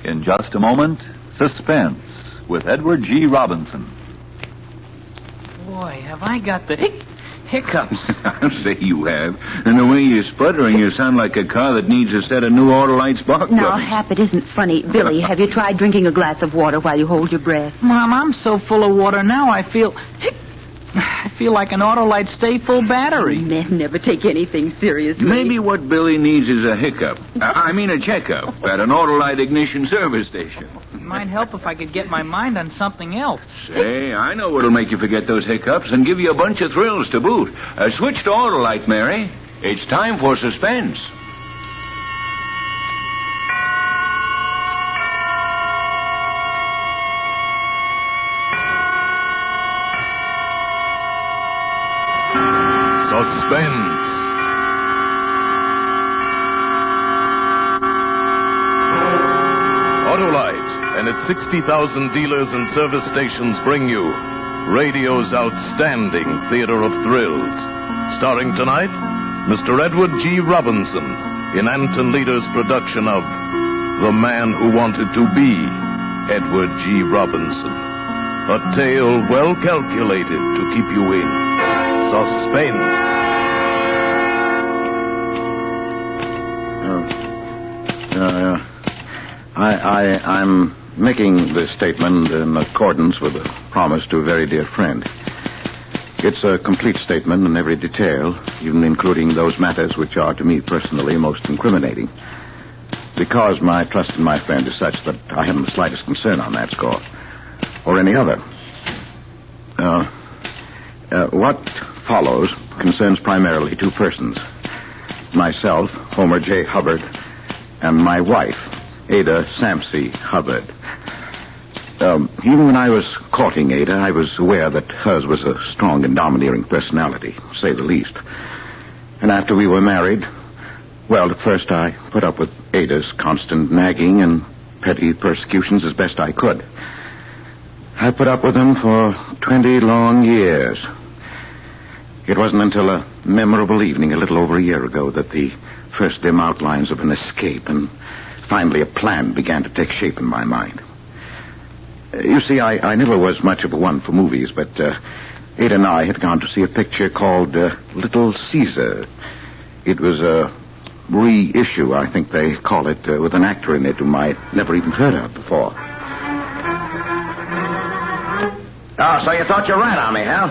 In just a moment, Suspense with Edward G. Robinson. Boy, have I got the hiccups. I'll say you have. And the way you're sputtering, you sound like a car that needs a set of new Autolite spark Now, plugs. Hap, it isn't funny. Billy, have you tried drinking a glass of water while you hold your breath? Mom, I'm so full of water now, I feel like an Autolite stay full battery. Men never take anything seriously. Maybe what Billy needs is a hiccup. I mean a checkup at an Autolite ignition service station. It might help if I could get my mind on something else. Say, I know what'll make you forget those hiccups and give you a bunch of thrills to boot. Switch to Autolite, Mary. It's time for Suspense. Suspense. Autolite and its 60,000 dealers and service stations bring you radio's outstanding theater of thrills. Starring tonight, Mr. Edward G. Robinson in Anton Leader's production of The Man Who Wanted to Be Edward G. Robinson. A tale well calculated to keep you in suspense. I'm making this statement in accordance with a promise to a very dear friend. It's a complete statement in every detail, even including those matters which are to me personally most incriminating. Because my trust in my friend is such that I haven't the slightest concern on that score. Or any other. What follows concerns primarily two persons. Myself, Homer J. Hubbard, and my wife, Ada Sampsey Hubbard. Even when I was courting Ada, I was aware that hers was a strong and domineering personality, to say the least. And after we were married, well, at first I put up with Ada's constant nagging and petty persecutions as best I could. I put up with them for 20 long years. It wasn't until a memorable evening a little over a year ago that the first dim outlines of an escape and finally a plan began to take shape in my mind. You see, I never was much of a one for movies, but Ada and I had gone to see a picture called Little Caesar. It was a reissue, I think they call it, with an actor in it whom I'd never even heard of before. Oh, so you thought you rat on me, huh?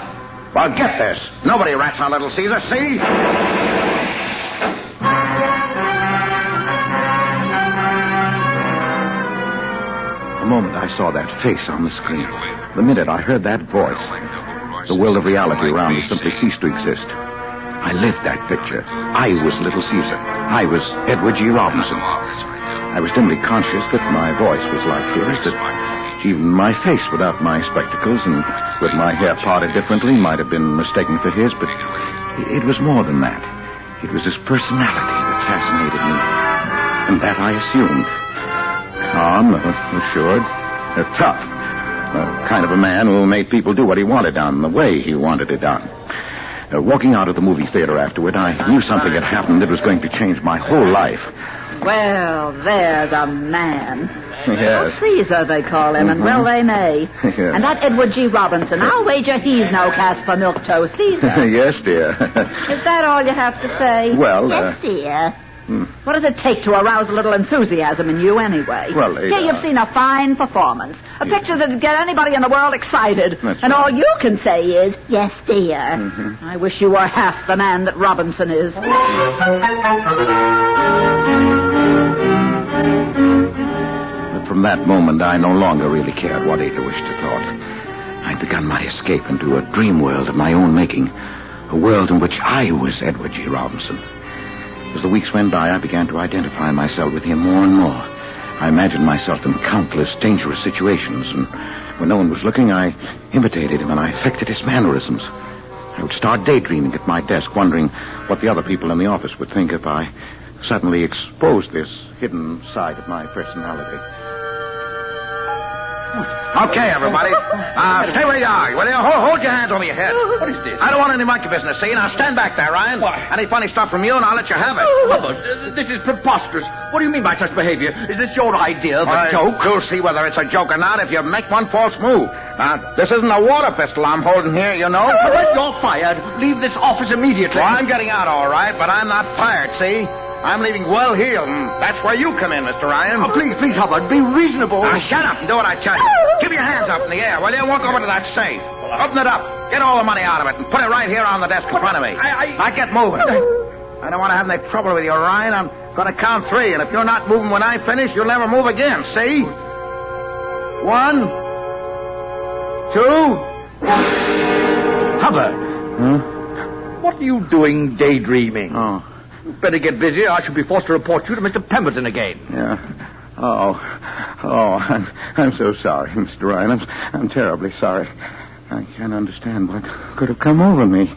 Well, get this. Nobody rats on Little Caesar, see? The moment I saw that face on the screen, the minute I heard that voice, the world of reality around me simply ceased to exist. I lived that picture. I was Little Caesar. I was Edward G. Robinson. I was dimly conscious that my voice was like his, that even my face without my spectacles and with my hair parted differently might have been mistaken for his, but it was more than that. It was his personality that fascinated me, and that I assumed. Calm, assured, tough. Kind of a man who made people do what he wanted done, the way he wanted it done. Walking out of the movie theater afterward, I knew something had happened that was going to change my whole life. Well, there's a man. Yes. Little Caesar, they call him, and well they may. Yes. And that Edward G. Robinson, I'll wager he's no cast for milk toast either. Yes, dear. Is that all you have to say? Well, yes, dear. What does it take to arouse a little enthusiasm in you, anyway? Well, Here you've seen a fine performance. A picture that'd get anybody in the world excited. That's and right. all you can say is, yes, dear. Mm-hmm. I wish you were half the man that Robinson is. But from that moment, I no longer really cared what Ada wished or thought. I'd begun my escape into a dream world of my own making. A world in which I was Edward G. Robinson. As the weeks went by, I began to identify myself with him more and more. I imagined myself in countless dangerous situations, and when no one was looking, I imitated him and I affected his mannerisms. I would start daydreaming at my desk, wondering what the other people in the office would think if I suddenly exposed this hidden side of my personality. Okay, everybody. Stay where you are. Will you? Hold your hands over your head. What is this? I don't want any monkey business, see? Now stand back there, Ryan. Why? Any funny stuff from you, and I'll let you have it. Hubbard, this is preposterous. What do you mean by such behavior? Is this your idea of a joke? You'll see whether it's a joke or not if you make one false move. Now, this isn't a water pistol I'm holding here, you know. Hubbard, you're fired. Leave this office immediately. Well, I'm getting out all right, but I'm not fired, see? I'm leaving well heeled, and that's where you come in, Mr. Ryan. Oh, please, Hubbard, be reasonable. Now, shut up and do what I tell you. Keep your hands up in the air, will you? Walk over to that safe. Open it up. Get all the money out of it and put it right here on the desk in front of me. Now, get moving. I don't want to have any trouble with you, Ryan. I'm going to count 3, and if you're not moving when I finish, you'll never move again, see? 1, 2... Hubbard. What are you doing daydreaming? Oh. Better get busy. I shall be forced to report you to Mr. Pemberton again. Yeah. I'm so sorry, Mr. Ryan. I'm terribly sorry. I can't understand what could have come over me.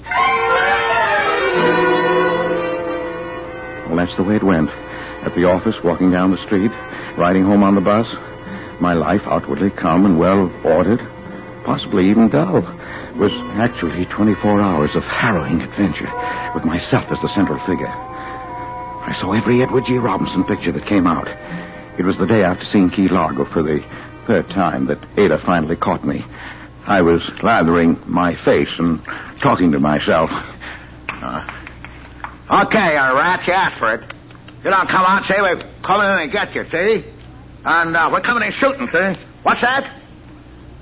Well, that's the way it went. At the office, walking down the street, riding home on the bus. My life, outwardly calm and well ordered, possibly even dull, was actually 24 hours of harrowing adventure, with myself as the central figure. I saw every Edward G. Robinson picture that came out. It was the day after seeing Key Largo for the 3rd time that Ada finally caught me. I was lathering my face and talking to myself. Okay, rats, you asked for it. You don't come out, see? We're coming in and get you, see? And we're coming in shooting, see? What's that?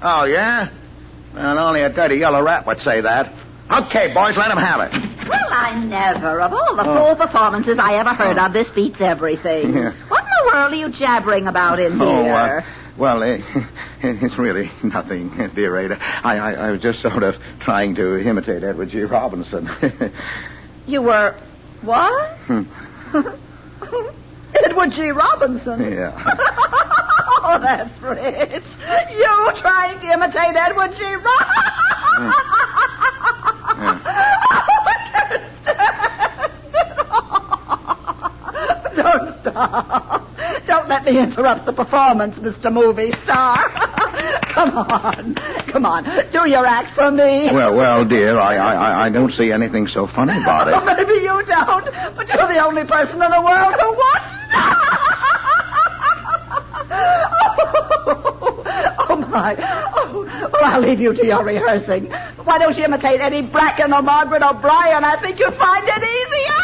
Oh, yeah? And only a dirty yellow rat would say that. Okay, boys, let him have it. Well, I never. Of all the fool performances I ever heard of, this beats everything. Yeah. What in the world are you jabbering about in here? It's really nothing, dear Ada. I was just sort of trying to imitate Edward G. Robinson. You were... what? Edward G. Robinson? Yeah. Oh, that's rich. You trying to imitate Edward G. Robinson? Don't stop. Don't let me interrupt the performance, Mr. Movie Star. Come on. Do your act for me. Well, dear, I don't see anything so funny about it. Oh, maybe you don't, but you're the only person in the world who wants Oh, my. Oh, well, I'll leave you to your rehearsing. Why don't you imitate Eddie Bracken or Margaret O'Brien? I think you'll find it easier.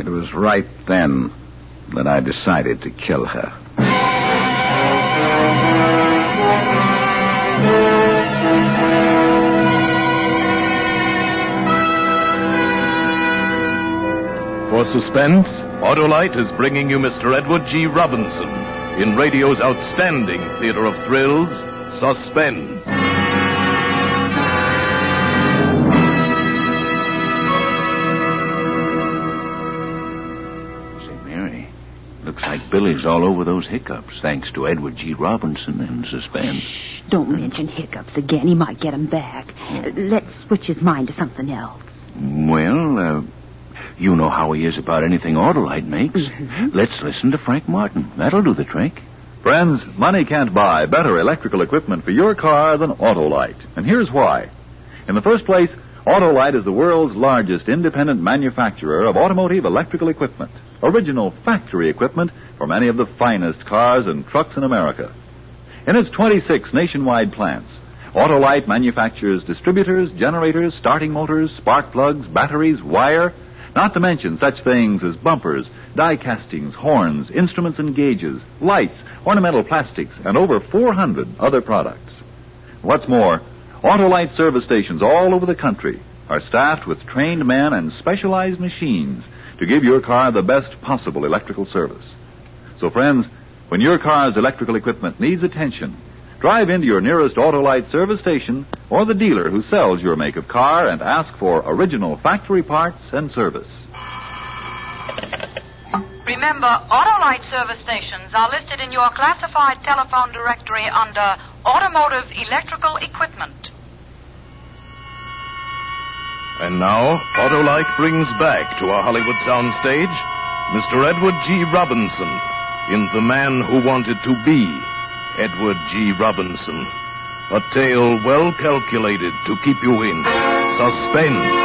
It was right then that I decided to kill her. For Suspense, Autolite is bringing you Mr. Edward G. Robinson in radio's outstanding theater of thrills, Suspense. Say, Mary, looks like Billy's all over those hiccups, thanks to Edward G. Robinson and Suspense. Shh, don't mention hiccups again. He might get 'em back. Let's switch his mind to something else. Well, you know how he is about anything Autolite makes. Mm-hmm. Let's listen to Frank Martin. That'll do the trick. Friends, money can't buy better electrical equipment for your car than Autolite. And here's why. In the first place, Autolite is the world's largest independent manufacturer of automotive electrical equipment. Original factory equipment for many of the finest cars and trucks in America. In its 26 nationwide plants, Autolite manufactures distributors, generators, starting motors, spark plugs, batteries, wire, not to mention such things as bumpers, die castings, horns, instruments and gauges, lights, ornamental plastics, and over 400 other products. What's more, Autolite service stations all over the country are staffed with trained men and specialized machines to give your car the best possible electrical service. So, friends, when your car's electrical equipment needs attention, drive into your nearest Autolite service station or the dealer who sells your make of car and ask for original factory parts and service. Remember, Autolite service stations are listed in your classified telephone directory under Automotive Electrical Equipment. And now, Autolite brings back to our Hollywood soundstage Mr. Edward G. Robinson in The Man Who Wanted to Be Edward G. Robinson. A tale well calculated to keep you in suspense.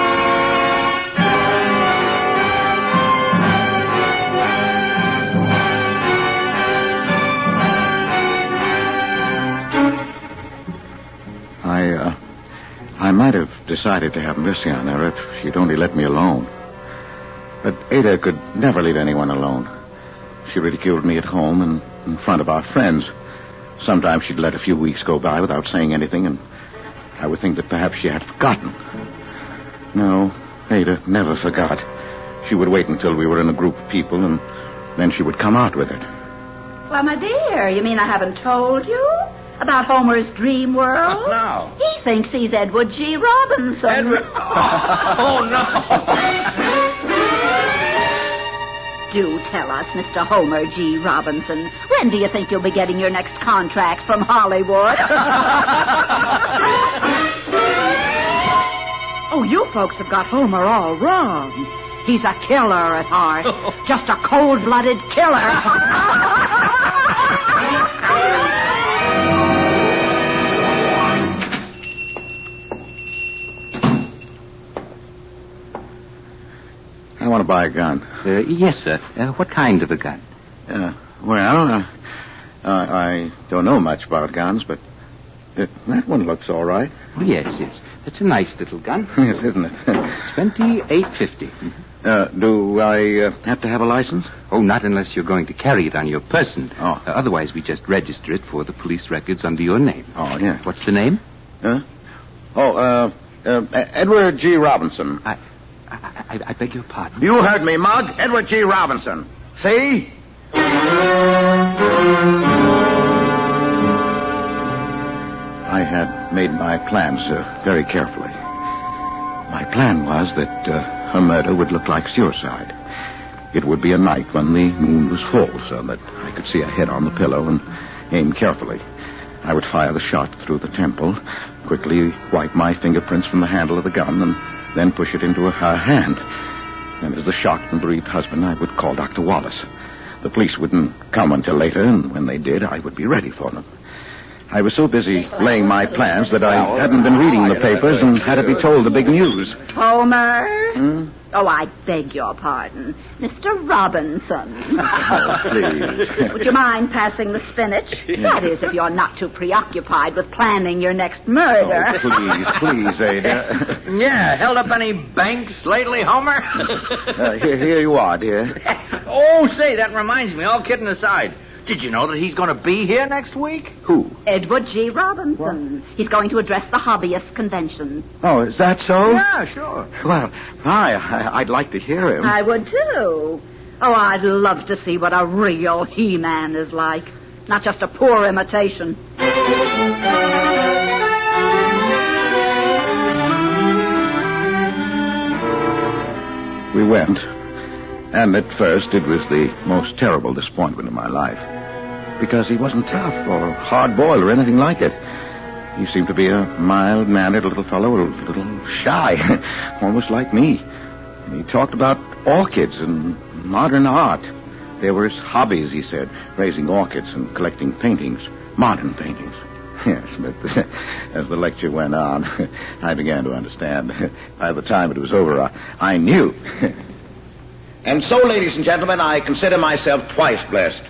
I might have decided to have mercy on her if she'd only let me alone. But Ada could never leave anyone alone. She ridiculed me at home and in front of our friends. Sometimes she'd let a few weeks go by without saying anything, and I would think that perhaps she had forgotten. No, Ada never forgot. She would wait until we were in a group of people, and then she would come out with it. Well, my dear, you mean I haven't told you about Homer's dream world? No. He thinks he's Edward G. Robinson. Edward? Oh, no. Do tell us, Mr. Homer G. Robinson, when do you think you'll be getting your next contract from Hollywood? Oh, you folks have got Homer all wrong. He's a killer at heart. Just a cold-blooded killer. I want to buy a gun. Yes, sir. What kind of a gun? I don't know much about guns, but that one looks all right. Oh, yes. It's a nice little gun. Yes, isn't it? $28.50. Do I have to have a license? Oh, not unless you're going to carry it on your person. Oh. Otherwise, we just register it for the police records under your name. Oh, yeah. What's the name? Edward G. Robinson. I beg your pardon. You heard me, Mug. Edward G. Robinson. See? I had made my plans very carefully. My plan was that her murder would look like suicide. It would be a night when the moon was full, so that I could see a head on the pillow and aim carefully. I would fire the shot through the temple, quickly wipe my fingerprints from the handle of the gun, and then push it into her hand. And as the shocked and bereaved husband, I would call Dr. Wallace. The police wouldn't come until later, and when they did, I would be ready for them. I was so busy laying my plans that I hadn't been reading the papers and had to be told the big news. Homer? Oh, I beg your pardon. Mr. Robinson. Oh, please. Would you mind passing the spinach? That is, if you're not too preoccupied with planning your next murder. Oh, please, Ada. Yeah, held up any banks lately, Homer? Here you are, dear. Oh, say, that reminds me, all kidding aside. Did you know that he's going to be here next week? Who? Edward G. Robinson. What? He's going to address the hobbyist convention. Oh, is that so? Yeah, sure. Well, I'd like to hear him. I would, too. Oh, I'd love to see what a real He-Man is like. Not just a poor imitation. We went. And at first, it was the most terrible disappointment of my life. Because he wasn't tough or hard-boiled or anything like it. He seemed to be a mild-mannered little fellow, a little shy, almost like me. And he talked about orchids and modern art. They were his hobbies, he said, raising orchids and collecting paintings, modern paintings. Yes, but as the lecture went on, I began to understand. By the time it was over, I knew. And so, ladies and gentlemen, I consider myself twice blessed.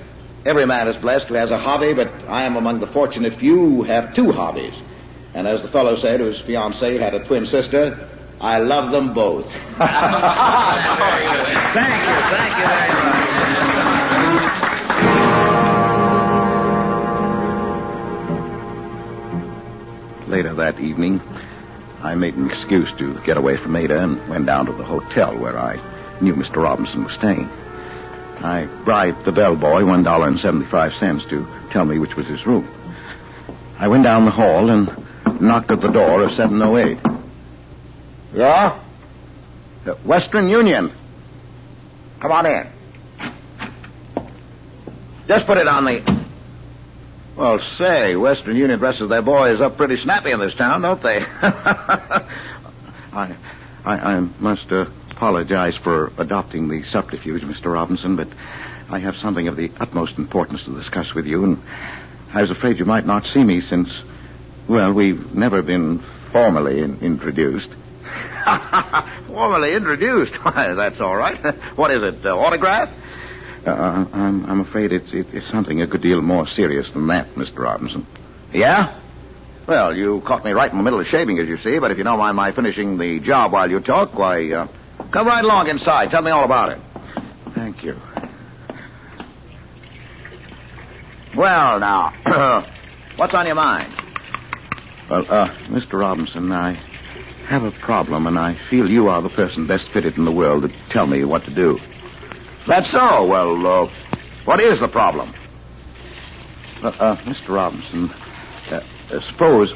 Every man is blessed who has a hobby, but I am among the fortunate few who have two hobbies. And as the fellow said whose fiancée had a twin sister, I love them both. Thank you very much. Later that evening, I made an excuse to get away from Ada and went down to the hotel where I knew Mr. Robinson was staying. I bribed the bellboy $1.75 to tell me which was his room. I went down the hall and knocked at the door of 708. Yeah? Western Union. Come on in. Just put it on the... Well, say, Western Union dresses their boys up pretty snappy in this town, don't they? I must apologize for adopting the subterfuge, Mr. Robinson, but I have something of the utmost importance to discuss with you, and I was afraid you might not see me since, well, we've never been formally introduced. Formally introduced? Why, that's all right. What is it, autograph? I'm afraid it's something a good deal more serious than that, Mr. Robinson. Yeah? Well, you caught me right in the middle of shaving, as you see, but if you don't mind my finishing the job while you talk, why, come right along inside. Tell me all about it. Thank you. Well, now, what's on your mind? Well, Mr. Robinson, I have a problem, and I feel you are the person best fitted in the world to tell me what to do. That's so. Well, what is the problem? Mr. Robinson, suppose,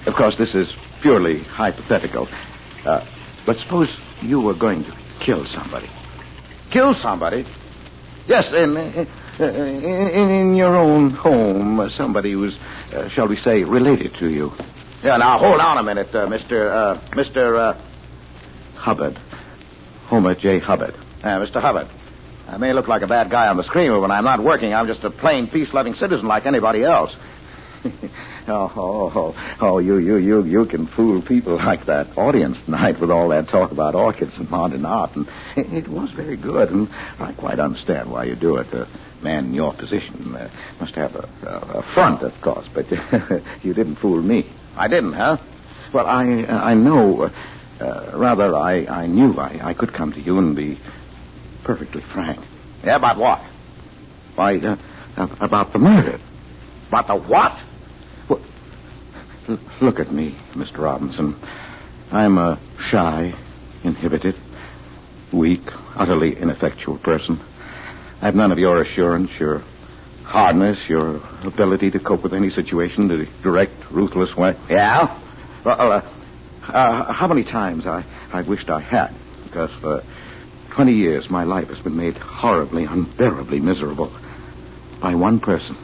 of course, this is purely hypothetical, but suppose you were going to kill somebody. Kill somebody? Yes, in your own home, somebody who's, shall we say, related to you. Yeah, now, hold on a minute, Mr. Hubbard. Homer J. Hubbard. Mr. Hubbard. I may look like a bad guy on the screen, but when I'm not working, I'm just a plain, peace-loving citizen like anybody else. You can fool people like that audience tonight with all that talk about orchids and modern art, and it was very good, and I quite understand why you do it. A man in your position must have a front, of course, but you didn't fool me. I didn't, huh? Well, I know, rather, I knew I could come to you and be perfectly frank. Yeah, about what? Why, about the murder. About the what? Well, look at me, Mr. Robinson. I'm a shy, inhibited, weak, utterly ineffectual person. I've none of your assurance, your hardness, your ability to cope with any situation in a direct, ruthless way. Yeah? Well, how many times I've wished I had, because for 20 years my life has been made horribly, unbearably miserable by one person.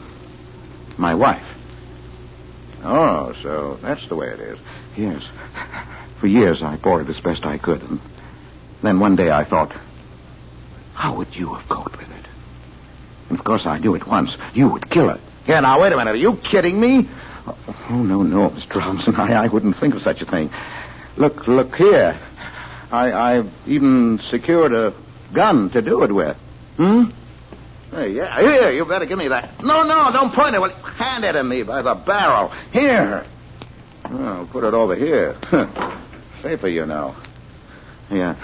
My wife. Oh, so that's the way it is. Yes. For years I bore it as best I could, and then one day I thought, how would you have coped with it? And of course I knew at once you would kill it. Yeah, now wait a minute. Are you kidding me? Oh, no, Mr. Robinson. I wouldn't think of such a thing. Look here. I've even secured a gun to do it with. Hey, yeah, here, you better give me that. No, don't point it. Well, hand it to me by the barrel. Here. I'll put it over here. Safer, you know. Yeah,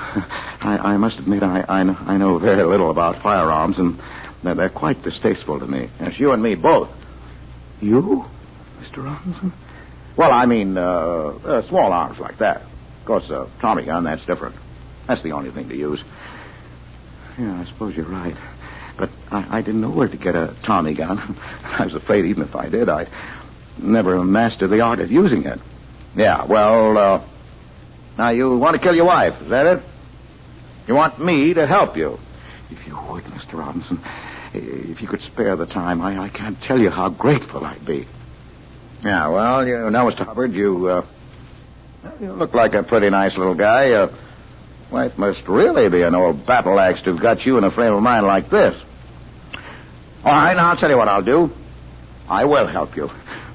I must admit I know very little about firearms, and they're quite distasteful to me. Yes, you and me both. You, Mr. Robinson? Well, I mean, small arms like that. Of course, a Tommy gun, that's different. That's the only thing to use. Yeah, I suppose you're right. But I didn't know where to get a Tommy gun. I was afraid even if I did, I'd never master the art of using it. Yeah, well, now you want to kill your wife, is that it? You want me to help you? If you would, Mr. Robinson, if you could spare the time, I can't tell you how grateful I'd be. Yeah, well, you know, Mr. Hubbard, you look like a pretty nice little guy. Wife must really be an old battle axe to have got you in a frame of mind like this. All right, now I'll tell you what I'll do. I will help you.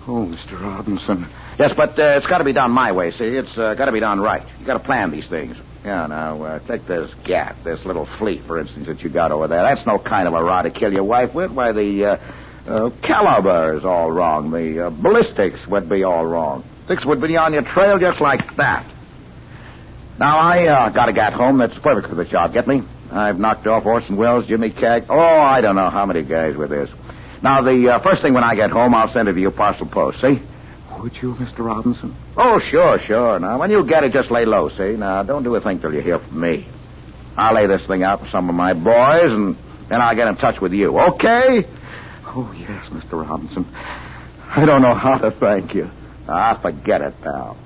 Oh, Mr. Robinson. Yes, but it's got to be done my way, see? It's got to be done right. You got to plan these things. Yeah, now, take this gat, this little fleet, for instance, that you got over there. That's no kind of a rod to kill your wife with. Why, the caliber is all wrong. The ballistics would be all wrong. Six would be on your trail just like that. Now, I got a gat home that's perfect for the job. Get me? I've knocked off Orson Welles, Jimmy Cag. Oh, I don't know how many guys with this. Now, the first thing when I get home, I'll send it to you parcel post, see? Would you, Mr. Robinson? Oh, sure. Now, when you get it, just lay low, see? Now, don't do a thing till you hear from me. I'll lay this thing out with some of my boys, and then I'll get in touch with you, okay? Oh, yes, Mr. Robinson. I don't know how to thank you. Forget it, pal.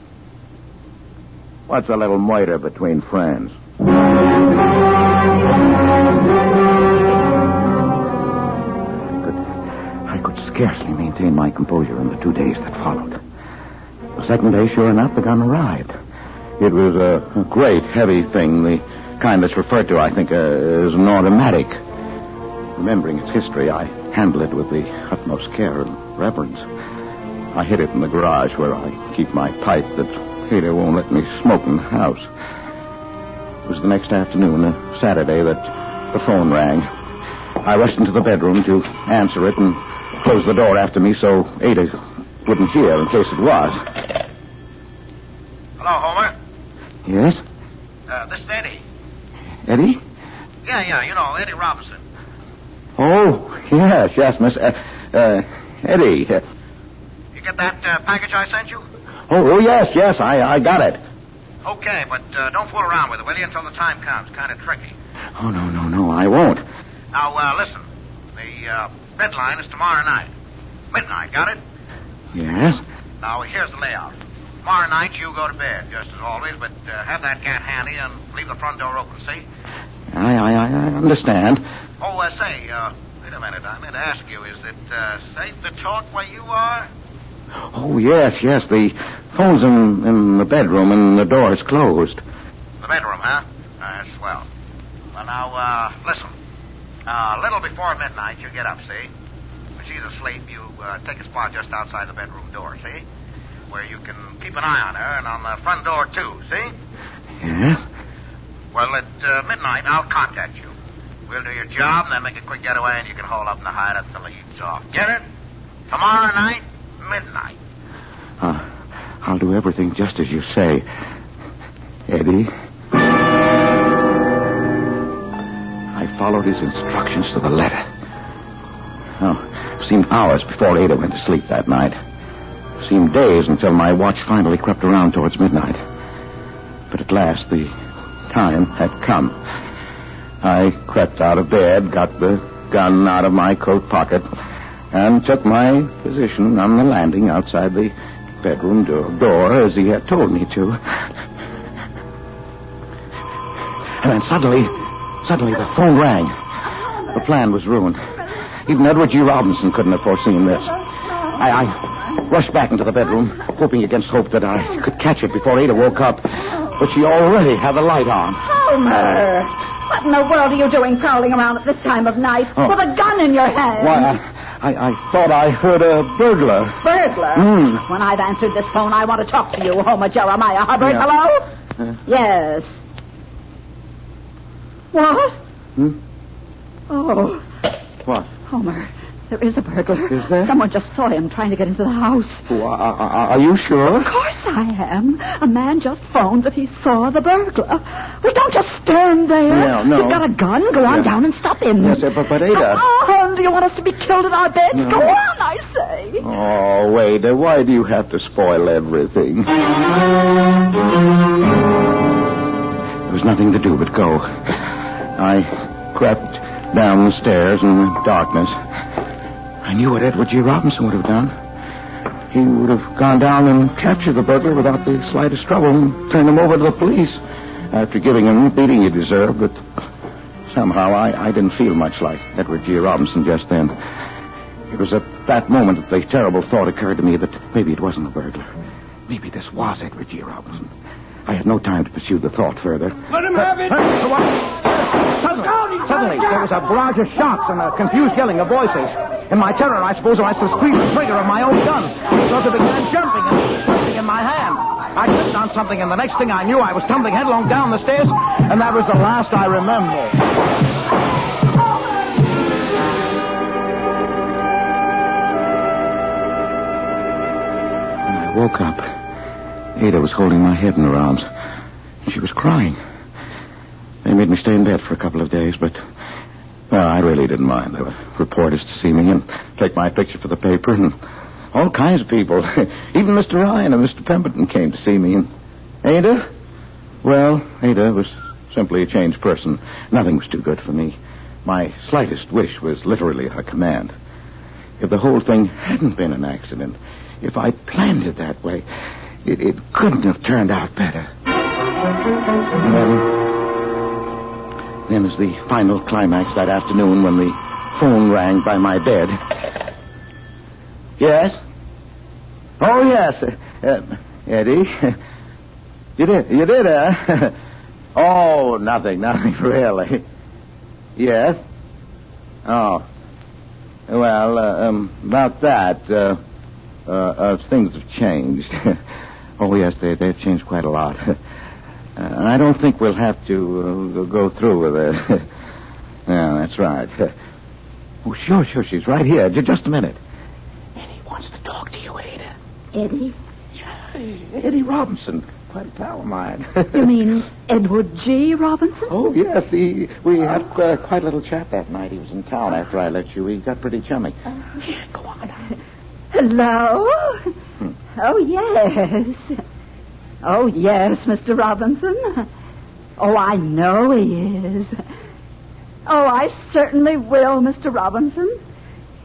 What's a little murder between friends? I could scarcely maintain my composure in the 2 days that followed. The second day, sure enough, the gun arrived. It was a great, heavy thing, the kind that's referred to, I think, as an automatic. Remembering its history, I handle it with the utmost care and reverence. I hid it in the garage where I keep my pipe that Ada won't let me smoke in the house. It was the next afternoon, a Saturday, that the phone rang. I rushed into the bedroom to answer it and close the door after me so Ada wouldn't hear in case it was. Hello, Homer. Yes? This is Eddie. Eddie? Yeah, you know, Eddie Robinson. Oh, yes, Miss... Eddie. You get that package I sent you? Oh, yes, I got it. Okay, but don't fool around with it, will you, until the time comes. Kind of tricky. Oh, no, I won't. Now, listen. The deadline is tomorrow night. Midnight, got it? Yes? Now, here's the layout. Tomorrow night, you go to bed, just as always, but have that cat handy and leave the front door open, see? I understand. Oh, say, wait a minute. I meant to ask you, is it safe to talk where you are? Oh, yes. The phone's in the bedroom and the door is closed. The bedroom, huh? That's swell. Well, now, listen. A little before midnight, you get up, see? When she's asleep, you take a spot just outside the bedroom door, see? Where you can keep an eye on her and on the front door, too, see? Yes? Well, at midnight, I'll contact you. We'll do your job and then make a quick getaway and you can hold up in the hideout until the heat's off. Get it? Tomorrow night, midnight. I'll do everything just as you say, Eddie. I followed his instructions to the letter. It seemed hours before Ada went to sleep that night. It seemed days until my watch finally crept around towards midnight. But at last, the time had come. I crept out of bed, got the gun out of my coat pocket, and took my position on the landing outside the bedroom door as he had told me to. And then suddenly the phone rang. The plan was ruined. Even Edward G. Robinson couldn't have foreseen this. I rushed back into the bedroom, hoping against hope that I could catch it before Ada woke up. But she already had the light on. Homer! What in the world are you doing prowling around at this time of night with a gun in your hand? Why, I thought I heard a burglar. Burglar? When I've answered this phone, I want to talk to you, Homer Jeremiah Hubbard. Yeah. Hello? Yes. What? Oh. What? Homer, there is a burglar. Is there? Someone just saw him trying to get into the house. Oh, are you sure? Of course I am. A man just phoned that he saw the burglar. Well, don't just stand there. No. You've got a gun. Go on down and stop him. Yes, but Ada... Come on. Do you want us to be killed in our beds? No. Go on, I say. Oh, Ada, why do you have to spoil everything? There was nothing to do but go. I crept down the stairs in the darkness. I knew what Edward G. Robinson would have done. He would have gone down and captured the burglar without the slightest trouble and turned him over to the police after giving him the beating he deserved. But somehow I didn't feel much like Edward G. Robinson just then. It was at that moment that the terrible thought occurred to me that maybe it wasn't a burglar. Maybe this was Edward G. Robinson. I had no time to pursue the thought further. Let him have it! Suddenly, there was a barrage of shots and a confused yelling of voices. In my terror, I suppose I squeezed the trigger of my own gun. So it began jumping and twisting in my hand. I tripped on something, and the next thing I knew, I was tumbling headlong down the stairs, and that was the last I remember. When I woke up, Ada was holding my head in her arms. She was crying. They made me stay in bed for a couple of days, but... Well, I really didn't mind. There were reporters to see me and take my picture for the paper, and all kinds of people. Even Mr. Ryan and Mr. Pemberton came to see me. And Ada? Well, Ada was simply a changed person. Nothing was too good for me. My slightest wish was literally her command. If the whole thing hadn't been an accident, if I planned it that way, it couldn't have turned out better. And then as the final climax that afternoon when the phone rang by my bed. Yes? Oh, yes. Eddie? You did, huh? Oh, nothing really. Yes? Oh. Well, about that, things have changed. Oh, yes, they've changed quite a lot. I don't think we'll have to go through with it. Yeah, that's right. Oh, sure, she's right here. Just a minute. Eddie wants to talk to you, Ada. Eddie? Yeah, Eddie Robinson. Quite a pal of mine. You mean Edward G. Robinson? Oh, yes. We had quite a little chat that night. He was in town after I left you. We got pretty chummy. Yeah, go on. Hello? Oh, yes. Oh, yes, Mr. Robinson. Oh, I know he is. Oh, I certainly will, Mr. Robinson.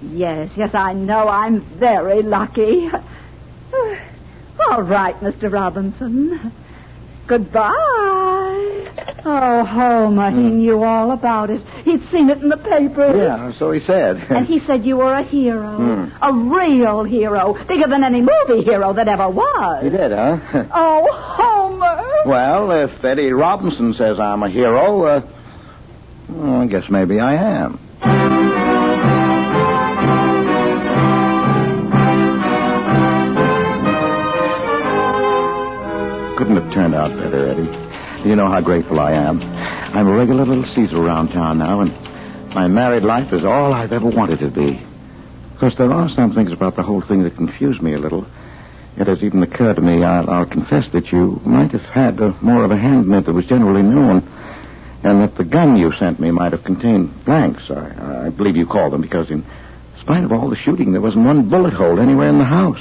Yes, I know. I'm very lucky. All right, Mr. Robinson. Goodbye. Oh, Homer, he knew all about it. He'd seen it in the papers. Yeah, so he said. And he said you were a hero. A real hero. Bigger than any movie hero that ever was. He did, huh? Oh, Homer. Well, if Eddie Robinson says I'm a hero, I guess maybe I am. Couldn't have turned out better, Eddie. You know how grateful I am. I'm a regular little Caesar around town now, and my married life is all I've ever wanted to be. Of course, there are some things about the whole thing that confuse me a little. It has even occurred to me, I'll confess, that you might have had more of a hand in it than was generally known, and that the gun you sent me might have contained blanks. I believe you called them, because in spite of all the shooting, there wasn't one bullet hole anywhere in the house.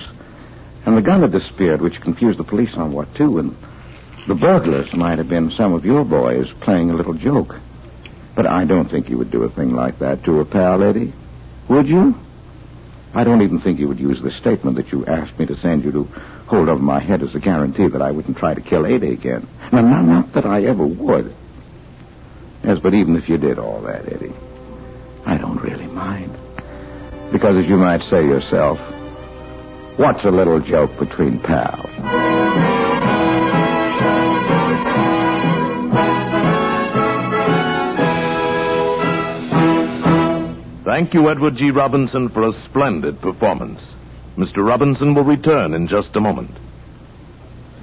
And the gun had disappeared, which confused the police somewhat, too, and the burglars might have been some of your boys playing a little joke. But I don't think you would do a thing like that to a pal, Eddie. Would you? I don't even think you would use the statement that you asked me to send you to hold over my head as a guarantee that I wouldn't try to kill Ada again. Now, not that I ever would. Yes, but even if you did all that, Eddie, I don't really mind. Because, as you might say yourself, what's a little joke between pals? Thank you, Edward G. Robinson, for a splendid performance. Mr. Robinson will return in just a moment.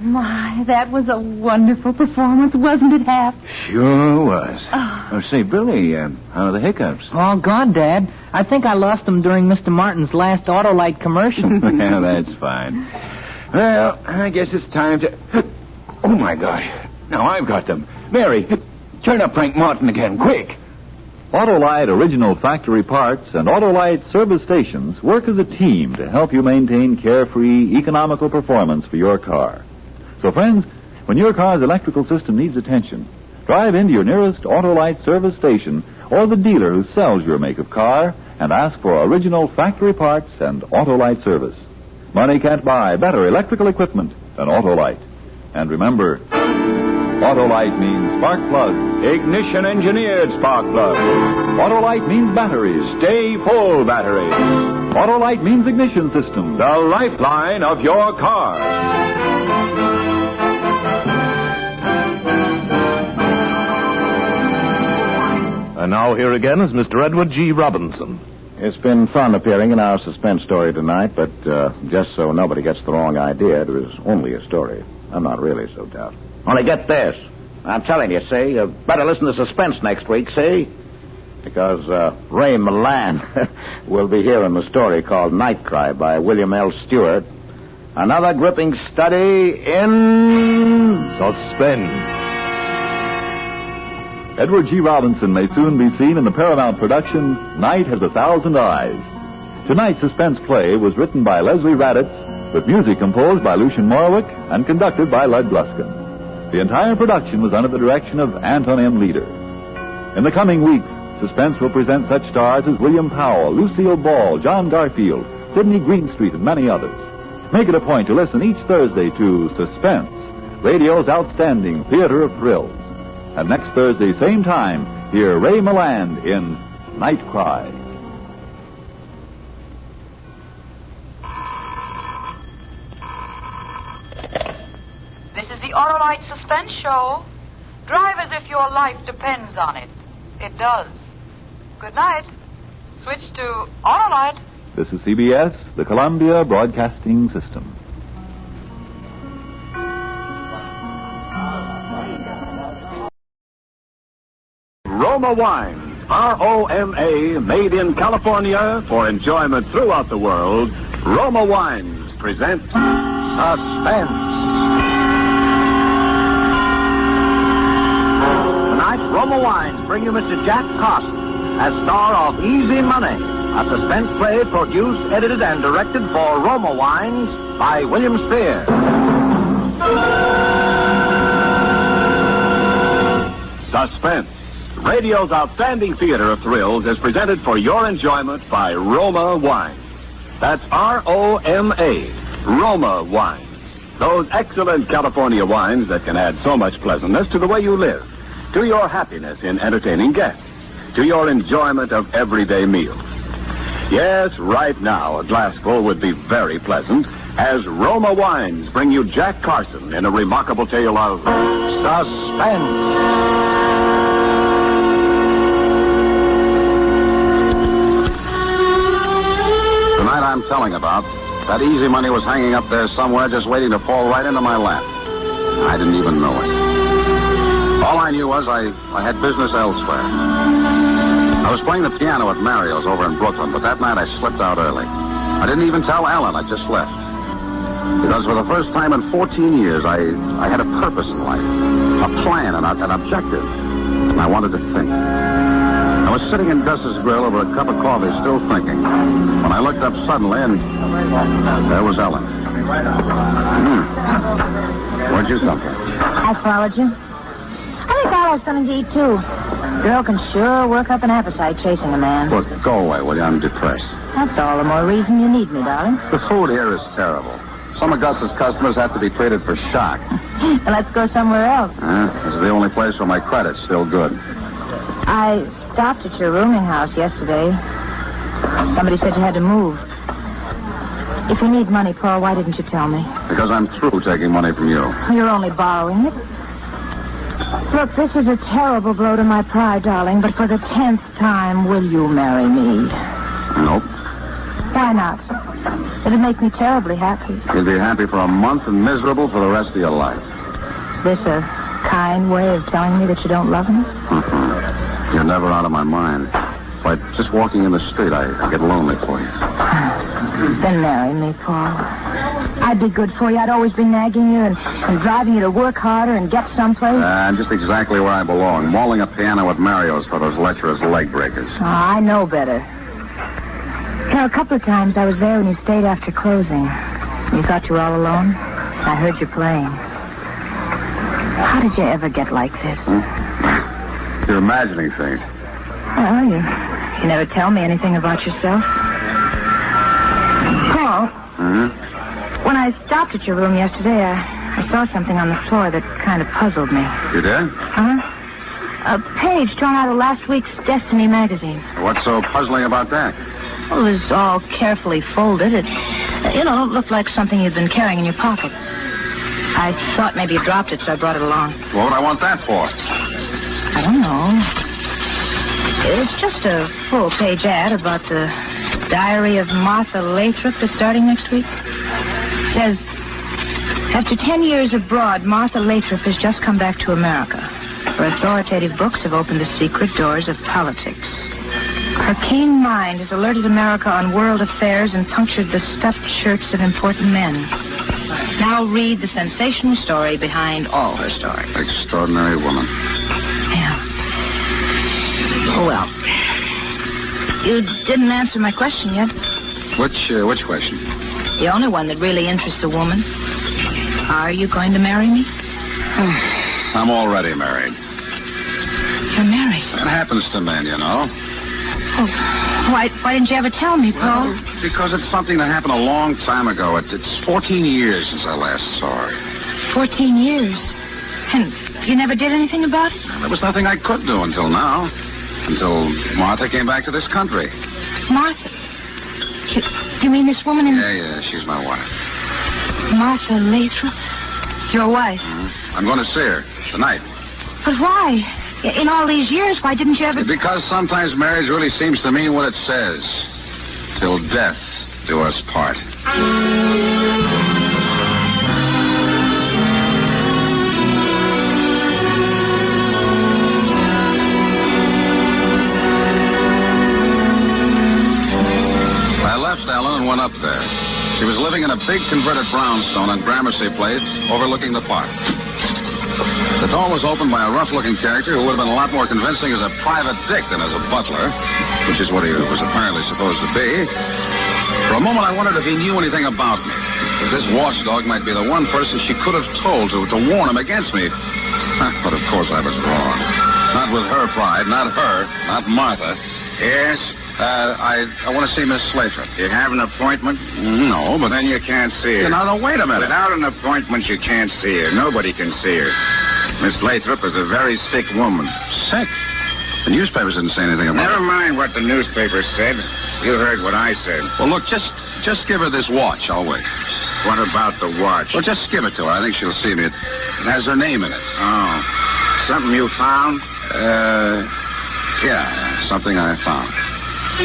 My, that was a wonderful performance, wasn't it, Hap? Sure was. Oh, say, Billy, how are the hiccups? All gone, Dad. I think I lost them during Mr. Martin's last Autolite commercial. Well, that's fine. Well, I guess it's time to... Oh, my gosh. Now I've got them. Mary, turn up Frank Martin again, quick. Autolite original factory parts and Autolite service stations work as a team to help you maintain carefree, economical performance for your car. So, friends, when your car's electrical system needs attention, drive into your nearest Autolite service station or the dealer who sells your make of car and ask for original factory parts and Autolite service. Money can't buy better electrical equipment than Autolite. And remember, Autolite means spark plug. Ignition engineered spark plug. Autolite means batteries. Stay full batteries. Autolite means ignition system. The lifeline of your car. And now here again is Mr. Edward G. Robinson. It's been fun appearing in our suspense story tonight, but just so nobody gets the wrong idea, it was only a story. I'm not really so tough. Only get this. I'm telling you, see, you better listen to Suspense next week, see? Because Ray Milan will be here in the story called Night Cry by William L. Stewart. Another gripping study in... Suspense. Edward G. Robinson may soon be seen in the Paramount production Night Has 1,000 Eyes. Tonight's suspense play was written by Leslie Raditz, with music composed by Lucien Morawick and conducted by Lud Gluskin. The entire production was under the direction of Anton M. Leader. In the coming weeks, Suspense will present such stars as William Powell, Lucille Ball, John Garfield, Sidney Greenstreet, and many others. Make it a point to listen each Thursday to Suspense, radio's outstanding theater of thrills. And next Thursday, same time, hear Ray Milland in Night Cry. This is the Autolite Suspense Show. Drive as if your life depends on it. It does. Good night. Switch to Autolite. This is CBS, the Columbia Broadcasting System. Roma Wines, R-O-M-A, made in California for enjoyment throughout the world. Roma Wines present Suspense. Tonight, Roma Wines bring you Mr. Jack Carson as star of Easy Money, a suspense play produced, edited, and directed for Roma Wines by William Spear. Suspense, radio's outstanding theater of thrills, is presented for your enjoyment by Roma Wines. That's R-O-M-A, Roma Wines. Those excellent California wines that can add so much pleasantness to the way you live, to your happiness in entertaining guests, to your enjoyment of everyday meals. Yes, right now, a glassful would be very pleasant as Roma Wines bring you Jack Carson in a remarkable tale of suspense. Tonight I'm telling about, that Easy Money was hanging up there somewhere just waiting to fall right into my lap. I didn't even know it. All I knew was I had business elsewhere. I was playing the piano at Mario's over in Brooklyn, but that night I slipped out early. I didn't even tell Ellen. I just left. Because for the first time in 14 years, I had a purpose in life, a plan, an objective. And I wanted to think. I was sitting in Gus's grill over a cup of coffee, still thinking, when I looked up suddenly, and there was Ellen. Where'd you come from? I followed you. I think I'll have something to eat, too. Girl can sure work up an appetite chasing a man. Look, go away, will you? I'm depressed. That's all the more reason you need me, darling. The food here is terrible. Some of Gus's customers have to be treated for shock. Well, let's go somewhere else. This is the only place where my credit's still good. I stopped at your rooming house yesterday. Somebody said you had to move. If you need money, Paul, why didn't you tell me? Because I'm through taking money from you. You're only borrowing it. Look, this is a terrible blow to my pride, darling, but for the 10th time, will you marry me? Nope. Why not? It'd make me terribly happy. You'd be happy for a month and miserable for the rest of your life. Is this a kind way of telling me that you don't love me? You're never out of my mind. By just walking in the street, I get lonely for you. Then marry me, Paul. I'd be good for you. I'd always be nagging you and driving you to work harder and get someplace. I'm just exactly where I belong, mauling a piano at Mario's for those lecherous leg breakers. Oh, I know better. You know, a couple of times I was there when you stayed after closing. You thought you were all alone. I heard you playing. How did you ever get like this? You're imagining things. Well, you never tell me anything about yourself. Paul, when I stopped at your room yesterday, I saw something on the floor that kind of puzzled me. You did? A page torn out of last week's Destiny magazine. What's so puzzling about that? Well, it was all carefully folded. It looked like something you'd been carrying in your pocket. I thought maybe you dropped it, so I brought it along. What would I want that for? I don't know. It's just a full-page ad about the Diary of Martha Lathrop that's starting next week. It says, after 10 years abroad, Martha Lathrop has just come back to America. Her authoritative books have opened the secret doors of politics. Her keen mind has alerted America on world affairs and punctured the stuffed shirts of important men. Now read the sensational story behind all her stories. Extraordinary woman. Yeah. Well, you didn't answer my question yet. Which question? The only one that really interests a woman. Are you going to marry me? I'm already married. You're married? That happens to men, you know. Oh, why didn't you ever tell me, Paul? Well, because it's something that happened a long time ago. It's 14 years since I last saw her. 14 years? And you never did anything about it? There was nothing I could do until now. Until Martha came back to this country. Martha? You mean this woman in... Yeah, she's my wife. Martha Lathrop? Your wife? I'm going to see her tonight. But why? In all these years, why didn't you ever... Because sometimes marriage really seems to mean what it says. Till death do us part. Ellen and went up there. She was living in a big converted brownstone on Gramercy Place overlooking the park. The door was opened by a rough-looking character who would have been a lot more convincing as a private dick than as a butler, which is what he was apparently supposed to be. For a moment, I wondered if he knew anything about me. If this watchdog might be the one person she could have told to warn him against me. But of course I was wrong. Not with her pride, not her, not Martha. Yes? I want to see Miss Lathrop. You have an appointment? No, but... Then you can't see her. Now, wait a minute. Without an appointment, you can't see her. Nobody can see her. Miss Lathrop is a very sick woman. Sick? The newspapers didn't say anything about Never it. mind what the newspapers said. You heard what I said. Well, look, just give her this watch. I'll wait. What about the watch? Well, just give it to her. I think she'll see me. It has her name in it. Oh. Something you found? Yeah, something I found. He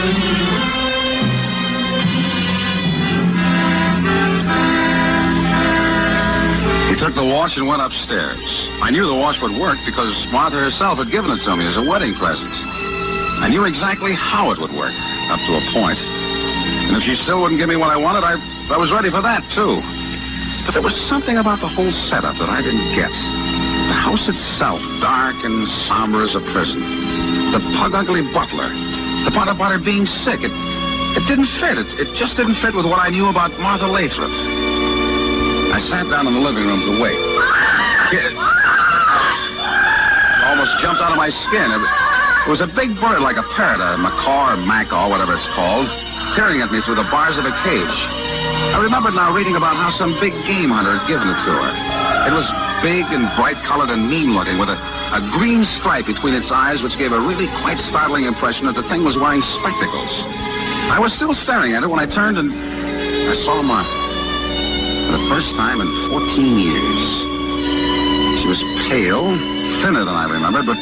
took the watch and went upstairs. I knew the watch would work because Martha herself had given it to me as a wedding present. I knew exactly how it would work, up to a point. And if she still wouldn't give me what I wanted, I was ready for that, too. But there was something about the whole setup that I didn't get. The house itself, dark and somber as a prison. The pug-ugly butler. The part about her being sick. It didn't fit. It just didn't fit with what I knew about Martha Lathrop. I sat down in the living room to wait. It almost jumped out of my skin. It was a big bird like a parrot, a macaw or macaw, whatever it's called, peering at me through the bars of a cage. I remembered now reading about how some big game hunter had given it to her. It was big and bright-colored and mean-looking, with a green stripe between its eyes, which gave a really quite startling impression that the thing was wearing spectacles. I was still staring at it when I turned and I saw Martha. For the first time in 14 years. She was pale, thinner than I remembered, but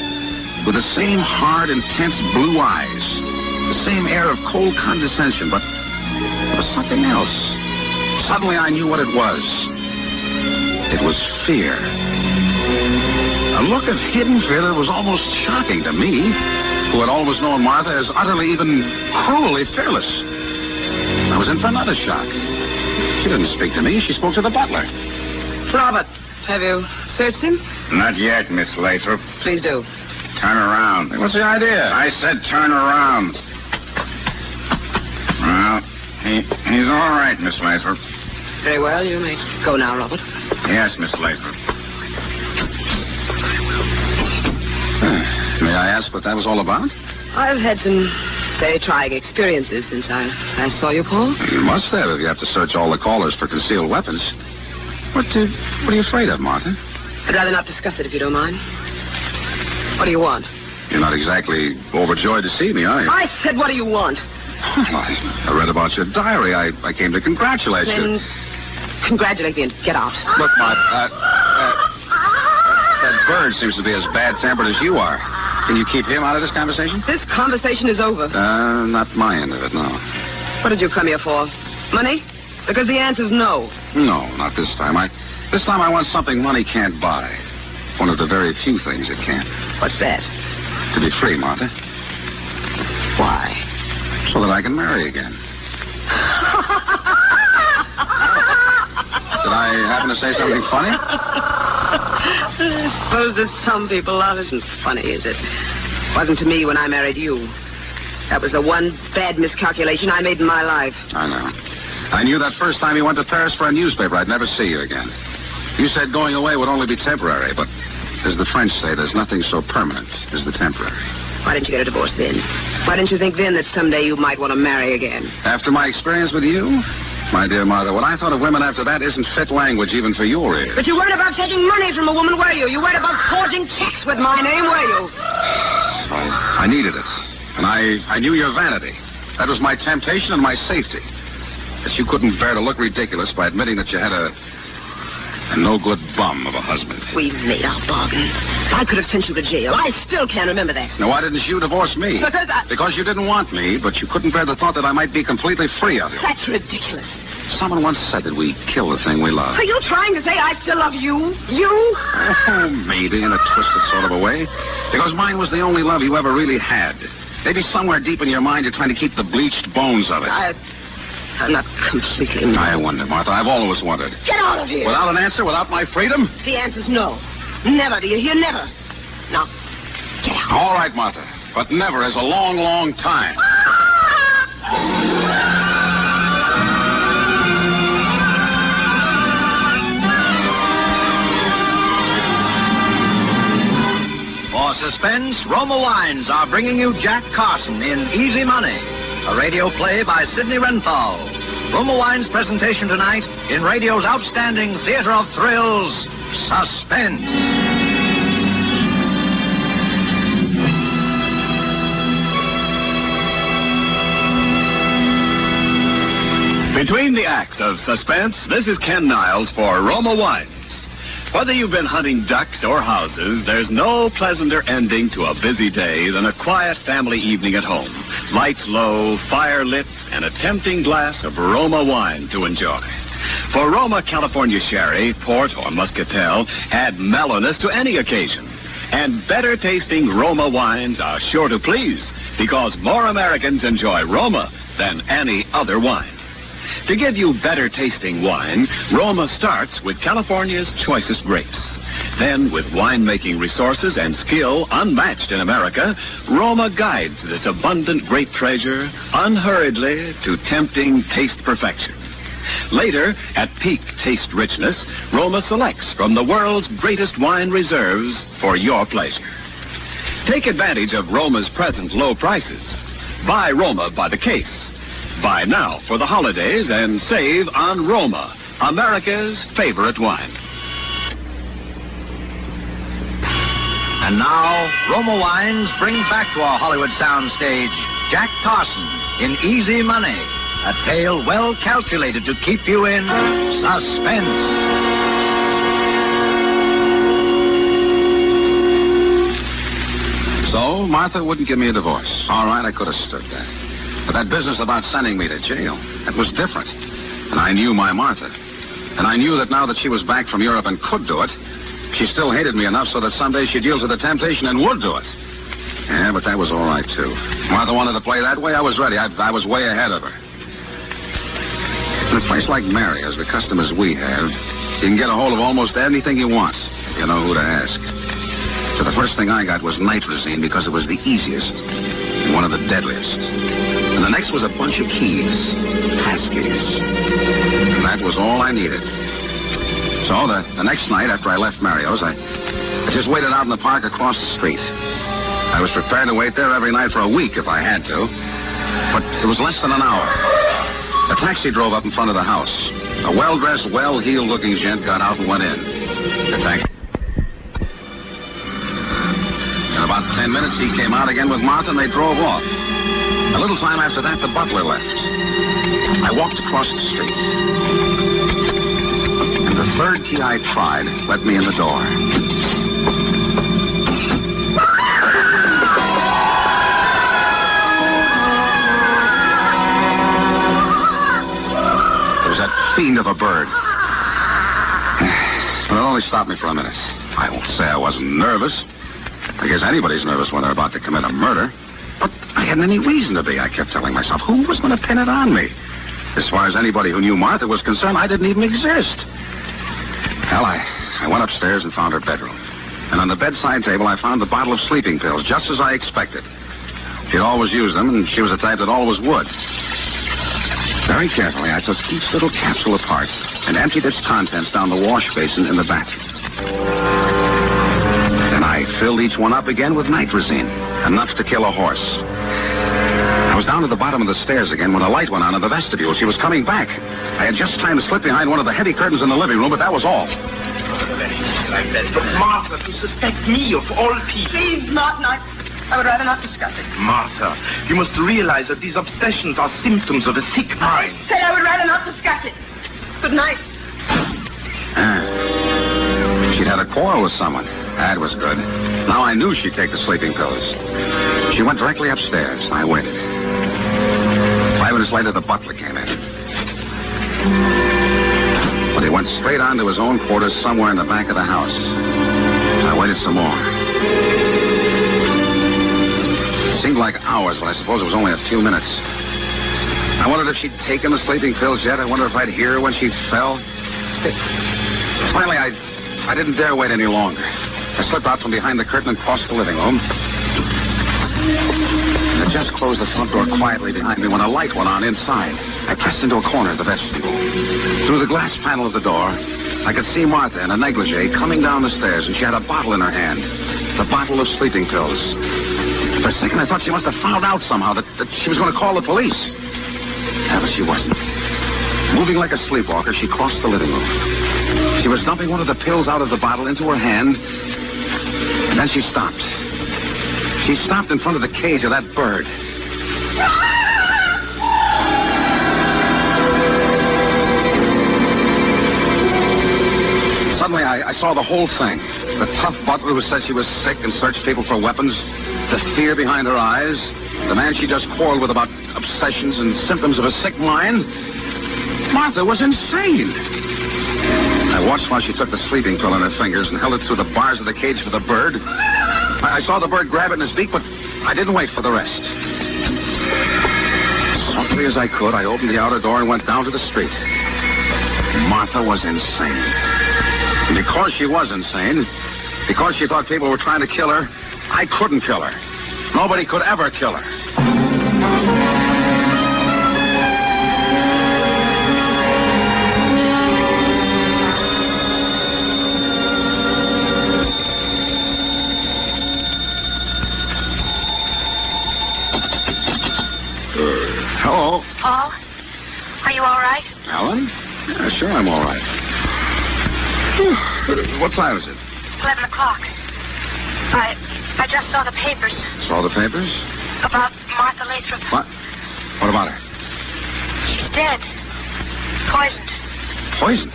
with the same hard, intense blue eyes. The same air of cold condescension, but there was something else. Suddenly I knew what it was. It was fear. A look of hidden fear that was almost shocking to me, who had always known Martha as utterly, even cruelly fearless. I was in for another shock. She didn't speak to me. She spoke to the butler. Robert, have you searched him? Not yet, Miss Lathrop. Please do. Turn around. What's the idea? I said turn around. Well, he's all right, Miss Lathrop. Very well. You may go now, Robert. Yes, Miss Lathrop. May I ask what that was all about? I've had some very trying experiences since I last saw you, Paul. You must have if you have to search all the callers for concealed weapons. What are you afraid of, Martha? I'd rather not discuss it if you don't mind. What do you want? You're not exactly overjoyed to see me, are you? I said, what do you want? Well, I read about your diary. I came to congratulate you. Congratulate me and get out. Look, Martha, that bird seems to be as bad-tempered as you are. Can you keep him out of this conversation? This conversation is over. Not my end of it, no. What did you come here for? Money? Because the answer's no. No, not this time. This time I want something money can't buy. One of the very few things it can't. What's that? To be free, Martha. Why? So that I can marry again. Did I happen to say something funny? I suppose that some people love isn't funny, is it? Wasn't to me when I married you. That was the one bad miscalculation I made in my life. I know. I knew that first time you went to Paris for a newspaper, I'd never see you again. You said going away would only be temporary, but as the French say, there's nothing so permanent as the temporary. Why didn't you get a divorce then? Why didn't you think then that someday you might want to marry again? After my experience with you? My dear Martha, what I thought of women after that isn't fit language even for your ears. But you weren't about taking money from a woman, were you? You weren't about forging checks with my name, were you? I needed it. And I knew your vanity. That was my temptation and my safety. That you couldn't bear to look ridiculous by admitting that you had a And no good bum of a husband. We made our bargain. I could have sent you to jail. I still can't remember that. Now, why didn't you divorce me? Because you didn't want me, but you couldn't bear the thought that I might be completely free of you. That's ridiculous. Someone once said that we kill the thing we love. Are you trying to say I still love you? You? Oh, maybe in a twisted sort of a way. Because mine was the only love you ever really had. Maybe somewhere deep in your mind you're trying to keep the bleached bones of it. I'm not completely... I wonder, Martha. I've always wondered. Get out of here. Without an answer, without my freedom? The answer's no. Never, do you hear? Never. Now, get out. All right, Martha. But never is a long, long time. For Suspense, Roma Wines are bringing you Jack Carson in Easy Money, a radio play by Sidney Renthal. Roma Wines' presentation tonight in radio's outstanding theater of thrills, Suspense. Between the acts of Suspense, this is Ken Niles for Roma Wines. Whether you've been hunting ducks or houses, there's no pleasanter ending to a busy day than a quiet family evening at home. Lights low, fire lit, and a tempting glass of Roma wine to enjoy. For Roma California Sherry, Port, or Muscatel, add mellowness to any occasion. And better tasting Roma wines are sure to please, because more Americans enjoy Roma than any other wine. To give you better tasting wine, Roma starts with California's choicest grapes. Then, with winemaking resources and skill unmatched in America, Roma guides this abundant grape treasure unhurriedly to tempting taste perfection. Later, at peak taste richness, Roma selects from the world's greatest wine reserves for your pleasure. Take advantage of Roma's present low prices. Buy Roma by the case. Buy now for the holidays and save on Roma, America's favorite wine. And now, Roma Wines bring back to our Hollywood soundstage Jack Carson in Easy Money, a tale well calculated to keep you in suspense. So, Martha wouldn't give me a divorce. All right, I could have stood that. But that business about sending me to jail, that was different. And I knew my Martha. And I knew that now that she was back from Europe and could do it, she still hated me enough so that someday she'd yield to the temptation and would do it. Yeah, but that was all right, too. Martha wanted to play that way. I was ready. I was way ahead of her. In a place like Mario's, the customers we have, you can get a hold of almost anything you want, if you know who to ask. So the first thing I got was nitrazine because it was the easiest and one of the deadliest. And the next was a bunch of keys, passkeys. And that was all I needed. So the next night after I left Mario's, I just waited out in the park across the street. I was prepared to wait there every night for a week if I had to. But it was less than an hour. A taxi drove up in front of the house. A well-dressed, well-heeled looking gent got out and went in. The taxi. In about 10 minutes, he came out again with Martha and they drove off. A little time after that, the butler left. I walked across the street. And the third key I tried let me in the door. There was that fiend of a bird. But it only stopped me for a minute. I won't say I wasn't nervous. I guess anybody's nervous when they're about to commit a murder. But I hadn't any reason to be, I kept telling myself. Who was going to pin it on me? As far as anybody who knew Martha was concerned, I didn't even exist. Well, I went upstairs and found her bedroom. And on the bedside table, I found the bottle of sleeping pills, just as I expected. She'd always used them, and she was the type that always would. Very carefully, I took each little capsule apart and emptied its contents down the wash basin in the bathroom. Then I filled each one up again with nitrazine. Enough to kill a horse. I was down at the bottom of the stairs again when a light went on in the vestibule. She was coming back. I had just time to slip behind one of the heavy curtains in the living room, but that was all. But Martha, to suspect me of all people... Please, Martin, I would rather not discuss it. Martha, you must realize that these obsessions are symptoms of a sick mind. Said I would rather not discuss it. Good night. had a quarrel with someone. That was good. Now I knew she'd take the sleeping pills. She went directly upstairs. I waited. 5 minutes later, the butler came in. But he went straight on to his own quarters somewhere in the back of the house. I waited some more. It seemed like hours, but I suppose it was only a few minutes. I wondered if she'd taken the sleeping pills yet. I wondered if I'd hear her when she fell. Finally, I didn't dare wait any longer. I slipped out from behind the curtain and crossed the living room. I just closed the front door quietly behind me when a light went on inside. I pressed into a corner of the vestibule. Through the glass panel of the door, I could see Martha in a negligee coming down the stairs, and she had a bottle in her hand. The bottle of sleeping pills. For a second, I thought she must have found out somehow that she was going to call the police. Yeah, but she wasn't. Moving like a sleepwalker, she crossed the living room. She was dumping one of the pills out of the bottle into her hand, and then she stopped. She stopped in front of the cage of that bird. Suddenly, I saw the whole thing. The tough butler who said she was sick and searched people for weapons. The fear behind her eyes. The man she just quarreled with about obsessions and symptoms of a sick mind. Martha was insane. I watched while she took the sleeping pill in her fingers and held it through the bars of the cage for the bird. I saw the bird grab it in his beak, but I didn't wait for the rest. Softly as I could, I opened the outer door and went down to the street. Martha was insane. And because she was insane, because she thought people were trying to kill her, I couldn't kill her. Nobody could ever kill her. Hello. Paul, are you all right? Ellen? Yeah, sure, I'm all right. What time is it? 11 o'clock. I just saw the papers. Saw the papers? About Martha Lathrop. What? What about her? She's dead. Poisoned. Poison?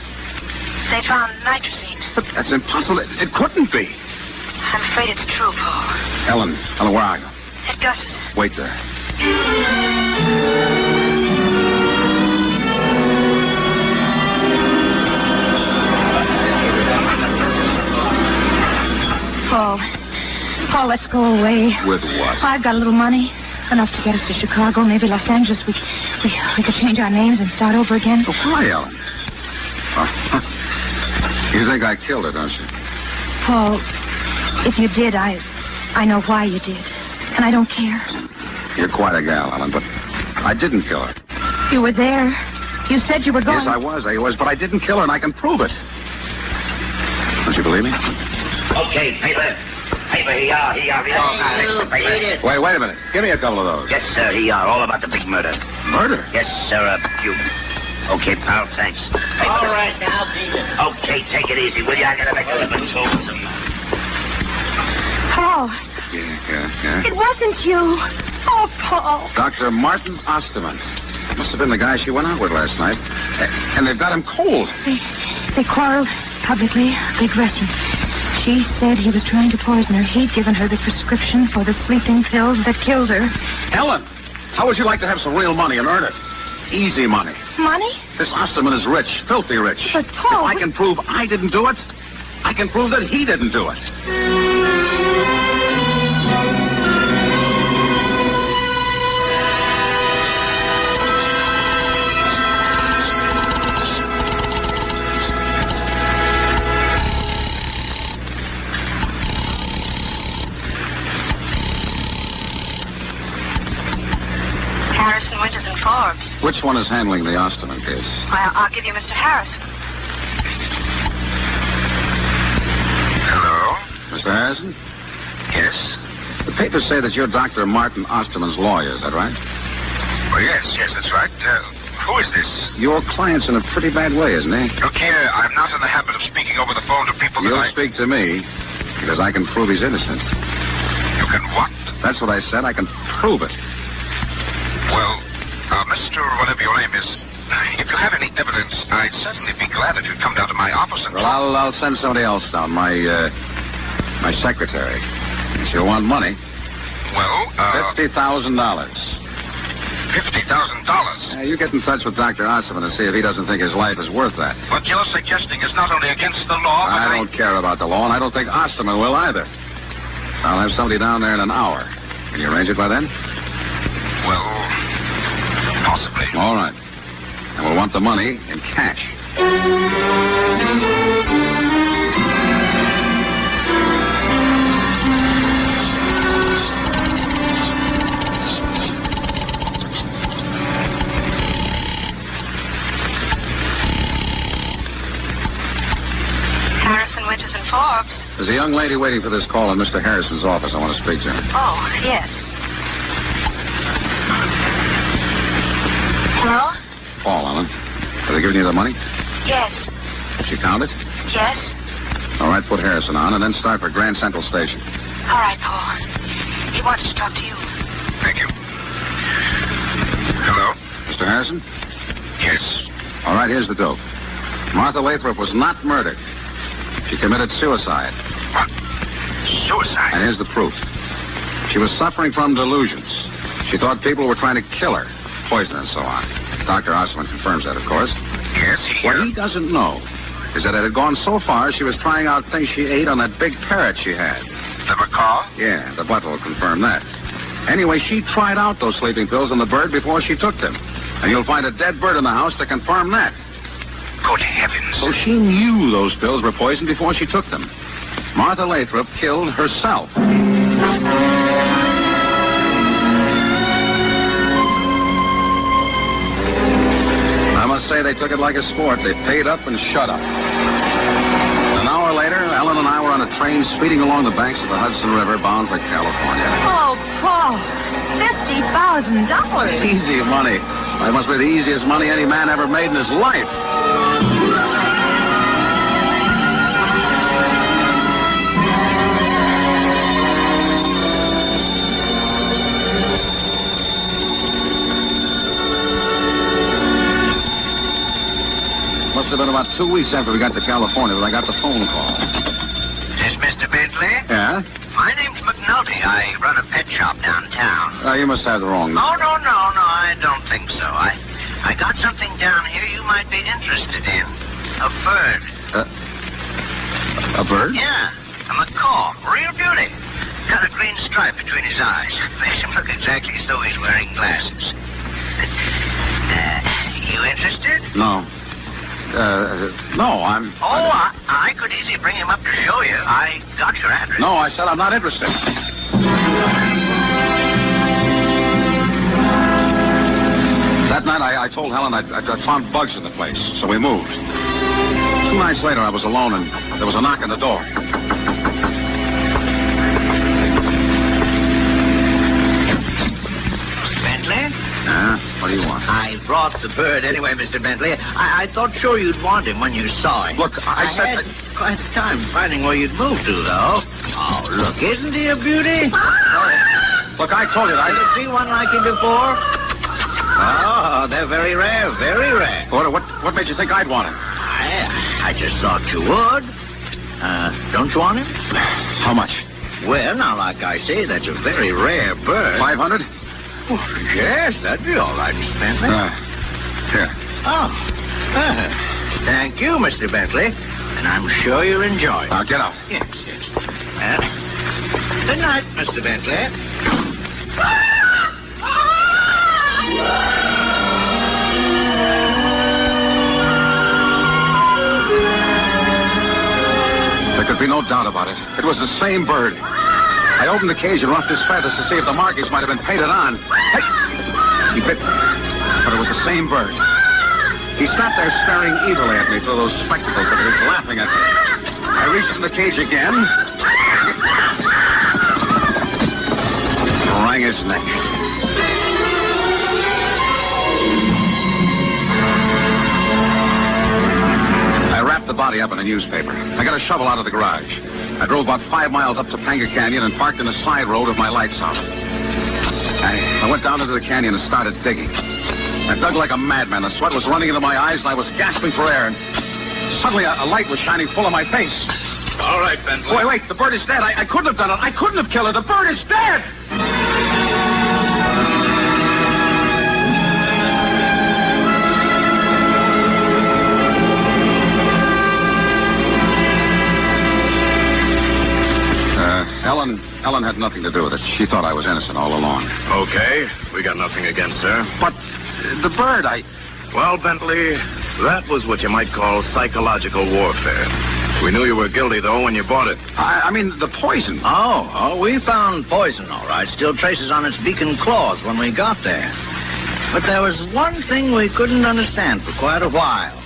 They found nitrazine. But that's impossible. It couldn't be. I'm afraid it's true, Paul. Ellen, where are you? At Gus's. Wait there. Paul, let's go away. With what? I've got a little money. Enough to get us to Chicago, maybe Los Angeles. We could change our names and start over again. Oh, why, Ellen? You think I killed her, don't you? Paul, if you did, I know why you did. And I don't care. You're quite a gal, Ellen, but I didn't kill her. You were there. You said you were going... Yes, I was, but I didn't kill her, and I can prove it. Don't you believe me? Okay, paper. Paper, here you are. Wait a minute. Give me a couple of those. Yes, sir, here you are. All about the big murder. Murder? Yes, sir, you. Okay, pal, thanks. Paper. All right, now, Peter. Okay, take it easy, will you? I gotta make a living soon. Paul. Yeah. It wasn't you. Oh, Paul. Dr. Martin Osterman. Must have been the guy she went out with last night. And they've got him cold. They quarreled publicly. Big restaurant. She said he was trying to poison her. He'd given her the prescription for the sleeping pills that killed her. Ellen, how would you like to have some real money and earn it? Easy money. Money? This Osterman is rich, filthy rich. But, Paul... If I can prove I didn't do it, I can prove that he didn't do it. Which one is handling the Osterman case? I'll give you Mr. Harrison. Hello? Mr. Harrison? Yes? The papers say that you're Dr. Martin Osterman's lawyer, is that right? Well, yes, that's right. Who is this? Your client's in a pretty bad way, isn't he? Look here, I'm not in the habit of speaking over the phone to people that You'll speak to me, because I can prove he's innocent. You can what? That's what I said. I can prove it. Well, Mr. whatever your name is, If you have any evidence, I'd certainly be glad if you'd come down to my office and... Well, I'll send somebody else down. My secretary. She'll want money. Well, $50,000. $50,000? You get in touch with Dr. Osman and see if he doesn't think his life is worth that. What you're suggesting is not only against the law, but I don't care about the law, and I don't think Osterman will either. I'll have somebody down there in an hour. Can you arrange it by then? Well, possibly. All right. And we'll want the money in cash. Harrison, Winters, and Forbes. There's a young lady waiting for this call in Mr. Harrison's office. I want to speak to her. Oh, yes. Hello? Paul, Ellen. Have they given you the money? Yes. Did she count it? Yes. All right, put Harrison on, and then start for Grand Central Station. All right, Paul. He wants to talk to you. Thank you. Hello? Mr. Harrison? Yes. All right, here's the dope. Martha Lathrop was not murdered. She committed suicide. What? Suicide? And here's the proof. She was suffering from delusions. She thought people were trying to kill her, poison and so on. Dr. Osman confirms that, of course. Yes, What he doesn't know is that it had gone so far she was trying out things she ate on that big parrot she had. The macaw? Yeah, the butler will confirm that. Anyway, she tried out those sleeping pills on the bird before she took them. And you'll find a dead bird in the house to confirm that. Good heavens. So she knew those pills were poison before she took them. Martha Lathrop killed herself. I must say they took it like a sport. They paid up and shut up. An hour later, Ellen and I were on a train speeding along the banks of the Hudson River bound for California. Oh, Paul. $50,000. Easy money. That must be the easiest money any man ever made in his life. Must have been about 2 weeks after we got to California that I got the phone call. Is Mr. Bentley? Yeah? My name's McNulty. I run a pet shop downtown. You must have the wrong number. Oh, no, I don't think so. I got something down here you might be interested in. A bird. A bird? Yeah, a macaw. Real beauty. Got a green stripe between his eyes. Makes him look exactly as though he's wearing glasses. You interested? No. No, I'm... Oh, I could easily bring him up to show you. I got your address. No, I said I'm not interested. That night, I told Helen I'd found bugs in the place, so we moved. 2 nights later, I was alone, and there was a knock on the door. Bentley? What do you want? I brought the bird anyway, Mr. Bentley. I thought sure you'd want him when you saw him. Look, I said... had quite a time finding where you'd moved to, though. Oh, look, isn't he a beauty? Look, I told you that. Did you see one like him before? Oh, they're very rare, very rare. What made you think I'd want him? I just thought you would. Don't you want him? How much? Well, now, like I say, that's a very rare bird. 500? Oh, yes, that'd be all right, Mr. Bentley. Here. Oh. Thank you, Mr. Bentley. And I'm sure you'll enjoy it. Now, get out. Yes. Good night, Mr. Bentley. There could be no doubt about it. It was the same bird. I opened the cage and roughed his feathers to see if the markings might have been painted on. Hey! He bit me. But it was the same bird. He sat there staring evilly at me through those spectacles of his, laughing at me. I reached in the cage again. Wrang his neck. I wrapped the body up in a newspaper. I got a shovel out of the garage. I drove about 5 miles up Topanga Canyon and parked in the side road of my lights house. I went down into the canyon and started digging. I dug like a madman. The sweat was running into my eyes, and I was gasping for air. And suddenly, a light was shining full of my face. All right, Bentley. Wait. The bird is dead. I couldn't have done it. I couldn't have killed her. The bird is dead. Ellen had nothing to do with it. She thought I was innocent all along. Okay, we got nothing against her. But the bird, Well, Bentley, that was what you might call psychological warfare. We knew you were guilty, though, when you bought it. I mean, the poison. Oh, we found poison, all right. Still traces on its beak and claws when we got there. But there was one thing we couldn't understand for quite a while.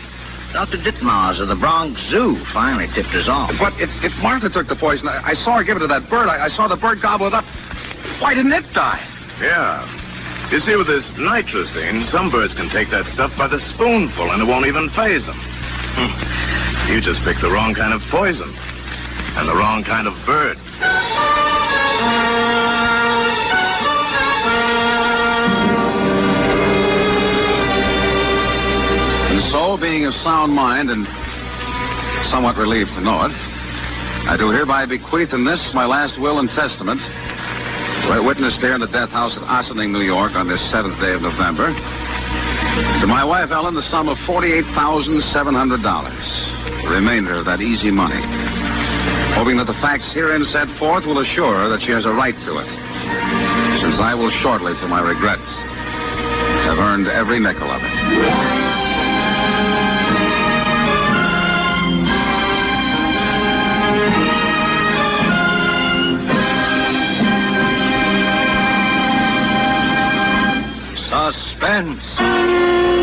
Dr. Ditmars of the Bronx Zoo finally tipped us off. But if Martha took the poison, I saw her give it to that bird. I saw the bird gobble it up. Why didn't it die? Yeah. You see, with this nitrosine, some birds can take that stuff by the spoonful, and it won't even faze them. You just picked the wrong kind of poison. And the wrong kind of bird. So, being of sound mind and somewhat relieved to know it, I do hereby bequeath in this my last will and testament, witnessed here in the death house at Ossining, New York, on this 7th day of November, to my wife Ellen the sum of $48,700, the remainder of that easy money, hoping that the facts herein set forth will assure her that she has a right to it, since I will shortly, to my regret, have earned every nickel of it. Suspense.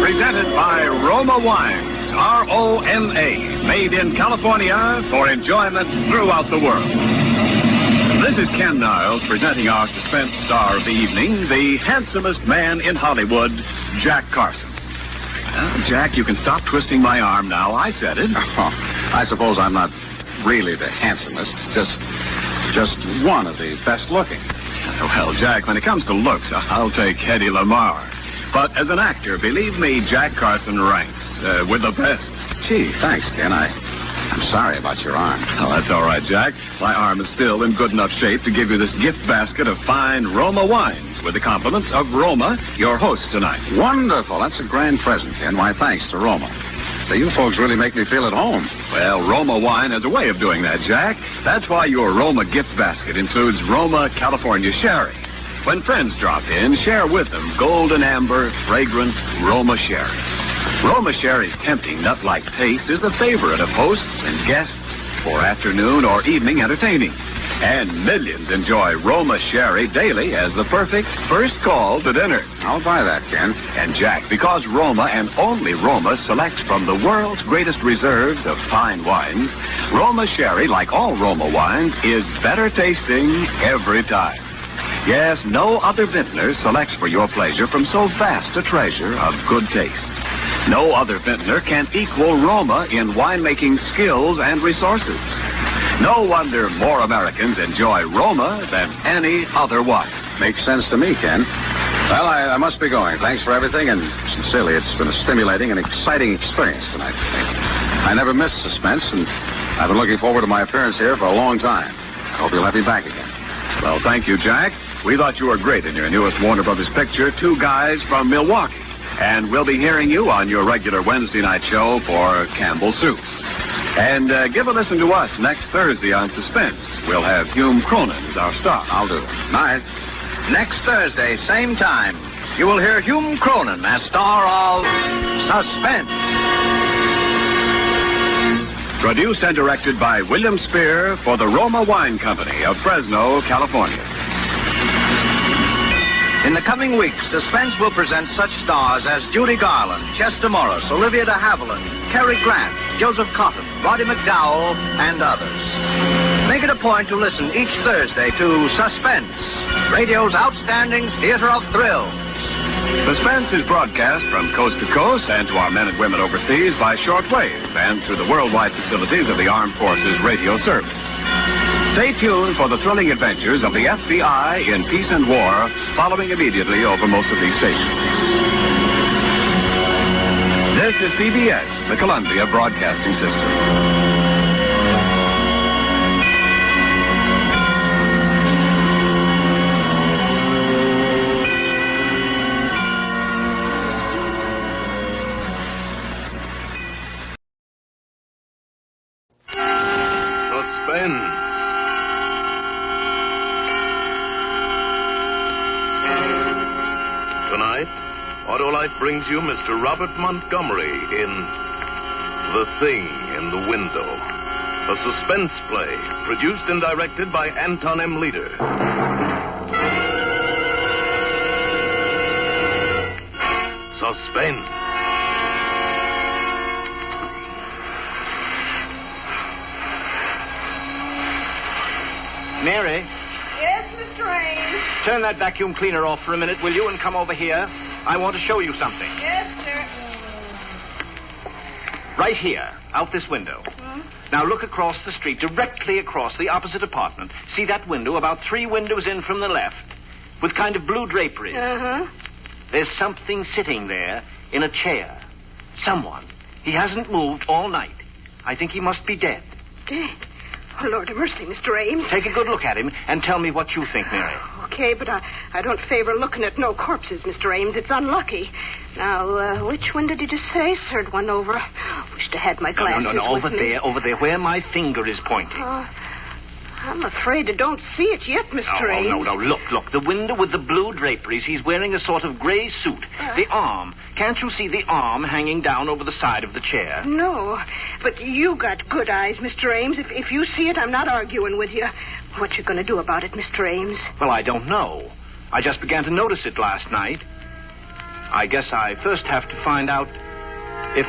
Presented by Roma Wines, R-O-M-A, made in California for enjoyment throughout the world. This is Ken Niles presenting our suspense star of the evening, the handsomest man in Hollywood, Jack Carson. Jack, you can stop twisting my arm now. I said it. Oh, I suppose I'm not really the handsomest, just one of the best looking. Well, Jack, when it comes to looks, I'll take Hedy Lamarr. But as an actor, believe me, Jack Carson ranks with the best. Gee, thanks, Ken. I'm sorry about your arm. Oh, that's all right, Jack. My arm is still in good enough shape to give you this gift basket of fine Roma wines with the compliments of Roma, your host tonight. Wonderful. That's a grand present, Ken. Why, thanks to Roma. So you folks really make me feel at home. Well, Roma wine has a way of doing that, Jack. That's why your Roma gift basket includes Roma California Sherry. When friends drop in, share with them golden amber, fragrant Roma Sherry. Roma Sherry's tempting nut-like taste is the favorite of hosts and guests for afternoon or evening entertaining. And millions enjoy Roma Sherry daily as the perfect first call to dinner. I'll buy that, Ken. And Jack, because Roma and only Roma selects from the world's greatest reserves of fine wines, Roma Sherry, like all Roma wines, is better tasting every time. Yes, no other vintner selects for your pleasure from so vast a treasure of good taste. No other vintner can equal Roma in winemaking skills and resources. No wonder more Americans enjoy Roma than any other wine. Makes sense to me, Ken. Well, I must be going. Thanks for everything, and sincerely, it's been a stimulating and exciting experience tonight. I never miss Suspense, and I've been looking forward to my appearance here for a long time. I hope you'll have me back again. Well, thank you, Jack. We thought you were great in your newest Warner Brothers picture, Two Guys from Milwaukee. And we'll be hearing you on your regular Wednesday night show for Campbell Soups. And give a listen to us next Thursday on Suspense. We'll have Hume Cronin as our star. I'll do it. Night. Next Thursday, same time, you will hear Hume Cronin as star of Suspense. Produced and directed by William Spear for the Roma Wine Company of Fresno, California. In the coming weeks, Suspense will present such stars as Judy Garland, Chester Morris, Olivia de Havilland, Cary Grant, Joseph Cotton, Roddy McDowell, and others. Make it a point to listen each Thursday to Suspense, radio's outstanding theater of thrills. Suspense is broadcast from coast to coast and to our men and women overseas by shortwave and through the worldwide facilities of the Armed Forces Radio Service. Stay tuned for the thrilling adventures of the FBI in peace and war, following immediately over most of these stations. This is CBS, the Columbia Broadcasting System. Suspense. Tonight, Autolite brings you Mr. Robert Montgomery in The Thing in the Window, a suspense play produced and directed by Anton M. Leader. Suspense. Mary, Yes, Mr. Ames. turn that vacuum cleaner off for a minute, will you, and come over here. I want to show you something. Yes, sir. Right here, out this window. Now look across the street, directly across the opposite apartment. See that window, about 3 windows in from the left, with kind of blue draperies. Uh-huh. There's something sitting there in a chair. Someone. He hasn't moved all night. I think he must be dead. Dead? Oh, Lord have mercy, Mr. Ames. Take a good look at him and tell me what you think, Mary. Okay, but I don't favor looking at no corpses, Mr. Ames. It's unlucky. Now, which window did you say? Third one over. Wish I had my glasses No, with me. over there, where my finger is pointing. I'm afraid I don't see it yet, Mr. Ames. No, look. The window with the blue draperies. He's wearing a sort of gray suit. The arm. Can't you see the arm hanging down over the side of the chair? No, but you got good eyes, Mr. Ames. If you see it, I'm not arguing with you. What you going to do about it, Mr. Ames? Well, I don't know. I just began to notice it last night. I guess I first have to find out if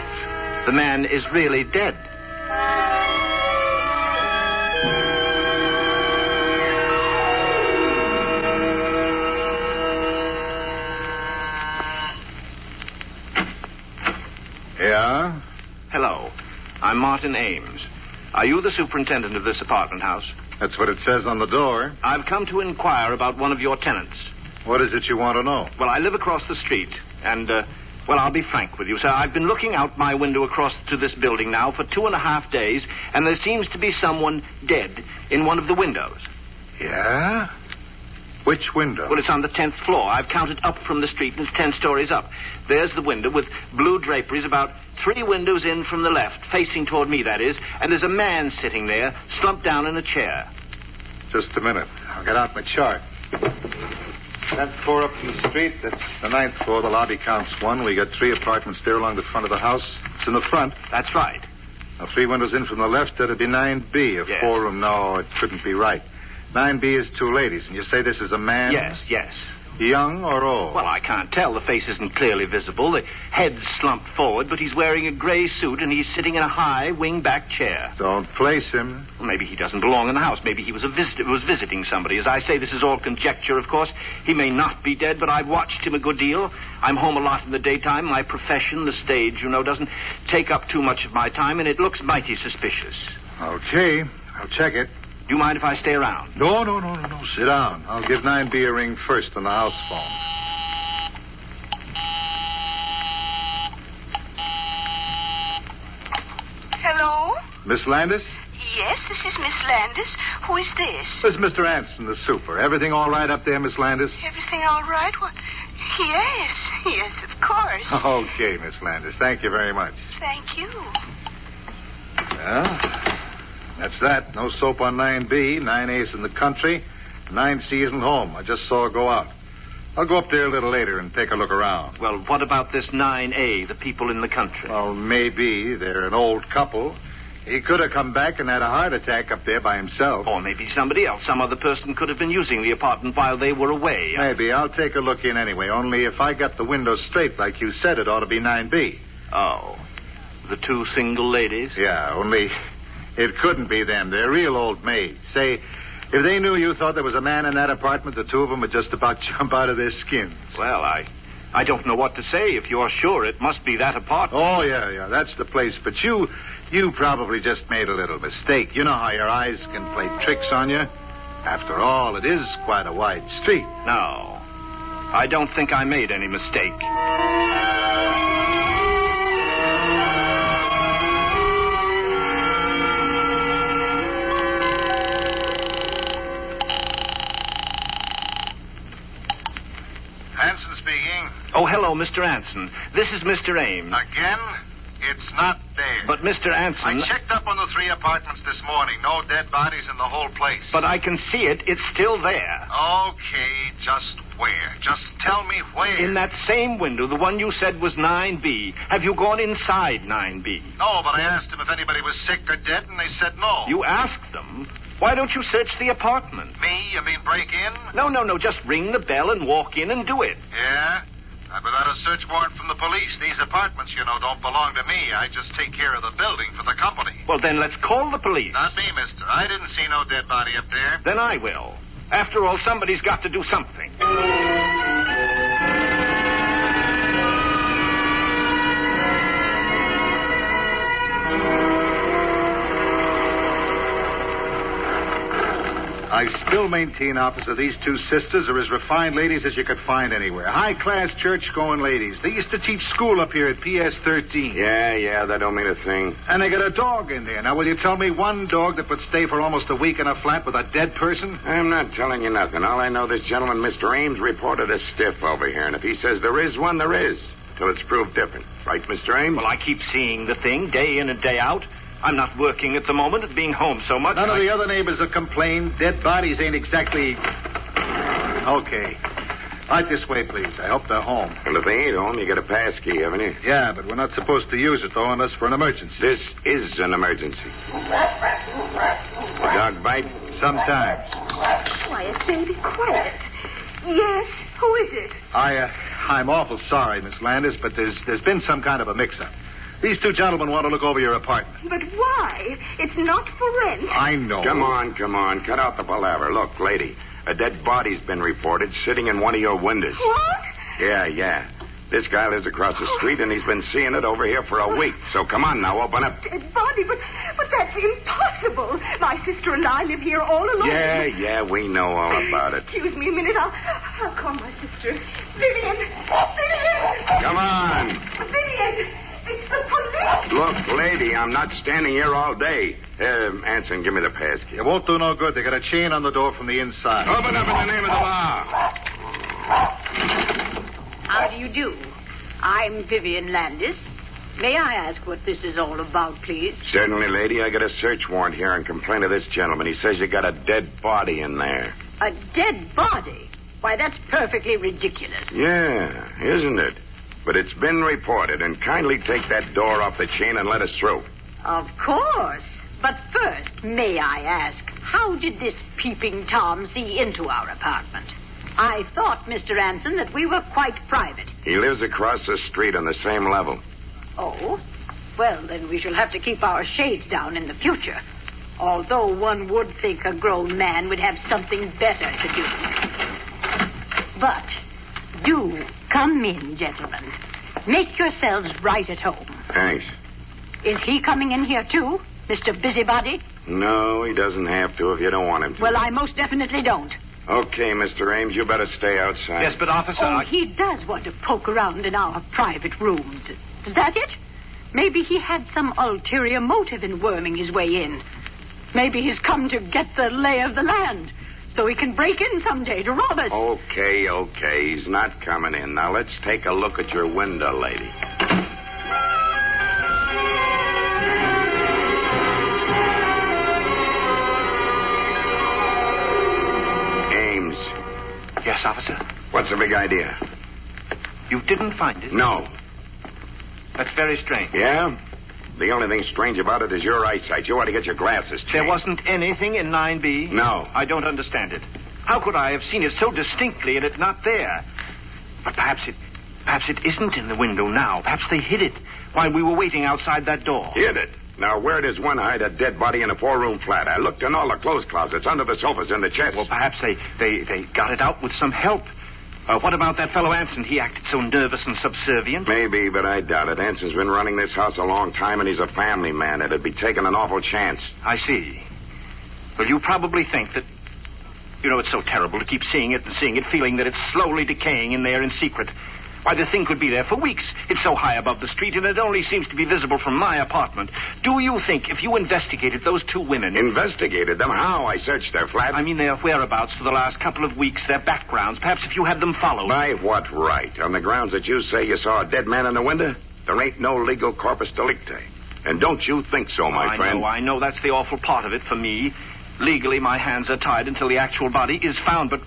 the man is really dead. Yeah? Hello. I'm Martin Ames. Are you the superintendent of this apartment house? That's what it says on the door. I've come to inquire about one of your tenants. What is it you want to know? Well, I live across the street, and, I'll be frank with you, sir. I've been looking out my window across to this building now for 2.5 days, and there seems to be someone dead in one of the windows. Yeah? Which window? Well, it's on the 10th floor. I've counted up from the street, and it's 10 stories up. There's the window with blue draperies, about 3 windows in from the left, facing toward me, that is, and there's a man sitting there, slumped down in a chair. Just a minute. I'll get out my chart. 10th floor up from the street. That's the 9th floor. The lobby counts 1. We got 3 apartments there along the front of the house. It's in the front. That's right. Now, 3 windows in from the left. That'd be 9B. A 4-room. No, it couldn't be right. 9B is 2 ladies. And you say this is a man? Yes. Young or old? Well, I can't tell. The face isn't clearly visible. The head's slumped forward, but he's wearing a gray suit, and he's sitting in a high, wing-back chair. Don't place him. Well, maybe he doesn't belong in the house. Maybe he was visiting somebody. As I say, this is all conjecture, of course. He may not be dead, but I've watched him a good deal. I'm home a lot in the daytime. My profession, the stage, doesn't take up too much of my time, and it looks mighty suspicious. Okay. I'll check it. Do you mind if I stay around? No. Sit down. I'll give 9B a ring first on the house phone. Hello? Miss Landis? Yes, this is Miss Landis. Who is this? This is Mr. Anson, the super. Everything all right up there, Miss Landis? Everything all right? Well, yes, of course. Okay, Miss Landis. Thank you very much. Thank you. Well, that's that. No soap on 9B. 9A's in the country. 9C isn't home. I just saw her go out. I'll go up there a little later and take a look around. Well, what about this 9A, the people in the country? Well, maybe. They're an old couple. He could have come back and had a heart attack up there by himself. Or maybe somebody else. Some other person could have been using the apartment while they were away. Maybe. I'll take a look in anyway. Only if I got the window straight like you said, it ought to be 9B. Oh. The 2 single ladies? Yeah, only it couldn't be them. They're real old maids. Say, if they knew you thought there was a man in that apartment, the 2 of them would just about jump out of their skins. Well, I don't know what to say. If you're sure, it must be that apartment. Oh, yeah. That's the place. But you probably just made a little mistake. You know how your eyes can play tricks on you? After all, it is quite a wide street. No. I don't think I made any mistake. Anson speaking. Oh, hello, Mr. Anson. This is Mr. Ames. Again? It's not there. But, Mr. Anson... I checked up on the 3 apartments this morning. No dead bodies in the whole place. But I can see it. It's still there. Okay, just where? Just tell me where. In that same window, the one you said was 9B. Have you gone inside 9B? No, but I asked them if anybody was sick or dead, and they said no. You asked them? Why don't you search the apartment? Me? You mean break in? No. Just ring the bell and walk in and do it. Yeah? Without a search warrant from the police. These apartments, don't belong to me. I just take care of the building for the company. Well, then let's call the police. Not me, mister. I didn't see no dead body up there. Then I will. After all, somebody's got to do something. I still maintain, officer, these 2 sisters are as refined ladies as you could find anywhere. High-class church-going ladies. They used to teach school up here at PS 13. Yeah, that don't mean a thing. And they got a dog in there. Now, will you tell me one dog that would stay for almost a week in a flat with a dead person? I'm not telling you nothing. All I know, this gentleman, Mr. Ames, reported a stiff over here. And if he says there is one, there is. Till it's proved different. Right, Mr. Ames? Well, I keep seeing the thing day in and day out. I'm not working at the moment at being home so much. None of the other neighbors have complained. Dead bodies ain't exactly... Okay. Right this way, please. I hope they're home. Well, if they ain't home, you got a pass key, haven't you? Yeah, but we're not supposed to use it, though, unless for an emergency. This is an emergency. The dog bite? Sometimes. Quiet, baby, quiet. Yes, who is it? I'm awful sorry, Miss Landis, but there's been some kind of a mix-up. These 2 gentlemen want to look over your apartment. But why? It's not for rent. I know. Come on. Cut out the palaver. Look, lady, a dead body's been reported sitting in one of your windows. What? Yeah. This guy lives across the street, and he's been seeing it over here for a week. So come on now, open up. Dead body, but that's impossible. My sister and I live here all alone. Yeah, we know all about it. Excuse me a minute. I'll call my sister. Vivian! Come on. Vivian! It's the police! Look, lady, I'm not standing here all day. Anson, give me the pass key. It won't do no good. They got a chain on the door from the inside. Open up in the name of the law. How do you do? I'm Vivian Landis. May I ask what this is all about, please? Certainly, lady. I got a search warrant here and complaint of this gentleman. He says you got a dead body in there. A dead body? Why, that's perfectly ridiculous. Yeah, isn't it? But it's been reported, and kindly take that door off the chain and let us through. Of course. But first, may I ask, how did this peeping Tom see into our apartment? I thought, Mr. Anson, that we were quite private. He lives across the street on the same level. Oh? Well, then we shall have to keep our shades down in the future. Although one would think a grown man would have something better to do. But do come in, gentlemen. Make yourselves right at home. Thanks. Is he coming in here, too, Mr. Busybody? No, he doesn't have to if you don't want him to. Well, I most definitely don't. Okay, Mr. Ames, you better stay outside. Yes, but, officer... He does want to poke around in our private rooms. Is that it? Maybe he had some ulterior motive in worming his way in. Maybe he's come to get the lay of the land, so he can break in someday to rob us. Okay. He's not coming in. Now, let's take a look at your window, lady. Ames. Yes, officer? What's the big idea? You didn't find it? No. That's very strange. Yeah? The only thing strange about it is your eyesight. You ought to get your glasses changed. There wasn't anything in 9B? No. I don't understand it. How could I have seen it so distinctly and it not there? But perhaps it isn't in the window now. Perhaps they hid it while we were waiting outside that door. Hid it? Now, where does one hide a dead body in a 4-room flat? I looked in all the clothes closets, under the sofas, in the chests. Well, perhaps they got it out with some help. What about that fellow Anson? He acted so nervous and subservient. Maybe, but I doubt it. Anson's been running this house a long time, and he's a family man. It'd be taking an awful chance. I see. Well, you probably think that... You know, it's so terrible to keep seeing it and seeing it, feeling that it's slowly decaying in there in secret. Why, the thing could be there for weeks. It's so high above the street, and it only seems to be visible from my apartment. Do you think if you investigated those two women... Investigated them? How? I searched their flat. I mean their whereabouts for the last couple of weeks, their backgrounds. Perhaps if you had them followed. By what right? On the grounds that you say you saw a dead man in the window? There ain't no legal corpus delicti. And don't you think so, my friend? I know. That's the awful part of it for me. Legally, my hands are tied until the actual body is found, but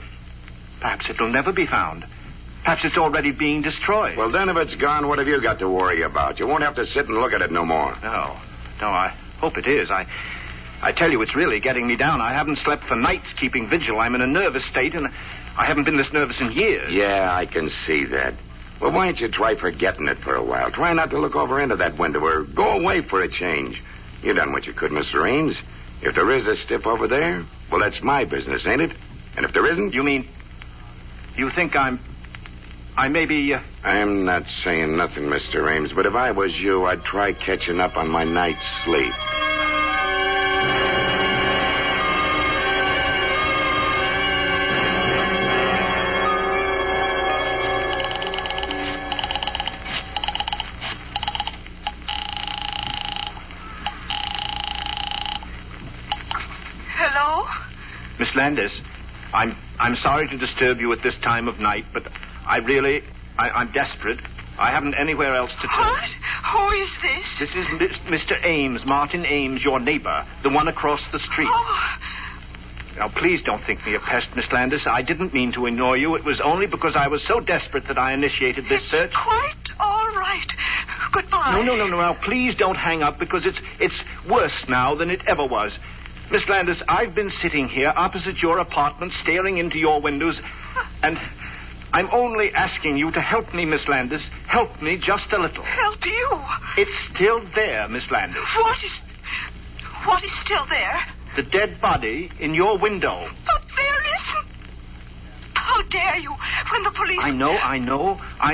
perhaps it'll never be found. Perhaps it's already being destroyed. Well, then if it's gone, what have you got to worry about? You won't have to sit and look at it no more. No, I hope it is. I tell you, it's really getting me down. I haven't slept for nights keeping vigil. I'm in a nervous state, and I haven't been this nervous in years. Yeah, I can see that. Well, why don't you try forgetting it for a while? Try not to look over into that window or go away for a change. You done what you could, Mr. Ames. If there is a stiff over there, well, that's my business, ain't it? And if there isn't... You mean... You think I may be... I'm not saying nothing, Mr. Ames, but if I was you, I'd try catching up on my night's sleep. Hello? Miss Landis, I'm sorry to disturb you at this time of night, but I'm desperate. I haven't anywhere else to turn. What? Who is this? This is Mr. Ames, Martin Ames, your neighbor, the one across the street. Oh. Now, please don't think me a pest, Miss Landis. I didn't mean to annoy you. It was only because I was so desperate that I initiated this search. Quite all right. Goodbye. No. Now, please don't hang up, because it's worse now than it ever was. Miss Landis, I've been sitting here opposite your apartment, staring into your windows, and I'm only asking you to help me, Miss Landis. Help me just a little. Help you? It's still there, Miss Landis. What is still there? The dead body in your window. But there isn't. How dare you, when the police... I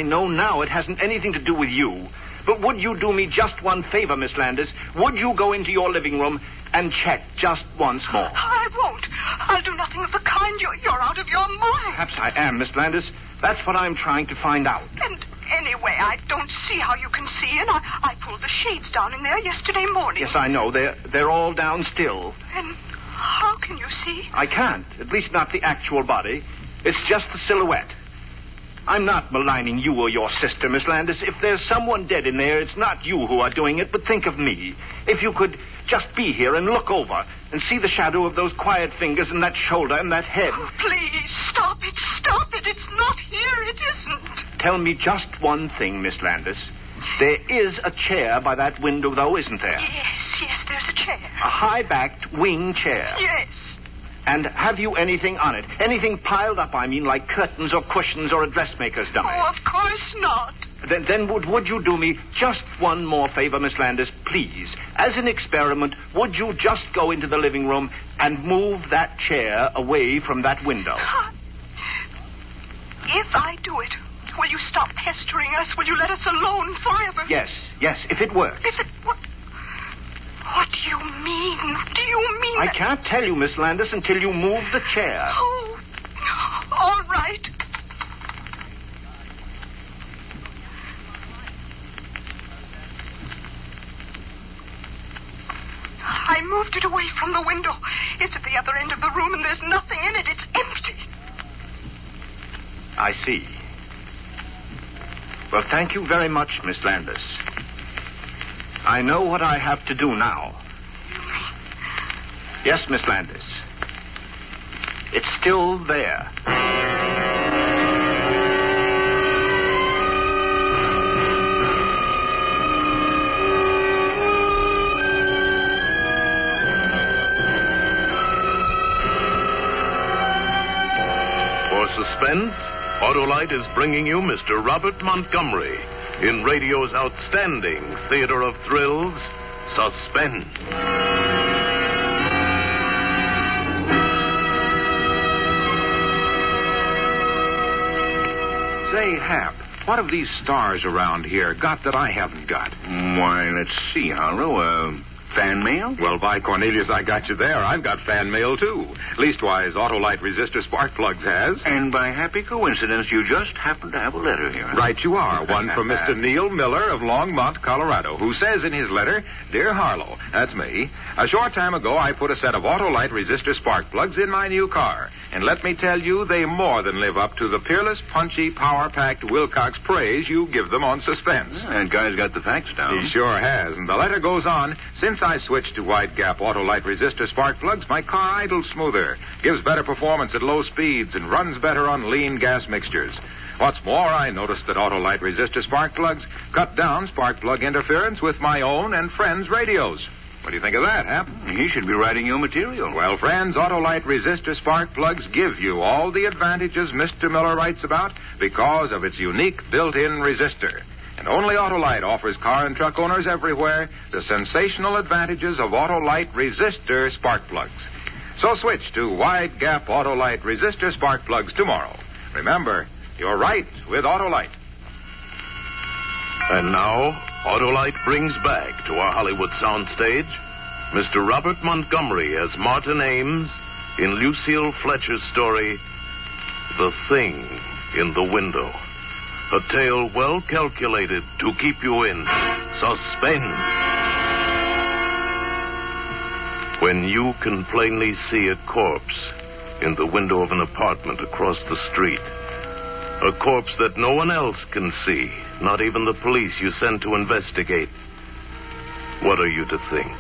know now it hasn't anything to do with you. But would you do me just one favor, Miss Landis? Would you go into your living room and check just once more? I won't. I'll do nothing of the kind. You're out of your mind. Perhaps I am, Miss Landis. That's what I'm trying to find out. And anyway, I don't see how you can see in. I pulled the shades down in there yesterday morning. Yes, I know. They're all down still. And how can you see? I can't. At least not the actual body. It's just the silhouette. I'm not maligning you or your sister, Miss Landis. If there's someone dead in there, it's not you who are doing it, but think of me. If you could just be here and look over and see the shadow of those quiet fingers and that shoulder and that head. Oh, please, stop it. Stop it. It's not here. It isn't. Tell me just one thing, Miss Landis. There is a chair by that window, though, isn't there? Yes, there's a chair. A high-backed wing chair. Yes. And have you anything on it? Anything piled up, I mean, like curtains or cushions or a dressmaker's dummy? Oh, of course not. Then would you do me just one more favor, Miss Landis, please? As an experiment, would you just go into the living room and move that chair away from that window? If I do it, will you stop pestering us? Will you let us alone forever? Yes, if it works. What do you mean? Do you mean... I can't tell you, Miss Landis, until you move the chair. Oh, all right. I moved it away from the window. It's at the other end of the room, and there's nothing in it. It's empty. I see. Well, thank you very much, Miss Landis. I know what I have to do now. Yes, Miss Landis. It's still there. For Suspense, Autolite is bringing you Mr. Robert Montgomery in radio's outstanding theater of thrills, Suspense. Say, Hap, what have these stars around here got that I haven't got? Why, let's see, Harlow. Fan mail? Well, by Cornelius, I got you there. I've got fan mail, too. Leastwise, Autolite resistor spark plugs has. And by happy coincidence, you just happen to have a letter here. Right you are. One from Mr. Neil Miller of Longmont, Colorado, who says in his letter, Dear Harlow, that's me, a short time ago I put a set of Autolite resistor spark plugs in my new car. And let me tell you, they more than live up to the peerless, punchy, power-packed Wilcox praise you give them on Suspense. And guy's got the facts down. He sure has. And the letter goes on, since I switched to wide gap Autolite resistor spark plugs, my car idles smoother, gives better performance at low speeds, and runs better on lean gas mixtures. What's more, I noticed that Autolite resistor spark plugs cut down spark plug interference with my own and friends' radios. What do you think of that, Hap? He should be writing your material. Well, friends, Autolite resistor spark plugs give you all the advantages Mr. Miller writes about because of its unique built-in resistor. And only Autolite offers car and truck owners everywhere the sensational advantages of Autolite resistor spark plugs. So switch to wide gap Autolite resistor spark plugs tomorrow. Remember, you're right with Autolite. And now, Autolite brings back to our Hollywood soundstage Mr. Robert Montgomery as Martin Ames in Lucille Fletcher's story, The Thing in the Window. A tale well calculated to keep you in suspense. When you can plainly see a corpse in the window of an apartment across the street, a corpse that no one else can see, not even the police you send to investigate, what are you to think?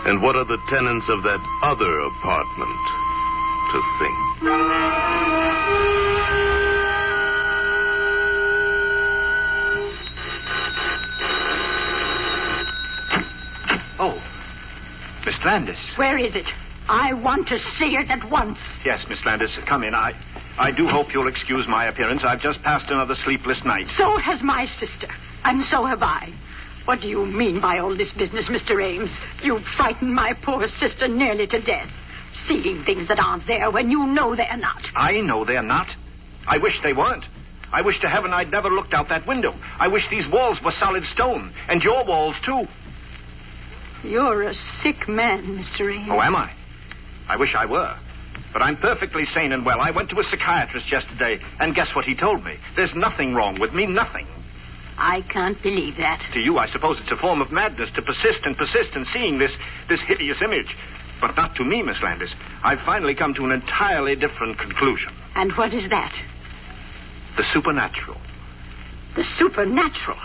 And what are the tenants of that other apartment to think? Oh, Miss Landis. Where is it? I want to see it at once. Yes, Miss Landis, come in. I do hope you'll excuse my appearance. I've just passed another sleepless night. So has my sister, and so have I. What do you mean by all this business, Mr. Ames? You've frightened my poor sister nearly to death, seeing things that aren't there when you know they're not. I know they're not. I wish they weren't. I wish to heaven I'd never looked out that window. I wish these walls were solid stone, and your walls, too. You're a sick man, Mr. Ames. Oh, am I? I wish I were. But I'm perfectly sane and well. I went to a psychiatrist yesterday, and guess what he told me? There's nothing wrong with me, nothing. I can't believe that. To you, I suppose it's a form of madness to persist in seeing this hideous image. But not to me, Miss Landis. I've finally come to an entirely different conclusion. And what is that? The supernatural. The supernatural?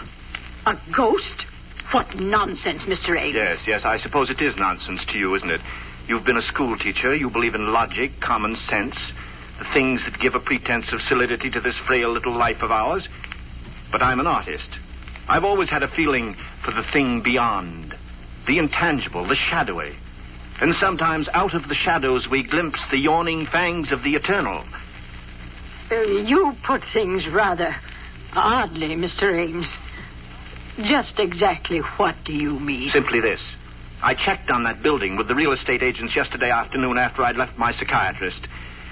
A ghost? What nonsense, Mr. Ames. Yes, I suppose it is nonsense to you, isn't it? You've been a school teacher. You believe in logic, common sense, the things that give a pretense of solidity to this frail little life of ours. But I'm an artist. I've always had a feeling for the thing beyond, the intangible, the shadowy. And sometimes out of the shadows we glimpse the yawning fangs of the eternal. You put things rather oddly, Mr. Ames. Just exactly what do you mean? Simply this. I checked on that building with the real estate agents yesterday afternoon after I'd left my psychiatrist,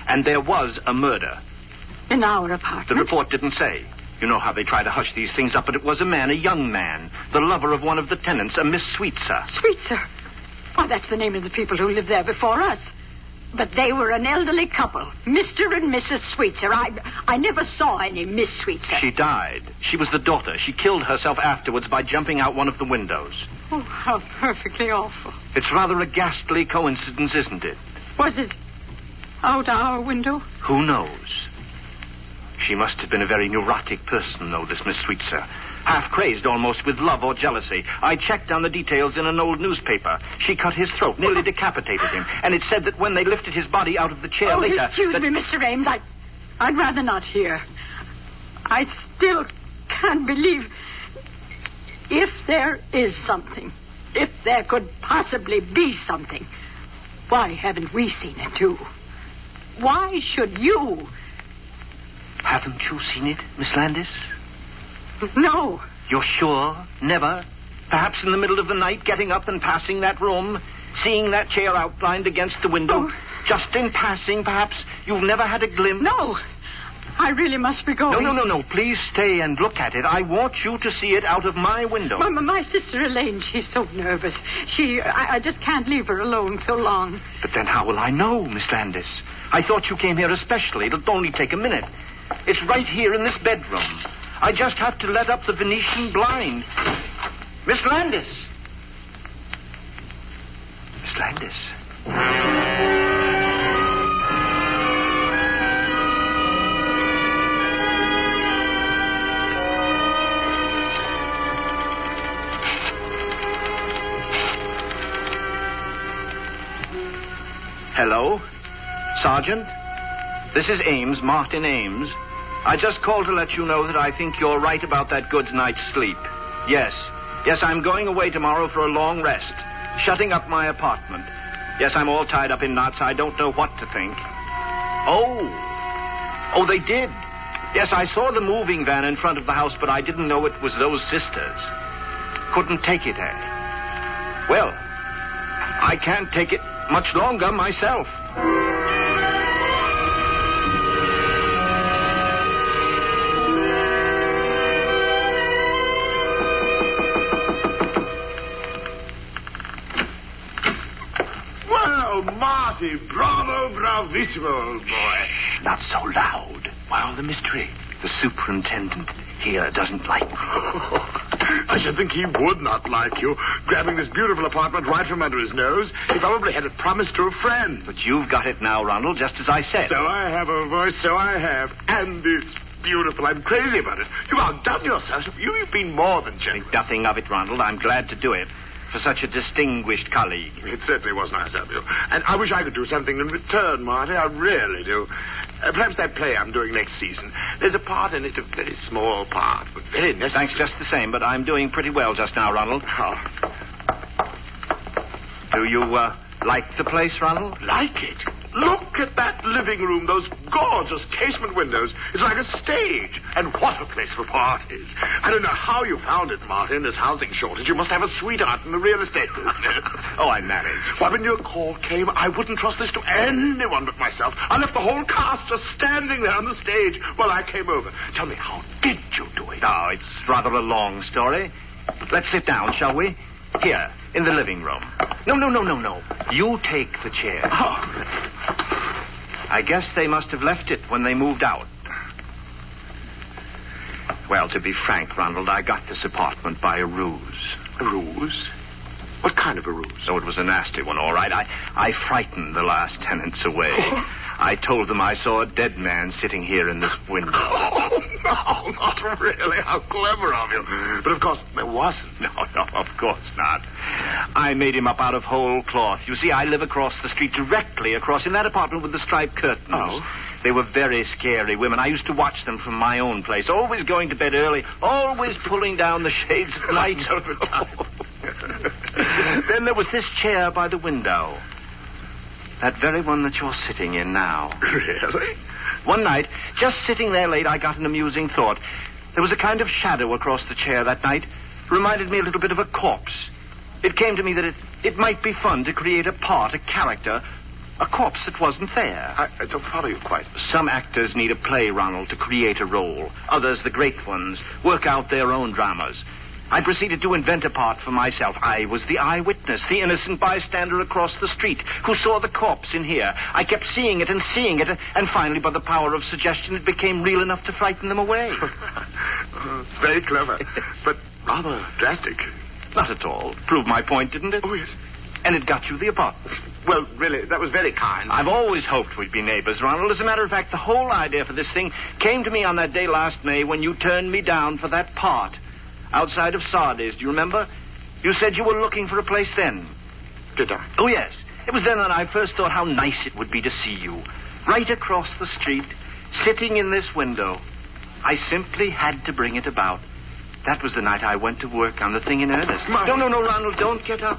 and there was a murder. In our apartment? The report didn't say. You know how they try to hush these things up, but it was a man, a young man, the lover of one of the tenants, a Miss Sweetser. Sweetser? Why, that's the name of the people who lived there before us. But they were an elderly couple, Mr. and Mrs. Sweetser. I never saw any Miss Sweetser. She died. She was the daughter. She killed herself afterwards by jumping out one of the windows. Oh, how perfectly awful. It's rather a ghastly coincidence, isn't it? Was it out our window? Who knows? She must have been a very neurotic person, though, this Miss Sweetser. Half crazed almost with love or jealousy. I checked on the details in an old newspaper. She cut his throat, nearly decapitated him. And it said that when they lifted his body out of the chair later... Excuse me, Mr. Ames. I'd rather not hear. I still can't believe... If there is something, if there could possibly be something, why haven't we seen it, too? Why should you... Haven't you seen it, Miss Landis? No. You're sure? Never? Perhaps in the middle of the night, getting up and passing that room, seeing that chair outlined against the window? Oh. Just in passing, perhaps? You've never had a glimpse? No. I really must be going. No. Please stay and look at it. I want you to see it out of my window. My sister Elaine, she's so nervous. I just can't leave her alone so long. But then how will I know, Miss Landis? I thought you came here especially. It'll only take a minute. It's right here in this bedroom. I just have to let up the Venetian blind. Miss Landis. Miss Landis. Hello? Sergeant? This is Ames, Martin Ames. I just called to let you know that I think you're right about that good night's sleep. Yes, I'm going away tomorrow for a long rest. Shutting up my apartment. Yes, I'm all tied up in knots. I don't know what to think. Oh, they did. Yes, I saw the moving van in front of the house, but I didn't know it was those sisters. Couldn't take it, eh? Well, I can't take it much longer myself. Marty, bravo, bravissimo, old boy. Not so loud. Why all the mystery? The superintendent here doesn't like me. I should think he would not like you. Grabbing this beautiful apartment right from under his nose, he probably had it promised to a friend. But you've got it now, Ronald, just as I said. So I have, old boy, so I have. And it's beautiful. I'm crazy about it. You've outdone yourself. You've been more than generous. Think nothing of it, Ronald. I'm glad to do it. For such a distinguished colleague. It certainly was nice of you. And I wish I could do something in return, Marty. I really do. Perhaps that play I'm doing next season. There's a part in it, a very small part, but very necessary. Thanks just the same, but I'm doing pretty well just now, Ronald. Oh. Do you, like the place, Ronald? Like it? Look at that living room, those gorgeous casement windows. It's like a stage. And what a place for parties. I don't know how you found it, Martin, this housing shortage. You must have a sweetheart in the real estate business. Oh, I'm married. Why, when your call came, I wouldn't trust this to anyone but myself. I left the whole cast just standing there on the stage while I came over. Tell me, how did you do it? Oh, it's rather a long story. Let's sit down, shall we? Here, in the living room. No. You take the chair. Oh. I guess they must have left it when they moved out. Well, to be frank, Ronald, I got this apartment by a ruse. A ruse? What kind of a ruse? Oh, it was a nasty one, all right. I frightened the last tenants away. I told them I saw a dead man sitting here in this window. Oh, no, not really. How clever of you. But, of course, there wasn't. No, of course not. I made him up out of whole cloth. You see, I live across the street, directly across, in that apartment with the striped curtains. Oh? They were very scary women. I used to watch them from my own place, always going to bed early, always pulling down the shades at night. Then there was this chair by the window. That very one that you're sitting in now. Really? One night, just sitting there late, I got an amusing thought. There was a kind of shadow across the chair that night. Reminded me a little bit of a corpse. It came to me that it might be fun to create a part, a character, a corpse that wasn't there. I don't follow you quite. Some actors need a play, Ronald, to create a role. Others, the great ones, work out their own dramas. I proceeded to invent a part for myself. I was the eyewitness, the innocent bystander across the street who saw the corpse in here. I kept seeing it, and finally, by the power of suggestion, it became real enough to frighten them away. It's very clever, but rather drastic. Not at all. Proved my point, didn't it? Oh, yes. And it got you the apartment. Well, really, that was very kind. I've always hoped we'd be neighbors, Ronald. As a matter of fact, the whole idea for this thing came to me on that day last May when you turned me down for that part. Outside of Sardis, do you remember? You said you were looking for a place then. Did I? Oh, yes. It was then that I first thought how nice it would be to see you. Right across the street, sitting in this window. I simply had to bring it about. That was the night I went to work on the thing in earnest. No, Ronald, don't get up.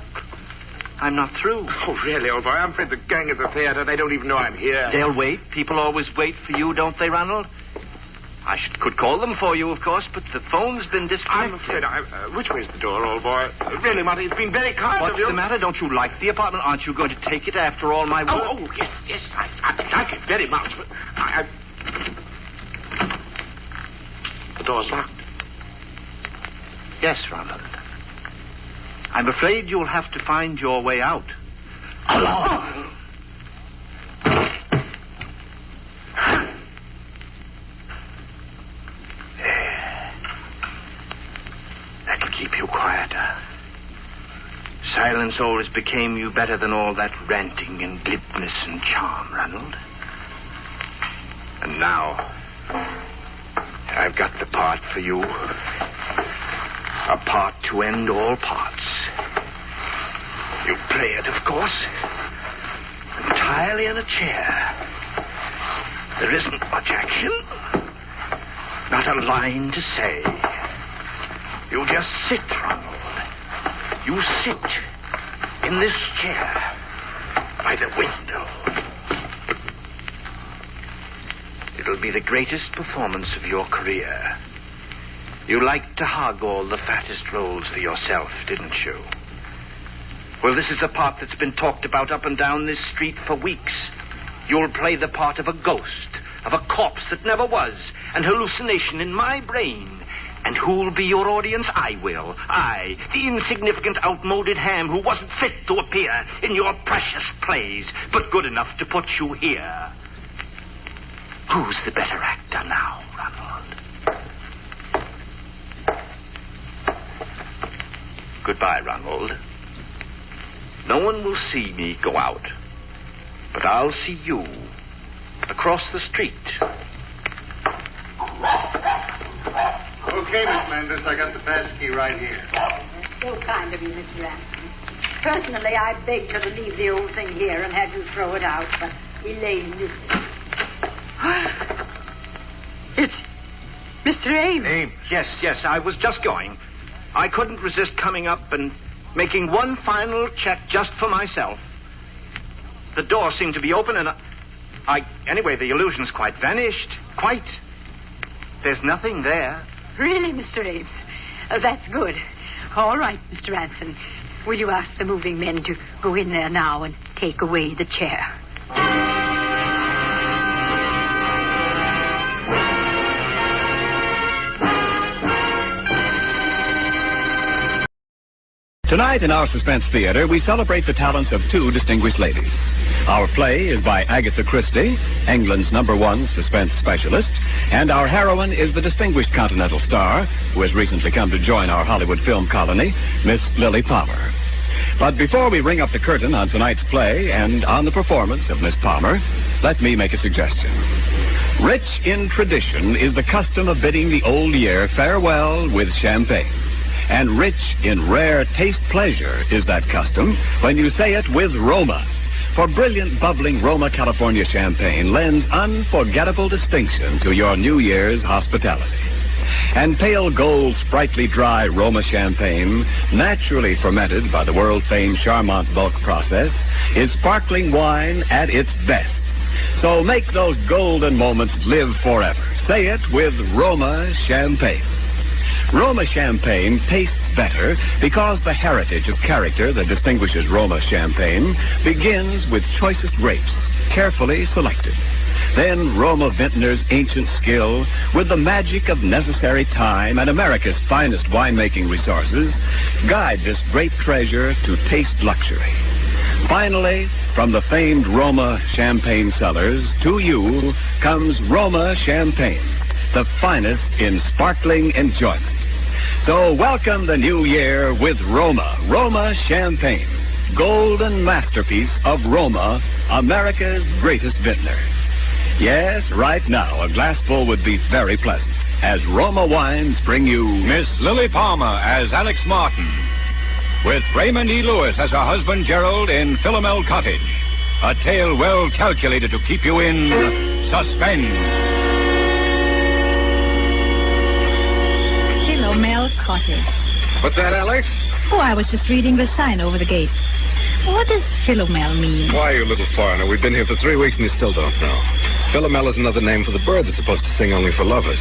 I'm not through. Oh, really, old boy? I'm afraid the gang at the theater, they don't even know I'm here. They'll wait. People always wait for you, don't they, Ronald? I could call them for you, of course, but the phone's been disconnected. I'm afraid which way's the door, old boy? Really, Marty, it's been very kind of you. What's the matter? Don't you like the apartment? Aren't you going to take it after all my work? Oh, yes, I like it very much, but The door's locked. Yes, Ronald. I'm afraid you'll have to find your way out. Alone. That'll keep you quieter. Silence always became you better than all that ranting and glibness and charm, Ronald. And now, I've got the part for you. A part to end all parts. You play it, of course, entirely in a chair. There isn't much action. Not a line to say. You just sit, Ronald. You sit in this chair by the window. It'll be the greatest performance of your career. You liked to hog all the fattest roles for yourself, didn't you? Well, this is a part that's been talked about up and down this street for weeks. You'll play the part of a ghost, of a corpse that never was, an hallucination in my brain. And who'll be your audience? I will. I, the insignificant, outmoded ham who wasn't fit to appear in your precious plays, but good enough to put you here. Who's the better actor now, Ronald? Goodbye, Ronald. No one will see me go out, but I'll see you across the street. Okay, Miss Landis, I got the pass key right here. So kind of you, Mr. Ransom. Personally, I begged her to leave the old thing here and have you throw it out, but Elaine listened. It's Mr. Ames. Ames, yes, I was just going. I couldn't resist coming up and making one final check just for myself. The door seemed to be open and anyway, the illusion's quite vanished. Quite. There's nothing there. Really, Mr. Ames? That's good. All right, Mr. Ransom. Will you ask the moving men to go in there now and take away the chair? Tonight in our Suspense Theater, we celebrate the talents of two distinguished ladies. Our play is by Agatha Christie, England's #1 suspense specialist, and our heroine is the distinguished Continental star, who has recently come to join our Hollywood film colony, Miss Lily Palmer. But before we ring up the curtain on tonight's play and on the performance of Miss Palmer, let me make a suggestion. Rich in tradition is the custom of bidding the old year farewell with champagne. And rich in rare taste pleasure is that custom when you say it with Roma. For brilliant, bubbling Roma California champagne lends unforgettable distinction to your New Year's hospitality. And pale gold, sprightly dry Roma champagne, naturally fermented by the world-famed Charmant bulk process, is sparkling wine at its best. So make those golden moments live forever. Say it with Roma champagne. Roma champagne tastes better because the heritage of character that distinguishes Roma champagne begins with choicest grapes, carefully selected. Then Roma vintner's ancient skill, with the magic of necessary time and America's finest winemaking resources, guide this grape treasure to taste luxury. Finally, from the famed Roma champagne cellars, to you comes Roma champagne, the finest in sparkling enjoyment. So welcome the new year with Roma champagne, golden masterpiece of Roma, America's greatest vintner. Yes, right now, a glassful would be very pleasant, as Roma wines bring you Miss Lily Palmer as Alex Martin, with Raymond E. Lewis as her husband Gerald in Philomel Cottage, a tale well calculated to keep you in suspense. Philomel Cottage. What's that, Alex? Oh, I was just reading the sign over the gate. What does Philomel mean? Why, you little foreigner, we've been here for 3 weeks and you still don't know. Philomel is another name for the bird that's supposed to sing only for lovers.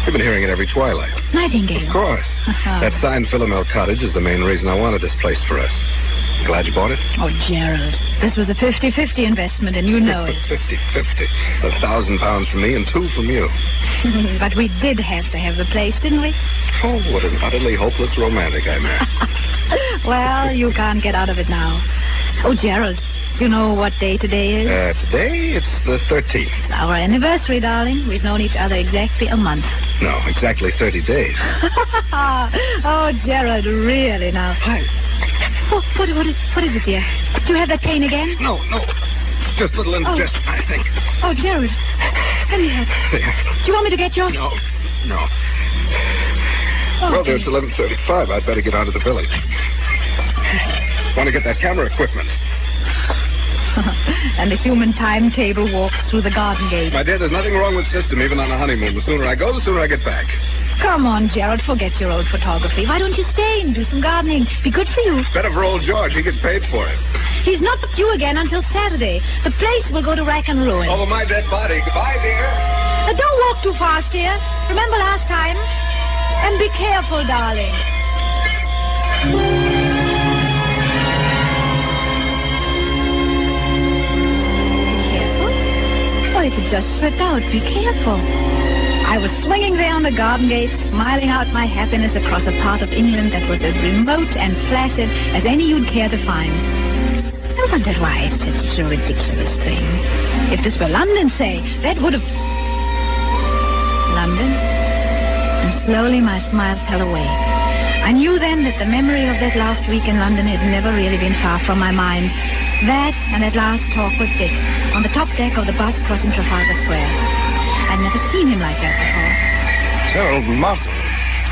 We've been hearing it every twilight. Nightingale. Of course. That sign, Philomel Cottage, is the main reason I wanted this place for us. Glad you bought it? Oh, Gerald, this was a 50-50 investment, and you know it. 50-50. £1,000 from me and £2 from you. But we did have to have the place, didn't we? Oh, what an utterly hopeless romantic I am. Well, you can't get out of it now. Oh, Gerald, do you know what day today is? Today, it's the 13th. It's our anniversary, darling. We've known each other exactly a month. No, exactly 30 days. Oh, Gerald, really now. Hi. Oh, what is it, dear? Do you have that pain again? No. It's just a little indigestion, I think. Oh, Gerald. Let me help. There. Do you want me to get your... No. Oh, well, it's 11:35. I'd better get out of the village. Want to get that camera equipment. And the human timetable walks through the garden gate. My dear, there's nothing wrong with system, even on a honeymoon. The sooner I go, the sooner I get back. Come on, Gerald, forget your old photography. Why don't you stay and do some gardening? Be good for you. Better for old George. He gets paid for it. He's not with you again until Saturday. The place will go to rack and ruin. Over my dead body. Goodbye, dear. Don't walk too fast, dear. Remember last time? And be careful, darling. Oh, it had just slipped out. Be careful. I was swinging there on the garden gate, smiling out my happiness across a part of England that was as remote and placid as any you'd care to find. I wondered why I said such a ridiculous thing. If this were London, say, that would have... London? And slowly my smile fell away. I knew then that the memory of that last week in London had never really been far from my mind. That and that last talk with Dick on the top deck of the bus crossing Trafalgar Square. I'd never seen him like that before. Gerald Martin.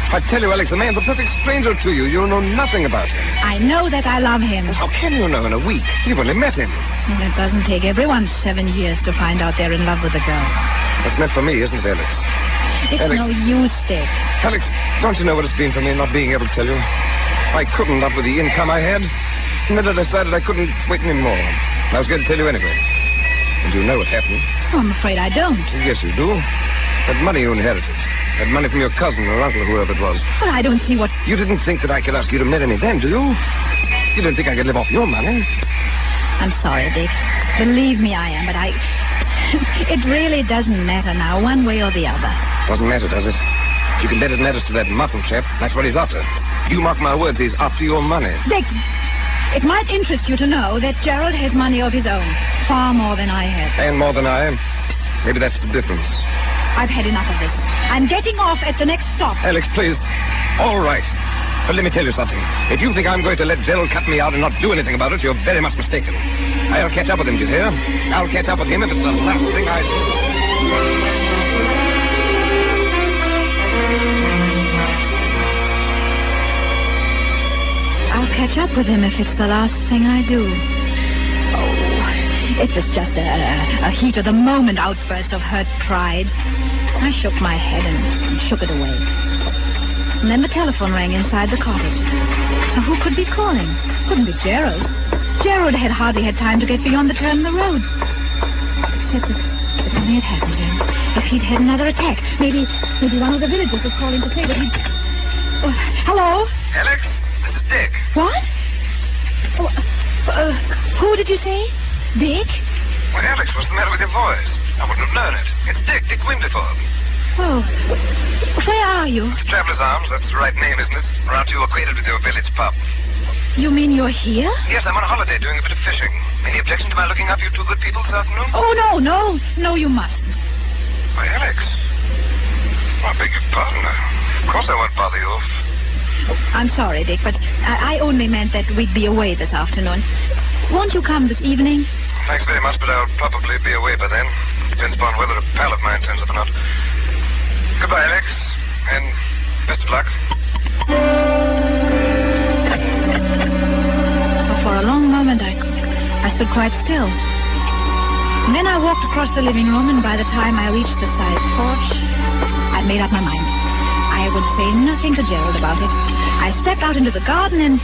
I tell you, Alex, the man's a perfect stranger to you. You know nothing about him. I know that I love him. How can you know in a week? You've only met him. Well, it doesn't take everyone 7 years to find out they're in love with a girl. That's meant for me, isn't it, Alex? It's Alex. no use, Dick. Alex, don't you know what it's been for me not being able to tell you? I couldn't, not with the income I had. And then I decided I couldn't wait any more. I was going to tell you anyway. And you know what happened. Oh, I'm afraid I don't. Yes, you do. That money you inherited. That money from your cousin or uncle, whoever it was. But I don't see what... You didn't think that I could ask you to marry me then, do you? You didn't think I could live off your money? I'm sorry, Dick. Believe me, I am, but I... It really doesn't matter now, one way or the other. Doesn't matter, does it? You can bet it matters to that Martin chap. That's what he's after. You mark my words, he's after your money. Dick, it might interest you to know that Gerald has money of his own. Far more than I have. And more than I am. Maybe that's the difference. I've had enough of this. I'm getting off at the next stop. Alex, please. All right. But let me tell you something. If you think I'm going to let Gerald cut me out and not do anything about it, you're very much mistaken. I'll catch up with him, do you hear? I'll catch up with him if it's the last thing I do. I'll catch up with him if it's the last thing I do. Oh, it was just a heat of the moment outburst of hurt pride. I shook my head and shook it away. And then the telephone rang inside the cottage. Now, who could be calling? Couldn't be Gerald. Gerald had hardly had time to get beyond the turn of the road. Except that something had happened to him. If he'd had another attack, maybe one of the villagers was calling to say that he'd... Oh, hello? Alex, this is Dick. What? Oh, who did you say? Dick? Well, Alex, what's the matter with your voice? I wouldn't have known it. It's Dick Wimblethorpe. Oh, where are you? Traveler's Arms, that's the right name, isn't it? Or aren't you acquainted with your village pub? You mean you're here? Yes, I'm on a holiday doing a bit of fishing. Any objection to my looking up you two good people this afternoon? Oh, no, you mustn't. Why, Alex. I beg your pardon. Of course I won't bother you. I'm sorry, Dick, but I only meant that we'd be away this afternoon. Won't you come this evening? Thanks very much, but I'll probably be away by then. Depends upon whether a pal of mine turns up or not. Goodbye, Alex, and best of luck. For a long moment, I stood quite still. And then I walked across the living room, and by the time I reached the side porch, I'd made up my mind. I would say nothing to Gerald about it. I stepped out into the garden and...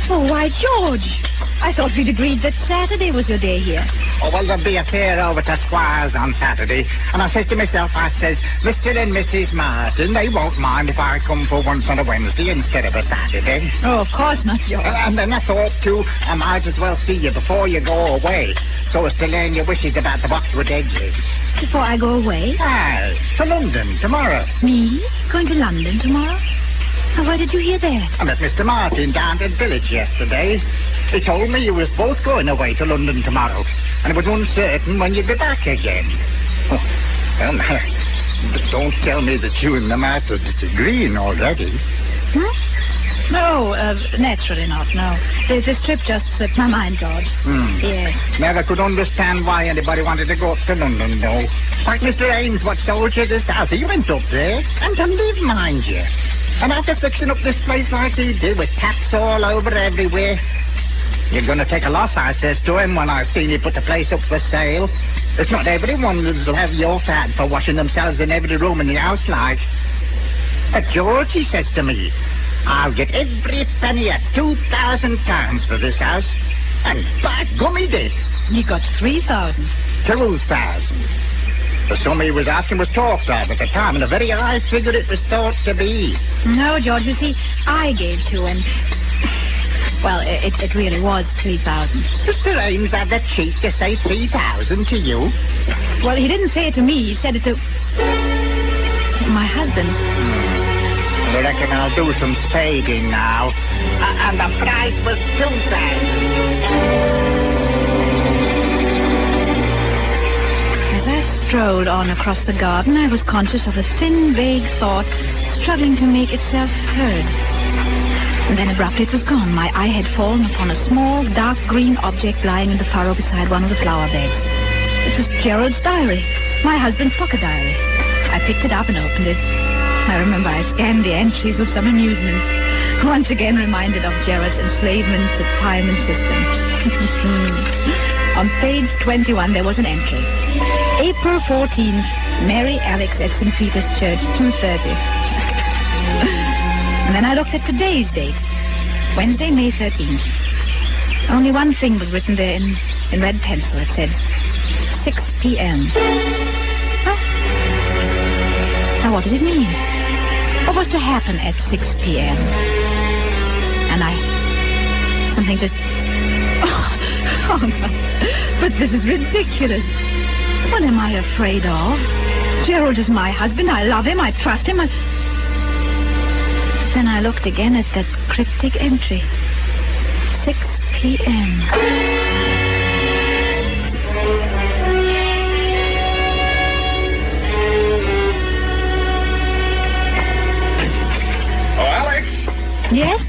Oh, why, George! I thought we'd agreed that Saturday was your day here. Oh, well, there'll be a fair over to Squire's on Saturday. And I says to myself, I says, Mr. and Mrs. Martin, they won't mind if I come for once on a Wednesday instead of a Saturday. Oh, of course not, George. And then I thought, too, I might as well see you before you go away, so as to learn your wishes about the boxwood edges. Before I go away? Aye, to London tomorrow. Me? Going to London tomorrow? Oh, why did you hear that? I met Mr. Martin down at the village yesterday. He told me you was both going away to London tomorrow, and it was uncertain when you'd be back again. Oh, well, now, don't tell me that you and the master are disagreeing already. Huh? No, naturally not, no. This trip just slipped my mind, George. Yes. Never could understand why anybody wanted to go up to London, though. Like Mr. Ames, what sold you this house. He went up there, and to live, mind you. And after fixing up this place like he did, with taps all over everywhere. You're going to take a loss, I says to him, when I seen you put the place up for sale. It's not everyone that'll have your fad for washing themselves in every room in the house, like. But George, he says to me, I'll get every penny at £2,000 for this house. And by gummy did. You got 3,000. 2,000. The sum he was asking was talked of at the time, and a very high figure it was thought to be. No, George, you see, I gave to him. Well, it really was 3,000. Mr. Ames had the cheek to say 3,000 to you. Well, he didn't say it to me. He said it to my husband. I reckon I'll do some spading now. And the price was 2,000. As I strolled on across the garden, I was conscious of a thin, vague thought struggling to make itself heard. And then abruptly it was gone. My eye had fallen upon a small, dark green object lying in the furrow beside one of the flower beds. It was Gerald's diary, my husband's pocket diary. I picked it up and opened it. I remember I scanned the entries with some amusement, once again reminded of Gerald's enslavement to time and system. On page 21 there was an entry. April 14th, Mary Alex at St. Peter's Church, 2:30. And then I looked at today's date, Wednesday, May 13th. Only one thing was written there in red pencil. It said, 6 p.m. Huh? Now, what did it mean? What was to happen at 6 p.m.? And something just... Oh, no. But this is ridiculous. What am I afraid of? Gerald is my husband. I love him. I trust him. Then I looked again at that cryptic entry. 6 p.m. Oh, Alex? Yes?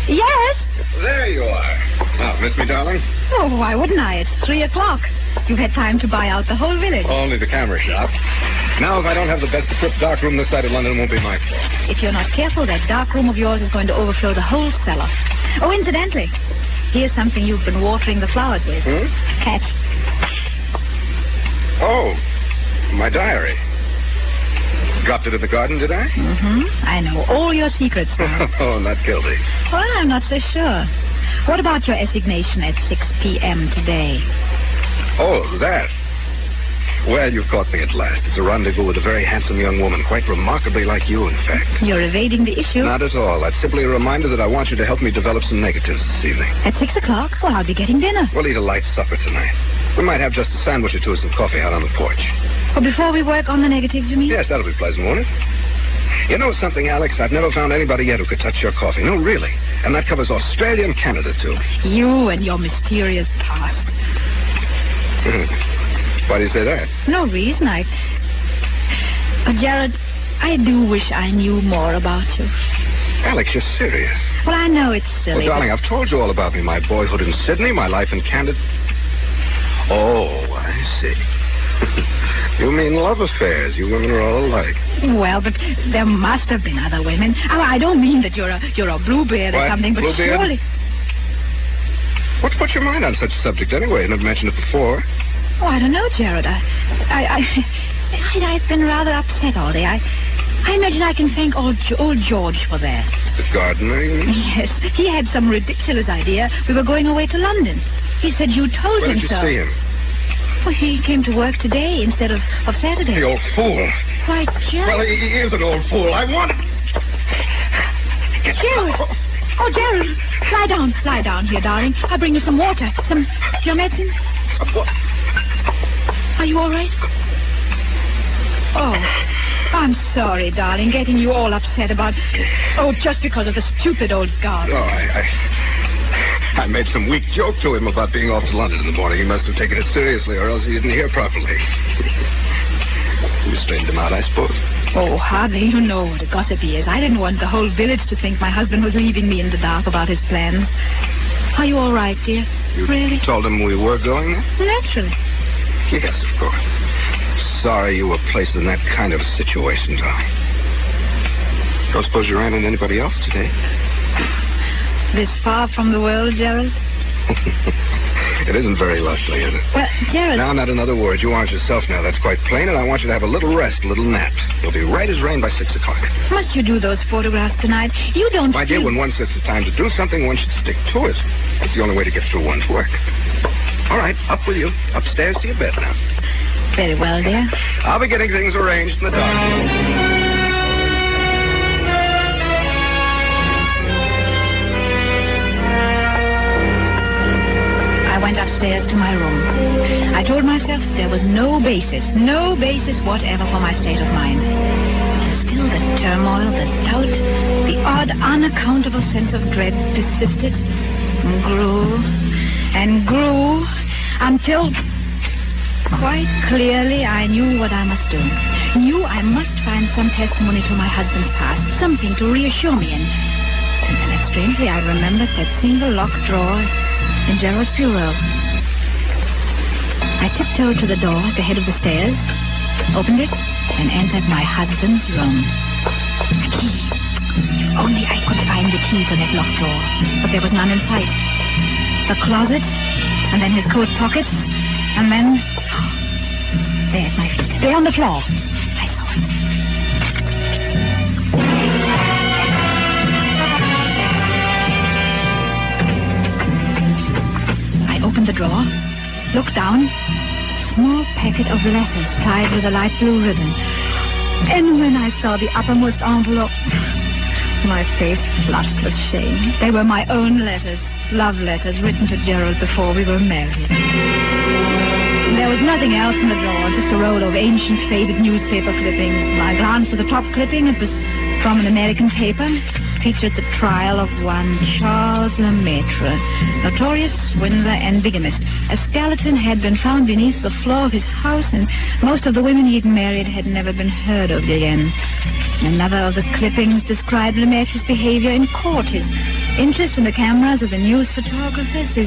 Yes? There you are. Oh, miss me, darling? Oh, why wouldn't I? It's 3 o'clock. You've had time to buy out the whole village. Only the camera shop. Now, if I don't have the best equipped dark room this side of London, it won't be my fault. If you're not careful, that dark room of yours is going to overflow the whole cellar. Oh, incidentally, here's something you've been watering the flowers with. Catch. Oh, my diary. Dropped it in the garden, did I? I know all your secrets now. Oh, not guilty. Well, I'm not so sure. What about your assignation at 6 p.m. today? Oh, that. Well, you've caught me at last. It's a rendezvous with a very handsome young woman, quite remarkably like you, in fact. You're evading the issue? Not at all. That's simply a reminder that I want you to help me develop some negatives this evening. At 6 o'clock? Well, I'll be getting dinner. We'll eat a light supper tonight. We might have just a sandwich or two and some coffee out on the porch. Well, before we work on the negatives, you mean? Yes, that'll be pleasant, won't it? You know something, Alex? I've never found anybody yet who could touch your coffee. No, really. And that covers Australia and Canada, too. You and your mysterious past. Why do you say that? No reason. Jared, I do wish I knew more about you. Alex, you're serious. Well, I know it's silly. Well, darling, I've told you all about me. My boyhood in Sydney, my life in Canada. Oh, I see. You mean love affairs. You women are all alike. Well, but there must have been other women. Oh, I don't mean that you're a bluebeard or something, but Bluebeard? surely... What's your mind on such a subject anyway? I've never mentioned it before. Oh, I don't know, Jared. I've been rather upset all day. I imagine I can thank old George for that. The gardener, you mean? Yes. He had some ridiculous idea. We were going away to London. He said you told Where him did you so. see him? Well, he came to work today instead of Saturday. The old fool. Why, Gerald. Well, he is an old fool. I want... Gerald. Oh, Gerald. Lie down here, darling. I'll bring you some water. Your medicine? What? Are you all right? Oh, I'm sorry, darling, getting you all upset about... Oh, just because of the stupid old guard. Oh, I made some weak joke to him about being off to London in the morning. He must have taken it seriously, or else he didn't hear properly. You straightened him out, I suppose? Oh, hardly. You know what a gossip he is. I didn't want the whole village to think my husband was leaving me in the dark about his plans. Are you all right, dear? You really? Told him we were going there? Naturally. Yes, of course. Sorry you were placed in that kind of a situation, darling. Don't suppose you ran into anybody else today? This far from the world, Gerald? It isn't very lovely, is it? Well, Gerald... Now, not another word. You aren't yourself now. That's quite plain, and I want you to have a little rest, a little nap. You'll be right as rain by 6 o'clock. Must you do those photographs tonight? You don't... My dear, when one sets the time to do something, one should stick to it. It's the only way to get through one's work. All right, up with you. Upstairs to your bed now. Very well, dear. I'll be getting things arranged in the dark. I went upstairs to my room. I told myself there was no basis whatever for my state of mind. Still the turmoil, the doubt, the odd, unaccountable sense of dread persisted and grew until quite clearly I knew what I must do. Knew I must find some testimony to my husband's past, something to reassure me in. And then strangely I remembered that single locked drawer in Gerald's bureau. I tiptoed to the door at the head of the stairs, opened it, and entered my husband's room. The key. If only I could find the key to that locked drawer. But there was none in sight. The closet, and then his coat pockets, and then... there at my feet. There on the floor. I saw it. Opened the drawer, looked down, small packet of letters tied with a light blue ribbon. And when I saw the uppermost envelope, my face flushed with shame. They were my own letters, love letters written to Gerald before we were married. There was nothing else in the drawer, just a roll of ancient, faded newspaper clippings. I glanced at the top clipping. It was from an American paper. Featured the trial of one Charles Lemaitre, notorious swindler and bigamist. A skeleton had been found beneath the floor of his house, and most of the women he'd married had never been heard of again. Another of the clippings described Lemaitre's behavior in court, his interest in the cameras of the news photographers, his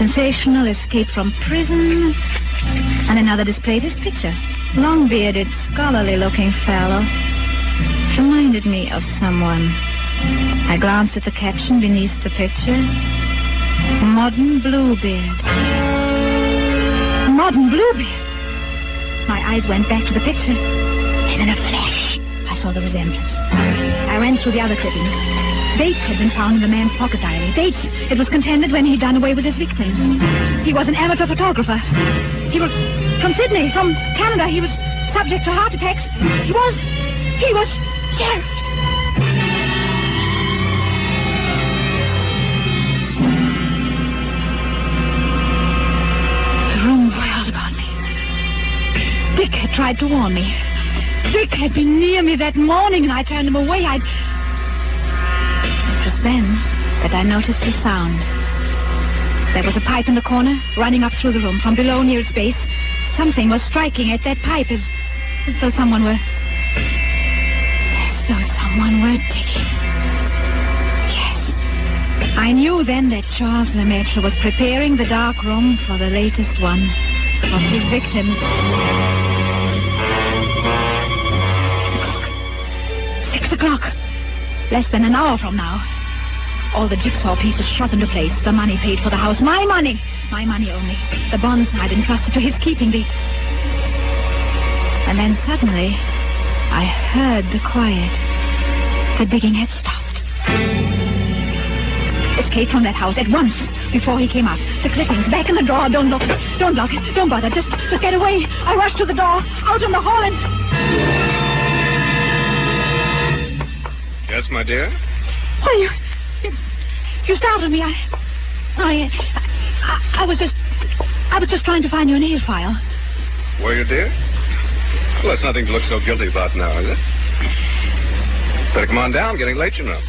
sensational escape from prison, and another displayed his picture. Long-bearded, scholarly-looking fellow. Reminded me of someone. I glanced at the caption beneath the picture. Modern Bluebeard. Modern Bluebeard. My eyes went back to the picture, and in a flash, I saw the resemblance. I ran through the other clippings. Dates had been found in the man's pocket diary. Dates, it was contended, when he'd done away with his victims. He was an amateur photographer. He was from Sydney, from Canada. He was subject to heart attacks. He was Gerald. Dick had tried to warn me. Dick had been near me that morning, and I turned him away. It was then that I noticed the sound. There was a pipe in the corner, running up through the room. From below, near its base, something was striking at that pipe, as though someone were digging. Yes. I knew then that Charles Lemaitre was preparing the dark room for the latest one of his victims. 6 o'clock. Less than an hour from now. All the jigsaw pieces shot into place. The money paid for the house. My money. My money only. The bonds I'd entrusted to his keeping. And then suddenly, I heard the quiet. The digging had stopped. Escape from that house at once. before he came out. The clippings, back in the drawer. Don't look. Don't look. Don't bother. Just get away. I rushed to the door, out in the hall, and... Yes, my dear? Oh, you startled me. I was just trying to find your nail file. Were you, dear? Well, that's nothing to look so guilty about now, is it? Better come on down. Getting late, you know.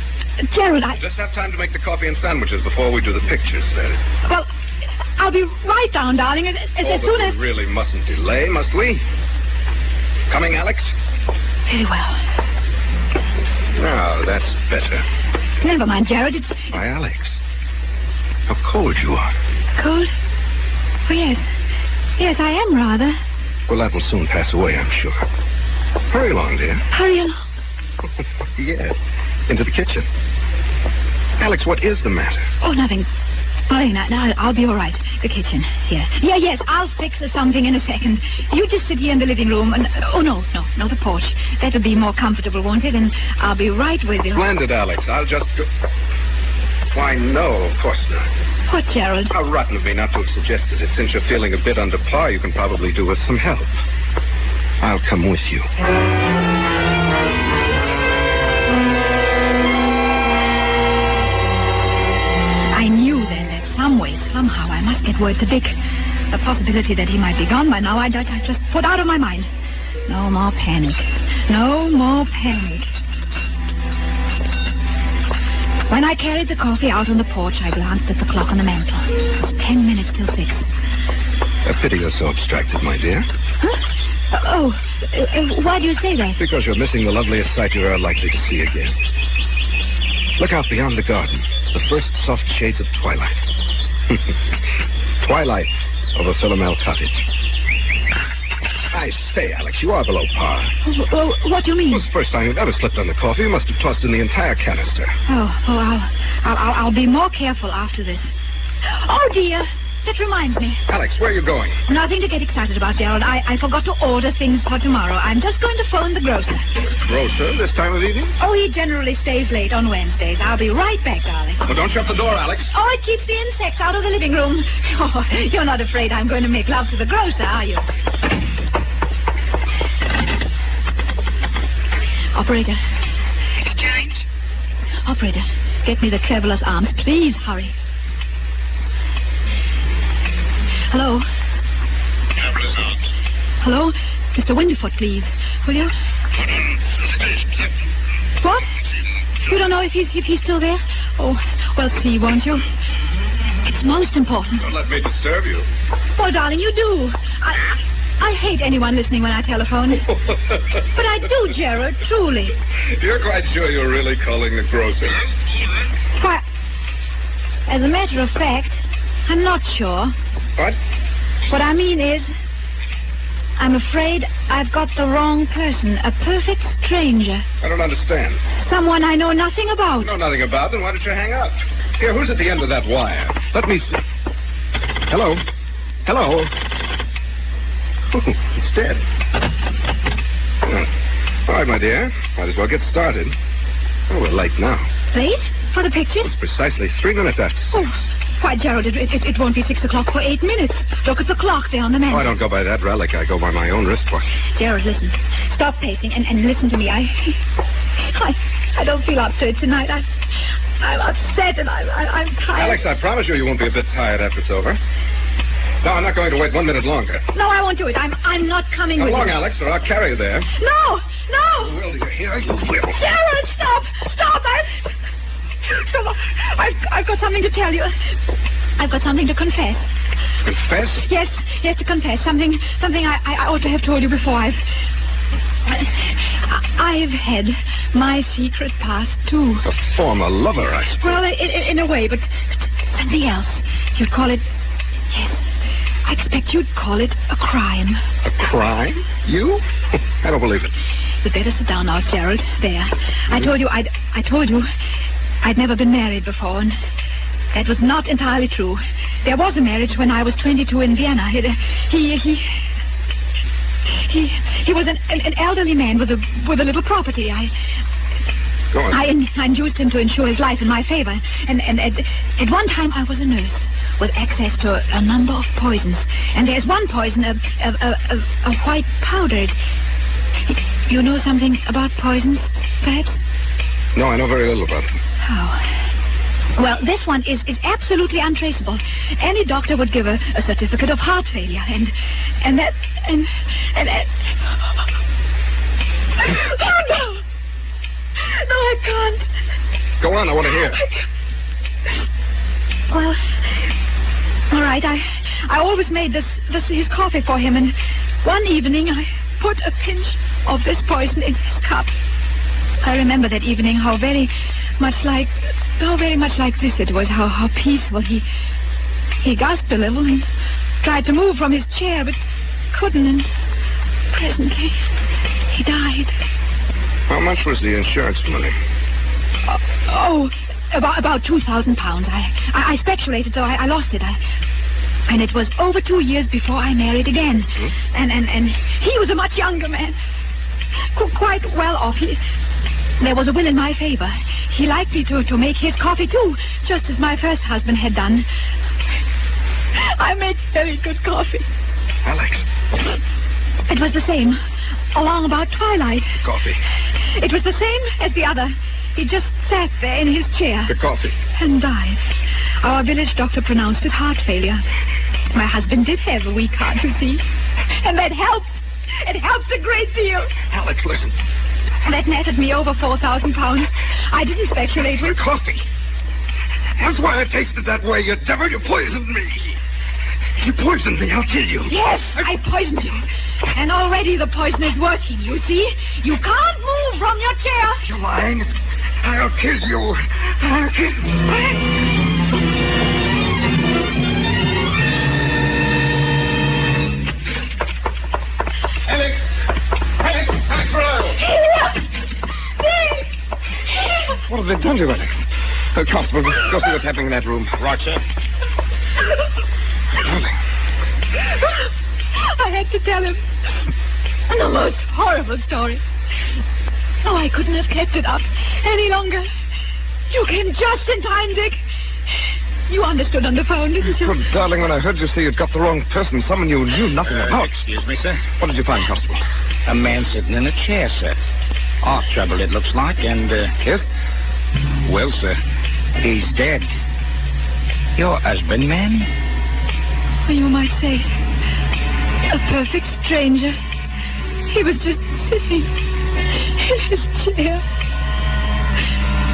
Gerald, We'll just have time to make the coffee and sandwiches before we do the pictures, then. Well, I'll be right down, darling, as soon as... We really mustn't delay, must we? Coming, Alex? Very well. Now, that's better. Never mind, Gerald. It's... Why, Alex, how cold you are. Cold? Oh, yes. Yes, I am rather. Well, that will soon pass away, I'm sure. Hurry along, dear. Hurry along? Yes, into the kitchen. Alex, what is the matter? Oh, nothing. No, I'll be all right. The kitchen. Here. Yeah, yes, I'll fix something in a second. You just sit here in the living room and... Oh, no, the porch. That'll be more comfortable, won't it? And I'll be right with you. Splendid, Alex. I'll just go... Why, no, of course not. What, Gerald? How rotten of me not to have suggested it. Since you're feeling a bit under par, you can probably do with some help. I'll come with you. I knew then that some way, somehow, I must get word to Dick. The possibility that he might be gone by now, I just put out of my mind. No more panic. No more panic. When I carried the coffee out on the porch, I glanced at the clock on the mantel. It was 10 minutes till 6. A pity you're so abstracted, my dear. Huh? Why do you say that? Because you're missing the loveliest sight you're likely to see again. Look out beyond the garden. The first soft shades of twilight. Twilight over Philomel Cottage. I say, Alex, you are below par. What do you mean? Well, it's the first time you've ever slipped on the coffee. You must have tossed in the entire canister. I'll be more careful after this. Oh, dear. That reminds me. Alex, where are you going? Nothing to get excited about, Gerald. I forgot to order things for tomorrow. I'm just going to phone the grocer. Grocer, this time of evening? Oh, he generally stays late on Wednesdays. I'll be right back, darling. Well, don't shut the door, Alex. Oh, it keeps the insects out of the living room. Oh, you're not afraid I'm going to make love to the grocer, are you? Operator. Exchange. Operator, get me the traveler's arms. Please hurry. Hello? Traveler's arms. Hello? Mr. Windyfoot, please. Will you? What? You don't know if he's still there? Oh, well, see, won't you? It's most important. Don't let me disturb you. Oh, darling, you do. I hate anyone listening when I telephone. But I do, Gerald, truly. You're quite sure you're really calling the grocer? Why, as a matter of fact, I'm not sure. What? What I mean is, I'm afraid I've got the wrong person. A perfect stranger. I don't understand. Someone I know nothing about. Know nothing about? Then why don't you hang up? Here, who's at the end of that wire? Let me see. Hello? Hello? Oh, it's dead. All right, my dear. Might as well get started. Oh, we're late now. Late? For the pictures? It's precisely 3 minutes after 6. Oh, why, Gerald, it won't be 6 o'clock for 8 minutes. Look at the clock there on the mantel. Oh, I don't go by that relic. I go by my own wristwatch. Gerald, listen. Stop pacing and listen to me. I don't feel up to it tonight. I'm upset and I'm tired. Alex, I promise you won't be a bit tired after it's over. No, I'm not going to wait 1 minute longer. No, I won't do it. I'm not coming with you. Come along, Alex, or I'll carry you there. No! You will, dear. Here, you will. Gerald, stop! I've got something to tell you. I've got something to confess. Confess? Yes, to confess. Something I ought to have told you before. I've had my secret past, too. A former lover, I suppose. Well, in a way, but something else. You'd call it... Yes, I expect you'd call it a crime. A crime? You? I don't believe it. You'd better sit down now, Gerald. There. I told you I'd never been married before, and that was not entirely true. There was a marriage when I was 22 in Vienna. He was an elderly man with a little property. Go on. I induced him to insure his life in my favor. And at one time I was a nurse with access to a number of poisons. And there's one poison, a white powder. You know something about poisons, perhaps? No, I know very little about them. Oh. Well, this one is absolutely untraceable. Any doctor would give a certificate of heart failure, and that. Oh, no! No, I can't. Go on, I want to hear. Well, all right, I always made his coffee for him, and one evening I put a pinch of this poison in his cup. I remember that evening how very much like this it was, how peaceful. He gasped a little and tried to move from his chair, but couldn't, and presently he died. How much was the insurance money? About £2,000. I speculated, so I lost it. And it was over 2 years before I married again. Hmm? And he was a much younger man. Quite well off. There was a will in my favor. He liked me to make his coffee, too, just as my first husband had done. I make very good coffee. Alex. It was the same, along about twilight. Coffee. It was the same as the other. He just sat there in his chair. The coffee. And died. Our village doctor pronounced it heart failure. My husband did have a weak heart, you see. And that helped. It helped a great deal. Alex, listen. That netted me over £4,000. I didn't speculate with... Coffee. That's why I tasted that way, you devil. You poisoned me. You poisoned me. I'll kill you. Yes, I poisoned you. And already the poison is working, you see. You can't move from your chair. You're lying. I'll kill you. I'll kill you. Alex Burrow! What have they done to you, Alex? Constable, go see what's happening in that room. Right, sir. Darling. I had to tell him the most horrible story. Oh, I couldn't have kept it up any longer. You came just in time, Dick. You understood on the phone, didn't you? Good, darling, when I heard you say you'd got the wrong person, someone you knew nothing about. Excuse me, sir. What did you find, Constable? A man sitting in a chair, sir. Heart trouble, it looks like, and, Yes? Well, sir, he's dead. Your husband, ma'am? You might say a perfect stranger. He was just sitting in his chair.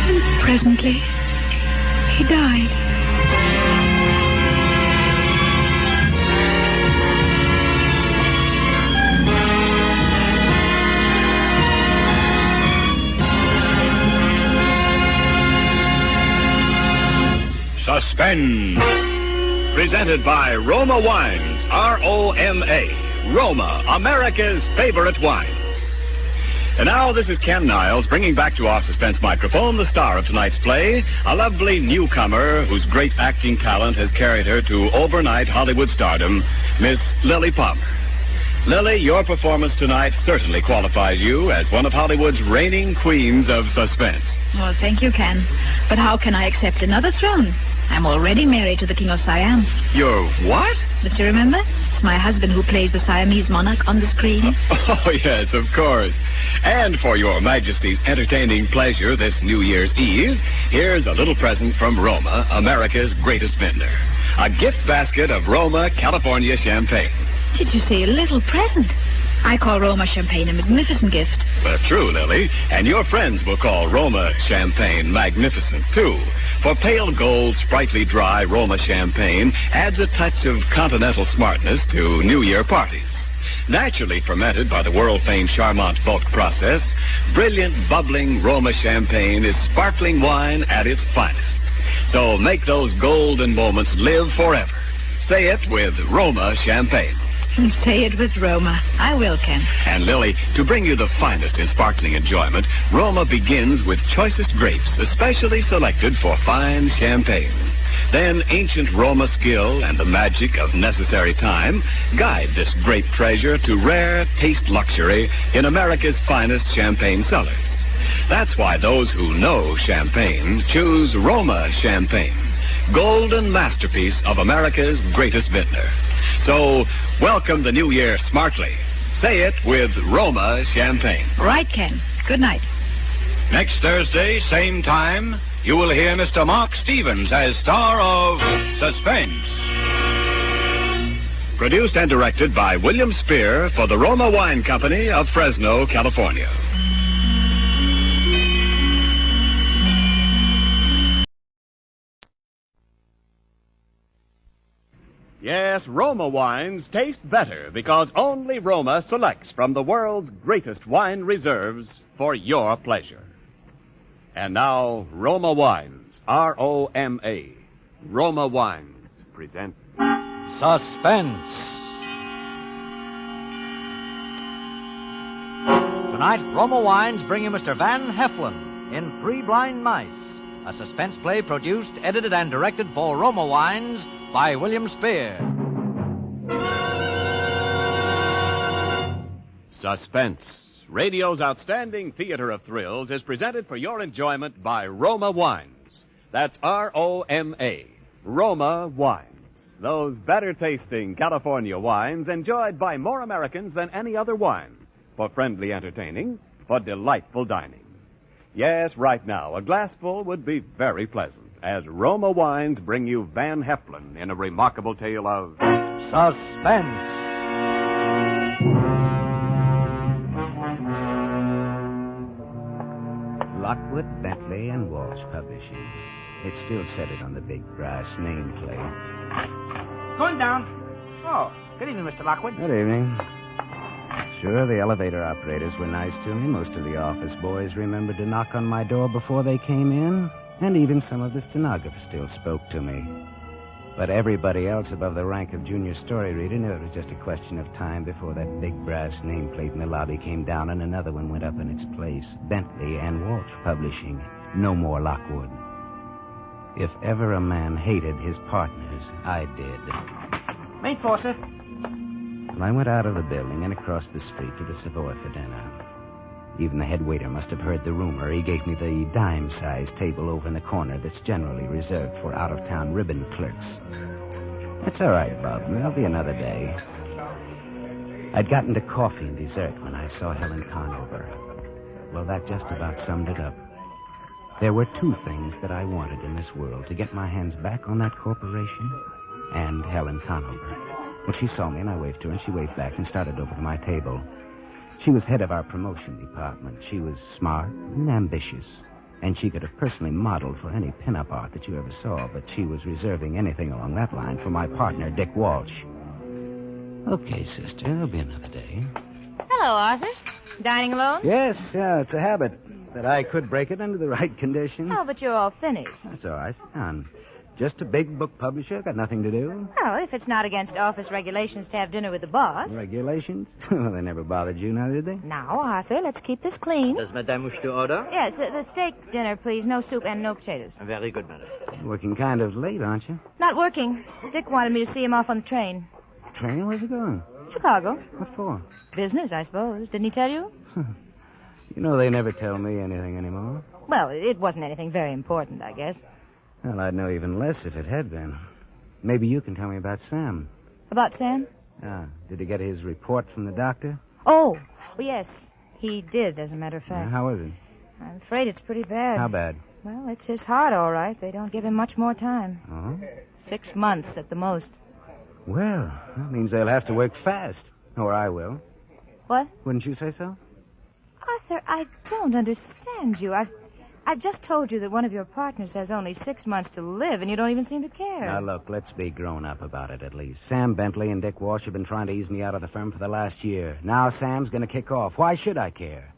And presently, he died. Suspense. Presented by Roma Wines, R-O-M-A. Roma, America's favorite wines. And now this is Ken Niles bringing back to our Suspense microphone the star of tonight's play, a lovely newcomer whose great acting talent has carried her to overnight Hollywood stardom, Miss Lily Palmer. Lily, your performance tonight certainly qualifies you as one of Hollywood's reigning queens of suspense. Well, thank you, Ken. But how can I accept another throne? I'm already married to the King of Siam. You're what? But you remember? It's my husband who plays the Siamese monarch on the screen. Oh, yes, of course. And for your Majesty's entertaining pleasure this New Year's Eve, here's a little present from Roma, America's greatest vendor. A gift basket of Roma, California champagne. Did you say a little present? I call Roma champagne a magnificent gift. But true, Lily. And your friends will call Roma champagne magnificent, too. For pale gold, sprightly dry Roma champagne adds a touch of continental smartness to New Year parties. Naturally fermented by the world-famed Charmant bulk process, brilliant, bubbling Roma champagne is sparkling wine at its finest. So make those golden moments live forever. Say it with Roma champagne. Say it with Roma. I will, Ken. And Lily, to bring you the finest in sparkling enjoyment, Roma begins with choicest grapes, especially selected for fine champagnes. Then ancient Roma skill and the magic of necessary time guide this grape treasure to rare taste luxury in America's finest champagne cellars. That's why those who know champagne choose Roma champagne, golden masterpiece of America's greatest vintner. So, welcome the new year smartly. Say it with Roma champagne. Right, Ken. Good night. Next Thursday, same time, you will hear Mr. Mark Stevens as star of Suspense. Produced and directed by William Spear for the Roma Wine Company of Fresno, California. Yes, Roma wines taste better because only Roma selects from the world's greatest wine reserves for your pleasure. And now, Roma Wines, R-O-M-A, Roma Wines present Suspense. Tonight, Roma Wines bring you Mr. Van Heflin in Three Blind Mice, a suspense play produced, edited, and directed for Roma Wines by William Spear. Suspense, radio's outstanding theater of thrills, is presented for your enjoyment by Roma Wines. That's R-O-M-A, Roma Wines. Those better-tasting California wines enjoyed by more Americans than any other wine. For friendly entertaining, for delightful dining. Yes, right now, a glassful would be very pleasant, as Roma Wines bring you Van Heflin in a remarkable tale of Suspense. Lockwood, Bentley, and Walsh Publishing. It still said it on the big brass nameplate. Going down. Oh, good evening, Mr. Lockwood. Good evening. Sure, the elevator operators were nice to me. Most of the office boys remembered to knock on my door before they came in. And even some of the stenographers still spoke to me. But everybody else above the rank of junior story reader knew it was just a question of time before that big brass nameplate in the lobby came down and another one went up in its place. Bentley and Walsh Publishing. No more Lockwood. If ever a man hated his partners, I did. Main Fawcett. Well, I went out of the building and across the street to the Savoy for dinner. Even the head waiter must have heard the rumor. He gave me the dime-sized table over in the corner that's generally reserved for out-of-town ribbon clerks. That's all right, Bob. There'll be another day. I'd gotten to coffee and dessert when I saw Helen Conover. Well, that just about summed it up. There were two things that I wanted in this world: to get my hands back on that corporation and Helen Conover. Well, she saw me and I waved to her, and she waved back and started over to my table. She was head of our promotion department. She was smart and ambitious, and she could have personally modeled for any pinup art that you ever saw, but she was reserving anything along that line for my partner, Dick Walsh. Okay, sister, there'll be another day. Hello, Arthur. Dining alone? Yes, it's a habit, but I could break it under the right conditions. Oh, but you're all finished. That's all right. Sit down. Just a big book publisher, got nothing to do. Well, if it's not against office regulations to have dinner with the boss. Regulations? Well, they never bothered you now, did they? Now, Arthur, let's keep this clean. Does Madame wish to order? Yes, the steak dinner, please. No soup and no potatoes. Very good, madam. Working kind of late, aren't you? Not working. Dick wanted me to see him off on the train. Train? Where's he going? Chicago. What for? Business, I suppose. Didn't he tell you? You know, they never tell me anything anymore. Well, it wasn't anything very important, I guess. Well, I'd know even less if it had been. Maybe you can tell me about Sam. About Sam? Did he get his report from the doctor? Oh, yes. He did, as a matter of fact. How is it? I'm afraid it's pretty bad. How bad? Well, it's his heart, all right. They don't give him much more time. Oh? 6 months at the most. Well, that means they'll have to work fast. Or I will. What? Wouldn't you say so? Arthur, I don't understand you. I've just told you that one of your partners has only 6 months to live, and you don't even seem to care. Now, look, let's be grown up about it at least. Sam Bentley and Dick Walsh have been trying to ease me out of the firm for the last year. Now Sam's going to kick off. Why should I care?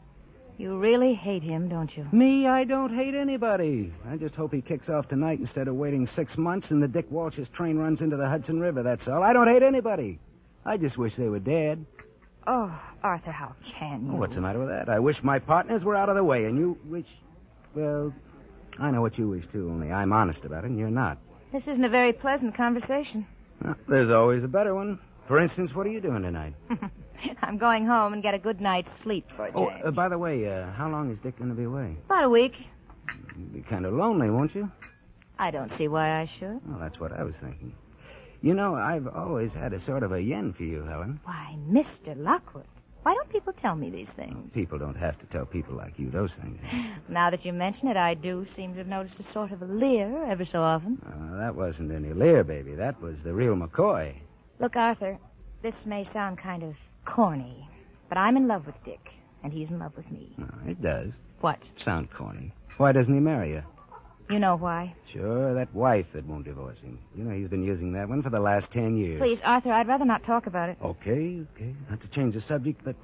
You really hate him, don't you? Me? I don't hate anybody. I just hope he kicks off tonight instead of waiting 6 months and the Dick Walsh's train runs into the Hudson River, that's all. I don't hate anybody. I just wish they were dead. Oh, Arthur, how can you? What's the matter with that? I wish my partners were out of the way, and you wish... Well, I know what you wish, too, only I'm honest about it, and you're not. This isn't a very pleasant conversation. Well, there's always a better one. For instance, what are you doing tonight? I'm going home and get a good night's sleep for a change. Oh, by the way, how long is Dick going to be away? About a week. You'll be kind of lonely, won't you? I don't see why I should. Well, that's what I was thinking. You know, I've always had a sort of a yen for you, Helen. Why, Mr. Lockwood, why don't people tell me these things? People don't have to tell people like you those things. Now that you mention it, I do seem to have noticed a sort of a leer ever so often. That wasn't any leer, baby. That was the real McCoy. Look, Arthur, this may sound kind of corny, but I'm in love with Dick, and he's in love with me. It does. What? Sound corny. Why doesn't he marry you? You know why? Sure, that wife that won't divorce him. You know, he's been using that one for the last 10 years. Please, Arthur, I'd rather not talk about it. Okay. Not to change the subject, but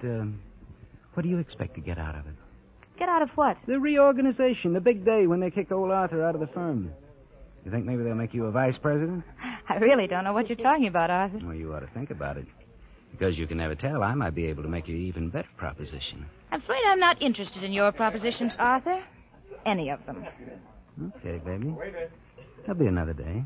what do you expect to get out of it? Get out of what? The reorganization, the big day when they kick old Arthur out of the firm. You think maybe they'll make you a vice president? I really don't know what you're talking about, Arthur. Well, you ought to think about it. Because you can never tell, I might be able to make you an even better proposition. I'm afraid I'm not interested in your propositions, Arthur. Any of them. Okay, baby. There'll be another day.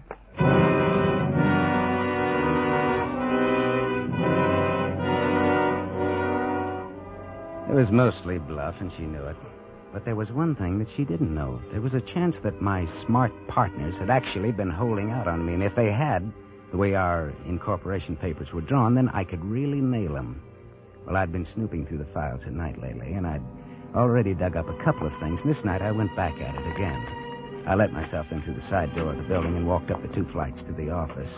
It was mostly bluff, and she knew it. But there was one thing that she didn't know. There was a chance that my smart partners had actually been holding out on me, and if they had, the way our incorporation papers were drawn, then I could really nail them. Well, I'd been snooping through the files at night lately, and I'd already dug up a couple of things, and this night I went back at it again. I let myself in through the side door of the building and walked up the 2 flights to the office.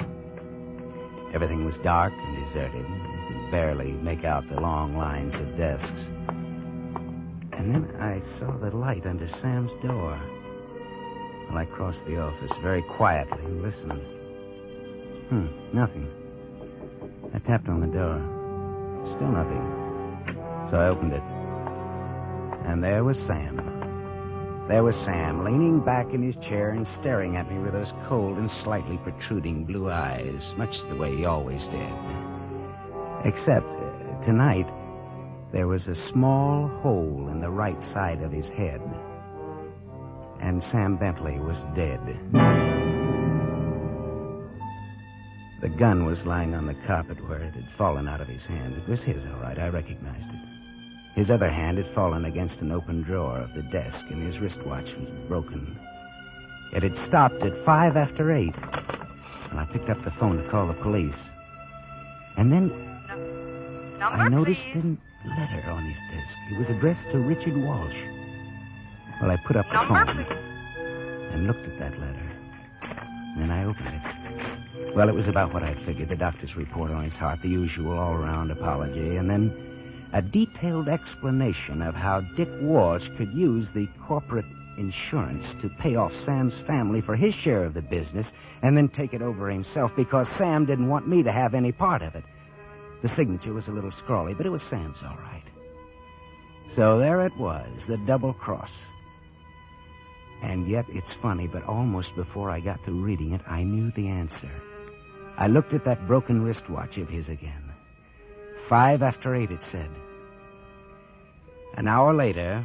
Everything was dark and deserted. You could barely make out the long lines of desks. And then I saw the light under Sam's door. Well, I crossed the office very quietly and listened. Nothing. I tapped on the door. Still nothing. So I opened it. And there was Sam. There was Sam, leaning back in his chair and staring at me with those cold and slightly protruding blue eyes, much the way he always did. Except, tonight, there was a small hole in the right side of his head. And Sam Bentley was dead. The gun was lying on the carpet where it had fallen out of his hand. It was his, all right. I recognized it. His other hand had fallen against an open drawer of the desk, and his wristwatch was broken. It had stopped at 5 after 8. And I picked up the phone to call the police. And then I noticed a letter on his desk. It was addressed to Richard Walsh. Well, I put up the phone and looked at that letter. And then I opened it. Well, it was about what I'd figured. The doctor's report on his heart, the usual all-around apology, and then a detailed explanation of how Dick Walsh could use the corporate insurance to pay off Sam's family for his share of the business and then take it over himself because Sam didn't want me to have any part of it. The signature was a little scrawly, but it was Sam's all right. So there it was, the double cross. And yet, it's funny, but almost before I got to reading it, I knew the answer. I looked at that broken wristwatch of his again. 5 after 8, it said. An hour later,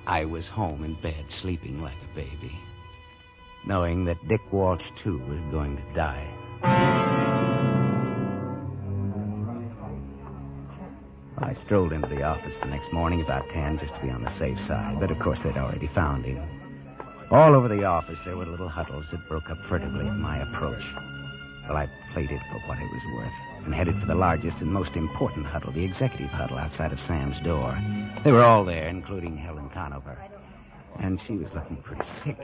I was home in bed, sleeping like a baby, knowing that Dick Walsh, too, was going to die. I strolled into the office the next morning about 10 just to be on the safe side, but of course they'd already found him. All over the office there were little huddles that broke up furtively at my approach. Well, I played it for what it was worth and headed for the largest and most important huddle, the executive huddle outside of Sam's door. They were all there, including Helen Conover. And she was looking pretty sick.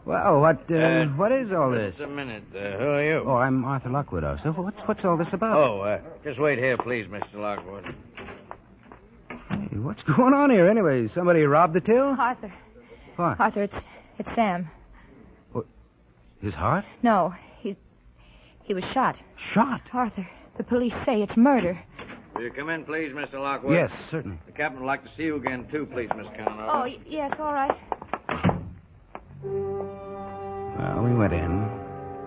Well, what is all this? Just a minute. Who are you? Oh, I'm Arthur Lockwood. So what's all this about? Just wait here, please, Mr. Lockwood. Hey, what's going on here anyway? Somebody robbed the till? Arthur. What? Arthur, it's Sam. What? His heart? No, he was shot. Shot? Arthur, the police say it's murder. Will you come in, please, Mr. Lockwood? Yes, certainly. The captain would like to see you again, too, please, Miss Conover. Oh, yes, all right. Well, we went in.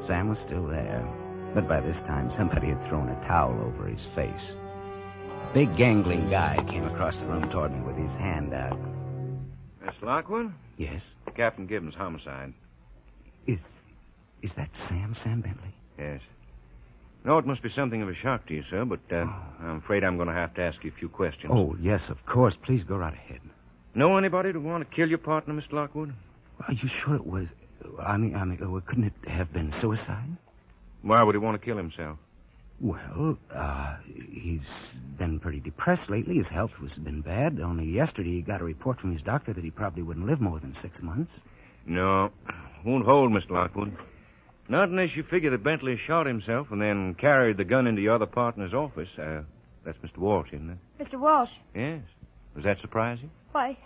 Sam was still there. But by this time, somebody had thrown a towel over his face. A big, gangling guy came across the room toward me with his hand out. Miss Lockwood? Yes? Captain Gibbons, homicide. Is that Sam Bentley? Yes. No, it must be something of a shock to you, sir, but I'm afraid I'm going to have to ask you a few questions. Oh, yes, of course. Please go right ahead. Know anybody to want to kill your partner, Mr. Lockwood? Are you sure it was... couldn't it have been suicide? Why would he want to kill himself? Well, he's been pretty depressed lately. His health has been bad. Only yesterday he got a report from his doctor that he probably wouldn't live more than 6 months. No, won't hold, Mr. Lockwood. Not unless you figure that Bentley shot himself and then carried the gun into your other partner's office. That's Mr. Walsh, isn't it? Mr. Walsh. Yes. Does that surprise you? Why,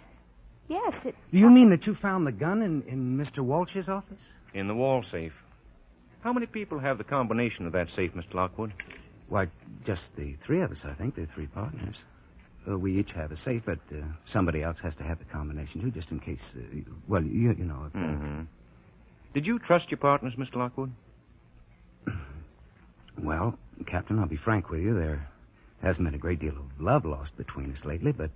yes, it... Do you mean that you found the gun in Mr. Walsh's office? In the wall safe. How many people have the combination of that safe, Mr. Lockwood? Why, just the three of us, I think. The three partners. We each have a safe, but somebody else has to have the combination, too, just in case... you know... Mm-hmm. Did you trust your partners, Mr. Lockwood? Well, Captain, I'll be frank with you. There hasn't been a great deal of love lost between us lately, but...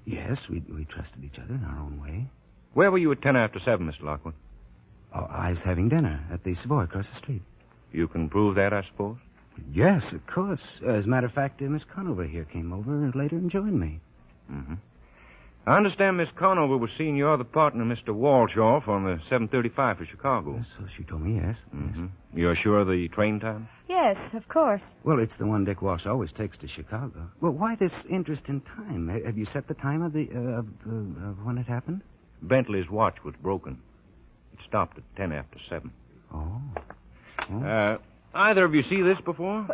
yes, we trusted each other in our own way. Where were you at 10 after 7, Mr. Lockwood? Oh, I was having dinner at the Savoy across the street. You can prove that, I suppose? Yes, of course. As a matter of fact, Miss Conover here came over later and joined me. Mm-hmm. I understand Miss Conover was seeing your other partner, Mr. Walsh, off on the 7:35 for Chicago. So she told me, yes. Mm-hmm. You're sure of the train time? Yes, of course. Well, it's the one Dick Walsh always takes to Chicago. Well, why this interest in time? Have you set the time of when it happened? Bentley's watch was broken. It stopped at 10 after 7. Oh. Either of you see this before?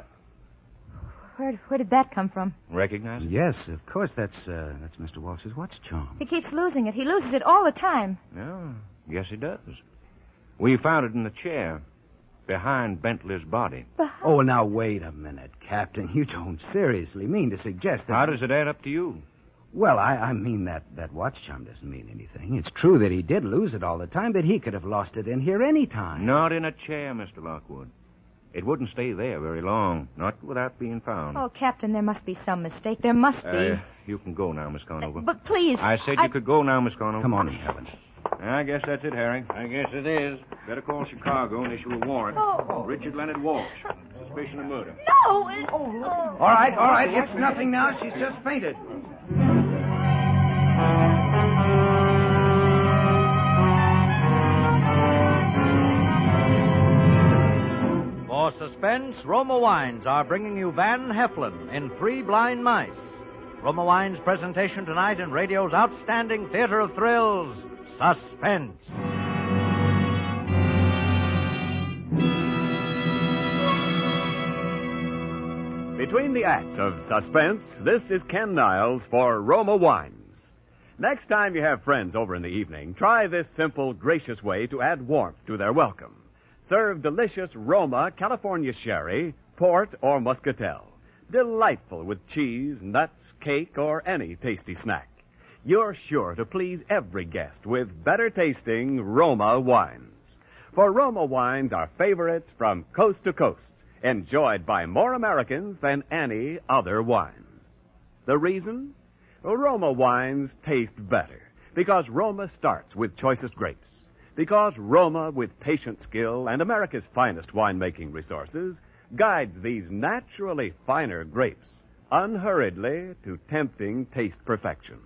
Where did that come from? Recognize it? Yes, of course. That's Mr. Walsh's watch charm. He keeps losing it. He loses it all the time. Yeah, yes, he does. We found it in the chair behind Bentley's body. Oh, now, wait a minute, Captain. You don't seriously mean to suggest that... How does it add up to you? Well, I mean that watch charm doesn't mean anything. It's true that he did lose it all the time, but he could have lost it in here any time. Not in a chair, Mr. Lockwood. It wouldn't stay there very long, not without being found. Oh, Captain, there must be some mistake. There must be. You can go now, Miss Conover. But please... I said you could go now, Miss Conover. Come on in, Helen. I guess that's it, Harry. I guess it is. Better call Chicago and issue a warrant. Oh. Richard Leonard Walsh. Suspicion of murder. No! All right. It's nothing now. She's just fainted. For Suspense, Roma Wines are bringing you Van Heflin in Three Blind Mice. Roma Wines' presentation tonight in radio's outstanding theater of thrills, Suspense. Between the acts of Suspense, this is Ken Niles for Roma Wines. Next time you have friends over in the evening, try this simple, gracious way to add warmth to their welcome. Serve delicious Roma California sherry, port, or muscatel. Delightful with cheese, nuts, cake, or any tasty snack. You're sure to please every guest with better-tasting Roma wines. For Roma wines are favorites from coast to coast, enjoyed by more Americans than any other wine. The reason? Roma wines taste better because Roma starts with choicest grapes. Because Roma, with patient skill and America's finest winemaking resources, guides these naturally finer grapes unhurriedly to tempting taste perfection.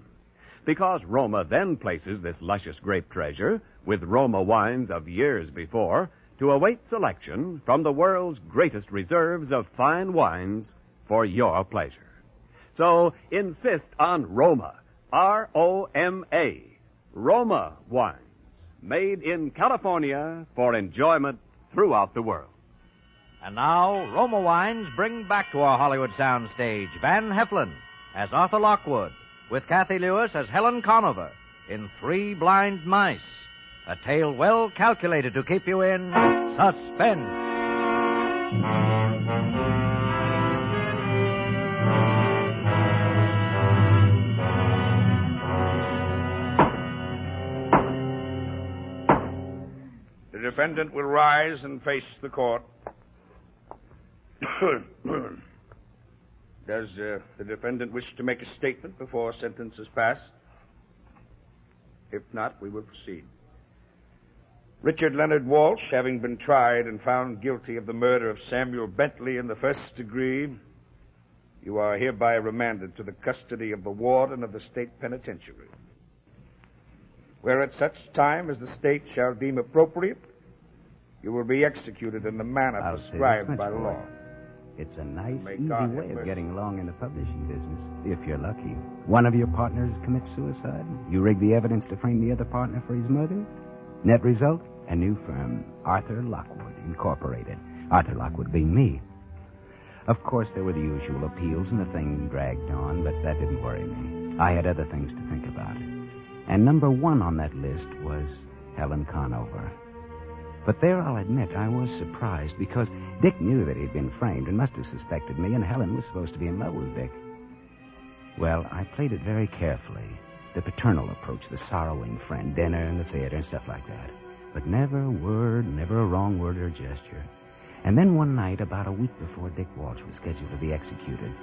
Because Roma then places this luscious grape treasure with Roma wines of years before to await selection from the world's greatest reserves of fine wines for your pleasure. So insist on Roma, R-O-M-A, Roma wines. Made in California for enjoyment throughout the world. And now, Roma Wines bring back to our Hollywood soundstage Van Heflin as Arthur Lockwood, with Kathy Lewis as Helen Conover in Three Blind Mice, a tale well calculated to keep you in suspense. The defendant will rise and face the court. Does the defendant wish to make a statement before sentence is passed? If not, we will proceed. Richard Leonard Walsh, having been tried and found guilty of the murder of Samuel Bentley in the first degree, you are hereby remanded to the custody of the warden of the state penitentiary, where at such time as the state shall deem appropriate, you will be executed in the manner prescribed by law. It's a nice, May easy God way have of mercy. getting along in the publishing business, if you're lucky. One of your partners commits suicide. You rig the evidence to frame the other partner for his murder. Net result, a new firm, Arthur Lockwood, Incorporated. Arthur Lockwood being me. Of course, there were the usual appeals, and the thing dragged on, but that didn't worry me. I had other things to think about. And number one on that list was Helen Conover. But there, I'll admit, I was surprised, because Dick knew that he'd been framed and must have suspected me, and Helen was supposed to be in love with Dick. Well, I played it very carefully. The paternal approach, the sorrowing friend, dinner and the theater and stuff like that. But never a word, never a wrong word or gesture. And then one night, about a week before Dick Walsh was scheduled to be executed,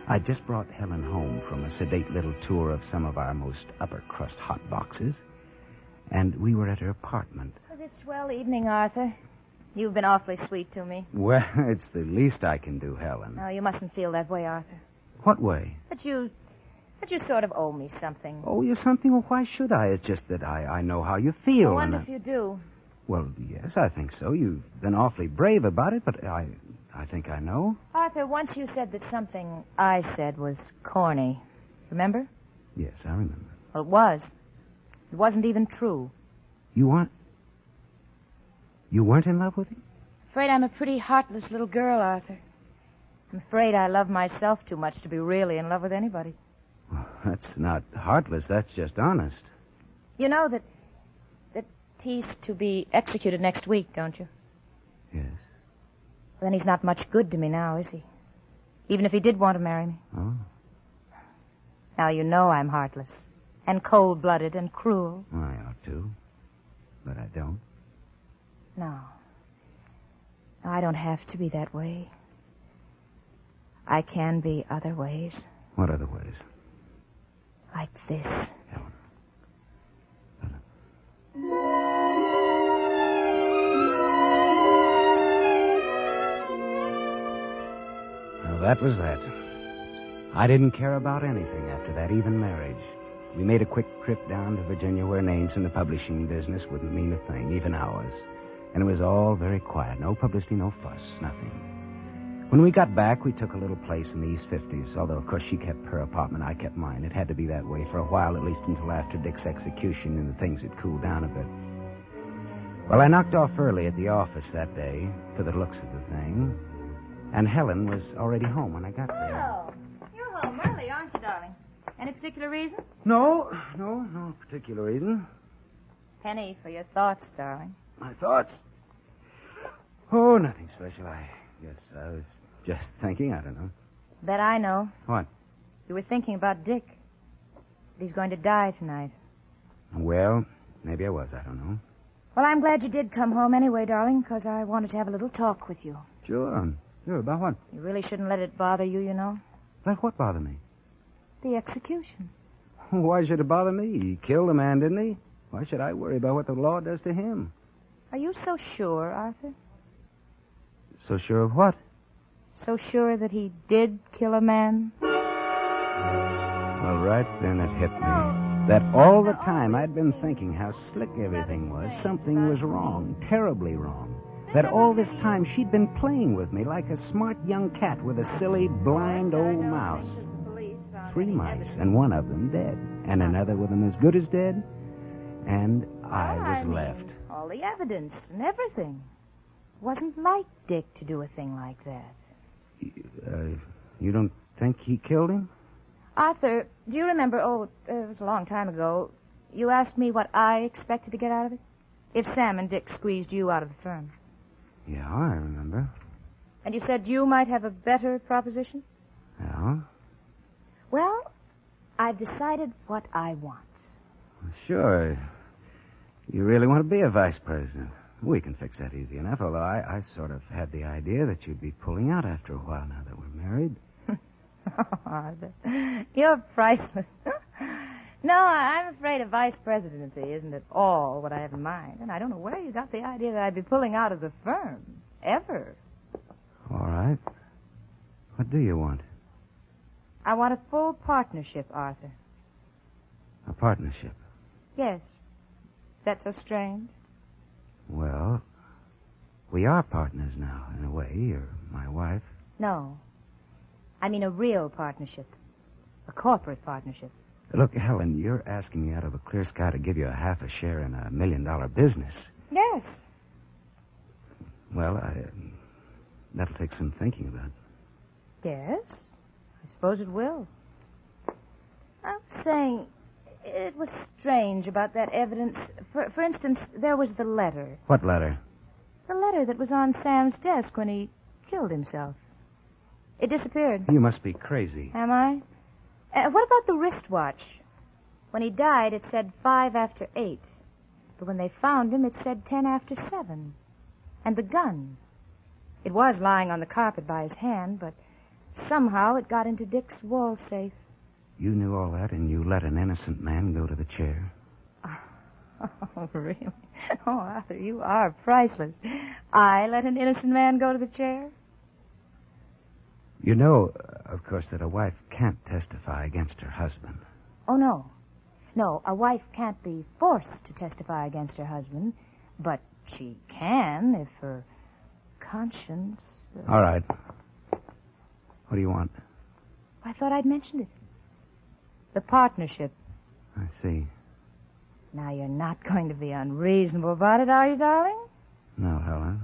I'd just brought Helen home from a sedate little tour of some of our most upper-crust hot boxes, and we were at her apartment. Well, it's a swell evening, Arthur. You've been awfully sweet to me. Well, it's the least I can do, Helen. No, you mustn't feel that way, Arthur. What way? But you sort of owe me something. Oh, you something? Well, why should I? It's just that I know how you feel. I wonder and if you do. Well, yes, I think so. You've been awfully brave about it, but I think I know. Arthur, once you said that something I said was corny. Remember? Yes, I remember. Well, it was. It wasn't even true. You weren't in love with him? Afraid I'm a pretty heartless little girl, Arthur. I'm afraid I love myself too much to be really in love with anybody. Well, that's not heartless. That's just honest. You know that he's to be executed next week, don't you? Yes. Then he's not much good to me now, is he? Even if he did want to marry me. Oh. Now you know I'm heartless and cold-blooded and cruel. I ought to, but I don't. No. No, I don't have to be that way. I can be other ways. What other ways? Like this. Helen. Well, that was that. I didn't care about anything after that, even marriage. We made a quick trip down to Virginia where names in the publishing business wouldn't mean a thing, even ours. And it was all very quiet. No publicity, no fuss, nothing. When we got back, we took a little place in the East 50s, although, of course, she kept her apartment, I kept mine. It had to be that way for a while, at least until after Dick's execution and the things had cooled down a bit. Well, I knocked off early at the office that day, for the looks of the thing, and Helen was already home when I got there. Oh, you're home early, aren't you, darling? Any particular reason? No particular reason. Penny for your thoughts, darling. My thoughts? Oh, nothing special. I guess I was just thinking, I don't know. Bet I know. What? You were thinking about Dick. He's going to die tonight. Well, maybe I was, I don't know. Well, I'm glad you did come home anyway, darling, because I wanted to have a little talk with you. Sure, about what? You really shouldn't let it bother you, you know. Let what bother me? The execution. Why should it bother me? He killed a man, didn't he? Why should I worry about what the law does to him? Are you so sure, Arthur? So sure of what? So sure that he did kill a man? Well, right then it hit me. That all the time I'd been thinking how slick everything was. Something was wrong, terribly wrong. That all this time she'd been playing with me like a smart young cat with a silly, blind old mouse. 3 mice, and one of them dead. And another with them as good as dead. And I was left. All the evidence and everything. Wasn't like Dick to do a thing like that. You don't think he killed him? Arthur, do you remember, it was a long time ago, you asked me what I expected to get out of it? If Sam and Dick squeezed you out of the firm. Yeah, I remember. And you said you might have a better proposition? Yeah? Well, I've decided what I want. Sure. You really want to be a vice president? We can fix that easy enough, although I sort of had the idea that you'd be pulling out after a while now that we're married. Oh, Arthur, you're priceless. No, I'm afraid a vice presidency isn't at all what I have in mind. And I don't know where you got the idea that I'd be pulling out of the firm. Ever. All right. What do you want? I want a full partnership, Arthur. A partnership? Yes. Is that so strange? Well, we are partners now, in a way. You're my wife. No. I mean a real partnership. A corporate partnership. Look, Helen, you're asking me out of a clear sky to give you a half a share in $1 million business. Yes. Well, that'll take some thinking about. Yes. I suppose it will. I was saying, it was strange about that evidence. For instance, there was the letter. What letter? The letter that was on Sam's desk when he killed himself. It disappeared. You must be crazy. Am I? What about the wristwatch? When he died, it said 5 after 8. But when they found him, it said 10 after 7. And the gun. It was lying on the carpet by his hand, but somehow it got into Dick's wall safe. You knew all that, and you let an innocent man go to the chair? Oh, really? Oh, Arthur, you are priceless. I let an innocent man go to the chair? You know, of course, that a wife can't testify against her husband. Oh, no. No, a wife can't be forced to testify against her husband, but she can if her conscience... All right. What do you want? I thought I'd mentioned it. The partnership. I see. Now, you're not going to be unreasonable about it, are you, darling? No, Helen.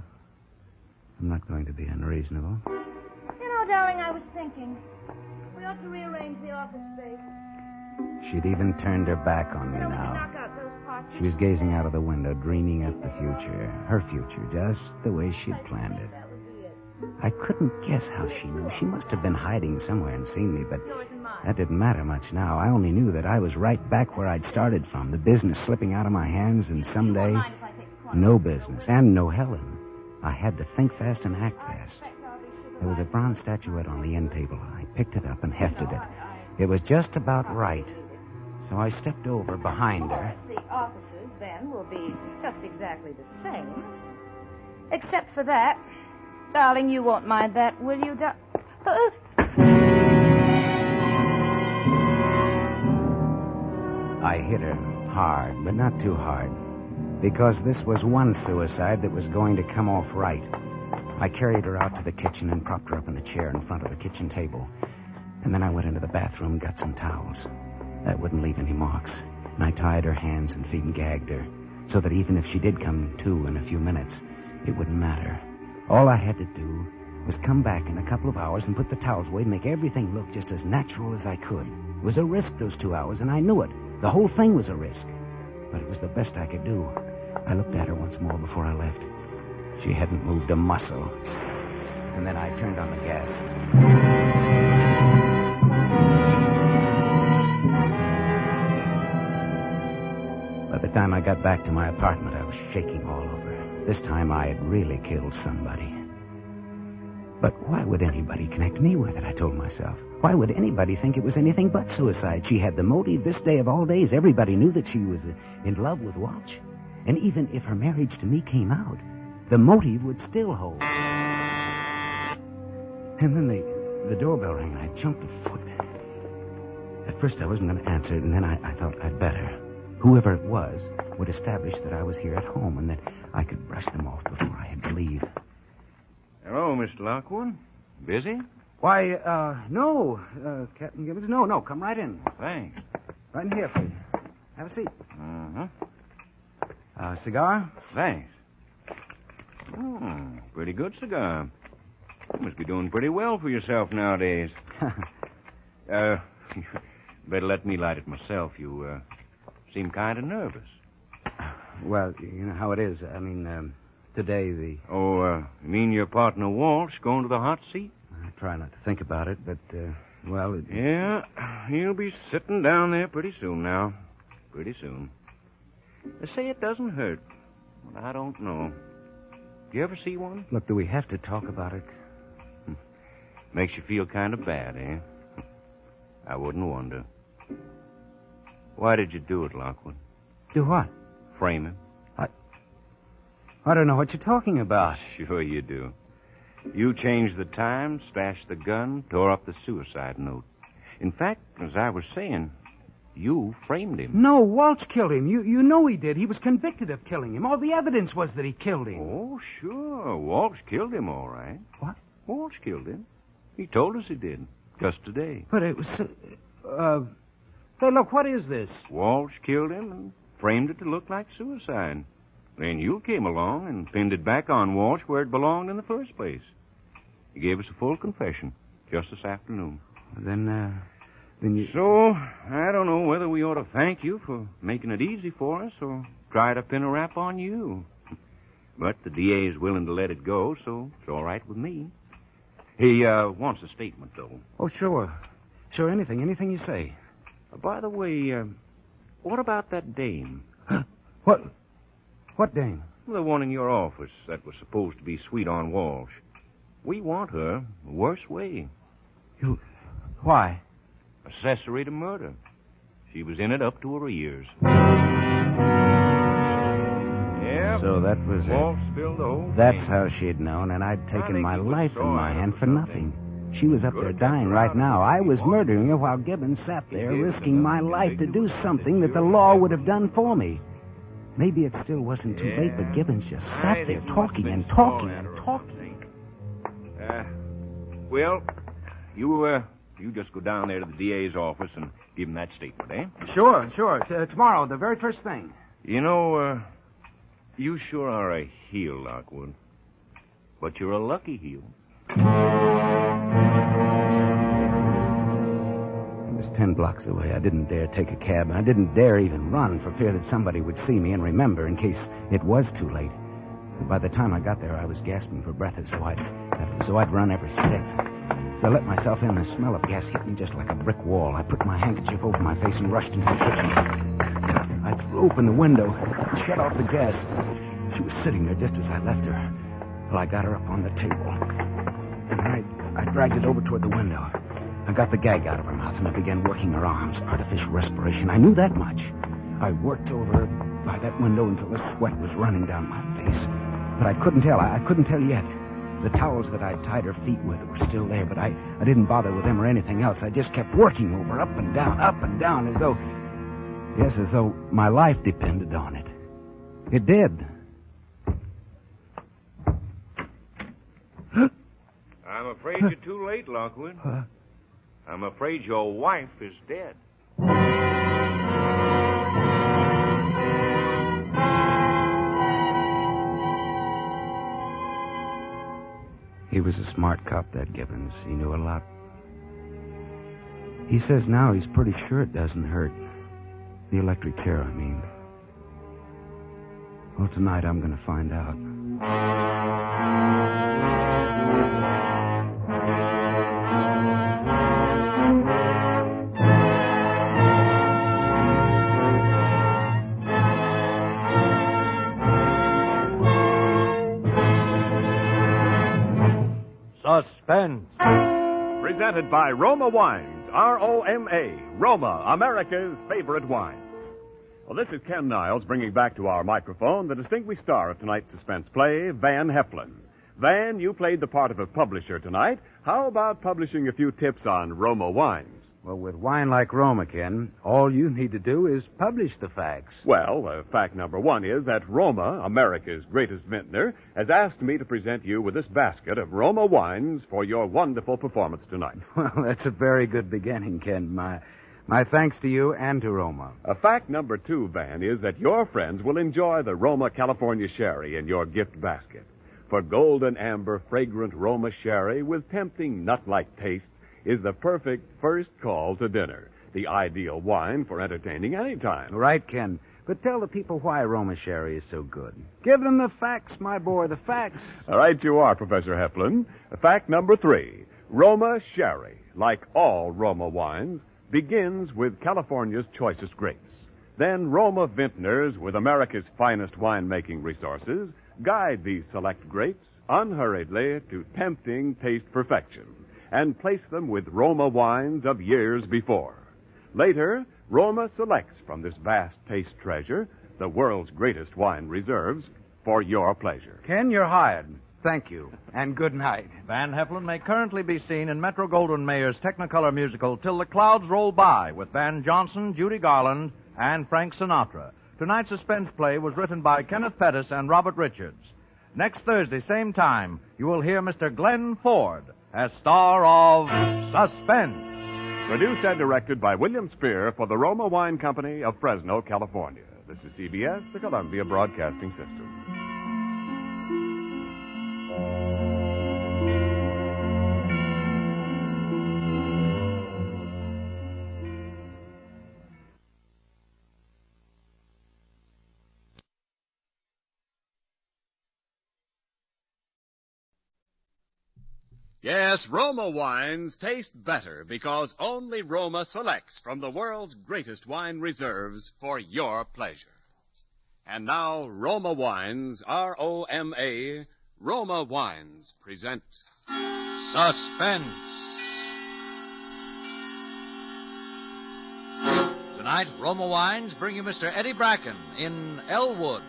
I'm not going to be unreasonable. You know, darling, I was thinking we ought to rearrange the office space. She'd even turned her back on me now. Knock out those parts. She was gazing out of the window, dreaming of the future. Her future, just the way she'd planned it. I couldn't guess how she knew. She must have been hiding somewhere and seen me, but that didn't matter much now. I only knew that I was right back where I'd started from, the business slipping out of my hands, and someday, no business, and no Helen. I had to think fast and act fast. There was a bronze statuette on the end table. I picked it up and hefted it. It was just about right. So I stepped over behind her. The offices, then, will be just exactly the same. Except for that. Darling, you won't mind that, will you, I hit her hard, but not too hard. Because this was one suicide that was going to come off right. I carried her out to the kitchen and propped her up in a chair in front of the kitchen table. And then I went into the bathroom and got some towels. That wouldn't leave any marks. And I tied her hands and feet and gagged her, so that even if she did come to in a few minutes, it wouldn't matter. All I had to do was come back in a couple of hours and put the towels away and make everything look just as natural as I could. It was a risk, those 2 hours, and I knew it. The whole thing was a risk. But it was the best I could do. I looked at her once more before I left. She hadn't moved a muscle. And then I turned on the gas. By the time I got back to my apartment, I was shaking all over. This time I had really killed somebody. But why would anybody connect me with it, I told myself. Why would anybody think it was anything but suicide? She had the motive this day of all days. Everybody knew that she was in love with Welch. And even if her marriage to me came out, the motive would still hold. And then the doorbell rang, and I jumped a foot. At first I wasn't going to answer it, and then I thought I'd better. Whoever it was would establish that I was here at home and that I could brush them off before I had to leave. Hello, Mr. Lockwood. Busy? Why, no, Captain Gibbons. No, come right in. Thanks. Right in here, please. Have a seat. Uh-huh. Cigar? Thanks. Pretty good cigar. You must be doing pretty well for yourself nowadays. Better let me light it myself. You, seem kind of nervous. Well, you know how it is. I mean, today the... Oh, you mean your partner Walsh going to the hot seat? I try not to think about it, but, well... Yeah, he'll be sitting down there pretty soon now. Pretty soon. They say it doesn't hurt, but I don't know. Do you ever see one? Look, do we have to talk about it? Makes you feel kind of bad, eh? I wouldn't wonder. Why did you do it, Lockwood? Do what? Frame him. I don't know what you're talking about. Sure you do. You changed the time, stashed the gun, tore up the suicide note. In fact, as I was saying, you framed him. No, Walsh killed him. You know he did. He was convicted of killing him. All the evidence was that he killed him. Oh, sure. Walsh killed him, all right. What? Walsh killed him. He told us he did. Just today. But it was... Hey, look, what is this? Walsh killed him and framed it to look like suicide. Then you came along and pinned it back on Walsh where it belonged in the first place. He gave us a full confession just this afternoon. Then you... So, I don't know whether we ought to thank you for making it easy for us or try to pin a rap on you. But the DA's willing to let it go, so it's all right with me. He wants a statement, though. Oh, sure. Sure, anything you say. By the way, what about that dame? What dame? The one in your office that was supposed to be sweet on Walsh. We want her the worst way. Why? Accessory to murder. She was in it up to her ears. Yep. So that was Walsh it. spilled the whole That's thing. how she'd known, and I'd taken think my he was life in sore my or hand for something. nothing. She was up there dying right now. I was murdering her while Gibbons sat there risking my life to do something that the law would have done for me. Maybe it still wasn't too late, but Gibbons just sat there talking and talking and talking. Well, you just go down there to the DA's office and give him that statement, eh? Sure. Tomorrow, the very first thing. You know, you sure are a heel, Lockwood. But you're a lucky heel. It was 10 blocks away. I didn't dare take a cab, and I didn't dare even run for fear that somebody would see me and remember in case it was too late. And by the time I got there, I was gasping for breath, so I'd run every step. As I let myself in, the smell of gas hit me just like a brick wall. I put my handkerchief over my face and rushed into the kitchen. I threw open the window, shut off the gas. She was sitting there just as I left her. Well, I got her up on the table, and I dragged it over toward the window. I got the gag out of her mouth, and I began working her arms, artificial respiration. I knew that much. I worked over her by that window until the sweat was running down my face. But I couldn't tell. I couldn't tell yet. The towels that I'd tied her feet with were still there, but I didn't bother with them or anything else. I just kept working over, up and down, as though my life depended on it. It did. I'm afraid you're too late, Lockwood. I'm afraid your wife is dead. He was a smart cop, that Gibbons. He knew a lot. He says now he's pretty sure it doesn't hurt. The electric chair, I mean. Well, tonight I'm going to find out. Suspense. Presented by Roma Wines, R-O-M-A, Roma, America's favorite wine. Well, this is Ken Niles bringing back to our microphone the distinguished star of tonight's suspense play, Van Heflin. Van, you played the part of a publisher tonight. How about publishing a few tips on Roma Wines? Well, with wine like Roma, Ken, all you need to do is publish the facts. Well, fact number one is that Roma, America's greatest vintner, has asked me to present you with this basket of Roma wines for your wonderful performance tonight. Well, that's a very good beginning, Ken. My thanks to you and to Roma. Fact number two, Van, is that your friends will enjoy the Roma California Sherry in your gift basket. For golden amber, fragrant Roma Sherry with tempting nut-like taste is the perfect first call to dinner. The ideal wine for entertaining any time. Right, Ken. But tell the people why Roma Sherry is so good. Give them the facts, my boy, the facts. All right, you are, Professor Heflin. Fact number three. Roma Sherry, like all Roma wines, begins with California's choicest grapes. Then Roma vintners, with America's finest winemaking resources, guide these select grapes unhurriedly to tempting taste perfection and place them with Roma wines of years before. Later, Roma selects from this vast taste treasure the world's greatest wine reserves for your pleasure. Ken, you're hired. Thank you, and good night. Van Heflin may currently be seen in Metro-Goldwyn-Mayer's Technicolor musical Till the Clouds Roll By with Van Johnson, Judy Garland, and Frank Sinatra. Tonight's suspense play was written by Kenneth Pettis and Robert Richards. Next Thursday, same time, you will hear Mr. Glenn Ford as star of Suspense. Produced and directed by William Spear for the Roma Wine Company of Fresno, California. This is CBS, the Columbia Broadcasting System. Yes, Roma wines taste better because only Roma selects from the world's greatest wine reserves for your pleasure. And now, Roma Wines, R-O-M-A, Roma Wines present Suspense. Tonight, Roma Wines bring you Mr. Eddie Bracken in Elwood,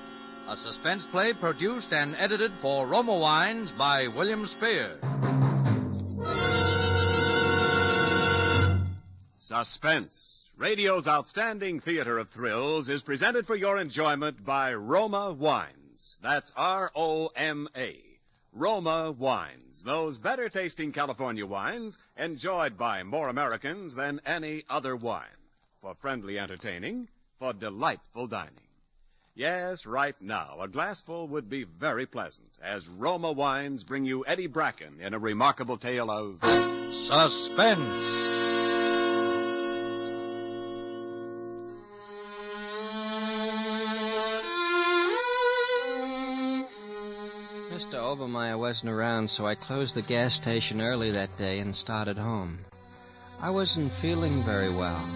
a suspense play produced and edited for Roma Wines by William Spear. Suspense, radio's outstanding theater of thrills, is presented for your enjoyment by Roma Wines. That's R-O-M-A. Roma Wines, those better-tasting California wines enjoyed by more Americans than any other wine. For friendly entertaining, for delightful dining. Yes, right now, a glassful would be very pleasant as Roma Wines bring you Eddie Bracken in a remarkable tale of Suspense. Mr. Obermeyer wasn't around, so I closed the gas station early that day and started home. I wasn't feeling very well.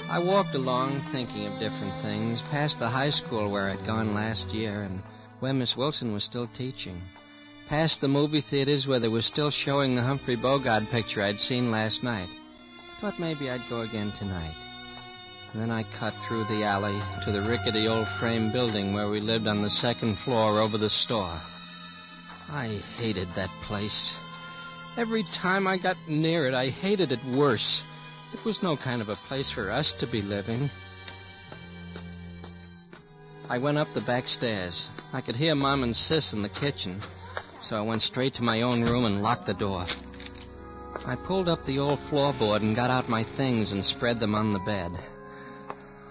I walked along thinking of different things, past the high school where I'd gone last year and where Miss Wilson was still teaching, past the movie theaters where they were still showing the Humphrey Bogart picture I'd seen last night. I thought maybe I'd go again tonight. And then I cut through the alley to the rickety old frame building where we lived on the second floor over the store. I hated that place. Every time I got near it, I hated it worse. It was no kind of a place for us to be living. I went up the back stairs. I could hear Mom and Sis in the kitchen, so I went straight to my own room and locked the door. I pulled up the old floorboard and got out my things and spread them on the bed.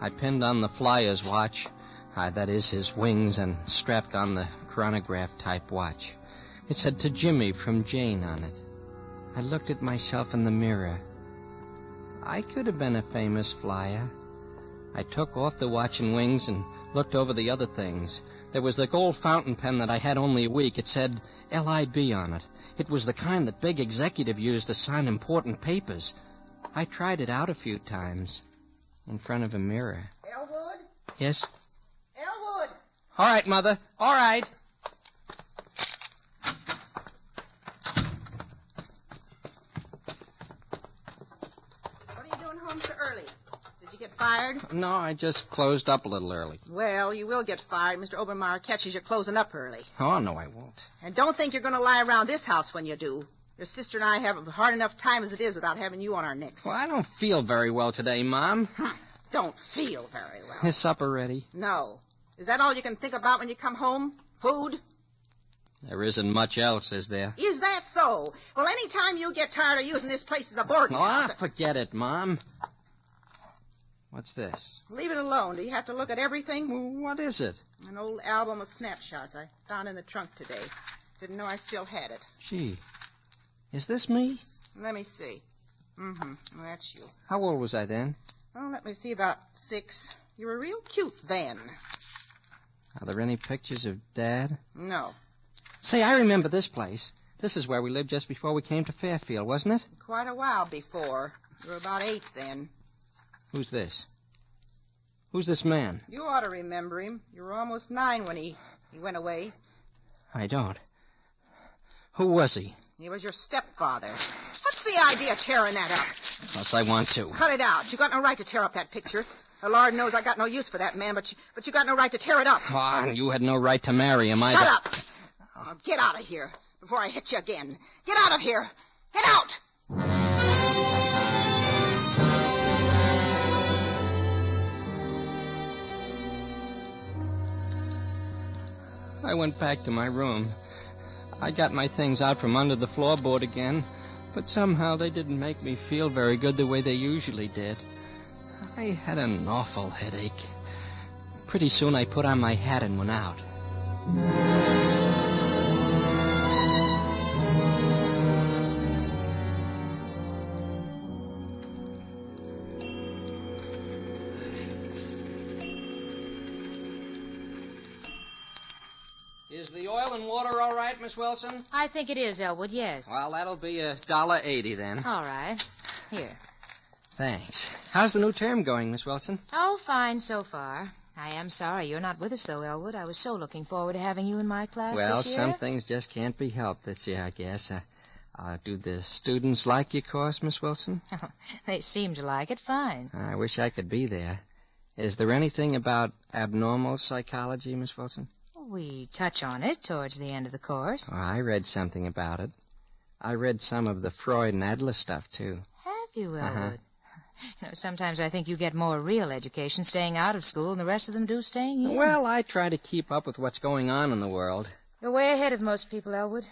I pinned on the Flyer's watch, that is his wings, and strapped on the chronograph-type watch. It said "To Jimmy" from Jane on it. I looked at myself in the mirror. I could have been a famous flyer. I took off the watch and wings and looked over the other things. There was the gold fountain pen that I had only a week. It said L.I.B. on it. It was the kind that big executive used to sign important papers. I tried it out a few times in front of a mirror. Elwood? Yes? Elwood! All right, Mother. All right. Fired? No, I just closed up a little early. Well, you will get fired. Mr. Obermeyer catches you closing up early. Oh, no, I won't. And don't think you're going to lie around this house when you do. Your sister and I have a hard enough time as it is without having you on our necks. Well, I don't feel very well today, Mom. Don't feel very well. Is supper ready? No. Is that all you can think about when you come home? Food? There isn't much else, is there? Is that so? Well, any time you get tired of using this place as a boarding house... Forget it, Mom. What's this? Leave it alone. Do you have to look at everything? Well, what is it? An old album of snapshots I found in the trunk today. Didn't know I still had it. Gee. Is this me? Let me see. Well, that's you. How old was I then? Well, let me see, about 6. You were real cute then. Are there any pictures of Dad? No. Say, I remember this place. This is where we lived just before we came to Fairfield, wasn't it? Quite a while before. You were about 8 then. Who's this? Who's this man? You ought to remember him. You were almost 9 when he went away. I don't. Who was he? He was your stepfather. What's the idea of tearing that up? Unless I want to. Cut it out. You got no right to tear up that picture. The Lord knows I got no use for that man, but you got no right to tear it up. Oh, and you had no right to marry him either. Shut up! Oh, get out of here before I hit you again. Get out of here! Get out! I went back to my room. I got my things out from under the floorboard again, but somehow they didn't make me feel very good the way they usually did. I had an awful headache. Pretty soon I put on my hat and went out. Is the oil and water all right, Miss Wilson? I think it is, Elwood, yes. Well, that'll be $1.80 then. All right. Here. Thanks. How's the new term going, Miss Wilson? Oh, fine so far. I am sorry you're not with us, though, Elwood. I was so looking forward to having you in my class Well, this year. some things just can't be helped this year, I guess. Do the students like your course, Miss Wilson? They seem to like it fine. I wish I could be there. Is there anything about abnormal psychology, Miss Wilson? We touch on it towards the end of the course. Oh, I read something about it. I read some of the Freud and Adler stuff, too. Have you, Elwood? Sometimes I think you get more real education staying out of school than the rest of them do staying in. Well, I try to keep up with what's going on in the world. You're way ahead of most people, Elwood.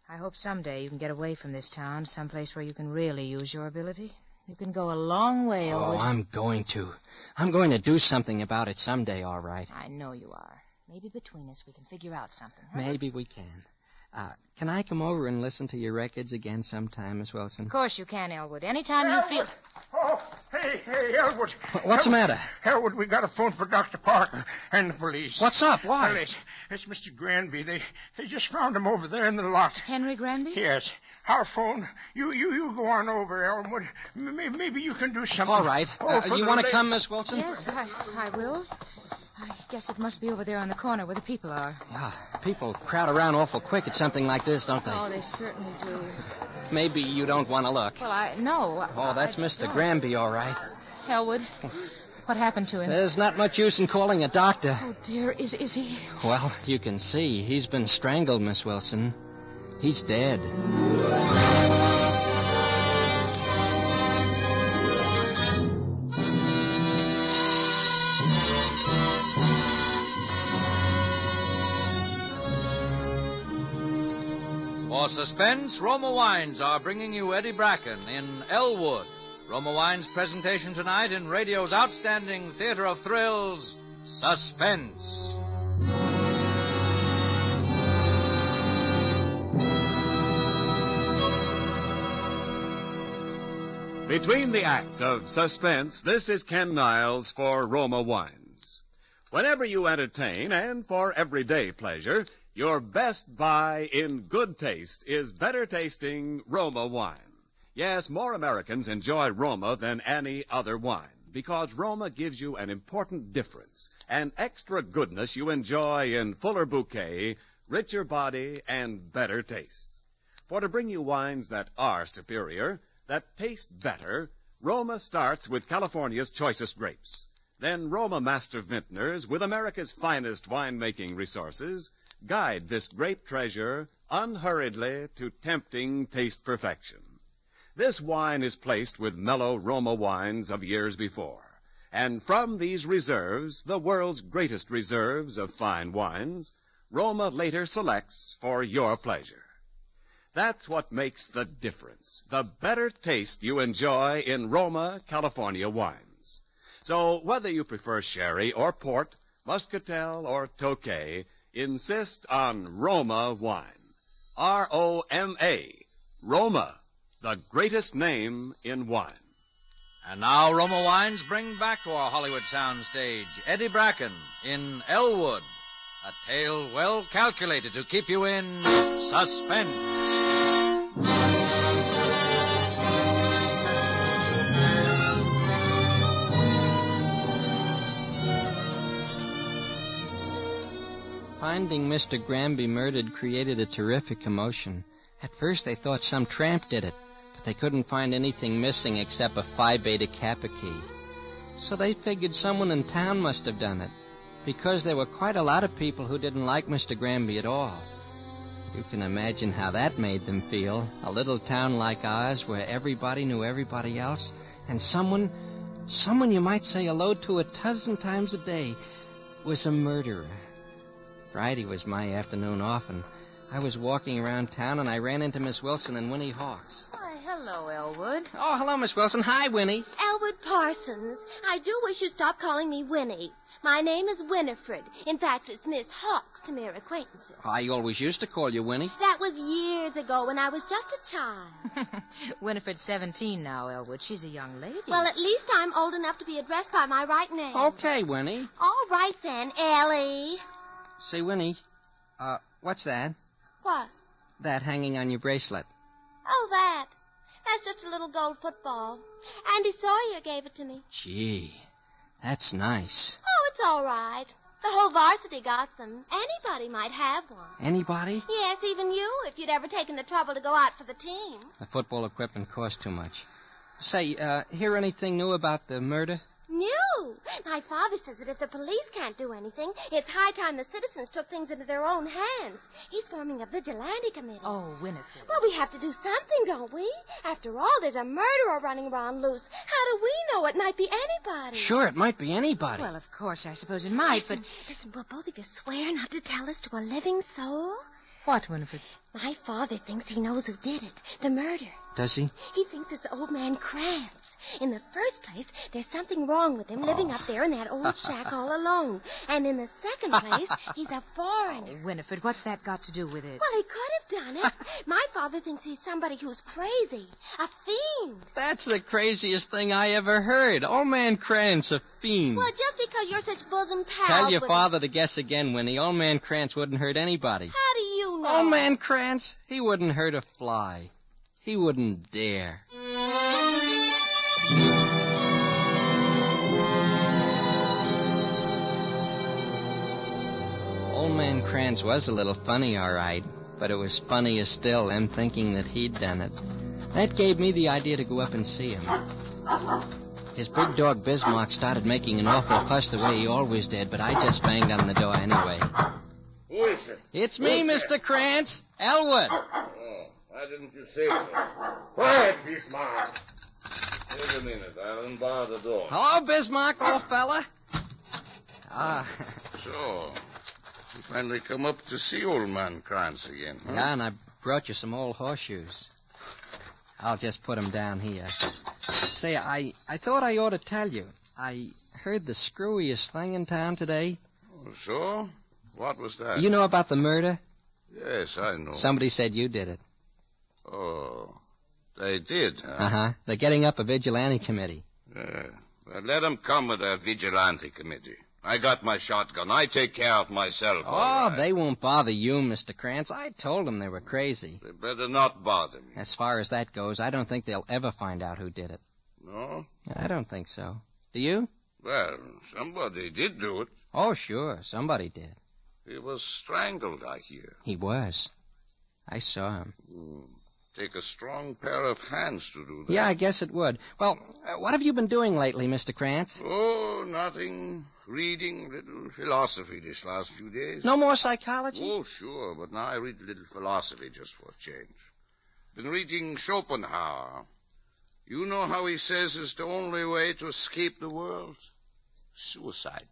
I hope someday you can get away from this town, someplace where you can really use your ability. You can go a long way, Elwood. Oh, I'm going to. I'm going to do something about it someday, all right. I know you are. Maybe between us we can figure out something. Huh? Maybe we can. Can I come over and listen to your records again sometime, Miss Wilson? Of course you can, Elwood. Anytime you feel... Oh, hey, Elwood. What's the matter? Elwood, we got a phone for Dr. Parker and the police. What's up? Why? Well, it's Mr. Granby. They just found him over there in the lot. Henry Granby? Yes. Our phone. You go on over, Elwood. Maybe you can do something. All right. You want to come, Miss Wilson? Yes, I will. I guess it must be over there on the corner where the people are. Yeah, people crowd around awful quick at something like this, don't they? Oh, they certainly do. Maybe you don't want to look. Well, no. Oh, that's Mr. Granby, all right. Elwood, what happened to him? There's not much use in calling a doctor. Oh, dear, is he? Well, you can see. He's been strangled, Miss Wilson. He's dead. For Suspense, Roma Wines are bringing you Eddie Bracken in Elwood. Roma Wines' presentation tonight in radio's outstanding theater of thrills, Suspense. Between the acts of Suspense, this is Ken Niles for Roma Wines. Whenever you entertain and for everyday pleasure, your best buy in good taste is better tasting Roma wine. Yes, more Americans enjoy Roma than any other wine because Roma gives you an important difference, an extra goodness you enjoy in fuller bouquet, richer body, and better taste. For to bring you wines that are superior, that taste better, Roma starts with California's choicest grapes. Then Roma master vintners, with America's finest winemaking resources, guide this grape treasure unhurriedly to tempting taste perfection. This wine is placed with mellow Roma wines of years before, and from these reserves, the world's greatest reserves of fine wines, Roma later selects for your pleasure. That's what makes the difference, the better taste you enjoy in Roma, California wines. So whether you prefer sherry or port, muscatel or Tokay, insist on Roma wine. R-O-M-A. Roma, the greatest name in wine. And now Roma Wines bring back to our Hollywood soundstage Eddie Bracken in Elwood, a tale well calculated to keep you in suspense. Finding Mr. Granby murdered created a terrific commotion. At first they thought some tramp did it, But they couldn't find anything missing except a Phi Beta Kappa key. So they figured someone in town must have done it, because there were quite a lot of people who didn't like Mr. Granby at all. You can imagine how that made them feel. A little town like ours where everybody knew everybody else, and someone you might say hello to a dozen times a day was a murderer. Friday was my afternoon off, and I was walking around town, and I ran into Miss Wilson and Winnie Hawks. Why, hello, Elwood. Oh, hello, Miss Wilson. Hi, Winnie. Elwood Parsons. I do wish you'd stop calling me Winnie. My name is Winifred. In fact, it's Miss Hawks to mere acquaintances. I always used to call you Winnie. That was years ago when I was just a child. Winifred's 17 now, Elwood. She's a young lady. Well, at least I'm old enough to be addressed by my right name. Okay, Winnie. All right, then, Ellie. Say, Winnie, what's that? What? That hanging on your bracelet. Oh, that. That's just a little gold football. Andy Sawyer gave it to me. Gee, that's nice. Oh, it's all right. The whole varsity got them. Anybody might have one. Anybody? Yes, even you, if you'd ever taken the trouble to go out for the team. The football equipment cost too much. Say, hear anything new about the murder? New? My father says that if the police can't do anything, it's high time the citizens took things into their own hands. He's forming a vigilante committee. Oh, Winifred. Well, we have to do something, don't we? After all, there's a murderer running around loose. How do we know? It might be anybody. Sure, it might be anybody. Well, of course, I suppose it might, Listen, will both of you swear not to tell us to a living soul? What, Winifred? My father thinks he knows who did it. The murder. Does he? He thinks it's old man Krantz. In the first place, there's something wrong with him living up there in that old shack all alone. And in the second place, he's a foreigner. Oh, Winifred, what's that got to do with it? Well, he could have done it. My father thinks he's somebody who's crazy. A fiend. That's the craziest thing I ever heard. Old man Krantz, a fiend. Well, just because you're such bosom pals Tell your with father to guess again, Winnie. Old man Krantz wouldn't hurt anybody. How do you know? Old man Krantz, he wouldn't hurt a fly. He wouldn't dare. Old man Krantz was a little funny, all right, but it was funnier still, them thinking that he'd done it. That gave me the idea to go up and see him. His big dog Bismarck started making an awful fuss the way he always did, but I just banged on the door anyway. Who is it? It's me, Mr. Krantz. Elwood. Oh, why didn't you say so? Quiet, Bismarck. Wait a minute. I'll unbar the door. Hello, Bismarck, old fella. So, you finally come up to see old man Krantz again, huh? Yeah, and I brought you some old horseshoes. I'll just put them down here. Say, I thought I ought to tell you. I heard the screwiest thing in town today. Oh, so? What was that? You know about the murder? Yes, I know. Somebody said you did it. Oh, they did, huh? Uh-huh. They're getting up a vigilante committee. Yeah. Well, let them come with their vigilante committee. I got my shotgun. I take care of myself. Oh, they won't bother you, Mr. Krantz. I told them they were crazy. They better not bother me. As far as that goes, I don't think they'll ever find out who did it. No? I don't think so. Do you? Well, somebody did do it. Oh, sure. Somebody did. He was strangled, I hear. He was. I saw him. Take a strong pair of hands to do that. Yeah, I guess it would. Well, what have you been doing lately, Mr. Krantz? Oh, nothing. Reading little philosophy this last few days. No more psychology? Oh, sure, but now I read a little philosophy just for a change. Been reading Schopenhauer. You know how he says it's the only way to escape the world? Suicide.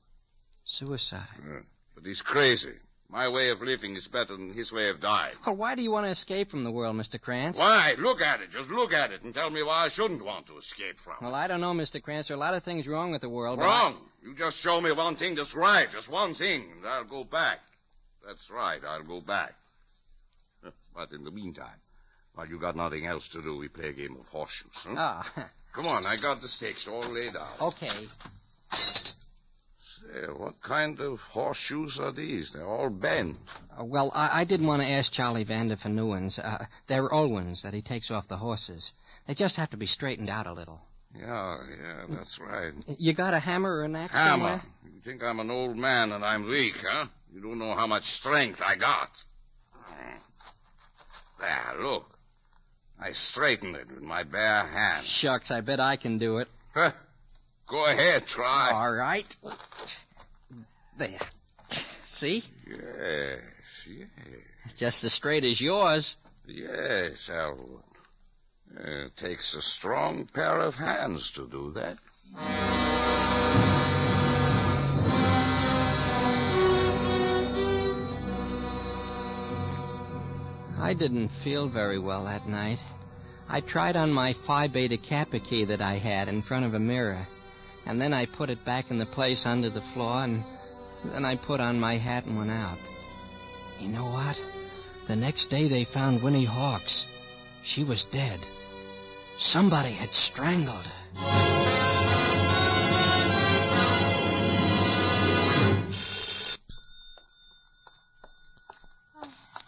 Suicide? Yeah, but he's crazy. My way of living is better than his way of dying. Well, why do you want to escape from the world, Mr. Krantz? Why? Look at it. Just look at it and tell me why I shouldn't want to escape from it. Well, I don't know, Mr. Krantz. There are a lot of things wrong with the world. Wrong? You just show me one thing that's right. Just one thing, and I'll go back. That's right. I'll go back. But in the meantime, while you got nothing else to do, we play a game of horseshoes, huh? Ah. Come on, I got the stakes all laid out. Okay. Say, what kind of horseshoes are these? They're all bent. Well, I didn't want to ask Charlie Vander for new ones. They're old ones that he takes off the horses. They just have to be straightened out a little. Yeah, that's right. You got a hammer or an axe Hammer? somewhere? You think I'm an old man and I'm weak, huh? You don't know how much strength I got. There, look. I straighten it with my bare hands. Shucks, I bet I can do it. Huh. Go ahead, try. All right. There. See? Yes. It's just as straight as yours. Yes, Elwood. It takes a strong pair of hands to do that. I didn't feel very well that night. I tried on my Phi Beta Kappa key that I had in front of a mirror, and then I put it back in the place under the floor, and then I put on my hat and went out. You know what? The next day they found Winnie Hawks. She was dead. Somebody had strangled her.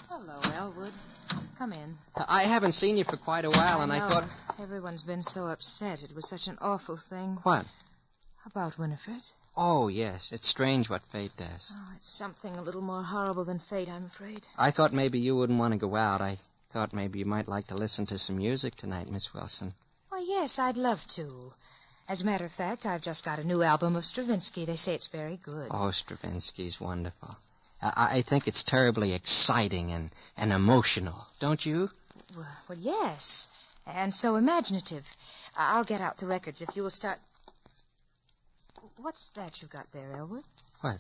Hello, Elwood. Come in. I haven't seen you for quite a while, and I thought... Everyone's been so upset. It was such an awful thing. What? About Winifred. Oh, yes. It's strange what fate does. Oh, it's something a little more horrible than fate, I'm afraid. I thought maybe you wouldn't want to go out. I thought maybe you might like to listen to some music tonight, Miss Wilson. Why, yes, I'd love to. As a matter of fact, I've just got a new album of Stravinsky. They say it's very good. Oh, Stravinsky's wonderful. I think it's terribly exciting and emotional, don't you? Well, yes. And so imaginative. I'll get out the records if you will start... What's that you got there, Elwood? What?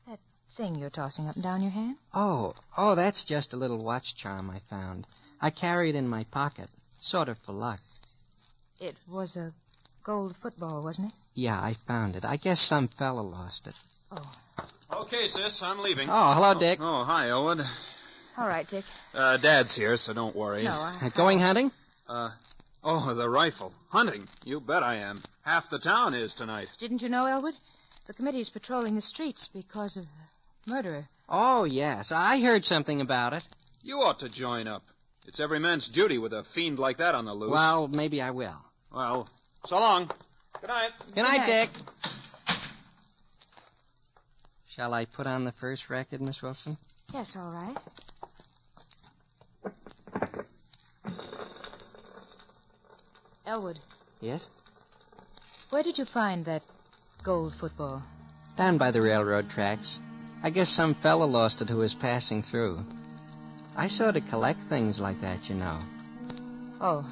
That thing you're tossing up and down your hand? Oh, that's just a little watch charm I found. I carry it in my pocket, sort of for luck. It was a gold football, wasn't it? Yeah, I found it. I guess some fella lost it. Oh. Okay, sis, I'm leaving. Oh, hello, Dick. Oh, hi, Elwood. All right, Dick. Dad's here, so don't worry. No, Going hunting? Oh, the rifle. Hunting? You bet I am. Half the town is tonight. Didn't you know, Elwood? The committee's patrolling the streets because of the murderer. Oh, yes. I heard something about it. You ought to join up. It's every man's duty with a fiend like that on the loose. Well, maybe I will. Well, so long. Good night. Good night, Dick. Shall I put on the first record, Miss Wilson? Yes, all right. Elwood. Yes? Where did you find that gold football? Down by the railroad tracks. I guess some fella lost it who was passing through. I sort of collect things like that, you know. Oh.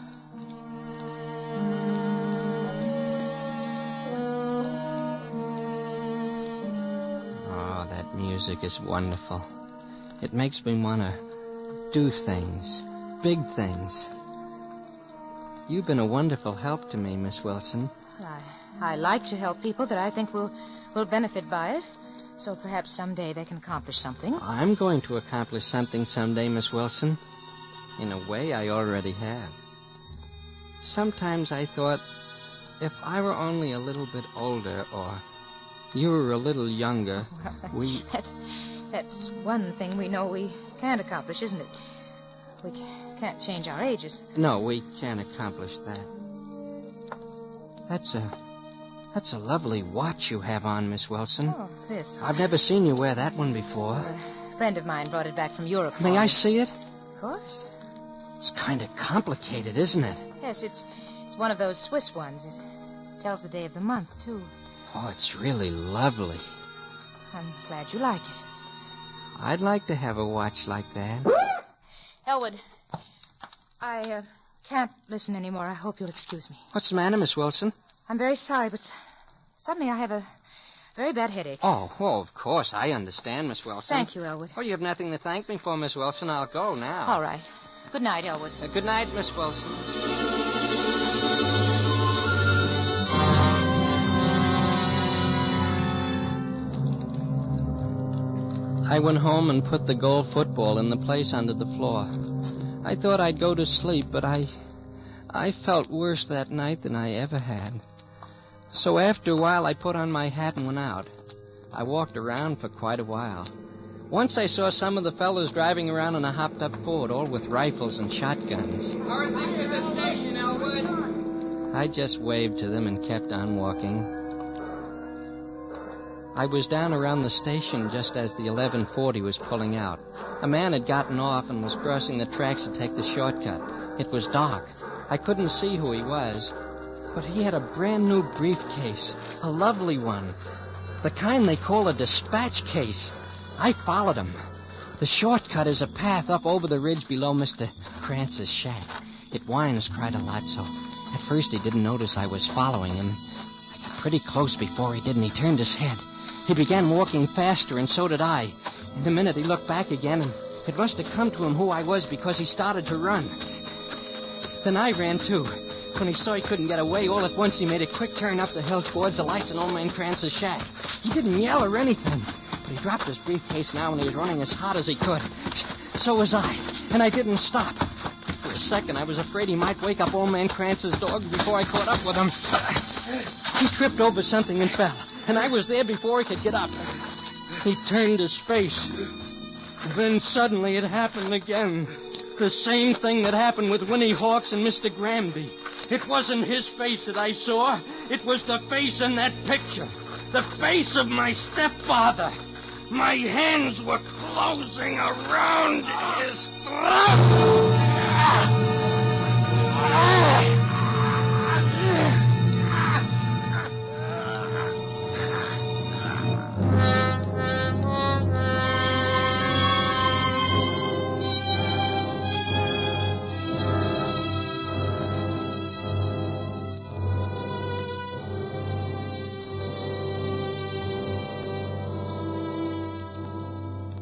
Oh, that music is wonderful. It makes me want to do things, big things. You've been a wonderful help to me, Miss Wilson. I like to help people that I think will benefit by it. So perhaps someday they can accomplish something. I'm going to accomplish something someday, Miss Wilson. In a way, I already have. Sometimes I thought, if I were only a little bit older, or you were a little younger, we... That's one thing we know we can't accomplish, isn't it? We can't change our ages. No, we can't accomplish that. That's a lovely watch you have on, Miss Wilson. Oh, this. I've never seen you wear that one before. A friend of mine brought it back from Europe. May I see it? Of course. It's kind of complicated, isn't it? Yes, it's one of those Swiss ones. It tells the day of the month, too. Oh, it's really lovely. I'm glad you like it. I'd like to have a watch like that. Elwood, I can't listen anymore. I hope you'll excuse me. What's the matter, Miss Wilson? I'm very sorry, but suddenly I have a very bad headache. Oh, of course. I understand, Miss Wilson. Thank you, Elwood. Oh, you have nothing to thank me for, Miss Wilson. I'll go now. All right. Good night, Elwood. Good night, Miss Wilson. I went home and put the gold football in the place under the floor. I thought I'd go to sleep, but I felt worse that night than I ever had. So after a while, I put on my hat and went out. I walked around for quite a while. Once I saw some of the fellows driving around in a hopped-up Ford, all with rifles and shotguns. How are things at the station, Elwood? I just waved to them and kept on walking. I was down around the station just as the 1140 was pulling out. A man had gotten off and was crossing the tracks to take the shortcut. It was dark. I couldn't see who he was. But he had a brand new briefcase, a lovely one. The kind they call a dispatch case. I followed him. The shortcut is a path up over the ridge below Mr. Krantz's shack. It winds quite a lot, so at first he didn't notice I was following him. I got pretty close before he did, and he turned his head. He began walking faster, and so did I. In a minute, he looked back again, and it must have come to him who I was because he started to run. Then I ran, too. When he saw he couldn't get away, all at once he made a quick turn up the hill towards the lights in Old Man Krantz's shack. He didn't yell or anything, but he dropped his briefcase now, and he was running as hard as he could. So was I, and I didn't stop. For a second, I was afraid he might wake up Old Man Krantz's dogs before I caught up with him. He tripped over something and fell, and I was there before he could get up. He turned his face. Then suddenly it happened again. The same thing that happened with Winnie Hawks and Mr. Granby. It wasn't his face that I saw. It was the face in that picture. The face of my stepfather. My hands were closing around his throat.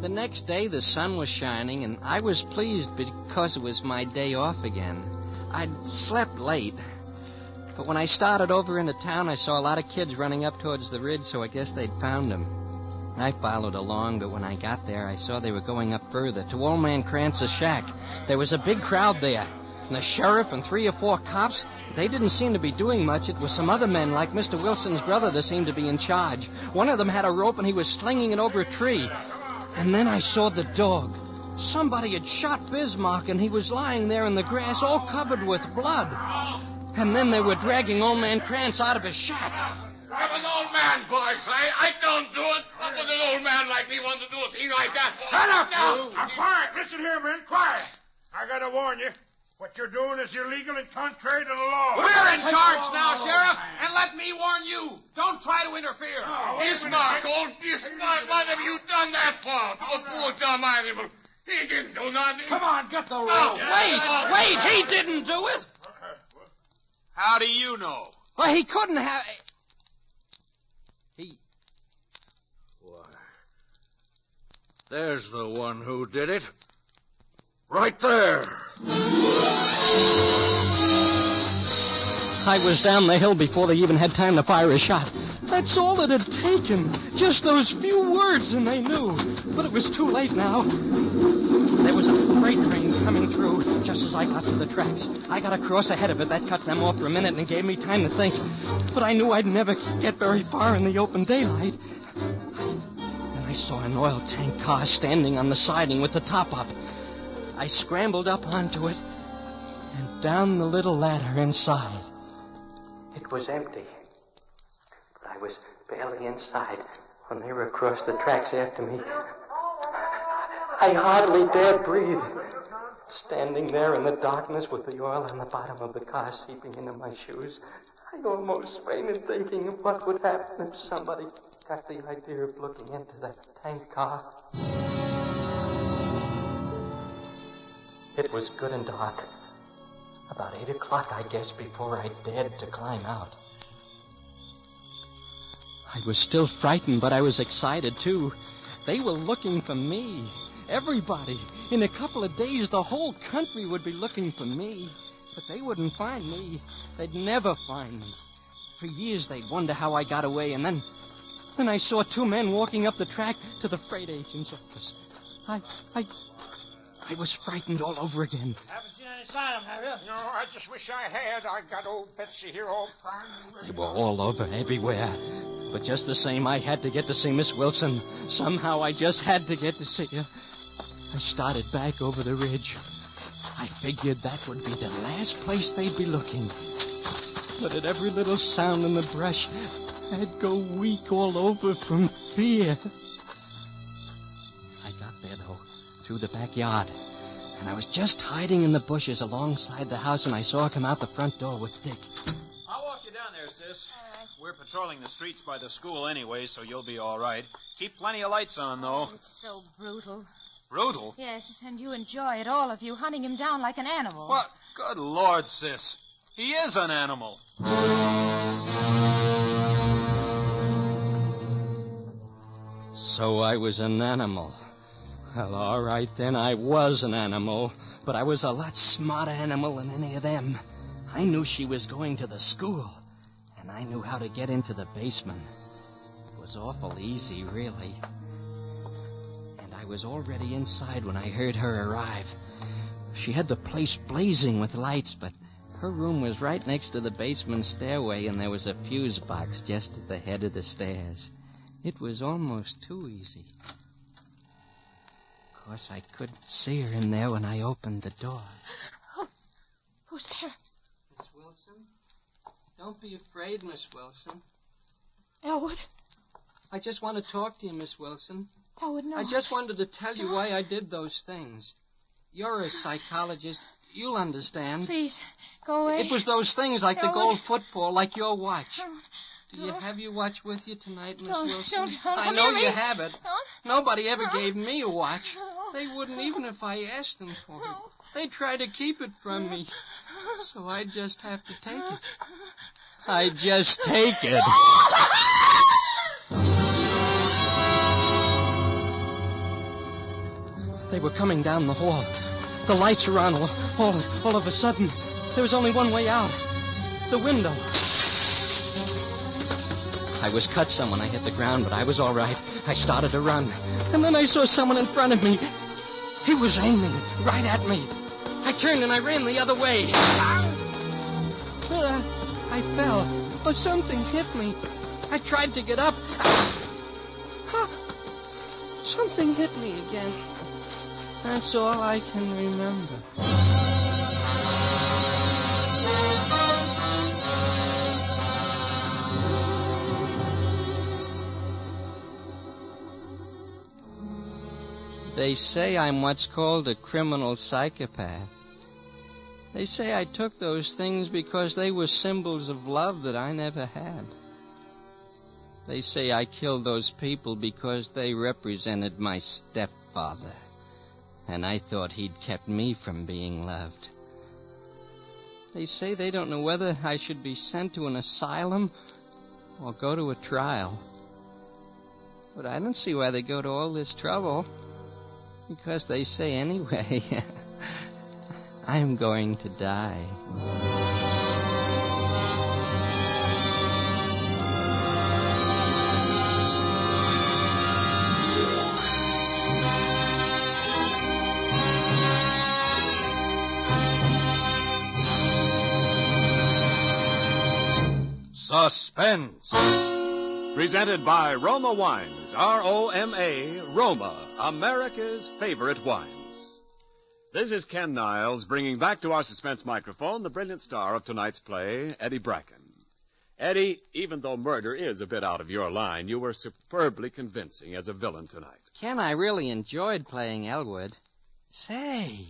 The next day, the sun was shining, and I was pleased because it was my day off again. I'd slept late, but when I started over into town, I saw a lot of kids running up towards the ridge, so I guess they'd found him. I followed along, but when I got there, I saw they were going up further, to Old Man Krantz's shack. There was a big crowd there, and the sheriff and 3 or 4 cops, they didn't seem to be doing much. It was some other men, like Mr. Wilson's brother, that seemed to be in charge. One of them had a rope, and he was slinging it over a tree. And then I saw the dog. Somebody had shot Bismarck, and he was lying there in the grass, all covered with blood. And then they were dragging Old Man Krantz out of his shack. I'm an old man, boys. I don't do it. What would an old man like me want to do a thing like that for? Shut up, now! Now, quiet. Listen here, men. Quiet. I gotta warn you. What you're doing is illegal and contrary to the law. We're in charge now, Sheriff, and let me warn you. Don't try to interfere. Bismarck, old Bismarck, what have you done that for? To a poor dumb animal. He didn't do nothing. Come on, get the rope. Wait, he didn't do it. How do you know? Well, he couldn't have... Why, there's the one who did it. Right there. I was down the hill before they even had time to fire a shot. That's all it had taken. Just those few words, and they knew. But it was too late now. There was a freight train coming through just as I got to the tracks. I got across ahead of it. That cut them off for a minute and gave me time to think. But I knew I'd never get very far in the open daylight. Then I saw an oil tank car standing on the siding with the top up. I scrambled up onto it and down the little ladder inside. It was empty. But I was barely inside when they were across the tracks after me. I hardly dared breathe. Standing there in the darkness with the oil on the bottom of the car seeping into my shoes, I almost fainted thinking of what would happen if somebody got the idea of looking into that tank car. It was good and dark. About 8 o'clock, I guess, before I dared to climb out. I was still frightened, but I was excited, too. They were looking for me. Everybody. In a couple of days, the whole country would be looking for me. But they wouldn't find me. They'd never find me. For years, they'd wonder how I got away, and then I saw 2 men walking up the track to the freight agent's office. I was frightened all over again. Haven't seen any sign of him, have you? No, I just wish I had. I got old Betsy here all primed. They were all over, everywhere. But just the same, I had to get to see Miss Wilson. Somehow I just had to get to see her. I started back over the ridge. I figured that would be the last place they'd be looking. But at every little sound in the brush, I'd go weak all over from fear. I got there, though, through the backyard. And I was just hiding in the bushes alongside the house when I saw her come out the front door with Dick. I'll walk you down there, sis. We're patrolling the streets by the school anyway, so you'll be all right. Keep plenty of lights on, though. It's so brutal. Brutal? Yes, and you enjoy it, all of you, hunting him down like an animal. What? Good Lord, sis. He is an animal. So I was an animal. Well, all right then, I was an animal, but I was a lot smarter animal than any of them. I knew she was going to the school, and I knew how to get into the basement. It was awful easy, really. And I was already inside when I heard her arrive. She had the place blazing with lights, but her room was right next to the basement stairway, and there was a fuse box just at the head of the stairs. It was almost too easy. Of course, I couldn't see her in there when I opened the door. Oh, who's there? Miss Wilson? Don't be afraid, Miss Wilson. Elwood? I just want to talk to you, Miss Wilson. Elwood, no. I just wanted to tell you why I did those things. You're a psychologist. You'll understand. Please, go away. It was those things like the Elwood. gold football, like your watch. Don't. Do you have your watch with you tonight, Miss Don't, Wilson? don't I come know near you me. have it. Nobody ever gave me a watch. They wouldn't even if I asked them for it. They try to keep it from me. So I just have to take it. I just take it. They were coming down the hall. The lights were on all of a sudden. There was only one way out. The window. I was cut some when I hit the ground, but I was all right. I started to run. And then I saw someone in front of me. He was aiming right at me. I turned and I ran the other way. I fell. Or something hit me. I tried to get up. Something hit me again. That's all I can remember. They say I'm what's called a criminal psychopath. They say I took those things because they were symbols of love that I never had. They say I killed those people because they represented my stepfather. And I thought he'd kept me from being loved. They say they don't know whether I should be sent to an asylum or go to a trial. But I don't see why they go to all this trouble. Because they say anyway, I'm going to die. Suspense. Presented by Roma Wines, R-O-M-A, Roma, America's favorite wines. This is Ken Niles bringing back to our suspense microphone the brilliant star of tonight's play, Eddie Bracken. Eddie, even though murder is a bit out of your line, you were superbly convincing as a villain tonight. Ken, I really enjoyed playing Elwood. Say,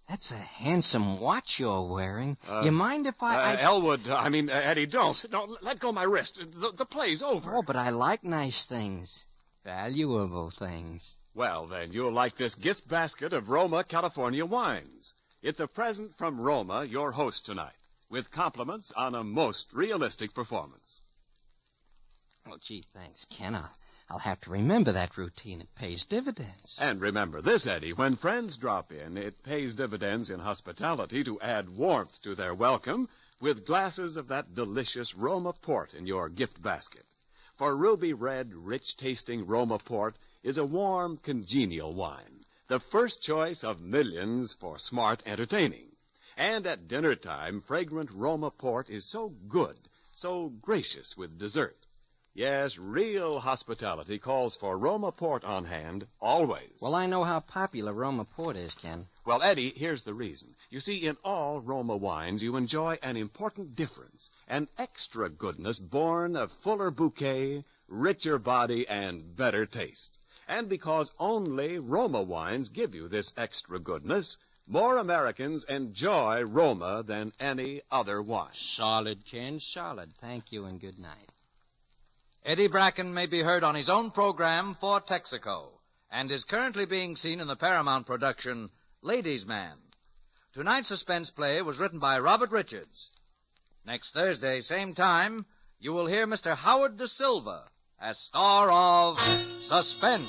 that's a handsome watch you're wearing. You mind if Elwood, Eddie, don't. Let go of my wrist. The play's over. Oh, but I like nice things. Valuable things. Well, then, you'll like this gift basket of Roma, California wines. It's a present from Roma, your host tonight, with compliments on a most realistic performance. Oh, gee, thanks, Ken. I'll have to remember that routine. It pays dividends. And remember this, Eddie. When friends drop in, it pays dividends in hospitality to add warmth to their welcome with glasses of that delicious Roma port in your gift basket. For ruby red, rich-tasting Roma port is a warm, congenial wine, the first choice of millions for smart entertaining. And at dinner time, fragrant Roma port is so good, so gracious with dessert. Yes, real hospitality calls for Roma port on hand, always. Well, I know how popular Roma port is, Ken. Well, Eddie, here's the reason. You see, in all Roma wines, you enjoy an important difference, an extra goodness born of fuller bouquet, richer body, and better taste. And because only Roma wines give you this extra goodness, More Americans enjoy Roma than any other wine. Solid, Ken, solid. Thank you and good night. Eddie Bracken may be heard on his own program, For Texaco, and is currently being seen in the Paramount production, Ladies' Man. Tonight's suspense play was written by Robert Richards. Next Thursday, same time, you will hear Mr. Howard Da Silva as star of Suspense.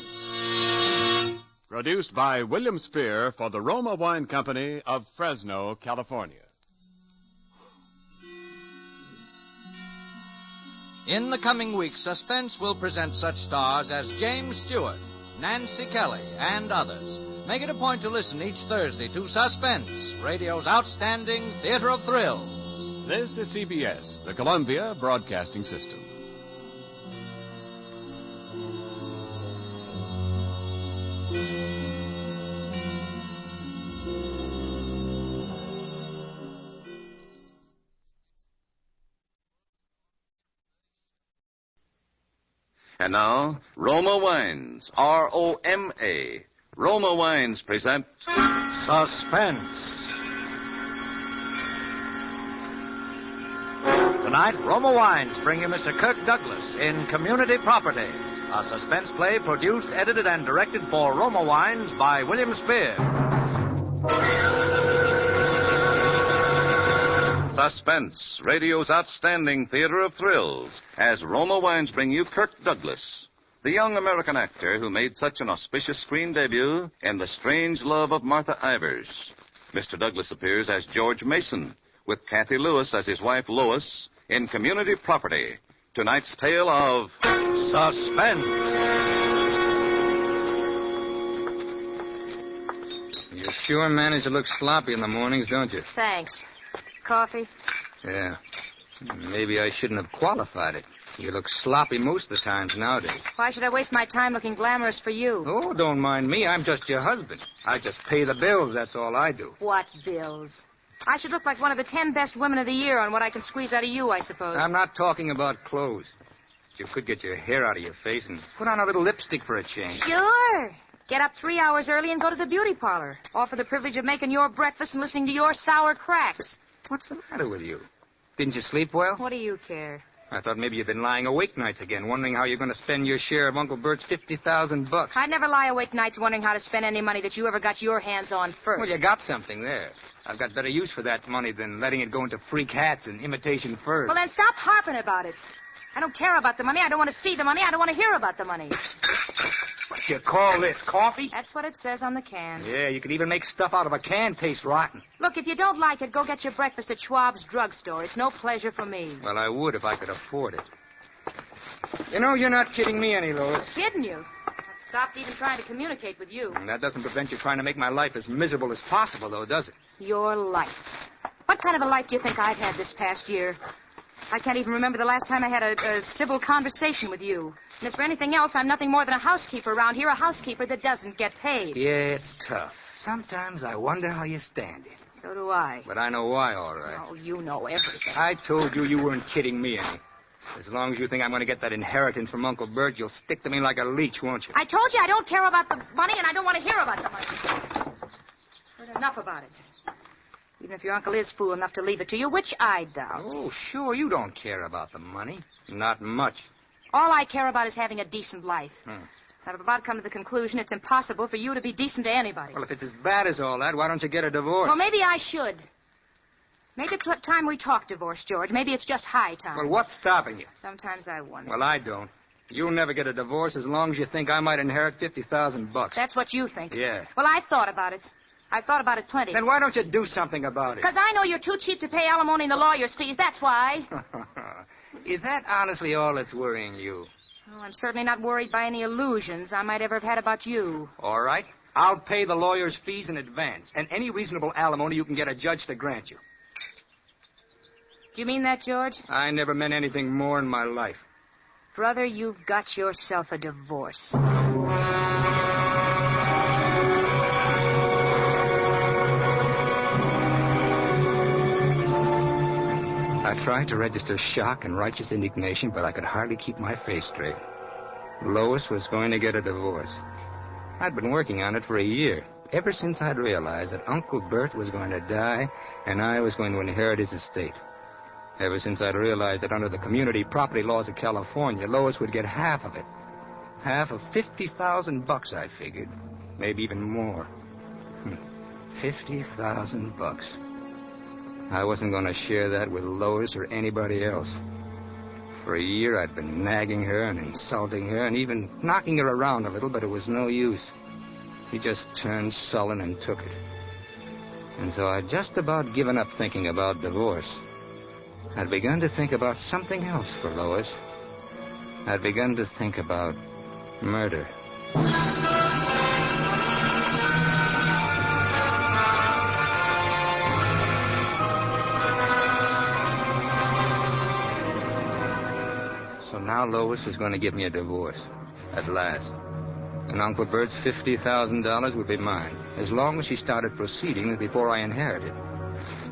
Produced by William Spear for the Roma Wine Company of Fresno, California. In the coming weeks, Suspense will present such stars as James Stewart, Nancy Kelly, and others. Make it a point to listen each Thursday to Suspense, radio's outstanding theater of thrills. This is CBS, the Columbia Broadcasting System. And now, Roma Wines, R-O-M-A. Roma Wines present Suspense. Tonight, Roma Wines bring you Mr. Kirk Douglas in Community Property, a suspense play produced, edited, and directed for Roma Wines by William Spear. Suspense, radio's outstanding theater of thrills, as Roma Wines bring you Kirk Douglas, the young American actor who made such an auspicious screen debut in The Strange Love of Martha Ivers. Mr. Douglas appears as George Mason, with Kathy Lewis as his wife Lois, in Community Property, tonight's tale of Suspense. You sure manage to look sloppy in the mornings, don't you? Thanks. Coffee? Yeah. Maybe I shouldn't have qualified it. You look sloppy most of the times nowadays. Why should I waste my time looking glamorous for you? Oh, don't mind me. I'm just your husband. I just pay the bills. That's all I do. What bills? I should look like one of the 10 best women of the year on what I can squeeze out of you, I suppose. I'm not talking about clothes. You could get your hair out of your face and put on a little lipstick for a change. Sure. Get up 3 hours early and go to the beauty parlor. Offer the privilege of making your breakfast and listening to your sour cracks. What's the matter with you? Didn't you sleep well? What do you care? I thought maybe you'd been lying awake nights again, wondering how you're going to spend your share of Uncle Bert's $50,000. I'd never lie awake nights wondering how to spend any money that you ever got your hands on first. Well, you got something there. I've got better use for that money than letting it go into freak hats and imitation furs. Well, then stop harping about it. I don't care about the money. I don't want to see the money. I don't want to hear about the money. What you call this, coffee? That's what it says on the can. Yeah, you could even make stuff out of a can taste rotten. Look, if you don't like it, go get your breakfast at Schwab's drugstore. It's no pleasure for me. Well, I would if I could afford it. You know, you're not kidding me any, Lois. Kidding you? I've stopped even trying to communicate with you. And that doesn't prevent you trying to make my life as miserable as possible, though, does it? Your life. What kind of a life do you think I've had this past year? I can't even remember the last time I had a civil conversation with you. And as for anything else, I'm nothing more than a housekeeper around here, a housekeeper that doesn't get paid. Yeah, it's tough. Sometimes I wonder how you stand it. So do I. But I know why, all right. Oh, you know everything. I told you you weren't kidding me any. As long as you think I'm going to get that inheritance from Uncle Bert, you'll stick to me like a leech, won't you? I told you I don't care about the money, and I don't want to hear about the money. Heard enough about it. Even if your uncle is fool enough to leave it to you, which I doubt. Oh, sure, you don't care about the money. Not much. All I care about is having a decent life. I've about come to the conclusion it's impossible for you to be decent to anybody. Well, if it's as bad as all that, why don't you get a divorce? Well, maybe I should. Maybe it's what time we talk divorce, George. Maybe it's just high time. Well, what's stopping you? Sometimes I wonder. Well, I don't. You'll never get a divorce as long as you think I might inherit $50,000. That's what you think. Yeah. Well, I've thought about it. I've thought about it plenty. Then why don't you do something about it? Because I know you're too cheap to pay alimony and the lawyer's fees. That's why. Is that honestly all that's worrying you? Well, I'm certainly not worried by any illusions I might ever have had about you. All right. I'll pay the lawyer's fees in advance, and any reasonable alimony you can get a judge to grant you. Do you mean that, George? I never meant anything more in my life. Brother, you've got yourself a divorce. I tried to register shock and righteous indignation, but I could hardly keep my face straight. Lois was going to get a divorce. I'd been working on it for a year. ever since I'd realized that Uncle Bert was going to die and I was going to inherit his estate. Ever since I'd realized that under the community property laws of California, Lois would get half of it. Half of $50,000, I figured. Maybe even more. $50,000. I wasn't going to share that with Lois or anybody else. For a year, I'd been nagging her and insulting her and even knocking her around a little, but it was no use. He just turned sullen and took it. And so I'd just about given up thinking about divorce. I'd begun to think about something else for Lois. I'd begun to think about murder. So now Lois was going to give me a divorce. At last. And Uncle Bert's $50,000 would be mine, as long as she started proceedings before I inherited.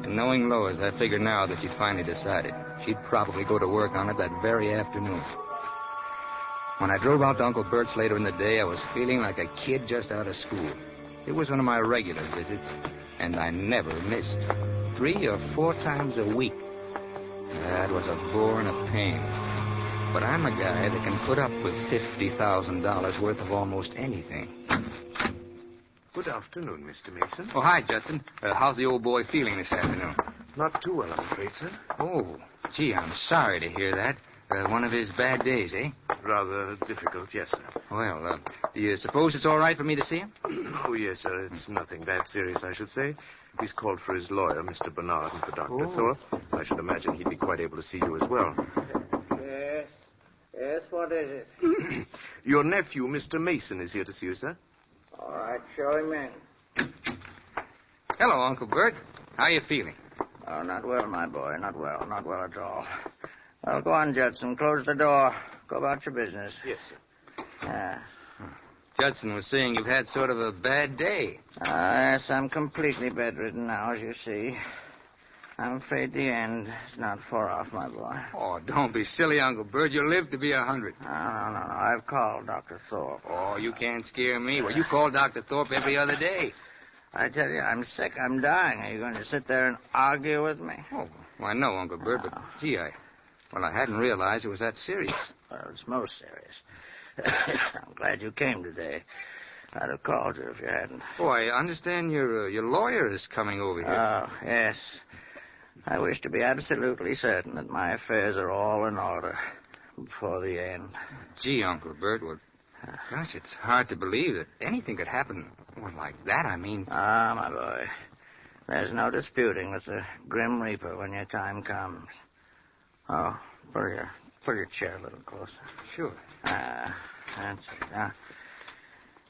And knowing Lois, I figured now that she'd finally decided. She'd probably go to work on it that very afternoon. When I drove out to Uncle Bert's later in the day, I was feeling like a kid just out of school. It was one of my regular visits, and I never missed. 3 or 4 times a week. That was a bore and a pain. But I'm a guy that can put up with $50,000 worth of almost anything. Good afternoon, Mr. Mason. Oh, hi, Judson. How's the old boy feeling this afternoon? Not too well, I'm afraid, sir. Oh, gee, I'm sorry to hear that. One of his bad days, eh? Rather difficult, yes, sir. Well, do you suppose it's all right for me to see him? Oh, yes, sir. It's nothing that serious, I should say. He's called for his lawyer, Mr. Bernard, and for Dr. Thorpe. I should imagine he'd be quite able to see you as well. Yes. Yes, what is it? Your nephew, Mr. Mason, is here to see you, sir. All right, show him in. Hello, Uncle Bert. How are you feeling? Oh, not well, my boy. Not well. Not well at all. Well, go on, Judson. Close the door. Go about your business. Yes, sir. Yeah. Judson was saying you've had sort of a bad day. Yes, I'm completely bedridden now, as you see. I'm afraid the end is not far off, my boy. Oh, don't be silly, Uncle Bert. You'll live to be 100. No. I've called Dr. Thorpe. Oh, you can't scare me. Well, you call Dr. Thorpe every other day. I tell you, I'm sick. I'm dying. Are you going to sit there and argue with me? Oh, well, I know, Uncle Bert, but, gee, I hadn't realized it was that serious. Well, it's most serious. I'm glad you came today. I'd have called you if you hadn't. Oh, I understand your lawyer is coming over here. Oh, yes. I wish to be absolutely certain that my affairs are all in order before the end. Gee, Uncle Bert, well, gosh, it's hard to believe that anything could happen like that. I mean... Ah, my boy, there's no disputing with the Grim Reaper when your time comes. Oh, pull your chair a little closer. Sure. That's it.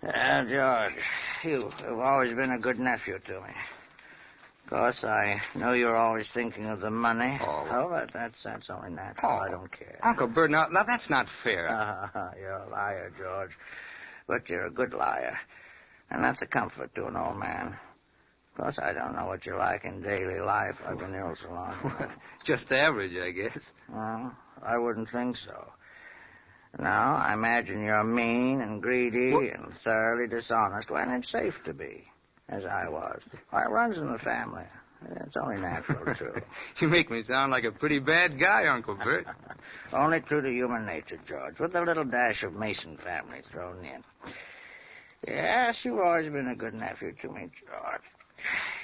Now, George, you've always been a good nephew to me. Of course, I know you're always thinking of the money. But that's only natural. I don't care. Uncle Bert, now that's not fair. You're a liar, George. But you're a good liar. And that's a comfort to an old man. Of course, I don't know what you're like in daily life. I've been ill so long. Just average, I guess. Well, I wouldn't think so. Now, I imagine you're mean and greedy and thoroughly dishonest when it's safe to be. As I was. It runs in the family. It's only natural, too. You make me sound like a pretty bad guy, Uncle Bert. Only true to human nature, George, with a little dash of Mason family thrown in. Yes, you've always been a good nephew to me, George.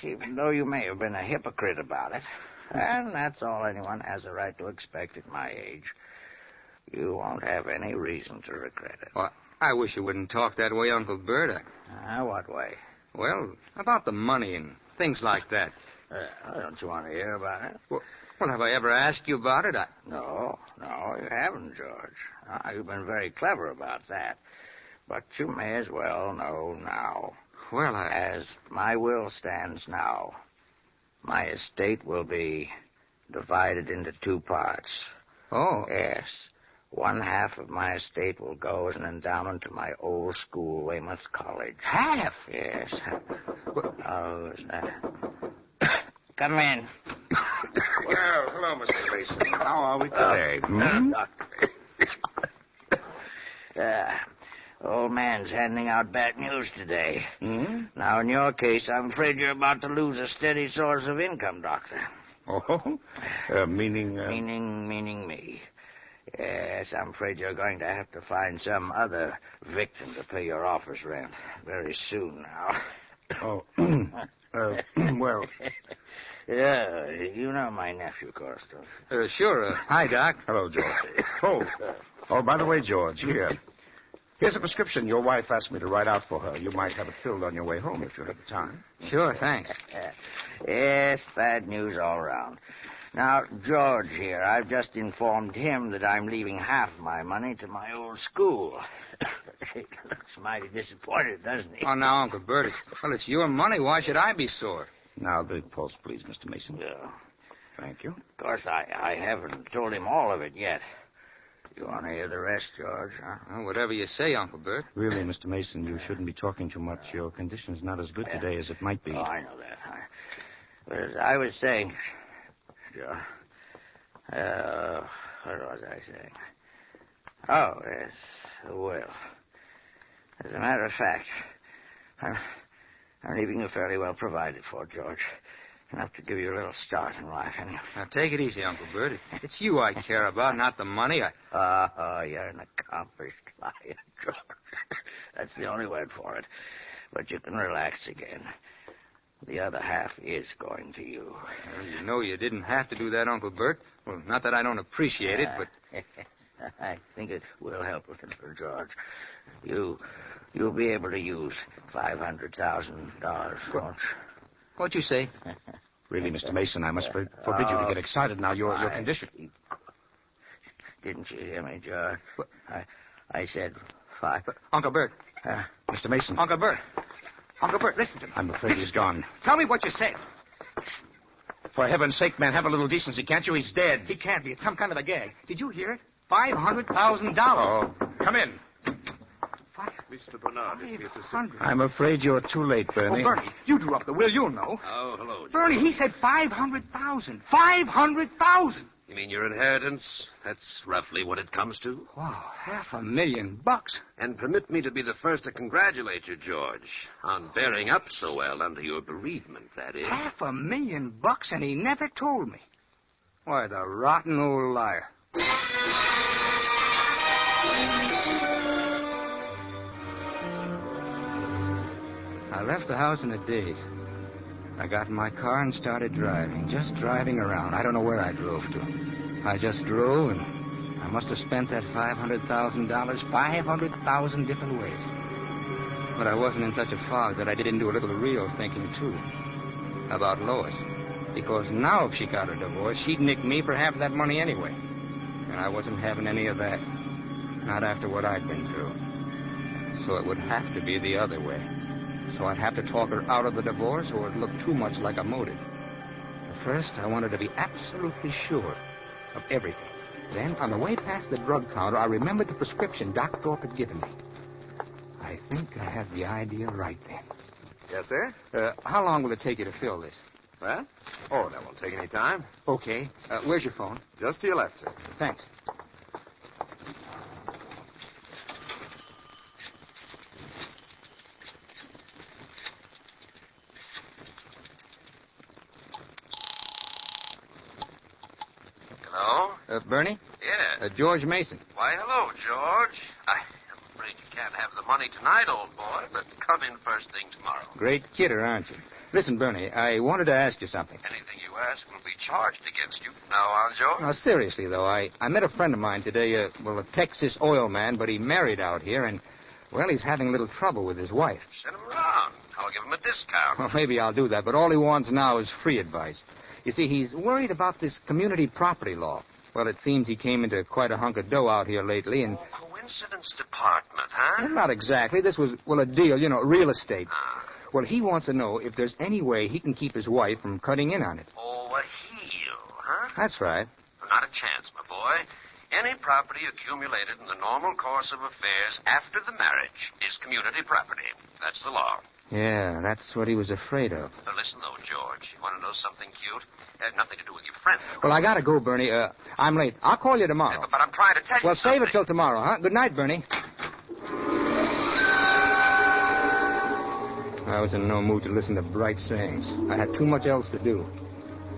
Even though you may have been a hypocrite about it. And that's all anyone has a right to expect at my age. You won't have any reason to regret it. Well, I wish you wouldn't talk that way, Uncle Bert. What way? Well, about the money and things like that. Don't you want to hear about it? Well, have I ever asked you about it? No, you haven't, George. You've been very clever about that. But you may as well know now. Well, As my will stands now, my estate will be divided into 2 parts. Oh. Yes. 1/2 of my estate will go as an endowment to my old school, Weymouth College. Half? Yes. Oh, who's that? Come in. Well, hello, Mr. Mason. How are we today? Old man's handing out bad news today. Hmm? Now, in your case, I'm afraid you're about to lose a steady source of income, Doctor. Oh? Meaning... Meaning me. Yes, I'm afraid you're going to have to find some other victim to pay your office rent very soon now. Oh. Well... Yeah, you know my nephew, Costa. Sure. Hi, Doc. Hello, George. Oh, by the way, George, here. Here's a prescription your wife asked me to write out for her. You might have it filled on your way home if you have the time. Sure, thanks. Yes, bad news all around. Now, George here, I've just informed him that I'm leaving half my money to my old school. He looks mighty disappointed, doesn't he? Oh, now, Uncle Bert, it's your money. Why should I be sore? Now, the pulse, please, Mr. Mason. Yeah. Thank you. Of course, I haven't told him all of it yet. You want to hear the rest, George, huh? Well, whatever you say, Uncle Bert. Really, Mr. Mason, you shouldn't be talking too much. Your condition's not as good today as it might be. Oh, I know that. But as I was saying, George, what was I saying? Oh, yes, the will. As a matter of fact, I'm leaving you fairly well provided for, George. Enough to give you a little start in life, anyway. Now, take it easy, Uncle Bert. It's you I care about, not the money. You're an accomplished liar, George. That's the only word for it. But you can relax again. The other half is going to you. Well, you know you didn't have to do that, Uncle Bert. Well, not that I don't appreciate it, but... I think it will help a little, George. You'll be able to use $500,000, won't you? What'd you say? Really, Mr. Mason, I must forbid you to get excited now. Your condition... Didn't you hear me, George? I said five. Uncle Bert. Mr. Mason. Uncle Bert. Uncle Bert, listen to me. I'm afraid he's gone. Tell me what you said. For heaven's sake, man, have a little decency, can't you? He's dead. He can't be. It's some kind of a gag. Did you hear it? $500,000. Oh, come in. Mr. Bernard is here to see. I'm afraid you're too late, Bernie. Oh, Bernie, you drew up the will. You'll know. Oh, hello, George. Bernie, he said 500,000. 500,000. You mean your inheritance? That's roughly what it comes to. Wow, $500,000. And permit me to be the first to congratulate you, George, on bearing up so well under your bereavement, that is. $500,000, and he never told me. Why, the rotten old liar. I left the house in a daze. I got in my car and started driving, just driving around. I don't know where I drove to. I just drove, and I must have spent that $500,000 500,000 different ways. But I wasn't in such a fog that I didn't do a little real thinking, too, about Lois. Because now if she got a divorce, she'd nick me for half that money anyway. And I wasn't having any of that. Not after what I'd been through. So it would have to be the other way. So I'd have to talk her out of the divorce, or it'd look too much like a motive. But first, I wanted to be absolutely sure of everything. Then, on the way past the drug counter, I remembered the prescription Doc Thorpe had given me. I think I have the idea right then. Yes, sir? How long will it take you to fill this? Well? Oh, that won't take any time. Okay. Where's your phone? Just to your left, sir. Thanks. Hello? Bernie? Yes. George Mason. Why, hello, George. I'm afraid you can't have the money tonight, old boy, but come in first thing tomorrow. Great kidder, aren't you? Listen, Bernie, I wanted to ask you something. Anything you ask will be charged against you from now on, George. Now, seriously, though, I met a friend of mine today, a Texas oil man, but he married out here, and, well, he's having a little trouble with his wife. Send him around. I'll give him a discount. Well, maybe I'll do that, but all he wants now is free advice. You see, he's worried about this community property law. Well, it seems he came into quite a hunk of dough out here lately, and... Oh, coincidence department, huh? Well, not exactly. This was, a deal, real estate. Well, he wants to know if there's any way he can keep his wife from cutting in on it. Oh, a heel, huh? That's right. Not a chance, my boy. Any property accumulated in the normal course of affairs after the marriage is community property. That's the law. Yeah, that's what he was afraid of. Now, listen, though, George. You want to know something cute? It had nothing to do with your friend. Well, I gotta go, Bernie. I'm late. I'll call you tomorrow. But I'm trying to tell you Well, something. save it till tomorrow, huh? Good night, Bernie. I was in no mood to listen to bright sayings. I had too much else to do.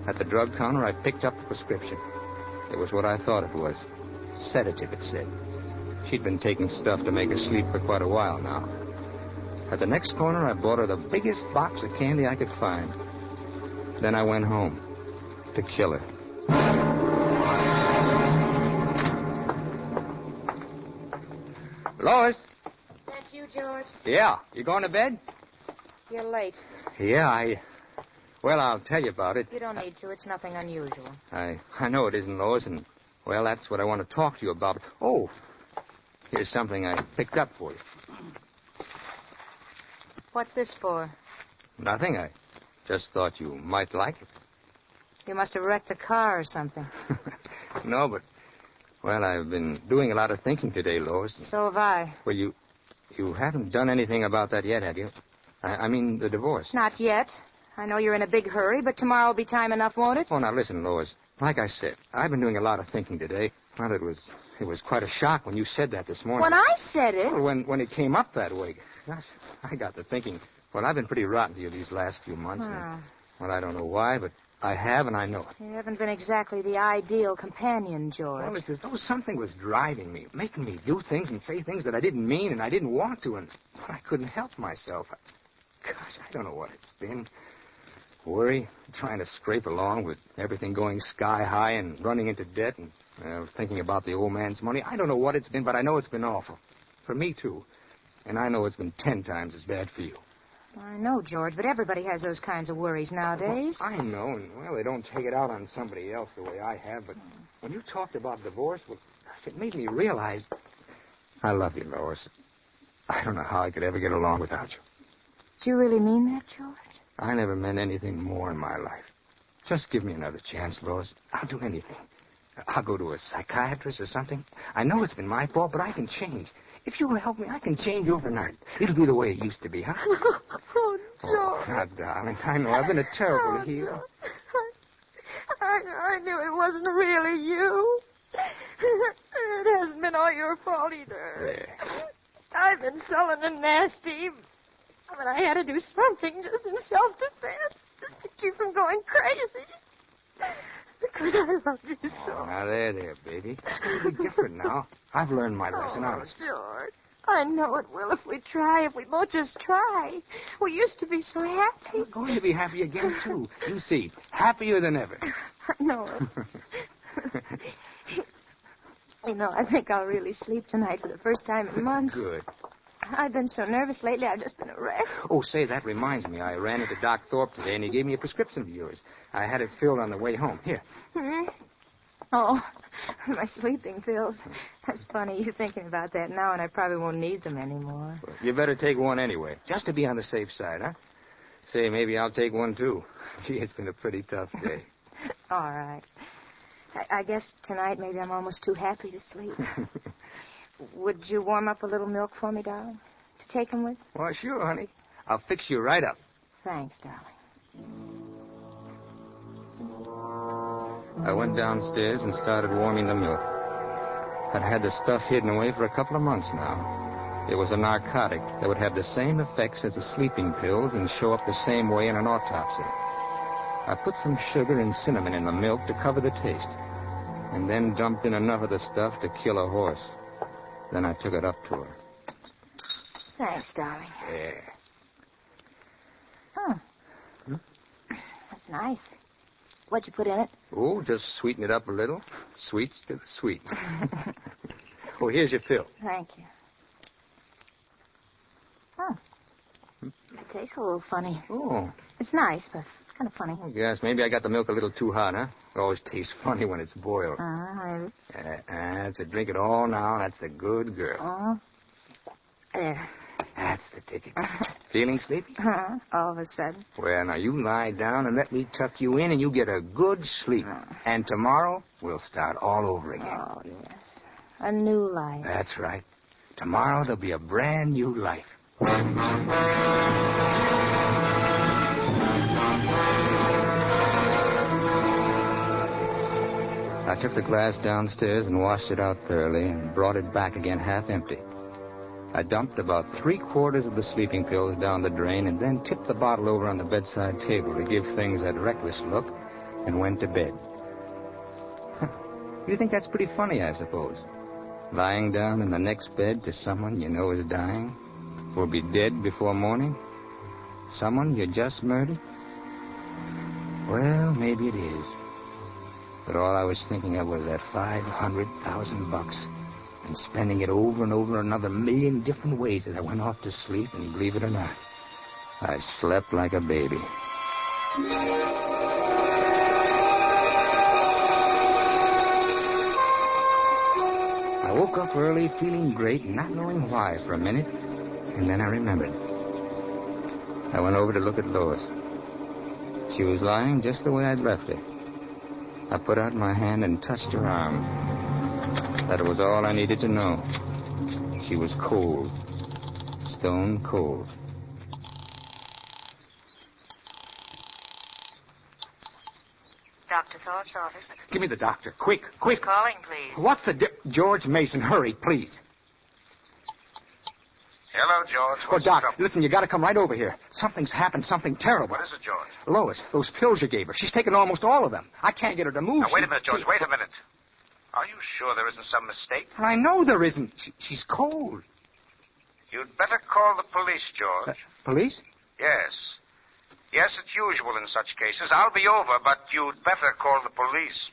At the drug counter, I picked up the prescription. It was what I thought it was. Sedative, it said. She'd been taking stuff to make her sleep for quite a while now. At the next corner, I bought her the biggest box of candy I could find. Then I went home to kill her. Lois? Is that you, George? Yeah. You going to bed? You're late. Yeah, Well, I'll tell you about it. You don't need to. It's nothing unusual. I know it isn't, Lois, and, well, that's what I want to talk to you about. Oh, here's something I picked up for you. What's this for? Nothing. I just thought you might like it. You must have wrecked the car or something. No, but, well, I've been doing a lot of thinking today, Lois. So have I. Well, you haven't done anything about that yet, have you? I mean, the divorce. Not yet. I know you're in a big hurry, but tomorrow will be time enough, won't it? Oh, now listen, Lois. Like I said, I've been doing a lot of thinking today. Well, it was quite a shock when you said that this morning. When I said it? Well, when it came up that way. Gosh, I got to thinking. Well, I've been pretty rotten to you these last few months. And, well, I don't know why, but I have, and I know it. You haven't been exactly the ideal companion, George. Well, it's as though something was driving me, making me do things and say things that I didn't mean and I didn't want to, and I couldn't help myself. Gosh, I don't know what it's been. Worry, trying to scrape along with everything going sky high and running into debt and thinking about the old man's money. I don't know what it's been, but I know it's been awful. For me, too. And I know it's been 10 times as bad for you. I know, George, but everybody has those kinds of worries nowadays. Well, I know, and, well, they don't take it out on somebody else the way I have, but when you talked about divorce, well, gosh, it made me realize I love you, Lois. I don't know how I could ever get along without you. Do you really mean that, George? I never meant anything more in my life. Just give me another chance, Lois. I'll do anything. I'll go to a psychiatrist or something. I know it's been my fault, but I can change. If you'll help me, I can change overnight. It'll be the way it used to be, huh? Oh, George. Oh, now, darling, I know I've been a terrible heel. I knew it wasn't really you. It hasn't been all your fault either. There. I've been sullen and nasty. But I had to do something just in self-defense, just to keep from going crazy. Because I love you so. Oh, now, there, baby. It's going to be different now. I've learned my lesson, honest. George, I know it will if we try, if we both just try. We used to be so happy. I'm going to be happy again, too. You see, happier than ever. No. I think I'll really sleep tonight for the first time in months. Good. I've been so nervous lately, I've just been a wreck. Oh, say, that reminds me. I ran into Doc Thorpe today, and he gave me a prescription of yours. I had it filled on the way home. Here. Oh, my sleeping pills. That's funny. You're thinking about that now, and I probably won't need them anymore. Well, you better take one anyway, just to be on the safe side, huh? Say, maybe I'll take one, too. Gee, it's been a pretty tough day. All right. I guess tonight maybe I'm almost too happy to sleep. Would you warm up a little milk for me, darling? To take them with? Well, sure, honey. I'll fix you right up. Thanks, darling. I went downstairs and started warming the milk. I'd had the stuff hidden away for a couple of months now. It was a narcotic that would have the same effects as the sleeping pills and show up the same way in an autopsy. I put some sugar and cinnamon in the milk to cover the taste, and then dumped in enough of the stuff to kill a horse. Then I took it up to her. Thanks, darling. Yeah. Huh. That's nice. What'd you put in it? Oh, just sweeten it up a little. Sweets to the sweet. Oh, here's your pill. Thank you. Huh. It tastes a little funny. Oh. It's nice, but it's kind of funny. Oh, yes, maybe I got the milk a little too hot, huh? It always tastes funny when it's boiled. Maybe. That's it. Drink it all now. That's a good girl. There. That's the ticket. Feeling sleepy? All of a sudden. Well, now you lie down and let me tuck you in and you get a good sleep. And tomorrow, we'll start all over again. Oh, yes. A new life. That's right. Tomorrow, there'll be a brand new life. I took the glass downstairs and washed it out thoroughly and brought it back again half empty. I dumped about 3/4 of the sleeping pills down the drain and then tipped the bottle over on the bedside table to give things that reckless look and went to bed. You think that's pretty funny, I suppose? Lying down in the next bed to someone you know is dying, will be dead before morning? Someone you just murdered? Well, maybe it is. But all I was thinking of was that $500,000 and spending it over and over another million different ways as I went off to sleep, and believe it or not, I slept like a baby. I woke up early feeling great, not knowing why for a minute, and then I remembered. I went over to look at Lois. She was lying just the way I'd left her. I put out my hand and touched her arm. That was all I needed to know. She was cold. Stone cold. Dr. Thorpe's office. Give me the doctor. Quick, quick. Calling, please. What's the George Mason, hurry, please. Hello, George. Oh, Doc, listen, you got to come right over here. Something's happened, something terrible. What is it, George? Lois, those pills you gave her. She's taken almost all of them. I can't get her to move. Now, wait a minute, George. Wait a minute. Are you sure there isn't some mistake? I know there isn't. She's cold. You'd better call the police, George. Police? Yes. Yes, it's usual in such cases. I'll be over, but you'd better call the police.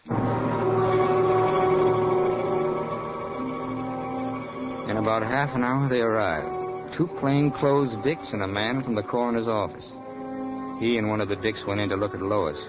In about half an hour, they arrived. 2 plainclothes dicks and a man from the coroner's office. He and one of the dicks went in to look at Lois,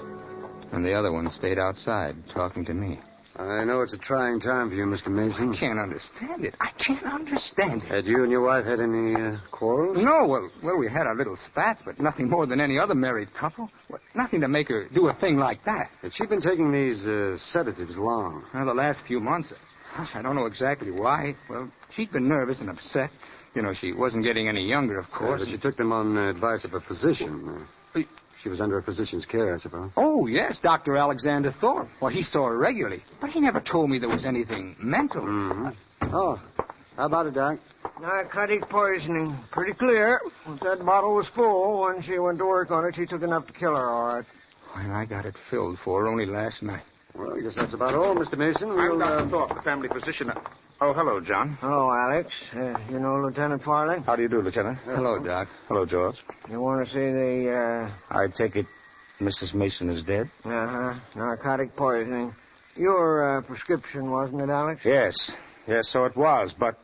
and the other one stayed outside talking to me. I know it's a trying time for you, Mr. Mason. I can't understand it. I can't understand it. Had you and your wife had any quarrels? No, well, we had our little spats, but nothing more than any other married couple. Well, nothing to make her do a thing like that. Had she been taking these sedatives long? Well, the last few months. Gosh, I don't know exactly why. Well, she'd been nervous and upset. You know, she wasn't getting any younger, of course. But she took them on advice of a physician. She was under a physician's care, I suppose. Oh, yes, Dr. Alexander Thorpe. Well, he saw her regularly. But he never told me there was anything mental. Mm-hmm. Oh, how about it, Doc? Narcotic poisoning. Pretty clear. If that bottle was full, when she went to work on it, she took enough to kill her, all right. And I got it filled for her only last night. Well, I guess that's about all, Mr. Mason. I'm Dr. Thorpe, the family physician. Oh, hello, John. Hello, Alex. You know Lieutenant Farley? How do you do, Lieutenant? Hello, Doc. Hello, George. You want to see the, I take it Mrs. Mason is dead? Uh-huh. Narcotic poisoning. Your prescription, wasn't it, Alex? Yes. Yes, so it was. But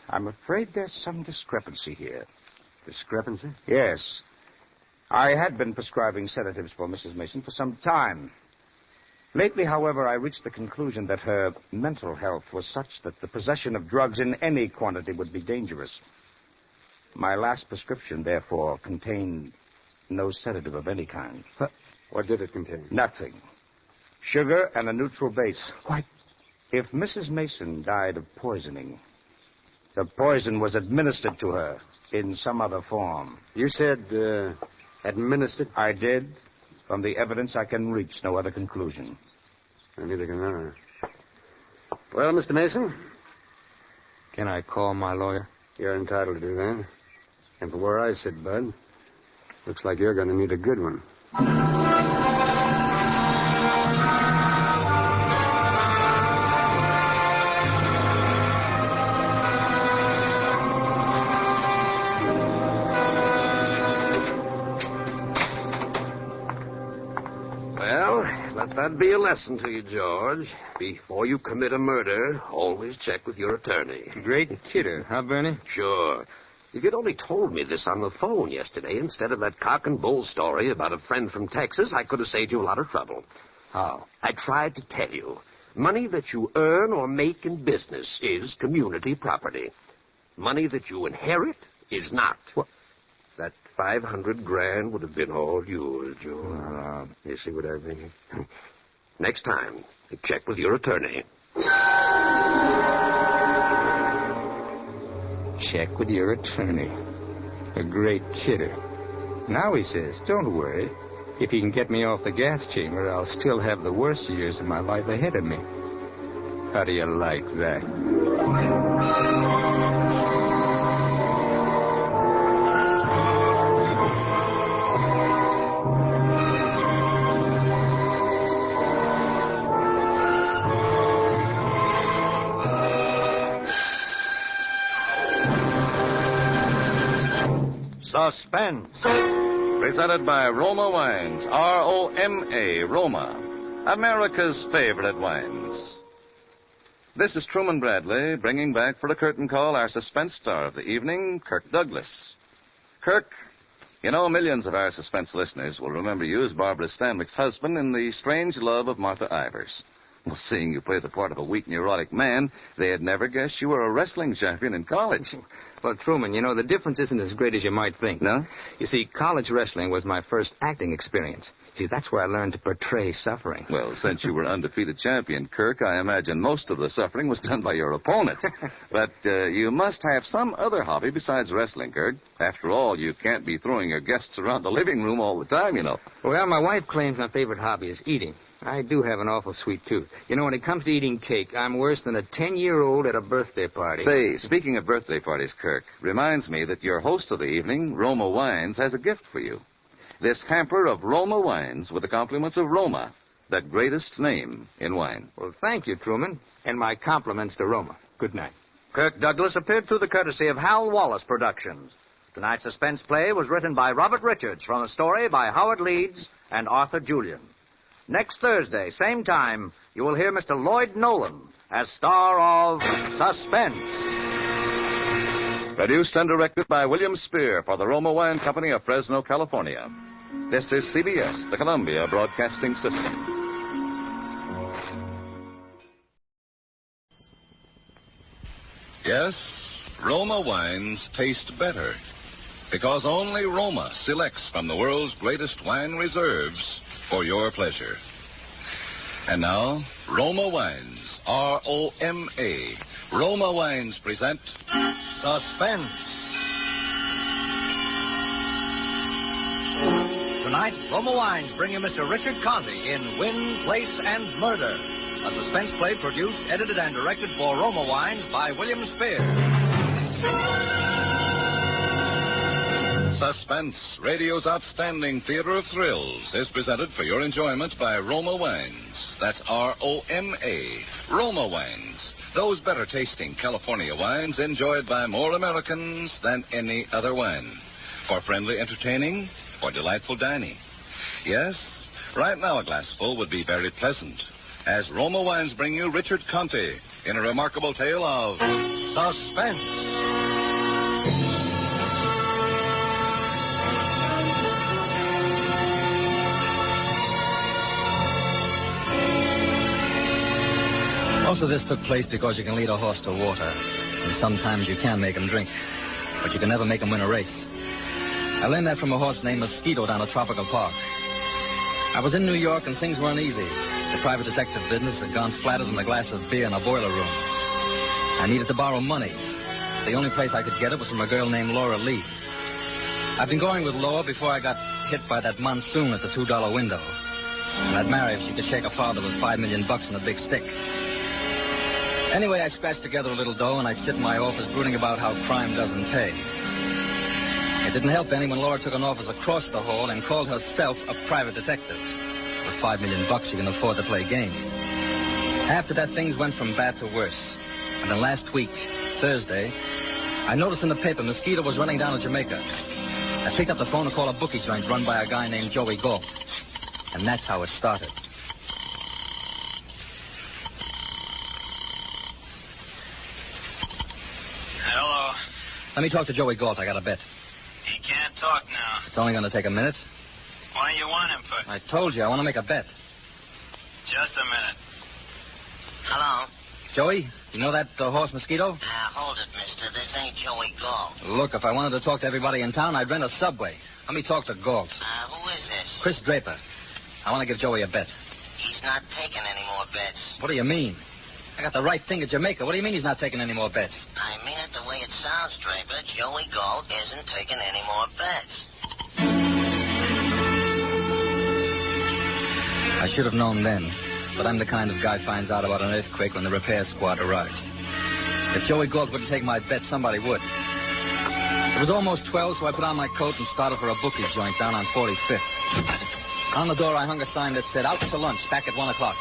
I'm afraid there's some discrepancy here. Discrepancy? Yes. I had been prescribing sedatives for Mrs. Mason for some time. Lately, however, I reached the conclusion that her mental health was such that the possession of drugs in any quantity would be dangerous. My last prescription, therefore, contained no sedative of any kind. What did it contain? Nothing. Sugar and a neutral base. Why, if Mrs. Mason died of poisoning, the poison was administered to her in some other form. You said, administered? I did. From the evidence, I can reach no other conclusion. Neither can I. Well, Mr. Mason? Can I call my lawyer? You're entitled to do that. And for where I sit, Bud, looks like you're going to need a good one. That'd be a lesson to you, George. Before you commit a murder, always check with your attorney. Great kidder, huh, Bernie? Sure. If you'd only told me this on the phone yesterday instead of that cock and bull story about a friend from Texas, I could have saved you a lot of trouble. How? I tried to tell you. Money that you earn or make in business is community property. Money that you inherit is not. What? That $500,000 would have been all yours, George. You see what I mean? Next time, check with your attorney. Check with your attorney. A great kidder. Now he says, don't worry. If he can get me off the gas chamber, I'll still have the worst years of my life ahead of me. How do you like that? Suspense. Presented by Roma Wines, R-O-M-A, Roma, America's favorite wines. This is Truman Bradley, bringing back for a curtain call our suspense star of the evening, Kirk Douglas. Kirk, you know, millions of our suspense listeners will remember you as Barbara Stanwyck's husband in The Strange Love of Martha Ivers. Well, seeing you play the part of a weak, neurotic man, they'd never guessed you were a wrestling champion in college. Well, Truman, you know, the difference isn't as great as you might think. No? You see, college wrestling was my first acting experience. See, that's where I learned to portray suffering. Well, since you were undefeated champion, Kirk, I imagine most of the suffering was done by your opponents. But you must have some other hobby besides wrestling, Kirk. After all, you can't be throwing your guests around the living room all the time, you know. Well, my wife claims my favorite hobby is eating. I do have an awful sweet tooth. You know, when it comes to eating cake, I'm worse than a 10-year-old at a birthday party. Say, speaking of birthday parties, Kirk, reminds me that your host of the evening, Roma Wines, has a gift for you. This hamper of Roma Wines with the compliments of Roma, that greatest name in wine. Well, thank you, Truman, and my compliments to Roma. Good night. Kirk Douglas appeared through the courtesy of Hal Wallace Productions. Tonight's suspense play was written by Robert Richards from a story by Howard Leeds and Arthur Julian. Next Thursday, same time, you will hear Mr. Lloyd Nolan as star of Suspense. Produced and directed by William Spear for the Roma Wine Company of Fresno, California. This is CBS, the Columbia Broadcasting System. Yes, Roma wines taste better because only Roma selects from the world's greatest wine reserves for your pleasure. And now, Roma Wines, R-O-M-A. Roma Wines present Suspense. Tonight, Roma Wines bring you Mr. Richard Conte in Wind, Place, and Murder, a suspense play produced, edited, and directed for Roma Wines by William Spear. Suspense, radio's outstanding theater of thrills, is presented for your enjoyment by Roma Wines. That's R-O-M-A. Roma Wines. Those better tasting California wines enjoyed by more Americans than any other wine. For friendly entertaining, for delightful dining. Yes, right now a glassful would be very pleasant. As Roma Wines bring you Richard Conte in a remarkable tale of Suspense. Most of this took place because you can lead a horse to water, and sometimes you can make him drink, but you can never make him win a race. I learned that from a horse named Mosquito down at Tropical Park. I was in New York, and things weren't easy. The private detective business had gone flatter than a glass of beer in a boiler room. I needed to borrow money. The only place I could get it was from a girl named Laura Lee. I'd been going with Laura before I got hit by that monsoon at the $2 window. And I'd marry if she could shake a father with $5 million and a big stick. Anyway, I scratched together a little dough, and I'd sit in my office brooding about how crime doesn't pay. It didn't help any when Laura took an office across the hall and called herself a private detective. With $5 million, you can afford to play games. After that, things went from bad to worse. And then last week, Thursday, I noticed in the paper Mosquito was running down to Jamaica. I picked up the phone to call a bookie joint run by a guy named Joey Galt. And that's how it started. Hello. Let me talk to Joey Galt. I got a bet. He can't talk now. It's only going to take a minute. What do you want him for? I told you, I want to make a bet. Just a minute. Hello? Joey, you know that horse Mosquito? Hold it, mister. This ain't Joey Galt. Look, if I wanted to talk to everybody in town, I'd rent a subway. Let me talk to Galt. Who is this? Chris Draper. I want to give Joey a bet. He's not taking any more bets. What do you mean? I got the right thing at Jamaica. What do you mean he's not taking any more bets? I mean it the way it sounds, Draper. Joey Galt isn't taking any more bets. I should have known then, but I'm the kind of guy finds out about an earthquake when the repair squad arrives. If Joey Galt wouldn't take my bet, somebody would. It was almost 12, so I put on my coat and started for a bookie joint down on 45th. On the door, I hung a sign that said, "Out to lunch, back at 1 o'clock."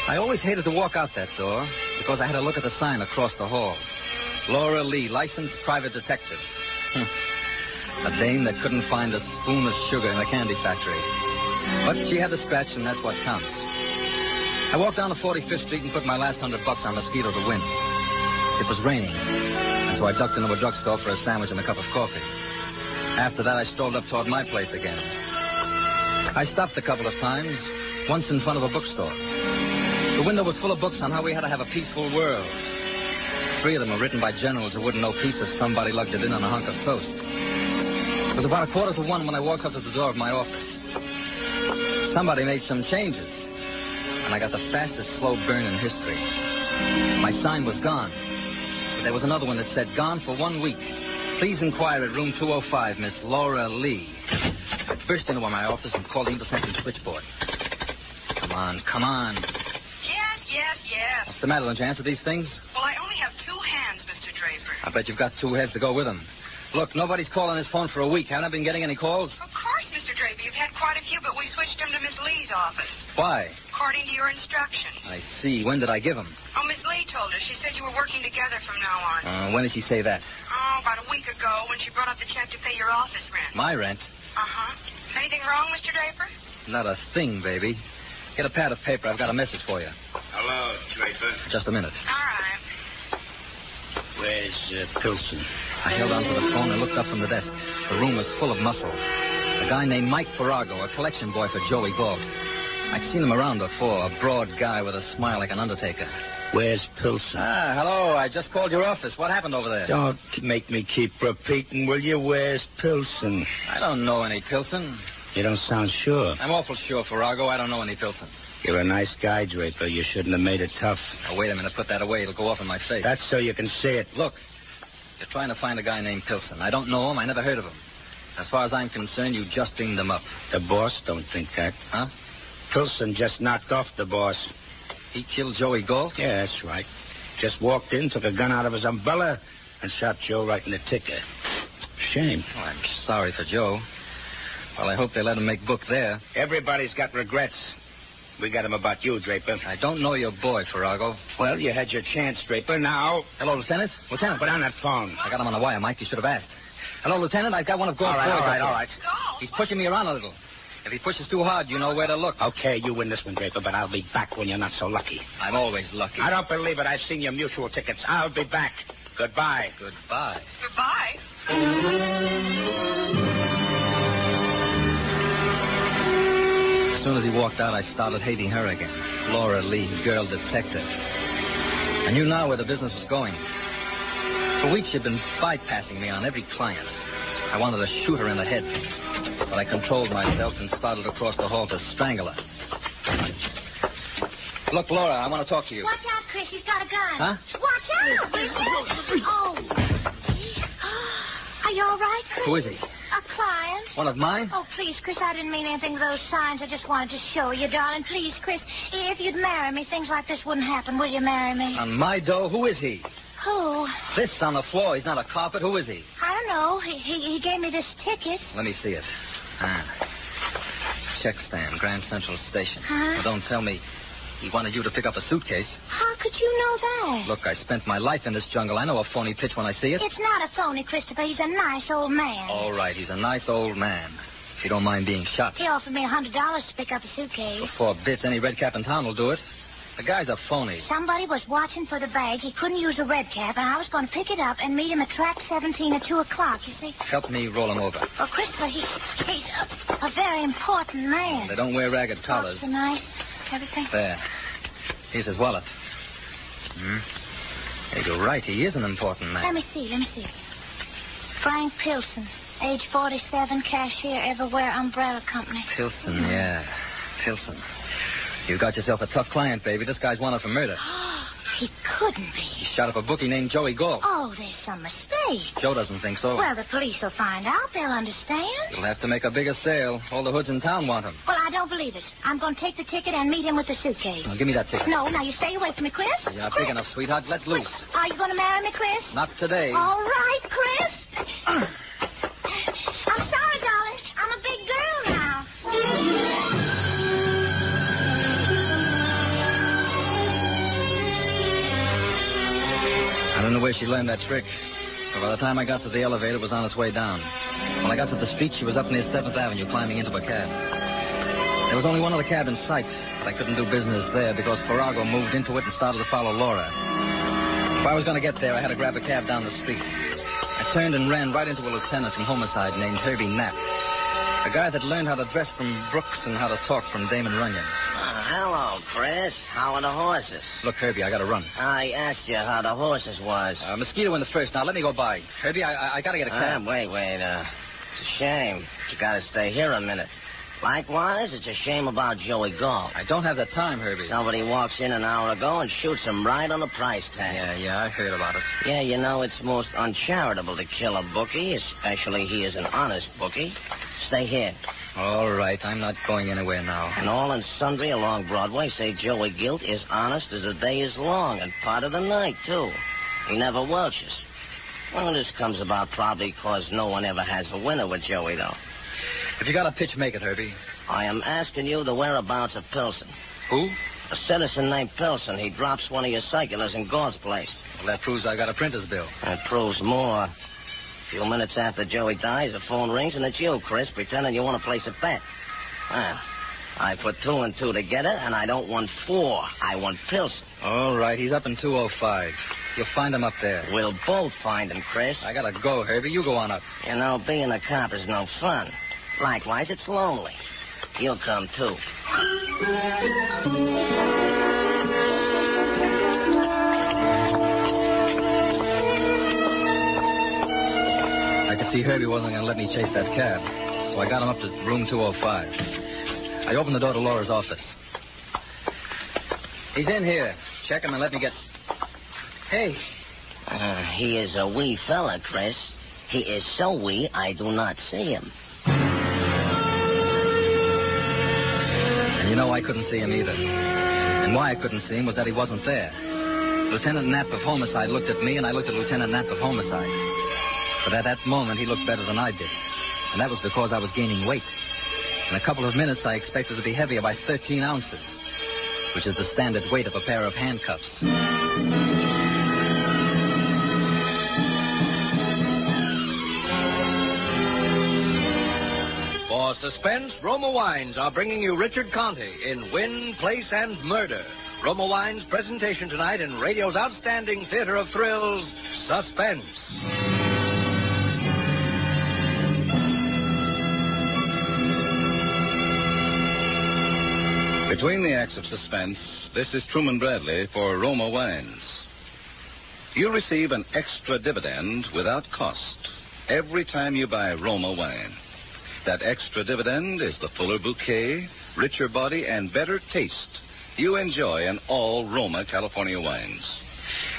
I always hated to walk out that door because I had to look at the sign across the hall. Laura Lee, licensed private detective. A dame that couldn't find a spoon of sugar in a candy factory. But she had the scratch, and that's what counts. I walked down to 45th Street and put my last $100 on Mosquito to win. It was raining, and so I ducked into a drugstore for a sandwich and a cup of coffee. After that, I strolled up toward my place again. I stopped a couple of times, once in front of a bookstore. The window was full of books on how we had to have a peaceful world. 3 of them were written by generals who wouldn't know peace if somebody lugged it in on a hunk of toast. It was about 1:45 when I walked up to the door of my office. Somebody made some changes, and I got the fastest slow burn in history. My sign was gone, but there was another one that said, "Gone for 1 week. Please inquire at room 205, Miss Laura Lee." I burst into my office and called the intersection switchboard. Come on. Yes. What's the matter? Don't you answer these things? Well, I only have 2 hands, Mr. Draper. I bet you've got 2 heads to go with them. Look, nobody's calling his phone for a week. Haven't I been getting any calls? Of course, Mr. Draper. You've had quite a few, but we switched them to Miss Lee's office. Why? According to your instructions. I see. When did I give them? Oh, Miss Lee told us. She said you were working together from now on. When did she say that? Oh, about a week ago when she brought up the check to pay your office rent. My rent? Uh-huh. Anything wrong, Mr. Draper? Not a thing, baby. Get a pad of paper. I've got a message for you. Hello, Draper. Just a minute. All right. Where's Pilson? I held onto the phone and looked up from the desk. The room was full of muscle. A guy named Mike Farrago, a collection boy for Joey Galt. I'd seen him around before, a broad guy with a smile like an undertaker. Where's Pilson? Hello. I just called your office. What happened over there? Don't make me keep repeating, will you? Where's Pilson? I don't know any Pilson. You don't sound sure. I'm awful sure, Farrago. I don't know any Pilson. You're a nice guy, Draper. You shouldn't have made it tough. Now, wait a minute. Put that away. It'll go off in my face. That's so you can see it. Look, you're trying to find a guy named Pilson. I don't know him. I never heard of him. As far as I'm concerned, you just dreamed him up. The boss don't think that. Huh? Pilson just knocked off the boss. He killed Joey Galt? Yeah, that's right. Just walked in, took a gun out of his umbrella, and shot Joe right in the ticker. Shame. Oh, I'm sorry for Joe. Well, I hope they let him make book there. Everybody's got regrets. We got him about you, Draper. I don't know your boy, Farrago. Well, you had your chance, Draper. Now... Hello, Lieutenant? Lieutenant. Put down that phone. I got him on the wire, Mike. You should have asked. Hello, Lieutenant. I've got one of Galt's boys. All right. He's pushing me around a little. If he pushes too hard, you know where to look. Okay, you win this one, Draper, but I'll be back when you're not so lucky. I'm always lucky. I don't believe it. I've seen your mutual tickets. I'll be back. Goodbye. Goodbye. As soon as he walked out, I started hating her again. Laura Lee, girl detective. I knew now where the business was going. For weeks, she'd been bypassing me on every client. I wanted to shoot her in the head, but I controlled myself and started across the hall to strangle her. Look, Laura, I want to talk to you. Watch out, Chris. He's got a gun. Huh? Watch out, will you? Oh. Are you all right, Chris? Who is he? A client. One of mine? Oh, please, Chris, I didn't mean anything with those signs. I just wanted to show you, darling. Please, Chris, if you'd marry me, things like this wouldn't happen. Will you marry me? On my dough? Who is he? Who? This on the floor. He's not a carpet. Who is he? I don't know. He gave me this ticket. Let me see it. Check stand, Grand Central Station. Huh? Now, don't tell me he wanted you to pick up a suitcase. How could you know that? Look, I spent my life in this jungle. I know a phony pitch when I see it. It's not a phony, Christopher. He's a nice old man. All right, he's a nice old man. If you don't mind being shot. He offered me $100 to pick up a suitcase. For 4 bits, any red cap in town will do it. The guy's a phony. Somebody was watching for the bag. He couldn't use a red cap, and I was going to pick it up and meet him at track 17 at 2 o'clock, you see. Help me roll him over. Well, Christopher, he's a very important man. They don't wear ragged collars. So nice. Everything. There. Here's his wallet. Hey, you're right. He is an important man. Let me see. Frank Pilson, age 47, cashier, Everywhere Umbrella Company. Pilson, yeah. Pilson. You got yourself a tough client, baby. This guy's wanted for murder. He couldn't be. He shot up a bookie named Joey Galt. Oh, there's some mistake. Joe doesn't think so. Well, the police will find out. They'll understand. You'll have to make a bigger sale. All the hoods in town want him. Well, I don't believe it. I'm going to take the ticket and meet him with the suitcase. Now, give me that ticket. No, now you stay away from me, Chris. You're not big enough, sweetheart. Let loose. Are you going to marry me, Chris? Not today. All right, Chris. I'm sorry, darling. I'm a big girl now. I don't know where she learned that trick, So by the time I got to the elevator, it was on its way down. When I got to the street, she was up near 7th Avenue climbing into a cab. There was only one other cab in sight, but I couldn't do business there because Farrago moved into it and started to follow Laura. If I was going to get there, I had to grab a cab down the street. I turned and ran right into a lieutenant from homicide named Herbie Knapp. A guy that learned how to dress from Brooks and how to talk from Damon Runyon. Hello, Chris. How are the horses? Look, Herbie, I got to run. I asked you how the horses was. Mosquito in the first. Now, let me go by. Herbie, I got to get a cab. Wait. It's a shame. You got to stay here a minute. Likewise, it's a shame about Joey Gall. I don't have the time, Herbie. Somebody walks in an hour ago and shoots him right on the price tag. Yeah, I heard about it. Yeah, you know, it's most uncharitable to kill a bookie, especially he is an honest bookie. Stay here. All right, I'm not going anywhere now. And all and sundry along Broadway say Joey Gilt is honest as the day is long, and part of the night, too. He never welches. Well, this comes about probably because no one ever has a winner with Joey, though. If you got a pitch, make it, Herbie. I am asking you the whereabouts of Pilson. Who? A citizen named Pilson. He drops one of your circulars in Gall's place. Well, that proves I got a printer's bill. That proves more. A few minutes after Joey dies, the phone rings, and it's you, Chris, pretending you want to place a bet. Well, I put 2 and 2 together, and I don't want 4. I want Pilson. All right, he's up in 205. You'll find him up there. We'll both find him, Chris. I gotta go, Herbie. You go on up. You know, being a cop is no fun. Likewise, it's lonely. You'll come, too. I could see Herbie wasn't going to let me chase that cab, so I got him up to room 205. I opened the door to Laura's office. He's in here. Check him and let me get... Hey. He is a wee fella, Chris. He is so wee, I do not see him. And you know I couldn't see him either. And why I couldn't see him was that he wasn't there. Lieutenant Knapp of Homicide looked at me, and I looked at Lieutenant Knapp of Homicide. But at that moment, he looked better than I did. And that was because I was gaining weight. In a couple of minutes, I expected to be heavier by 13 ounces, which is the standard weight of a pair of handcuffs. For Suspense, Roma Wines are bringing you Richard Conte in Win, Place, and Murder. Roma Wines' presentation tonight in radio's outstanding theater of thrills, Suspense. Between the acts of Suspense, this is Truman Bradley for Roma Wines. You receive an extra dividend without cost every time you buy Roma wine. That extra dividend is the fuller bouquet, richer body, and better taste you enjoy in all Roma California wines.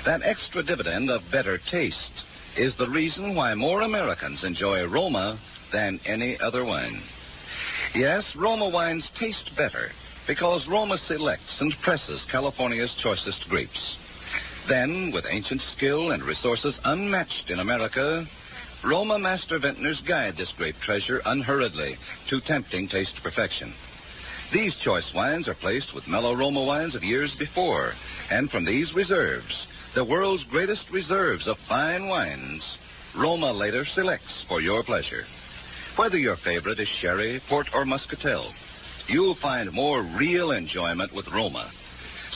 That extra dividend of better taste is the reason why more Americans enjoy Roma than any other wine. Yes, Roma wines taste better because Roma selects and presses California's choicest grapes. Then, with ancient skill and resources unmatched in America, Roma master vintners guide this grape treasure unhurriedly to tempting taste perfection. These choice wines are placed with mellow Roma wines of years before, and from these reserves, the world's greatest reserves of fine wines, Roma later selects for your pleasure. Whether your favorite is sherry, port, or muscatel, you'll find more real enjoyment with Roma.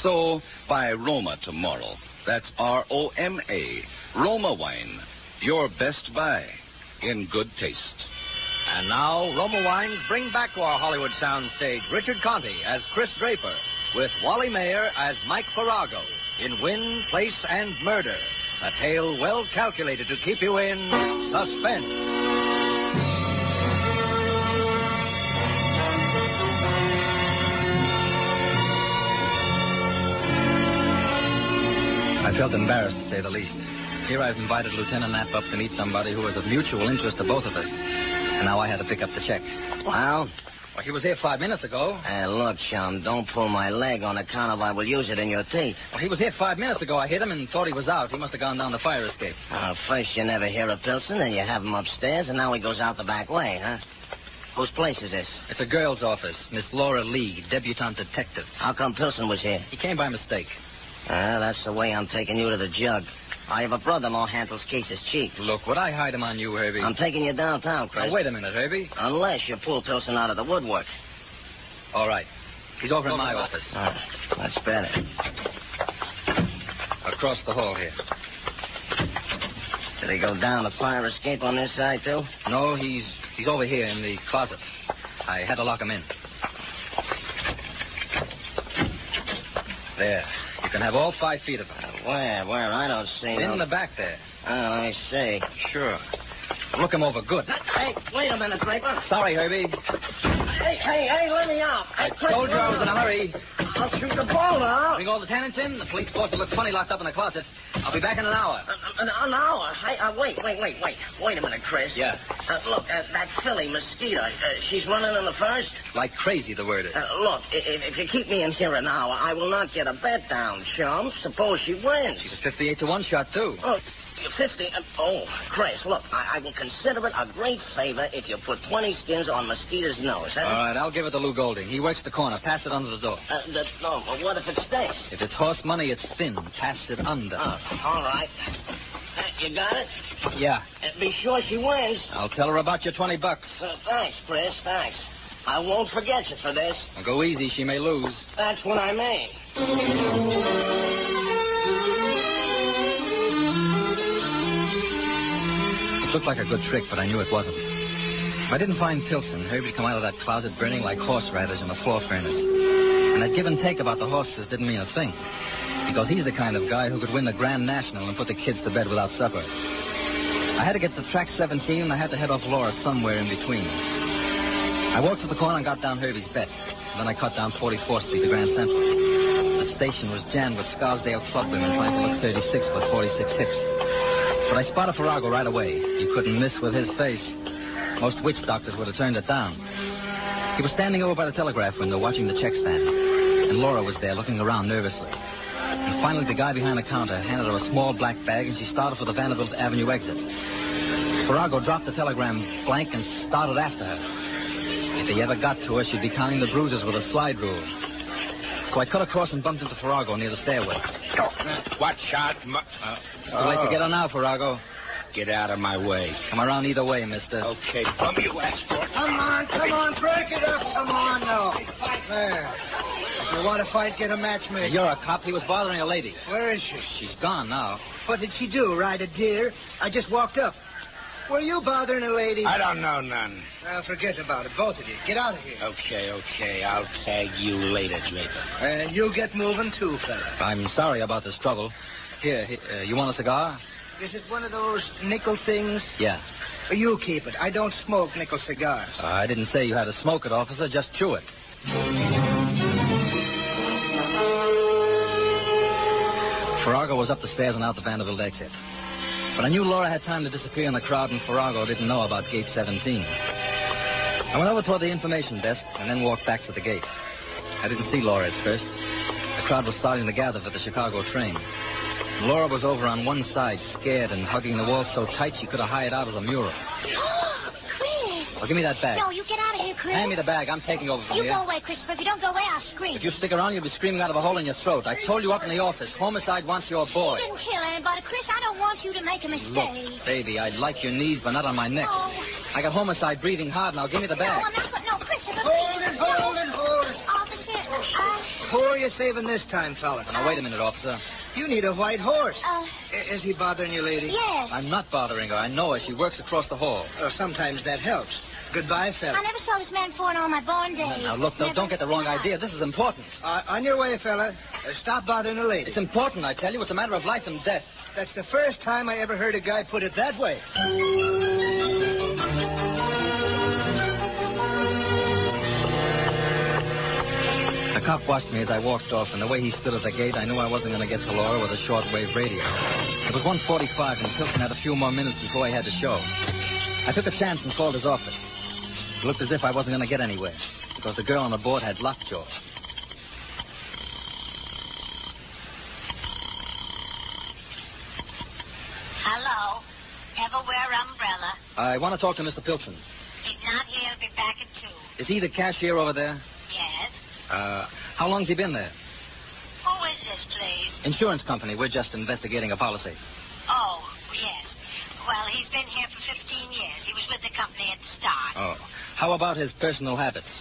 So, buy Roma tomorrow. That's R-O-M-A, Roma wine. Your best buy in good taste. And now, Roma Wines bring back to our Hollywood soundstage Richard Conte as Chris Draper, with Wally Mayer as Mike Farrago in Win, Place, and Murder, a tale well calculated to keep you in suspense. I felt embarrassed, to say the least. Here I've invited Lieutenant Knapp up to meet somebody who was of mutual interest to both of us. And now I had to pick up the check. Well, he was here 5 minutes ago. Look, chum, don't pull my leg on account of I will use it in your teeth. Well, he was here 5 minutes ago. I hit him and thought he was out. He must have gone down the fire escape. First you never hear of Pilson, then you have him upstairs, and now he goes out the back way, huh? Whose place is this? It's a girl's office. Miss Laura Lee, debutante detective. How come Pilson was here? He came by mistake. That's the way I'm taking you to the jug. I have a brother-in-law handles cases cheap. Look, would I hide him on you, Herbie? I'm taking you downtown, Chris. Now, wait a minute, Herbie. Unless you pull Pilson out of the woodwork. All right. He's over in my office. That's better. Across the hall here. Did he go down the fire escape on this side, too? No, he's over here in the closet. I had to lock him in. There. You can have all 5 feet of him. Where? I don't see In the back there. Oh, I see. Sure. Look him over good. Hey, wait a minute, Draper. Sorry, Herbie. Hey, let me out. I told you I was in a hurry. I'll shoot the ball now. Bring all the tenants in. The police force will look funny locked up in the closet. I'll be back in an hour. An hour? Hey, wait. Wait a minute, Chris. Yeah. Look, that filly, Mosquito, she's running in the first? Like crazy, the word is. Look, if you keep me in here an hour, I will not get a bet down, chum. Suppose she wins. She's a 58-to-1 shot, too. Oh, 50. Oh, Chris, look, I will consider it a great favor if you put 20 skins on Mosquito's nose, huh? All right, I'll give it to Lou Golding. He works the corner. Pass it under the door. No, but what if it stinks? If it's horse money, it's thin. Pass it under. All right. You got it? Yeah. Be sure she wins. I'll tell her about your $20. Thanks, Chris, thanks. I won't forget you for this. Now go easy. She may lose. That's what I mean. It looked like a good trick, but I knew it wasn't. If I didn't find Pilson, Herbie'd come out of that closet burning like horseriders in a floor furnace. And that give and take about the horses didn't mean a thing. Because he's the kind of guy who could win the Grand National and put the kids to bed without supper. I had to get to track 17, and I had to head off Laura somewhere in between. I walked to the corner and got down Herbie's bet. Then I cut down 44th Street to Grand Central. The station was jammed with Scarsdale club women trying to look 36 with 46 hips. But I spotted Farrago right away. You couldn't miss with his face. Most witch doctors would have turned it down. He was standing over by the telegraph window watching the check stand. And Laura was there looking around nervously. And finally, the guy behind the counter handed her a small black bag, and she started for the Vanderbilt Avenue exit. Farrago dropped the telegram blank and started after her. If he ever got to her, she'd be counting the bruises with a slide rule. So I cut across and bumped into Farrago near the stairway. What shot? It's too late to get on now, Farrago. Get out of my way. Come around either way, mister. Okay, bum you asked for it. Come on, break it up. Come on, now. There. If you want to fight, get a matchmaker. You're a cop. He was bothering a lady. Where is she? She's gone now. What did she do, ride a deer? I just walked up. Were you bothering a lady? I don't know none. Well, forget about it, both of you. Get out of here. Okay. I'll tag you later, Draper. And you get moving, too, fella. I'm sorry about this trouble. Here, you want a cigar? Is it one of those nickel things? Yeah. You keep it. I don't smoke nickel cigars. I didn't say you had to smoke it, officer. Just chew it. Farrago was up the stairs and out the Vanderbilt exit. But I knew Laura had time to disappear in the crowd, and Farrago didn't know about gate 17. I went over toward the information desk and then walked back to the gate. I didn't see Laura at first. The crowd was starting to gather for the Chicago train. Laura was over on one side, scared and hugging the wall so tight she could have hired out as a mural. Chris! Well, give me that bag. No, you get out of here, Chris. Hand me the bag. I'm taking over from You here. go away, Christopher. If you don't go away, I'll scream. If you stick around, you'll be screaming out of a hole in your throat. I told you up in the office. Homicide wants your boy. You didn't kill anybody, Chris. I don't want you to make a mistake. Look, baby, I'd like your knees, but not on my neck. No. I got homicide breathing hard. Now give me the bag. No, I'm not. No, Christopher. Hold it. Officer, Who are you saving this time, fella? Now, wait a minute, officer. You need a white horse. Is he bothering you, lady? Yes. I'm not bothering her. I know her. She works across the hall. Sometimes that helps. Goodbye, fella. I never saw this man before in all my born days. Now, look, don't get the wrong idea. This is important. On your way, fella. Stop bothering a lady. It's important, I tell you. It's a matter of life and death. That's the first time I ever heard a guy put it that way. The cop watched me as I walked off, and the way he stood at the gate, I knew I wasn't going to get to Laura with a shortwave radio. It was 1:45, and Pilson had a few more minutes before he had to show. I took a chance and called his office. It looked as if I wasn't going to get anywhere, because the girl on the board had lockjaw. Hello. Ever wear umbrella? I want to talk to Mr. Pilson. He's not here. He'll be back at 2. Is he the cashier over there? Yes. How long's he been there? Who is this, please? Insurance company. We're just investigating a policy. Well, he's been here for 15 years. He was with the company at the start. Oh. How about his personal habits?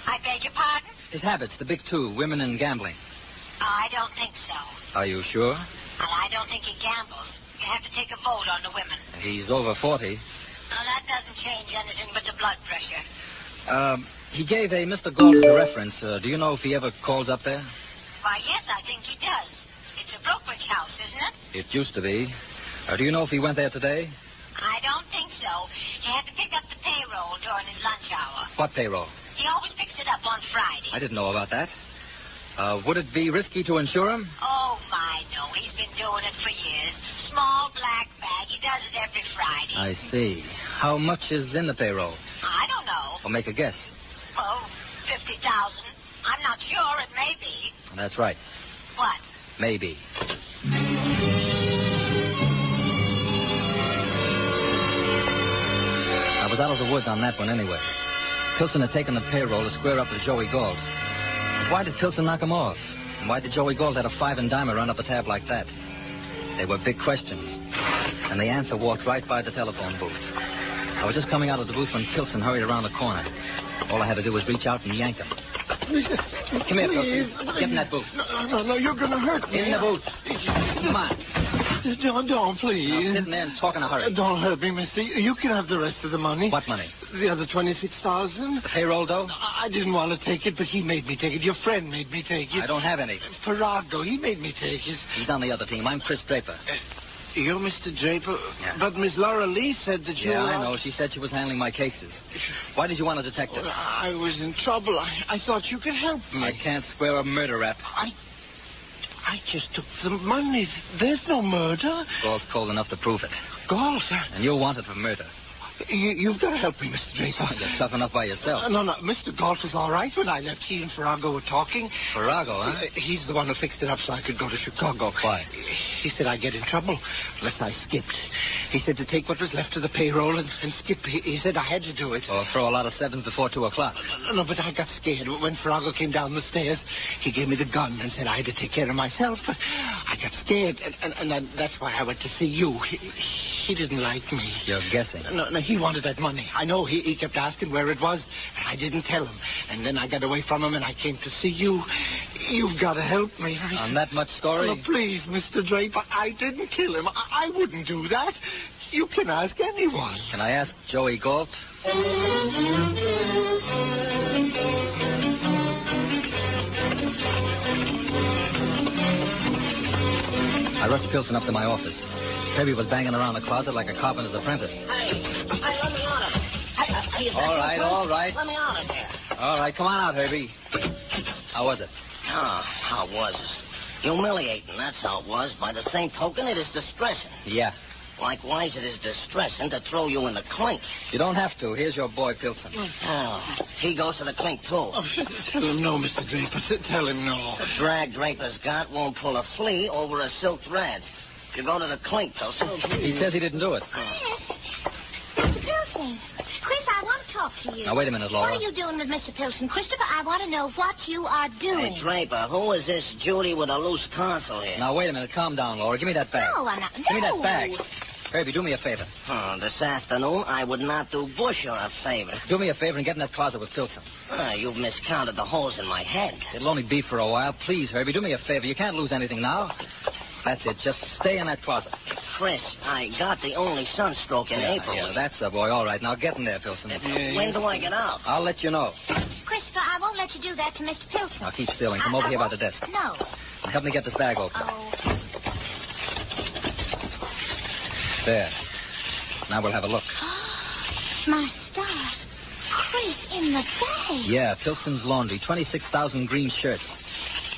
I beg your pardon? His habits, the big two, women and gambling. Oh, I don't think so. Are you sure? And I don't think he gambles. You have to take a vote on the women. He's over 40. Now, that doesn't change anything but the blood pressure. He gave a Mr. Galt as a reference. Do you know if he ever calls up there? Why, yes, I think he does. It's a brokerage house, isn't it? It used to be. Do you know if he went there today? I don't think so. He had to pick up the payroll during his lunch hour. What payroll? He always picks it up on Friday. I didn't know about that. Would it be risky to insure him? Oh, my, no. He's been doing it for years. Small black bag. He does it every Friday. I see. How much is in the payroll? I don't know. Well, make a guess. Well, 50,000. I'm not sure. It may be. That's right. What? Maybe. I was out of the woods on that one anyway. Pilson had taken the payroll to square up with Joey Galt. Why did Pilson knock him off? And why did Joey Galt let a 5 and dimer run up a tab like that? They were big questions. And the answer walked right by the telephone booth. I was just coming out of the booth when Pilson hurried around the corner. All I had to do was reach out and yank him. Come here, Pilson. Get in that booth. No, you're going to hurt me. In the booth. Come on. Don't, please. Now, sit in there and talk in a hurry. Don't hurt me, mister. You can have the rest of the money. What money? The other 26,000. The payroll dough? I didn't want to take it, but he made me take it. Your friend made me take it. I don't have any. Farrago, he made me take it. He's on the other team. I'm Chris Draper. You're Mr. Draper? Yeah. But Miss Laura Lee said that you Yeah, were... I know. She said she was handling my cases. Why did you want a detective? I was in trouble. I thought you could help me. I can't square a murder rap. I just took the money. There's no murder. Galt's cold enough to prove it. Galt? And you're wanted for murder. You've got to help me, Mr. Draper. You're tough enough by yourself. No. Mr. Galt was all right when I left. He and Farrago were talking. Farrago, huh? He's the one who fixed it up so I could go to Chicago. Why? He said I'd get in trouble unless I skipped. He said to take what was left of the payroll and skip. He said I had to do it. Or throw a lot of sevens before 2 o'clock. No, but I got scared. When Farrago came down the stairs, he gave me the gun and said I had to take care of myself. But I got scared, and that's why I went to see you. He didn't like me. You're guessing. No, he wanted that money. I know. He kept asking where it was, and I didn't tell him. And then I got away from him, and I came to see you. You've got to help me. On that much story? No, please, Mr. Draper. I didn't kill him. I wouldn't do that. You can ask anyone. Can I ask Joey Galt? I rushed Pilson up to my office. Kirby was banging around the closet like a carpenter's apprentice. Hey, let me on it. All right. Let me on it there. All right, come on out, Herbie. How was it? Oh, how was it? Humiliating, that's how it was. By the same token, it is distressing. Yeah. Likewise, it is distressing to throw you in the clink. You don't have to. Here's your boy, Pilson. Oh, he goes to the clink, too. Oh, tell him no, Mr. Draper. Tell him no. The drag Draper's got won't pull a flea over a silk thread. If you go to the clink, Pilson. He says he didn't do it. Mr. Pilson. Chris, I want to talk to you. Now, wait a minute, Laura. What are you doing with Mr. Pilson? Christopher, I want to know what you are doing. Hey, Draper, who is this Judy with a loose tonsil here? Now, wait a minute. Calm down, Laura. Give me that bag. No, I'm not. Give me that bag. Herbie, do me a favor. This afternoon, I would not do Busher a favor. Do me a favor and get in that closet with Pilson. You've miscounted the holes in my head. It'll only be for a while. Please, Herbie, do me a favor. You can't lose anything now. That's it. Just stay in that closet. Chris, I got the only sunstroke in April. Yeah, that's the boy. All right, now get in there, Pilson. When do I get out? I'll let you know. Christopher, I won't let you do that to Mr. Pilson. Now, keep still and come over here by the desk. No. And help me get this bag open. Oh. There. Now we'll have a look. My stars. Chris, in the bag. Yeah, Pilson's laundry. 26,000 green shirts.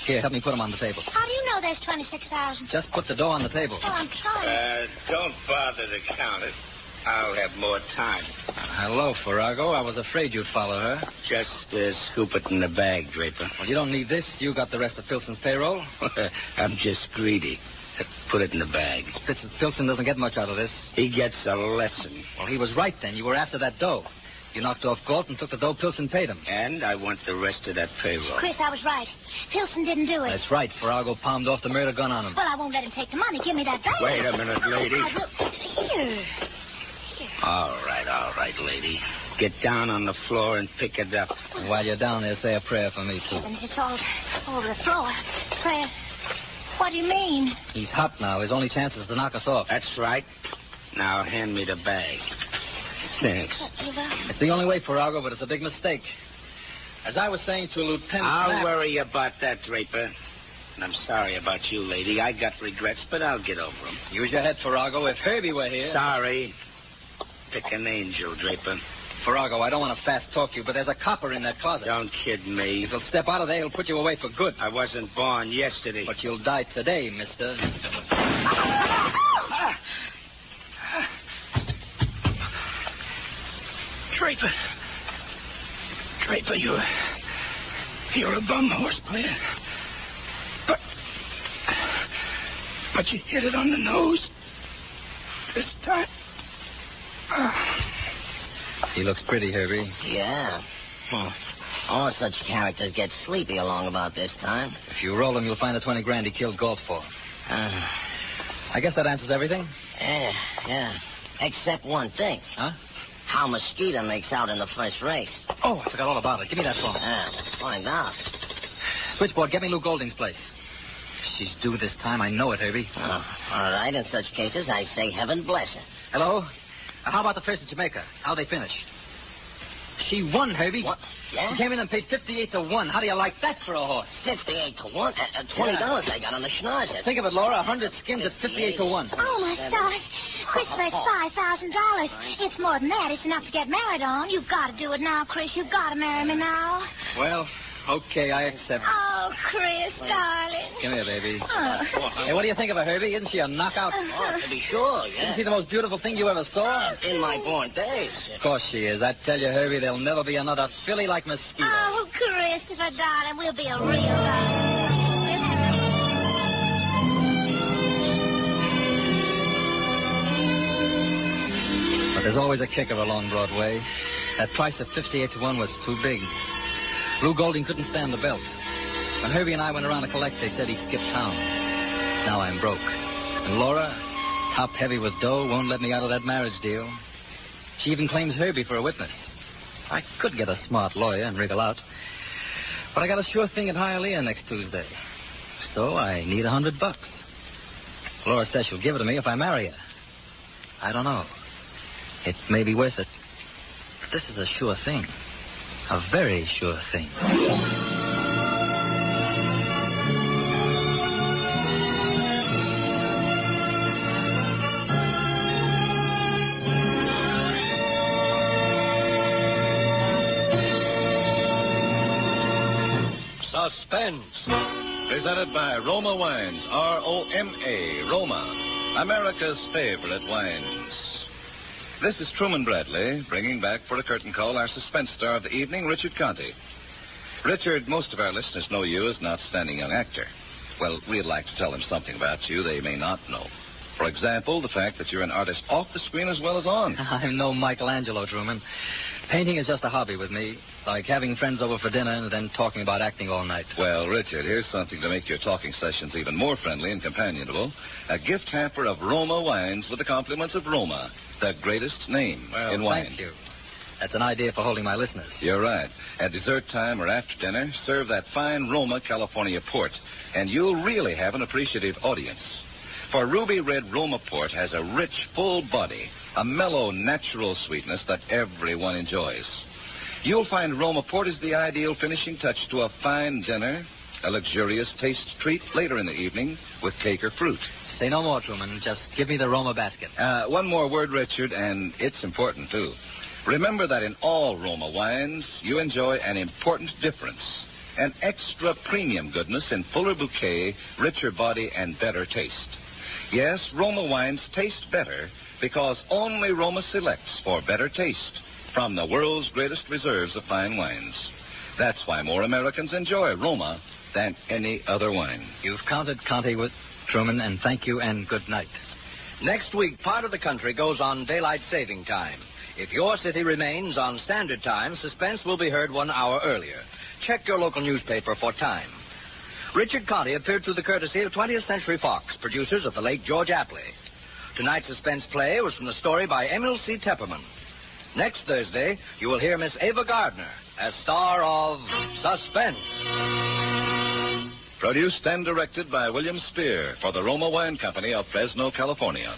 Here, help me put them on the table. How do you know there's 26,000? Just put the dough on the table. Oh, I'm trying. Don't bother to count it. I'll have more time. Hello, Farrago. I was afraid you'd follow her. Just scoop it in the bag, Draper. Well, you don't need this. You got the rest of Pilson's payroll. I'm just greedy. Put it in the bag. Pilson doesn't get much out of this. He gets a lesson. Well, he was right then. You were after that dough. You knocked off Galt and took the dough Pilson paid him. And I want the rest of that payroll. Chris, I was right. Pilson didn't do it. That's right. Farrago palmed off the murder gun on him. Well, I won't let him take the money. Give me that back. Wait a minute, lady. I will. Here. All right, lady. Get down on the floor and pick it up. While you're down there, say a prayer for me, too. Heavens, it's all over the floor. Prayer. What do you mean? He's hot now. His only chance is to knock us off. That's right. Now hand me the bag. Thanks. It's the only way, Farrago, but it's a big mistake. As I was saying to Lieutenant I'll Knapp... worry about that, Draper. And I'm sorry about you, lady. I got regrets, but I'll get over them. Use your head, Farrago. If Herbie were here... Sorry. Pick an angel, Draper. Farrago, I don't want to fast talk you, but there's a copper in that closet. Don't kid me. If he'll step out of there, he'll put you away for good. I wasn't born yesterday. But you'll die today, mister. Draper, you're a bum horse player. But you hit it on the nose. This time. He looks pretty, Herbie. Yeah. All such characters get sleepy along about this time. If you roll him, you'll find the 20 grand he killed Galt for. I guess that answers everything. Yeah. Except one thing. Huh? How Mosquito makes out in the first race. Oh, I forgot all about it. Give me that phone. Find out. Switchboard, get me Lou Golding's place. She's due this time. I know it, Herbie. All right. In such cases, I say heaven bless her. Hello? How about the first at Jamaica? How'd they finish? She won, Herbie. What? Yeah? She came in and paid 58 to 1. How do you like that for a horse? 58 to 1? $20 I got on the schnauzer. Think of it, Laura. 100 skins at 58 to 1. Oh, my stars. Chris makes $5,000. It's more than that. It's enough to get married on. You've got to do it now, Chris. You've got to marry me now. Well, okay, I accept. Oh, Chris, darling. Come here, baby. Oh. Hey, what do you think of her, Herbie? Isn't she a knockout? Oh, to be sure, yeah. Isn't she the most beautiful thing you ever saw? In my born days. Of course she is. I tell you, Herbie, there'll never be another filly like Mosquito. Oh, Christopher, darling, we'll be a real darling. But there's always a kicker along Broadway. That price of 58 to 1 was too big. Lou Golding couldn't stand the belt. When Herbie and I went around to collect, they said he skipped town. Now I'm broke. And Laura, top heavy with dough, won't let me out of that marriage deal. She even claims Herbie for a witness. I could get a smart lawyer and wriggle out. But I got a sure thing at Hialeah next Tuesday. So I need $100. Laura says she'll give it to me if I marry her. I don't know. It may be worth it. But this is a sure thing. A very sure thing. Suspense. Presented by Roma Wines. R-O-M-A. Roma. America's favorite wines. This is Truman Bradley, bringing back for a curtain call our suspense star of the evening, Richard Conte. Richard, most of our listeners know you as an outstanding young actor. Well, we'd like to tell them something about you they may not know. For example, the fact that you're an artist off the screen as well as on. I'm no Michelangelo, Truman. Painting is just a hobby with me, like having friends over for dinner and then talking about acting all night. Well, Richard, here's something to make your talking sessions even more friendly and companionable. A gift hamper of Roma wines with the compliments of Roma, the greatest name in wine. Thank you. That's an idea for holding my listeners. You're right. At dessert time or after dinner, serve that fine Roma California port, and you'll really have an appreciative audience. For ruby red Roma port has a rich, full body, a mellow, natural sweetness that everyone enjoys. You'll find Roma port is the ideal finishing touch to a fine dinner, a luxurious taste treat later in the evening with cake or fruit. Say no more, Truman. Just give me the Roma basket. One more word, Richard, and it's important, too. Remember that in all Roma wines, you enjoy an important difference. An extra premium goodness in fuller bouquet, richer body, and better taste. Yes, Roma wines taste better because only Roma selects for better taste from the world's greatest reserves of fine wines. That's why more Americans enjoy Roma than any other wine. You've counted Conte with Truman, and thank you and good night. Next week, part of the country goes on daylight saving time. If your city remains on Standard Time, Suspense will be heard 1 hour earlier. Check your local newspaper for time. Richard Conte appeared through the courtesy of 20th Century Fox, producers of the late George Apley. Tonight's Suspense play was from the story by Emil C. Tepperman. Next Thursday, you will hear Miss Ava Gardner as star of Suspense. Produced and directed by William Spear for the Roma Wine Company of Fresno, California.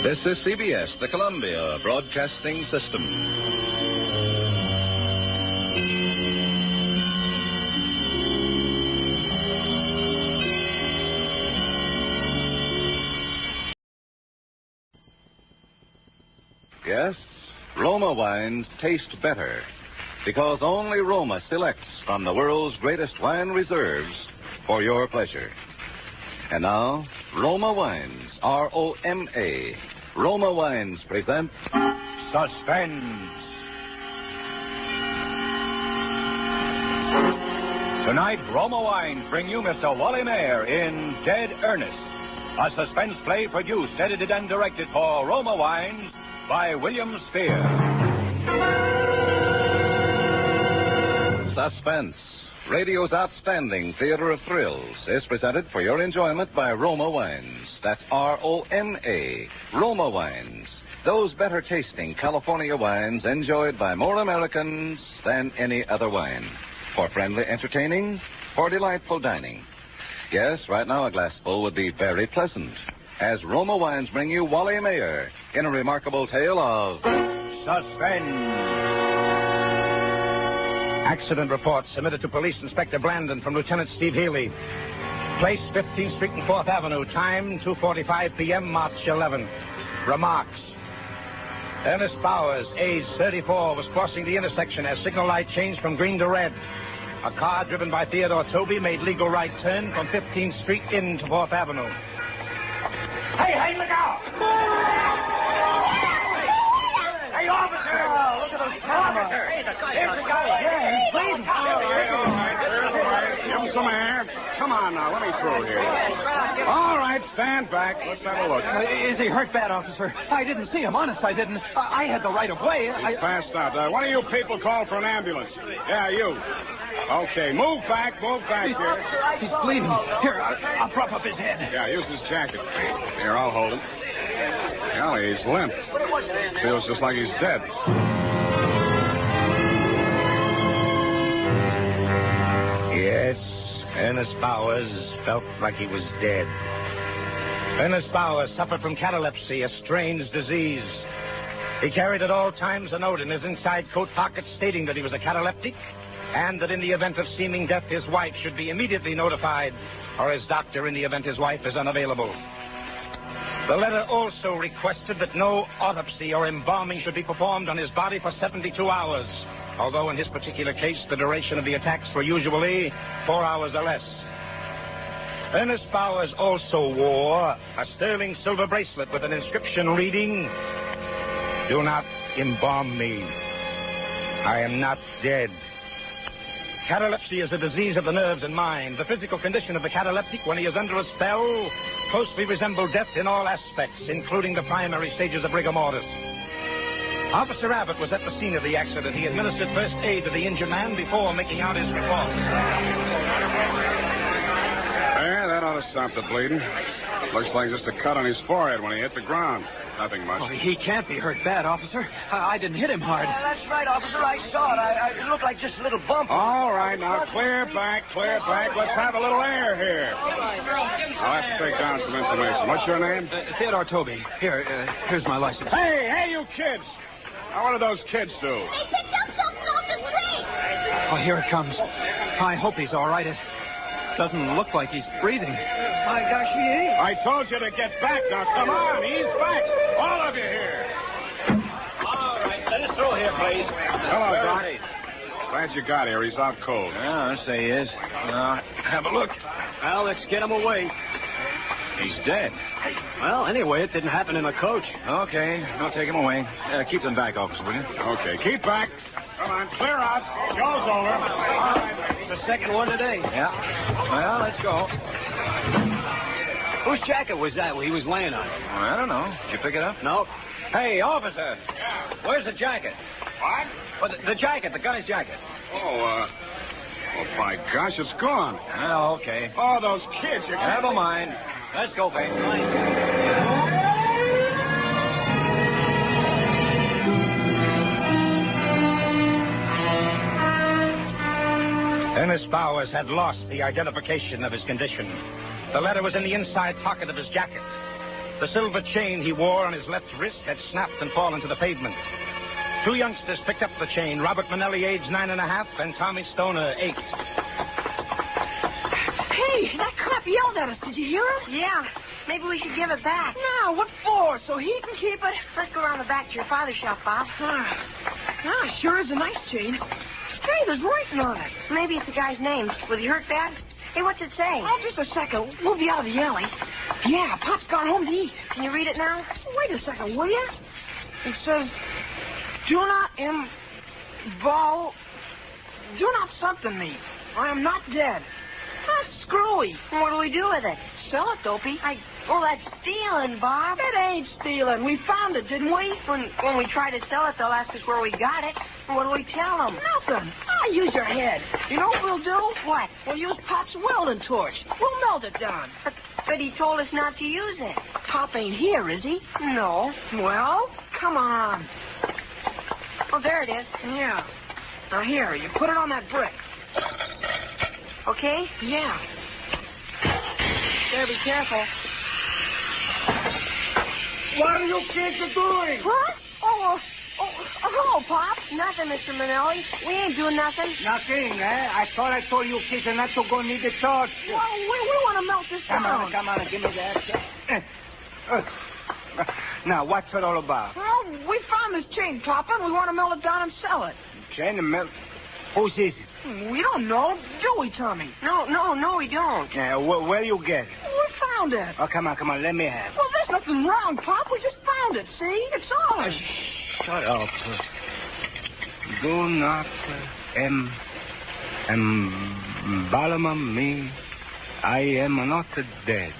This is CBS, the Columbia Broadcasting System. Yes, Roma wines taste better because only Roma selects from the world's greatest wine reserves for your pleasure. And now, Roma Wines, R-O-M-A. Roma Wines present Suspense. Tonight, Roma Wines bring you Mr. Wally Mayer in Dead Earnest, a suspense play produced, edited, and directed for Roma Wines by William Spear. Suspense, radio's outstanding theater of thrills, is presented for your enjoyment by Roma Wines. That's R-O-M-A, Roma Wines. Those better-tasting California wines enjoyed by more Americans than any other wine. For friendly entertaining, for delightful dining. Yes, right now a glassful would be very pleasant. As Roma Wines bring you Wally Mayer in a remarkable tale of Suspense. Accident report submitted to Police Inspector Blandon from Lieutenant Steve Healy. Place 15th Street and 4th Avenue. Time 2:45 p.m. March 11. Remarks. Ernest Bowers, age 34, was crossing the intersection as signal light changed from green to red. A car driven by Theodore Toby made legal right turn from 15th Street into 4th Avenue. Hey, look out! Hey, officer! Oh, look at those cameras. Hey, here's the guy. Yeah, he's bleeding. All right. Give him some air. Come on now, let me through here. All right, stand back. Let's have a look. Is he hurt bad, officer? I didn't see him. Honest, I didn't. I had the right of way. He's passed out. One of you people call for an ambulance. Yeah, you. Okay, move back here. He's bleeding. Here, I'll prop up his head. Yeah, use his jacket. Here, I'll hold him. Golly, he's limp. Feels just like he's dead. Yes, Ernest Bowers felt like he was dead. Ernest Bowers suffered from catalepsy, a strange disease. He carried at all times a note in his inside coat pocket stating that he was a cataleptic and that in the event of seeming death, his wife should be immediately notified, or his doctor in the event his wife is unavailable. The letter also requested that no autopsy or embalming should be performed on his body for 72 hours, although in his particular case, the duration of the attacks were usually 4 hours or less. Ernest Bowers also wore a sterling silver bracelet with an inscription reading, "Do not embalm me. I am not dead." Catalepsy is a disease of the nerves and mind. The physical condition of the cataleptic when he is under a spell closely resembles death in all aspects, including the primary stages of rigor mortis. Officer Abbott was at the scene of the accident. He administered first aid to the injured man before making out his report. There, that ought to stop the bleeding. Looks like just a cut on his forehead when he hit the ground. Nothing much. Oh, he can't be hurt bad, officer. I didn't hit him hard. That's right, officer. I saw it. It looked like just a little bump. All right, now clear back. Let's have a little air here. I'll have to take down some information. What's your name? Theodore Toby. Here's my license. Hey, you kids! Now, what do those kids do? They picked up something off the street. Oh, here it comes. I hope he's all right. It doesn't look like he's breathing. My gosh, he ain't. I told you to get back. Now, come on. Ease back. All of you here. All right, let us through here, please. Hello, Doc. Glad you got here. He's out cold. Yeah, I say he is. Have a look. Well, let's get him away. He's dead. Well, anyway, it didn't happen in a coach. Okay, I'll take him away. Keep them back, officer, will you? Okay, keep back. Come on, clear out. Show's over. All right. It's the second one today. Yeah. Well, let's go. Whose jacket was that he was laying on? I don't know. Did you pick it up? No. Hey, officer. Yeah. Where's the jacket? What? Well, the jacket, the gunner's jacket. Oh, my gosh, it's gone. Oh, okay. Oh, those kids. Never mind. Let's go, Pete. Ernest Bowers had lost the identification of his condition. The letter was in the inside pocket of his jacket. The silver chain he wore on his left wrist had snapped and fallen to the pavement. Two youngsters picked up the chain, Robert Manelli, age 9.5, and Tommy Stoner, 8. Hey, that cop yelled at us. Did you hear him? Yeah. Maybe we should give it back. No, what for? So he can keep it? Let's go around the back to your father's shop, Bob. Sure is a nice chain. Hey, there's writing on it. Maybe it's the guy's name. Was he hurt bad? Hey, what's it say? Oh, just a second. We'll be out of the alley. Yeah, Pop's gone home to eat. Can you read it now? Wait a second, will you? It says, do not something me. I am not dead. That's screwy. What do we do with it? Sell it, Dopey. Oh, that's stealing, Bob. It ain't stealing. We found it, didn't we? When we try to sell it, they'll ask us where we got it. What do we tell them? Nothing. Use your head. You know what we'll do? What? We'll use Pop's welding torch. We'll melt it down. But he told us not to use it. Pop ain't here, is he? No. Well, come on. Oh, there it is. Yeah. Now, here, you put it on that brick. Okay? Yeah. Better be careful. What are you kids doing? What? Oh, hello, Pop. Nothing, Mr. Manelli. We ain't doing nothing. Nothing, eh? I thought I told you kids not to go near the torch. Well, we want to melt this down. Come on, give me that. Now, what's it all about? Well, we found this chain, Papa, and we want to melt it down and sell it. Chain and melt? Whose is it? We don't know. Joey, Tommy. No, we don't. Yeah, where you get it? We found it. Oh, come on, let me have it. Well, there's nothing wrong, Pop. We just found it, see? It's ours. Shut up. Do not embalm me. I am not dead.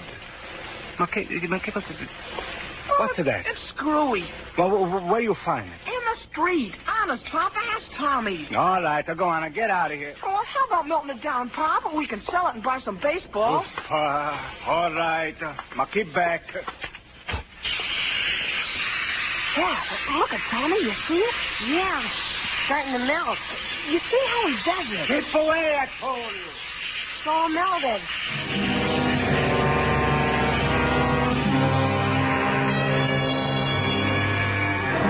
What's that? It's screwy. Well, where you find it? In the street. Honest, Pop. Ask Tommy. All right, go on. Get out of here. Well, how about melting it down, Pop? We can sell it and buy some baseball. All right. Keep back. Yeah, look at Tommy. You see it? Yeah. Starting to melt. You see how he does it? Keep away, I told you. It's all melted.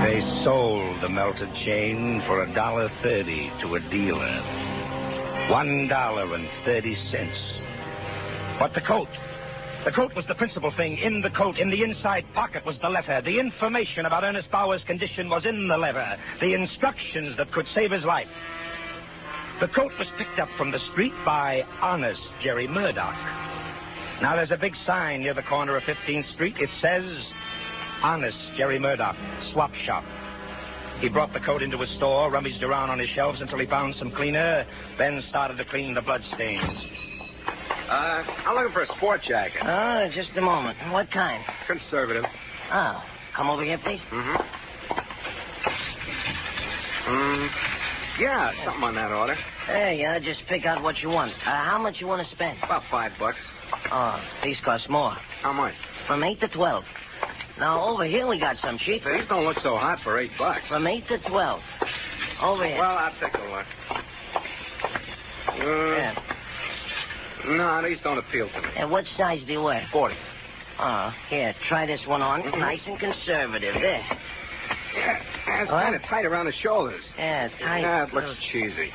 They sold the melted chain for $1.30 to a dealer. $1.30. But the coat. The coat was the principal thing. In the coat, in the inside pocket, was the letter. The information about Ernest Bauer's condition was in the letter. The instructions that could save his life. The coat was picked up from the street by honest Jerry Murdoch. Now there's a big sign near the corner of 15th Street. It says, Honest Jerry Murdoch, Swap Shop. He brought the coat into his store, rummaged around on his shelves until he found some cleaner, then started to clean the bloodstains. I'm looking for a sport jacket. Oh, just a moment. What kind? Conservative. Oh, come over here, please. Yeah, something on that order. Hey, just pick out what you want. How much you want to spend? About $5. Oh, these cost more. How much? From 8 to 12. Now, over here we got some cheaper. These don't look so hot for $8. From 8 to 12. Over here. Well, I'll take a look. Yeah. No, these don't appeal to me. And what size do you wear? 40. Oh, here, try this one on. Nice and conservative. There. Yeah, it's kind of tight around the shoulders. Yeah, tight. Yeah, it looks cheesy.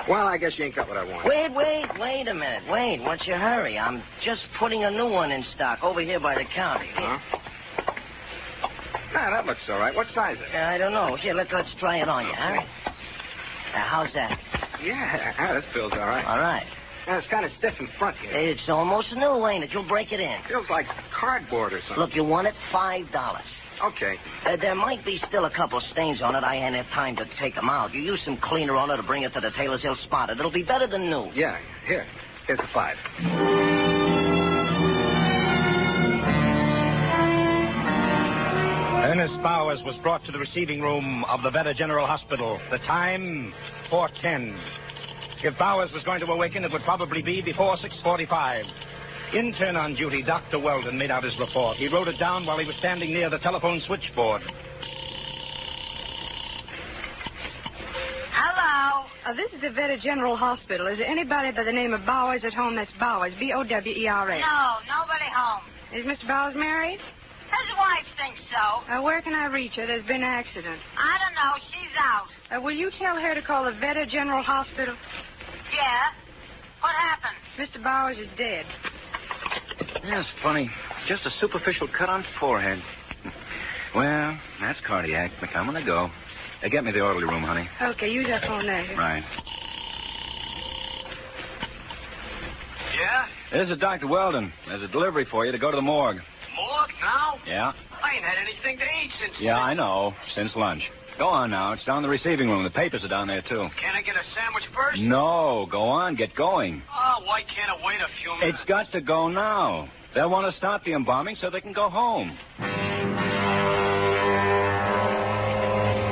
Well, I guess you ain't got what I want. Wait a minute. Wait, what's your hurry? I'm just putting a new one in stock over here by the counter. Huh? Nah, that looks all right. What size is it? I don't know. Here, let's try it on you, huh? How's that? Yeah, this feels all right. All right. Yeah, it's kind of stiff in front here. It's almost new, ain't it? You'll break it in. Feels like cardboard or something. Look, you want it? $5. Okay. There might be still a couple stains on it. I ain't had time to take them out. You use some cleaner on it to bring it to the tailor's. He'll spot it. It'll be better than new. Yeah, here. Here's the $5. Ernest Bowers was brought to the receiving room of the Veta General Hospital. The time, 4:10. If Bowers was going to awaken, it would probably be before 6:45. Intern on duty, Dr. Weldon, made out his report. He wrote it down while he was standing near the telephone switchboard. Hello. This is the Veta General Hospital. Is there anybody by the name of Bowers at home? That's Bowers, B-O-W-E-R-S. No, nobody home. Is Mr. Bowers married? His wife thinks so. Where can I reach her? There's been an accident. I don't know. She's out. Will you tell her to call the Veta General Hospital? Yeah? What happened? Mr. Bowers is dead. That's funny. Just a superficial cut on forehead. Well, that's cardiac. I'm gonna go. Get me the orderly room, honey. Okay, use that phone there. Right. Yeah? This is Dr. Weldon. There's a delivery for you to go to the morgue. Morgue now? Yeah? I ain't had anything to eat since... Yeah, I know. Since lunch. Go on now. It's down in the receiving room. The papers are down there, too. Can I get a sandwich first? No. Go on. Get going. Oh, why can't I wait a few minutes? It's got to go now. They'll want to stop the embalming so they can go home.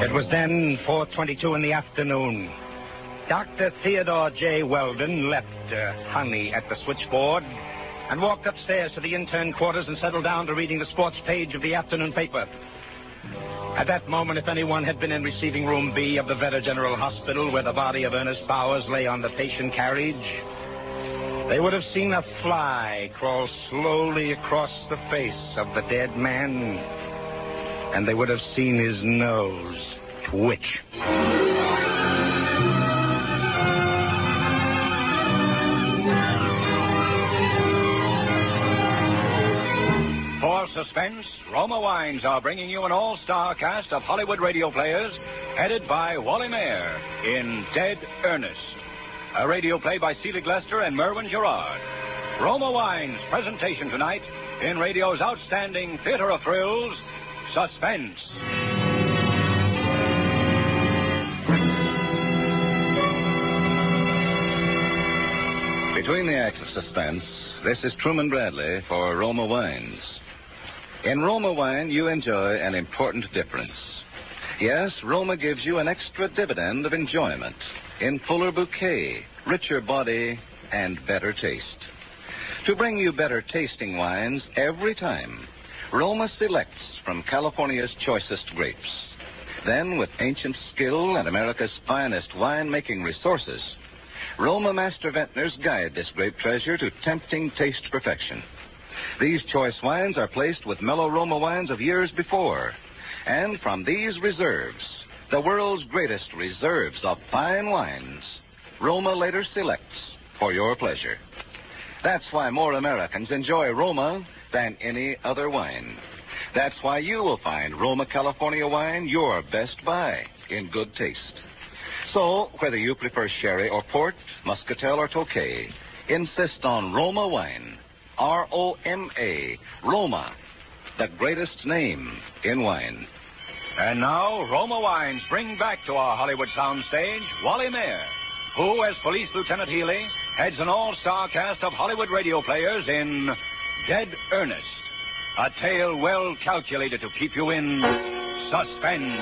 It was then 4:22 in the afternoon. Dr. Theodore J. Weldon left Honey at the switchboard and walked upstairs to the intern quarters and settled down to reading the sports page of the afternoon paper. At that moment, if anyone had been in receiving room B of the Veta General Hospital, where the body of Ernest Bowers lay on the patient carriage, they would have seen a fly crawl slowly across the face of the dead man, and they would have seen his nose twitch. For Suspense, Roma Wines are bringing you an all-star cast of Hollywood radio players headed by Wally Mayer in Dead Earnest, a radio play by Selig Lester and Merwin Gerard. Roma Wines' presentation tonight in radio's outstanding theater of thrills, Suspense. Between the acts of Suspense, this is Truman Bradley for Roma Wines. In Roma Wine, you enjoy an important difference. Yes, Roma gives you an extra dividend of enjoyment in fuller bouquet, richer body, and better taste. To bring you better tasting wines every time, Roma selects from California's choicest grapes. Then, with ancient skill and America's finest wine-making resources, Roma master vintners guide this grape treasure to tempting taste perfection. These choice wines are placed with mellow Roma wines of years before. And from these reserves, the world's greatest reserves of fine wines, Roma later selects for your pleasure. That's why more Americans enjoy Roma than any other wine. That's why you will find Roma California wine your best buy in good taste. So, whether you prefer sherry or port, muscatel or tokay, insist on Roma wine. R-O-M-A, Roma, the greatest name in wine. And now, Roma Wines bring back to our Hollywood soundstage Wally Mayer, who, as Police Lieutenant Healy, heads an all-star cast of Hollywood radio players in Dead Earnest, a tale well calculated to keep you in suspense.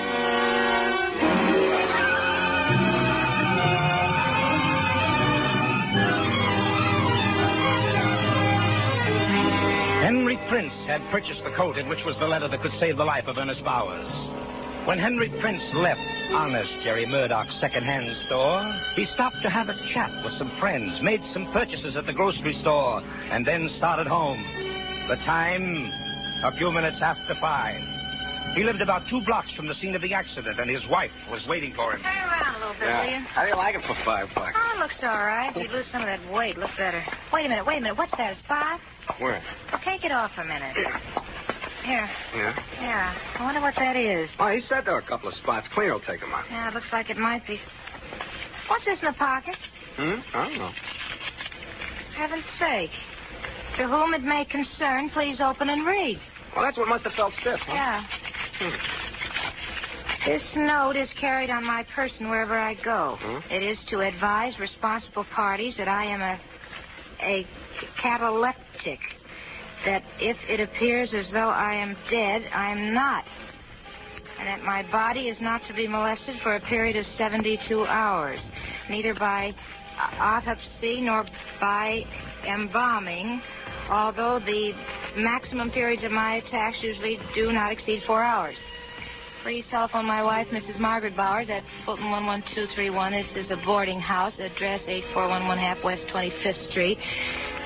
Henry Prince had purchased the coat in which was the letter that could save the life of Ernest Bowers. When Henry Prince left honest Jerry Murdoch's second-hand store, he stopped to have a chat with some friends, made some purchases at the grocery store, and then started home. The time, a few minutes after 5. He lived about 2 blocks from the scene of the accident, and his wife was waiting for him. Turn around a little bit, will you? How do you like it for $5? Oh, it looks all right. You'd lose some of that weight. Look better. Wait a minute. What's that? It's 5? Where? Well, take it off a minute. Here. Yeah? Yeah. I wonder what that is. Oh, he said there were a couple of spots. Cleaner will take them out. Yeah, it looks like it might be. What's this in the pocket? I don't know. heaven's sake. To whom it may concern, please open and read. Well, that's what must have felt stiff, huh? Yeah. This note is carried on my person wherever I go. It is to advise responsible parties that I am a cataleptic. That if it appears as though I am dead, I am not. And that my body is not to be molested for a period of 72 hours, neither by autopsy nor by embalming, although the maximum periods of my attacks usually do not exceed 4 hours. Please telephone my wife, Mrs. Margaret Bowers, at Fulton 11231. This is a boarding house, address 8411 half West 25th Street.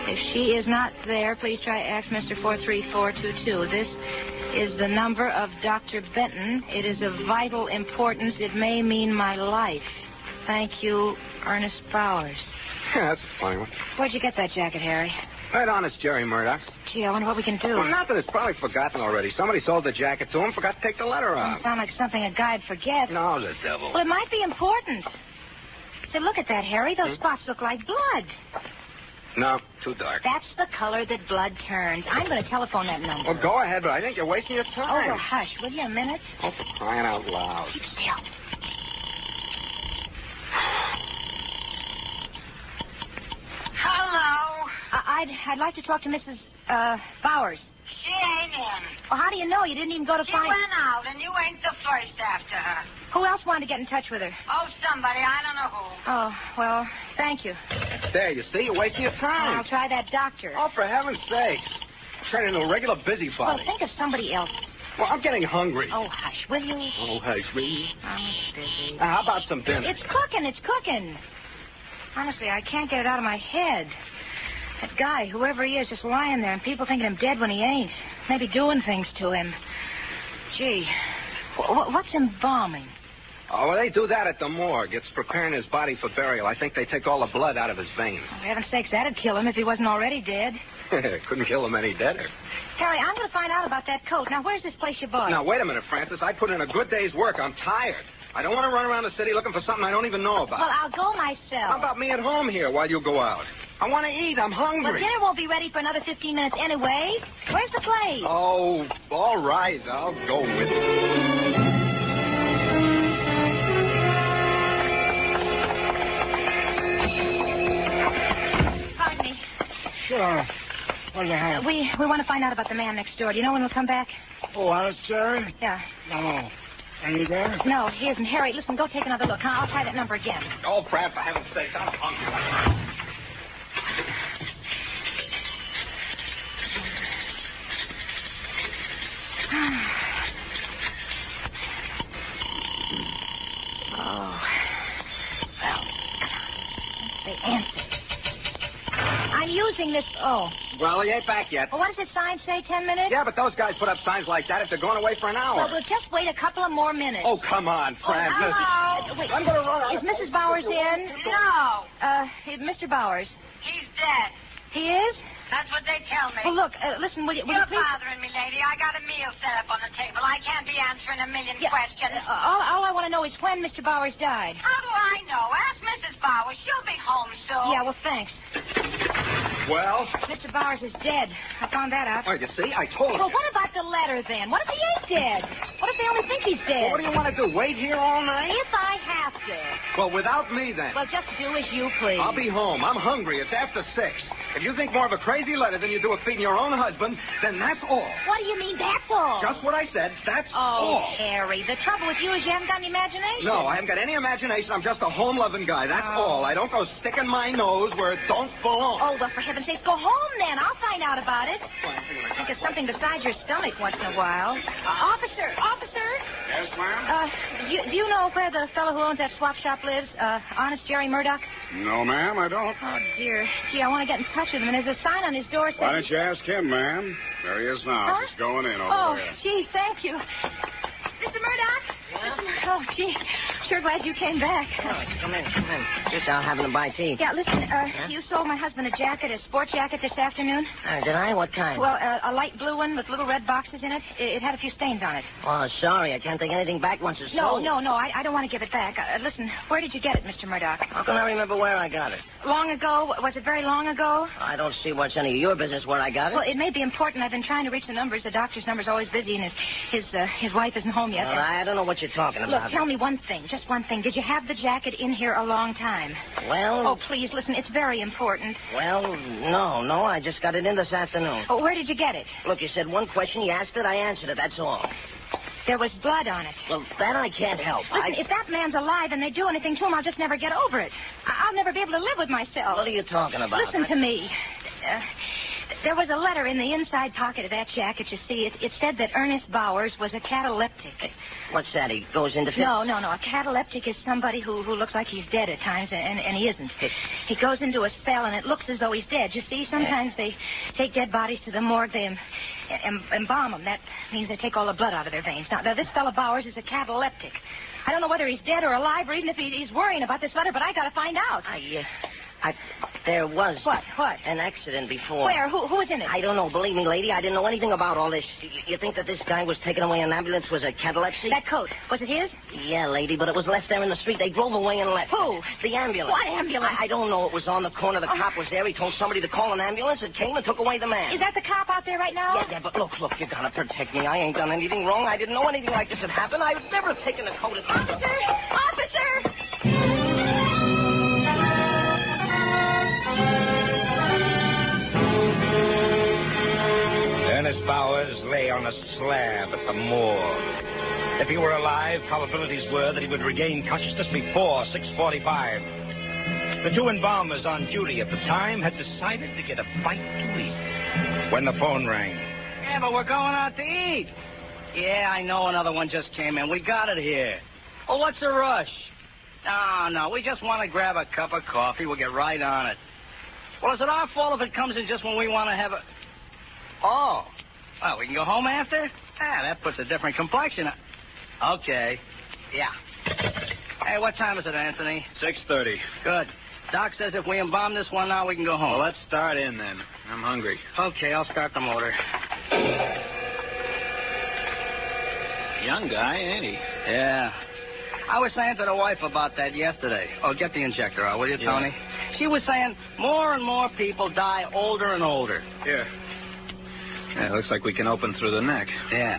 If she is not there, please try X Mr. 43422. This is the number of Dr. Benton. It is of vital importance. It may mean my life. Thank you, Ernest Bowers. Yeah, that's a funny one. Where'd you get that jacket, Harry? Right honest, Jerry Murdoch. Gee, I wonder what we can do. Well, nothing. It's probably forgotten already. Somebody sold the jacket to him, forgot to take the letter Doesn't out. sound like something a guy'd forget. No, the devil. Well, it might be important. Say, look at that, Harry. Those spots look like blood. No, too dark. That's the color that blood turns. I'm going to telephone that number. Well, go ahead, but I think you're wasting your time. Oh, well, hush. Will you a minute? Oh, for crying out loud. Keep still. Hello. I'd like to talk to Mrs. Bowers. She ain't in. Well, how do you know? You didn't even go to She find... went out, and you ain't the first after her. Who else wanted to get in touch with her? Oh, somebody. I don't know who. Oh, well, thank you. There, you see? You're wasting your time. I'll try that doctor. Oh, for heaven's sakes. Turn into a regular busybody. Well, think of somebody else. Well, I'm getting hungry. Oh, hush, will you? Oh, hush, me. I'm busy. How about some dinner? It's cooking. Honestly, I can't get it out of my head. That guy, whoever he is, just lying there, and people thinking him dead when he ain't. Maybe doing things to him. Gee, what's embalming? Oh, well, they do that at the morgue. It's preparing his body for burial. I think they take all the blood out of his veins. Oh, for heaven's sakes, that'd kill him if he wasn't already dead. Couldn't kill him any deader. Harry, I'm going to find out about that coat. Now, where's this place you bought? Now, wait a minute, Francis. I put in a good day's work. I'm tired. I don't want to run around the city looking for something I don't even know about. Well, I'll go myself. How about me at home here while you go out? I want to eat. I'm hungry. Well, dinner won't be ready for another 15 minutes anyway. Where's the place? Oh, all right. I'll go with you. Pardon me. Sure. What do you have? We want to find out about the man next door. Do you know when we'll come back? Oh, Alice Jerry? Yeah. No. Are you there? No, he isn't. Harry, listen, go take another look. I'll try that number again. Oh, Brad, for heaven's sake, I'm hungry. Oh. Well, they answered. I'm using this... Oh. Well, he ain't back yet. Well, what does this sign say, 10 minutes? Yeah, but those guys put up signs like that if they're going away for an hour. Well, we'll just wait a couple of more minutes. Oh, come on, Francis. Oh, wait. I'm going to run out. Is Mrs. Bowers in? No. Mr. Bowers. He's dead. He is? That's what they tell me. Well, look, listen, will you You're please... bothering me, lady. I got a meal set up on the table. I can't be answering a million questions. All I want to know is when Mr. Bowers died. How do I know? Ask Mrs. Bowers. She'll be home soon. Yeah, well, thanks. Well? Mr. Bowers is dead. I found that out. Oh, you see? I told you. Well, what about the letter, then? What if he ain't dead? What if they only think he's dead? Well, what do you want to do, wait here all night? If I have to. Well, without me, then. Well, just do as you please. I'll be home. I'm hungry. It's after 6. If you think more of a crazy letter than you do of feeding your own husband, then that's all. What do you mean, that's all? Just what I said. That's all. all. Harry, the trouble with you is you haven't got any imagination. No, I haven't got any imagination. I'm just a home-loving guy. That's all. I don't go sticking my nose where it don't belong. Oh, well, for heaven's sakes, go home then. I'll find out about it. Think of something besides your stomach once in a while. Officer! Yes, ma'am? Do you know where the fellow who owns that swap shop lives? Honest Jerry Murdoch? No, ma'am, I don't. Oh, dear. Gee, I want to get in touch with him, and there's a sign on his door saying... Why don't you ask him, ma'am? There he is now. Huh? He's going in over there. Gee, thank you. Mr. Murdoch? Oh, gee. Sure glad you came back. Oh, come in. Just out having a bite to eat. Yeah, listen, you sold my husband a jacket, a sport jacket this afternoon? Did I? What kind? Well, a light blue one with little red boxes in it. It had a few stains on it. Oh, sorry. I can't take anything back once it's No, sold. I don't want to give it back. Listen, where did you get it, Mr. Murdoch? How can I remember where I got it? Long ago? Was it very long ago? I don't see what's any of your business where I got it. Well, it may be important. I've been trying to reach the numbers. The doctor's number's always busy, and his wife isn't home yet. Well, I don't know what you're talking about. Look, tell me one thing, just one thing. Did you have the jacket in here a long time? Well... Oh, please, listen, it's very important. Well, no, I just got it in this afternoon. Oh, where did you get it? Look, you said one question, you asked it, I answered it, that's all. There was blood on it. Well, that I can't help. Listen, if that man's alive and they do anything to him, I'll just never get over it. I'll never be able to live with myself. What are you talking about? Listen to me. There was a letter in the inside pocket of that jacket, you see. It said that Ernest Bowers was a cataleptic. What's that? He goes into fits? No. A cataleptic is somebody who looks like he's dead at times, and he isn't. He goes into a spell, and it looks as though he's dead. You see, sometimes they take dead bodies to the morgue. They embalm them. That means they take all the blood out of their veins. Now this fellow Bowers is a cataleptic. I don't know whether he's dead or alive, or even if he's worrying about this letter, but I got to find out. There was... What? An accident before. Where? Who was in it? I don't know. Believe me, lady, I didn't know anything about all this. You think that this guy was taken away in an ambulance was a catalepsy? That coat, was it his? Yeah, lady, but it was left there in the street. They drove away and left. Who? The ambulance. What ambulance? I don't know. It was on the corner. The cop was there. He told somebody to call an ambulance. It came and took away the man. Is that the cop out there right now? Yeah, but look, you gotta protect me. I ain't done anything wrong. I didn't know anything like this had happened. I've never taken a coat of... Officer! Ernest Bowers lay on a slab at the morgue. If he were alive, probabilities were that he would regain consciousness before 6:45. The two embalmers on duty at the time had decided to get a bite to eat when the phone rang. Yeah, but we're going out to eat. Yeah, I know another one just came in. We got it here. Oh, what's the rush? No, we just want to grab a cup of coffee. We'll get right on it. Well, is it our fault if it comes in just when we want to have a... Oh. Well, we can go home after? That puts a different complexion. Okay. Yeah. Hey, what time is it, Anthony? 6:30. Good. Doc says if we embalm this one now, we can go home. Well, let's start in then. I'm hungry. Okay, I'll start the motor. Young guy, ain't he? Yeah. I was saying to the wife about that yesterday. Oh, get the injector out, will you, Tony? Yeah. She was saying more and more people die older and older. Here. Yeah, looks like we can open through the neck. Yeah.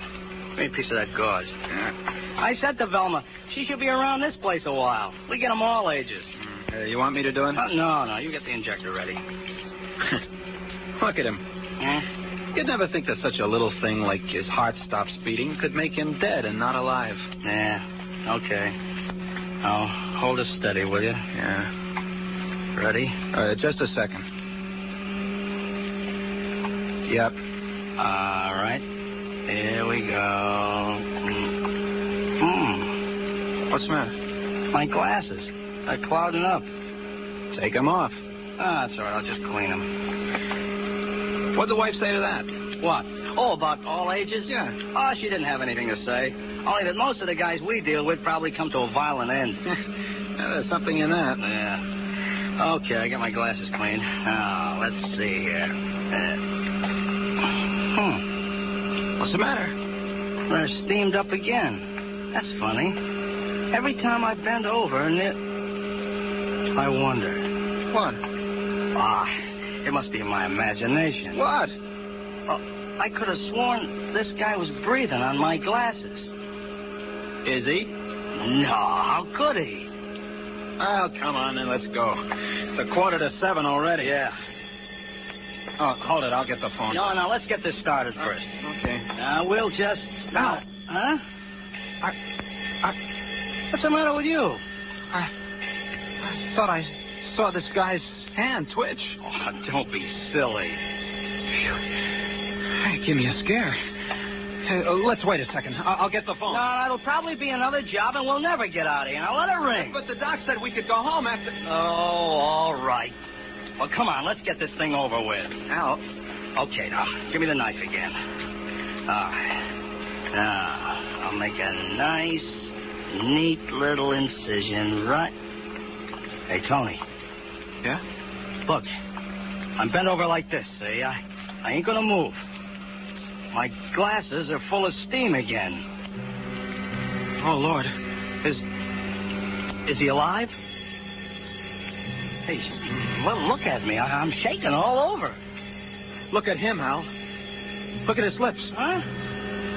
Give me a piece of that gauze. Yeah. I said to Velma, she should be around this place a while. We get them all ages. You want me to do it? No. You get the injector ready. Look at him. Yeah? You'd never think that such a little thing like his heart stops beating could make him dead and not alive. Yeah. Okay. Now, hold it steady, will you? Yeah. Ready? Just a second. Yep. All right. Here we go. What's the matter? My glasses. They're clouding up. Take them off. That's all right. I'll just clean them. What'd the wife say to that? What? Oh, about all ages? Yeah. Oh, she didn't have anything to say. Only that most of the guys we deal with probably come to a violent end. There's something in that. Yeah. Okay, I got my glasses cleaned. Now, let's see here. What's the matter? They're steamed up again. That's funny. Every time I bend over, I wonder. What? It must be my imagination. What? Oh, I could have sworn this guy was breathing on my glasses. Is he? No, how could he? Well, come on, then, let's go. It's 6:45 already. Yeah. Oh, hold it. I'll get the phone. No, let's get this started first. Okay. We'll just... Now. Huh? What's the matter with you? I thought I saw this guy's hand twitch. Oh, don't be silly. Hey, give me a scare. Hey, let's wait a second. I'll get the phone. No, it'll probably be another job, and we'll never get out of here. Now, let it ring. But the doc said we could go home after... Oh, all right. Well, come on, let's get this thing over with. Al. Okay, now, give me the knife again. All right. Now, I'll make a nice Neat little incision, right? Hey, Tony. Yeah? Look, I'm bent over like this, see? I ain't gonna move. My glasses are full of steam again. Oh, Lord. Is he alive? Hey, well, look at me. I'm shaking all over. Look at him, Al. Look at his lips. Huh?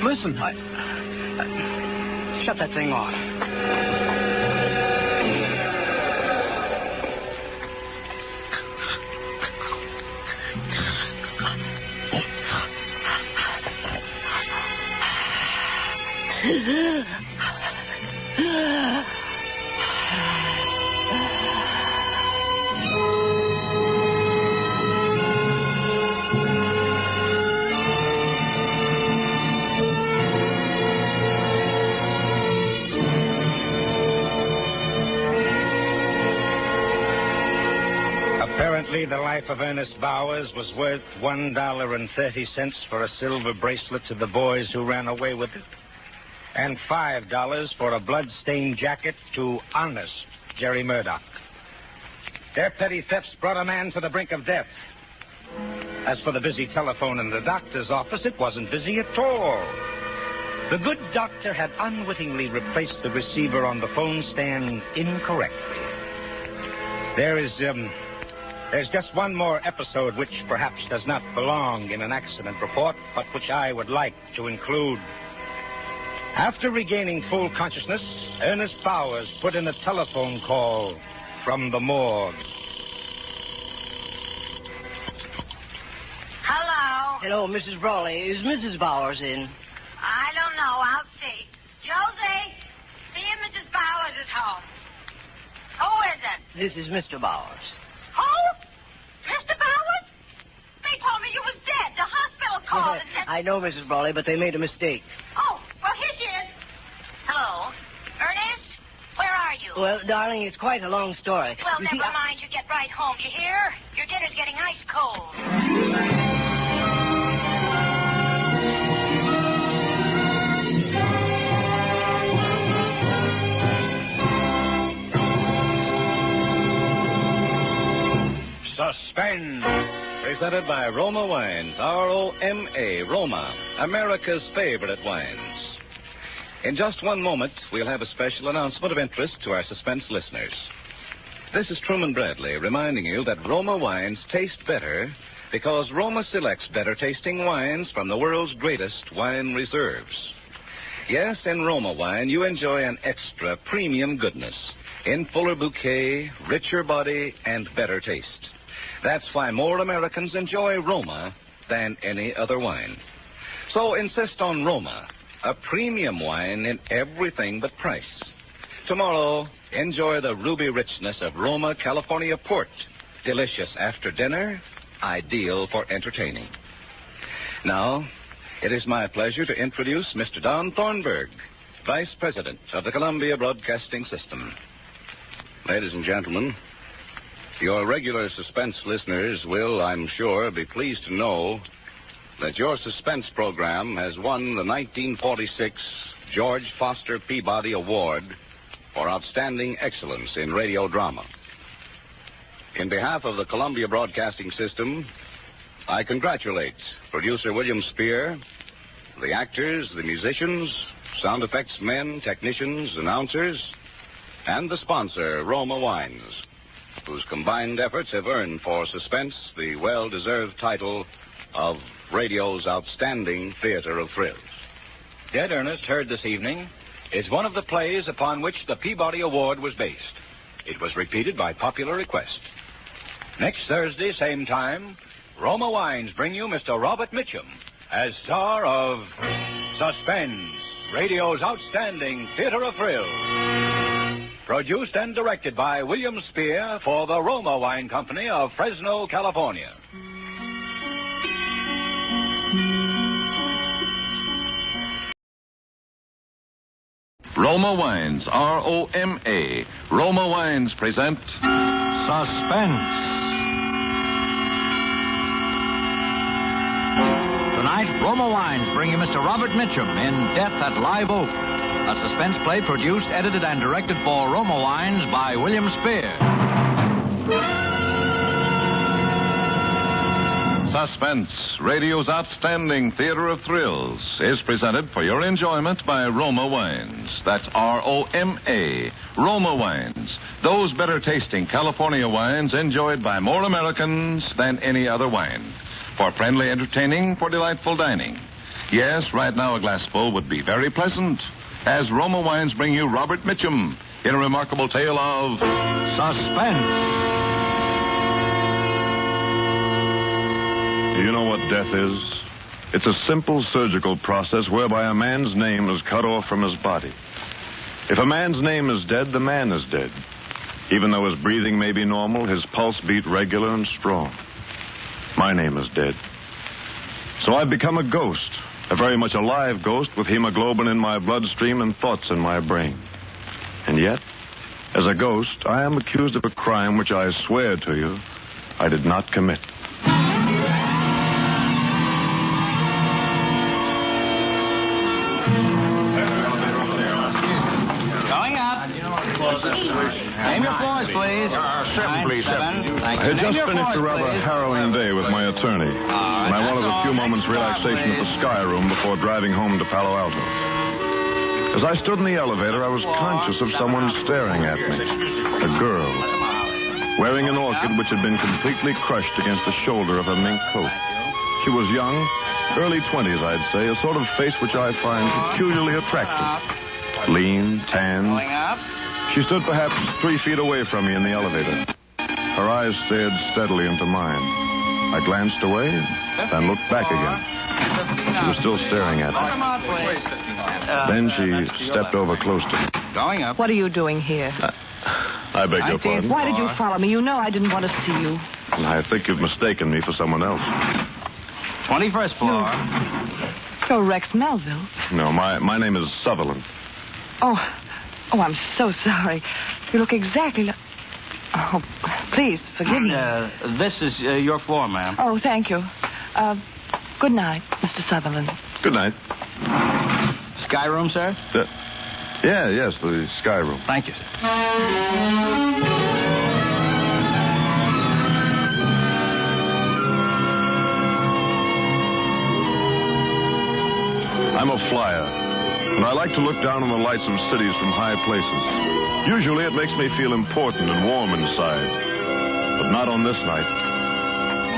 Listen. Shut that thing off. Apparently, the life of Ernest Bowers was worth $1.30 for a silver bracelet to the boys who ran away with it, and $5 for a blood-stained jacket to honest Jerry Murdoch. Their petty thefts brought a man to the brink of death. As for the busy telephone in the doctor's office, it wasn't busy at all. The good doctor had unwittingly replaced the receiver on the phone stand incorrectly. There's just one more episode which perhaps does not belong in an accident report, but which I would like to include. After regaining full consciousness, Ernest Bowers put in a telephone call from the morgue. Hello. Hello, Mrs. Brawley. Is Mrs. Bowers in? I don't know. I'll see. Josie, see if Mrs. Bowers is home. Who is it? This is Mr. Bowers. Who? Mr. Bowers? They told me you was dead. The hospital called and said... I know, Mrs. Brawley, but they made a mistake. Oh, well, here she is. Hello. Ernest, where are you? Well, darling, it's quite a long story. Well, You never see, mind. You get right home, you hear? Your dinner's getting ice cold. Suspense. Presented by Roma Wines, R-O-M-A, Roma, America's favorite wines. In just one moment, we'll have a special announcement of interest to our Suspense listeners. This is Truman Bradley reminding you that Roma wines taste better because Roma selects better tasting wines from the world's greatest wine reserves. Yes, in Roma wine, you enjoy an extra premium goodness in fuller bouquet, richer body, and better taste. That's why more Americans enjoy Roma than any other wine. So insist on Roma, a premium wine in everything but price. Tomorrow, enjoy the ruby richness of Roma California port. Delicious after dinner, ideal for entertaining. Now, it is my pleasure to introduce Mr. Don Thornburg, Vice President of the Columbia Broadcasting System. Ladies and gentlemen, your regular Suspense listeners will, I'm sure, be pleased to know that your Suspense program has won the 1946 George Foster Peabody Award for Outstanding Excellence in Radio Drama. In behalf of the Columbia Broadcasting System, I congratulate producer William Spear, the actors, the musicians, sound effects men, technicians, announcers, and the sponsor, Roma Wines, whose combined efforts have earned for Suspense the well-deserved title of radio's outstanding theater of thrills. Dead Ernest, heard this evening, is one of the plays upon which the Peabody Award was based. It was repeated by popular request. Next Thursday, same time, Roma Wines bring you Mr. Robert Mitchum as star of Suspense, radio's outstanding theater of thrills. Produced and directed by William Spear for the Roma Wine Company of Fresno, California. Roma Wines, R-O-M-A. Roma Wines present Suspense. Tonight, Roma Wines bring you Mr. Robert Mitchum in Death at Live Oak. a suspense play produced, edited, and directed for Roma Wines by William Spear. Suspense, radio's outstanding theater of thrills, is presented for your enjoyment by Roma Wines. That's R-O-M-A, Roma Wines. Those better-tasting California wines enjoyed by more Americans than any other wine. For friendly entertaining, for delightful dining. Yes, right now a glassful would be very pleasant. As Roma Wines bring you Robert Mitchum in a remarkable tale of Suspense. Do you know what death is? It's a simple surgical process whereby a man's name is cut off from his body. If a man's name is dead, the man is dead. Even though his breathing may be normal, his pulse beat regular and strong. My name is dead. So I've become a ghost, a very much alive ghost with hemoglobin in my bloodstream and thoughts in my brain. And yet, as a ghost, I am accused of a crime which I swear to you I did not commit. Name your floors, please. Seven, please. Thank I had you. just finished a rather harrowing day with my attorney, and I wanted a few moments' relaxation at the Sky Room before driving home to Palo Alto. As I stood in the elevator, I was conscious of someone staring at me. A girl, wearing an orchid which had been completely crushed against the shoulder of her mink coat. She was young, early 20s, I'd say, a sort of face which I find peculiarly attractive. Lean, tanned. She stood perhaps 3 feet away from me in the elevator. Her eyes stared steadily into mine. I glanced away, then looked back again. She was still staring at me. Then she stepped over close to me. Going up. What are you doing here? I beg your pardon? Why did you follow me? You know I didn't want to see you. I think you've mistaken me for someone else. 21st floor. You're Rex Melville. No, my name is Sutherland. Oh, I'm so sorry. You look exactly like... Oh, please, forgive me. This is your floor, ma'am. Oh, thank you. Good night, Mr. Sutherland. Good night. Sky room, sir? Yes, the Sky Room. Thank you, sir. I'm a flyer, and I like to look down on the lights of cities from high places. Usually it makes me feel important and warm inside, but not on this night.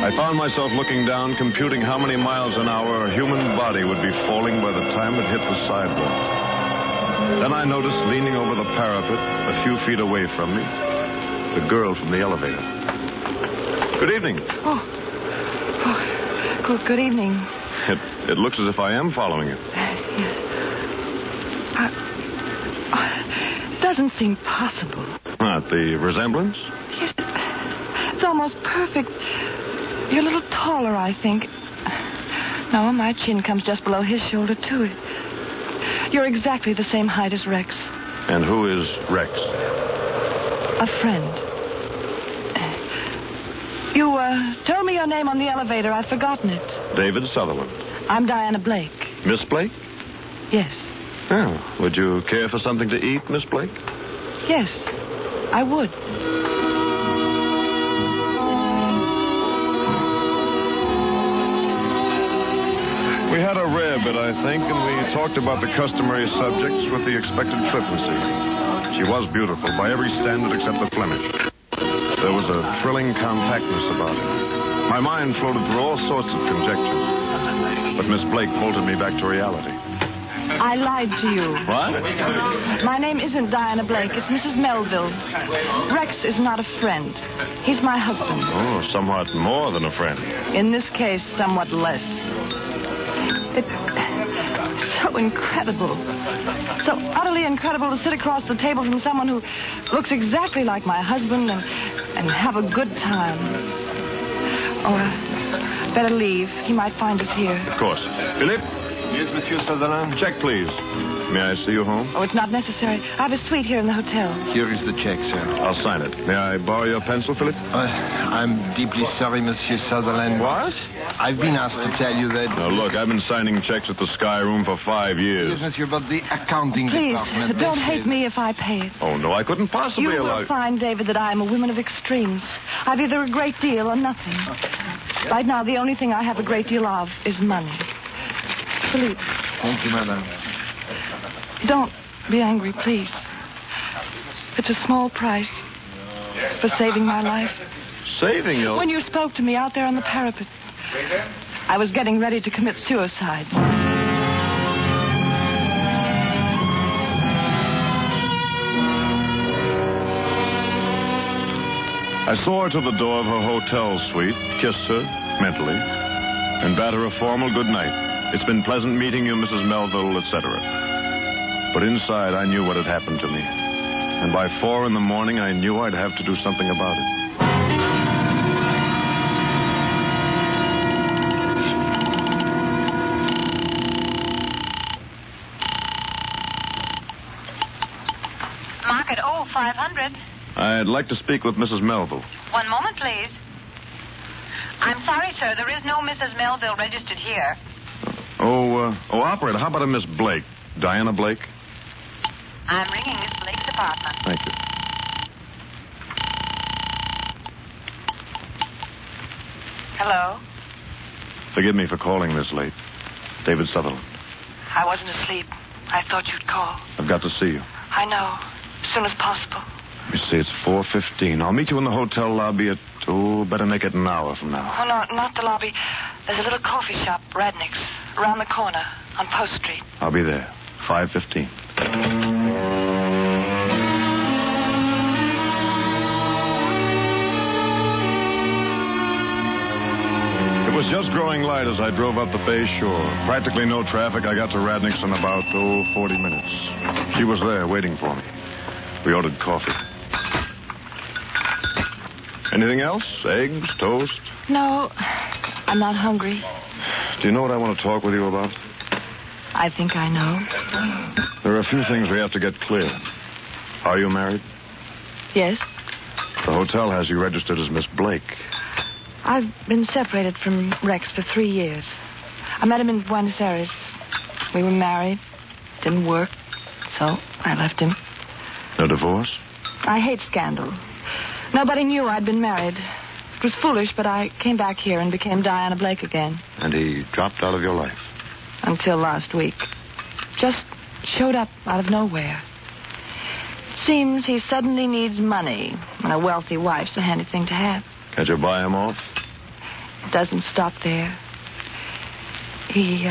I found myself looking down, computing how many miles an hour a human body would be falling by the time it hit the sidewalk. Then I noticed, leaning over the parapet a few feet away from me, the girl from the elevator. Good evening. Good evening. It looks as if I am following you. It doesn't seem possible. What, the resemblance? Yes, it's almost perfect. You're a little taller, I think. No, my chin comes just below his shoulder, too. You're exactly the same height as Rex. And who is Rex? A friend. You told me your name on the elevator. I've forgotten it. David Sutherland. I'm Diana Blake. Miss Blake? Yes. Oh, would you care for something to eat, Miss Blake? Yes, I would. We had a rare bit, I think, and we talked about the customary subjects with the expected flippancy. She was beautiful by every standard except the Flemish. There was a thrilling compactness about her. My mind floated through all sorts of conjectures, but Miss Blake bolted me back to reality. I lied to you. What? My name isn't Diana Blake. It's Mrs. Melville. Rex is not a friend. He's my husband. Oh, somewhat more than a friend. In this case, somewhat less. It's so incredible. So utterly incredible to sit across the table from someone who looks exactly like my husband and have a good time. Oh, better leave. He might find us here. Of course. Philip? Yes, Monsieur Sutherland? Check, please. May I see you home? Oh, it's not necessary. I have a suite here in the hotel. Here is the check, sir. I'll sign it. May I borrow your pencil, Philip? I'm deeply sorry, Monsieur Sutherland. What? I've been asked to tell you that... Now, look, I've been signing checks at the Sky Room for 5 years. Yes, Monsieur, but the accounting Please, department... don't hate me if I pay it. Oh, no, I couldn't possibly You allow... will find, David, that I am a woman of extremes. I've either a great deal or nothing. Right now, the only thing I have a great deal of is money. Philippe. Thank you, madame. Don't be angry, please. It's a small price for saving my life. Saving you? When you spoke to me out there on the parapet, I was getting ready to commit suicide. I saw her to the door of her hotel suite, kissed her, mentally, and bade her a formal good night. It's been pleasant meeting you, Mrs. Melville, etc. But inside, I knew what had happened to me. And by 4 in the morning, I knew I'd have to do something about it. Market 0500. I'd like to speak with Mrs. Melville. One moment, please. I'm sorry, sir. There is no Mrs. Melville registered here. Operator, how about a Miss Blake? Diana Blake? I'm ringing Miss Blake's apartment. Thank you. Hello? Forgive me for calling this late. David Sutherland. I wasn't asleep. I thought you'd call. I've got to see you. I know. As soon as possible. Let me see, it's 4:15. I'll meet you in the hotel lobby at, better make it an hour from now. Oh, no, not the lobby. There's a little coffee shop, Radnick's, around the corner on Post Street. I'll be there. 5:15. It was just growing light as I drove up the Bay Shore. Practically no traffic. I got to Radnick's in about, 40 minutes. She was there waiting for me. We ordered coffee. Anything else? Eggs, toast? No, I'm not hungry. Do you know what I want to talk with you about? I think I know. There are a few things we have to get clear. Are you married? Yes. The hotel has you registered as Miss Blake. I've been separated from Rex for 3 years. I met him in Buenos Aires. We were married. Didn't work, so I left him. No divorce? I hate scandal. Nobody knew I'd been married. It was foolish, but I came back here and became Diana Blake again. And he dropped out of your life? Until last week. Just showed up out of nowhere. It seems he suddenly needs money, and a wealthy wife's a handy thing to have. Can't you buy him off? It doesn't stop there. He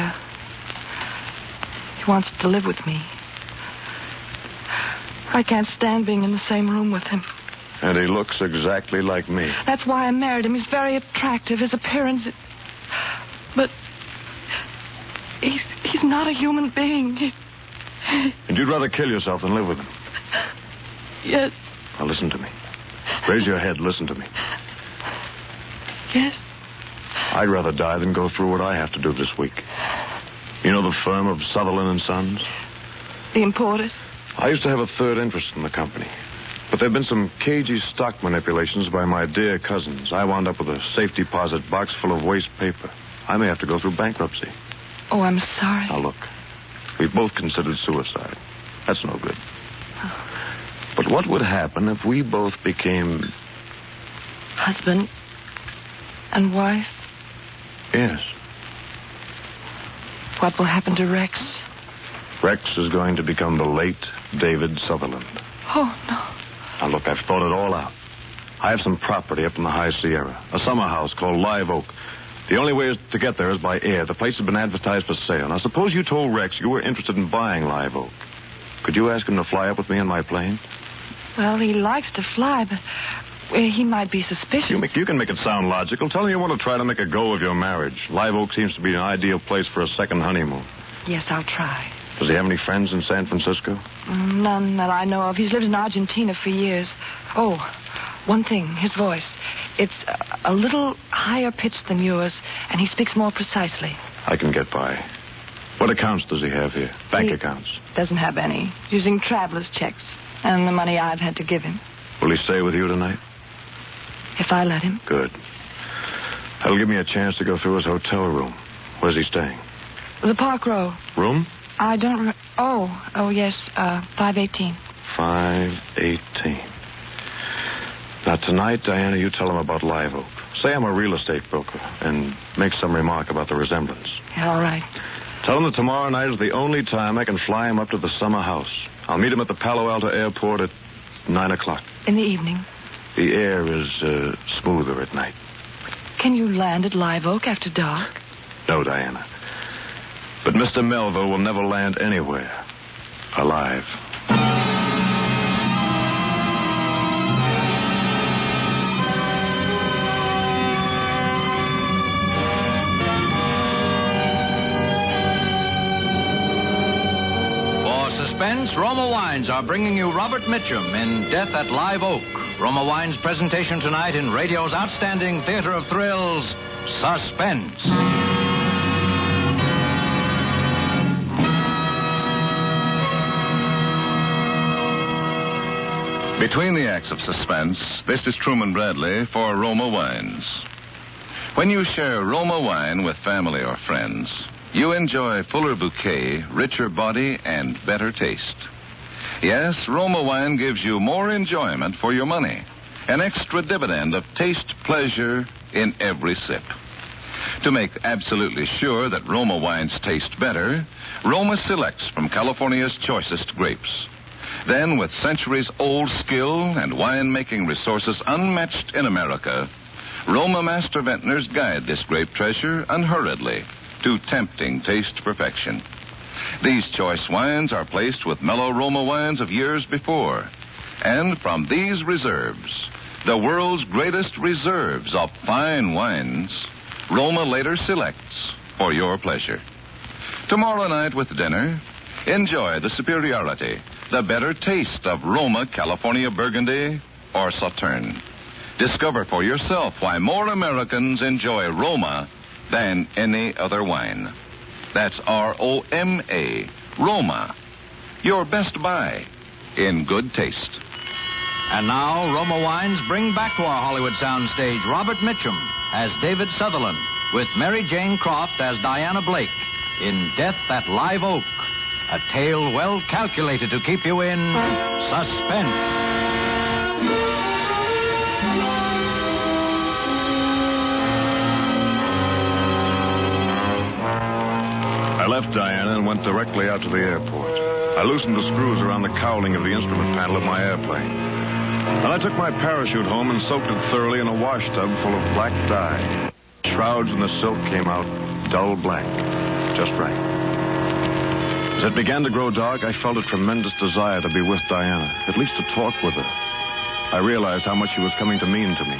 wants to live with me. I can't stand being in the same room with him. And he looks exactly like me. That's why I married him. He's very attractive. His appearance... But... He's not a human being. And you'd rather kill yourself than live with him? Yes. Now listen to me. Raise your head. Listen to me. Yes? I'd rather die than go through what I have to do this week. You know the firm of Sutherland and Sons? The importers? I used to have a third interest in the company. But there have been some cagey stock manipulations by my dear cousins. I wound up with a safe deposit box full of waste paper. I may have to go through bankruptcy. Oh, I'm sorry. Now, look. We both considered suicide. That's no good. Oh. But what would happen if we both became... Husband and wife? Yes. What will happen to Rex? Rex is going to become the late David Sutherland. Oh, no. Now, look, I've thought it all out. I have some property up in the High Sierra, a summer house called Live Oak. The only way to get there is by air. The place has been advertised for sale. Now, suppose you told Rex you were interested in buying Live Oak. Could you ask him to fly up with me in my plane? Well, he likes to fly, but he might be suspicious. You can make it sound logical. Tell him you want to try to make a go of your marriage. Live Oak seems to be an ideal place for a second honeymoon. Yes, I'll try. Does he have any friends in San Francisco? None that I know of. He's lived in Argentina for years. Oh, one thing, his voice. It's a little higher pitched than yours, and he speaks more precisely. I can get by. What accounts does he have here? Bank accounts? Doesn't have any. Using traveler's checks and the money I've had to give him. Will he stay with you tonight? If I let him. Good. That'll give me a chance to go through his hotel room. Where's he staying? The Park Row. Room? I don't... Oh, yes, 518. 518. Now, tonight, Diana, you tell him about Live Oak. Say I'm a real estate broker and make some remark about the resemblance. Yeah, all right. Tell him that tomorrow night is the only time I can fly him up to the summer house. I'll meet him at the Palo Alto airport at 9 o'clock. In the evening? The air is smoother at night. Can you land at Live Oak after dark? No, Diana. But Mr. Melville will never land anywhere alive. Suspense, Roma Wines are bringing you Robert Mitchum in Death at Live Oak. Roma Wines' presentation tonight in radio's outstanding theater of thrills, Suspense. Between the acts of Suspense, this is Truman Bradley for Roma Wines. When you share Roma wine with family or friends, you enjoy fuller bouquet, richer body, and better taste. Yes, Roma wine gives you more enjoyment for your money, an extra dividend of taste pleasure in every sip. To make absolutely sure that Roma wines taste better, Roma selects from California's choicest grapes. Then, with centuries-old skill and wine-making resources unmatched in America, Roma master vintners guide this grape treasure unhurriedly to tempting taste perfection. These choice wines are placed with mellow Roma wines of years before. And from these reserves, the world's greatest reserves of fine wines, Roma later selects for your pleasure. Tomorrow night with dinner, enjoy the superiority, the better taste of Roma California Burgundy or Sauterne. Discover for yourself why more Americans enjoy Roma than any other wine. That's R-O-M-A, Roma. Your best buy in good taste. And now, Roma Wines bring back to our Hollywood soundstage Robert Mitchum as David Sutherland, with Mary Jane Croft as Diana Blake in Death at Live Oak, a tale well calculated to keep you in suspense. I left Diana and went directly out to the airport. I loosened the screws around the cowling of the instrument panel of my airplane. Then I took my parachute home and soaked it thoroughly in a wash tub full of black dye. Shrouds and the silk came out dull black, just right. As it began to grow dark, I felt a tremendous desire to be with Diana, at least to talk with her. I realized how much she was coming to mean to me,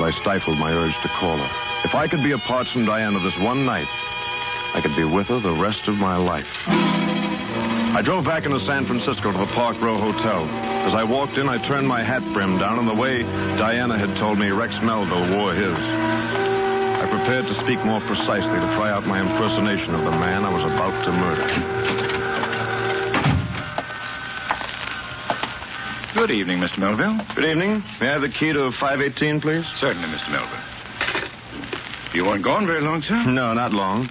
but I stifled my urge to call her. If I could be apart from Diana this one night, I could be with her the rest of my life. I drove back into San Francisco to the Park Row Hotel. As I walked in, I turned my hat brim down in the way Diana had told me Rex Melville wore his. I prepared to speak more precisely to try out my impersonation of the man I was about to murder. Good evening, Mr. Melville. Good evening. May I have the key to 518, please? Certainly, Mr. Melville. You weren't gone very long, sir? No, not long.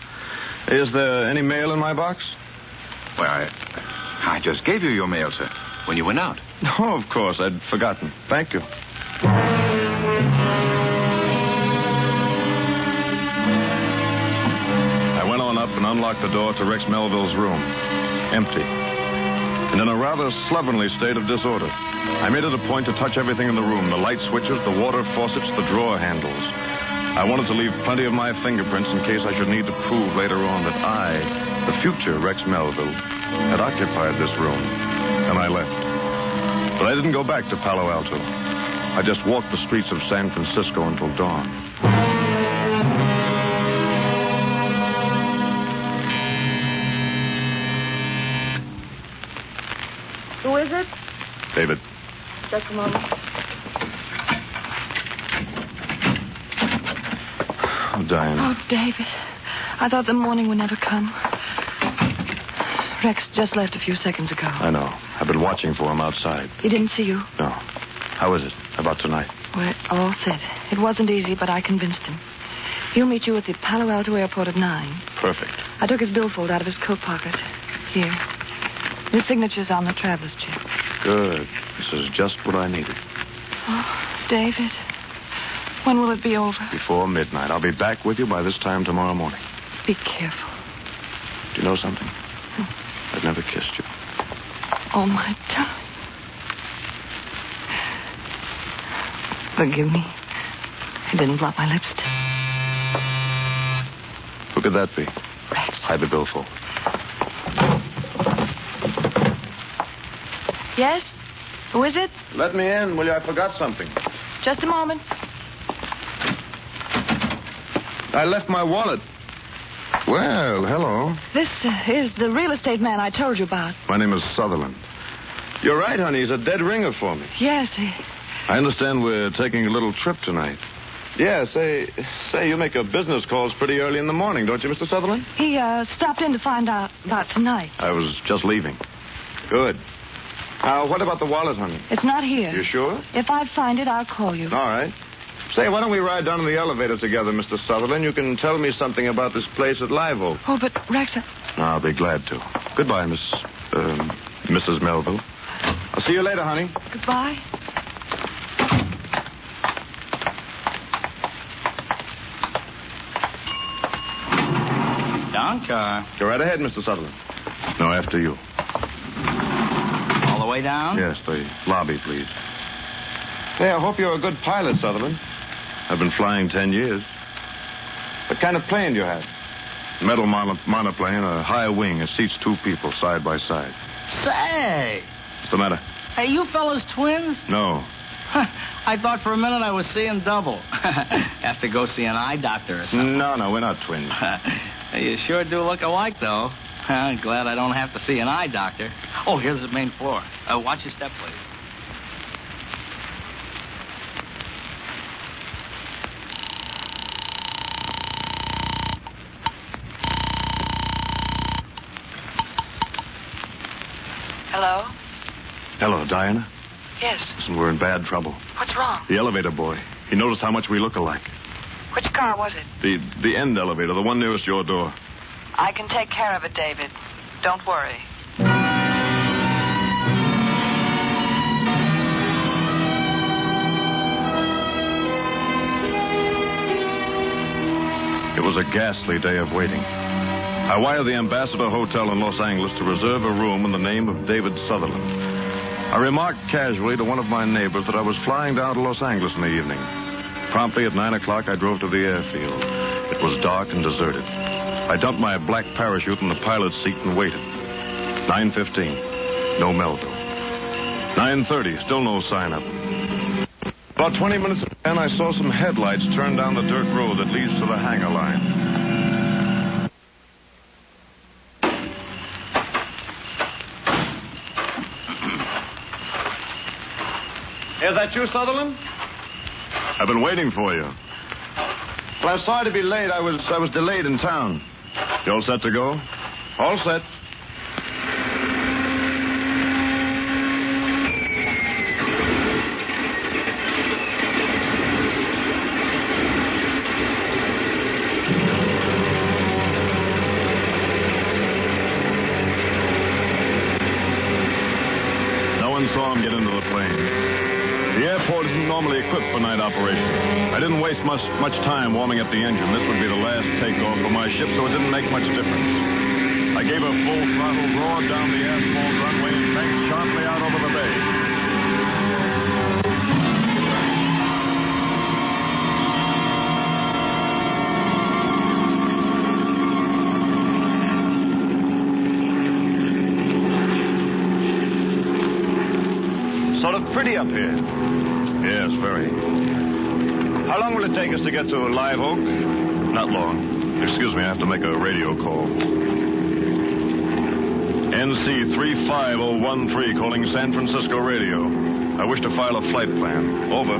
Is there any mail in my box? Well, I just gave you your mail, sir, when you went out. Oh, of course. I'd forgotten. Thank you. I went on up and unlocked the door to Rex Melville's room. Empty. And in a rather slovenly state of disorder. I made it a point to touch everything in the room, the light switches, the water faucets, the drawer handles. I wanted to leave plenty of my fingerprints in case I should need to prove later on that I, the future Rex Melville, had occupied this room. And I left. But I didn't go back to Palo Alto. I just walked the streets of San Francisco until dawn. Who is it? David. Just a moment. Oh, Diana. Oh, David. I thought the morning would never come. Rex just left a few seconds ago. I know. I've been watching for him outside. He didn't see you? No. How is it? About tonight? We're all set. It wasn't easy, but I convinced him. He'll meet you at the Palo Alto airport at 9. Perfect. I took his billfold out of his coat pocket. Here. His signature's on the traveler's check. Good. This is just what I needed. Oh, David. When will it be over? Before midnight. I'll be back with you by this time tomorrow morning. Be careful. Do you know something? I've never kissed you. Oh, my darling. Forgive me. I didn't blot my lipstick. Who could that be? Rex. Hide the billfold. Yes? Who is it? Let me in, will you? I forgot something. Just a moment. I left my wallet. Well, hello. This is the real estate man I told you about. My name is Sutherland. You're right, honey. He's a dead ringer for me. Yes. I understand we're taking a little trip tonight. Yeah, say, you make your business calls pretty early in the morning, don't you, Mr. Sutherland? He stopped in to find out about tonight. I was just leaving. Good. Now, what about the wallet, honey? It's not here. You sure? If I find it, I'll call you. All right. Say, why don't we ride down in the elevator together, Mr. Sutherland? You can tell me something about this place at Live Oak. Oh, but Rex... I'll be glad to. Goodbye, Mrs. Melville. I'll see you later, honey. Goodbye. Down, Go right ahead, Mr. Sutherland. No, after you. All the way down? Yes, the lobby, please. Hey, I hope you're a good pilot, Sutherland. I've been flying 10 years. What kind of plane do you have? Metal monoplane, a high wing. It seats 2 people side by side. Say! What's the matter? Hey, you fellas twins? No. I thought for a minute I was seeing double. Have to go see an eye doctor or something. No, we're not twins. You sure do look alike, though. Glad I don't have to see an eye doctor. Oh, here's the main floor. Watch your step, please. Hello? Hello, Diana. Yes. Listen, we're in bad trouble. What's wrong? The elevator boy. He noticed how much we look alike. Which car was it? The end elevator, the one nearest your door. I can take care of it, David. Don't worry. It was a ghastly day of waiting. I wired the Ambassador Hotel in Los Angeles to reserve a room in the name of David Sutherland. I remarked casually to one of my neighbors that I was flying down to Los Angeles in the evening. Promptly at 9 o'clock, I drove to the airfield. It was dark and deserted. I dumped my black parachute in the pilot's seat and waited. 9:15, no Melville. 9:30, still no sign of him. About 20 minutes in, I saw some headlights turn down the dirt road that leads to the hangar line. Is that you, Sutherland? I've been waiting for you. Well, I'm sorry to be late. I was delayed in town. You all set to go? All set. No one saw him get into the plane. The airport isn't normally equipped for night operations. I didn't waste much time warming up the engine. This would be the last takeoff for my ship, so it didn't make much difference. I gave a full throttle roar down the asphalt runway and banked sharply out over the bay. Sort of pretty up here. Yes, very. How long will it take us to get to Live Oak? Not long. Excuse me, I have to make a radio call. NC 35013 calling San Francisco radio. I wish to file a flight plan. Over.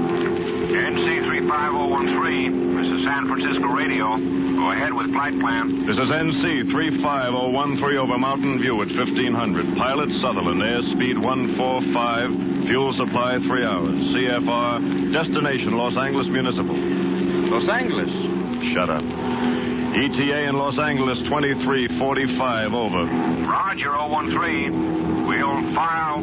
NC35013. This is San Francisco Radio. Go ahead with flight plan. This is NC 35013 over Mountain View at 1500. Pilot Sutherland, airspeed 145, fuel supply 3 hours. CFR, destination Los Angeles Municipal. Los Angeles? Shut up. ETA in Los Angeles 2345, over. Roger, 013. We'll file.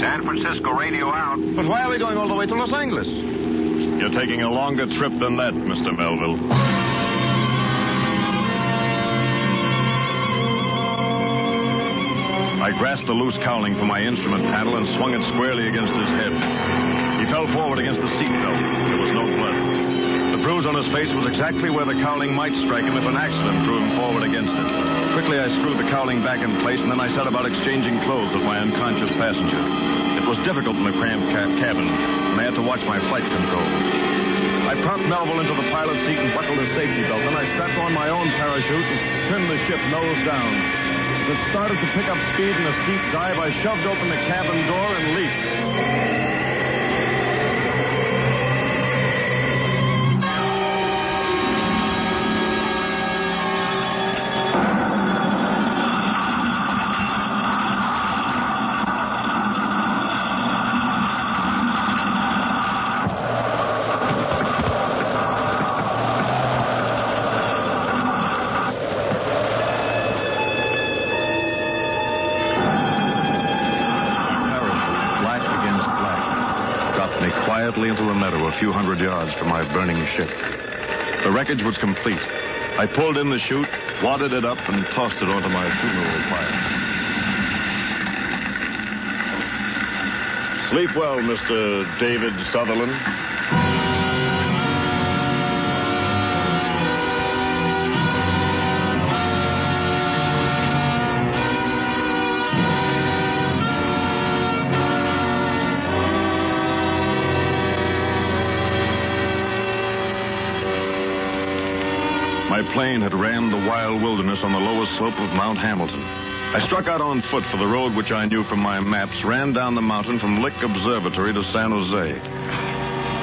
San Francisco Radio out. But why are we going all the way to Los Angeles? You're taking a longer trip than that, Mr. Melville. I grasped the loose cowling from my instrument panel and swung it squarely against his head. He fell forward against the seatbelt. There was no blood. The bruise on his face was exactly where the cowling might strike him if an accident threw him forward against it. Quickly, I screwed the cowling back in place, and then I set about exchanging clothes with my unconscious passenger. It was difficult in the cramped cabin, and I had to watch my flight control. I propped Melville into the pilot's seat and buckled his safety belt. Then I strapped on my own parachute and trimmed the ship nose down. As it started to pick up speed in a steep dive, I shoved open the cabin door and leaped. Into the meadow a few hundred yards from my burning ship. The wreckage was complete. I pulled in the chute, wadded it up, and tossed it onto my funeral pyre. Sleep well, Mr. David Sutherland. My plane had rammed the wild wilderness on the lowest slope of Mount Hamilton. I struck out on foot for the road which I knew from my maps, ran down the mountain from Lick Observatory to San Jose.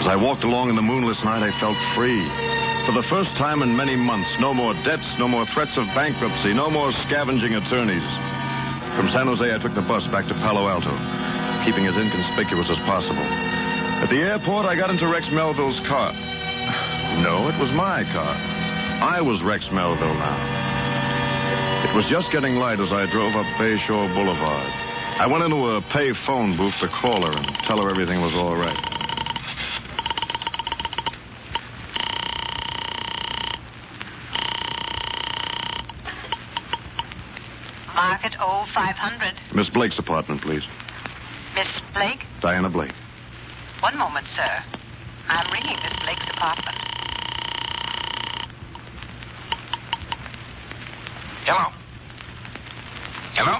As I walked along in the moonless night, I felt free. For the first time in many months, no more debts, no more threats of bankruptcy, no more scavenging attorneys. From San Jose, I took the bus back to Palo Alto, keeping as inconspicuous as possible. At the airport, I got into Rex Melville's car. No, it was my car. I was Rex Melville now. It was just getting light as I drove up Bayshore Boulevard. I went into a pay phone booth to call her and tell her everything was all right. Market 0500. Miss Blake's apartment, please. Miss Blake? Diana Blake. One moment, sir. I'm ringing Miss Blake's apartment. Hello? Hello?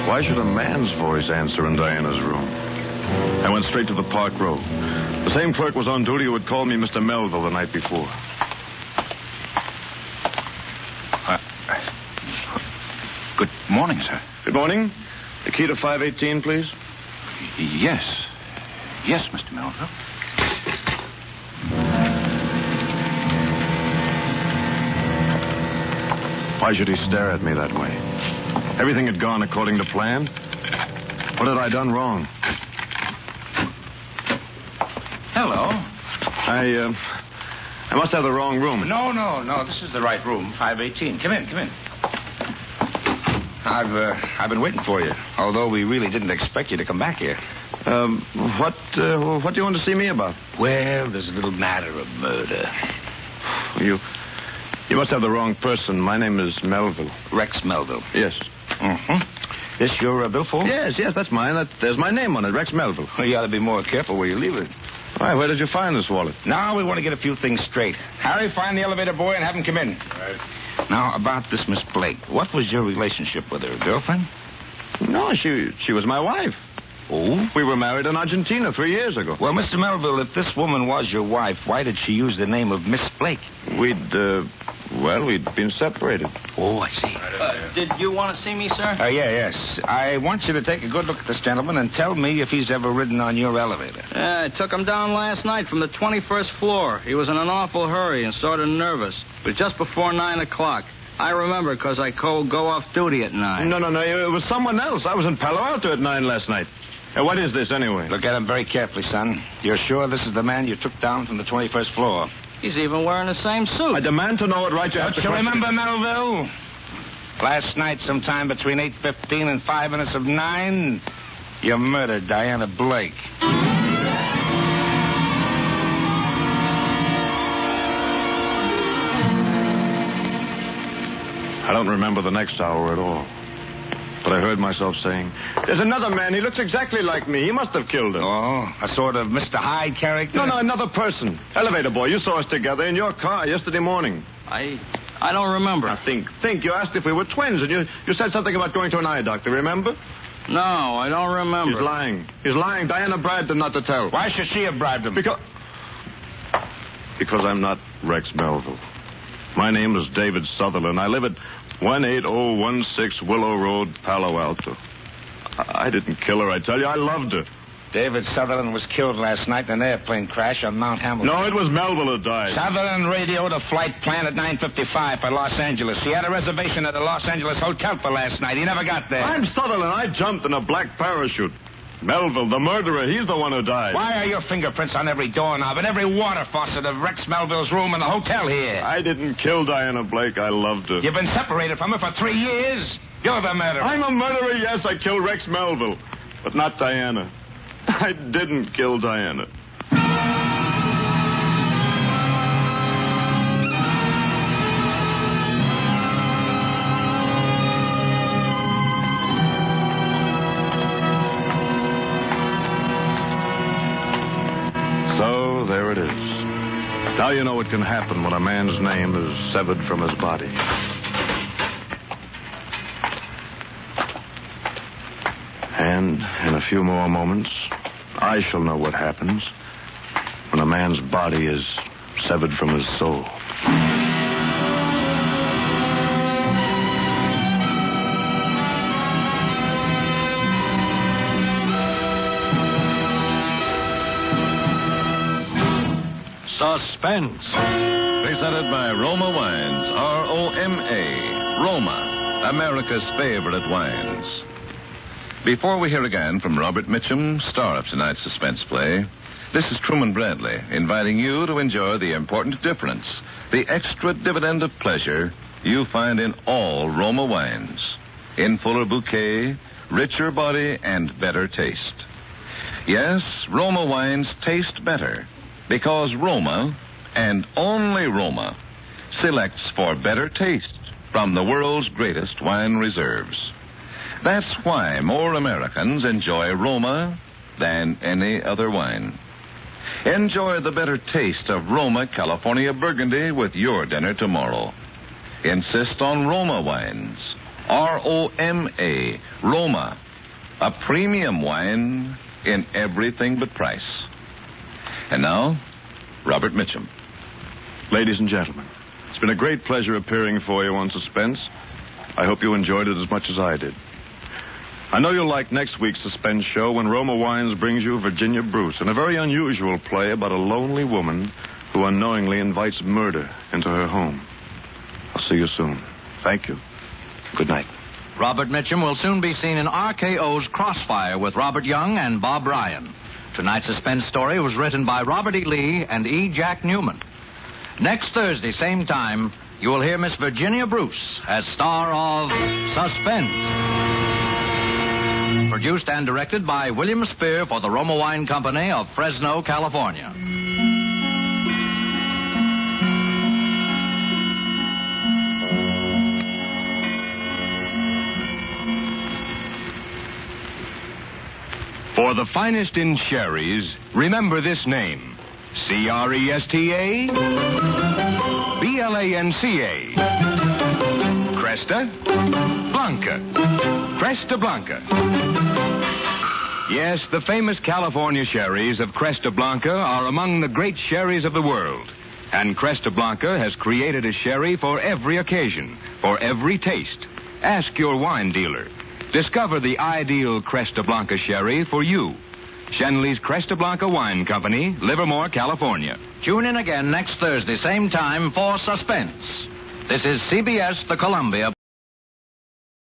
Why should a man's voice answer in Diana's room? I went straight to the Park Row. The same clerk was on duty who had called me Mr. Melville the night before. Good morning, sir. Good morning. The key to 518, please. Yes. Yes, Mr. Melville. Why should he stare at me that way? Everything had gone according to plan. What had I done wrong? Hello. I must have the wrong room. No. This is the right room, 518. Come in. I've been waiting for you, although we really didn't expect you to come back here. What do you want to see me about? Well, there's a little matter of murder. You must have the wrong person. My name is Melville. Rex Melville. Yes. Mm-hmm. This your billfold? Yes, that's mine. There's my name on it, Rex Melville. Well, you ought to be more careful where you leave it. All right, where did you find this wallet? Now we want to get a few things straight. Harry, find the elevator boy and have him come in. Right. Now, about this Miss Blake. What was your relationship with her? A girlfriend? No, she was my wife. Oh? We were married in Argentina 3 years ago. Well, Mr. Melville, if this woman was your wife, why did she use the name of Miss Blake? We'd Well, we'd been separated. Oh, I see. Did you want to see me, sir? Yes. I want you to take a good look at this gentleman and tell me if he's ever ridden on your elevator. I took him down last night from the 21st floor. He was in an awful hurry and sort of nervous. It was just before 9 o'clock. I remember because I go off duty at 9. No. It was someone else. I was in Palo Alto at 9 last night. What is this, anyway? Look at him very carefully, son. You're sure this is the man you took down from the 21st floor? He's even wearing the same suit. I demand to know what right you have to... Don't you remember, Melville? Last night, sometime between 8:15 and 5 minutes of 9, you murdered Diana Blake. I don't remember the next hour at all. But I heard myself saying, there's another man. He looks exactly like me. He must have killed him. Oh, a sort of Mr. Hyde character? No, another person. Elevator boy, you saw us together in your car yesterday morning. I don't remember. Now, think. You asked if we were twins, and you said something about going to an eye doctor, remember? No, I don't remember. He's lying. Diana bribed him not to tell. Why should she have bribed him? Because I'm not Rex Melville. My name is David Sutherland. I live at 18016 Willow Road, Palo Alto. I didn't kill her, I tell you. I loved her. David Sutherland was killed last night in an airplane crash on Mount Hamilton. No, it was Melville who died. Sutherland radioed a flight plan at 9:55 for Los Angeles. He had a reservation at the Los Angeles hotel for last night. He never got there. I'm Sutherland. I jumped in a black parachute. Melville, the murderer, he's the one who died. Why are your fingerprints on every doorknob and every water faucet of Rex Melville's room in the hotel here? I didn't kill Diana Blake. I loved her. You've been separated from her for 3 years. You're the murderer. I'm a murderer, yes. I killed Rex Melville. But not Diana. I didn't kill Diana. So, there it is. Now you know what can happen when a man's name is severed from his body. And in a few more moments, I shall know what happens when a man's body is severed from his soul. Suspense. Presented by Roma Wines, R-O-M-A. Roma, America's favorite wines. Before we hear again from Robert Mitchum, star of tonight's suspense play, this is Truman Bradley, inviting you to enjoy the important difference, the extra dividend of pleasure you find in all Roma wines. In fuller bouquet, richer body, and better taste. Yes, Roma wines taste better because Roma, and only Roma, selects for better taste from the world's greatest wine reserves. That's why more Americans enjoy Roma than any other wine. Enjoy the better taste of Roma California Burgundy with your dinner tomorrow. Insist on Roma wines. R-O-M-A, Roma, a premium wine in everything but price. And now, Robert Mitchum. Ladies and gentlemen, it's been a great pleasure appearing for you on Suspense. I hope you enjoyed it as much as I did. I know you'll like next week's Suspense show when Roma Wines brings you Virginia Bruce in a very unusual play about a lonely woman who unknowingly invites murder into her home. I'll see you soon. Thank you. Good night. Robert Mitchum will soon be seen in RKO's Crossfire with Robert Young and Bob Ryan. Tonight's suspense story was written by Robert E. Lee and E. Jack Newman. Next Thursday, same time, you will hear Miss Virginia Bruce as star of Suspense. Produced and directed by William Spear for the Roma Wine Company of Fresno, California. For the finest in sherries, remember this name. C-R-E-S-T-A, B-L-A-N-C-A. Cresta Blanca. Cresta Blanca. Yes, the famous California sherries of Cresta Blanca are among the great sherries of the world. And Cresta Blanca has created a sherry for every occasion, for every taste. Ask your wine dealer. Discover the ideal Cresta Blanca sherry for you. Shenley's Cresta Blanca Wine Company, Livermore, California. Tune in again next Thursday, same time, for Suspense. This is CBS, the Columbia.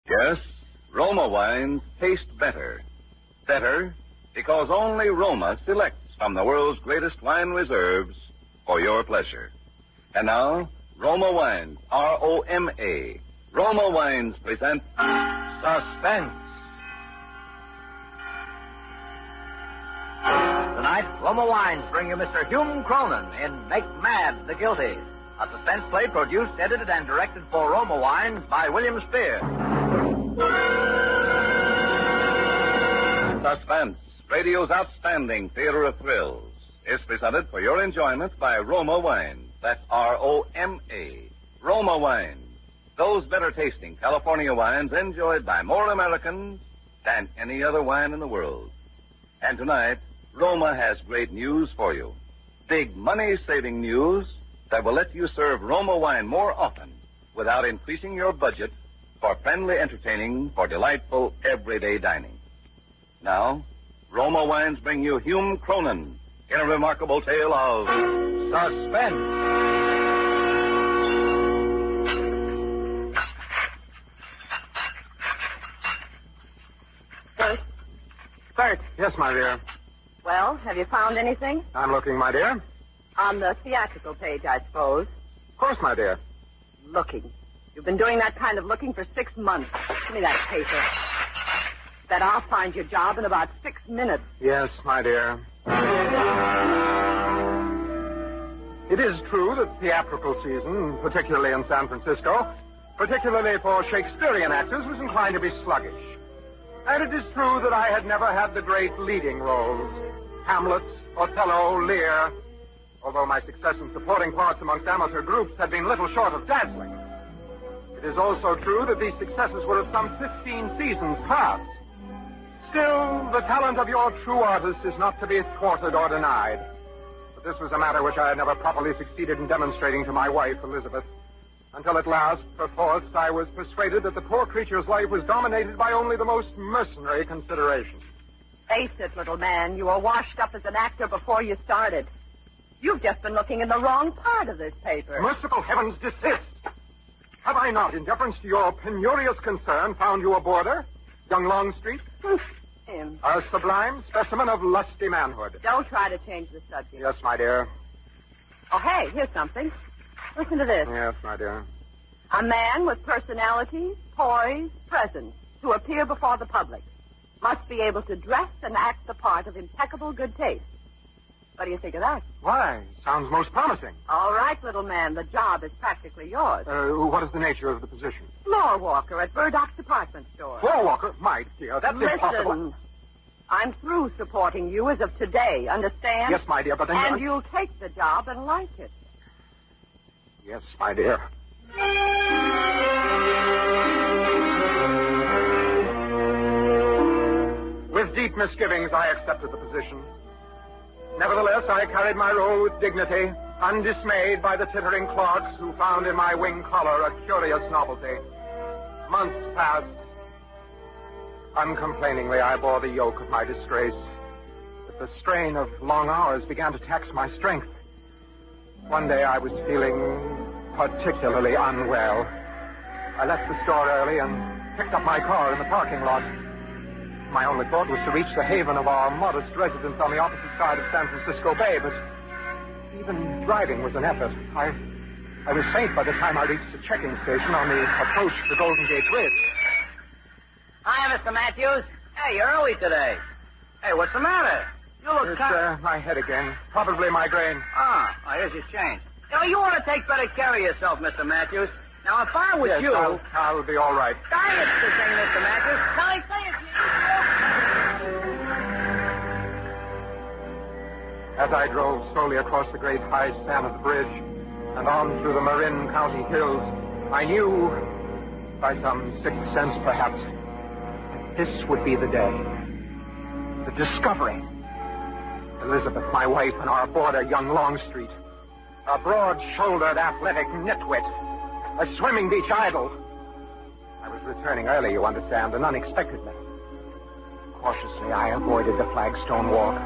Yes, Roma wines taste better. Better because only Roma selects from the world's greatest wine reserves for your pleasure. And now, Roma Wines, R-O-M-A. Roma Wines present Suspense. Tonight, Roma Wines bring you Mr. Hume Cronin in Make Mad the Guilty, a suspense play produced, edited, and directed for Roma Wines by William Spear. Suspense, radio's outstanding theater of thrills, is presented for your enjoyment by Roma Wines. That's R-O-M-A. Roma Wines. Those better-tasting California wines enjoyed by more Americans than any other wine in the world. And tonight, Roma has great news for you. Big money-saving news that will let you serve Roma wine more often without increasing your budget for friendly entertaining, for delightful everyday dining. Now, Roma Wines bring you Hume Cronin in a remarkable tale of suspense. Bert. Yes, my dear. Well, have you found anything? I'm looking, my dear. On the theatrical page, I suppose. Of course, my dear. Looking. You've been doing that kind of looking for 6 months. Give me that paper. Bet I'll find your job in about 6 minutes. Yes, my dear. It is true that theatrical season, particularly in San Francisco, particularly for Shakespearean actors, was inclined to be sluggish. And it is true that I had never had the great leading roles. Hamlet, Othello, Lear. Although my success in supporting parts amongst amateur groups had been little short of dazzling. It is also true that these successes were of some 15 seasons past. Still, the talent of your true artist is not to be thwarted or denied. But this was a matter which I had never properly succeeded in demonstrating to my wife, Elizabeth. Until at last, perforce, I was persuaded that the poor creature's life was dominated by only the most mercenary considerations. Face it, little man. You were washed up as an actor before you started. You've just been looking in the wrong part of this paper. Merciful heavens, desist! Have I not, in deference to your penurious concern, found you a boarder? Young Longstreet? Him. A sublime specimen of lusty manhood. Don't try to change the subject. Yes, my dear. Oh, hey, here's something. Listen to this. Yes, my dear. A man with personality, poise, presence, to appear before the public, must be able to dress and act the part of impeccable good taste. What do you think of that? Why, sounds most promising. All right, little man, the job is practically yours. What is the nature of the position? Floor walker at Burdock's department store. Floor walker? My dear, that's impossible. Listen, I'm through supporting you as of today, understand? Yes, my dear, but then... And you'll take the job and like it. Yes, my dear. With deep misgivings, I accepted the position. Nevertheless, I carried my role with dignity, undismayed by the tittering clerks who found in my wing collar a curious novelty. Months passed. Uncomplainingly, I bore the yoke of my disgrace. But the strain of long hours began to tax my strength. One day I was feeling particularly unwell. I left the store early and picked up my car in the parking lot. My only thought was to reach the haven of our modest residence on the opposite side of San Francisco Bay, but even driving was an effort. I was faint by the time I reached the checking station on the approach to the Golden Gate Bridge. Hi, Mr. Matthews. Hey, you're early today. Hey, what's the matter? You look It's my head again. Probably migraine. Here's your change. You want to take better care of yourself, Mr. Matthews. Now, if I was yes, you... I'll be all right. That's the thing, Mr. Matthews. Now, I say it. As I drove slowly across the great high span of the bridge and on through the Marin County hills, I knew, by some sixth sense perhaps, that this would be the day. The discovery. Elizabeth, my wife, and our boarder, young Longstreet. A broad-shouldered, athletic nitwit. A swimming beach idol. I was returning early, you understand, and unexpectedly. Cautiously, I avoided the flagstone walk.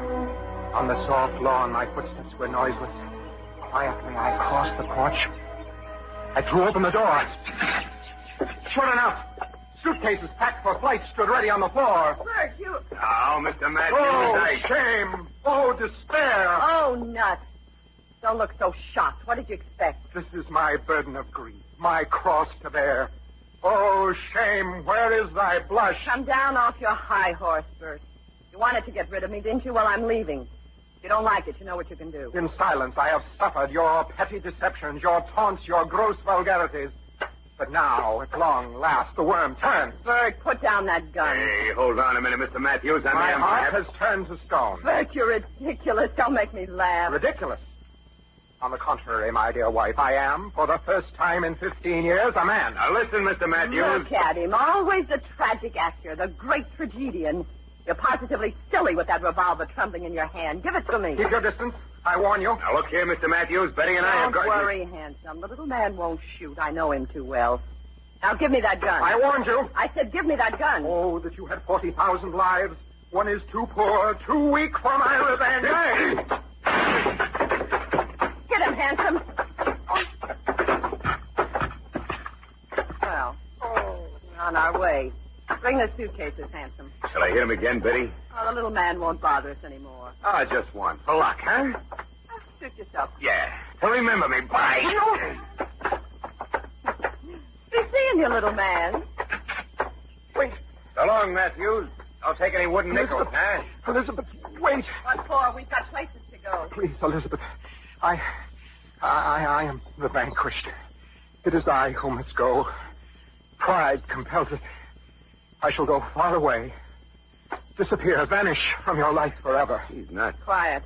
On the soft lawn, my footsteps were noiseless. Quietly, I crossed the porch. I threw open the door. Sure enough, suitcases packed for flight stood ready on the floor. Bert, you... Oh, Mr. Matthews, Oh, shame. Oh, despair. Oh, nuts. Don't look so shocked. What did you expect? This is my burden of grief, my cross to bear. Oh, shame, where is thy blush? Come down off your high horse, Bert. You wanted to get rid of me, didn't you? Well, I'm leaving. If you don't like it, you know what you can do. In silence, I have suffered your petty deceptions, your taunts, your gross vulgarities. But now, at long last, the worm turns. Bert, put down that gun. Hey, hold on a minute, Mr. Matthews. My heart has turned to stone. Bert, you're ridiculous. Don't make me laugh. Ridiculous? On the contrary, my dear wife, I am, for the first time in 15 years, a man. Now listen, Mr. Matthews. Look at him. Always the tragic actor, the great tragedian. You're positively silly with that revolver trembling in your hand. Give it to me. Keep your distance. I warn you. Now look here, Mr. Matthews. Betty and I have got... Don't worry, handsome. The little man won't shoot. I know him too well. Now give me that gun. I warned you. I said give me that gun. Oh, that you had 40,000 lives. One is too poor, too weak for my revenge. Get him, handsome. Well, on our way. Bring the suitcases, handsome. Shall I hit him again, Betty? Oh, the little man won't bother us anymore. Oh, just one. For luck, huh? Suit yourself. Yeah. So remember me. Bye. Be seeing you, little man. Wait. So long, Matthews. Don't take any wooden nickels, huh? Elizabeth, wait. What for? We've got places to go. Please, Elizabeth. I am the vanquished. It is I who must go. Pride compels it. I shall go far away. Disappear, vanish from your life forever. He's not. Quiet.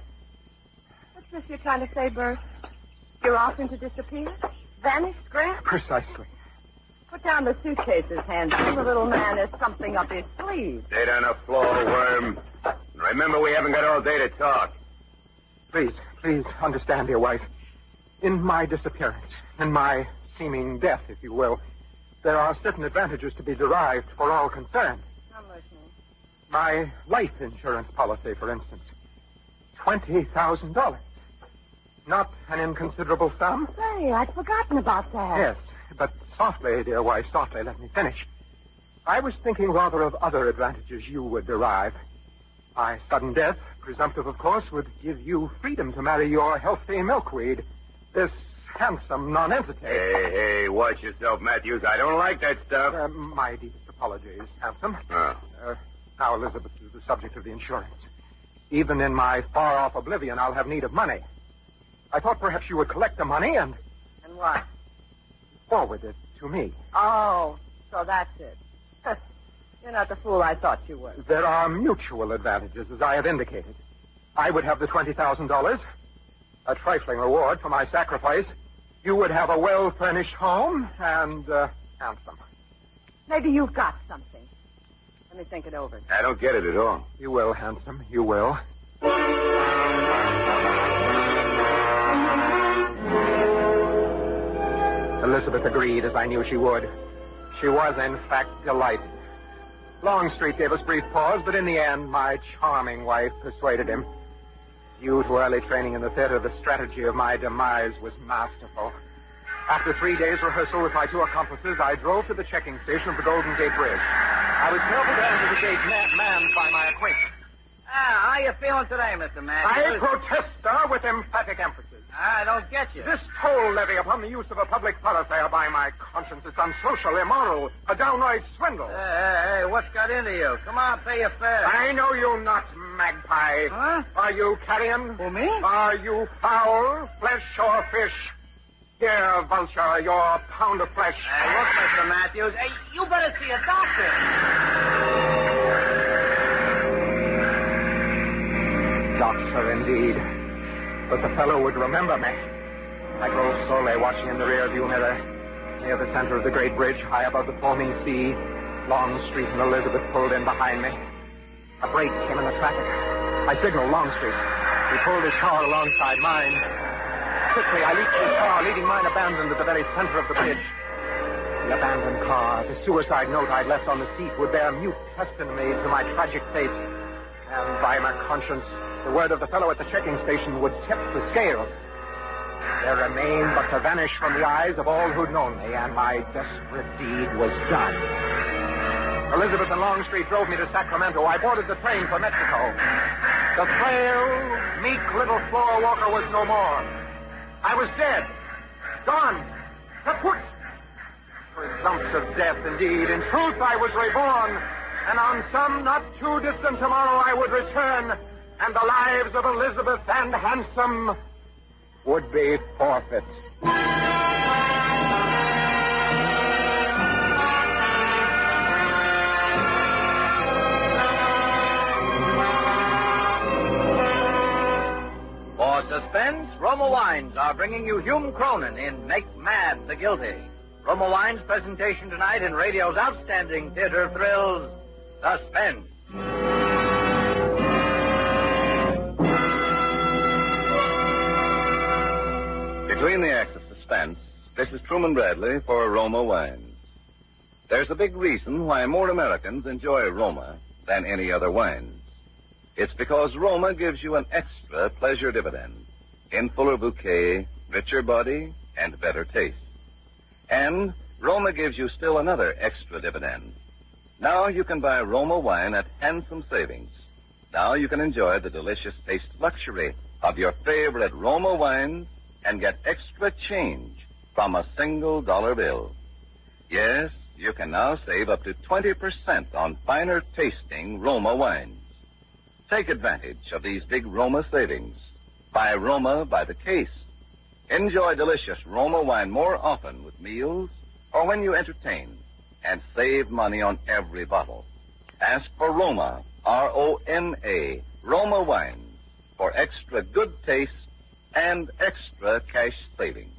What's this you're trying to say, Bert? You're offering to disappear? Vanish, Grant? Precisely. Put down the suitcases, handsome. The little man has something up his sleeve. Stay on the floor, worm. Remember, we haven't got all day to talk. Please understand, dear wife. In my disappearance, in my seeming death, if you will, there are certain advantages to be derived for all concerned. I'm listening. My life insurance policy, for instance. $20,000. Not an inconsiderable sum. Say, I'd forgotten about that. Yes, but softly, dear wife, softly, let me finish. I was thinking rather of other advantages you would derive. My sudden death, presumptive, of course, would give you freedom to marry your healthy milkweed. This handsome nonentity. Hey, watch yourself, Matthews. I don't like that stuff. My deepest apologies, handsome. Oh. Now, Elizabeth, is the subject of the insurance. Even in my far-off oblivion, I'll have need of money. I thought perhaps you would collect the money and... And what? Forward it to me. Oh, so that's it. You're not the fool I thought you were. There are mutual advantages, as I have indicated. I would have the $20,000, a trifling reward for my sacrifice. You would have a well-furnished home and, handsome. Maybe you've got something. Let me think it over. I don't get it at all. You will, handsome. You will. Elizabeth agreed, as I knew she would. She was, in fact, delighted. Longstreet gave us brief pause, but in the end, my charming wife persuaded him. Due to early training in the theater, the strategy of my demise was masterful. After 3 days' rehearsal with my two accomplices, I drove to the checking station of the Golden Gate Bridge. I was careful to enter the gate manned by my acquaintance. How you feeling today, Mr. Matthews? I protest, sir, with emphatic emphasis. I don't get you. This toll levy upon the use of a public thoroughfare, by my conscience, is unsocial, immoral, a downright swindle. Hey, what's got into you? Come on, pay your fare. I know you not, magpie. Huh? Are you carrion? Who, me? Are you fowl, flesh, or fish? Here, vulture, your pound of flesh. Hey, look, Mr. Matthews. Hey, you better see a doctor. Doctor, indeed. But the fellow would remember me. I drove slowly, watching in the rearview mirror. Near the center of the great bridge, high above the foaming sea, Longstreet and Elizabeth pulled in behind me. A break came in the traffic. I signaled Longstreet. He pulled his car alongside mine. Quickly, I leaped to the car, leaving mine abandoned at the very center of the bridge. The abandoned car, the suicide note I'd left on the seat, would bear mute testimony to my tragic fate. And by my conscience, the word of the fellow at the checking station would tip the scales. There remained but to vanish from the eyes of all who'd known me, and my desperate deed was done. Elizabeth and Longstreet drove me to Sacramento. I boarded the train for Mexico. The frail, meek little floor walker was no more. I was dead. Gone. Kaput. Presumptive death, indeed. In truth, I was reborn. And on some not too distant tomorrow, I would return, and the lives of Elizabeth and Handsome would be forfeit. For Suspense, Roma Wines are bringing you Hume Cronin in Make Mad the Guilty. Roma Wines' presentation tonight in radio's outstanding theater of thrills, Suspense. Between the acts of Suspense, this is Truman Bradley for Roma Wines. There's a big reason why more Americans enjoy Roma than any other wines. It's because Roma gives you an extra pleasure dividend in fuller bouquet, richer body, and better taste. And Roma gives you still another extra dividend. Now you can buy Roma wine at handsome savings. Now you can enjoy the delicious taste luxury of your favorite Roma wines and get extra change from a single dollar bill. Yes, you can now save up to 20% on finer tasting Roma wines. Take advantage of these big Roma savings. Buy Roma by the case. Enjoy delicious Roma wine more often with meals or when you entertain, and save money on every bottle. Ask for Roma, R-O-M-A, Roma wines, for extra good taste and extra cash savings.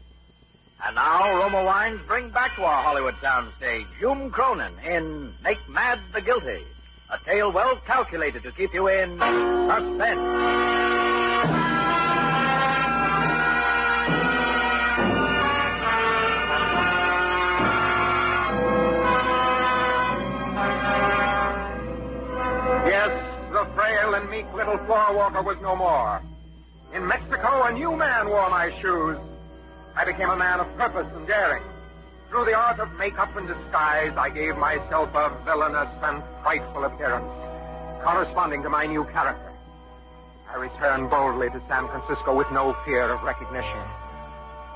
And now, Roma Wines bring back to our Hollywood soundstage Hume Cronin in Make Mad the Guilty, a tale well calculated to keep you in suspense. The frail and meek little floor walker was no more. In Mexico, a new man wore my shoes. I became a man of purpose and daring. Through the art of makeup and disguise, I gave myself a villainous and frightful appearance, corresponding to my new character. I returned boldly to San Francisco with no fear of recognition.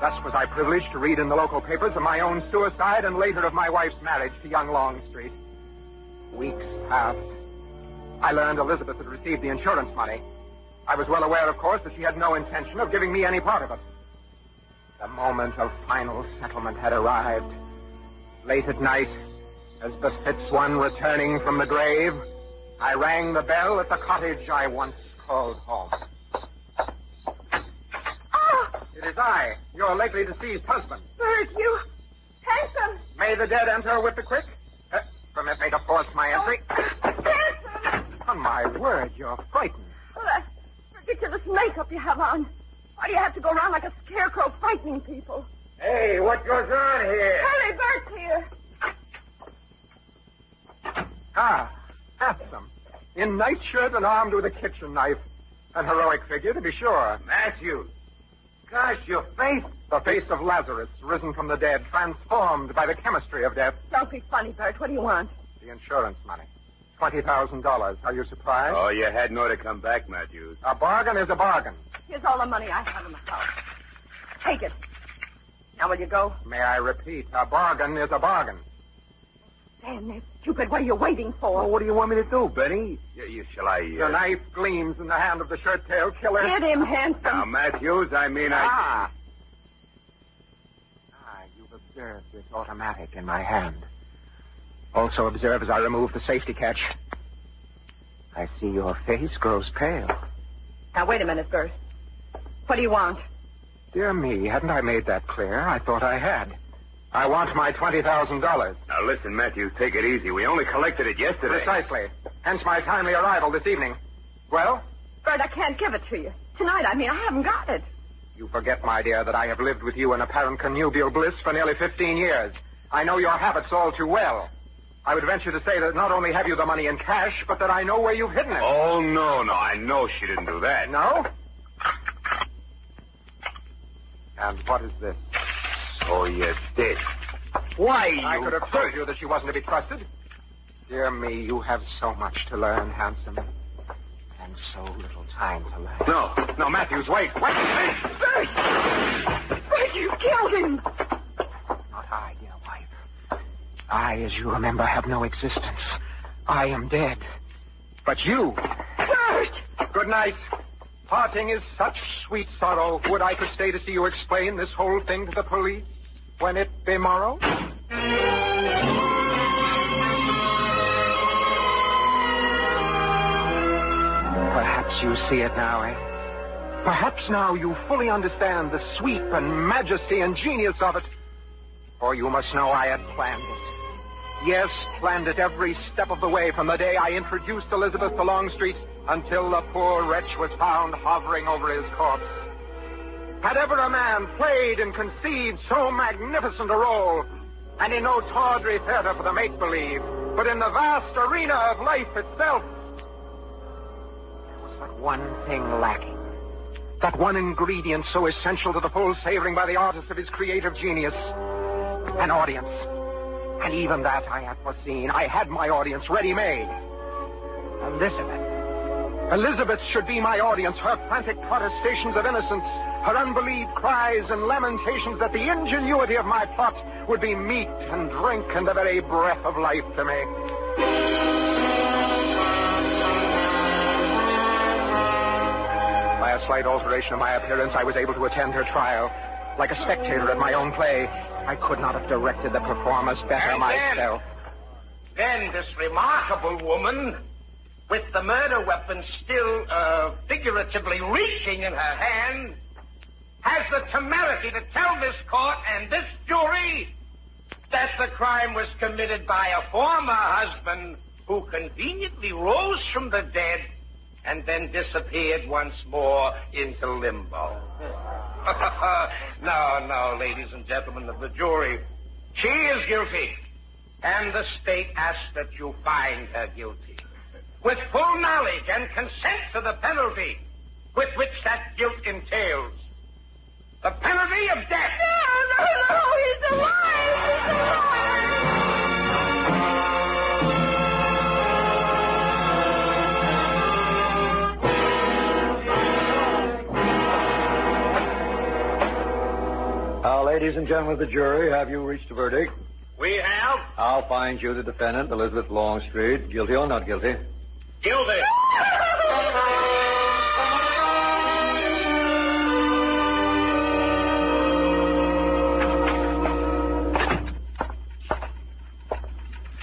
Thus was I privileged to read in the local papers of my own suicide and later of my wife's marriage to young Longstreet. Weeks passed. I learned Elizabeth had received the insurance money. I was well aware, of course, that she had no intention of giving me any part of it. The moment of final settlement had arrived. Late at night, as befits one returning from the grave, I rang the bell at the cottage I once called home. Oh! It is I, your lately deceased husband. Bert, you... Handsome! May the dead enter with the quick? Permit me to force my entry. Handsome! On my word, you're frightened. Oh, that ridiculous makeup you have on. Why do you have to go around like a scarecrow frightening people? Hey, what goes on here? Hurry, Bert's here. Ah, handsome. In nightshirt and armed with a kitchen knife. An heroic figure, to be sure. Matthews. Gosh, your face. The face of Lazarus, risen from the dead, transformed by the chemistry of death. Don't be funny, Bert. What do you want? The insurance money. $20,000. Are you surprised? Oh, you hadn't ought to come back, Matthews. A bargain is a bargain. Here's all the money I have in the house. Take it. Now, will you go? May I repeat, a bargain is a bargain. Damn, that's stupid. What are you waiting for? Well, what do you want me to do, Benny? Shall I... The knife gleams in the hand of the shirt-tail killer. Get him, Handsome. Now, Matthews, You've observed this automatic in my hand. Also observe as I remove the safety catch. I see your face grows pale. Now, wait a minute, Bert. What do you want? Dear me, hadn't I made that clear? I thought I had. I want my $20,000. Now, listen, Matthews, take it easy. We only collected it yesterday. Precisely. Hence my timely arrival this evening. Well? Bert, I can't give it to you. Tonight, I haven't got it. You forget, my dear, that I have lived with you in apparent connubial bliss for nearly 15 years. I know your habits all too well. I would venture to say that not only have you the money in cash, but that I know where you've hidden it. Oh, no. I know she didn't do that. No? And what is this? Oh, you did. Why, I could have told you that she wasn't to be trusted. Dear me, you have so much to learn, handsome. And so little time to learn. No, Matthews, wait. Bert, you killed him. Not I, dear wife. I, as you remember, have no existence. I am dead. But you... Bert! Good night. Parting is such sweet sorrow. Would I could stay to see you explain this whole thing to the police when it be morrow? Perhaps you see it now, eh? Perhaps now you fully understand the sweep and majesty and genius of it. For you must know I had planned it. Yes, planned it every step of the way from the day I introduced Elizabeth to Longstreet until the poor wretch was found hovering over his corpse. Had ever a man played and conceived so magnificent a role, and in no tawdry theater for the make-believe, but in the vast arena of life itself, that one thing lacking. That one ingredient so essential to the full savoring by the artist of his creative genius. An audience. And even that I had foreseen. I had my audience ready-made. Elizabeth should be my audience. Her frantic protestations of innocence, her unbelieved cries and lamentations that the ingenuity of my plot would be meat and drink and the very breath of life to me. By a slight alteration of my appearance, I was able to attend her trial. Like a spectator at my own play, I could not have directed the performance better myself. Then this remarkable woman, with the murder weapon still figuratively reaching in her hand, has the temerity to tell this court and this jury that the crime was committed by a former husband who conveniently rose from the dead and then disappeared once more into limbo. No, ladies and gentlemen of the jury. She is guilty, and the state asks that you find her guilty, with full knowledge and consent to the penalty with which that guilt entails. The penalty of death. No, he's alive! Now, ladies and gentlemen of the jury, have you reached a verdict? We have. I'll find you the defendant, Elizabeth Longstreet, guilty or not guilty. Guilty.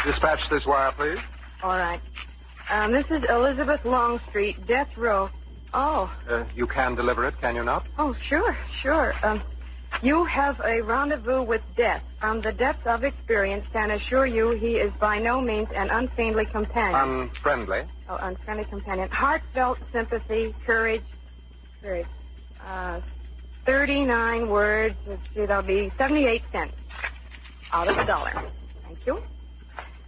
Dispatch this wire, please. All right. This is Elizabeth Longstreet, death row. Oh. You can deliver it, can you not? Oh, sure. You have a rendezvous with death. From the depths of experience, can assure you he is by no means an unfriendly companion. Unfriendly? Oh, unfriendly companion. Heartfelt sympathy, courage. 39 words. Let's see, that'll be 78 cents out of $1. Thank you.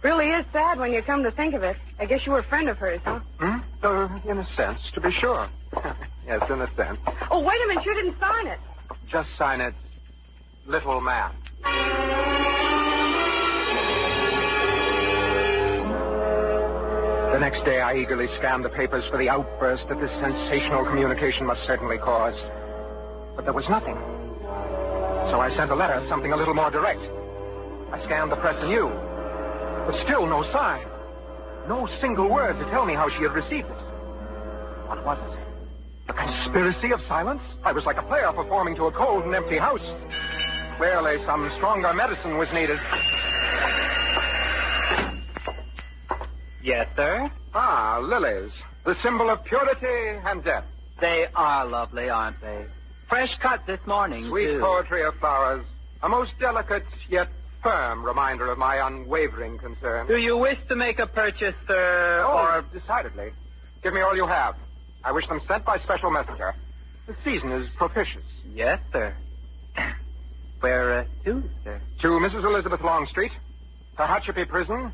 Really is sad when you come to think of it. I guess you were a friend of hers, huh? In a sense, to be sure. Yes, in a sense. Oh, wait a minute. You didn't sign it. Just sign it, Little Man. The next day, I eagerly scanned the papers for the outburst that this sensational communication must certainly cause. But there was nothing. So I sent a letter, something a little more direct. I scanned the press anew. But still no sign. No single word to tell me how she had received it. What was it? A conspiracy of silence? I was like a player performing to a cold and empty house. Clearly, some stronger medicine was needed. Yes, sir? Ah, lilies. The symbol of purity and death. They are lovely, aren't they? Fresh cut this morning, Sweet too. poetry of flowers. A most delicate yet firm reminder of my unwavering concern. Do you wish to make a purchase, sir, or... decidedly. Give me all you have. I wish them sent by special messenger. The season is propitious. Yes, sir. Where to, sir? To Mrs. Elizabeth Longstreet, Tehachapi Prison,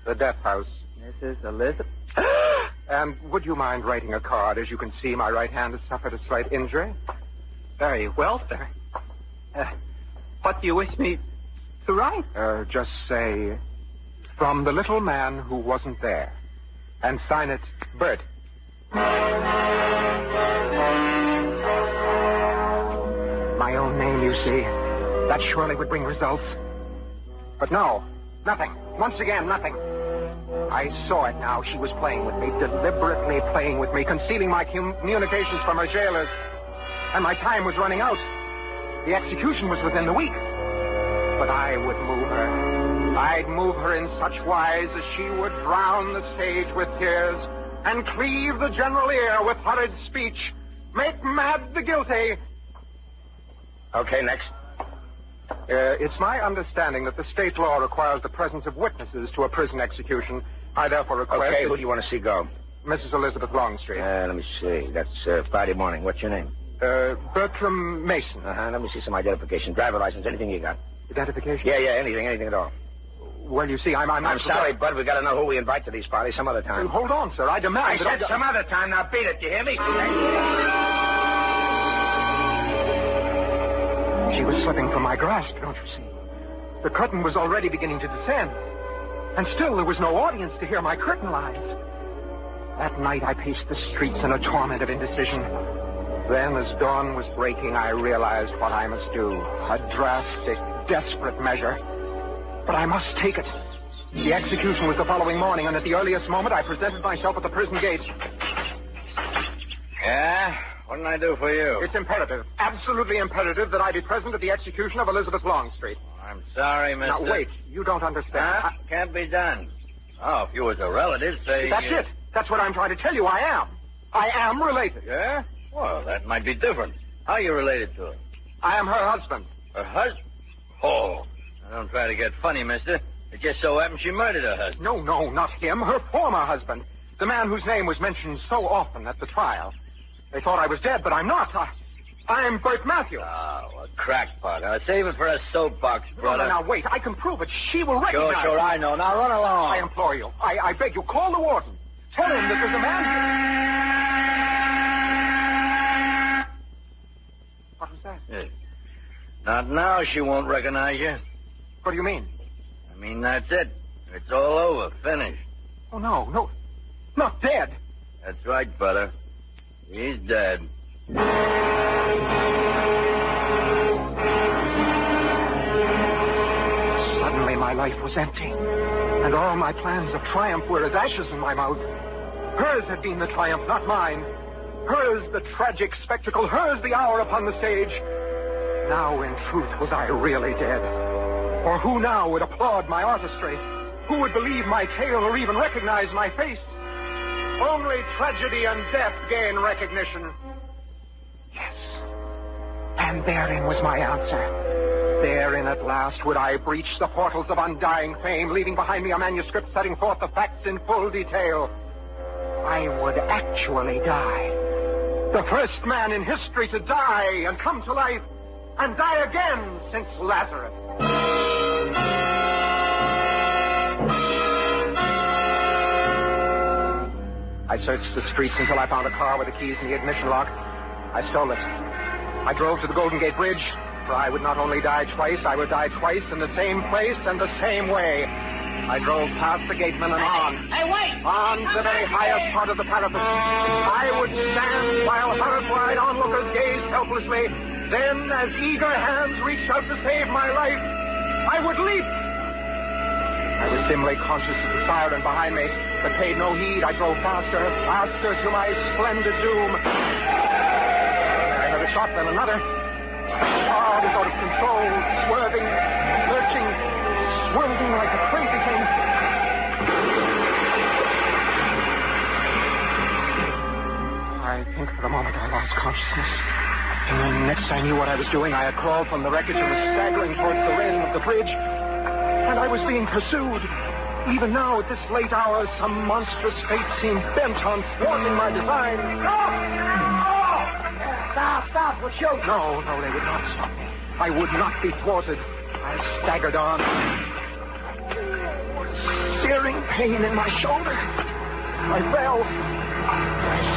the death house. Mrs. Elizabeth? And would you mind writing a card? As you can see, my right hand has suffered a slight injury. Very well, sir. What do you wish me to write? Just say, from the little man who wasn't there. And sign it, Bert. My own name, you see. That surely would bring results. But no, nothing. Once again, nothing. I saw it now. She was playing with me, deliberately playing with me, concealing my communications from her jailers. And my time was running out. The execution was within the week. But I would move her. I'd move her in such wise as she would drown the stage with tears and cleave the general ear with horrid speech, make mad the guilty. Okay, next. It's my understanding that the state law requires the presence of witnesses to a prison execution. I therefore request... Okay, who do you want to see go? Mrs. Elizabeth Longstreet. Let me see. That's Friday morning. What's your name? Bertram Mason. Let me see some identification. Driver license, anything you got. Identification? Yeah, anything at all. Well, you see, I'm sorry, Bud. We got to know who we invite to these parties some other time. Well, hold on, sir. I demand... I said some other time. Now beat it. You hear me? She was slipping from my grasp, don't you see? The curtain was already beginning to descend. And still there was no audience to hear my curtain lines. That night I paced the streets in a torment of indecision. Then, as dawn was breaking, I realized what I must do. A drastic, desperate measure. But I must take it. The execution was the following morning, and at the earliest moment I presented myself at the prison gate. Yeah? What can I do for you? It's imperative, absolutely imperative, that I be present at the execution of Elizabeth Longstreet. I'm sorry, mister. Now, wait. You don't understand. Can't be done. Oh, if you was a relative, say... That's it. That's what I'm trying to tell you. I am. I am related. Yeah? Well, that might be different. How are you related to her? I am her husband. Her husband? Oh, don't try to get funny, mister. It just so happens she murdered her husband. No, not him. Her former husband. The man whose name was mentioned so often at the trial. They thought I was dead, but I'm not. I'm Bert Matthews. Oh, a crackpot. Save it for a soapbox, brother. No, now, wait. I can prove it. She will recognize Sure, me. I know. Now, run along. I implore you. I beg you, call the warden. Tell him that there's a man here. What was that? Yeah. Not now, she won't recognize you. What do you mean? I mean, that's it. It's all over. Finished. Oh, no. Not dead. That's right, brother. He's dead. Suddenly, my life was empty, and all my plans of triumph were as ashes in my mouth. Hers had been the triumph, not mine. Hers the tragic spectacle, hers the hour upon the stage. Now, in truth, was I really dead? Or who now would applaud my artistry? Who would believe my tale or even recognize my face? Only tragedy and death gain recognition. Yes. And therein was my answer. Therein at last would I breach the portals of undying fame, leaving behind me a manuscript setting forth the facts in full detail. I would actually die. The first man in history to die and come to life, and die again since Lazarus. I searched the streets until I found a car with the keys and the ignition lock. I stole it. I drove to the Golden Gate Bridge, for I would not only die twice, I would die twice in the same place and the same way. I drove past the gateman and on. Hey, wait! On to the very highest part of the parapet. I would stand while horrified onlookers gazed helplessly. Then, as eager hands reached out to save my life, I would leap. I was dimly conscious of the siren behind me, but paid no heed. I drove faster to my splendid doom. I heard a shot, then another. The car was out of control, swerving, lurching, swerving like a crazy thing. I think for a moment I lost consciousness. And when next I knew what I was doing, I had crawled from the wreckage and was staggering towards the railing of the bridge. And I was being pursued. Even now, at this late hour, some monstrous fate seemed bent on thwarting my design. No! Stop. We'll shoot. No, they would not stop me. I would not be thwarted. I staggered on. Searing pain in my shoulder. I fell. I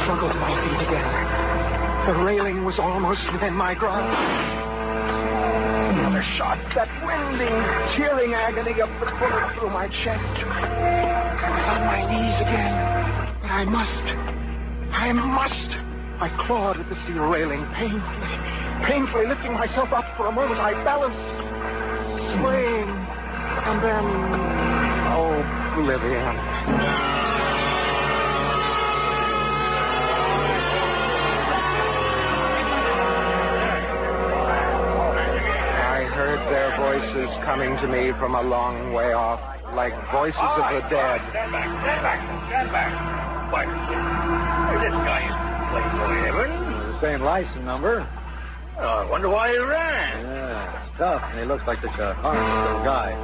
struggled to my feet again. The railing was almost within my grasp. Another shot. That winding, tearing agony of the bullet through my chest. I was on my knees again. But I must. I clawed at the steel railing painfully lifting myself up for a moment. I balanced, swaying, and then oblivion. I heard their voices coming to me from a long way off, like voices of the dead. Stand back. What? This guy is Playboy Evan. The same license number. Oh, I wonder why he ran. Yeah, it's tough. He looks like such a harmless little guy.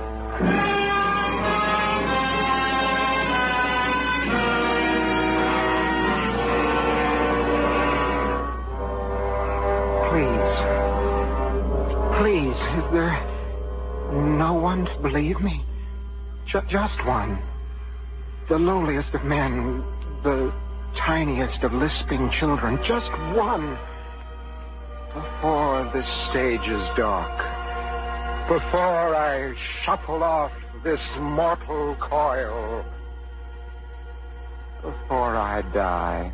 Please, is there no one to believe me? Just one. The lowliest of men, the tiniest of lisping children, just one. Before this stage is dark, before I shuffle off this mortal coil, before I die.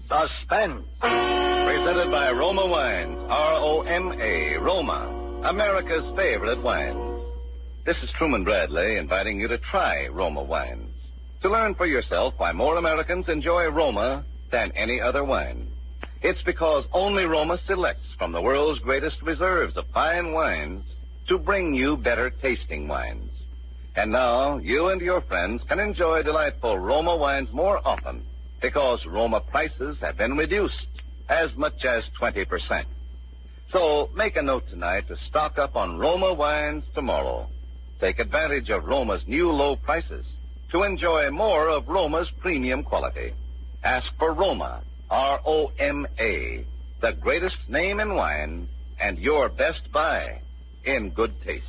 Suspense. Presented by Roma Wines. R-O-M-A. Roma. America's favorite wines. This is Truman Bradley inviting you to try Roma Wines. To learn for yourself why more Americans enjoy Roma than any other wine. It's because only Roma selects from the world's greatest reserves of fine wines to bring you better tasting wines. And now, you and your friends can enjoy delightful Roma wines more often because Roma prices have been reduced as much as 20%. So make a note tonight to stock up on Roma wines tomorrow. Take advantage of Roma's new low prices to enjoy more of Roma's premium quality. Ask for Roma, R-O-M-A, the greatest name in wine and your best buy in good taste.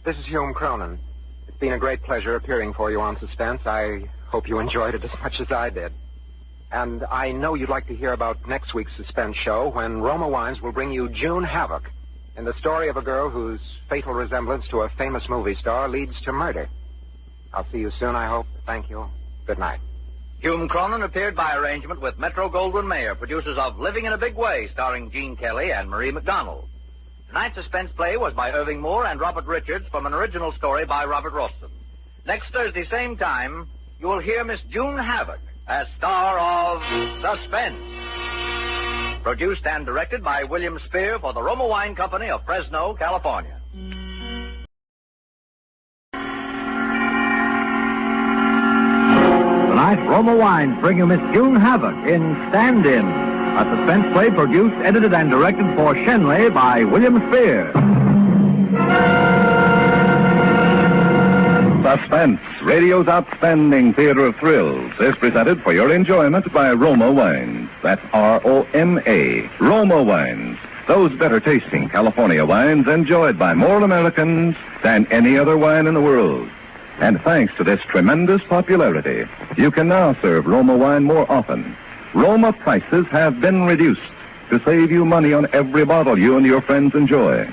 This is Hume Cronin. It's been a great pleasure appearing for you on Suspense. I hope you enjoyed it as much as I did. And I know you'd like to hear about next week's Suspense show when Roma Wines will bring you June Havoc in the story of a girl whose fatal resemblance to a famous movie star leads to murder. I'll see you soon, I hope. Thank you. Good night. Hume Cronin appeared by arrangement with Metro-Goldwyn-Mayer, producers of Living in a Big Way, starring Gene Kelly and Marie McDonald. Tonight's suspense play was by Irving Moore and Robert Richards from an original story by Robert Ralston. Next Thursday, same time, you will hear Miss June Havoc as star of Suspense. Produced and directed by William Spear for the Roma Wine Company of Fresno, California. Tonight, Roma Wines bring you Miss June Havoc in Stand-In, a suspense play produced, edited, and directed for Shenley by William Spear. Suspense, radio's outstanding theater of thrills, is presented for your enjoyment by Roma Wines. That's R-O-M-A. Roma Wines. Those better tasting California wines enjoyed by more Americans than any other wine in the world. And thanks to this tremendous popularity, you can now serve Roma wine more often. Roma prices have been reduced to save you money on every bottle you and your friends enjoy.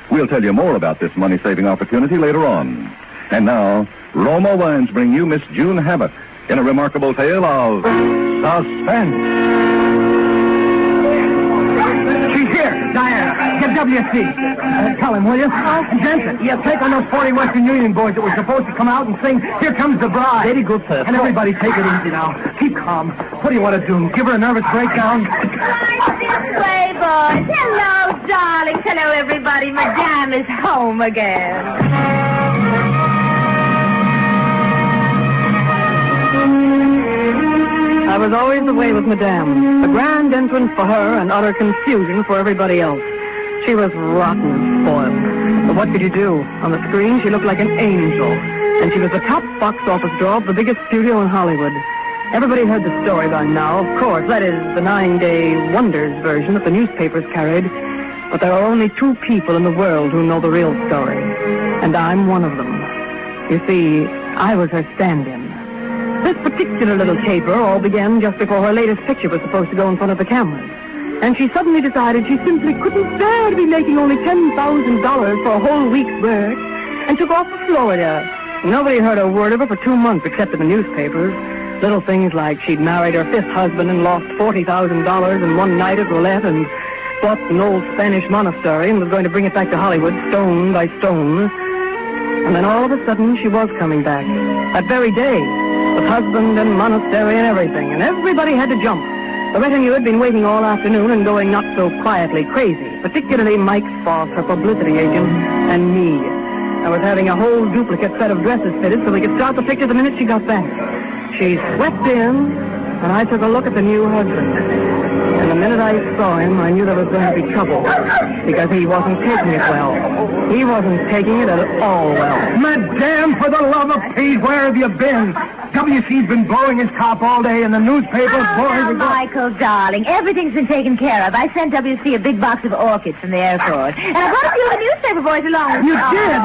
We'll tell you more about this money-saving opportunity later on. And now, Roma Wines bring you Miss June Havoc in a remarkable tale of suspense. She's here, Diana. Get WC. Tell him, will you? Jensen, take on those 40 Western Union boys that were supposed to come out and sing Here Comes the Bride. Very good, sir. And everybody take it easy now. Keep calm. What do you want to do? Give her a nervous breakdown? Playboys. Hello, darlings. Hello, everybody. Madame is home again. I was always the way with Madame. A grand entrance for her and utter confusion for everybody else. She was rotten spoiled. But what could you do? On the screen, she looked like an angel. And she was the top box office draw of the biggest studio in Hollywood. Everybody heard the story by now, of course. That is, the 9-day wonders version that the newspapers carried. But there are only 2 people in the world who know the real story. And I'm one of them. You see, I was her stand-in. This particular little caper all began just before her latest picture was supposed to go in front of the cameras. And she suddenly decided she simply couldn't bear to be making only $10,000 for a whole week's work, and took off for Florida. Nobody heard a word of her for 2 months except in the newspapers. Little things like she'd married her 5th husband and lost $40,000 in one night at roulette and bought an old Spanish monastery and was going to bring it back to Hollywood stone by stone. And then all of a sudden she was coming back. That very day, with husband and monastery and everything. And everybody had to jump. The retinue had been waiting all afternoon and going not so quietly crazy. Particularly Mike's boss, her publicity agent, and me. I was having a whole duplicate set of dresses fitted so we could start the picture the minute she got back. She swept in, and I took a look at the new husband. And the minute I saw him, I knew there was going to be trouble. Because he wasn't taking it well. He wasn't taking it at all well. Madame, for the love of Pete, where have you been? WC's been blowing his top all day, and the newspapers, Now, Michael, darling, everything's been taken care of. I sent WC a big box of orchids from the airport. And I brought a few of the newspaper boys along with You me. did?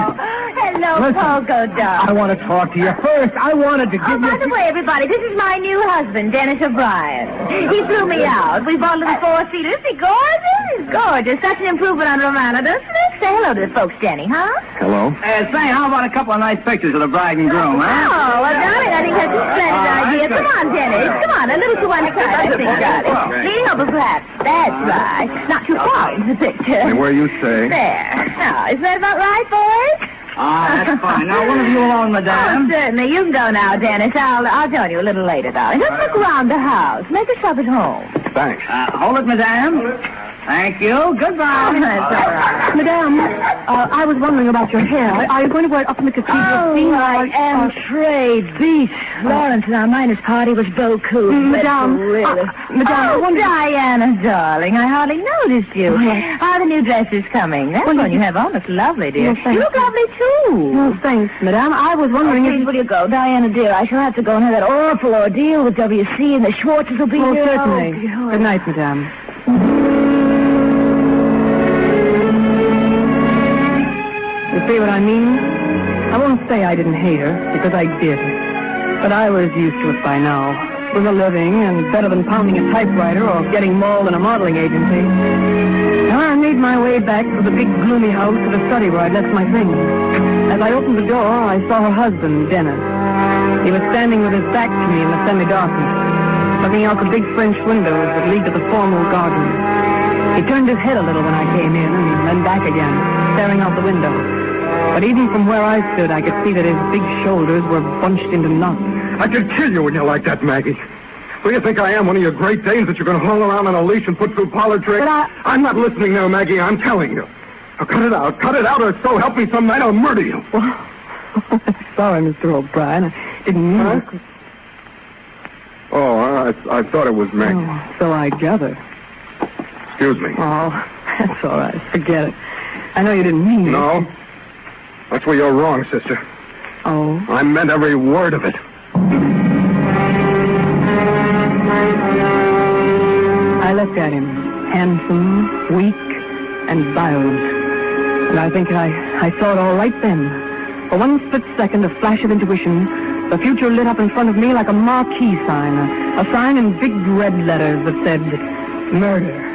Hello, Listen, Pogo, darling. I want to talk to you. First, I wanted to give you... By the way, everybody, this is my new husband, Dennis O'Brien. He flew me out. We bought a little 4-seater. Isn't he gorgeous? He's gorgeous. Such an improvement on Romana, doesn't it? Say hello to the folks, Denny, huh? Hello. Say, how about a couple of nice pictures of the bride and groom, huh? Oh, well, darling, I think that's a splendid idea. Come on, Dennis. Come on, a little to one side, I think, darling. Lean over, perhaps. That's right. Not too far into the picture. And where you say? There. Now, is that about right, boys? That's fine. Now, one of you alone, madame. Oh, certainly. You can go now, Dennis. I'll join you a little later, darling. Just look around the house. Make yourself at home. Thanks. Hold it, madame. Thank you. Goodbye. That's all right. Madame, I was wondering about your hair. Are you going to wear it up in the cathedral scene? I am Trey Beat. Lawrence and our miners' party was beaucoup. Madame, I wonder... Diana, darling, I hardly noticed you. How are the new dresses coming? That one you have on looks lovely, dear. Yes, You look lovely, too. Well, thanks, Madame. I was wondering please, will you go? Diana, dear, I shall have to go and have that awful ordeal with WC, and the Schwartzes will be here. Certainly. Good night, Madame. You see what I mean? I won't say I didn't hate her, because I did. But I was used to it by now. It was a living, and better than pounding a typewriter or getting mauled in a modeling agency. Now I made my way back to the big gloomy house to the study where I'd left my things. As I opened the door, I saw her husband, Dennis. He was standing with his back to me in the semi-darkness, looking out the big French windows that lead to the formal garden. He turned his head a little when I came in, and then back again, staring out the window. But even from where I stood, I could see that his big shoulders were bunched into knots. I could kill you when you're like that, Maggie. Who do you think I am, one of your Great Danes that you're going to haul around on a leash and put through parlor tricks? I'm not listening now, Maggie. I'm telling you. Now, cut it out. Cut it out, or so help me some night I'll murder you. Sorry, Mr. O'Brien. I didn't mean it. Oh, I thought it was Maggie. Oh, so I gather. Excuse me. Oh, that's all right. Forget it. I know you didn't mean it. No. That's where you're wrong, sister. Oh? I meant every word of it. I looked at him, handsome, weak, and violent. And I think I saw it all right then. For one split second, a flash of intuition, the future lit up in front of me like a marquee sign, a sign in big red letters that said, murder.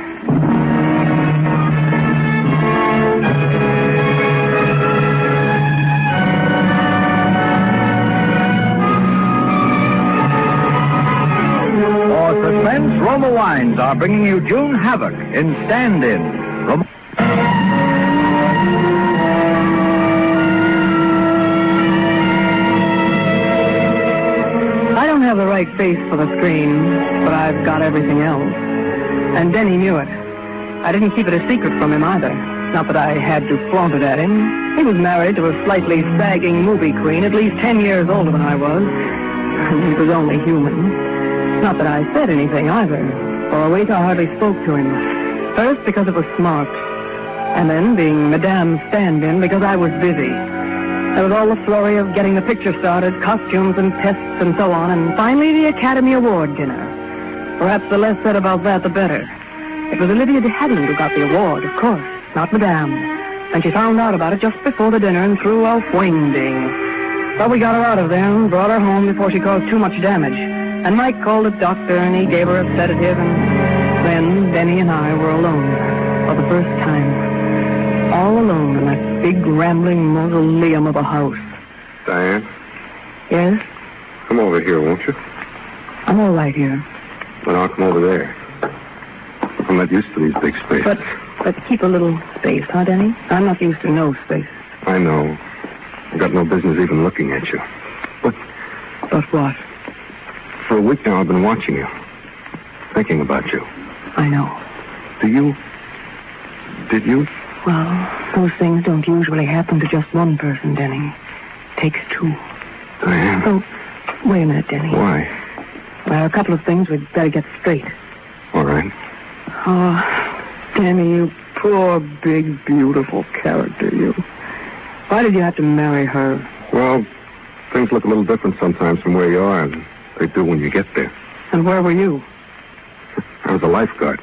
Suspense, Roma Wines are bringing you June Havoc in Stand-In. I don't have the right face for the screen, but I've got everything else. And Denny knew it. I didn't keep it a secret from him either. Not that I had to flaunt it at him. He was married to a slightly sagging movie queen, at least 10 years older than I was. He was only human. Not that I said anything either. For a week I hardly spoke to him. First, because it was smart. And then being Madame's stand-in because I was busy. There was all the flurry of getting the picture started, costumes and tests and so on, and finally the Academy Award dinner. Perhaps the less said about that, the better. It was Olivia de Havilland who got the award, of course, not Madame. And she found out about it just before the dinner and threw a wing-ding. But we got her out of there and brought her home before she caused too much damage. And Mike called a doctor and he gave her a sedative, and then Denny and I were alone for the first time. All alone in that big rambling mausoleum of a house. Diane? Yes? Come over here, won't you? I'm all right here. Then I'll come over there. I'm not used to these big spaces. But keep a little space, huh, Denny? I'm not used to no space. I know. I've got no business even looking at you. But what? For a week now, I've been watching you. Thinking about you. I know. Did you? Well, those things don't usually happen to just one person, Denny. Takes two. Diane? Oh, wait a minute, Denny. Why? Well, a couple of things we'd better get straight. All right. Oh, Denny, you poor, big, beautiful character, you. Why did you have to marry her? Well, things look a little different sometimes from where you are, and they do when you get there. And where were you? I was a lifeguard.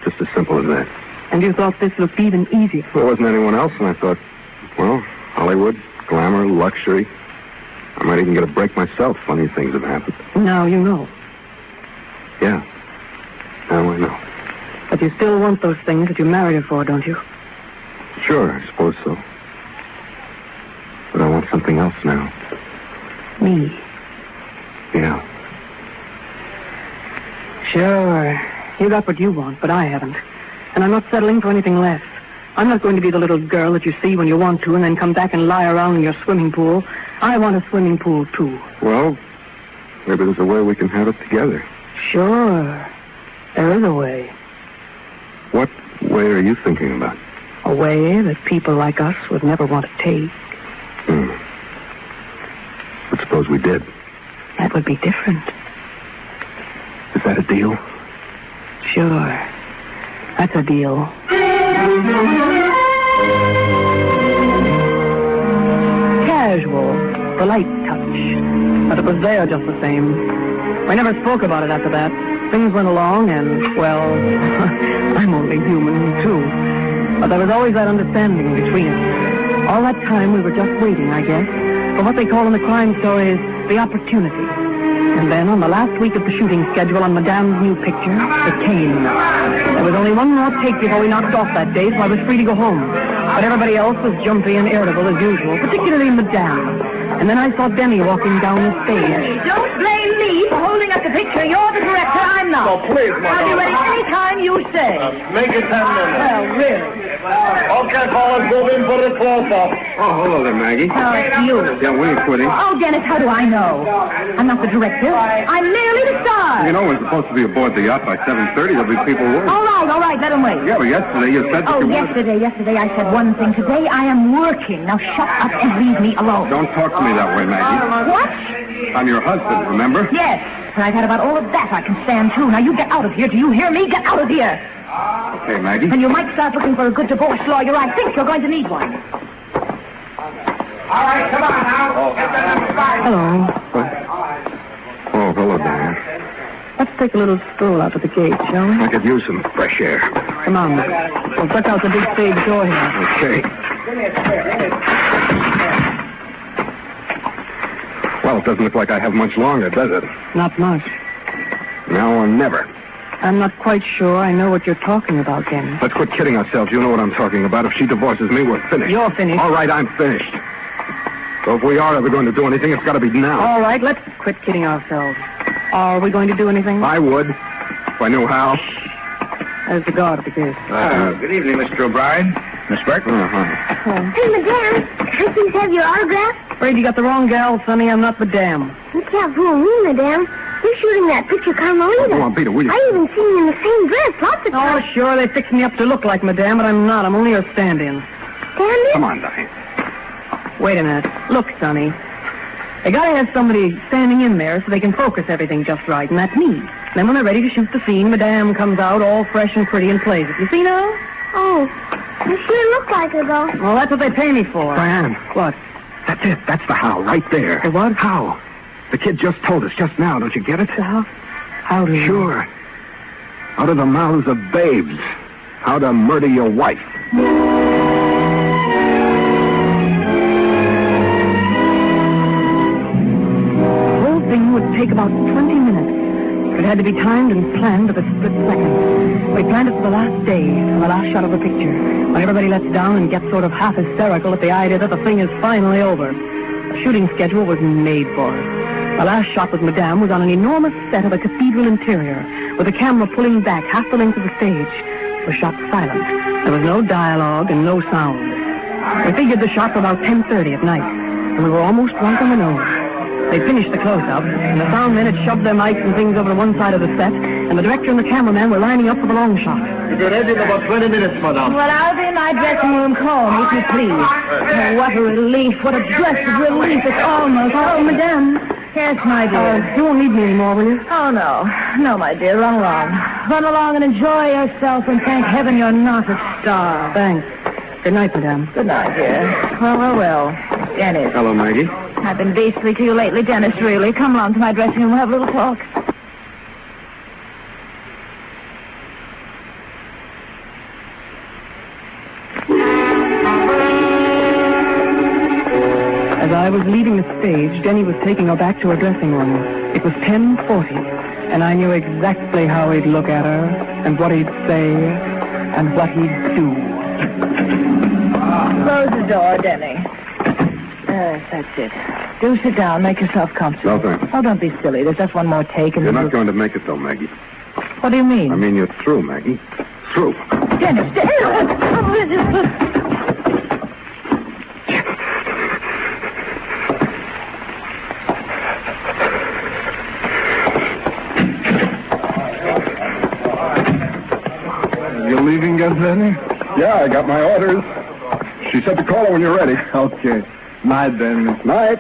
Just as simple as that. And you thought this looked even easier? Well, there wasn't anyone else, and I thought, well, Hollywood, glamour, luxury. I might even get a break myself. Funny things have happened. Now you know. Yeah. Now I know. But you still want those things that you married her for, don't you? Sure, I suppose so. But I want something else now. Me? Yeah. Sure. You got what you want, but I haven't. And I'm not settling for anything less. I'm not going to be the little girl that you see when you want to and then come back and lie around in your swimming pool. I want a swimming pool, too. Well, maybe there's a way we can have it together. Sure. There is a way. What way are you thinking about? A way that people like us would never want to take. But suppose we did. That would be different. Is that a deal? Sure. That's a deal. Casual. The light touch. But it was there just the same. We never spoke about it after that. Things went along and, well, I'm only human, too. But there was always that understanding between us. All that time we were just waiting, I guess, for what they call in the crime stories the opportunity. And then on the last week of the shooting schedule on Madame's new picture, it came. There was only one more take before we knocked off that day, so I was free to go home. But everybody else was jumpy and irritable as usual, particularly Madame. And then I saw Denny walking down the stage. Don't blame me for holding up the picture. You're the director, I'm not. Oh, please, Madame. I'll be ready any time you say. Make it 10 minutes. Well, really. Okay, fellas, move in for the close-up. Oh, hello there, Maggie. Oh, it's you. Yeah, we ain't quitting. Oh, Dennis, how do I know? I'm not the director. I'm merely the star. You know, we're supposed to be aboard the yacht by 7:30. There'll be people working. All right, let them wait. Yeah, but yesterday you said that Oh, you wanted... yesterday I said one thing. Today I am working. Now shut up and leave me alone. Don't talk to me that way, Maggie. What? I'm your husband, remember? Yes, and I've had about all of that I can stand, too. Now you get out of here. Do you hear me? Get out of here. Okay, Maggie. And you might start looking for a good divorce lawyer. I think you're going to need one. All right, come on now. Hello. Oh, hello, Diane. Let's take a little stroll out to the gate, shall we? I could use some fresh air. Come on. We'll check out the big stage door here. Okay. Well, it doesn't look like I have much longer, does it? Not much. Now or never. I'm not quite sure I know what you're talking about, Denny. Let's quit kidding ourselves. You know what I'm talking about. If she divorces me, we're finished. You're finished. All right, I'm finished. So if we are ever going to do anything, it's got to be now. All right, let's quit kidding ourselves. Are we going to do anything? I would, if I knew how. There's the guard at the gate. Good evening, Mr. O'Brien. Miss Burke? Hey, Madame, I please have your autograph? Afraid you got the wrong gal, Sonny. I'm not Madame. You can't fool me, Madame. You're shooting that picture, Carmelita. Go on, Peter, will you? I even seen you in the same dress lots of Oh, times. sure, they fixed me up to look like Madame, but I'm not. I'm only her stand-in. Stand-in? Come on, Diane. Wait a minute. Look, Sonny. They gotta have somebody standing in there so they can focus everything just right, and that's me. Then when they're ready to shoot the scene, Madame comes out all fresh and pretty and plays it. You see now? Oh, You sure look like her, though. Well, that's what they pay me for. Diane. What? That's it. That's the how, right there. The what? How. The kid just told us just now. Don't you get it? The how? How do you... Sure. Out of the mouths of babes. How to murder your wife. The whole thing would take about 20 minutes. It had to be timed and planned at a split second. We planned it for the last day, the last shot of the picture, when everybody lets down and gets sort of half hysterical at the idea that the thing is finally over. The shooting schedule was made for it. The last shot with Madame was on an enormous set of a cathedral interior, with the camera pulling back half the length of the stage. It was shot silent. There was no dialogue and no sound. We figured the shot for about 10:30 at night, and we were almost right on the nose. They finished the close-up, and the sound men had shoved their mics and things over to one side of the set, and the director and the cameraman were lining up for the long shot. You'll be ready in about 20 minutes, madame. Well, I'll be in my dressing room calm, if you please. Oh, what a relief. What a blessed relief. It's almost... Oh, Madame. Yes, my dear. You won't need me anymore, will you? Oh, no. No, my dear. Run along. Run along and enjoy yourself, and thank heaven you're not a star. Thanks. Good night, Madame. Good night, dear. Well. Dennis. Hello, Maggie. I've been beastly to you lately, Dennis, really. Come along to my dressing room. We'll have a little talk. As I was leaving the stage, Denny was taking her back to her dressing room. It was 10:40, and I knew exactly how he'd look at her, and what he'd say, and what he'd do. Close the door, Denny. Yes, that's it. Do sit down. Make yourself comfortable. No, thanks. Oh, don't be silly. There's just one more take. And You're not going to make it, though, Maggie. What do you mean? I mean, you're through, Maggie. Through. Dennis. You leaving yet, Denny? Yeah, I got my orders. She said to call her when you're ready. Okay. Night, then. Night.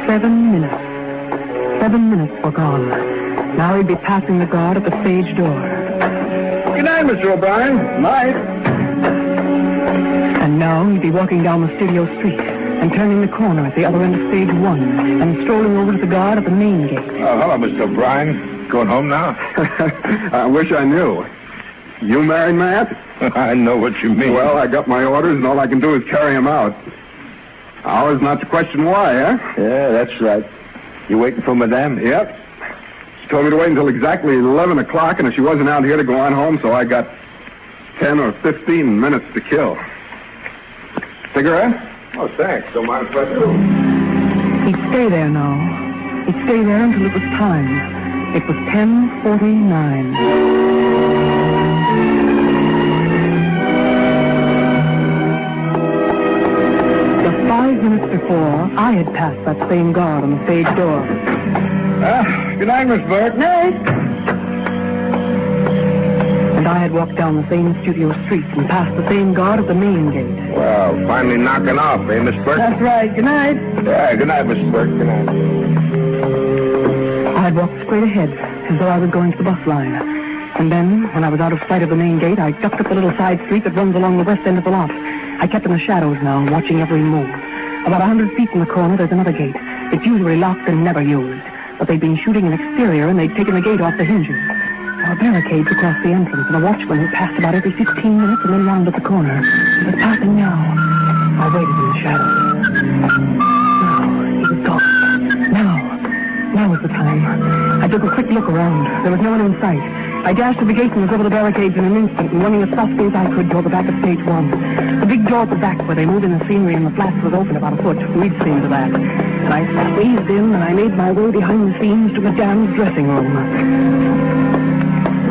7 minutes. 7 minutes were gone. Now he'd be passing the guard at the stage door. Good night, Mr. O'Brien. Night. And now he'd be walking down the studio street and turning the corner at the other end of stage 1 and strolling over to the guard at the main gate. Oh, hello, Mr. O'Brien. Going home now? I wish I knew. You married, Matt? I know what you mean. Well, I got my orders, and all I can do is carry them out. Ours not to question why, eh? Yeah, that's right. You waiting for Madame? Yep. She told me to wait until exactly 11 o'clock, and if she wasn't out here to go on home, so I got 10 or 15 minutes to kill. Cigarette? Oh, thanks. Don't mind if I do. He'd stay there now. He'd stay there until it was time. It was 10:49. Just 5 minutes before, I had passed that same guard on the stage door. Good night, Miss Burke. Night. And I had walked down the same studio street and passed the same guard at the main gate. Well, finally knocking off, eh, Miss Burke? That's right. Good night. Yeah, good night, Miss Burke. Good night. I had walked straight ahead, as though I was going to the bus line. And then, when I was out of sight of the main gate, I ducked up the little side street that runs along the west end of the lot. I kept in the shadows now, watching every move. About 100 feet from the corner, there's another gate. It's usually locked and never used. But they'd been shooting an exterior, and they'd taken the gate off the hinges. There were barricades across the entrance, and a watchman who passed about every 15 minutes and then rounded the corner. He was passing now. I waited in the shadows. Now, he was gone. Now was the time. I took a quick look around. There was no one in sight. I dashed to the gate and was over the barricades in an instant, and running as softly as I could toward the back of stage 1. The big door at the back where they moved in the scenery and the flats was open about a foot. We'd seen to that. And I squeezed in, and I made my way behind the scenes to Madame's dressing room.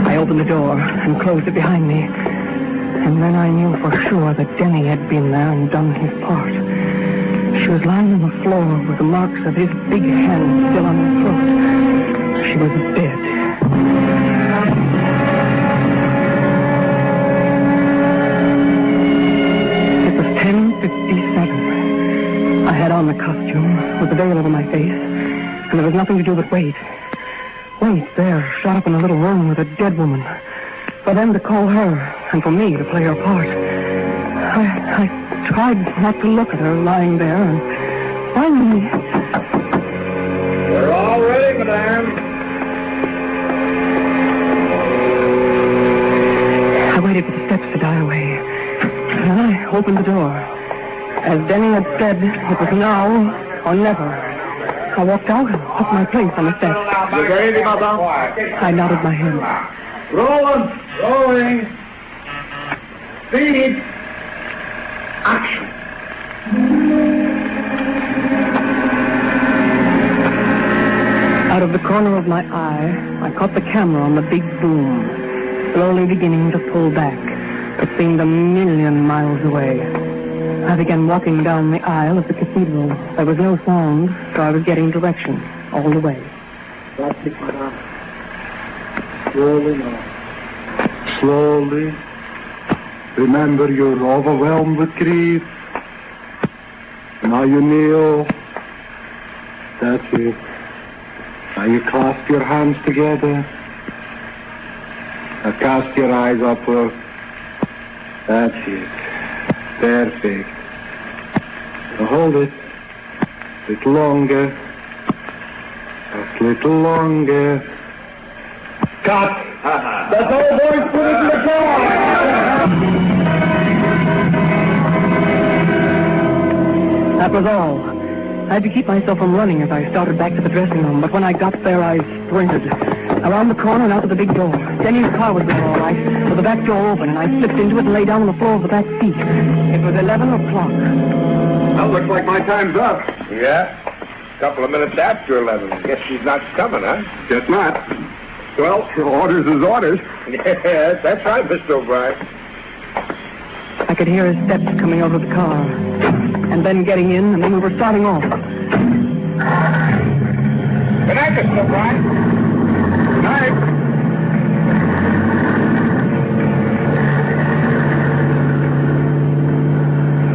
I opened the door and closed it behind me. And then I knew for sure that Denny had been there and done his part. She was lying on the floor with the marks of his big hand still on her throat. She was dead. It was 10:57. I had on the costume with the veil over my face, and there was nothing to do but wait. Wait, there, shut up in a little room with a dead woman. For them to call her, and for me to play her part. I tried not to look at her lying there, and finally... We're all ready, madame. I waited for the steps to die away. And then I opened the door. As Denny had said, it was now or never. I walked out and took my place on the steps. You ready, madame? I nodded my head. Rolling. Speed. Action. Out of the corner of my eye, I caught the camera on the big boom, slowly beginning to pull back. It seemed a million miles away. I began walking down the aisle of the cathedral. There was no sound, so I was getting direction all the way. That's it, madame. Slowly now. Slowly. Remember, you're overwhelmed with grief. Now you kneel. That's it. Now you clasp your hands together. Now cast your eyes upward. That's it. Perfect. Now hold it. A little longer. Just a little longer. Cut! That's all, boys. Put it in the car! That was all. I had to keep myself from running as I started back to the dressing room, but when I got there, I sprinted. Around the corner and out to the big door. Denny's car was there all right, with the back door open, and I slipped into it and lay down on the floor of the back seat. It was 11 o'clock. Well, looks like my time's up. Yeah? A couple of minutes after 11. Guess she's not coming, huh? Guess not. Well, orders is orders. Yes, that's right, Mr. O'Brien. I could hear his steps coming over the car, and then getting in, and then we were starting off. Good night, Mr. O'Brien. Good night.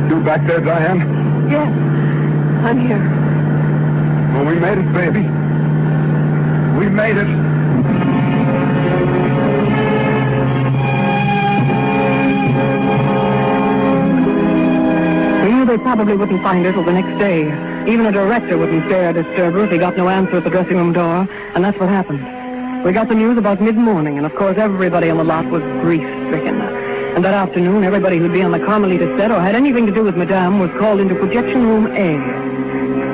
You back there, Diane? Yes, I'm here. Well, we made it, baby. We made it. We knew they probably wouldn't find her till the next day. Even a director wouldn't dare disturb her if he got no answer at the dressing room door, and that's what happened. We got the news about mid-morning, and of course everybody on the lot was grief-stricken. And that afternoon, everybody who'd be on the Carmelita set or had anything to do with Madame was called into projection room A.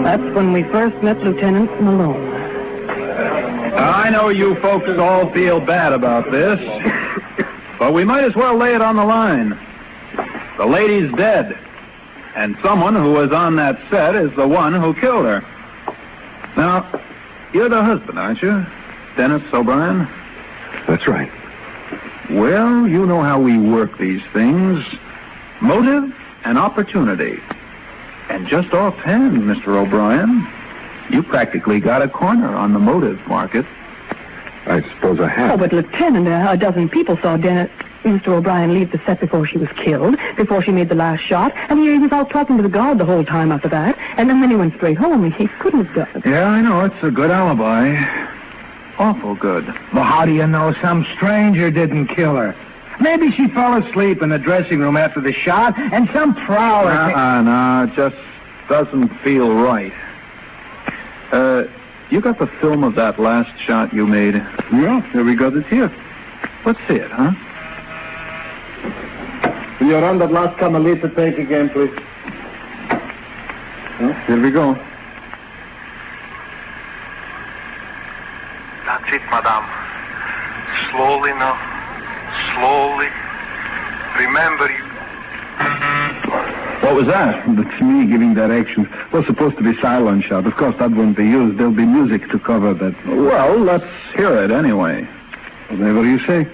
That's when we first met Lieutenant Malone. I know you folks all feel bad about this, but we might as well lay it on the line. The lady's dead, and someone who was on that set is the one who killed her. Now, you're the husband, aren't you? Dennis O'Brien? That's right. Well, you know how we work these things. Motive and opportunity. And just offhand, Mr. O'Brien, you practically got a corner on the motive market. I suppose I have. Oh, but Lieutenant, a dozen people saw Mr. O'Brien leave the set before she was killed, before she made the last shot, and he was out talking to the guard the whole time after that, and then when he went straight home, he couldn't have done it. Yeah, I know. It's a good alibi. Awful good. Well, how do you know some stranger didn't kill her? Maybe she fell asleep in the dressing room after the shot, and some prowler... No, it just doesn't feel right. You got the film of that last shot you made? Yeah, here we got it here. Let's see it, huh? Will you run that last Carmelita take again, please? Well, here we go. That's it, madame. Slowly now. Slowly. Remember you. What was that? That's me giving directions. Well, supposed to be silent shot. Of course, that won't be used. There'll be music to cover that. Well, let's hear it anyway. Whatever you say.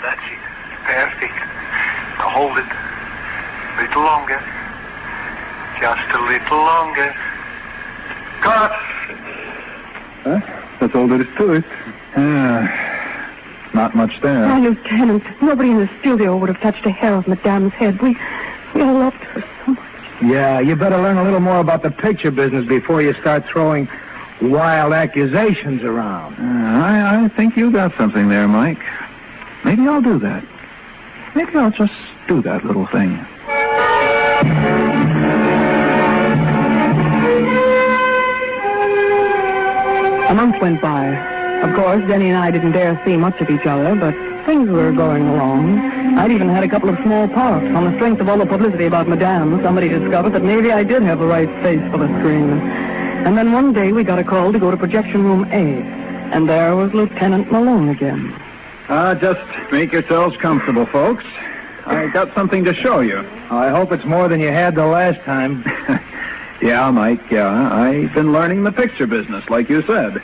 That's it. Perfect. Now hold it. A little longer. Just a little longer. Cut! Huh? That's all there is to it. Not much there. Oh, Lieutenant, nobody in the studio would have touched a hair of Madame's head. We all loved her so much. Yeah, you better learn a little more about the picture business before you start throwing wild accusations around. I think you got something there, Mike. Maybe I'll do that. Maybe I'll just do that little thing. A month went by. Of course, Denny and I didn't dare see much of each other, but things were going along. I'd even had a couple of small parts. On the strength of all the publicity about Madame, somebody discovered that maybe I did have the right face for the screen. And then one day we got a call to go to projection room A. And there was Lieutenant Malone again. Just make yourselves comfortable, folks. I got something to show you. I hope it's more than you had the last time. Yeah, Mike, yeah. I've been learning the picture business, like you said.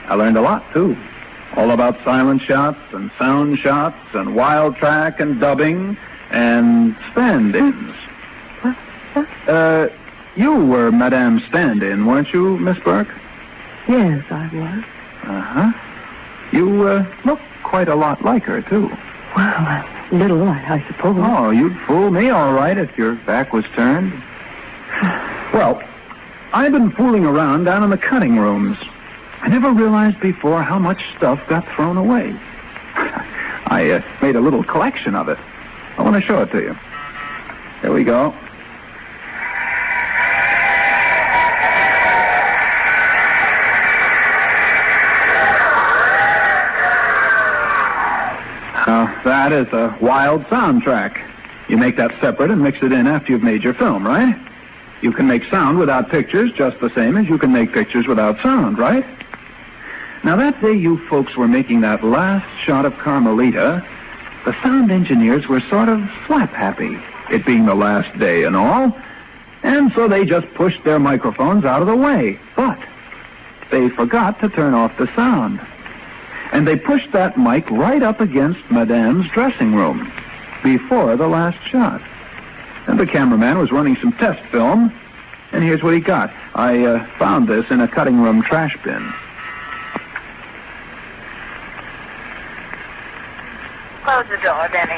I learned a lot, too. All about silent shots and sound shots and wild track and dubbing and stand-ins. You were Madame Stand-In, weren't you, Miss Burke? Yes, I was. Uh-huh. You look quite a lot like her, too. Well, a little, I suppose. Oh, you'd fool me all right if your back was turned. Well, I've been fooling around down in the cutting rooms. I never realized before how much stuff got thrown away. I made a little collection of it. I want to show it to you. Here we go. Now, that is a wild soundtrack. You make that separate and mix it in after you've made your film, right? You can make sound without pictures just the same as you can make pictures without sound, right? Now, that day you folks were making that last shot of Carmelita, the sound engineers were sort of slap-happy, it being the last day and all, and so they just pushed their microphones out of the way. But they forgot to turn off the sound. And they pushed that mic right up against Madame's dressing room before the last shot. And the cameraman was running some test film, and here's what he got. I found this in a cutting room trash bin. Close the door, Denny.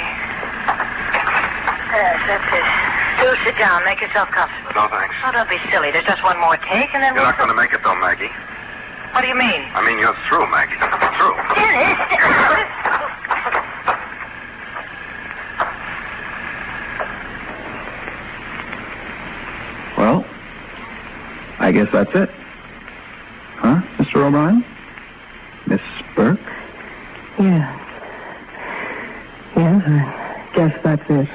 Yes, that's it. Do sit down. Make yourself comfortable. No, thanks. Oh, don't be silly. There's just one more take, and then You're not going to make it, though, Maggie. What do you mean? I mean, you're through, Maggie. Through. Dennis! Well, I guess that's it. Huh, Mr. O'Brien? Miss Burke? Yeah. Yes, I guess that's it.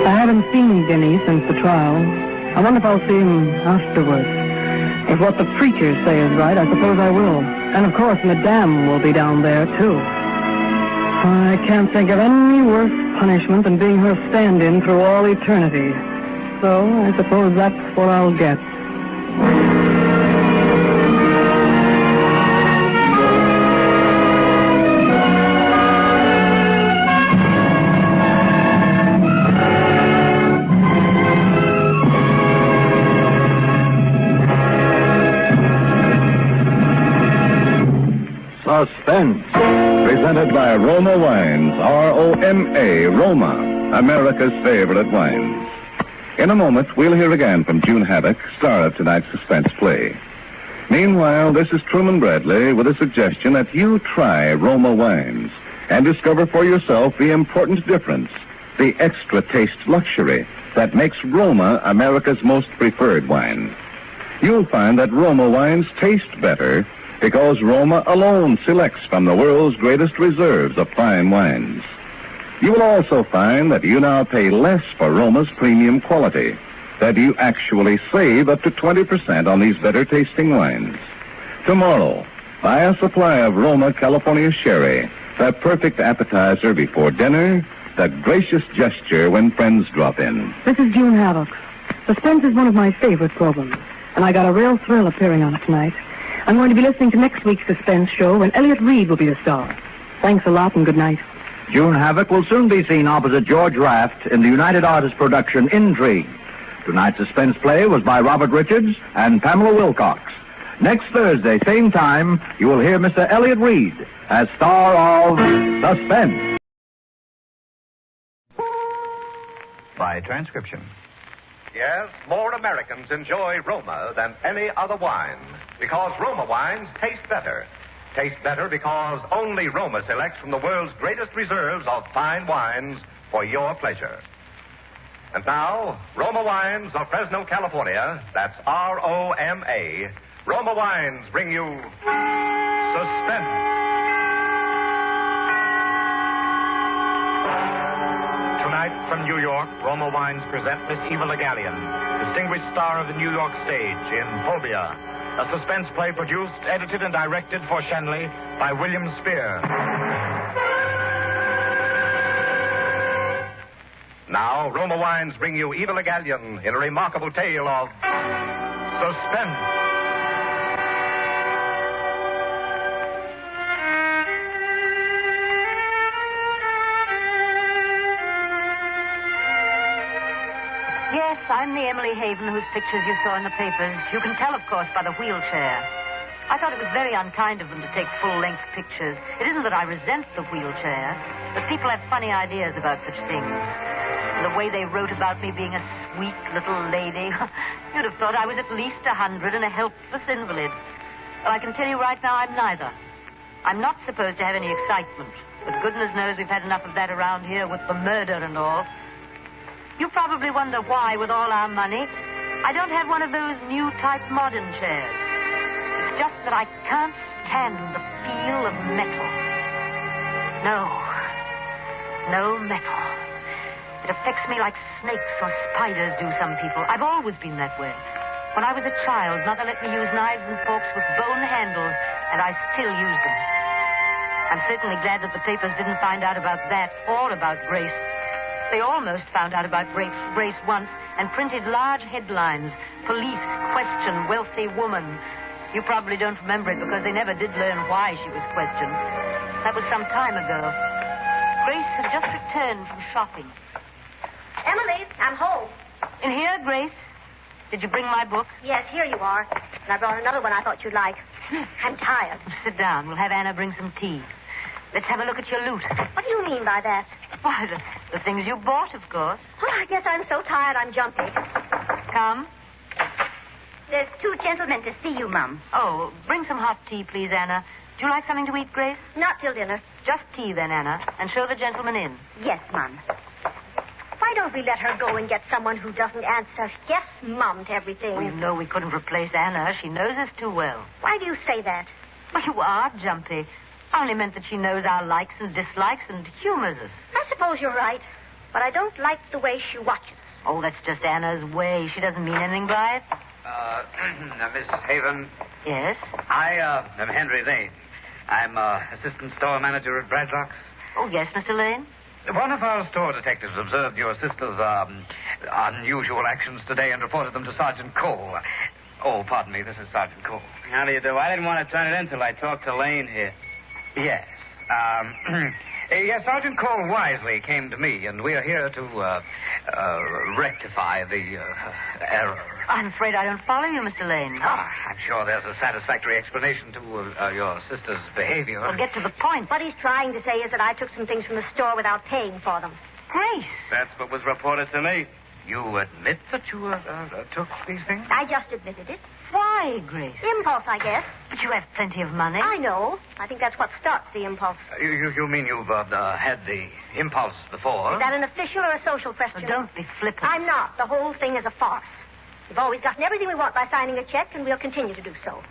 I haven't seen Denny since the trial. I wonder if I'll see him afterwards. If what the preachers say is right, I suppose I will. And, of course, Madame will be down there, too. I can't think of any worse punishment than being her stand-in through all eternity. So I suppose that's what I'll get. Suspense, presented by Roma Wines, R-O-M-A, Roma, America's favorite wines. In a moment, we'll hear again from June Haddock, star of tonight's suspense play. Meanwhile, this is Truman Bradley with a suggestion that you try Roma Wines and discover for yourself the important difference, the extra taste luxury that makes Roma America's most preferred wine. You'll find that Roma wines taste better because Roma alone selects from the world's greatest reserves of fine wines. You will also find that you now pay less for Roma's premium quality, that you actually save up to 20% on these better-tasting wines. Tomorrow, buy a supply of Roma California Sherry, that perfect appetizer before dinner, that gracious gesture when friends drop in. This is June Haddock. Suspense is one of my favorite programs, and I got a real thrill appearing on it tonight. I'm going to be listening to next week's Suspense show when Elliot Reed will be the star. Thanks a lot and good night. June Havoc will soon be seen opposite George Raft in the United Artists production Intrigue. Tonight's suspense play was by Robert Richards and Pamela Wilcox. Next Thursday, same time, you will hear Mr. Elliot Reed as star of Suspense. By transcription. Yes, more Americans enjoy Roma than any other wine because Roma wines taste better. Taste better because only Roma selects from the world's greatest reserves of fine wines for your pleasure. And now, Roma Wines of Fresno, California, that's R-O-M-A, Roma Wines bring you Suspense. Tonight from New York, Roma Wines present Miss Eva Le Gallienne, distinguished star of the New York stage in Phobia, a suspense play produced, edited, and directed for Shenley by William Spear. Now, Roma Wines bring you Eva Le Gallienne in a remarkable tale of suspense. Yes, I'm the Emily Haven whose pictures you saw in the papers. You can tell, of course, by the wheelchair. I thought it was very unkind of them to take full-length pictures. It isn't that I resent the wheelchair, but people have funny ideas about such things. The way they wrote about me being a sweet little lady, you'd have thought I was at least 100 and a helpless invalid. Well, I can tell you right now I'm neither. I'm not supposed to have any excitement, but goodness knows we've had enough of that around here with the murder and all. You probably wonder why, with all our money, I don't have one of those new type modern chairs. It's just that I can't stand the feel of metal. No metal. It affects me like snakes or spiders do some people. I've always been that way. When I was a child, Mother let me use knives and forks with bone handles, and I still use them. I'm certainly glad that the papers didn't find out about that or about Grace. They almost found out about Grace once and printed large headlines. Police question wealthy woman. You probably don't remember it because they never did learn why she was questioned. That was some time ago. Grace had just returned from shopping. Emily, I'm home. In here, Grace? Did you bring my book? Yes, here you are. And I brought another one I thought you'd like. I'm tired. Sit down. We'll have Anna bring some tea. Let's have a look at your loot. What do you mean by that? Why, the things you bought, of course. Oh, I guess I'm so tired I'm jumpy. Come. There's two gentlemen to see you, Mum. Oh, bring some hot tea, please, Anna. Do you like something to eat, Grace? Not till dinner. Just tea, then, Anna, and show the gentleman in. Yes, Mum. Why don't we let her go and get someone who doesn't answer yes, Mum, to everything? Well, you know we couldn't replace Anna. She knows us too well. Why do you say that? Well, you are jumpy. I only meant that she knows our likes and dislikes and humors us. I suppose you're right, but I don't like the way she watches us. Oh, that's just Anna's way. She doesn't mean anything by it. Miss Haven. Yes? I am Henry Lane. I'm assistant store manager at Bradlock's. Oh, yes, Mr. Lane? One of our store detectives observed your sister's unusual actions today and reported them to Sergeant Cole. Oh, pardon me, this is Sergeant Cole. How do you do? I didn't want to turn it in till I talked to Lane here. Yes. Yes, Sergeant Cole wisely came to me, and we are here to rectify the error. I'm afraid I don't follow you, Mr. Lane. I'm sure there's a satisfactory explanation to your sister's behavior. Well, get to the point. What he's trying to say is that I took some things from the store without paying for them. Grace! That's what was reported to me. You admit that you took these things? I just admitted it. Why, Grace? Impulse, I guess. But you have plenty of money. I know. I think that's what starts the impulse. You mean you've had the impulse before? Is that an official or a social question? Well, don't be flippant. I'm not. The whole thing is a farce. We've always gotten everything we want by signing a check, and we'll continue to do so.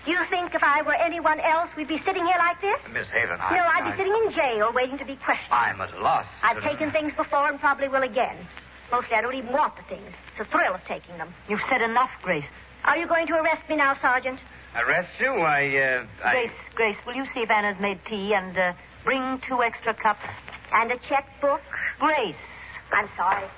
Do you think if I were anyone else, we'd be sitting here like this? Miss Haven, No, I'd be sitting in jail waiting to be questioned. I'm at a loss. I've taken things before and probably will again. Mostly I don't even want the things. It's the thrill of taking them. You've said enough, Grace. Are you going to arrest me now, Sergeant? Arrest you? Grace, will you see if Anna's made tea and bring 2 extra cups? And a checkbook? Grace. I'm sorry.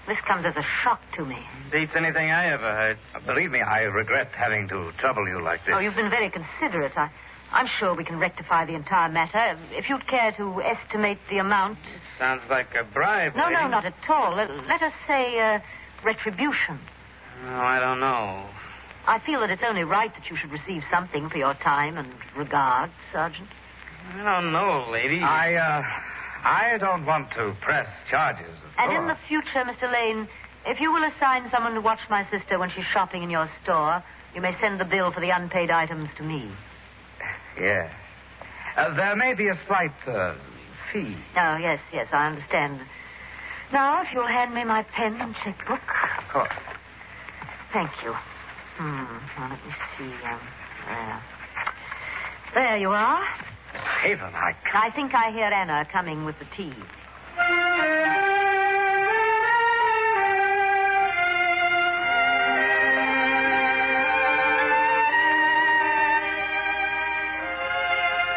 This comes as a shock to me. Beats anything I ever heard. Believe me, I regret having to trouble you like this. Oh, you've been very considerate. I'm sure we can rectify the entire matter. If you'd care to estimate the amount. Sounds like a bribe. No, not at all. Let us say retribution. Oh, I don't know. I feel that it's only right that you should receive something for your time and regard, Sergeant. I don't know, lady. I don't want to press charges. And in the future, Mr. Lane, if you will assign someone to watch my sister when she's shopping in your store, you may send the bill for the unpaid items to me. Yes. There may be a slight fee. Oh, yes, I understand. Now, if you'll hand me my pen and checkbook. Of course. Thank you. Now, let me see. There you are. Haven, I think I hear Anna coming with the tea.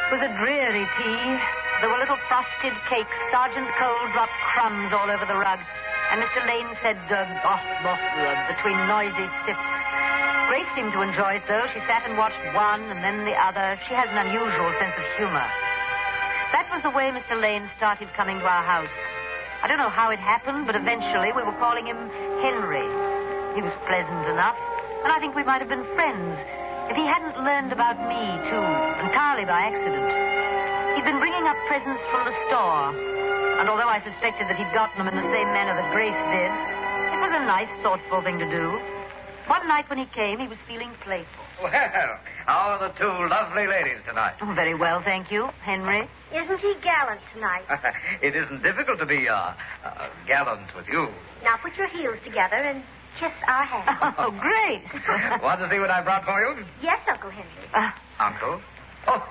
It was a dreary tea. There were little frosted cakes. Sergeant Cole dropped crumbs all over the rug. And Mr. Lane said, between noisy sips. Grace seemed to enjoy it, though. She sat and watched one and then the other. She has an unusual sense of humor. That was the way Mr. Lane started coming to our house. I don't know how it happened, but eventually we were calling him Henry. He was pleasant enough, and I think we might have been friends if he hadn't learned about me, too, entirely by accident. He'd been bringing up presents from the store, and although I suspected that he'd gotten them in the same manner that Grace did, it was a nice, thoughtful thing to do. One night when he came, he was feeling playful. Well, how are the two lovely ladies tonight? Oh, very well, thank you. Henry? Isn't he gallant tonight? It isn't difficult to be gallant with you. Now put your heels together and kiss our hands. Oh, great. Want to see what I brought for you? Yes, Uncle Henry. Uncle? Oh,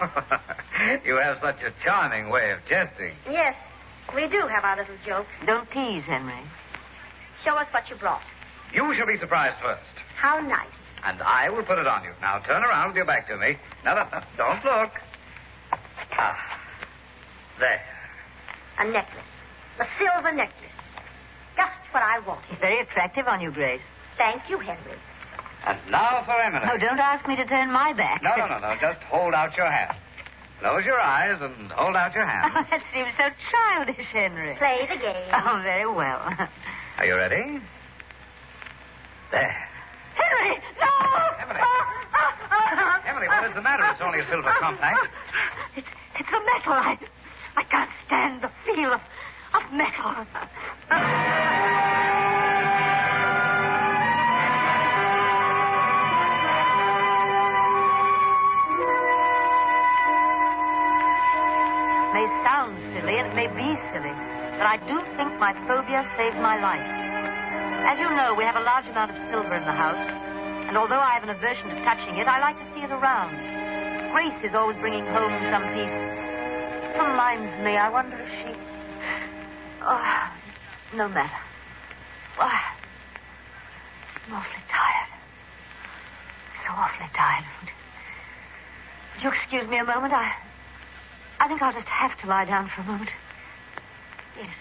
you have such a charming way of jesting. Yes, we do have our little jokes. Don't tease, Henry. Show us what you brought. You shall be surprised first. How nice. And I will put it on you. Now, turn around with your back to me. Now, don't look. There. A necklace. A silver necklace. Just what I wanted. Very attractive on you, Grace. Thank you, Henry. And now for Emily. Oh, don't ask me to turn my back. No. Just hold out your hand. Close your eyes and hold out your hand. Oh, that seems so childish, Henry. Play the game. Oh, very well. Are you ready? There. Henry, no! Emily. Emily, what is the matter? It's only a silver compact. It's a metal. I can't stand the feel of metal. May sound silly, and it may be silly, but I do think my phobia saved my life. As you know, we have a large amount of silver in the house, and although I have an aversion to touching it, I like to see it around. Grace is always bringing home some piece. It reminds me, I wonder if she... Oh, no matter. Oh, I'm awfully tired. So awfully tired. Would you excuse me a moment? I think I'll just have to lie down for a moment. Yes.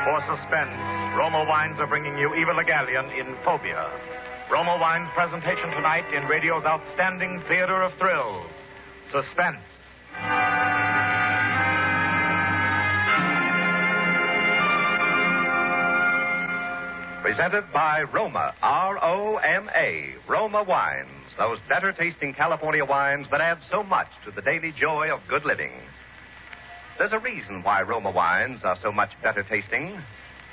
For Suspense, Roma Wines are bringing you Eva Le Gallienne in Phobia. Roma Wines' presentation tonight in radio's outstanding theater of thrills, Suspense. Presented by Roma, R-O-M-A, Roma Wines, those better-tasting California wines that add so much to the daily joy of good living. There's a reason why Roma wines are so much better tasting.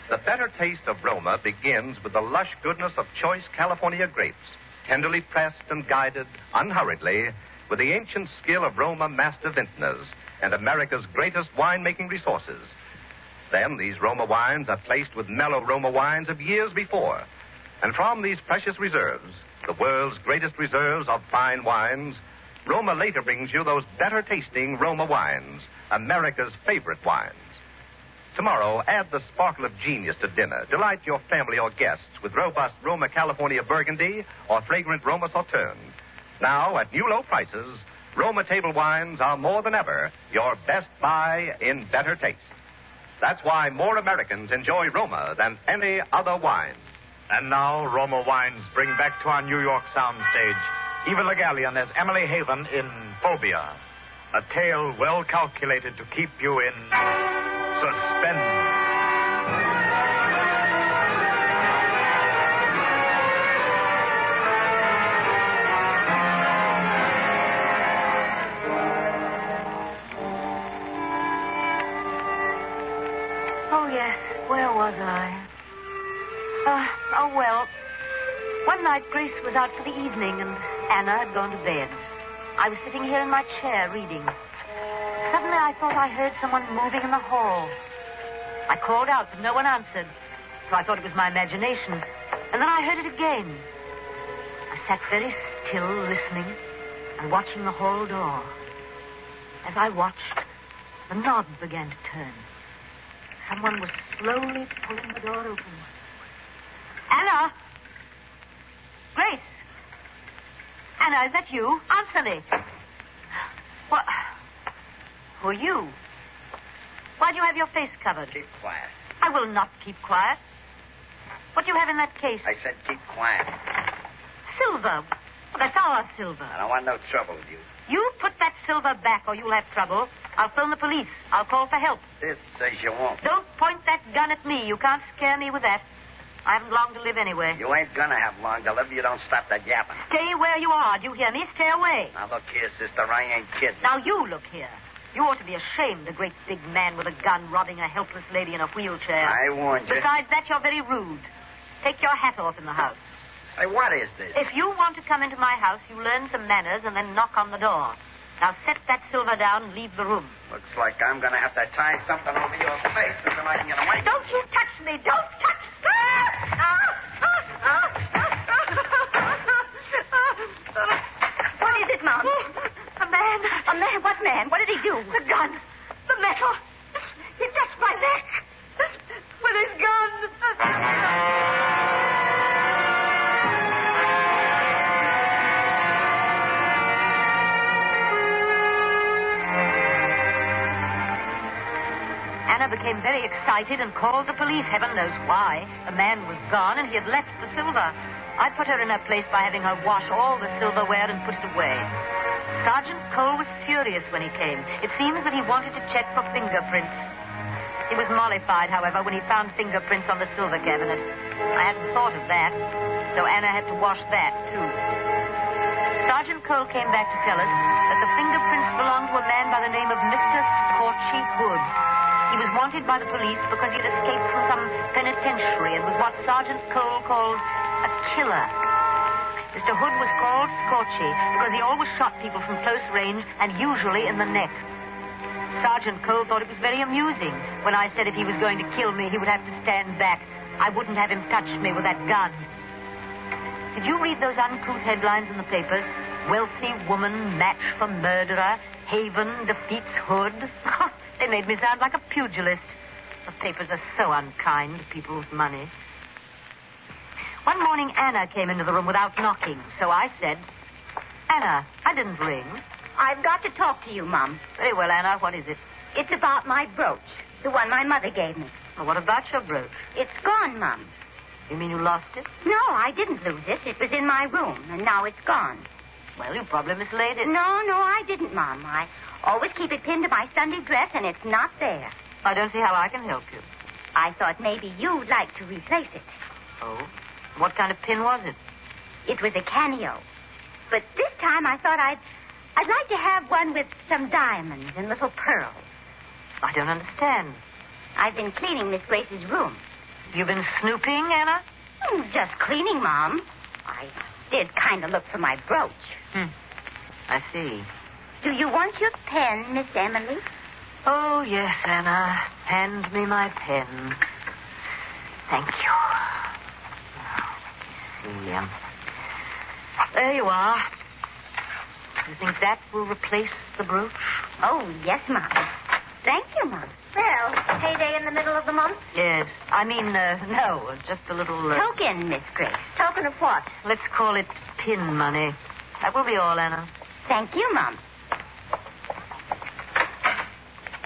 The better taste of Roma begins with the lush goodness of choice California grapes, tenderly pressed and guided, unhurriedly, with the ancient skill of Roma master vintners and America's greatest winemaking resources. Then these Roma wines are placed with mellow Roma wines of years before. And from these precious reserves, the world's greatest reserves of fine wines, Roma later brings you those better-tasting Roma wines, America's favorite wines. Tomorrow, add the sparkle of genius to dinner. Delight your family or guests with robust Roma California Burgundy or fragrant Roma Sauterne. Now, at new low prices, Roma table wines are more than ever your best buy in better taste. That's why more Americans enjoy Roma than any other wine. And now, Roma Wines bring back to our New York soundstage Eva Le Gallienne as Emily Haven in Phobia, a tale well calculated to keep you in suspense. Oh, yes. Where was I? Oh, well. One night, Grace was out for the evening, and Anna had gone to bed. I was sitting here in my chair reading. Suddenly, I thought I heard someone moving in the hall. I called out, but no one answered, so I thought it was my imagination. And then I heard it again. I sat very still, listening, and watching the hall door. As I watched, the knob began to turn. Someone was slowly pulling the door open. Anna! Grace! Anna, is that you? Answer me. What? Who are you? Why do you have your face covered? Keep quiet. I will not keep quiet. What do you have in that case? I said keep quiet. Silver. Well, that's our silver. I don't want no trouble with you. You put that silver back or you'll have trouble. I'll phone the police. I'll call for help. This says you won't. Don't point that gun at me. You can't scare me with that. I haven't long to live anyway. You ain't gonna have long to live if you don't stop that yapping. Stay where you are. Do you hear me? Stay away. Now, look here, sister. I ain't kidding. Now, you look here. You ought to be ashamed, a great big man with a gun robbing a helpless lady in a wheelchair. I warned you. Besides that, you're very rude. Take your hat off in the house. Hey, what is this? If you want to come into my house, you learn some manners and then knock on the door. Now, set that silver down and leave the room. Looks like I'm gonna have to tie something over your face so that I can get away. Don't you touch me! Don't touch me! What is it, Mom? A man. A man? What man? What did he do? The gun. The metal. He touched my neck. With his gun. Anna became very excited and called the police. Heaven knows why. The man was gone and he had left the silver. I put her in her place by having her wash all the silverware and put it away. Sergeant Cole was furious when he came. It seems that he wanted to check for fingerprints. He was mollified, however, when he found fingerprints on the silver cabinet. I hadn't thought of that, so Anna had to wash that, too. Sergeant Cole came back to tell us that the fingerprints belonged to a man by the name of Mr. Scorchy Hood. He was wanted by the police because he had escaped from some penitentiary and was what Sergeant Cole called a killer. Mr. Hood was called Scorchy because he always shot people from close range and usually in the neck. Sergeant Cole thought it was very amusing when I said if he was going to kill me, he would have to stand back. I wouldn't have him touch me with that gun. Did you read those uncouth headlines in the papers? Wealthy woman match for murderer. Haven defeats Hood. They made me sound like a pugilist. The papers are so unkind to people with money. One morning, Anna came into the room without knocking, so I said, Anna, I didn't ring. I've got to talk to you, Mom. Very well, Anna, what is it? It's about my brooch, the one my mother gave me. Well, what about your brooch? It's gone, Mom. You mean you lost it? No, I didn't lose it. It was in my room, and now it's gone. Well, you probably mislaid it. No, I didn't, Mom. I always keep it pinned to my Sunday dress, and it's not there. I don't see how I can help you. I thought maybe you'd like to replace it. Oh? What kind of pin was it? It was a cameo. But this time I thought I'd like to have one with some diamonds and little pearls. I don't understand. I've been cleaning Miss Grace's room. You've been snooping, Anna? Just cleaning, Mom. I did kind of look for my brooch. I see. Do you want your pen, Miss Emily? Oh, yes, Anna. Hand me my pen. Thank you. Let me see. There you are. You think that will replace the brooch? Oh, yes, Mom. Thank you, Mom. Well, payday in the middle of the month? Yes. I mean, no, just a little... Token, Miss Grace. Token of what? Let's call it pin money. That will be all, Anna. Thank you, Mom.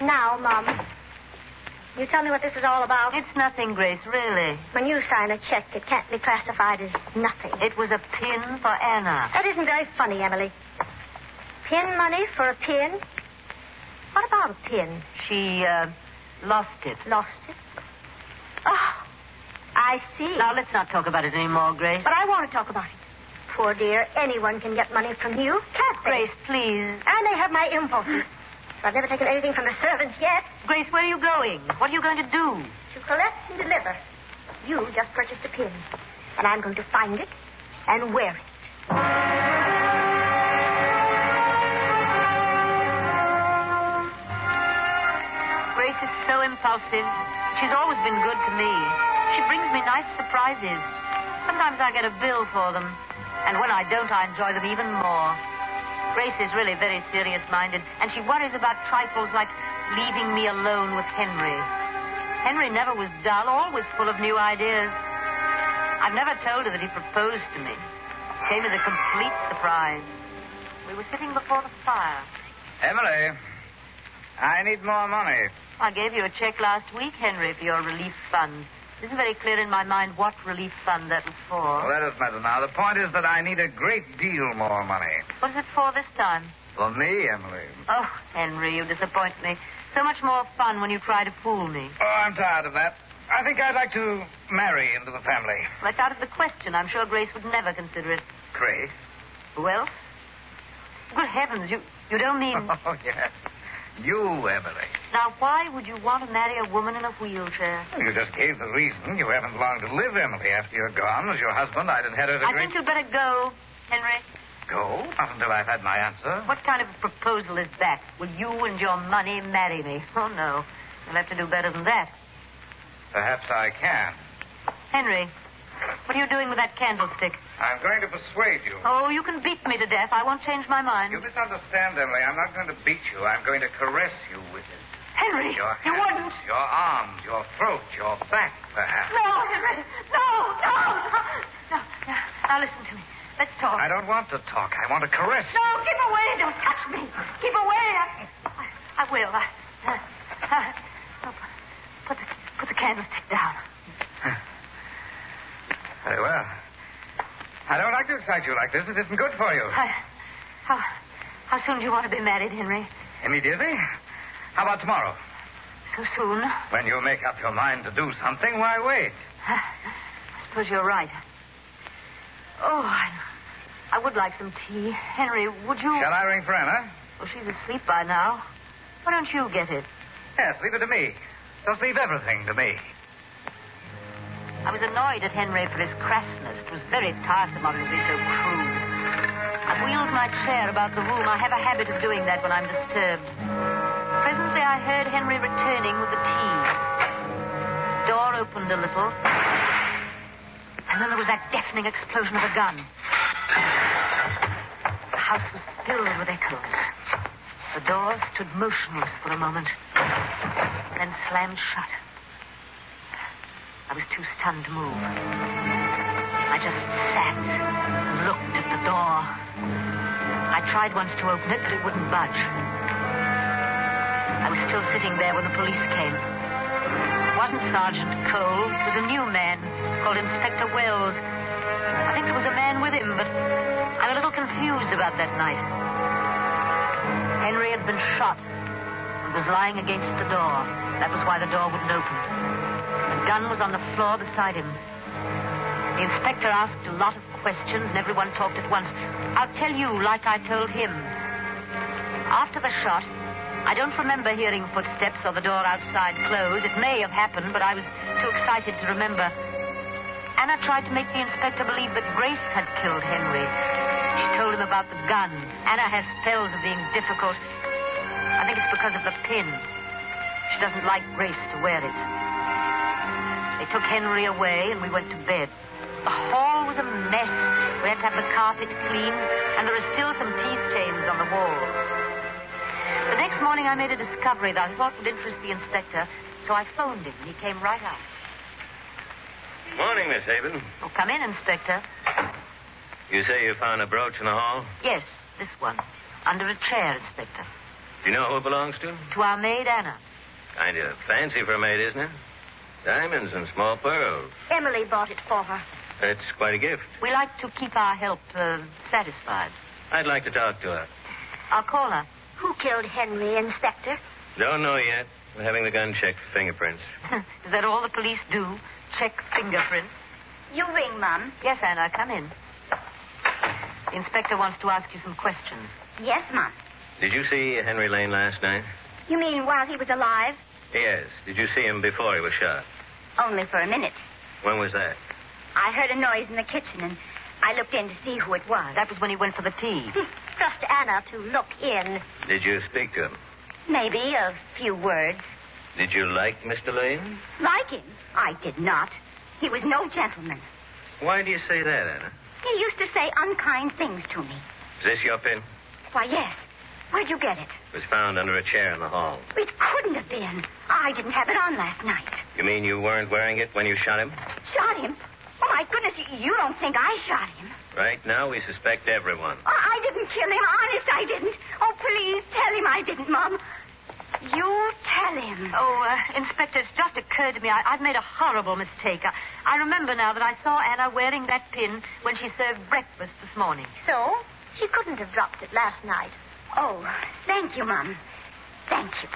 Now, Mom. You tell me what this is all about? It's nothing, Grace, really. When you sign a check, it can't be classified as nothing. It was a pin for Anna. That isn't very funny, Emily. Pin money for a pin? What about a pin? She, lost it. Lost it? Oh, I see. Now, let's not talk about it anymore, Grace. But I want to talk about it. Poor dear, anyone can get money from you, can't they? Grace, please. I may have my impulses. But I've never taken anything from the servants yet. Grace, where are you going? What are you going to do? To collect and deliver. You just purchased a pin. And I'm going to find it and wear it. Grace is so impulsive. She's always been good to me. She brings me nice surprises. Sometimes I get a bill for them. And when I don't, I enjoy them even more. Grace is really very serious-minded, and she worries about trifles like leaving me alone with Henry. Henry never was dull, always full of new ideas. I've never told her that he proposed to me. It came as a complete surprise. We were sitting before the fire. Emily, I need more money. I gave you a check last week, Henry, for your relief fund. It isn't very clear in my mind what relief fund that was for. Well, that doesn't matter now. The point is that I need a great deal more money. What is it for this time? For me, Emily. Oh, Henry, you disappoint me. So much more fun when you try to fool me. Oh, I'm tired of that. I think I'd like to marry into the family. Well, that's out of the question. I'm sure Grace would never consider it. Grace? Who else? Good heavens, you don't mean... Oh, yes. You, Emily. Now, why would you want to marry a woman in a wheelchair? You just gave the reason. You haven't long to live, Emily. After you're gone, as your husband, I'd inherit a I think you'd better go, Henry. Go? Not until I've had my answer. What kind of a proposal is that? Will you and your money marry me? Oh, no. You'll have to do better than that. Perhaps I can. Henry, what are you doing with that candlestick? I'm going to persuade you. Oh, you can beat me to death. I won't change my mind. You misunderstand, Emily. I'm not going to beat you. I'm going to caress you with it. Henry, your you hands, wouldn't. Your arms, your throat, your back, perhaps. No, Henry. No. Now, listen to me. Let's talk. I don't want to talk. I want to caress you. No, keep away. Don't touch me. Keep away. I will. Put the candlestick down. Very well. I don't like to excite you like this. It isn't good for you. How soon do you want to be married, Henry? Immediately. How about tomorrow? So soon? When you make up your mind to do something, why wait? I suppose you're right. Oh, I would like some tea. Henry, would you... Shall I ring for Anna? Well, she's asleep by now. Why don't you get it? Yes, leave it to me. Just leave everything to me. I was annoyed at Henry for his crassness. It was very tiresome of him to be so crude. I wheeled my chair about the room. I have a habit of doing that when I'm disturbed. Presently, I heard Henry returning with the tea. Door opened a little. And then there was that deafening explosion of a gun. The house was filled with echoes. The door stood motionless for a moment, then slammed shut. I was too stunned to move. I just sat and looked at the door. I tried once to open it, but it wouldn't budge. I was still sitting there when the police came. It wasn't Sergeant Cole. It was a new man called Inspector Wells. I think there was a man with him, but I'm a little confused about that night. Henry had been shot and was lying against the door. That was why the door wouldn't open. The gun was on the floor beside him. The inspector asked a lot of questions, and everyone talked at once. I'll tell you like I told him. After the shot, I don't remember hearing footsteps or the door outside close. It may have happened, but I was too excited to remember. Anna tried to make the inspector believe that Grace had killed Henry. She told him about the gun. Anna has spells of being difficult. I think it's because of the pin. She doesn't like Grace to wear it. They took Henry away, and we went to bed. The hall was a mess. We had to have the carpet cleaned, and there are still some tea stains on the walls. The next morning, I made a discovery that I thought would interest the inspector, so I phoned him, and he came right out. Morning, Miss Haven. Oh, come in, Inspector. You say you found a brooch in the hall? Yes, this one. Under a chair, Inspector. Do you know who it belongs to? To our maid, Anna. Kind of fancy for a maid, isn't it? Diamonds and small pearls. Emily bought it for her. That's quite a gift. We like to keep our help satisfied. I'd like to talk to her. I'll call her. Who killed Henry, Inspector? Don't know yet. We're having the gun checked for fingerprints. Is that all the police do? Check fingerprints? You ring, Mum. Yes, Anna, come in. The inspector wants to ask you some questions. Yes, Mum. Did you see Henry Lane last night? You mean while he was alive? Yes. Did you see him before he was shot? Only for a minute. When was that? I heard a noise in the kitchen, and I looked in to see who it was. That was when he went for the tea. Trust Anna to look in. Did you speak to him? Maybe a few words. Did you like Mr. Lane? Like him? I did not. He was no gentleman. Why do you say that, Anna? He used to say unkind things to me. Is this your pin? Why, yes. Where'd you get it? It was found under a chair in the hall. It couldn't have been. I didn't have it on last night. You mean you weren't wearing it when you shot him? Shot him? Oh, my goodness, you don't think I shot him? Right now, we suspect everyone. Oh, I didn't kill him. Honest, I didn't. Oh, please, tell him I didn't, Mom. You tell him. Oh, Inspector, it's just occurred to me. I've made a horrible mistake. I remember now that I saw Anna wearing that pin when she served breakfast this morning. So? She couldn't have dropped it last night. Oh, thank you, Mom. Thank you.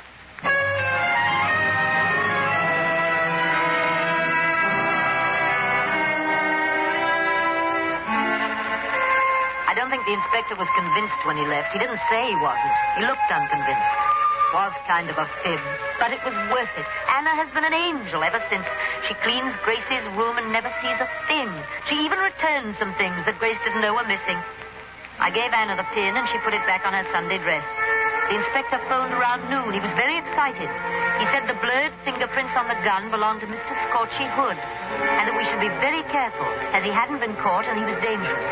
I don't think the inspector was convinced when he left. He didn't say he wasn't. He looked unconvinced. Was kind of a fib, but it was worth it. Anna has been an angel ever since. She cleans Grace's room and never sees a thing. She even returns some things that Grace didn't know were missing. I gave Anna the pin, and she put it back on her Sunday dress. The inspector phoned around noon. He was very excited. He said the blurred fingerprints on the gun belonged to Mr. Scorchy Hood, and that we should be very careful, as he hadn't been caught and he was dangerous.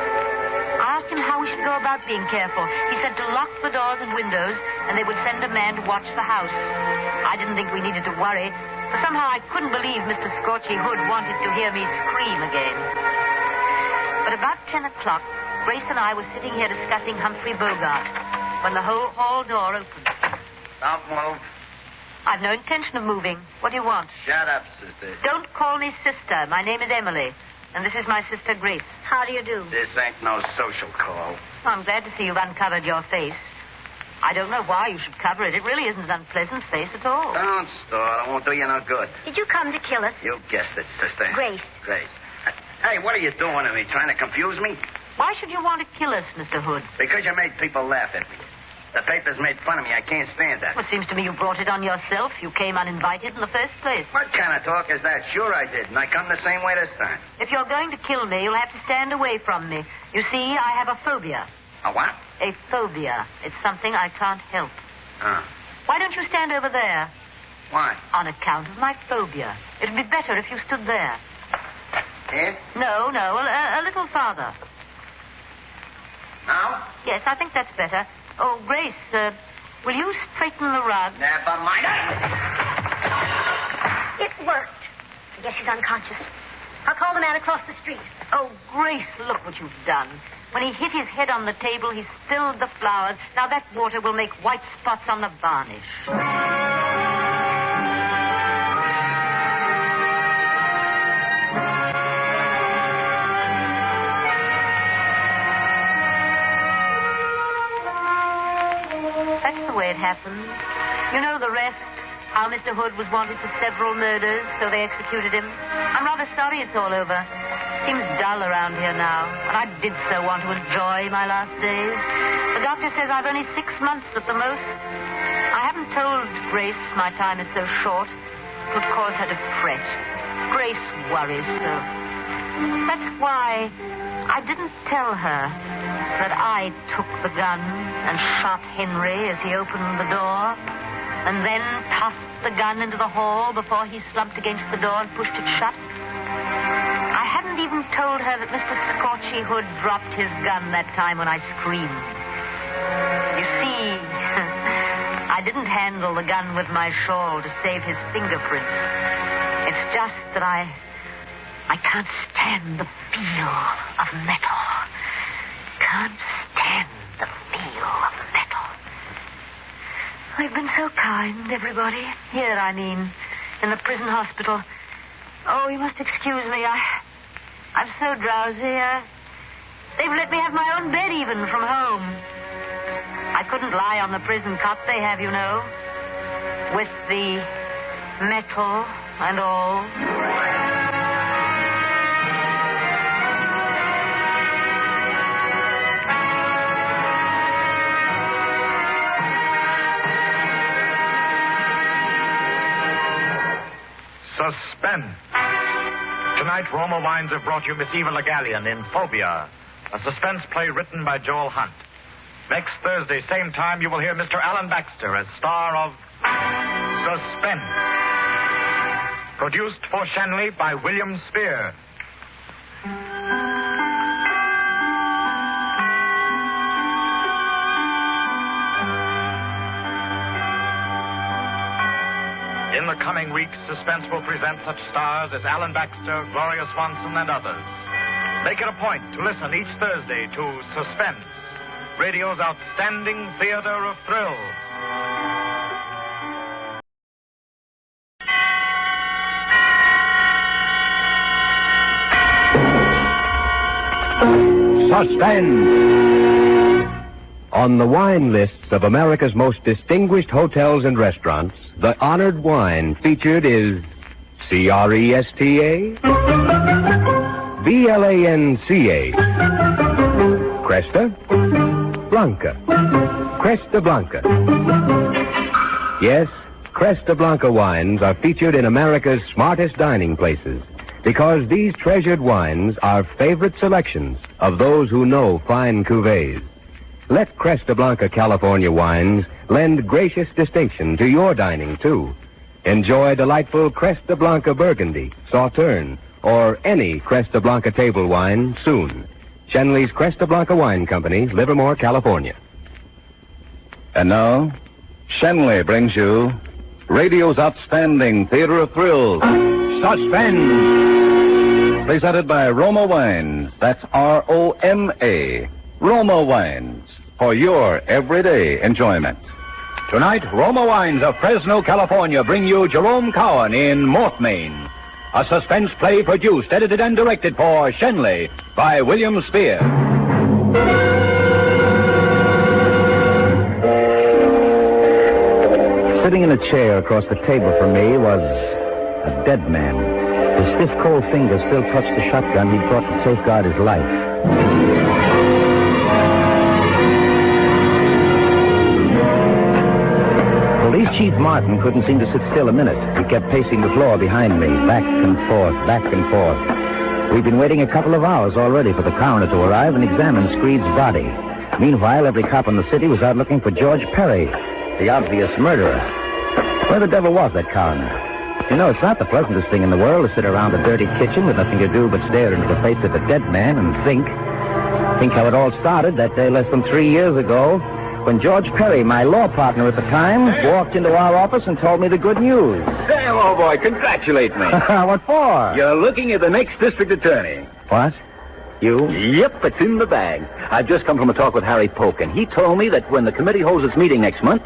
I asked him how we should go about being careful. He said to lock the doors and windows, and they would send a man to watch the house. I didn't think we needed to worry, for somehow I couldn't believe Mr. Scorchy Hood wanted to hear me scream again. But about 10 o'clock, Grace and I were sitting here discussing Humphrey Bogart when the whole hall door opened. Don't move. I've no intention of moving. What do you want? Shut up, sister. Don't call me sister. My name is Emily, and this is my sister Grace. How do you do? This ain't no social call. I'm glad to see you've uncovered your face. I don't know why you should cover it. It really isn't an unpleasant face at all. Don't start. It won't do you no good. Did you come to kill us? You guessed it, sister. Grace. Grace. Hey, what are you doing to me? Trying to confuse me? Why should you want to kill us, Mr. Hood? Because you made people laugh at me. The papers made fun of me. I can't stand that. Well, it seems to me you brought it on yourself. You came uninvited in the first place. What kind of talk is that? Sure I did, and I come the same way this time. If you're going to kill me, you'll have to stand away from me. You see, I have a phobia. A what? A phobia. It's something I can't help. Why don't you stand over there? Why? On account of my phobia. It'd be better if you stood there. Here? No, a little farther. Now? Yes, I think that's better. Oh, Grace, will you straighten the rug? Never mind. It worked. I guess he's unconscious. I'll call the man across the street. Oh, Grace, look what you've done. When he hit his head on the table, he spilled the flowers. Now that water will make white spots on the varnish. That's the way it happened. You know the rest. How Mr. Hood was wanted for several murders, so they executed him. I'm rather sorry it's all over. Seems dull around here now, and I did so want to enjoy my last days. The doctor says I've only 6 months at the most. I haven't told Grace my time is so short. It would cause her to fret. Grace worries so. That's why I didn't tell her that I took the gun and shot Henry as he opened the door, and then tossed the gun into the hall before he slumped against the door and pushed it shut. I hadn't even told her that Mr. Scorchy Hood dropped his gun that time when I screamed. You see, I didn't handle the gun with my shawl to save his fingerprints. It's just that I can't stand the feel of metal. Can't stand the feel of metal. They've been so kind, everybody. Here, I mean, in the prison hospital. Oh, you must excuse me. I'm so drowsy. They've let me have my own bed even from home. I couldn't lie on the prison cot they have, you know. With the metal and all. Suspense. Tonight, Roma Wines have brought you Miss Eva Le Gallienne in Phobia, a suspense play written by Joel Hunt. Next Thursday, same time, you will hear Mr. Alan Baxter as star of Suspense. Produced for Shanley by William Spear. In the coming weeks, Suspense will present such stars as Alan Baxter, Gloria Swanson, and others. Make it a point to listen each Thursday to Suspense, radio's outstanding theater of thrills. Suspense. On the wine lists of America's most distinguished hotels and restaurants, the honored wine featured is Cresta, Blanca, Cresta Blanca. Cresta Blanca. Yes, Cresta Blanca wines are featured in America's smartest dining places because these treasured wines are favorite selections of those who know fine cuvées. Let Cresta Blanca California wines lend gracious distinction to your dining, too. Enjoy delightful Cresta Blanca Burgundy, Sauterne, or any Cresta Blanca table wine soon. Shenley's Cresta Blanca Wine Company, Livermore, California. And now, Shenley brings you radio's outstanding theater of thrills, Suspense. Presented by Roma Wines. That's R-O-M-A. Roma Wines, for your everyday enjoyment. Tonight, Roma Wines of Fresno, California bring you Jerome Cowan in Mortmain, a suspense play produced, edited, and directed for Shenley by William Spear. Sitting in a chair across the table from me was a dead man. His stiff, cold fingers still touched the shotgun he'd brought to safeguard his life. Police Chief Martin couldn't seem to sit still a minute. He kept pacing the floor behind me, back and forth, back and forth. We'd been waiting a couple of hours already for the coroner to arrive and examine Screed's body. Meanwhile, every cop in the city was out looking for George Perry, the obvious murderer. Where the devil was that coroner? You know, it's not the pleasantest thing in the world to sit around a dirty kitchen with nothing to do but stare into the face of a dead man and think. Think how it all started that day less than 3 years ago, when George Perry, my law partner at the time, walked into our office and told me the good news. Sam, old boy, congratulate me. What for? You're looking at the next district attorney. What? You? Yep, it's in the bag. I've just come from a talk with Harry Polk, and he told me that when the committee holds its meeting next month,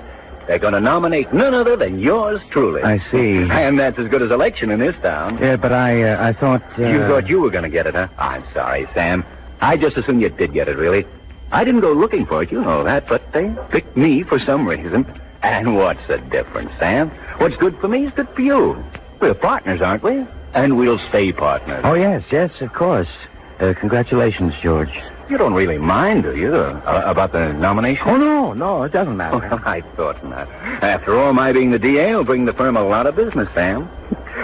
they're going to nominate none other than yours truly. I see. And that's as good as election in this town. Yeah, but I thought... You thought you were going to get it, huh? I'm sorry, Sam. I just assumed you did get it, really. I didn't go looking for it, you know that, but they picked me for some reason. And what's the difference, Sam? What's good for me is good for you. We're partners, aren't we? And we'll stay partners. Oh, yes, of course. Congratulations, George. You don't really mind, do you, about the nomination? Oh, no, it doesn't matter. Oh, I thought not. After all, my being the DA will bring the firm a lot of business, Sam.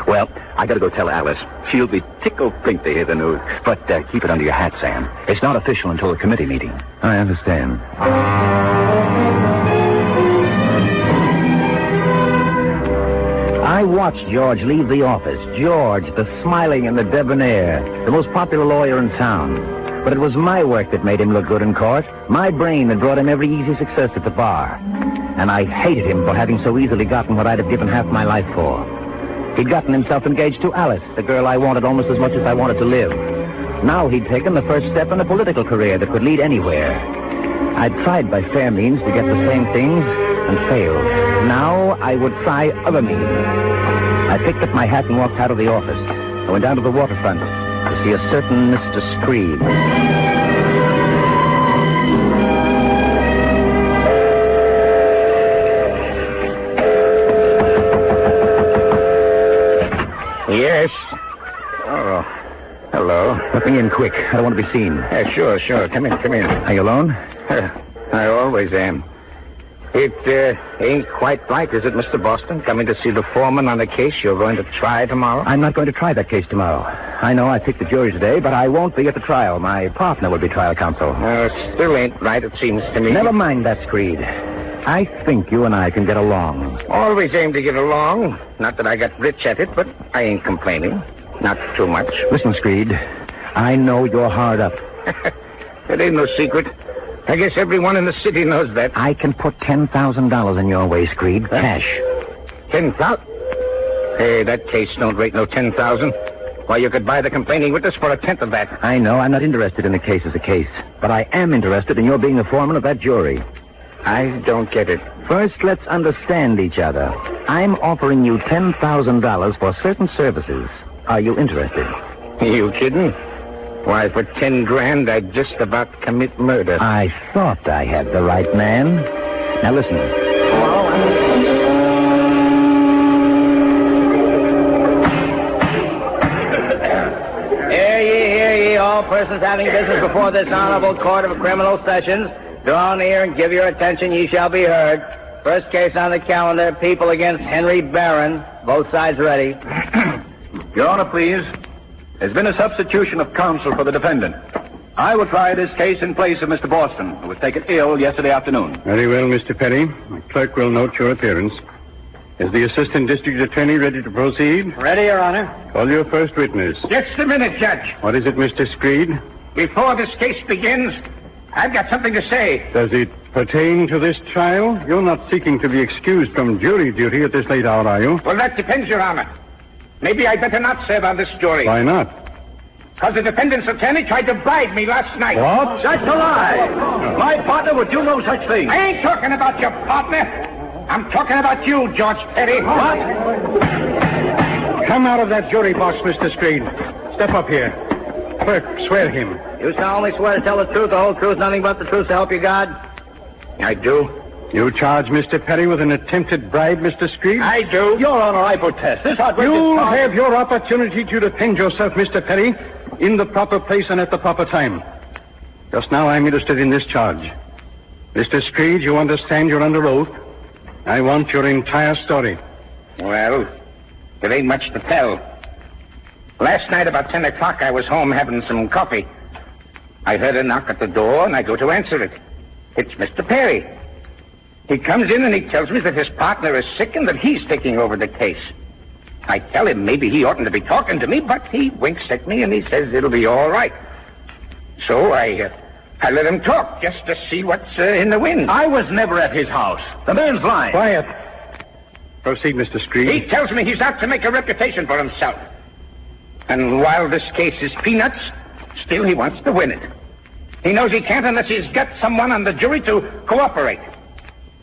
Well, I gotta go tell Alice. She'll be tickled pink to hear the news. But keep it under your hat, Sam. It's not official until the committee meeting. I understand. I watched George leave the office. George, the smiling and the debonair, the most popular lawyer in town. But it was my work that made him look good in court. My brain that brought him every easy success at the bar. And I hated him for having so easily gotten what I'd have given half my life for. He'd gotten himself engaged to Alice, the girl I wanted almost as much as I wanted to live. Now he'd taken the first step in a political career that could lead anywhere. I'd tried by fair means to get the same things, and failed. Now I would try other means. I picked up my hat and walked out of the office. I went down to the waterfront to see a certain Mr. Screed. Yes. Oh, hello. Let me in quick. I don't want to be seen. Sure. Come in. Are you alone? I always am. It ain't quite right, is it, Mr. Boston? Coming to see the foreman on a case you're going to try tomorrow? I'm not going to try that case tomorrow. I know I picked the jury today, but I won't be at the trial. My partner will be trial counsel. Still ain't right, it seems to me. Never mind that, Screed. I think you and I can get along. Always aim to get along. Not that I got rich at it, but I ain't complaining. Not too much. Listen, Screed, I know you're hard up. It ain't no secret. I guess everyone in the city knows that. I can put $10,000 in your way, Screed. Huh? Cash. 10,000? Hey, that case don't rate no 10,000. Why, you could buy the complaining witness for a tenth of that. I know. I'm not interested in the case as a case. But I am interested in your being the foreman of that jury. I don't get it. First, let's understand each other. I'm offering you $10,000 for certain services. Are you interested? You kidding? Why, for 10 grand, I'd just about commit murder. I thought I had the right man. Now, listen. Hear ye, all persons having business before this honorable court of criminal sessions. Draw near and give your attention, ye shall be heard. First case on the calendar, People against Henry Barron. Both sides ready. Your Honor, please. There's been a substitution of counsel for the defendant. I will try this case in place of Mr. Boston, who was taken ill yesterday afternoon. Very well, Mr. Perry. The clerk will note your appearance. Is the assistant district attorney ready to proceed? Ready, Your Honor. Call your first witness. Just a minute, Judge. What is it, Mr. Screed? Before this case begins, I've got something to say. Does it pertain to this trial? You're not seeking to be excused from jury duty at this late hour, are you? Well, that depends, Your Honor. Maybe I'd better not serve on this jury. Why not? Because the defendant's attorney tried to bribe me last night. What? That's a lie. My partner would do no such thing. I ain't talking about your partner. I'm talking about you, George Perry. What? Come out of that jury box, Mr. Screed. Step up here. Clerk, swear him. You solemnly swear to tell the truth, the whole truth, nothing but the truth, so help you God? I do. You charge Mr. Perry with an attempted bribe, Mr. Screed? I do. Your Honor, I protest. This outrageous You'll charge... have your opportunity to defend yourself, Mr. Perry, in the proper place and at the proper time. Just now I'm interested in this charge. Mr. Screed, you understand you're under oath. I want your entire story. Well, there ain't much to tell. Last night about 10 o'clock, I was home having some coffee. I heard a knock at the door, and I go to answer it. It's Mr. Perry. He comes in and he tells me that his partner is sick and that he's taking over the case. I tell him maybe he oughtn't to be talking to me, but he winks at me and he says it'll be all right. So I let him talk just to see what's in the wind. I was never at his house. The man's lying. Quiet. Proceed, Mr. Screed. He tells me he's out to make a reputation for himself. And while this case is peanuts, still he wants to win it. He knows he can't unless he's got someone on the jury to cooperate.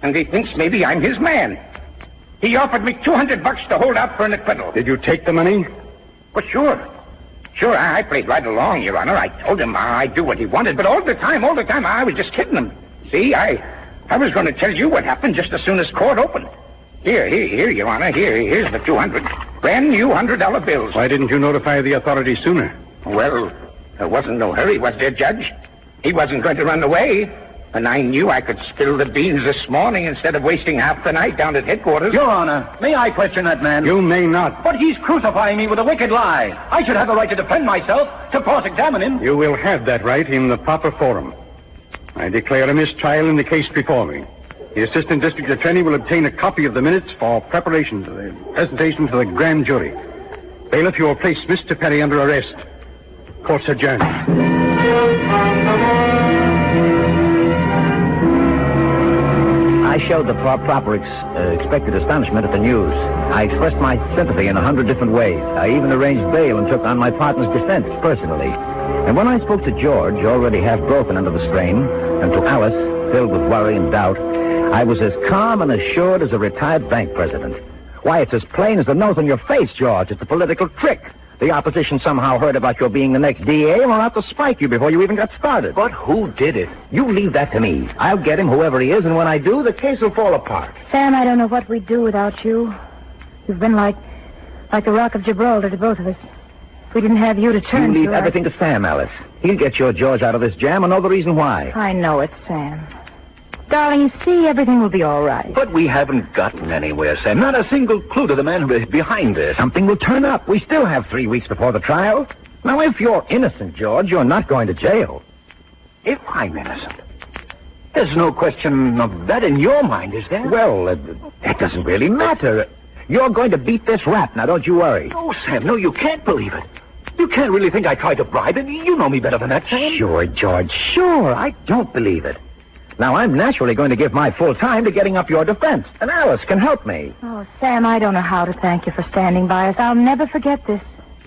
And he thinks maybe I'm his man. He offered me $200 to hold out for an acquittal. Did you take the money? Well, sure. Sure, I played right along, Your Honor. I told him I'd do what he wanted, but all the time, I was just kidding him. See, I was going to tell you what happened just as soon as court opened. Here, Your Honor. Here's the 200. Brand new $100 bills. Why didn't you notify the authorities sooner? Well, there wasn't no hurry, was there, Judge? He wasn't going to run away. And I knew I could spill the beans this morning instead of wasting half the night down at headquarters. Your Honor, may I question that man? You may not. But he's crucifying me with a wicked lie. I should have the right to defend myself, to cross-examine him. You will have that right in the proper forum. I declare a mistrial in the case before me. The assistant district attorney will obtain a copy of the minutes for preparation to the presentation to the grand jury. Bailiff, you will place Mr. Perry under arrest. Court's adjourned. I showed the proper expected astonishment at the news. I expressed my sympathy in 100 different ways. I even arranged bail and took on my partner's defense personally. And when I spoke to George, already half broken under the strain, and to Alice, filled with worry and doubt, I was as calm and assured as a retired bank president. Why, it's as plain as the nose on your face, George. It's a political trick. The opposition somehow heard about your being the next DA and were out to spike you before you even got started. But who did it? You leave that to me. I'll get him, whoever he is, and when I do, the case will fall apart. Sam, I don't know what we'd do without you. You've been like the Rock of Gibraltar to both of us. If we didn't have you to turn to... You leave everything to Sam, Alice. He'll get your George out of this jam and know the reason why. I know it, Sam. Darling, you see, everything will be all right. But we haven't gotten anywhere, Sam. Not a single clue to the man who is behind this. Something will turn up. We still have 3 weeks before the trial. Now, if you're innocent, George, you're not going to jail. If I'm innocent? There's no question of that in your mind, is there? Well, it doesn't really matter. You're going to beat this rap. Now, don't you worry. Oh, Sam, no, you can't believe it. You can't really think I tried to bribe him. You know me better than that, Sam. Sure, George, sure. I don't believe it. Now, I'm naturally going to give my full time to getting up your defense, and Alice can help me. Oh, Sam, I don't know how to thank you for standing by us. I'll never forget this.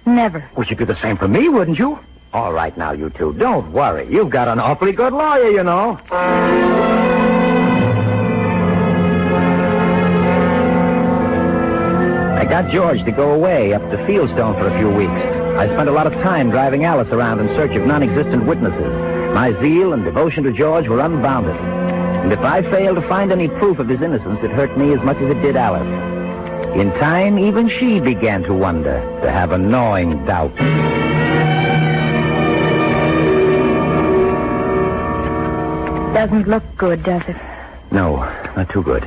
Never. Well, you'd do the same for me, wouldn't you? All right, now, you two, don't worry. You've got an awfully good lawyer, you know. I got George to go away up to Fieldstone for a few weeks. I spent a lot of time driving Alice around in search of non-existent witnesses. My zeal and devotion to George were unbounded. And if I failed to find any proof of his innocence, it hurt me as much as it did Alice. In time, even she began to wonder, to have a gnawing doubt. Doesn't look good, does it? No, not too good.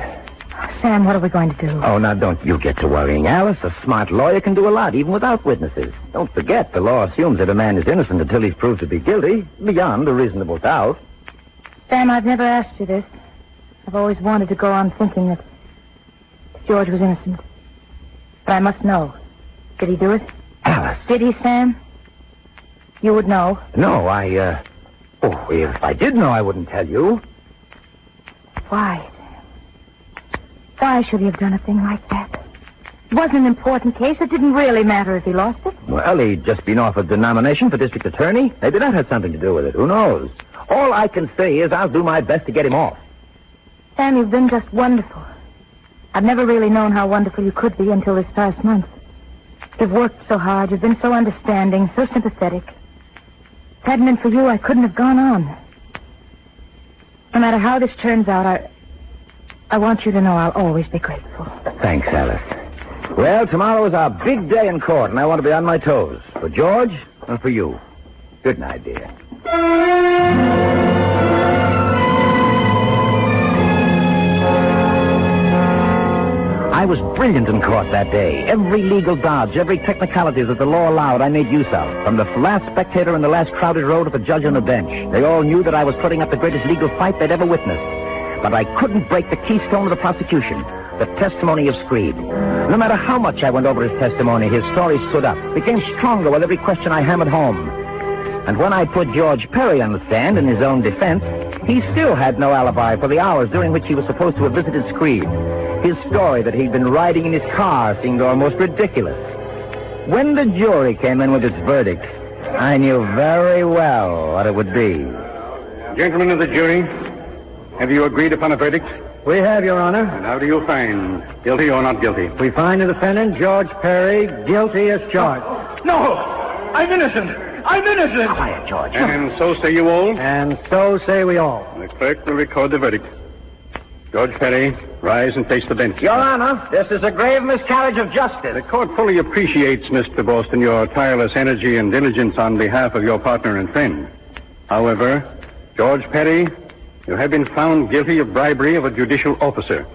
Sam, what are we going to do? Oh, now, don't you get to worrying, Alice. A smart lawyer can do a lot, even without witnesses. Don't forget, the law assumes that a man is innocent until he's proved to be guilty, beyond a reasonable doubt. Sam, I've never asked you this. I've always wanted to go on thinking that George was innocent. But I must know. Did he do it? Alice. Did he, Sam? You would know. No, Oh, if I did know, I wouldn't tell you. Why? Why should he have done a thing like that? It wasn't an important case. It didn't really matter if he lost it. Well, he'd just been offered the nomination for district attorney. Maybe that had something to do with it. Who knows? All I can say is I'll do my best to get him off. Sam, you've been just wonderful. I've never really known how wonderful you could be until this past month. You've worked so hard. You've been so understanding, so sympathetic. If it hadn't been for you, I couldn't have gone on. No matter how this turns out, I want you to know I'll always be grateful. Thanks, Alice. Well, tomorrow is our big day in court, and I want to be on my toes. For George and for you. Good night, dear. I was brilliant in court that day. Every legal dodge, every technicality that the law allowed, I made use of. From the last spectator in the last crowded row to the judge on the bench. They all knew that I was putting up the greatest legal fight they'd ever witnessed. But I couldn't break the keystone of the prosecution, the testimony of Screed. No matter how much I went over his testimony, his story stood up, became stronger with every question I hammered home. And when I put George Perry on the stand in his own defense, he still had no alibi for the hours during which he was supposed to have visited Screed. His story that he'd been riding in his car seemed almost ridiculous. When the jury came in with its verdict, I knew very well what it would be. Gentlemen of the jury, have you agreed upon a verdict? We have, Your Honor. And how do you find? Guilty or not guilty? We find the defendant, George Perry, guilty as charged. No! I'm innocent! I'm innocent! Quiet, George. And so say you all? And so say we all. The clerk will record the verdict. George Perry, rise and face the bench. Your Honor, this is a grave miscarriage of justice. The court fully appreciates, Mr. Boston, your tireless energy and diligence on behalf of your partner and friend. However, George Perry, you have been found guilty of bribery of a judicial officer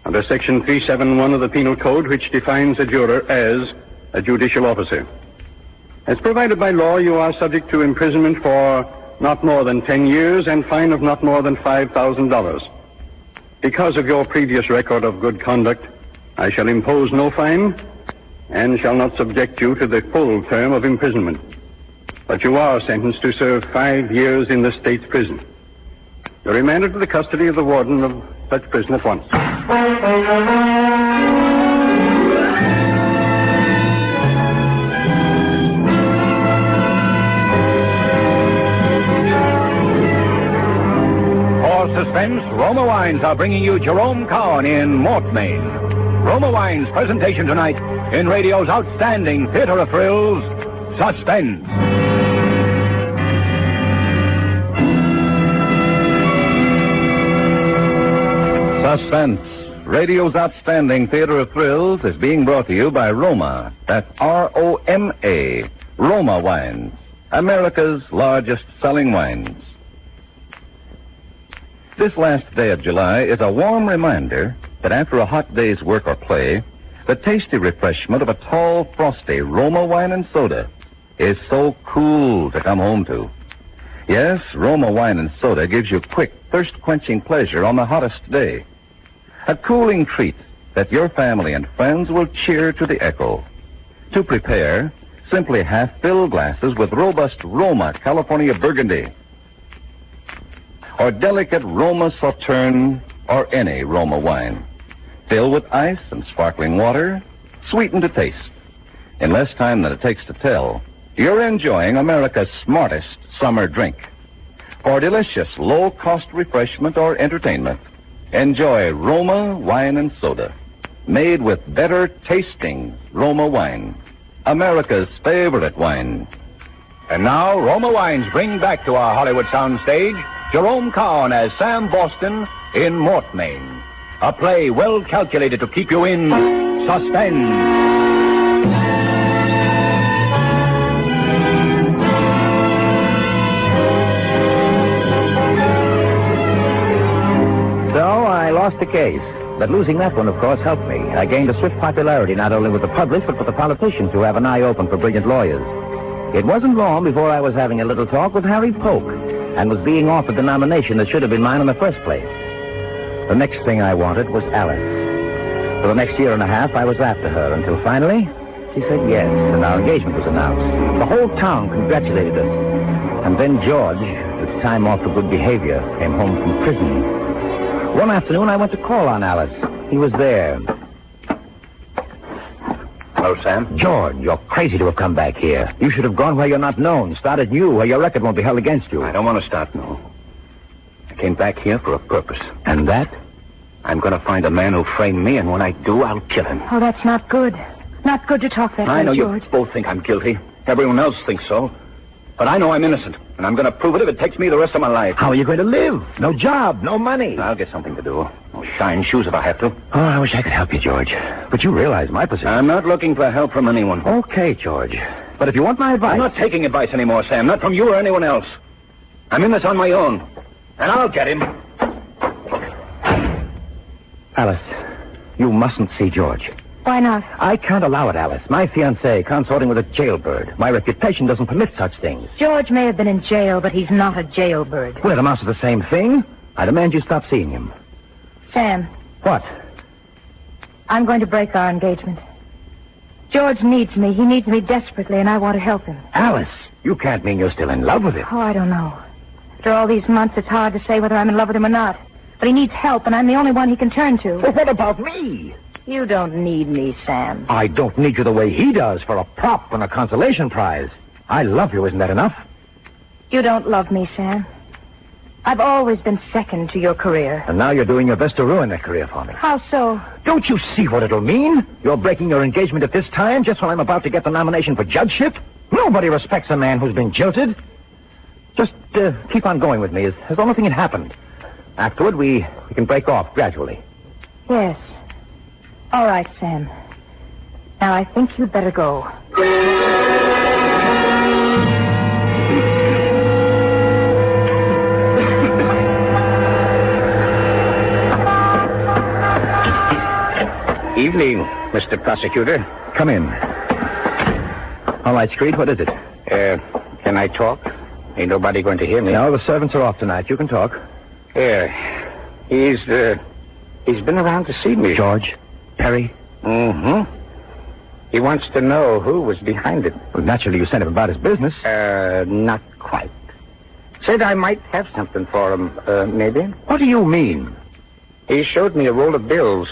under Section 371 of the Penal Code, which defines a juror as a judicial officer. As provided by law, you are subject to imprisonment for not more than 10 years and fine of not more than $5,000. Because of your previous record of good conduct, I shall impose no fine and shall not subject you to the full term of imprisonment. But you are sentenced to serve 5 years in the state's prison. You're remanded to the custody of the warden of such prison at once. Suspense, Roma Wines are bringing you Jerome Cowan in Mort, Maine. Roma Wines' presentation tonight in radio's outstanding theater of thrills, Suspense. Suspense, radio's outstanding theater of thrills, is being brought to you by Roma. That's R-O-M-A, Roma Wines, America's largest selling wines. This last day of July is a warm reminder that after a hot day's work or play, the tasty refreshment of a tall, frosty Roma wine and soda is so cool to come home to. Yes, Roma wine and soda gives you quick, thirst-quenching pleasure on the hottest day. A cooling treat that your family and friends will cheer to the echo. To prepare, simply half-fill glasses with robust Roma California Burgundy, or delicate Roma Sauterne, or any Roma wine. Fill with ice and sparkling water, sweeten to taste. In less time than it takes to tell, you're enjoying America's smartest summer drink. For delicious, low-cost refreshment or entertainment, enjoy Roma wine and soda, made with better tasting Roma wine, America's favorite wine. And now, Roma Wines bring back to our Hollywood soundstage Jerome Cowan as Sam Boston in Mort, Maine. A play well calculated to keep you in suspense. So I lost the case. But losing that one, of course, helped me. I gained a swift popularity not only with the public, but with the politicians who have an eye open for brilliant lawyers. It wasn't long before I was having a little talk with Harry Polk and was being offered the nomination that should have been mine in the first place. The next thing I wanted was Alice. For the next year and a half, I was after her until finally she said yes, and our engagement was announced. The whole town congratulated us. And then George, with time off for good behavior, came home from prison. One afternoon, I went to call on Alice. He was there. Hello, Sam. George, you're crazy to have come back here. You should have gone where you're not known, started new, where your record won't be held against you. I don't want to start new. I came back here for a purpose. And that? I'm going to find a man who framed me, and when I do, I'll kill him. Oh, that's not good. Not good to talk that way, I know George. you both think I'm guilty. Everyone else thinks so. But I know I'm innocent, and I'm going to prove it if it takes me the rest of my life. How are you going to live? No job, no money. I'll get something to do. I'll shine shoes if I have to. Oh, I wish I could help you, George. But you realize my position. I'm not looking for help from anyone. Okay, George. But if you want my advice... I'm not taking advice anymore, Sam. Not from you or anyone else. I'm in this on my own. And I'll get him. Alice, you mustn't see George. Why not? I can't allow it, Alice. My fiancé consorting with a jailbird. My reputation doesn't permit such things. George may have been in jail, but he's not a jailbird. Well, it amounts to the same thing. I demand you stop seeing him. Sam. What? I'm going to break our engagement. George needs me. He needs me desperately, and I want to help him. Alice, you can't mean you're still in love with him. Oh, I don't know. After all these months, it's hard to say whether I'm in love with him or not. But he needs help, and I'm the only one he can turn to. Well, what about me? You don't need me, Sam. I don't need you the way he does for a prop and a consolation prize. I love you, isn't that enough? You don't love me, Sam. I've always been second to your career. And now you're doing your best to ruin that career for me. How so? Don't you see what it'll mean? You're breaking your engagement at this time just when I'm about to get the nomination for judgeship? Nobody respects a man who's been jilted. Just keep on going with me as though nothing had happened. Afterward, we can break off gradually. Yes. All right, Sam. Now, I think you'd better go. Evening, Mr. Prosecutor. Come in. All right, Screed, what is it? Can I talk? Ain't nobody going to hear me. No, the servants are off tonight. You can talk. He's been around to see me. George? Perry? Mm-hmm. He wants to know who was behind it. Well, naturally, you sent him about his business. Not quite. Said I might have something for him, maybe. What do you mean? He showed me a roll of bills.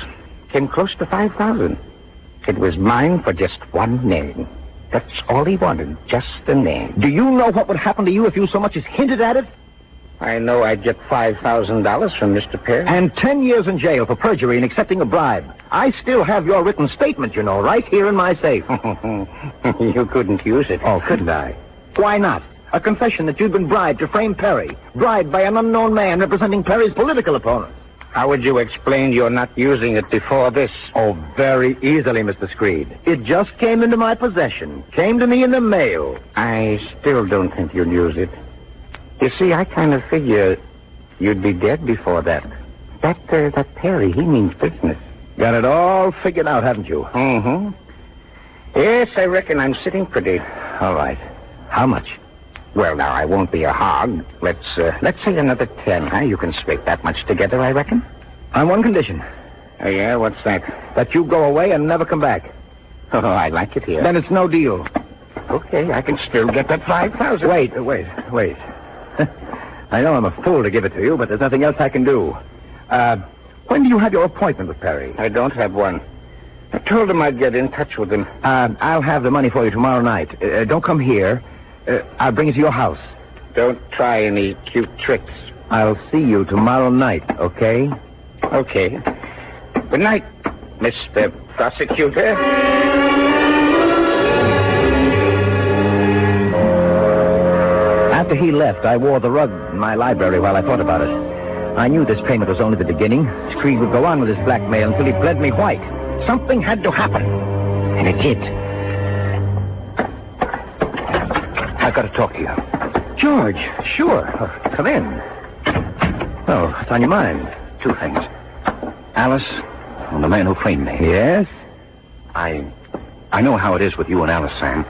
Came close to 5,000. It was mine for just one name. That's all he wanted, just a name. Do you know what would happen to you if you so much as hinted at it? I know I'd get $5,000 from Mr. Perry. And 10 years in jail for perjury and accepting a bribe. I still have your written statement, you know, right here in my safe. You couldn't use it. Oh, couldn't I? Why not? A confession that you'd been bribed to frame Perry. Bribed by an unknown man representing Perry's political opponents. How would you explain your not using it before this? Oh, very easily, Mr. Screed. It just came into my possession. Came to me in the mail. I still don't think you'll use it. You see, I kind of figure you'd be dead before that. That Perry, he means business. Got it all figured out, haven't you? Mm-hmm. Yes, I reckon I'm sitting pretty. All right. How much? Well, now, I won't be a hog. Let's say another 10, huh? You can scrape that much together, I reckon. On one condition. Oh, yeah? What's that? That you go away and never come back. Oh, I like it here. Then it's no deal. Okay, I can still get that $5,000. Wait. I know I'm a fool to give it to you, but there's nothing else I can do. When do you have your appointment with Perry? I don't have one. I told him I'd get in touch with him. I'll have the money for you tomorrow night. Don't come here. I'll bring it to your house. Don't try any cute tricks. I'll see you tomorrow night, okay? Okay. Good night, Mr. Prosecutor. After he left, I wore the rug in my library while I thought about it. I knew this payment was only the beginning. Screed would go on with his blackmail until he bled me white. Something had to happen. And it did. I've got to talk to you. George, sure. Come in. Oh, what's on your mind? Two things. Alice and the man who framed me. Yes? I know how it is with you and Alice, Sam.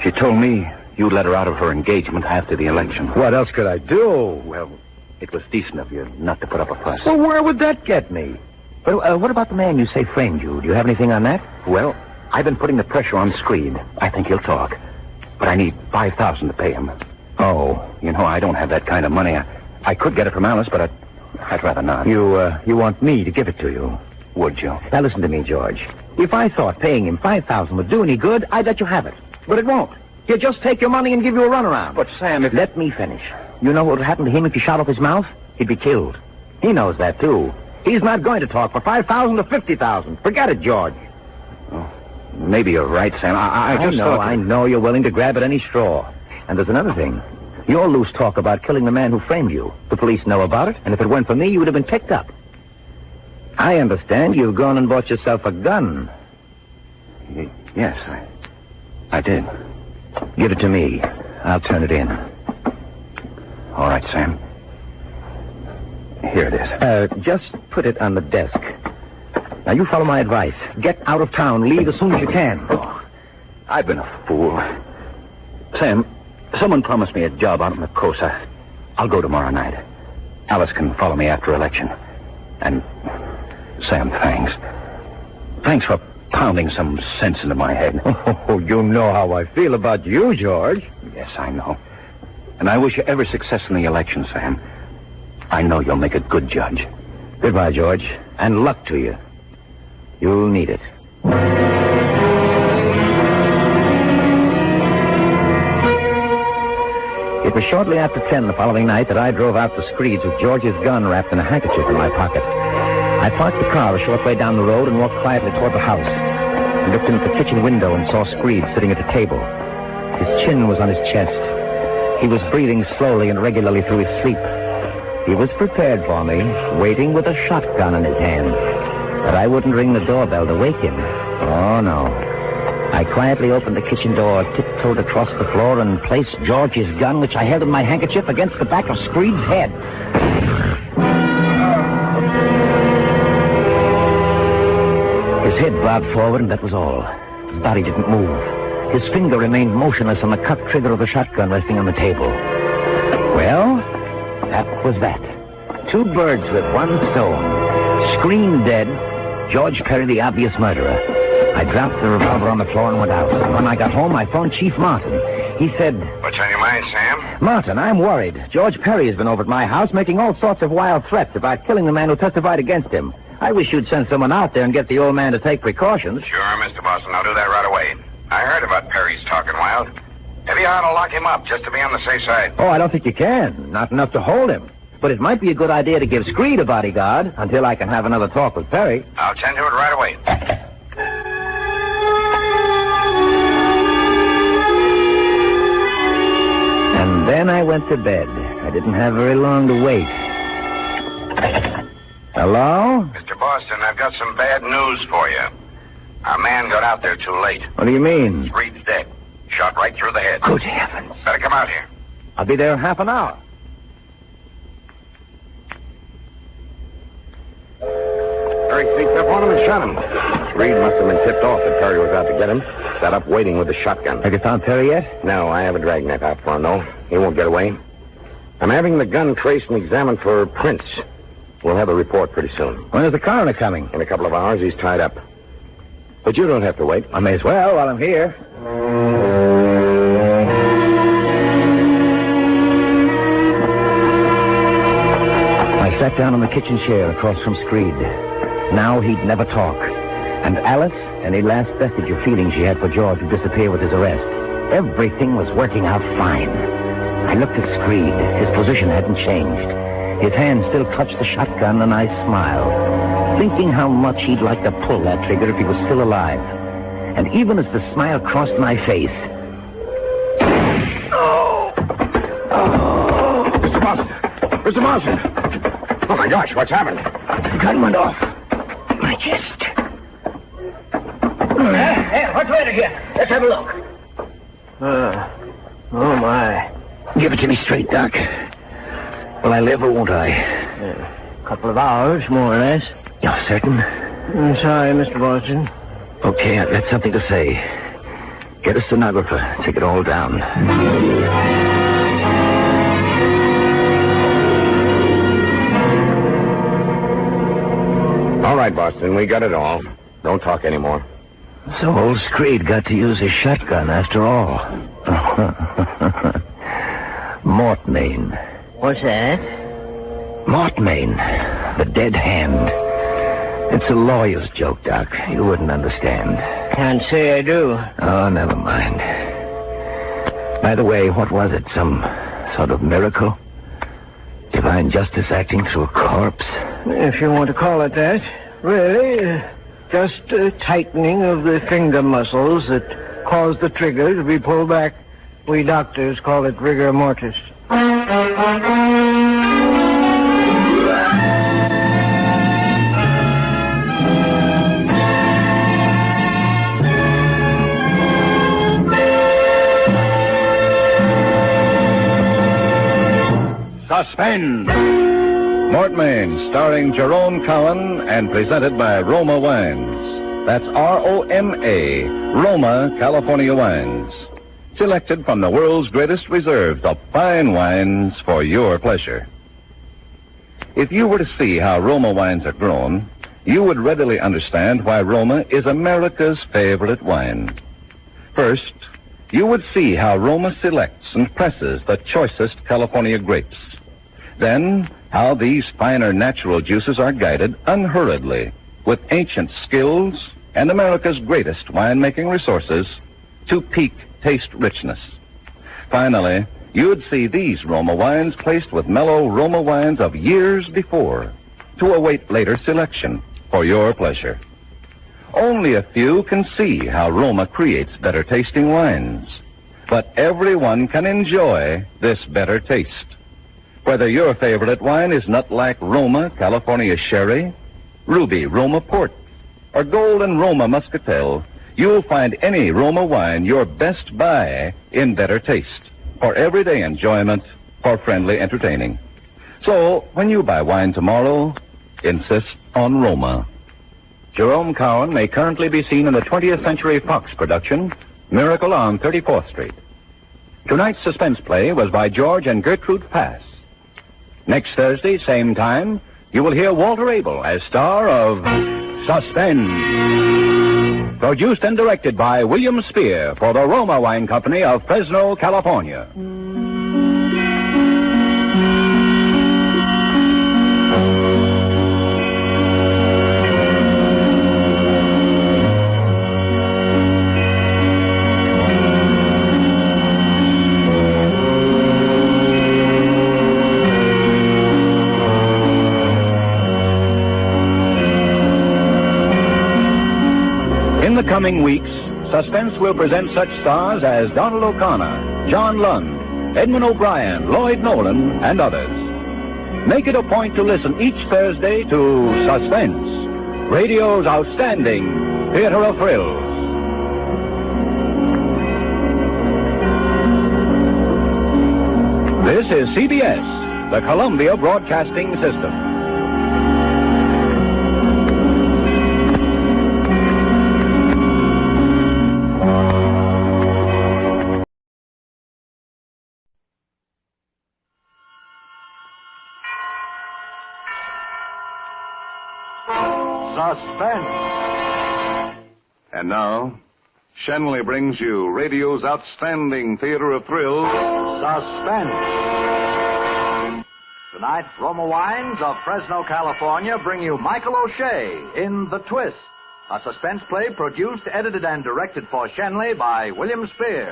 She told me you let her out of her engagement after the election. What else could I do? Well, it was decent of you not to put up a fuss. Well, where would that get me? But what about the man you say framed you? Do you have anything on that? Well, I've been putting the pressure on Screed. I think he'll talk. But I need $5,000 to pay him. Oh. You know, I don't have that kind of money. I could get it from Alice, but I'd rather not. You want me to give it to you? Would you? Now, listen to me, George. If I thought paying him $5,000 would do any good, I'd let you have it. But it won't. He'll just take your money and give you a runaround. But, Sam, if... Let me finish. You know what would happen to him if you shot off his mouth? He'd be killed. He knows that, too. He's not going to talk for $5,000 or $50,000. Forget it, George. Oh, maybe you're right, Sam. I know you're willing to grab at any straw. And there's another thing. Your loose talk about killing the man who framed you. The police know about it, and if it weren't for me, you would have been picked up. I understand you've gone and bought yourself a gun. Yes, I did. Give it to me. I'll turn it in. All right, Sam. Here it is. Just put it on the desk. Now, you follow my advice. Get out of town. Leave as soon as you can. Oh, I've been a fool. Sam, someone promised me a job out on the coast. I'll go tomorrow night. Alice can follow me after election. And, Sam, thanks. Thanks for pounding some sense into my head. Oh, you know how I feel about you, George. Yes, I know. And I wish you every success in the election, Sam. I know you'll make a good judge. Goodbye, George. And luck to you. You'll need it. It was shortly after 10 the following night that I drove out to Screed's with George's gun wrapped in a handkerchief in my pocket. I parked the car a short way down the road and walked quietly toward the house. I looked in at the kitchen window and saw Screed sitting at the table. His chin was on his chest. He was breathing slowly and regularly through his sleep. He was prepared for me, waiting with a shotgun in his hand. But I wouldn't ring the doorbell to wake him. Oh, no. I quietly opened the kitchen door, tiptoed across the floor, and placed George's gun, which I held in my handkerchief, against the back of Screed's head. His head bobbed forward, and that was all. His body didn't move. His finger remained motionless on the cut trigger of the shotgun resting on the table. Well, that was that. Two birds with one stone. Screed dead, George Perry the obvious murderer. I dropped the revolver on the floor and went out. When I got home, I phoned Chief Martin. He said... What's on your mind, Sam? Martin, I'm worried. George Perry has been over at my house making all sorts of wild threats about killing the man who testified against him. I wish you'd send someone out there and get the old man to take precautions. Sure, Mr. Boston. I'll do that right away. I heard about Perry's talking wild. Maybe I ought to lock him up just to be on the safe side. Oh, I don't think you can. Not enough to hold him. But it might be a good idea to give Screed a bodyguard until I can have another talk with Perry. I'll tend to it right away. And then I went to bed. I didn't have very long to wait. Hello? Mr. Boston, I've got some bad news for you. Our man got out there too late. What do you mean? Screed's dead. Shot right through the head. Good heavens. Better come out here. I'll be there in half an hour. Perry sneaked up on him and shot him. Screed must have been tipped off that Perry was out to get him. Sat up waiting with the shotgun. Have you found Perry yet? No, I have a dragnet out for him, though. He won't get away. I'm having the gun traced and examined for prints. We'll have a report pretty soon. When is the coroner coming? In a couple of hours, he's tied up. But you don't have to wait. I may as well while I'm here. I sat down on the kitchen chair across from Screed. Now he'd never talk. And Alice, any last vestige of feeling she had for George, would disappear with his arrest. Everything was working out fine. I looked at Screed. His position hadn't changed. His hand still clutched the shotgun, and I smiled, thinking how much he'd like to pull that trigger if he was still alive. And even as the smile crossed my face... Mr. Boston! Mr. Boston! Oh, my gosh, what's happened? The gun went off. My chest. Hey, what's the matter here? Let's have a look. Oh, my. Give it to me straight, Doc. Will I live or won't I? A couple of hours, more or less. You're certain? I'm sorry, Mr. Boston. Okay, I've got something to say. Get a stenographer. Take it all down. All right, Boston, we got it all. Don't talk anymore. So old Screed got to use his shotgun after all. Mortmain. What's that? Mortmain. The dead hand. It's a lawyer's joke, Doc. You wouldn't understand. Can't say I do. Oh, never mind. By the way, what was it? Some sort of miracle? Divine justice acting through a corpse? If you want to call it that. Really, just a tightening of the finger muscles that cause the trigger to be pulled back. We doctors call it rigor mortis. Suspense. Mortmain, starring Jerome Cowan and presented by Roma Wines. That's R-O-M-A, Roma, California Wines. Selected from the world's greatest reserves of fine wines for your pleasure. If you were to see how Roma wines are grown, you would readily understand why Roma is America's favorite wine. First, you would see how Roma selects and presses the choicest California grapes. Then, how these finer natural juices are guided unhurriedly with ancient skills and America's greatest winemaking resources to peak taste richness. Finally, you'd see these Roma wines placed with mellow Roma wines of years before to await later selection for your pleasure. Only a few can see how Roma creates better tasting wines, but everyone can enjoy this better taste. Whether your favorite wine is Nutlack Roma California Sherry, Ruby Roma Port, or Golden Roma Muscatel, you'll find any Roma wine your best buy in better taste, for everyday enjoyment, for friendly entertaining. So, when you buy wine tomorrow, insist on Roma. Jerome Cowan may currently be seen in the 20th Century Fox production, Miracle on 34th Street. Tonight's suspense play was by George and Gertrude Pass. Next Thursday, same time, you will hear Walter Abel as star of Suspense. Produced and directed by William Spear for the Roma Wine Company of Fresno, California. the coming weeks, Suspense will present such stars as Donald O'Connor, John Lund, Edmund O'Brien, Lloyd Nolan, and others. Make it a point to listen each Thursday to Suspense, radio's outstanding theater of thrills. This is CBS, the Columbia Broadcasting System. Suspense. And now, Shenley brings you radio's outstanding theater of thrills, Suspense. Tonight, Roma Wines of Fresno, California bring you Michael O'Shea in The Twist, a suspense play produced, edited, and directed for Shenley by William Spear.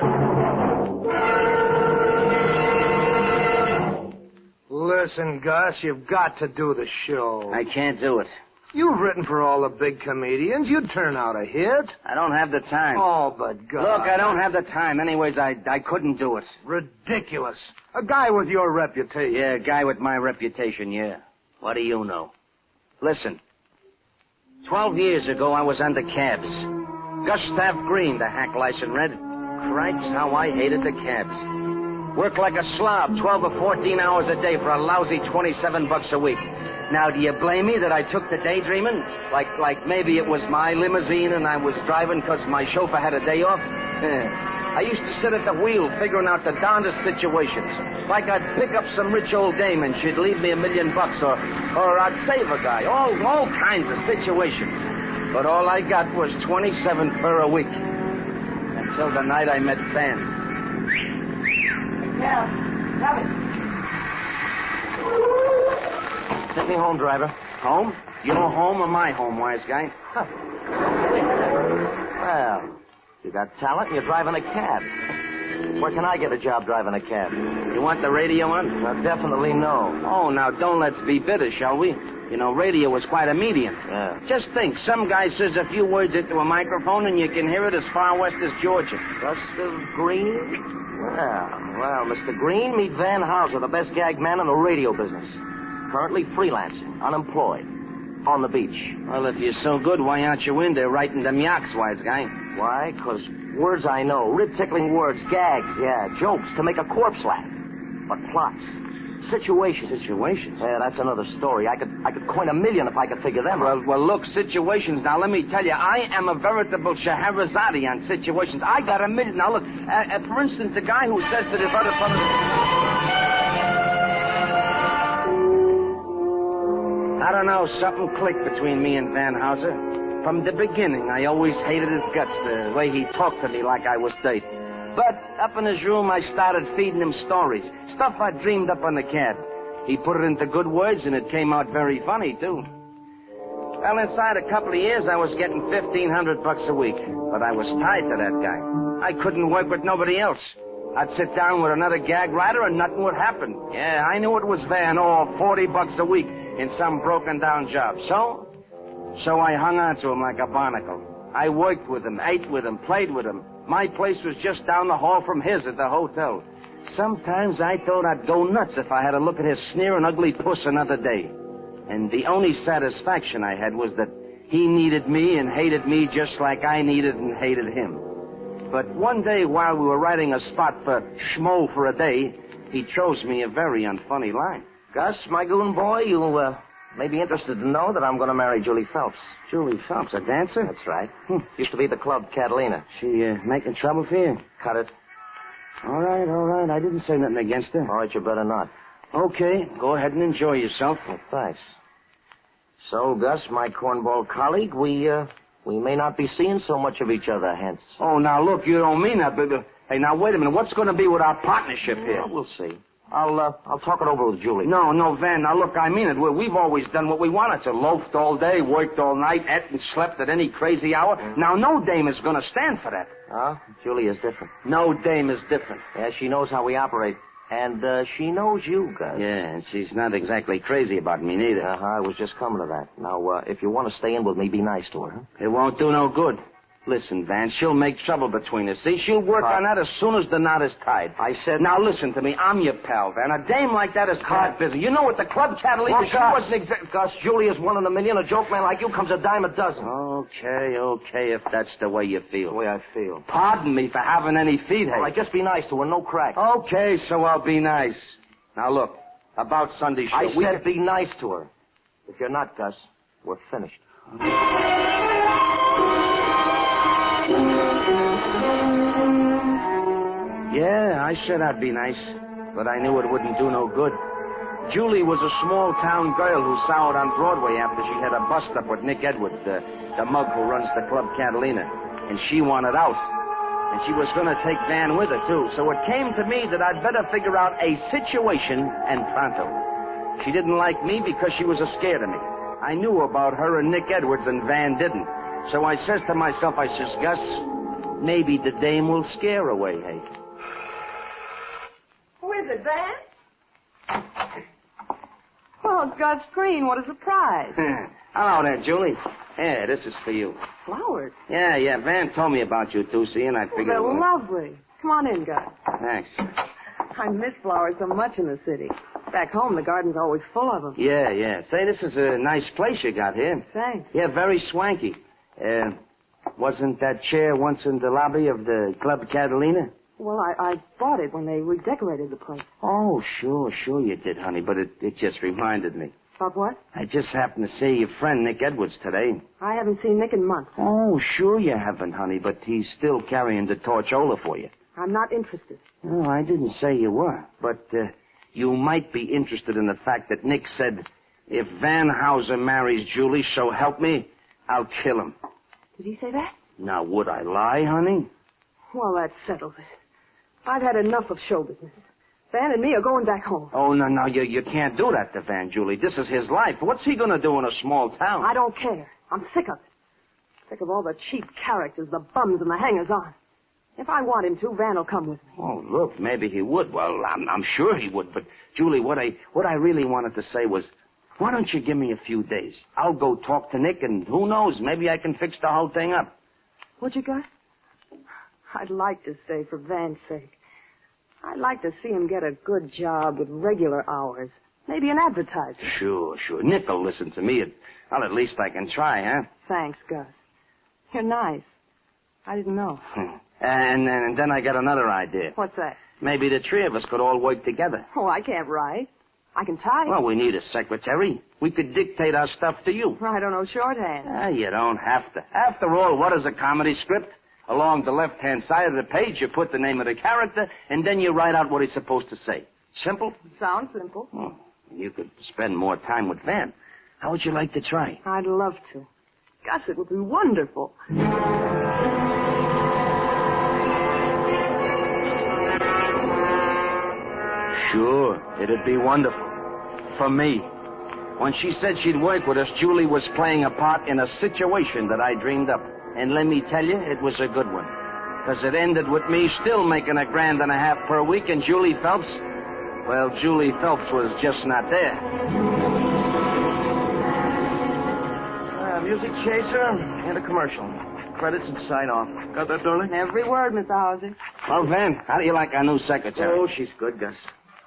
Listen, Gus, you've got to do the show. I can't do it. You've written for all the big comedians. You'd turn out a hit. I don't have the time. Oh, but God. Look, I don't have the time. Anyways, I couldn't do it. Ridiculous. A guy with your reputation. Yeah, a guy with my reputation, yeah. What do you know? Listen. 12 years ago, I was under cabs. Gustav Green, the hack license read. Cripes, how I hated the cabs. Worked like a slob 12 or 14 hours a day for a lousy $27 a week. Now, do you blame me that I took to daydreaming? Like maybe it was my limousine and I was driving because my chauffeur had a day off? I used to sit at the wheel figuring out the darndest situations. Like I'd pick up some rich old dame and she'd leave me $1 million, or I'd save a guy. All kinds of situations. But all I got was $27 per a week. Until the night I met Van. Yeah, have it. Take me home, driver. Home? Your home or my home, wise guy? Well, you got talent and you're driving a cab. Where can I get a job driving a cab? You want the radio on? Well, definitely no. Oh, now don't let's be bitter, shall we? You know, radio is quite a medium. Yeah. Just think, some guy says a few words into a microphone and you can hear it as far west as Georgia. Gustav Green? Well, Mr. Green, meet Van Houser, the best gag man in the radio business. Currently freelancing, unemployed, on the beach. Well, if you're so good, why aren't you in there writing them yaks, wise guy? Why? 'Cause words I know, rib-tickling words, gags, yeah, jokes to make a corpse laugh. But plots, situations. Situations? Yeah, that's another story. I could coin $1 million if I could figure them out. Well, look, situations. Now, let me tell you, I am a veritable Scheherazade on situations. I got $1 million. Now, look, for instance, the guy who says that his other fellow... I don't know, something clicked between me and Van Houser. From the beginning, I always hated his guts, the way he talked to me like I was dirt. But up in his room, I started feeding him stories, stuff I dreamed up on the cab. He put it into good words, and it came out very funny, too. Well, inside a couple of years, I was getting $1,500 a week, but I was tied to that guy. I couldn't work with nobody else. I'd sit down with another gag writer and nothing would happen. Yeah, I knew it was Van, $40 a week in some broken-down job. So I hung on to him like a barnacle. I worked with him, ate with him, played with him. My place was just down the hall from his at the hotel. Sometimes I thought I'd go nuts if I had to look at his sneering ugly puss another day. And the only satisfaction I had was that he needed me and hated me just like I needed and hated him. But one day while we were writing a spot for Schmo for a Day, he chose me a very unfunny line. Gus, my goon boy, you may be interested to know that I'm going to marry Julie Phelps. Julie Phelps, a dancer? That's right. Used to be at the club Catalina. She making trouble for you? Cut it. All right. I didn't say nothing against her. All right, you better not. Okay, go ahead and enjoy yourself. Well, thanks. So, Gus, my cornball colleague, we may not be seeing so much of each other hence. Oh, now, look, you don't mean that, but... Hey, now, wait a minute. What's going to be with our partnership here? Well, we'll see. I'll talk it over with Julie. No, Van. Now, look, I mean it. We've always done what we wanted to. Loafed all day, worked all night, ate and slept at any crazy hour. Now, no dame is going to stand for that. Huh? Julie is different. No dame is different. Yeah, she knows how we operate. And she knows you, Gus. Yeah, and she's not exactly crazy about me, neither. I was just coming to that. Now, if you want to stay in with me, be nice to her. Huh? It won't do no good. Listen, Van, she'll make trouble between us. See, she'll work on that as soon as the knot is tied. I said... Now, listen to me. I'm your pal, Van. A dame like that is hard busy. You know what the Club Catalina... She wasn't exactly... Gus, Julia's 1 in a million. A joke man like you comes a dime a dozen. Okay, if that's the way you feel. The way I feel. Pardon me for having any feet, hey. All right, just be nice to her. No crack. Okay, so I'll be nice. Now, look, about Sunday show... I said be nice to her. If you're not, Gus, we're finished. Yeah, I said I'd be nice, but I knew it wouldn't do no good. Julie was a small-town girl who soured on Broadway after she had a bust-up with Nick Edwards, the mug who runs the Club Catalina, and she wanted out. And she was going to take Van with her, too, so it came to me that I'd better figure out a situation and pronto. She didn't like me because she was scared of me. I knew about her and Nick Edwards, and Van didn't. So I says to myself, I says, Gus, maybe the dame will scare away, hey. Who is it, Van? Oh, Gus Green, what a surprise. Hello there, Julie. Yeah, this is for you. Flowers? Yeah, Van told me about you two, see, and I figured... They're lovely. Come on in, Gus. Thanks. I miss flowers so much in the city. Back home, the garden's always full of them. Yeah. Say, this is a nice place you got here. Thanks. Yeah, very swanky. Wasn't that chair once in the lobby of the Club Catalina? Well, I bought it when they redecorated the place. Oh, sure you did, honey, but it just reminded me. About what? I just happened to see your friend Nick Edwards today. I haven't seen Nick in months. Oh, sure you haven't, honey, but he's still carrying the torchola for you. I'm not interested. No, I didn't say you were, but you might be interested in the fact that Nick said, if Van Houser marries Julie, so help me, I'll kill him. Did he say that? Now, would I lie, honey? Well, that settles it. I've had enough of show business. Van and me are going back home. Oh, no, you can't do that to Van, Julie. This is his life. What's he going to do in a small town? I don't care. I'm sick of it. Sick of all the cheap characters, the bums, and the hangers-on. If I want him to, Van will come with me. Oh, look, maybe he would. Well, I'm sure he would. But, Julie, what I really wanted to say was, why don't you give me a few days? I'll go talk to Nick, and who knows, maybe I can fix the whole thing up. Would you, Gus? I'd like to stay for Van's sake. I'd like to see him get a good job with regular hours. Maybe an advertiser. Sure. Nick will listen to me. Well, at least I can try, huh? Thanks, Gus. You're nice. I didn't know. And then I got another idea. What's that? Maybe the three of us could all work together. Oh, I can't write. I can type. Well, we need a secretary. We could dictate our stuff to you. I don't know shorthand. You don't have to. After all, what is a comedy script? Along the left-hand side of the page, you put the name of the character, and then you write out what he's supposed to say. Simple? Sounds simple. Oh, you could spend more time with Van. How would you like to try? I'd love to. Gus, it would be wonderful. Sure, it'd be wonderful. For me. When she said she'd work with us, Julie was playing a part in a situation that I dreamed up. And let me tell you, it was a good one. Because it ended with me still making $1.5 grand per week, and Julie Phelps, well, Julie Phelps was just not there. Music chaser and a commercial. Credits and sign off. Got that, darling? Every word, Mr. Hauser. Well, Van, how do you like our new secretary? Oh, she's good, Gus.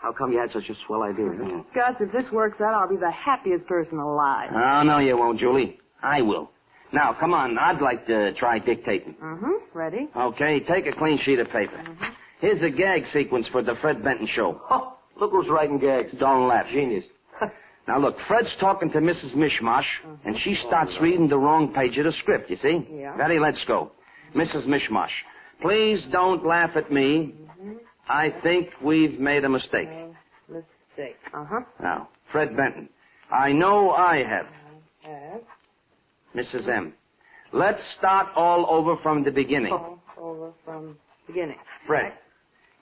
How come you had such a swell idea? Huh? Gus, if this works out, I'll be the happiest person alive. Oh, no, you won't, Julie. I will. Now, come on. I'd like to try dictating. Mm-hmm. Ready? Okay, take a clean sheet of paper. Mm-hmm. Here's a gag sequence for the Fred Benton show. Oh, look who's writing gags. Don't laugh. Genius. Now, look, Fred's talking to Mrs. Mishmash, and she starts reading the wrong page of the script, you see? Yeah. Ready? Let's go. Mrs. Mishmash, please don't laugh at me. I think we've made a mistake. Mistake. Uh-huh. Now, Fred Benton, I know I have. Mrs. M, let's start all over from the beginning. All over from the beginning. Fred,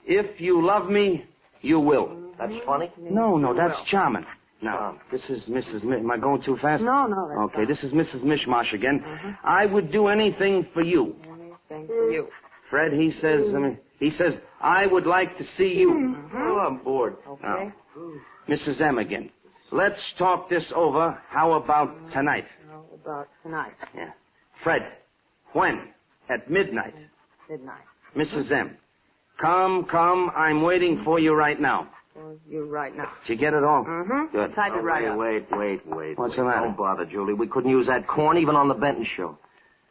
if you love me, you will. That's funny? No, that's charming. Now, this is Mrs. Am I going too fast? No, that's okay, this is Mrs. Mishmash again. I would do anything for you. Anything for you. Fred, he says, I would like to see you. Oh, I'm bored. Okay. Now, Mrs. M again. Let's talk this over. How about tonight? How about tonight? Yeah. Fred, when? At midnight. Midnight. Mrs. M. Come. I'm waiting for you right now. Well, you right now. Did you get it all? Mm-hmm. Good. Type it right up. Wait. What's the matter? Don't bother, Julie. We couldn't use that corn even on the Benton show.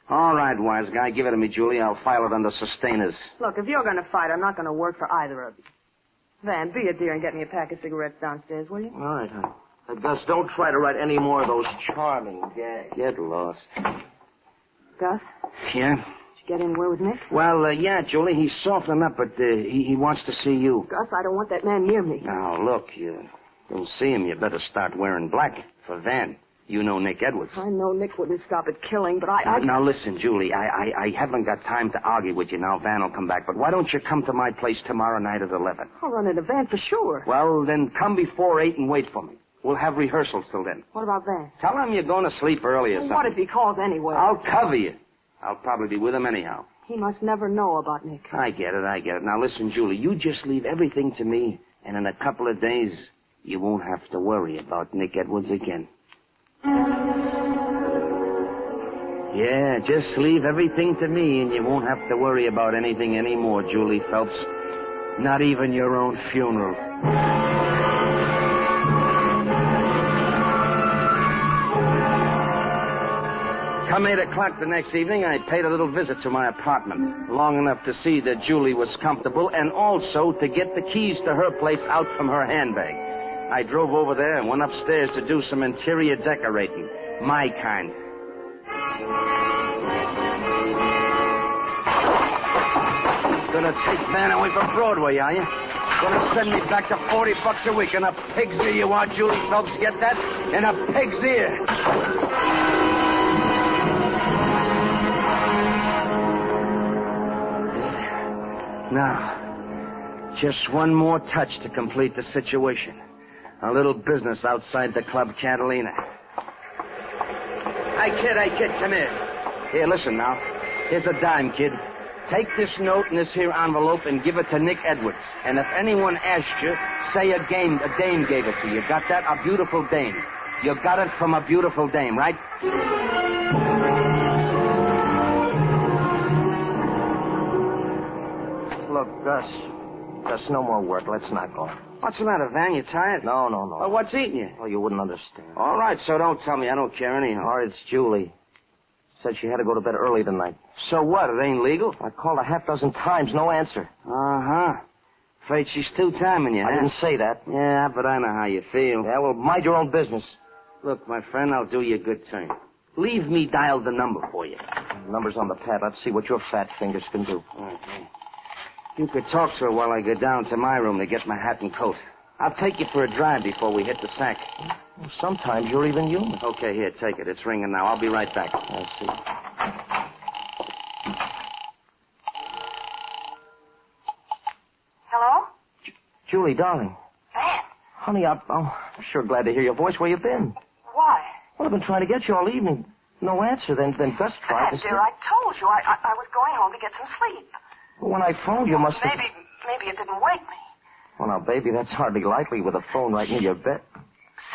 All right, wise guy. Give it to me, Julie. I'll file it under sustainers. Look, if you're going to fight, I'm not going to work for either of you. Van, be a dear and get me a pack of cigarettes downstairs, will you? All right, honey. Gus, don't try to write any more of those charming gags. Get lost. Gus? Yeah? Did you get anywhere with Nick? Well, yeah, Julie. He's softening up, but he wants to see you. Gus, I don't want that man near me. Now, look, you'll see him. You better start wearing black for Van. You know Nick Edwards. I know Nick wouldn't stop at killing, but Now, listen, Julie, I haven't got time to argue with you now. Van will come back, but why don't you come to my place tomorrow night at 11? I'll run in a van for sure. Well, then come before 8 and wait for me. We'll have rehearsals till then. What about Van? Tell him you're going to sleep early or something. What if he calls anyway? I'll cover you. I'll probably be with him anyhow. He must never know about Nick. I get it. Now, listen, Julie, you just leave everything to me, and in a couple of days, you won't have to worry about Nick Edwards again. Yeah, just leave everything to me, and you won't have to worry about anything anymore, Julie Phelps. Not even your own funeral. Come 8 o'clock the next evening, I paid a little visit to my apartment, long enough to see that Julie was comfortable and also to get the keys to her place out from her handbag. I drove over there and went upstairs to do some interior decorating. My kind. Gonna take Van away from Broadway, are you? Gonna send me back to $40 a week in a pig's ear, you are, Julie Phelps? Get that? In a pig's ear. Now, just one more touch to complete the situation. A little business outside the Club Catalina. Hey, kid, come here. Here, listen now. Here's a dime, kid. Take this note in this here envelope and give it to Nick Edwards. And if anyone asks you, say a dame gave it to you. Got that? A beautiful dame. You got it from a beautiful dame, right? Look, Gus, no more work. Let's not go. What's the matter, Van? You tired? No. Well, what's eating you? Oh, you wouldn't understand. All right, so don't tell me. I don't care anyhow. All right, it's Julie. Said she had to go to bed early tonight. So what? It ain't legal? I called a half dozen times, no answer. Uh-huh. Afraid she's two-timing you, huh? I didn't say that. Yeah, but I know how you feel. Yeah, well, mind your own business. Look, my friend, I'll do you a good turn. Leave me dial the number for you. The number's on the pad. Let's see what your fat fingers can do. Okay. You could talk to her while I go down to my room to get my hat and coat. I'll take you for a drive before we hit the sack. Well, sometimes you're even human. Okay, here, take it. It's ringing now. I'll be right back. I see. Hello? Julie, darling. Van. Honey, I'm sure glad to hear your voice. Where you been? Why? Well, I've been trying to get you all evening. No answer. Then Gus tried. Dear, I told you. I was going home to get some sleep. Well, when I phoned you, must have... Maybe it didn't wake me. Well, now, baby, that's hardly likely with a phone right near your bed.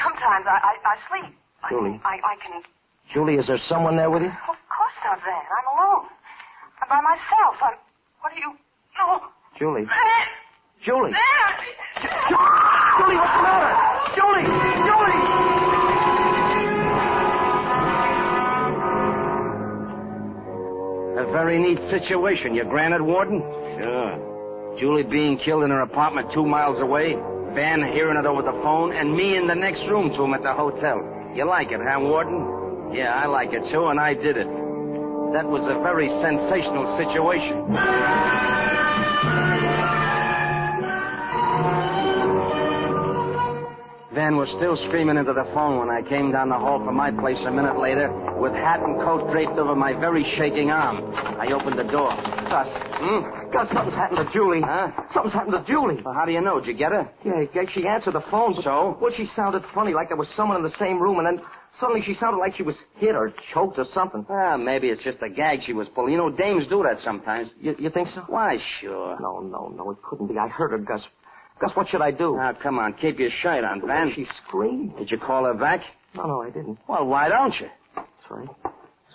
Sometimes I sleep. Julie. I can... Julie, is there someone there with you? Of course not, Van. I'm alone. I'm by myself. What are you... No. Julie. Van! Julie. Van! Julie, what's the matter? Julie! A very neat situation, you granted, Warden? Sure. Julie being killed in her apartment 2 miles away, Van hearing it over the phone, and me in the next room to him at the hotel. You like it, huh, Warden? Yeah, I like it, too, and I did it. That was a very sensational situation. Van was still screaming into the phone when I came down the hall from my place a minute later with hat and coat draped over my very shaking arm. I opened the door. Gus. Gus, something's happened to Julie. Huh? Something's happened to Julie. Well, how do you know? Did you get her? Yeah, she answered the phone. So? Well, she sounded funny, like there was someone in the same room, and then suddenly she sounded like she was hit or choked or something. Maybe it's just a gag she was pulling. You know, dames do that sometimes. You think so? Why, sure. No, it couldn't be. I heard her, Gus. Gus, what should I do? Now, come on, keep your shirt on, Van. She screamed. Did you call her back? No, I didn't. Well, why don't you? That's right.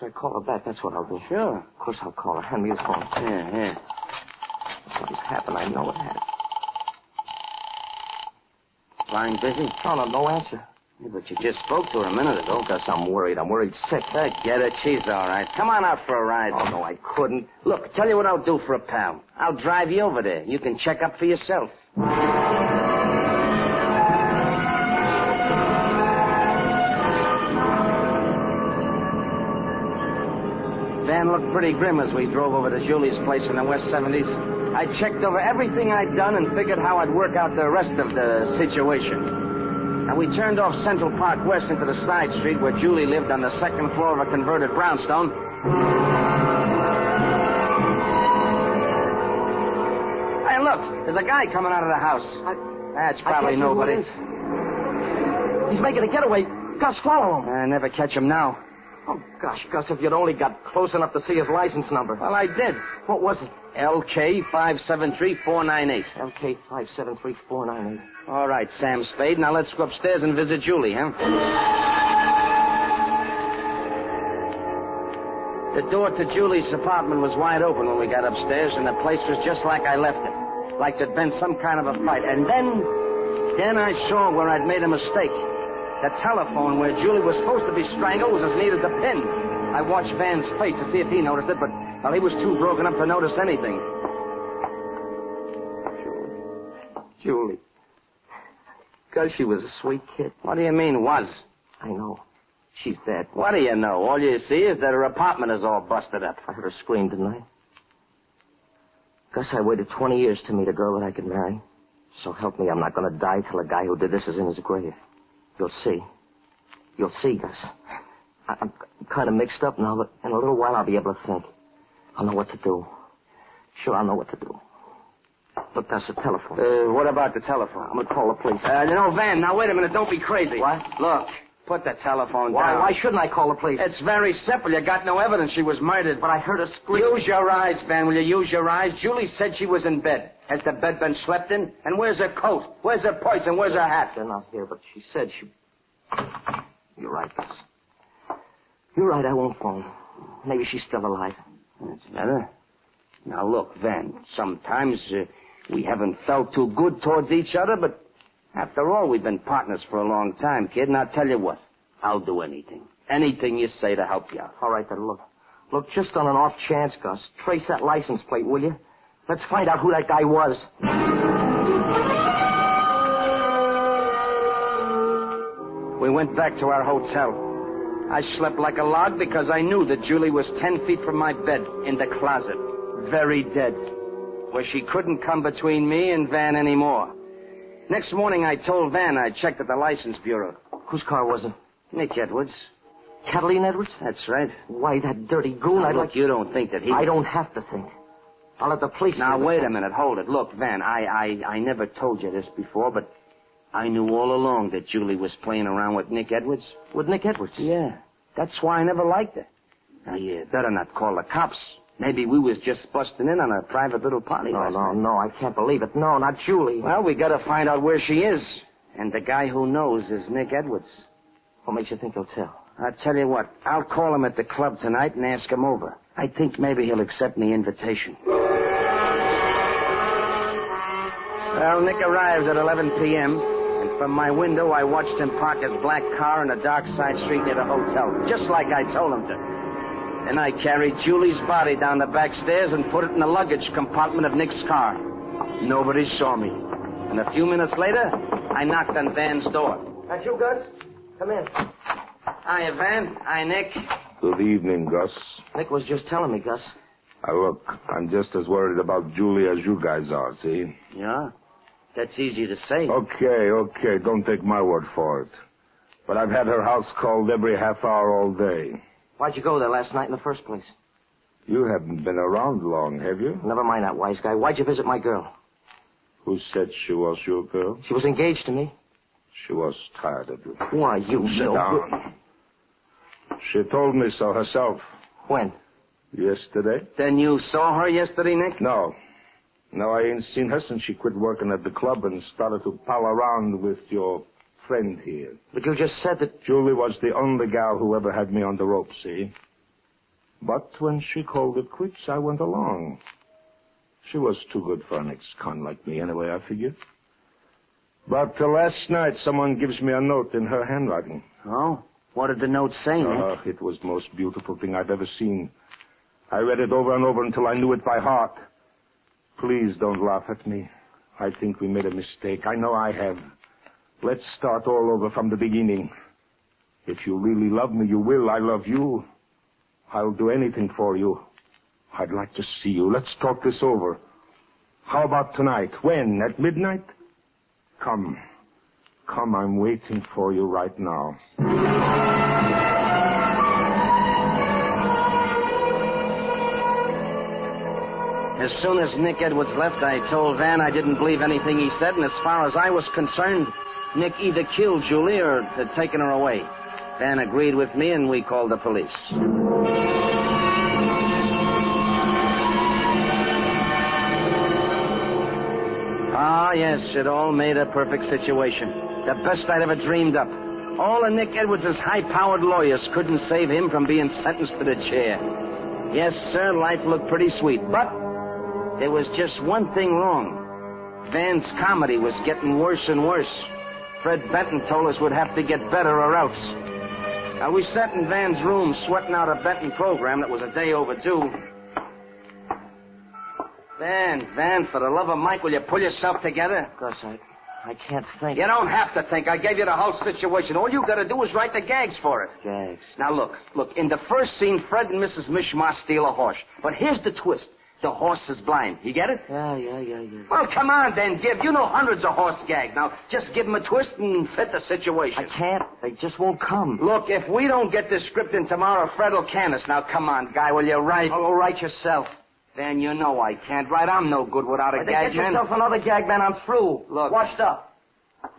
So I call her back. That's what I'll do. Sure. Of course I'll call her. Hand me the phone. Yeah. Something's happened. I know it has. Line busy? No answer. Yeah, but you just spoke to her a minute ago. Gus, I'm worried. I'm worried sick. Forget it. She's all right. Come on out for a ride. Oh, no, I couldn't. Look, tell you what I'll do for a pal. I'll drive you over there. You can check up for yourself. Van looked pretty grim as we drove over to Julie's place in the West 70s. I checked over everything I'd done and figured how I'd work out the rest of the situation. And we turned off Central Park West into the side street where Julie lived on the second floor of a converted brownstone. Hey, look, there's a guy coming out of the house. That's probably nobody. He's making a getaway. Gus, follow him. I never catch him now. Oh, gosh, Gus, if you'd only got close enough to see his license number. Well, I did. What was it? LK573498. LK573498. All right, Sam Spade. Now let's go upstairs and visit Julie, huh? The door to Julie's apartment was wide open when we got upstairs, and the place was just like I left it. Like there'd been some kind of a fight. And then I saw where I'd made a mistake. The telephone where Julie was supposed to be strangled was as neat as a pin. I watched Van's face to see if he noticed it, but he was too broken up to notice anything. Julie. Gus, she was a sweet kid. What do you mean, was? I know. She's dead. What do you know? All you see is that her apartment is all busted up. I heard her scream, didn't I? Gus, I waited 20 years to meet a girl that I could marry. So help me, I'm not going to die till the guy who did this is in his grave. You'll see. You'll see, Gus. I'm kind of mixed up now, but in a little while I'll be able to think. I'll know what to do. Sure, I'll know what to do. Look, that's the telephone. What about the telephone? I'm going to call the police. Van, now wait a minute. Don't be crazy. What? Look, put the telephone down. Why shouldn't I call the police? It's very simple. You got no evidence she was murdered. But I heard her scream. Use your eyes, Van. Will you use your eyes? Julie said she was in bed. Has the bed been slept in? And where's her coat? Where's her purse? And where's her hat? They're not here, but she said she... You're right, Gus. You're right, I won't phone. Maybe she's still alive. That's better. Now, look, Van, sometimes we haven't felt too good towards each other, but after all, we've been partners for a long time, kid, and I'll tell you what. I'll do anything. Anything you say to help you out. All right, then, look. Look, just on an off chance, Gus, trace that license plate, will you? Let's find out who that guy was. We went back to our hotel. I slept like a log because I knew that Julie was 10 feet from my bed in the closet, very dead, where she couldn't come between me and Van anymore. Next morning, I told Van I checked at the license bureau. Whose car was it? Nick Edwards. Catalina Edwards? That's right. Why, that dirty goon. Look, you don't think that he... I don't have to think. I'll let the police... Now, wait a minute. Hold it. Look, Van, I never told you this before, but I knew all along that Julie was playing around with Nick Edwards. With Nick Edwards? Yeah. That's why I never liked her. Now, you better not call the cops. Maybe we was just busting in on a private little party last night. No, I can't believe it. No, not Julie. Well, we gotta find out where she is. And the guy who knows is Nick Edwards. What makes you think he'll tell? I'll tell you what. I'll call him at the club tonight and ask him over. I think maybe he'll accept my invitation. Well, Nick arrived at 11 p.m., and from my window, I watched him park his black car in a dark side street near the hotel, just like I told him to. Then I carried Julie's body down the back stairs and put it in the luggage compartment of Nick's car. Nobody saw me. And a few minutes later, I knocked on Van's door. That you, Gus? Come in. Hiya, Van. Hi, Nick. Good evening, Gus. Nick was just telling me, Gus. Look, I'm just as worried about Julie as you guys are, see? Yeah? That's easy to say. Okay. Don't take my word for it. But I've had her house called every half hour all day. Why'd you go there last night in the first place? You haven't been around long, have you? Never mind that wise guy. Why'd you visit my girl? Who said she was your girl? She was engaged to me. She was tired of you. Why, you Sit down. She told me so herself. When? Yesterday. Then you saw her yesterday, Nick? No, I ain't seen her since she quit working at the club and started to pal around with your friend here. But you just said that... Julie was the only gal who ever had me on the rope, see? But when she called it quits, I went along. She was too good for an ex-con like me anyway, I figured. But last night, someone gives me a note in her handwriting. Oh? What did the note say, Nick? It was the most beautiful thing I've ever seen. I read it over and over until I knew it by heart. Please don't laugh at me. I think we made a mistake. I know I have. Let's start all over from the beginning. If you really love me, you will. I love you. I'll do anything for you. I'd like to see you. Let's talk this over. How about tonight? When? At midnight? Come. Come, I'm waiting for you right now. As soon as Nick Edwards left, I told Van I didn't believe anything he said, and as far as I was concerned, Nick either killed Julie or had taken her away. Van agreed with me, and we called the police. Ah, yes, it all made a perfect situation. The best I'd ever dreamed up. All of Nick Edwards' high-powered lawyers couldn't save him from being sentenced to the chair. Yes, sir, life looked pretty sweet, but there was just one thing wrong. Van's comedy was getting worse and worse. Fred Benton told us we'd have to get better or else. Now, we sat in Van's room sweating out a Benton program that was a day overdue. Van, for the love of Mike, will you pull yourself together? Gus, I can't think. You don't have to think. I gave you the whole situation. All you got to do is write the gags for it. Gags? Now, look. In the first scene, Fred and Mrs. Mishmash steal a horse. But here's the twist. The horse is blind. You get it? Yeah. Well, come on, then, Gib. You know hundreds of horse gags. Now, just give them a twist and fit the situation. I can't. They just won't come. Look, if we don't get this script in tomorrow, Fred will can us. Now, come on, guy, will you write? I'll write yourself. Van, you know I can't write. I'm no good without a gag Get man. yourself another gag man. I'm through. Look. Washed up.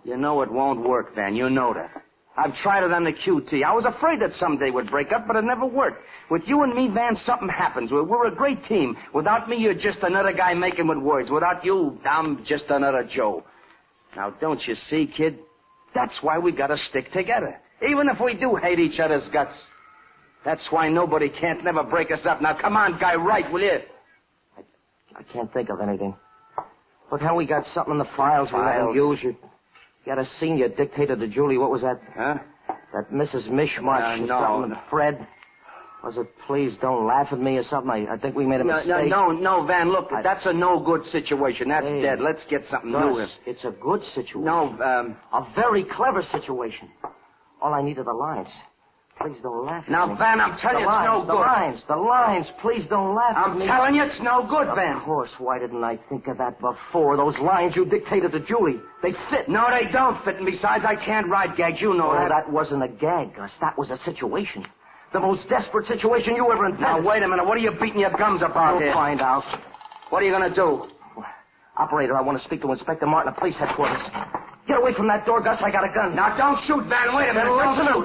You know it won't work, Van. You know that. I've tried it on the QT. I was afraid that someday we'd break up, but it never worked. With you and me, Van, something happens. We're a great team. Without me, you're just another guy making with words. Without you, I'm just another Joe. Now, don't you see, kid? That's why we gotta stick together. Even if we do hate each other's guts. That's why nobody can't never break us up. Now, come on, guy, write, will you? I can't think of anything. Look how we got something in the files we haven't used. You got a scene you dictated to Julie. What was that? Huh? That Mrs. Mishmash No. Fred. Was it please don't laugh at me or something? I think we made a mistake. No, Van, look, that's a no-good situation. That's dead. Let's get something new. It's a good situation. No, a very clever situation. All I need are the lines. Please don't laugh at me. Now, Van, I'm telling you, it's no good. The lines. Please don't laugh at me. I'm telling you, it's no good, Van. Of course. Why didn't I think of that before? Those lines you dictated to Julie. They fit. No, they don't fit. And besides, I can't write gags. You know that. That wasn't a gag, Gus. That was a situation. The most desperate situation you ever invented. Now, wait a minute. What are you beating your gums about here? We'll find out. What are you going to do? Operator, I want to speak to Inspector Martin at police headquarters. Get away from that door, Gus. I got a gun. Now, don't shoot, Van. Wait a minute.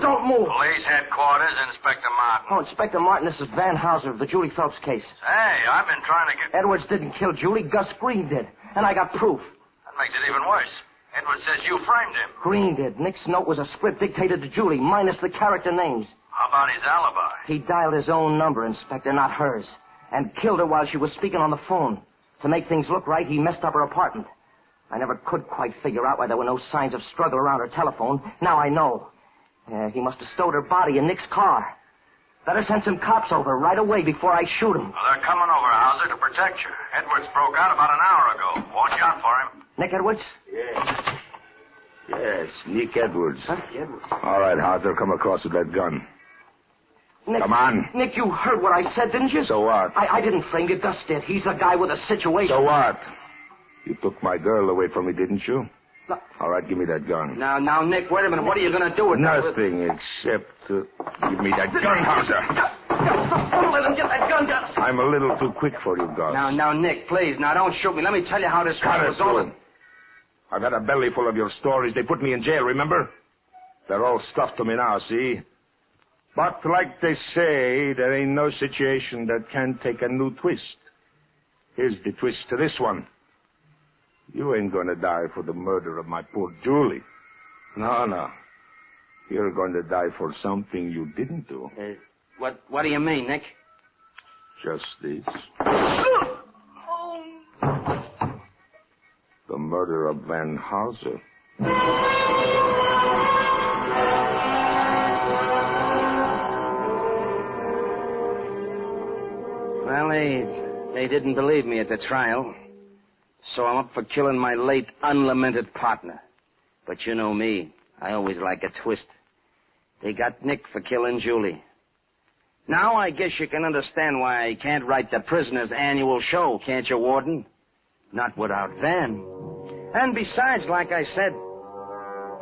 Don't move. Police headquarters, Inspector Martin. Oh, Inspector Martin, this is Van Hauser of the Julie Phelps case. Hey, I've been trying to get... Edwards didn't kill Julie. Gus Green did. And I got proof. That makes it even worse. Edwards says you framed him. Green did. Nick's note was a script dictated to Julie, minus the character names. How about his alibi? He dialed his own number, Inspector, not hers, and killed her while she was speaking on the phone. To make things look right, he messed up her apartment. I never could quite figure out why there were no signs of struggle around her telephone. Now I know. He must have stowed her body in Nick's car. Better send some cops over right away before I shoot him. Well, they're coming over, Hauser, to protect you. Edwards broke out about an hour ago. Watch out for him. Nick Edwards? Yes, Nick Edwards. Huh? Edwards. All right, Hauser, come across with that gun. Nick, come on. Nick, you heard what I said, didn't you? So what? I didn't frame you. Gus did. He's a guy with a situation. So what? You took my girl away from me, didn't you? No. All right, give me that gun. Now, Nick, wait a minute. What are you going to do with that? Nothing except give me that gun, Hauser. Don't let him get that gun, Gus. I'm a little too quick for you, Gus. Now, Nick, please. Now, don't shoot me. Let me tell you how this was all. I've had a belly full of your stories. They put me in jail, remember? They're all stuffed to me now, see? But like they say, there ain't no situation that can't take a new twist. Here's the twist to this one. You ain't gonna die for the murder of my poor Julie. No. You're going to die for something you didn't do. What do you mean, Nick? Just this. The murder of Van Hauser. Well, they didn't believe me at the trial. So I'm up for killing my late unlamented partner. But you know me. I always like a twist. They got Nick for killing Julie. Now I guess you can understand why I can't write the prisoner's annual show, can't you, Warden? Not without Van. And besides, like I said,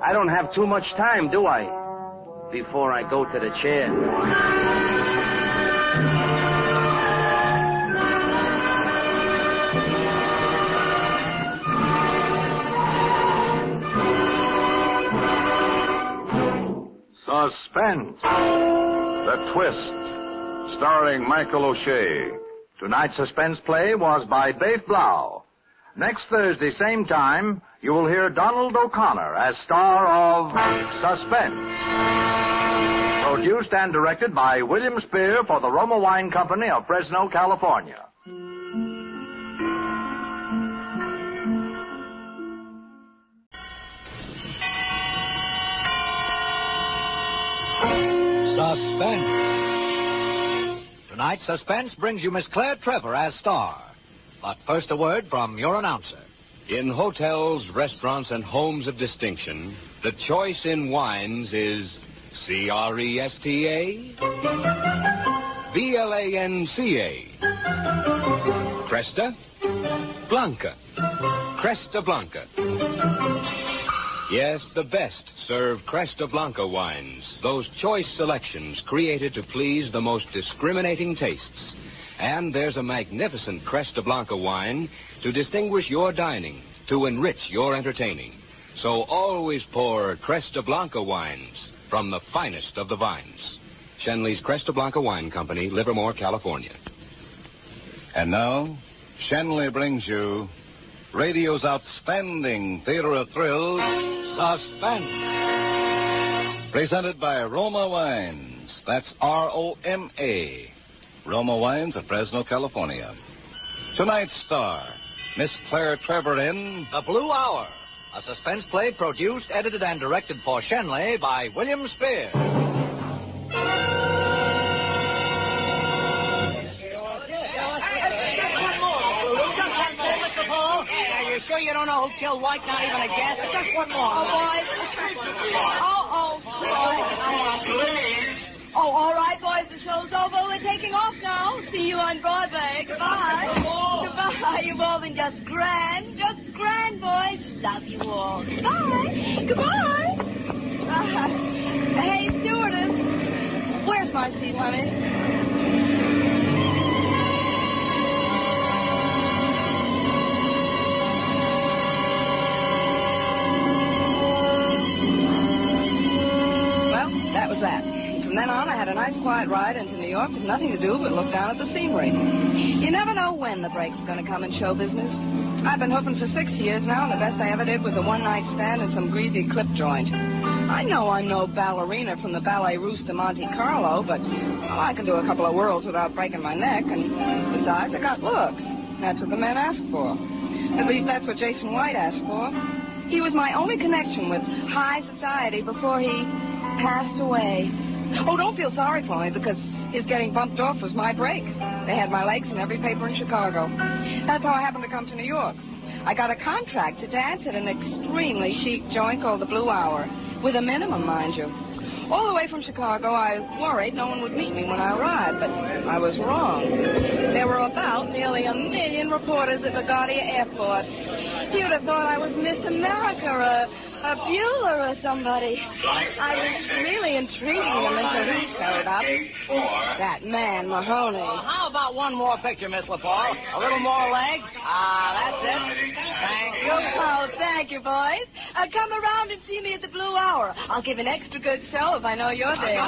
I don't have too much time, do I? Before I go to the chair. Suspense. The Twist. Starring Michael O'Shea. Tonight's suspense play was by Bafe Blau. Next Thursday, same time, you will hear Donald O'Connor as star of Suspense. Produced and directed by William Spear for the Roma Wine Company of Fresno, California. Suspense. Tonight's Suspense brings you Miss Claire Trevor as star. But first a word from your announcer. In hotels, restaurants, and homes of distinction, the choice in wines is Cresta, Blanca, Cresta, Blanca. Cresta Blanca. Yes, the best serve Cresta Blanca wines, those choice selections created to please the most discriminating tastes. And there's a magnificent Cresta Blanca wine to distinguish your dining, to enrich your entertaining. So always pour Cresta Blanca wines from the finest of the vines. Shenley's Cresta Blanca Wine Company, Livermore, California. And now, Shenley brings you radio's outstanding theater of thrills, Suspense. Presented by Roma Wines. That's R-O-M-A. Roma Wines of Fresno, California. Tonight's star, Miss Claire Trevor in The Blue Hour, a suspense play produced, edited, and directed for Shenley by William Spear. Are you sure you don't know who killed White? Not even a guess? Just one more. Oh, boys. Boys. Oh, all right, boys. The show's over. We're taking off now. See you on Broadway. Goodbye. Goodbye. You've all been just grand. Just grand, boys. Love you all. Goodbye. Goodbye. Hey, stewardess. Where's my seat, honey? That was that. From then on, I had a nice, quiet ride into New York with nothing to do but look down at the scenery. You never know when the break's going to come in show business. I've been hoping for 6 years now, and the best I ever did was a one-night stand and some greasy clip joint. I know I'm no ballerina from the Ballet Russe de Monte Carlo, but well, I can do a couple of whirls without breaking my neck, and besides, I got looks. That's what the men ask for. At least that's what Jason White asked for. He was my only connection with high society before he passed away. Oh, don't feel sorry for me, because his getting bumped off was my break. They had my legs in every paper in Chicago. That's how I happened to come to New York. I got a contract to dance at an extremely chic joint called the Blue Hour, with a minimum, mind you. All the way from Chicago, I worried no one would meet me when I arrived, but I was wrong. There were about nearly 1 million reporters at LaGuardia Airport. You'd have thought I was Miss America, a Bueller or somebody. I was really intriguing them until he showed up. That man, Mahoney. How about one more picture, Miss LaPaul? A little more leg? That's it. Thank you. Oh, thank you, boys. Come around and see me at the Blue Hour. I'll give an extra good show if I know you're there.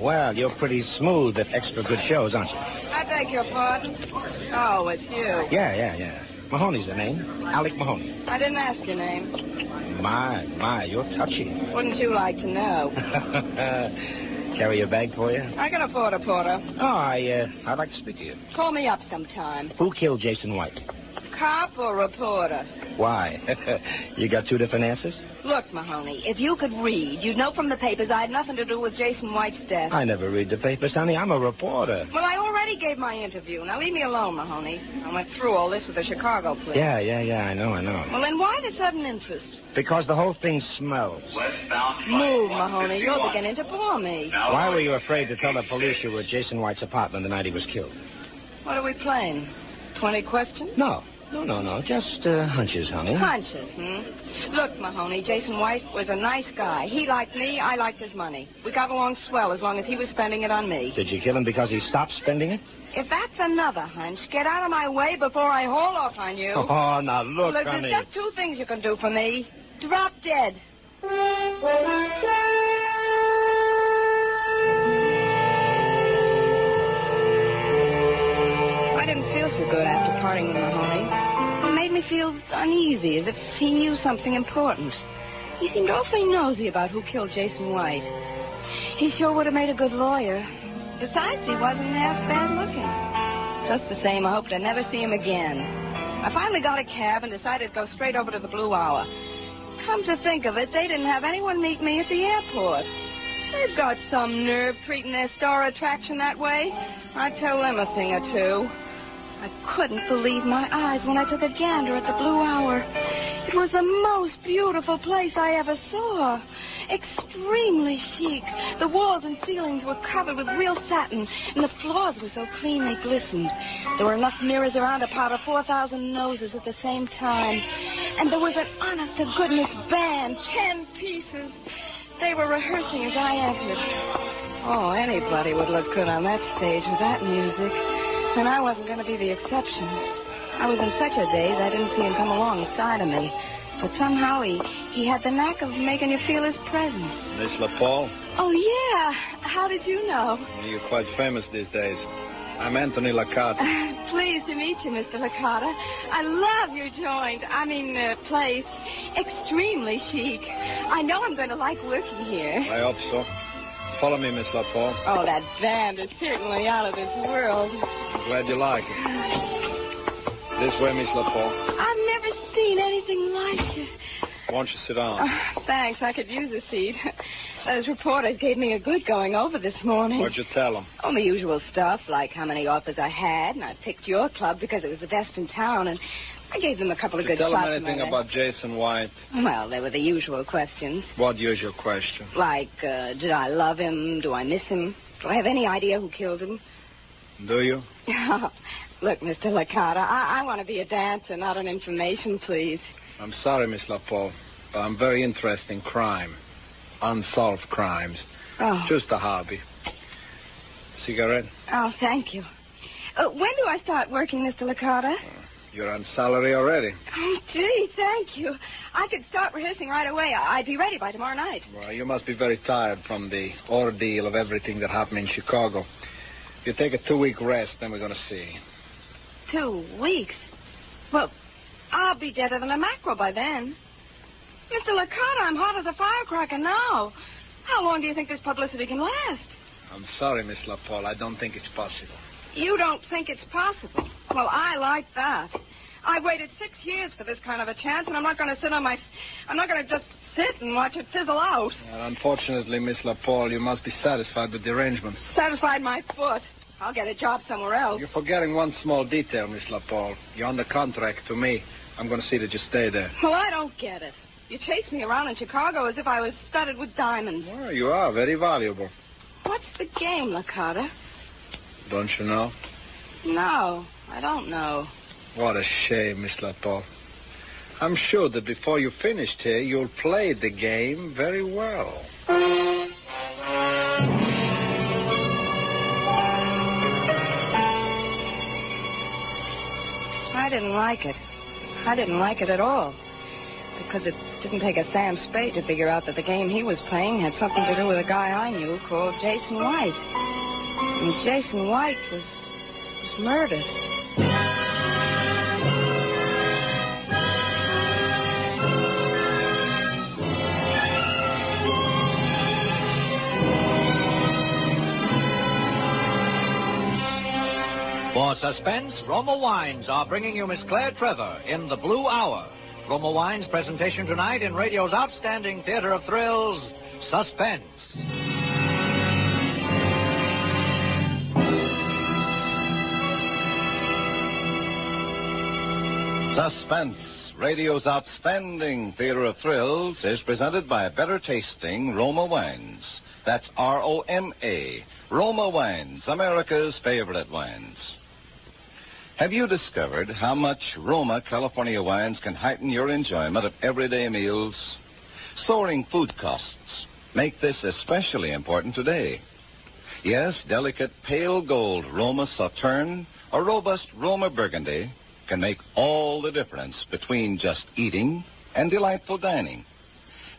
Well, you're pretty smooth at extra good shows, aren't you? I beg your pardon? Oh, it's you. Yeah. Mahoney's the name. Alec Mahoney. I didn't ask your name. My, you're touchy. Wouldn't you like to know? Carry your bag for you? I can afford a porter. Oh, I'd like to speak to you. Call me up sometime. Who killed Jason White? Cop or reporter? Why? You got two different answers? Look, Mahoney, if you could read, you'd know from the papers I had nothing to do with Jason White's death. I never read the papers, honey. I'm a reporter. Well, I already gave my interview. Now leave me alone, Mahoney. I went through all this with the Chicago police. Yeah, I know. Well, then why the sudden interest? Because the whole thing smells. Move, Mahoney. You're beginning to bore me. Why were you afraid to tell the police you were at Jason White's apartment the night he was killed? What are we playing? 20 questions? No. Just hunches, honey. Hunches, Look, Mahoney, Jason White was a nice guy. He liked me, I liked his money. We got along swell as long as he was spending it on me. Did you kill him because he stopped spending it? If that's another hunch, get out of my way before I haul off on you. Oh, now look, honey. There's just two things you can do for me. Drop dead. I didn't feel so good after parting with Mahoney. It made me feel uneasy, as if he knew something important. He seemed awfully nosy about who killed Jason White. He sure would have made a good lawyer. Besides, he wasn't half bad looking. Just the same, I hoped I'd never see him again. I finally got a cab and decided to go straight over to the Blue Hour. Come to think of it, they didn't have anyone meet me at the airport. They've got some nerve treating their star attraction that way. I'd tell them a thing or two. I couldn't believe my eyes when I took a gander at the Blue Hour. It was the most beautiful place I ever saw. Extremely chic. The walls and ceilings were covered with real satin, and the floors were so clean they glistened. There were enough mirrors around to powder 4,000 noses at the same time. And there was an honest-to-goodness band, 10 pieces. They were rehearsing as I entered. Oh, anybody would look good on that stage with that music. And I wasn't going to be the exception. I was in such a daze I didn't see him come alongside of me. But somehow he had the knack of making you feel his presence. Miss LaPaul? Oh, yeah. How did you know? You're quite famous these days. I'm Anthony Licata. Pleased to meet you, Mr. Licata. I love your joint. Place. Extremely chic. I know I'm going to like working here. I hope so. Follow me, Miss LaPaul. Oh, that band is certainly out of this world. I'm glad you like it. This way, Miss LaPaul. I've never seen anything like it. Won't you sit down? Thanks. I could use a seat. Those reporters gave me a good going over this morning. What'd you tell them? Oh, the usual stuff, like how many offers I had, and I picked your club because it was the best in town, and I gave them a couple of good shots. Did you tell them anything about Jason White? Well, they were the usual questions. What usual question? Like, did I love him? Do I miss him? Do I have any idea who killed him? Do you? Look, Mr. Licata, I want to be a dancer, not an information, please. I'm sorry, Miss LaPaul, but I'm very interested in crime. Unsolved crimes. Oh. Just a hobby. Cigarette? Oh, thank you. When do I start working, Mr. Licata? You're on salary already. Oh, gee, thank you. I could start rehearsing right away. I'd be ready by tomorrow night. Well, you must be very tired from the ordeal of everything that happened in Chicago. If you take a 2-week rest, then we're going to see. 2 weeks? Well, I'll be deader than a mackerel by then. Mr. Licata, I'm hot as a firecracker now. How long do you think this publicity can last? I'm sorry, Miss LaPaul. I don't think it's possible. You don't think it's possible? Well, I like that. I've waited 6 years for this kind of a chance, and I'm not going to I'm not going to just sit and watch it fizzle out. Well, unfortunately, Miss LaPaul, you must be satisfied with the arrangement. Satisfied my foot. I'll get a job somewhere else. You're forgetting one small detail, Miss LaPaul. You're under contract to me. I'm going to see that you stay there. Well, I don't get it. You chased me around in Chicago as if I was studded with diamonds. Well, you are very valuable. What's the game, Licata? Don't you know? No, I don't know. What a shame, Miss LaPaul. I'm sure that before you finished here, you'll play the game very well. I didn't like it. I didn't like it at all. Because it didn't take a Sam Spade to figure out that the game he was playing had something to do with a guy I knew called Jason White. And Jason White was murdered. For Suspense, Roma Wines are bringing you Miss Claire Trevor in The Blue Hour. Roma Wines' presentation tonight in radio's outstanding theater of thrills, Suspense. Suspense, radio's outstanding theater of thrills, is presented by better tasting Roma Wines. That's R-O-M-A. Roma Wines, America's favorite wines. Have you discovered how much Roma California wines can heighten your enjoyment of everyday meals? Soaring food costs make this especially important today. Yes, delicate pale gold Roma Sauterne or robust Roma Burgundy can make all the difference between just eating and delightful dining.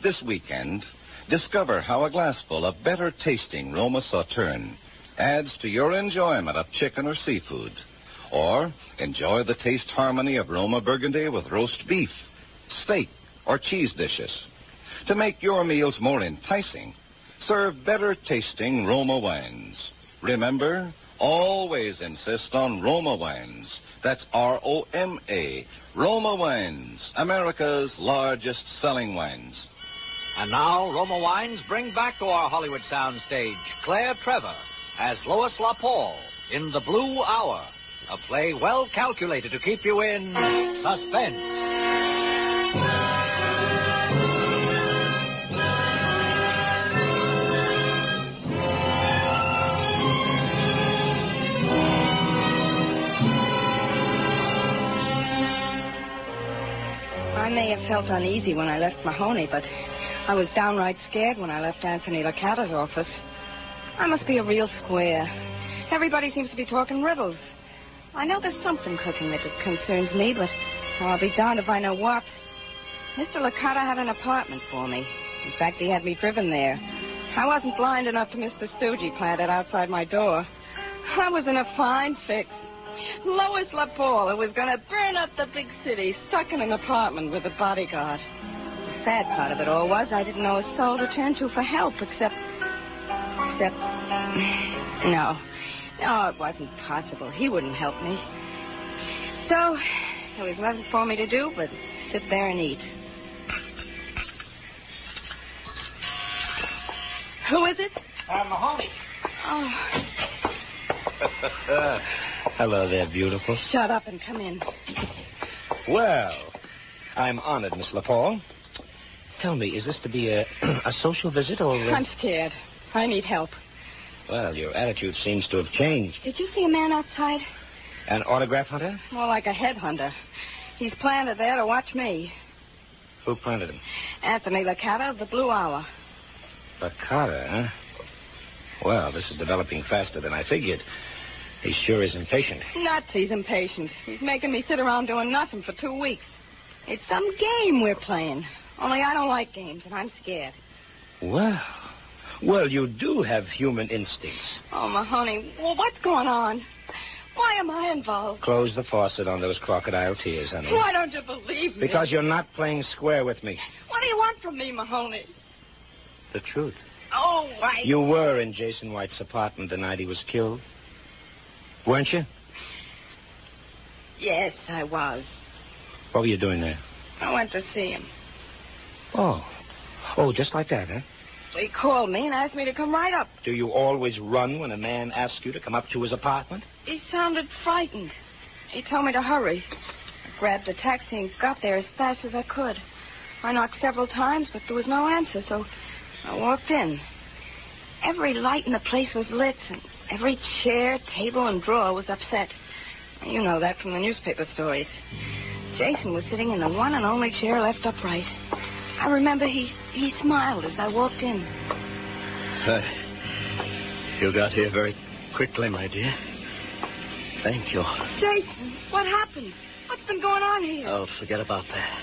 This weekend, discover how a glassful of better tasting Roma Sauterne adds to your enjoyment of chicken or seafood. Or enjoy the taste harmony of Roma Burgundy with roast beef, steak, or cheese dishes. To make your meals more enticing, serve better tasting Roma wines. Remember, always insist on Roma wines. That's R-O-M-A. Roma Wines, America's largest selling wines. And now, Roma Wines bring back to our Hollywood soundstage Claire Trevor as Lois LaPaul in The Blue Hour, a play well calculated to keep you in suspense. I may have felt uneasy when I left Mahoney, but I was downright scared when I left Anthony Licata's office. I must be a real square. Everybody seems to be talking riddles. I know there's something cooking that just concerns me, but I'll be darned if I know what. Mr. Licata had an apartment for me. In fact, he had me driven there. I wasn't blind enough to miss the stoogie planted outside my door. I was in a fine fix. Lois LaPaul, who was going to burn up the big city, stuck in an apartment with a bodyguard. The sad part of it all was I didn't know a soul to turn to for help, except... No, it wasn't possible. He wouldn't help me. So, there was nothing for me to do but sit there and eat. Who is it? Mahoney. Oh. Hello there, beautiful. Shut up and come in. Well, I'm honored, Miss LaPaul. Tell me, is this to be a social visit or... I'm scared. I need help. Well, your attitude seems to have changed. Did you see a man outside? An autograph hunter? More like a headhunter. He's planted there to watch me. Who planted him? Anthony Licata of the Blue Hour. Licata, huh? Well, this is developing faster than I figured. He sure is impatient. Nuts, he's impatient. He's making me sit around doing nothing for 2 weeks. It's some game we're playing. Only I don't like games, and I'm scared. Well, you do have human instincts. Oh, Mahoney, well, what's going on? Why am I involved? Close the faucet on those crocodile tears, honey. Why don't you believe me? Because you're not playing square with me. What do you want from me, Mahoney? The truth. Oh, I... You were in Jason White's apartment the night he was killed. Weren't you? Yes, I was. What were you doing there? I went to see him. Oh, just like that, huh? He called me and asked me to come right up. Do you always run when a man asks you to come up to his apartment? He sounded frightened. He told me to hurry. I grabbed a taxi and got there as fast as I could. I knocked several times, but there was no answer, so I walked in. Every light in the place was lit, and every chair, table, and drawer was upset. You know that from the newspaper stories. Jason was sitting in the one and only chair left upright. I remember he smiled as I walked in. You got here very quickly, my dear. Thank you. Jason, what happened? What's been going on here? Oh, forget about that.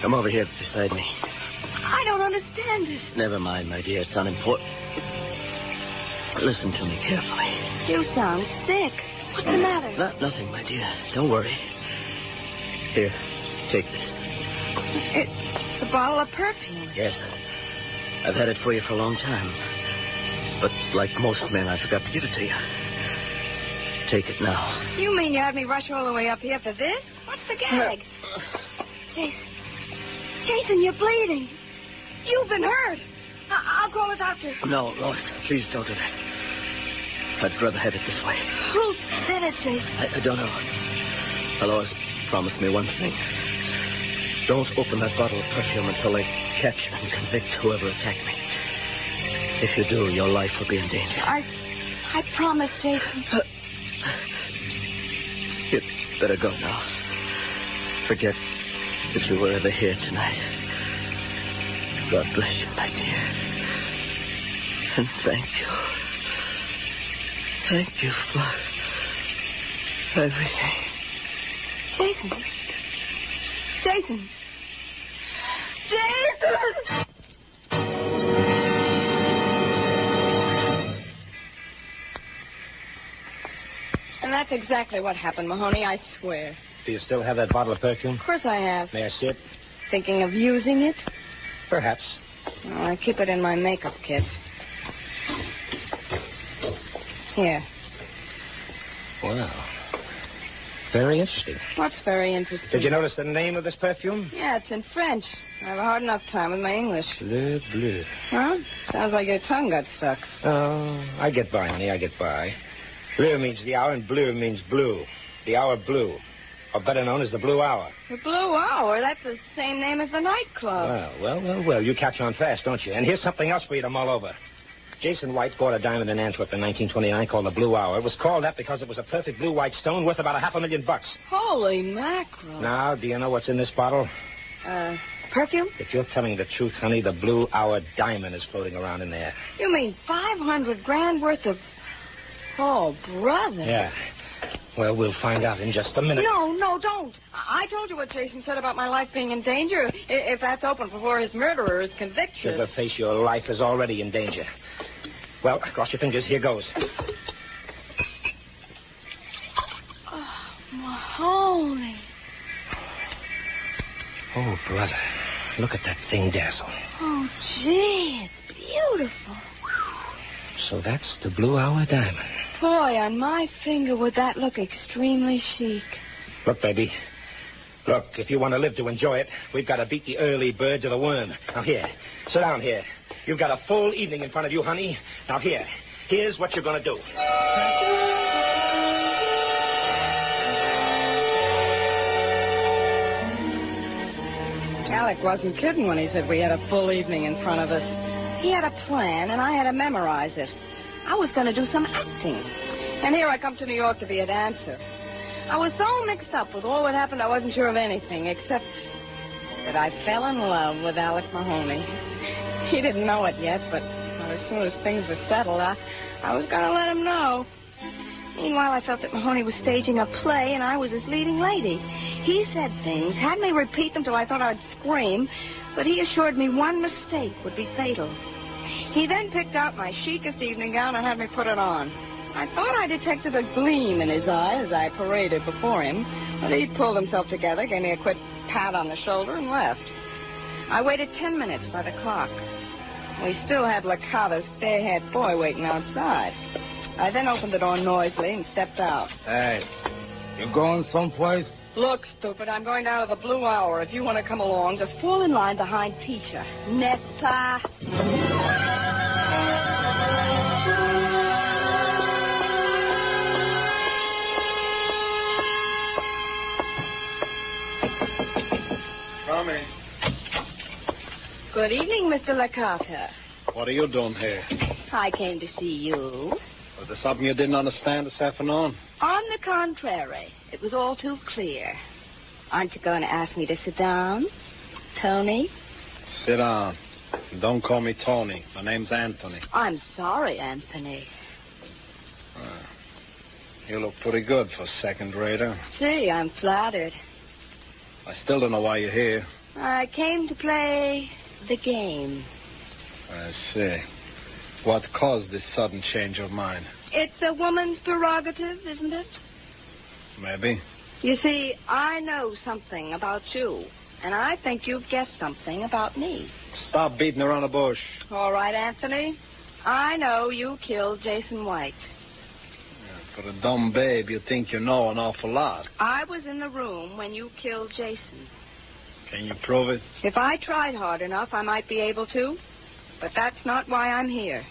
Come over here beside me. I don't understand this. Never mind, my dear. It's unimportant. Listen to me carefully. You sound sick. What's the matter? Nothing, my dear. Don't worry. Here, take this. It's a bottle of perfume. Yes. I've had it for you for a long time. But like most men, I forgot to give it to you. take it now. You mean you had me rush all the way up here for this? What's the gag? Jason, you're bleeding. You've been hurt. I'll call a doctor. No, Lois, please don't do that. I'd rather have it this way. Who did it, Jason? I don't know. Now, Lois, promise me one thing. Don't open that bottle of perfume until they catch and convict whoever attacked me. If you do, your life will be in danger. I promise, Jason. You'd better go now. Forget that you were ever here tonight. God bless you, my dear. And thank you. Thank you for everything. Jason! And that's exactly what happened, Mahoney, I swear. Do you still have that bottle of perfume? Of course I have. May I see it? Thinking of using it? Perhaps. Oh, I keep it in my makeup kit. Here. Wow. Very interesting. What's very interesting? Did you notice the name of this perfume? Yeah, it's in French. I have a hard enough time with my English. Bleu, bleu. Huh? Sounds like your tongue got stuck. Oh, I get by, honey, I get by. Bleu means the hour, and bleu means blue. The hour blue. Or better known as the Blue Hour. The Blue Hour? That's the same name as the nightclub. Well. You catch on fast, don't you? And here's something else for you to mull over. Jason White bought a diamond in Antwerp in 1929 called the Blue Hour. It was called that because it was a perfect blue-white stone worth about $500,000. Holy mackerel. Now, do you know what's in this bottle? Perfume? If you're telling the truth, honey, the Blue Hour diamond is floating around in there. You mean $500,000 worth of... Oh, brother. Yeah. Well, we'll find out in just a minute. No, don't. I told you what Jason said about my life being in danger. If that's open before his murderer is convicted. Sugarface, your life is already in danger. Well, cross your fingers. Here goes. Oh, Mahoney. Oh, brother. Look at that thing dazzle. Oh, gee, it's beautiful. So that's the Blue Hour diamond. Boy, on my finger would that look extremely chic. Look, baby. Look, if you want to live to enjoy it, we've got to beat the early bird to the worm. Now, here. Sit down here. You've got a full evening in front of you, honey. Now, here's what you're going to do. Alec wasn't kidding when he said we had a full evening in front of us. He had a plan, and I had to memorize it. I was going to do some acting. And here I come to New York to be a dancer. I was so mixed up with all that happened, I wasn't sure of anything, except that I fell in love with Alec Mahoney. He didn't know it yet, but as soon as things were settled, I was going to let him know. Meanwhile, I felt that Mahoney was staging a play, and I was his leading lady. He said things, had me repeat them till I thought I'd scream, but he assured me one mistake would be fatal. He then picked out my chicest evening gown and had me put it on. I thought I detected a gleam in his eye as I paraded before him, but he pulled himself together, gave me a quick pat on the shoulder, and left. I waited 10 minutes by the clock. We still had Licata's fair-haired boy waiting outside. I then opened the door noisily and stepped out. Hey, you going someplace? Look, stupid, I'm going down to the Blue Hour. If you want to come along, just fall in line behind teacher. N'est-ce pas? Coming. Good evening, Mr. Licata. What are you doing here? I came to see you. Was there something you didn't understand this afternoon? On the contrary, it was all too clear. Aren't you going to ask me to sit down, Tony? Sit down. Don't call me Tony. My name's Anthony. I'm sorry, Anthony. You look pretty good for a second-rater. Gee, I'm flattered. I still don't know why you're here. I came to play the game. I see. What caused this sudden change of mind? It's a woman's prerogative, isn't it? Maybe. You see, I know something about you, and I think you've guessed something about me. Stop beating around the bush. All right, Anthony. I know you killed Jason White. Yeah, For a dumb babe, you think you know an awful lot. I was in the room when you killed Jason. Can you prove it? If I tried hard enough, I might be able to. But that's not why I'm here.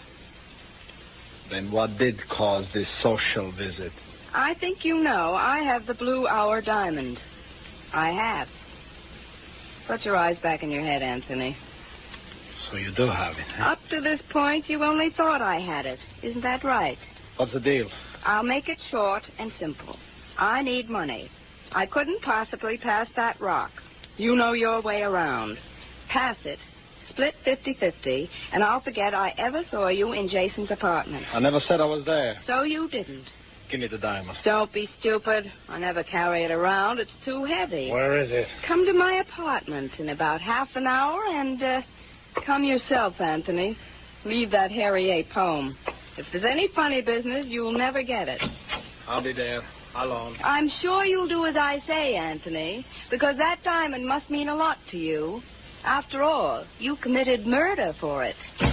Then what did cause this social visit? I think you know I have the Blue Hour diamond. I have. Put your eyes back in your head, Anthony. So you do have it, huh? Up to this point, you only thought I had it. Isn't that right? What's the deal? I'll make it short and simple. I need money. I couldn't possibly pass that rock. You know your way around. Pass it, split 50-50, and I'll forget I ever saw you in Jason's apartment. I never said I was there. So you didn't. Give me the diamond. Don't be stupid. I never carry it around. It's too heavy. Where is it? Come to my apartment in about half an hour and, come yourself, Anthony. Leave that Harry ape home. If there's any funny business, you'll never get it. I'll be there. Alone. I'm sure you'll do as I say, Anthony, because that diamond must mean a lot to you. After all, you committed murder for it. When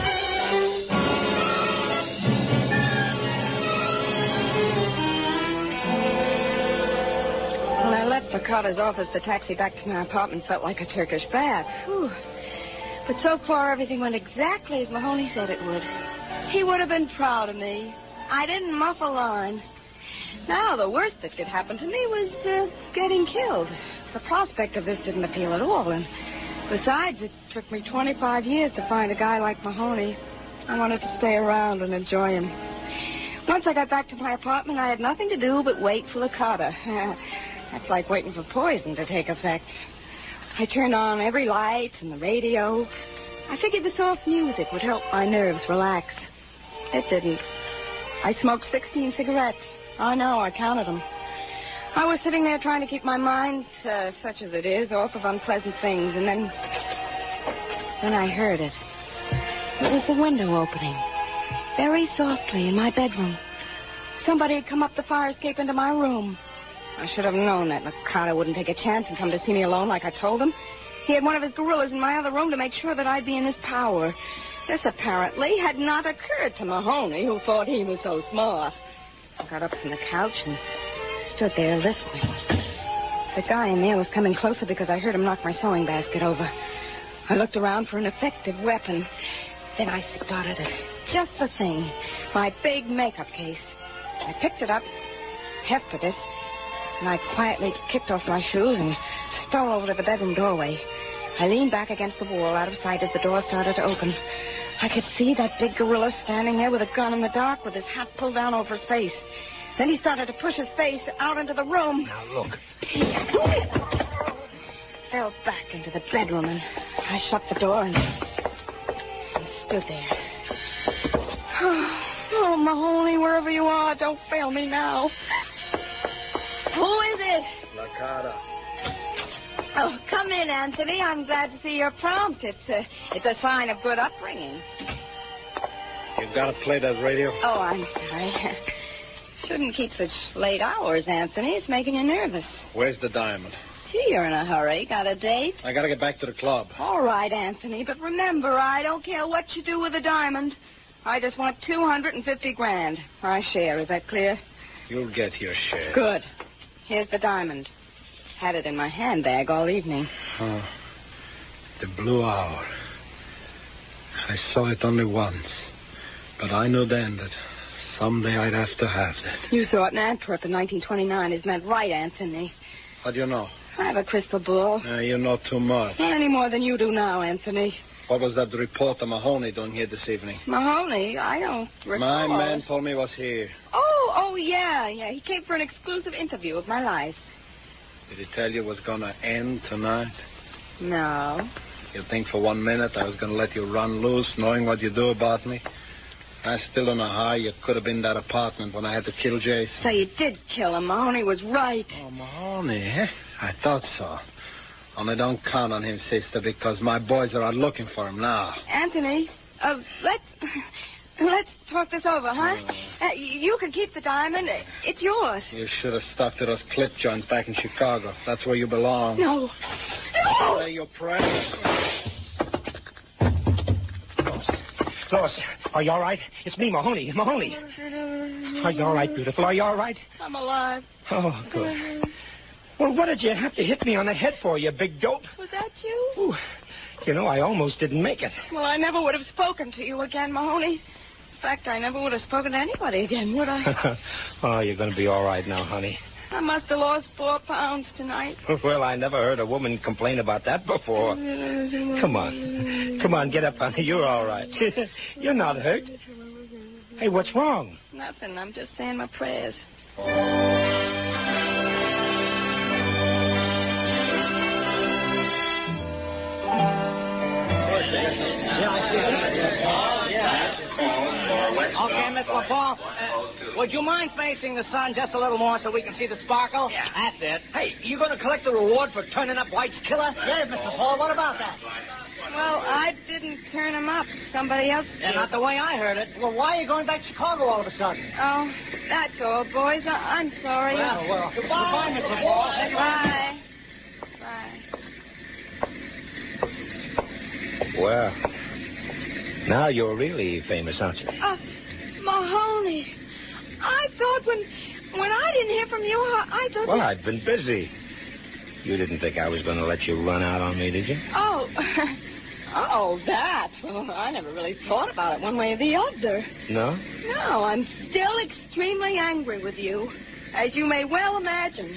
I left Makata's office, the taxi back to my apartment felt like a Turkish bath. Whew. But so far, everything went exactly as Mahoney said it would. He would have been proud of me. I didn't muff a line. Now, the worst that could happen to me was getting killed. The prospect of this didn't appeal at all. And besides, it took me 25 years to find a guy like Mahoney. I wanted to stay around and enjoy him. Once I got back to my apartment, I had nothing to do but wait for Licata. That's like waiting for poison to take effect. I turned on every light and the radio. I figured the soft music would help my nerves relax. It didn't. I smoked 16 cigarettes. I know, I counted them. I was sitting there trying to keep my mind, such as it is, off of unpleasant things, and then I heard it. It was the window opening, very softly in my bedroom. Somebody had come up the fire escape into my room. I should have known that Licata wouldn't take a chance and come to see me alone like I told him. He had one of his gorillas in my other room to make sure that I'd be in his power. This apparently had not occurred to Mahoney, who thought he was so smart. I got up from the couch and stood there listening. The guy in there was coming closer because I heard him knock my sewing basket over. I looked around for an effective weapon. Then I spotted it. Just the thing. My big makeup case. I picked it up, hefted it, and I quietly kicked off my shoes and stole over to the bedroom doorway. I leaned back against the wall out of sight as the door started to open. I could see that big gorilla standing there with a gun in the dark with his hat pulled down over his face. Then he started to push his face out into the room. Now, look. Fell back into the bedroom, and I shut the door and stood there. Oh, Mahoney, wherever you are, don't fail me now. Who is it? Licata. Oh, come in, Anthony. I'm glad to see you're prompt. It's a sign of good upbringing. You've got to play that radio? Oh, I'm sorry. Shouldn't keep such late hours, Anthony. It's making you nervous. Where's the diamond? Gee, you're in a hurry. Got a date? I got to get back to the club. All right, Anthony, but remember, I don't care what you do with the diamond. I just want $250,000. My share, is that clear? You'll get your share. Good. Here's the diamond. Had it in my handbag all evening. Oh, the Blue Hour. I saw it only once, but I knew then that someday I'd have to have that. You saw it in Antwerp in 1929. Is meant right, Anthony. How do you know? I have a crystal ball. You know too much. Not any more than you do now, Anthony. What was that reporter Mahoney doing here this evening? Mahoney? I don't recall. My man told me he was here. Oh, yeah. He came for an exclusive interview of my life. Did he tell you it was going to end tonight? No. You think for 1 minute I was going to let you run loose, knowing what you do about me? I still don't know how you could have been in that apartment when I had to kill Jason. So you did kill him. Mahoney was right. Oh, Mahoney, eh? I thought so. Only don't count on him, sister, because my boys are out looking for him now. Anthony, let's talk this over, huh? You can keep the diamond. It's yours. You should have stuck to those clip joints back in Chicago. That's where you belong. No. Say your prayers. Lois, are you all right? It's me, Mahoney. Mahoney. Are you all right, beautiful? Are you all right? I'm alive. Oh, good. Well, what did you have to hit me on the head for, you big dope? Was that you? Ooh. You know, I almost didn't make it. Well, I never would have spoken to you again, Mahoney. In fact, I never would have spoken to anybody again, would I? Oh, you're going to be all right now, honey. I must have lost 4 pounds tonight. Well, I never heard a woman complain about that before. Come on. Come on, get up, honey. You're all right. You're not hurt. Hey, what's wrong? Nothing. I'm just saying my prayers. Okay, Miss LaPaul, would you mind facing the sun just a little more so we can see the sparkle? Yeah. That's it. Hey, you going to collect the reward for turning up White's killer? Yeah, Mr. Paul, what about that? Well, I didn't turn him up. Somebody else did. Yeah, not the way I heard it. Well, why are you going back to Chicago all of a sudden? Oh, that's all, boys. I'm sorry. Well, goodbye, Miss LaPaul. Bye. Bye. Well, now you're really famous, aren't you? Mahoney, I thought when I didn't hear from you, I thought... Well, I'd been busy. You didn't think I was going to let you run out on me, did you? Oh, that. Well, I never really thought about it one way or the other. No? No, I'm still extremely angry with you, as you may well imagine.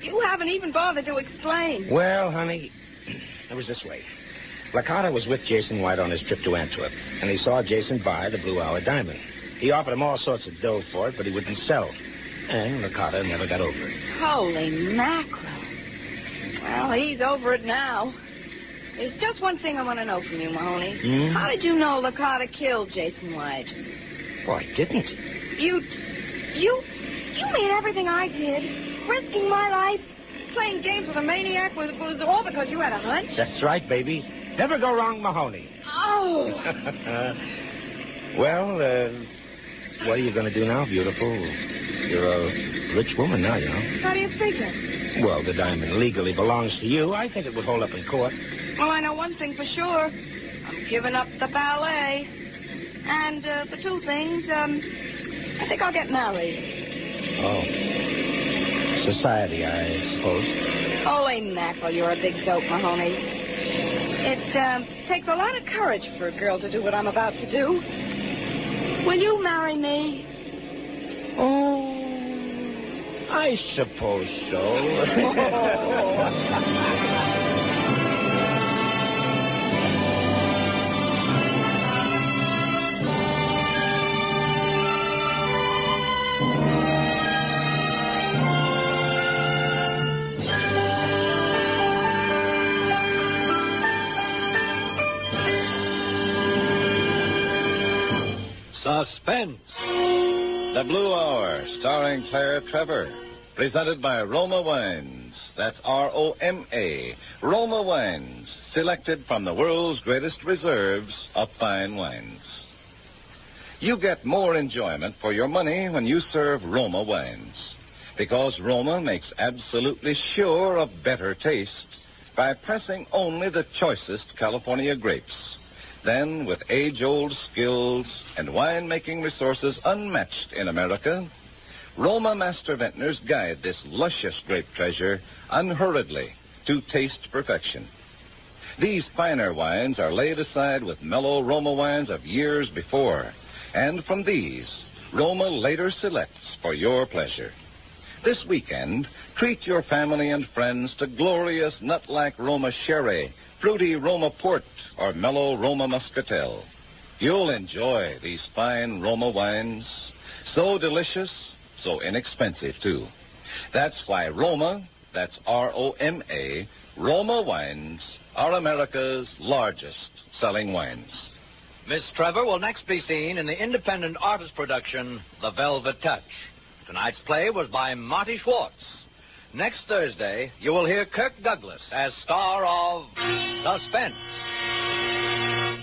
You haven't even bothered to explain. Well, honey, it was this way. Licata was with Jason White on his trip to Antwerp, and he saw Jason buy the Blue Hour diamond. He offered him all sorts of dough for it, but he wouldn't sell. And Licata never got over it. Holy mackerel. Well, he's over it now. There's just one thing I want to know from you, Mahoney. Hmm? How did you know Licata killed Jason White? Oh, I didn't. You made everything I did, risking my life, playing games with a maniac, was all because you had a hunch? That's right, baby. Never go wrong, Mahoney. Oh. Well, what are you going to do now, beautiful? You're a rich woman now, you know. How do you figure? Well, the diamond legally belongs to you. I think it would hold up in court. Well, I know one thing for sure. I'm giving up the ballet. And for 2 things, I think I'll get married. Oh. Society, I suppose. Holy mackerel, you're a big dope, Mahoney. It takes a lot of courage for a girl to do what I'm about to do. Will you marry me? Oh, I suppose so. Suspense. The Blue Hour, starring Claire Trevor. Presented by Roma Wines. That's R-O-M-A. Roma Wines. Selected from the world's greatest reserves of fine wines. You get more enjoyment for your money when you serve Roma Wines. Because Roma makes absolutely sure of better taste by pressing only the choicest California grapes. Then, with age-old skills and winemaking resources unmatched in America, Roma master vintners guide this luscious grape treasure unhurriedly to taste perfection. These finer wines are laid aside with mellow Roma wines of years before, and from these, Roma later selects for your pleasure. This weekend, treat your family and friends to glorious nut-like Roma Sherry, fruity Roma Port, or mellow Roma Muscatel. You'll enjoy these fine Roma wines. So delicious, so inexpensive, too. That's why Roma, that's R-O-M-A, Roma Wines, are America's largest selling wines. Miss Trevor will next be seen in the independent artist production, The Velvet Touch. Tonight's play was by Marty Schwartz. Next Thursday, you will hear Kirk Douglas as star of Suspense.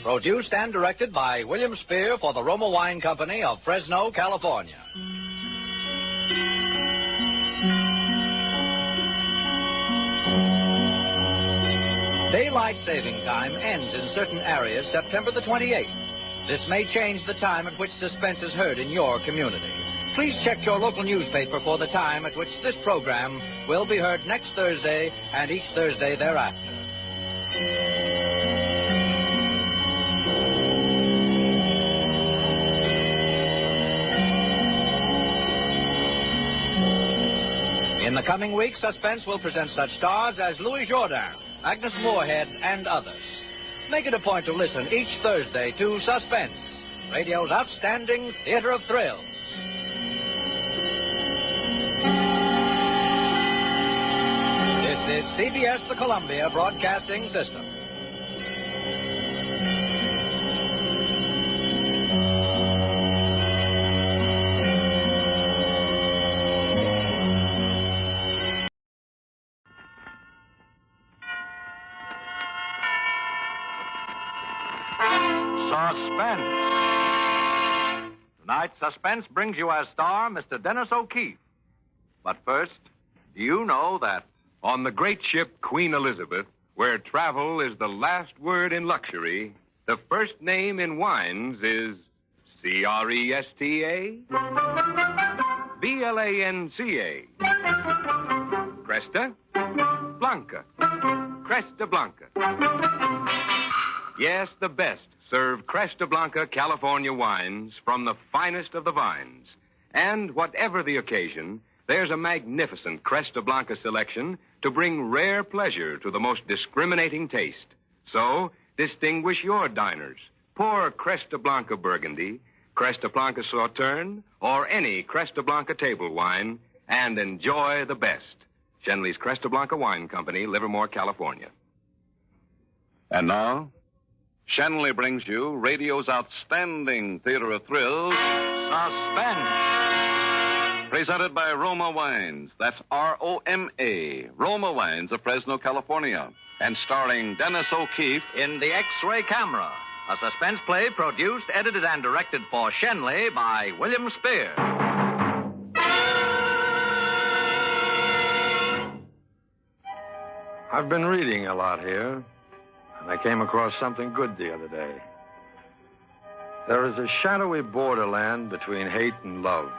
Produced and directed by William Spear for the Roma Wine Company of Fresno, California. Daylight saving time ends in certain areas September the 28th. This may change the time at which Suspense is heard in your community. Please check your local newspaper for the time at which this program will be heard next Thursday and each Thursday thereafter. In the coming week, Suspense will present such stars as Louis Jourdain, Agnes Moorehead, and others. Make it a point to listen each Thursday to Suspense, radio's outstanding theater of thrills. This is CBS, the Columbia Broadcasting System. Suspense. Tonight, Suspense brings you as star Mr. Dennis O'Keefe. But first, do you know that on the great ship Queen Elizabeth, where travel is the last word in luxury, the first name in wines is Cresta? Blanca. Cresta Blanca. Cresta Blanca. Yes, the best serve Cresta Blanca California wines from the finest of the vines. And whatever the occasion, there's a magnificent Cresta Blanca selection to bring rare pleasure to the most discriminating taste. So, distinguish your diners. Pour Cresta Blanca Burgundy, Cresta Blanca Sauterne, or any Cresta Blanca table wine, and enjoy the best. Shenley's Cresta Blanca Wine Company, Livermore, California. And now, Shenley brings you radio's outstanding theater of thrills, Suspense. Presented by Roma Wines. That's R-O-M-A. Roma Wines of Fresno, California. And starring Dennis O'Keefe in The X-Ray Camera, a suspense play produced, edited, and directed for Shenley by William Spear. I've been reading a lot here, and I came across something good the other day. There is a shadowy borderland between hate and love,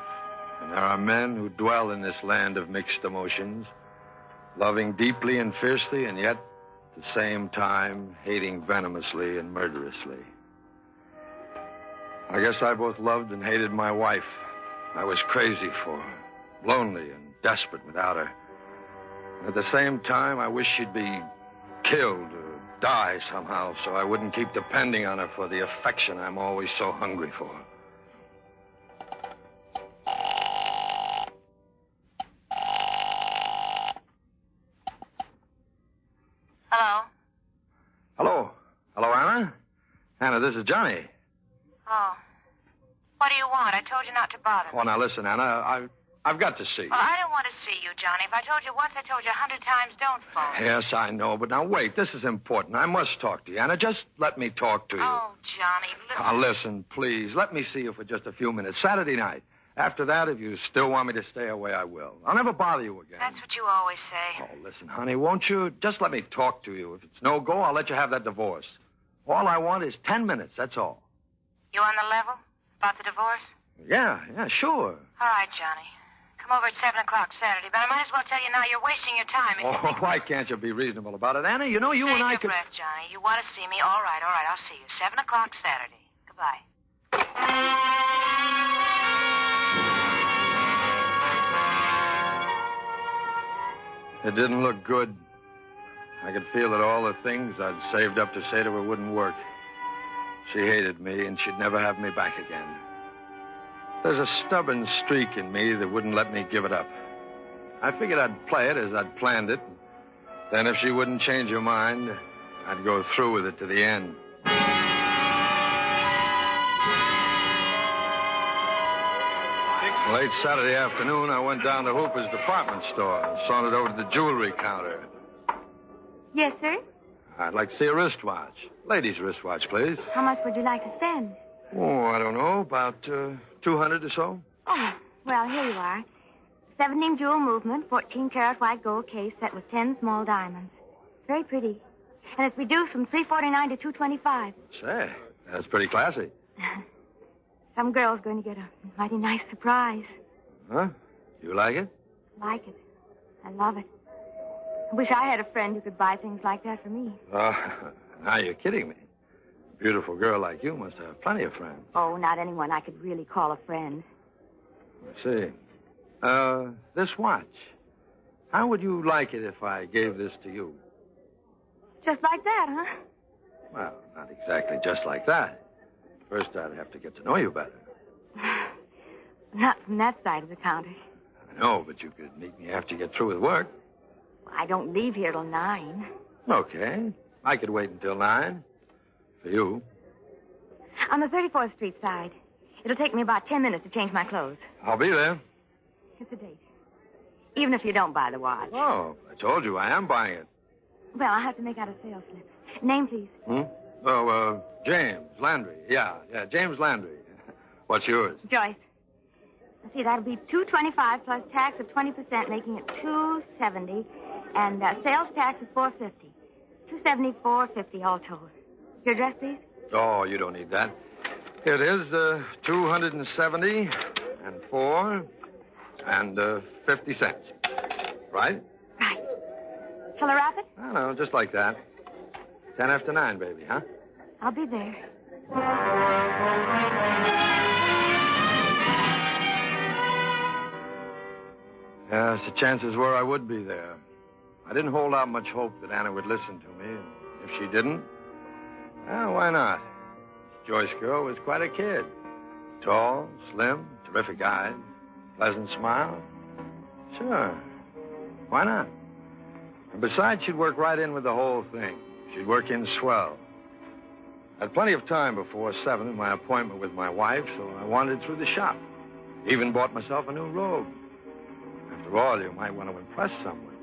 and there are men who dwell in this land of mixed emotions, loving deeply and fiercely, and yet, at the same time, hating venomously and murderously. I guess I both loved and hated my wife. I was crazy for her, lonely and desperate without her. At the same time, I wish she'd be killed or die somehow so I wouldn't keep depending on her for the affection I'm always so hungry for. Hello? Hello. Hello, Anna? Anna, this is Johnny. Oh. What do you want? I told you not to bother me. Oh, now listen, Anna, I've got to see you. Well, I don't want to see you, Johnny. If I told you once, I told you 100 times, don't phone. Yes, I know, but now wait. This is important. I must talk to you, Anna. Just let me talk to you. Oh, Johnny, listen. Now, listen, please. Let me see you for just a few minutes. Saturday night. After that, if you still want me to stay away, I will. I'll never bother you again. That's what you always say. Oh, listen, honey, won't you just let me talk to you? If it's no go, I'll let you have that divorce. All I want is 10 minutes, that's all. You on the level? About the divorce? Yeah, sure. All right, Johnny. Come over at 7 o'clock Saturday, but I might as well tell you now you're wasting your time. If you think... Why can't you be reasonable about it, Anna? You know, you Save and I your could... breath, Johnny. You want to see me? All right, I'll see you. 7 o'clock Saturday. Goodbye. It didn't look good. I could feel that all the things I'd saved up to say to her wouldn't work. She hated me, and she'd never have me back again. There's a stubborn streak in me that wouldn't let me give it up. I figured I'd play it as I'd planned it. Then if she wouldn't change her mind, I'd go through with it to the end. Late Saturday afternoon, I went down to Hooper's department store and sauntered over to the jewelry counter. Yes, sir? I'd like to see a wristwatch. Ladies' wristwatch, please. How much would you like to spend? Oh, I don't know, about 200 or so. Oh, well, here you are. 17 jewel movement, 14-karat white gold case set with 10 small diamonds. Very pretty. And it's reduced from $349 to $225. Say, that's pretty classy. Some girl's going to get a mighty nice surprise. Huh? You like it? Like it. I love it. I wish I had a friend who could buy things like that for me. Now you're kidding me. A beautiful girl like you must have plenty of friends. Oh, not anyone I could really call a friend. I see. This watch. How would you like it if I gave this to you? Just like that, huh? Well, not exactly just like that. First, I'd have to get to know you better. Not from that side of the counter. I know, but you could meet me after you get through with work. I don't leave here till 9. Okay. I could wait until 9. For you. On the 34th Street side. It'll take me about 10 minutes to change my clothes. I'll be there. It's a date. Even if you don't buy the watch. Oh, I told you I am buying it. Well, I'll have to make out a sales slip. Name, please. Oh, James Landry. Yeah, James Landry. What's yours? Joyce. Let's see, that'll be $225 plus tax of 20%, making it $270, and sales tax is $450. $270, $450 all told. Your address, please? Oh, you don't need that. Here it is, 270 and 4 and 50 cents. Right? Right. Shall I wrap it? I don't know, just like that. 10 after 9, baby, huh? I'll be there. Yes, the chances were I would be there. I didn't hold out much hope that Anna would listen to me. And if she didn't, well, why not? Joyce girl was quite a kid. Tall, slim, terrific eyes, pleasant smile. Sure. Why not? And besides, she'd work right in with the whole thing. She'd work in swell. I had plenty of time before 7 in my appointment with my wife, so I wandered through the shop. Even bought myself a new robe. After all, you might want to impress someone.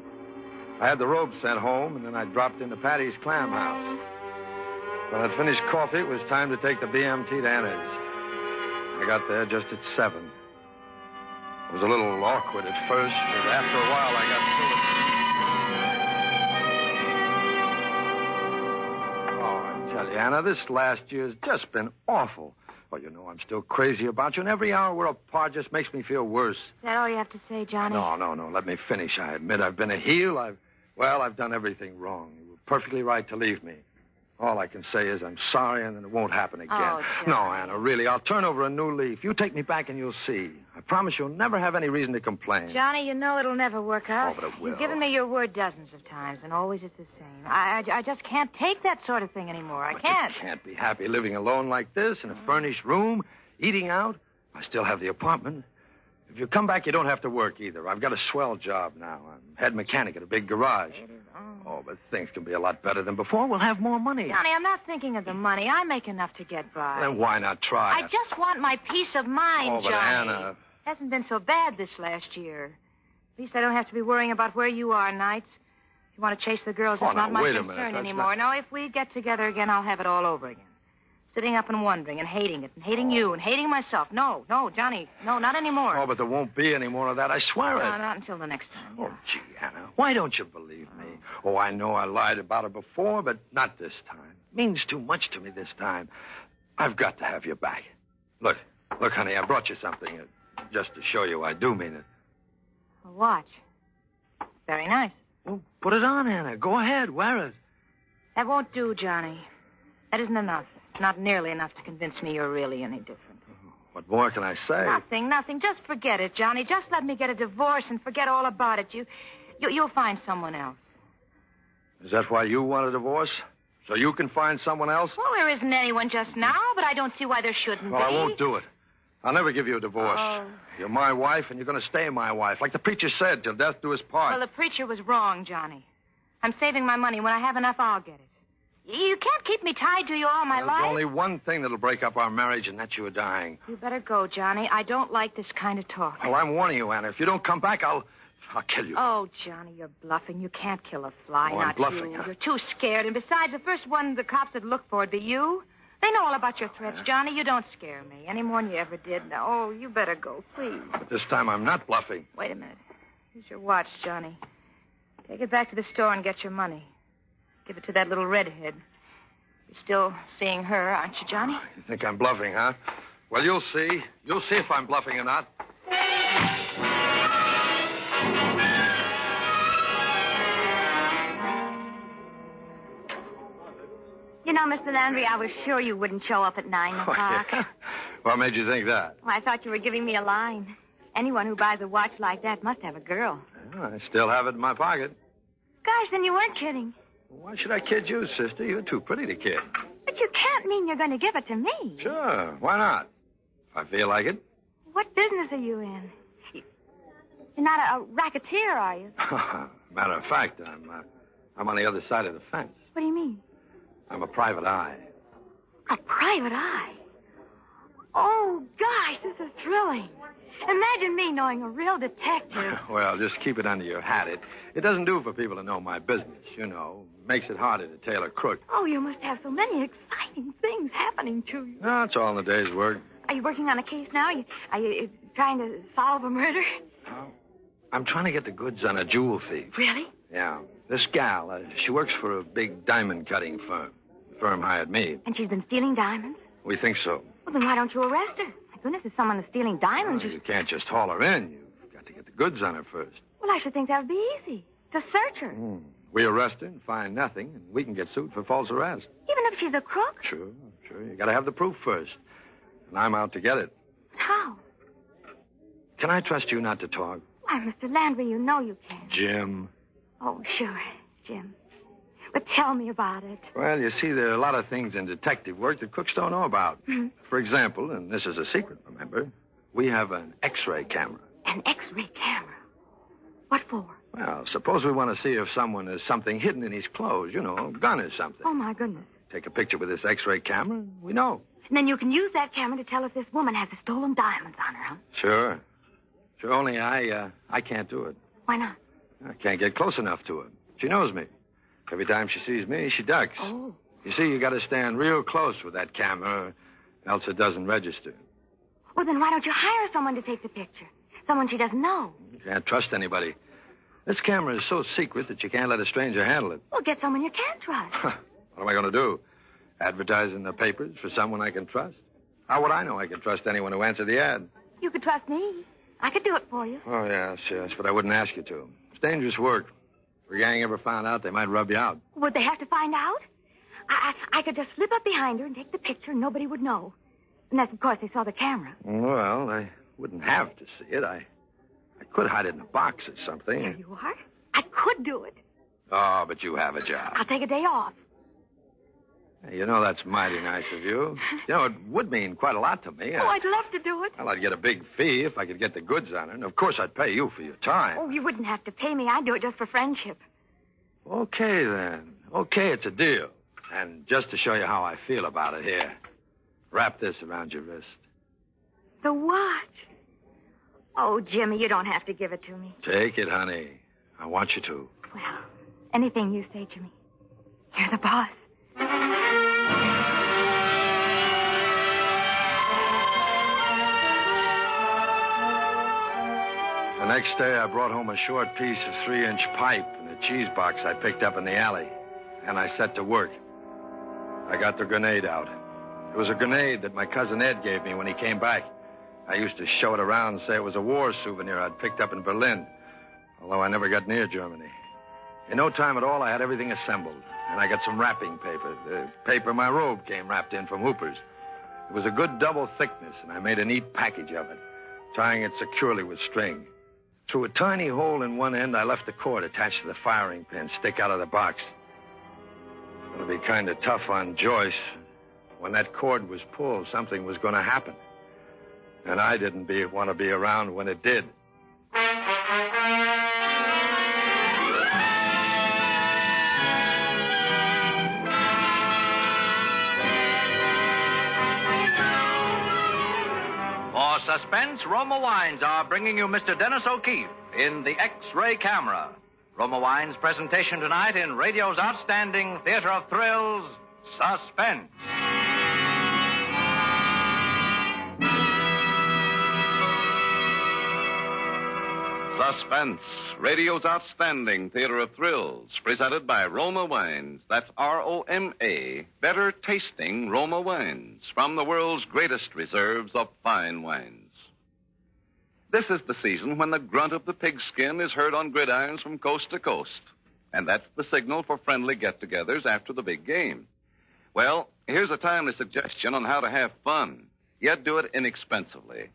I had the robe sent home, and then I dropped into Patty's Clam House. When I'd finished coffee, it was time to take the BMT to Anna's. I got there just at 7. It was a little awkward at first, but after a while I got through it. Oh, I tell you, Anna, this last year's just been awful. Well, you know I'm still crazy about you, and every hour we're apart just makes me feel worse. Is that all you have to say, Johnny? No. Let me finish. I admit I've been a heel. I've done everything wrong. You were perfectly right to leave me. All I can say is I'm sorry, and it won't happen again. Oh, Johnny. No, Anna, really, I'll turn over a new leaf. You take me back and you'll see. I promise you'll never have any reason to complain. Johnny, you know it'll never work out. Oh, but it will. You've given me your word dozens of times, and always it's the same. I just can't take that sort of thing anymore. I can't. You can't be happy living alone like this in a furnished room, eating out. I still have the apartment. If you come back, you don't have to work either. I've got a swell job now. I'm head mechanic at a big garage. Oh, but things can be a lot better than before. We'll have more money. Johnny, I'm not thinking of the money. I make enough to get by. Then why not try? I just want my peace of mind, Oh, but Johnny. Anna... Hasn't been so bad this last year. At least I don't have to be worrying about where you are nights. If you want to chase the girls, it's not my concern anymore. No, if we get together again, I'll have it all over again. Sitting up and wondering and hating it and hating you and hating myself. No, Johnny. No, not anymore. Oh, but there won't be any more of that. I swear it. No, not until the next time. Oh, gee, Anna, why don't you believe me? Oh, I know I lied about it before, but not this time. It means too much to me this time. I've got to have you back. Look, honey, I brought you something just to show you I do mean it. A watch. Very nice. Well, put it on, Anna. Go ahead, wear it. That won't do, Johnny. That isn't enough. It's not nearly enough to convince me you're really any different. What more can I say? Nothing. Just forget it, Johnny. Just let me get a divorce and forget all about it. You'll find someone else. Is that why you want a divorce? So you can find someone else? Well, there isn't anyone just now, but I don't see why there shouldn't be. Well, I won't do it. I'll never give you a divorce. Oh. You're my wife, and you're going to stay my wife. Like the preacher said, till death do us part. Well, the preacher was wrong, Johnny. I'm saving my money. When I have enough, I'll get it. You can't keep me tied to you all my life. There's only one thing that'll break up our marriage, and that's you dying. You better go, Johnny. I don't like this kind of talk. Well, I'm warning you, Anna. If you don't come back, I'll kill you. Oh, Johnny, you're bluffing. You can't kill a fly, I'm not bluffing, you. huh? You're too scared. And besides, the first one the cops would look for would be you. They know all about your threats, Johnny. You don't scare me any more than you ever did. Now, oh, you better go, please. But this time I'm not bluffing. Wait a minute. Here's your watch, Johnny. Take it back to the store and get your money. Give it to that little redhead. You're still seeing her, aren't you, Johnny? You think I'm bluffing, huh? Well, you'll see. You'll see if I'm bluffing or not. You know, Mr. Landry, I was sure you wouldn't show up at 9 o'clock. Yeah. What made you think that? Well, I thought you were giving me a line. Anyone who buys a watch like that must have a girl. Well, I still have it in my pocket. Gosh, then you weren't kidding. Why should I kid you, sister? You're too pretty to kid. But you can't mean you're going to give it to me. Sure. Why not? If I feel like it. What business are you in? You're not a racketeer, are you? Matter of fact, I'm on the other side of the fence. What do you mean? I'm a private eye. A private eye? Oh, gosh, this is thrilling. Imagine me knowing a real detective. Well, just keep it under your hat. It doesn't do for people to know my business, you know. Makes it harder to tail a crook. Oh, you must have so many exciting things happening to you. No, it's all in the day's work. Are you working on a case now? Are you trying to solve a murder? Oh, I'm trying to get the goods on a jewel thief. Really? Yeah. This gal, she works for a big diamond cutting firm. The firm hired me. And she's been stealing diamonds? We think so. Well, then why don't you arrest her? My goodness, if someone is stealing diamonds... You can't just haul her in. You've got to get the goods on her first. Well, I should think that would be easy. To search her. We arrest her and find nothing, and we can get sued for false arrest. Even if she's a crook? Sure. You got to have the proof first. And I'm out to get it. How? Can I trust you not to talk? Why, Mr. Landry, you know you can. Jim. Oh, sure, Jim. But tell me about it. Well, you see, there are a lot of things in detective work that crooks don't know about. Mm-hmm. For example, and this is a secret, remember, we have an X-ray camera. An X-ray camera? What for? Well, suppose we want to see if someone has something hidden in his clothes, you know, a gun or something. Oh, my goodness. Take a picture with this X-ray camera, we know. And then you can use that camera to tell if this woman has the stolen diamonds on her, huh? Sure, only I can't do it. Why not? I can't get close enough to her. She knows me. Every time she sees me, she ducks. Oh. You see, you got to stand real close with that camera, else it doesn't register. Well, then why don't you hire someone to take the picture? Someone she doesn't know. You can't trust anybody. This camera is so secret that you can't let a stranger handle it. Well, get someone you can trust. What am I going to do? Advertise in the papers for someone I can trust? How would I know I can trust anyone who answered the ad? You could trust me. I could do it for you. Oh, yes, but I wouldn't ask you to. It's dangerous work. If a gang ever found out, they might rub you out. Would they have to find out? I could just slip up behind her and take the picture and nobody would know. Unless, of course, they saw the camera. Well, I wouldn't have to see it. I could hide it in a box or something. There you are. I could do it. Oh, but you have a job. I'll take a day off. You know, that's mighty nice of you. You know, it would mean quite a lot to me. Oh, I'd love to do it. Well, I'd get a big fee if I could get the goods on it. And, of course, I'd pay you for your time. Oh, you wouldn't have to pay me. I'd do it just for friendship. Okay, then. Okay, it's a deal. And just to show you how I feel about it, here, wrap this around your wrist. The watch? Oh, Jimmy, you don't have to give it to me. Take it, honey. I want you to. Well, anything you say, Jimmy. You're the boss. The next day, I brought home a short piece of 3-inch pipe and a cheese box I picked up in the alley. And I set to work. I got the grenade out. It was a grenade that my cousin Ed gave me when he came back. I used to show it around and say it was a war souvenir I'd picked up in Berlin, although I never got near Germany. In no time at all, I had everything assembled, and I got some wrapping paper. The paper my robe came wrapped in from Hooper's. It was a good double thickness, and I made a neat package of it, tying it securely with string. Through a tiny hole in one end, I left the cord attached to the firing pin stick out of the box. It'll be kind of tough on Joyce. When that cord was pulled, something was going to happen. And I didn't want to be around when it did. For Suspense, Roma Wines are bringing you Mr. Dennis O'Keefe in The X-Ray Camera. Roma Wines' presentation tonight in radio's outstanding theater of thrills, Suspense. Suspense, radio's outstanding theater of thrills, presented by Roma Wines. That's R-O-M-A, better tasting Roma wines from the world's greatest reserves of fine wines. This is the season when the grunt of the pigskin is heard on gridirons from coast to coast, and that's the signal for friendly get-togethers after the big game. Well, here's a timely suggestion on how to have fun, yet do it inexpensively.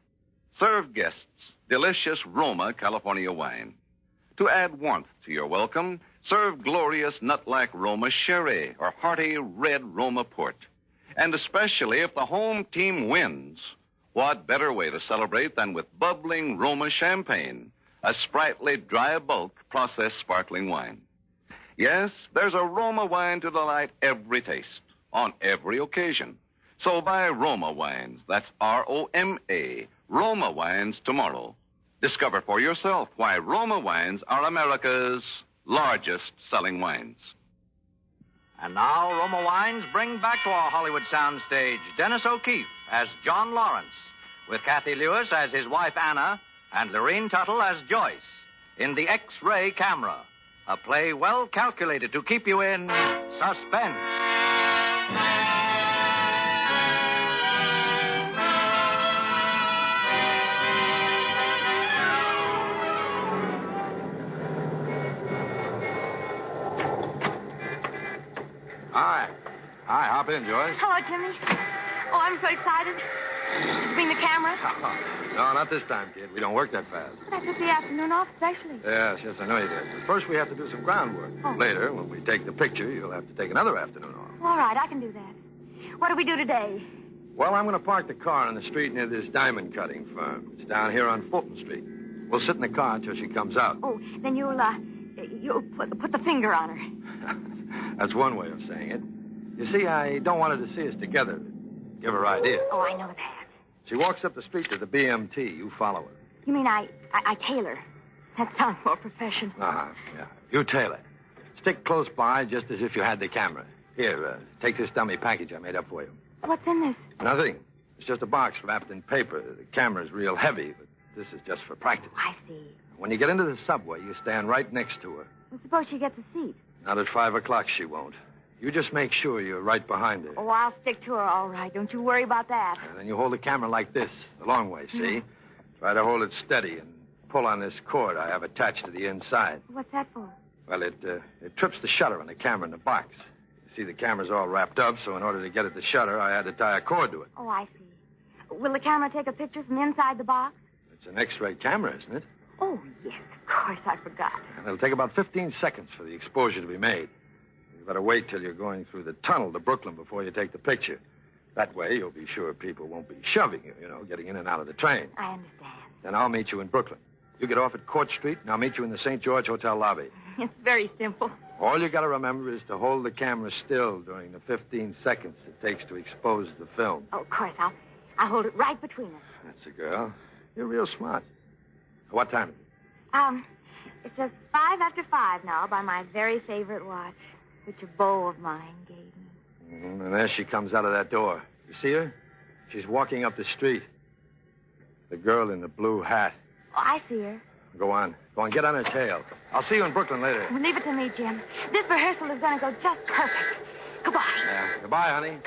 Serve guests delicious Roma California wine. To add warmth to your welcome, serve glorious nut-like Roma sherry or hearty red Roma port. And especially if the home team wins, what better way to celebrate than with bubbling Roma champagne, a sprightly, dry bulk processed sparkling wine. Yes, there's a Roma wine to delight every taste, on every occasion. So buy Roma wines, that's R-O-M-A, Roma wines tomorrow. Discover for yourself why Roma wines are America's largest selling wines. And now, Roma Wines bring back to our Hollywood soundstage Dennis O'Keefe as John Lawrence, with Kathy Lewis as his wife Anna and Lorene Tuttle as Joyce in The X-Ray Camera, a play well calculated to keep you in suspense. Hi, hop in, Joyce. Hello, Jimmy. Oh, I'm so excited. Did you bring the camera? No, not this time, kid. We don't work that fast. But I took the afternoon off especially. Yes, I know you did. But first, we have to do some groundwork. Oh. Later, when we take the picture, you'll have to take another afternoon off. All right, I can do that. What do we do today? Well, I'm going to park the car on the street near this diamond cutting firm. It's down here on Fulton Street. We'll sit in the car until she comes out. Oh, then you'll put the finger on her. That's one way of saying it. You see, I don't want her to see us together. Give her ideas. Oh, I know that. She walks up the street to the BMT. You follow her. You mean I tailor? That sounds more professional. Uh-huh, yeah. You tailor. Stick close by just as if you had the camera. Here, take this dummy package I made up for you. What's in this? Nothing. It's just a box wrapped in paper. The camera's real heavy, but this is just for practice. I see. When you get into the subway, you stand right next to her. Well, suppose she gets a seat. Not at 5 o'clock, she won't. You just make sure you're right behind her. Oh, I'll stick to her all right. Don't you worry about that. And then you hold the camera like this, the long way, see? Try to hold it steady and pull on this cord I have attached to the inside. What's that for? Well, it trips the shutter on the camera in the box. You see, the camera's all wrapped up, so in order to get at the shutter, I had to tie a cord to it. Oh, I see. Will the camera take a picture from inside the box? It's an X-ray camera, isn't it? Oh, yes, of course. I forgot. And it'll take about 15 seconds for the exposure to be made. You better wait till you're going through the tunnel to Brooklyn before you take the picture. That way, you'll be sure people won't be shoving you, getting in and out of the train. I understand. Then I'll meet you in Brooklyn. You get off at Court Street, and I'll meet you in the St. George Hotel lobby. It's very simple. All you got to remember is to hold the camera still during the 15 seconds it takes to expose the film. Oh, of course. I'll hold it right between us. That's a girl. You're real smart. What time is it? It's just 5 after 5 now by my very favorite watch, which a beau of mine gave me. And there she comes out of that door. You see her? She's walking up the street. The girl in the blue hat. Oh, I see her. Go on. Get on her tail. I'll see you in Brooklyn later. Well, leave it to me, Jim. This rehearsal is going to go just perfect. Goodbye. Yeah. Goodbye, honey.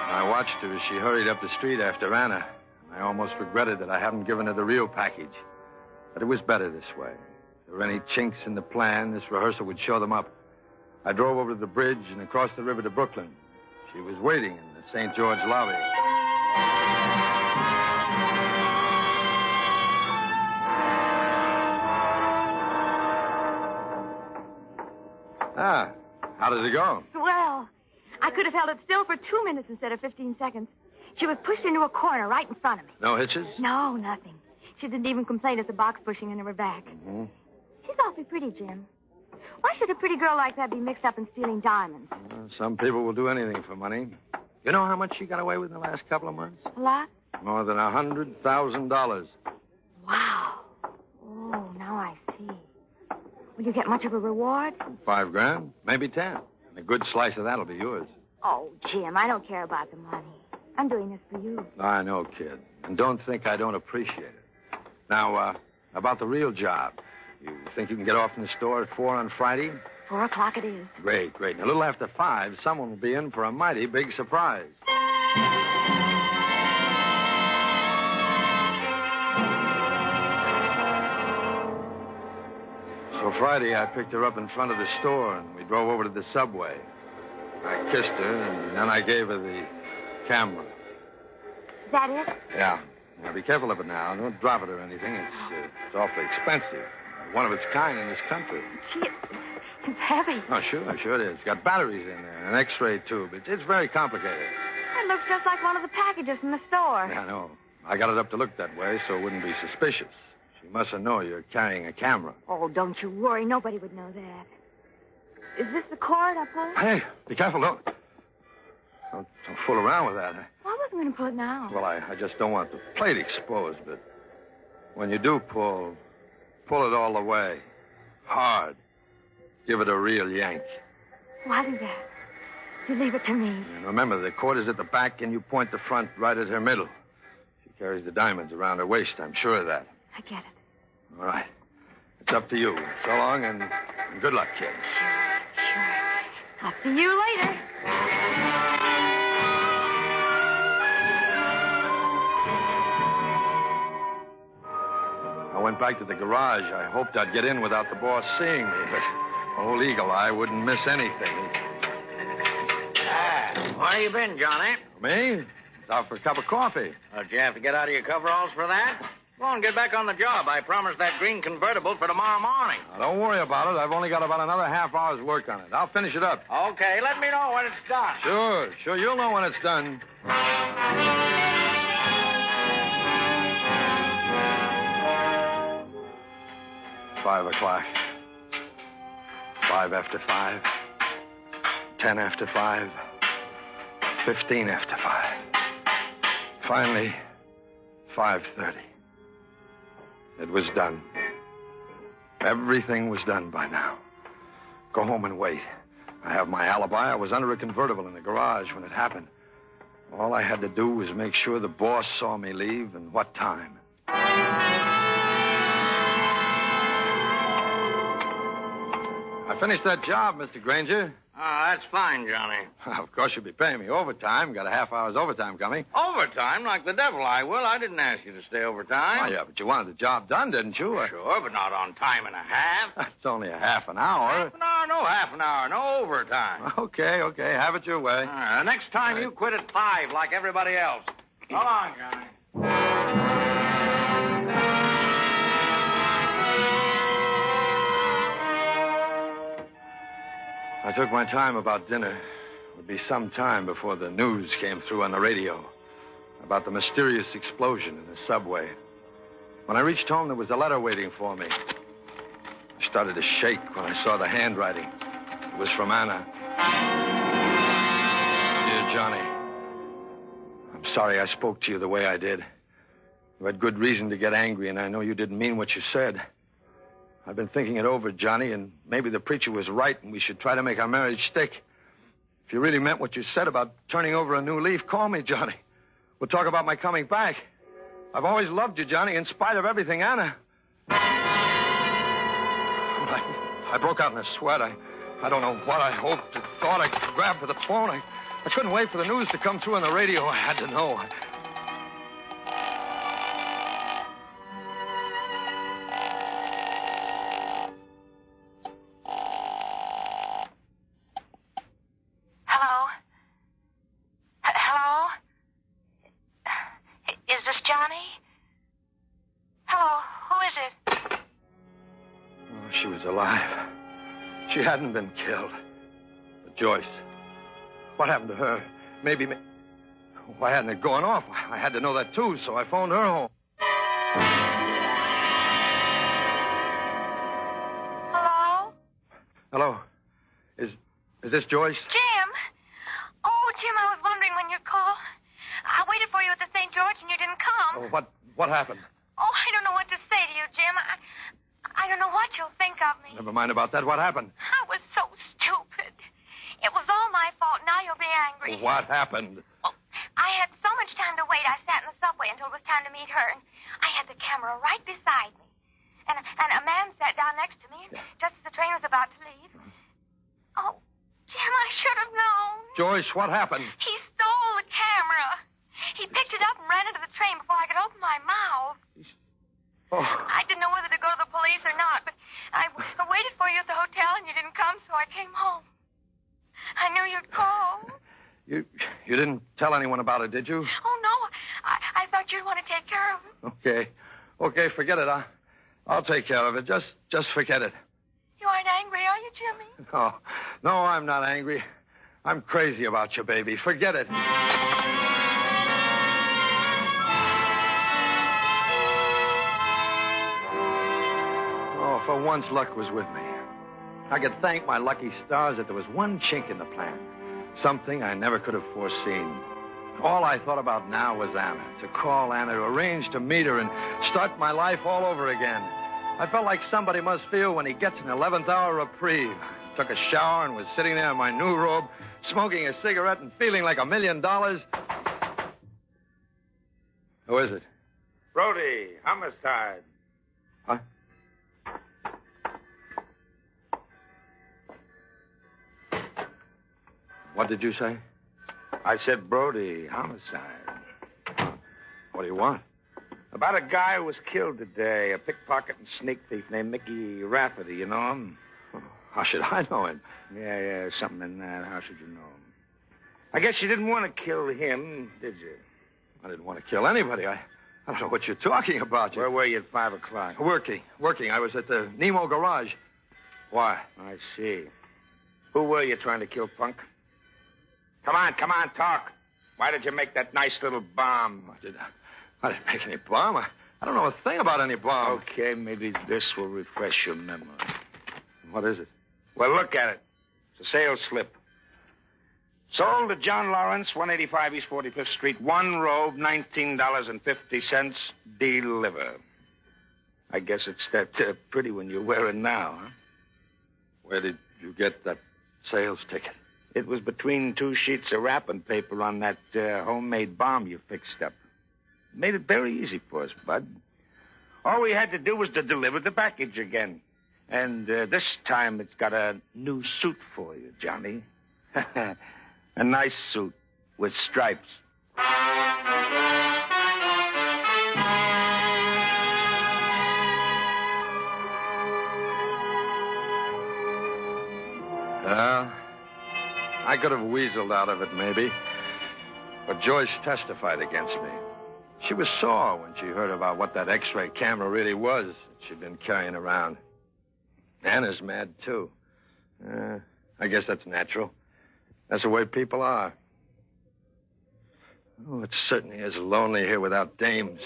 I watched her as she hurried up the street after Anna. I almost regretted that I hadn't given her the real package. But it was better this way. If there were any chinks in the plan, this rehearsal would show them up. I drove over to the bridge and across the river to Brooklyn. She was waiting in the St. George lobby. How did it go? Well, I could have held it still for 2 minutes instead of 15 seconds. She was pushed into a corner right in front of me. No hitches? No, nothing. She didn't even complain at the box pushing into her back. Mm-hmm. She's awfully pretty, Jim. Why should a pretty girl like that be mixed up in stealing diamonds? Some people will do anything for money. You know how much she got away with in the last couple of months? A lot? More than $100,000. Wow. Oh, now I see. Will you get much of a reward? $5,000, maybe 10. And a good slice of that'll be yours. Oh, Jim, I don't care about the money. I'm doing this for you. I know, kid. And don't think I don't appreciate it. Now, about the real job. You think you can get off in the store at 4 on Friday? 4 o'clock it is. Great, great. And a little after 5, someone will be in for a mighty big surprise. So Friday, I picked her up in front of the store, and we drove over to the subway. I kissed her, and then I gave her the camera. Is that it? Yeah. Now, be careful of it now. Don't drop it or anything. It's awfully expensive. One of its kind in this country. Gee, it's heavy. Oh, sure it is. It's got batteries in there, an X-ray tube. It's very complicated. It looks just like one of the packages from the store. Yeah, I know. I got it up to look that way so it wouldn't be suspicious. She mustn't know you're carrying a camera. Oh, don't you worry. Nobody would know that. Is this the cord I pulled? Hey, be careful. Don't fool around with that. Well, I wasn't going to pull it now. Well, I just don't want the plate exposed, but when you do pull it all the way. Hard. Give it a real yank. Why do that? You leave it to me. And remember, the cord is at the back, and you point the front right at her middle. She carries the diamonds around her waist. I'm sure of that. I get it. All right. It's up to you. So long, and good luck, kid. Sure. I'll see you later. I went back to the garage. I hoped I'd get in without the boss seeing me, but old Eagle Eye wouldn't miss anything. Where have you been, Johnny? Me? Out for a cup of coffee. Did you have to get out of your coveralls for that? Go on, get back on the job. I promised that green convertible for tomorrow morning. Now, don't worry about it. I've only got about another half hour's work on it. I'll finish it up. Okay, let me know when it's done. Sure. You'll know when it's done. 5 o'clock. 5 after 5. 10 after 5. 15 after 5. Finally, 5:30. It was done. Everything was done by now. Go home and wait. I have my alibi. I was under a convertible in the garage when it happened. All I had to do was make sure the boss saw me leave and what time. I finished that job, Mr. Granger. Oh, that's fine, Johnny. Of course, you'll be paying me overtime. Got a half hour's overtime coming. Overtime? Like the devil I will. I didn't ask you to stay overtime. Oh, yeah, but you wanted the job done, didn't you? Sure, but not on time and a half. It's only a half an hour. Half an hour? No half an hour. No overtime. Okay. Have it your way. The next time you quit at 5 like everybody else. So long, Johnny. I took my time about dinner. It would be some time before the news came through on the radio about the mysterious explosion in the subway. When I reached home, there was a letter waiting for me. I started to shake when I saw the handwriting. It was from Anna. Dear Johnny, I'm sorry I spoke to you the way I did. You had good reason to get angry, and I know you didn't mean what you said. I've been thinking it over, Johnny, and maybe the preacher was right, and we should try to make our marriage stick. If you really meant what you said about turning over a new leaf, call me, Johnny. We'll talk about my coming back. I've always loved you, Johnny, in spite of everything, Anna. I broke out in a sweat. I don't know what I hoped or thought. I grabbed for the phone. I couldn't wait for the news to come through on the radio. I had to know. She was alive. She hadn't been killed. But Joyce, what happened to her? Maybe... Why hadn't it gone off? I had to know that, too, so I phoned her home. Hello? Hello. Is this Joyce? Jim? Oh, Jim, I was wondering when you'd call. I waited for you at the St. George and you didn't come. Oh, what happened? Oh, I don't know what to say to you, Jim. I don't know what you'll think of me. Never mind about that. What happened? I was so stupid. It was all my fault. Now you'll be angry. What happened? Well, I had some meet her, and I had the camera right beside me. And a man sat down next to me, and just as the train was about to leave... Oh, Jim, I should have known. Joyce, what happened? He stole the camera. He picked it up and ran into the train before I could open my mouth. Oh. I didn't know whether to go to the police or not, but I waited for you at the hotel, and you didn't come, so I came home. I knew you'd call. You didn't tell anyone about it, did you? Oh, no. I thought you'd want to take care of it. Okay, forget it. I'll take care of it. Just forget it. You aren't angry, are you, Jimmy? No, I'm not angry. I'm crazy about you, baby. Forget it. Oh, for once, luck was with me. I could thank my lucky stars that there was one chink in the plan. Something I never could have foreseen. All I thought about now was Anna. To call Anna, to arrange to meet her, and start my life all over again. I felt like somebody must feel when he gets an 11th hour reprieve. Took a shower and was sitting there in my new robe, smoking a cigarette and feeling like $1 million. Who is it? Brody, homicide. Huh? What did you say? I said Brody, homicide. What do you want? About a guy who was killed today, a pickpocket and sneak thief named Mickey Rafferty. You know him? How should I know him? Yeah, something in that. How should you know him? I guess you didn't want to kill him, did you? I didn't want to kill anybody. I don't know what you're talking about. Where were you at 5 o'clock? Working. I was at the Nemo garage. Why? I see. Who were you trying to kill, punk? Come on, talk. Why did you make that nice little bomb? I didn't make any bomb. I don't know a thing about any bomb. Okay, maybe this will refresh your memory. What is it? Well, look at it. It's a sales slip. Sold to John Lawrence, 185 East 45th Street, one robe, $19.50. Deliver. I guess it's that pretty one you're wearing now, huh? Where did you get that sales ticket? It was between 2 sheets of wrapping paper on that homemade bomb you fixed up. Made it very easy for us, Bud. All we had to do was to deliver the package again. And this time it's got a new suit for you, Johnny. A nice suit with stripes. I could have weaseled out of it, maybe. But Joyce testified against me. She was sore when she heard about what that X-ray camera really was that she'd been carrying around. Anna's mad, too. I guess that's natural. That's the way people are. Oh, it certainly is lonely here without dames.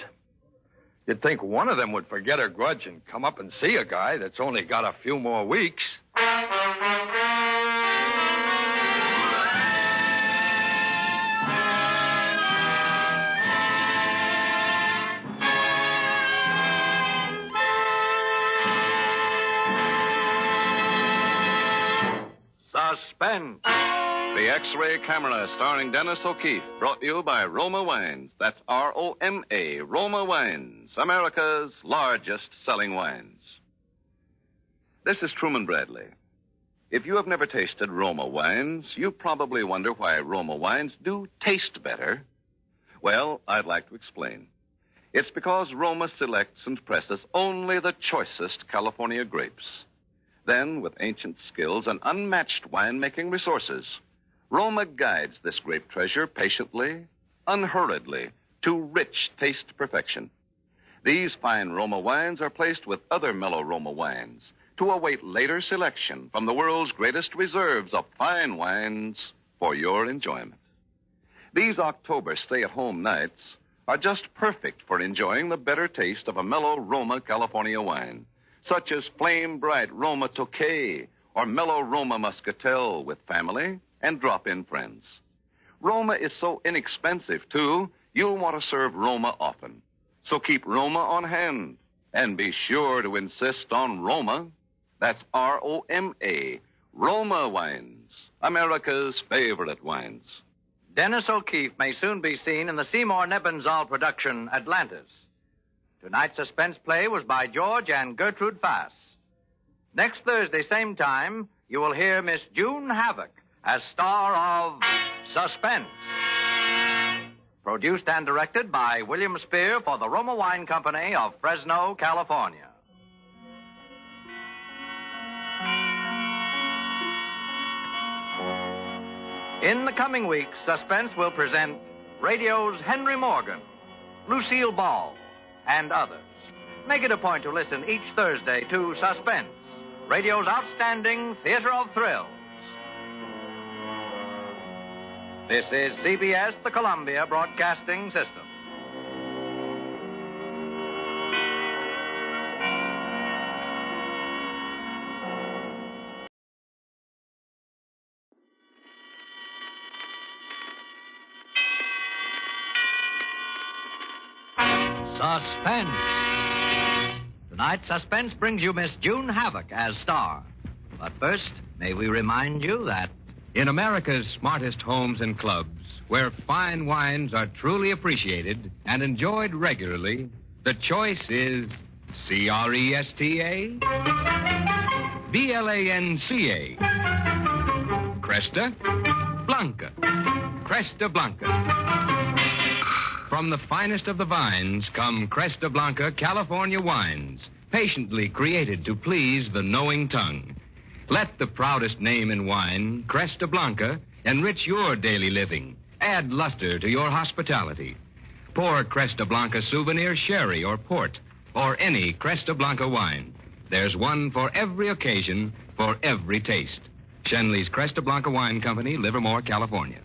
You'd think one of them would forget her grudge and come up and see a guy that's only got a few more weeks. Suspense. The X-ray Camera, starring Dennis O'Keefe, brought to you by Roma Wines. That's R-O-M-A, Roma Wines, America's largest selling wines. This is Truman Bradley. If you have never tasted Roma wines, you probably wonder why Roma wines do taste better. Well, I'd like to explain. It's because Roma selects and presses only the choicest California grapes. Then, with ancient skills and unmatched winemaking resources, Roma guides this grape treasure patiently, unhurriedly, to rich taste perfection. These fine Roma wines are placed with other mellow Roma wines to await later selection from the world's greatest reserves of fine wines for your enjoyment. These October stay-at-home nights are just perfect for enjoying the better taste of a mellow Roma California wine, such as flame-bright Roma Tokay or mellow Roma Muscatel with family and drop-in friends. Roma is so inexpensive, too, you'll want to serve Roma often. So keep Roma on hand and be sure to insist on Roma. That's R-O-M-A, Roma Wines, America's favorite wines. Dennis O'Keefe may soon be seen in the Seymour Nebenzahl production, Atlantis. Tonight's suspense play was by George and Gertrude Fass. Next Thursday, same time, you will hear Miss June Havoc as star of Suspense. Produced and directed by William Spear for the Roma Wine Company of Fresno, California. In the coming weeks, Suspense will present radio's Henry Morgan, Lucille Ball, and others. Make it a point to listen each Thursday to Suspense, radio's outstanding theater of thrills. This is CBS, the Columbia Broadcasting System. Suspense. Tonight, Suspense brings you Miss June Havoc as star. But first, may we remind you that in America's smartest homes and clubs, where fine wines are truly appreciated and enjoyed regularly, the choice is Cresta, Blanca, Cresta Blanca. Cresta Blanca. From the finest of the vines come Cresta Blanca California wines, patiently created to please the knowing tongue. Let the proudest name in wine, Cresta Blanca, enrich your daily living. Add luster to your hospitality. Pour Cresta Blanca souvenir sherry or port, or any Cresta Blanca wine. There's one for every occasion, for every taste. Shenley's Cresta Blanca Wine Company, Livermore, California.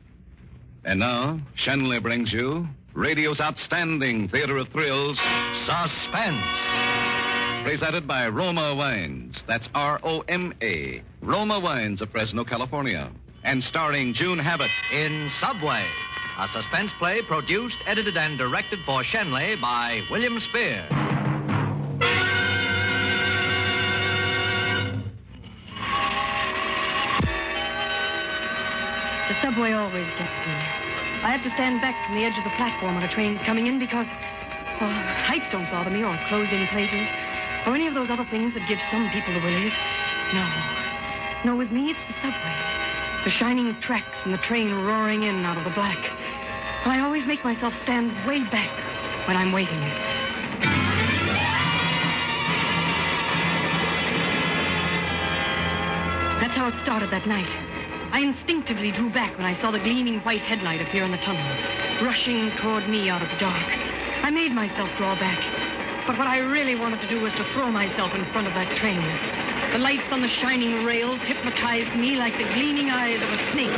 And now, Shenley brings you radio's outstanding theater of thrills, Suspense. Presented by Roma Wines. That's R-O-M-A. Roma Wines of Fresno, California. And starring June Havoc in Subway, a suspense play produced, edited, and directed for Shenley by William Spear. The subway always gets me. I have to stand back from the edge of the platform when a train's coming in because, well, heights don't bother me or closed-in places. Or any of those other things that give some people the willies. No, with me, it's the subway. The shining tracks and the train roaring in out of the black. And I always make myself stand way back when I'm waiting. That's how it started that night. I instinctively drew back when I saw the gleaming white headlight appear in the tunnel, rushing toward me out of the dark. I made myself draw back. But what I really wanted to do was to throw myself in front of that train. The lights on the shining rails hypnotized me like the gleaming eyes of a snake.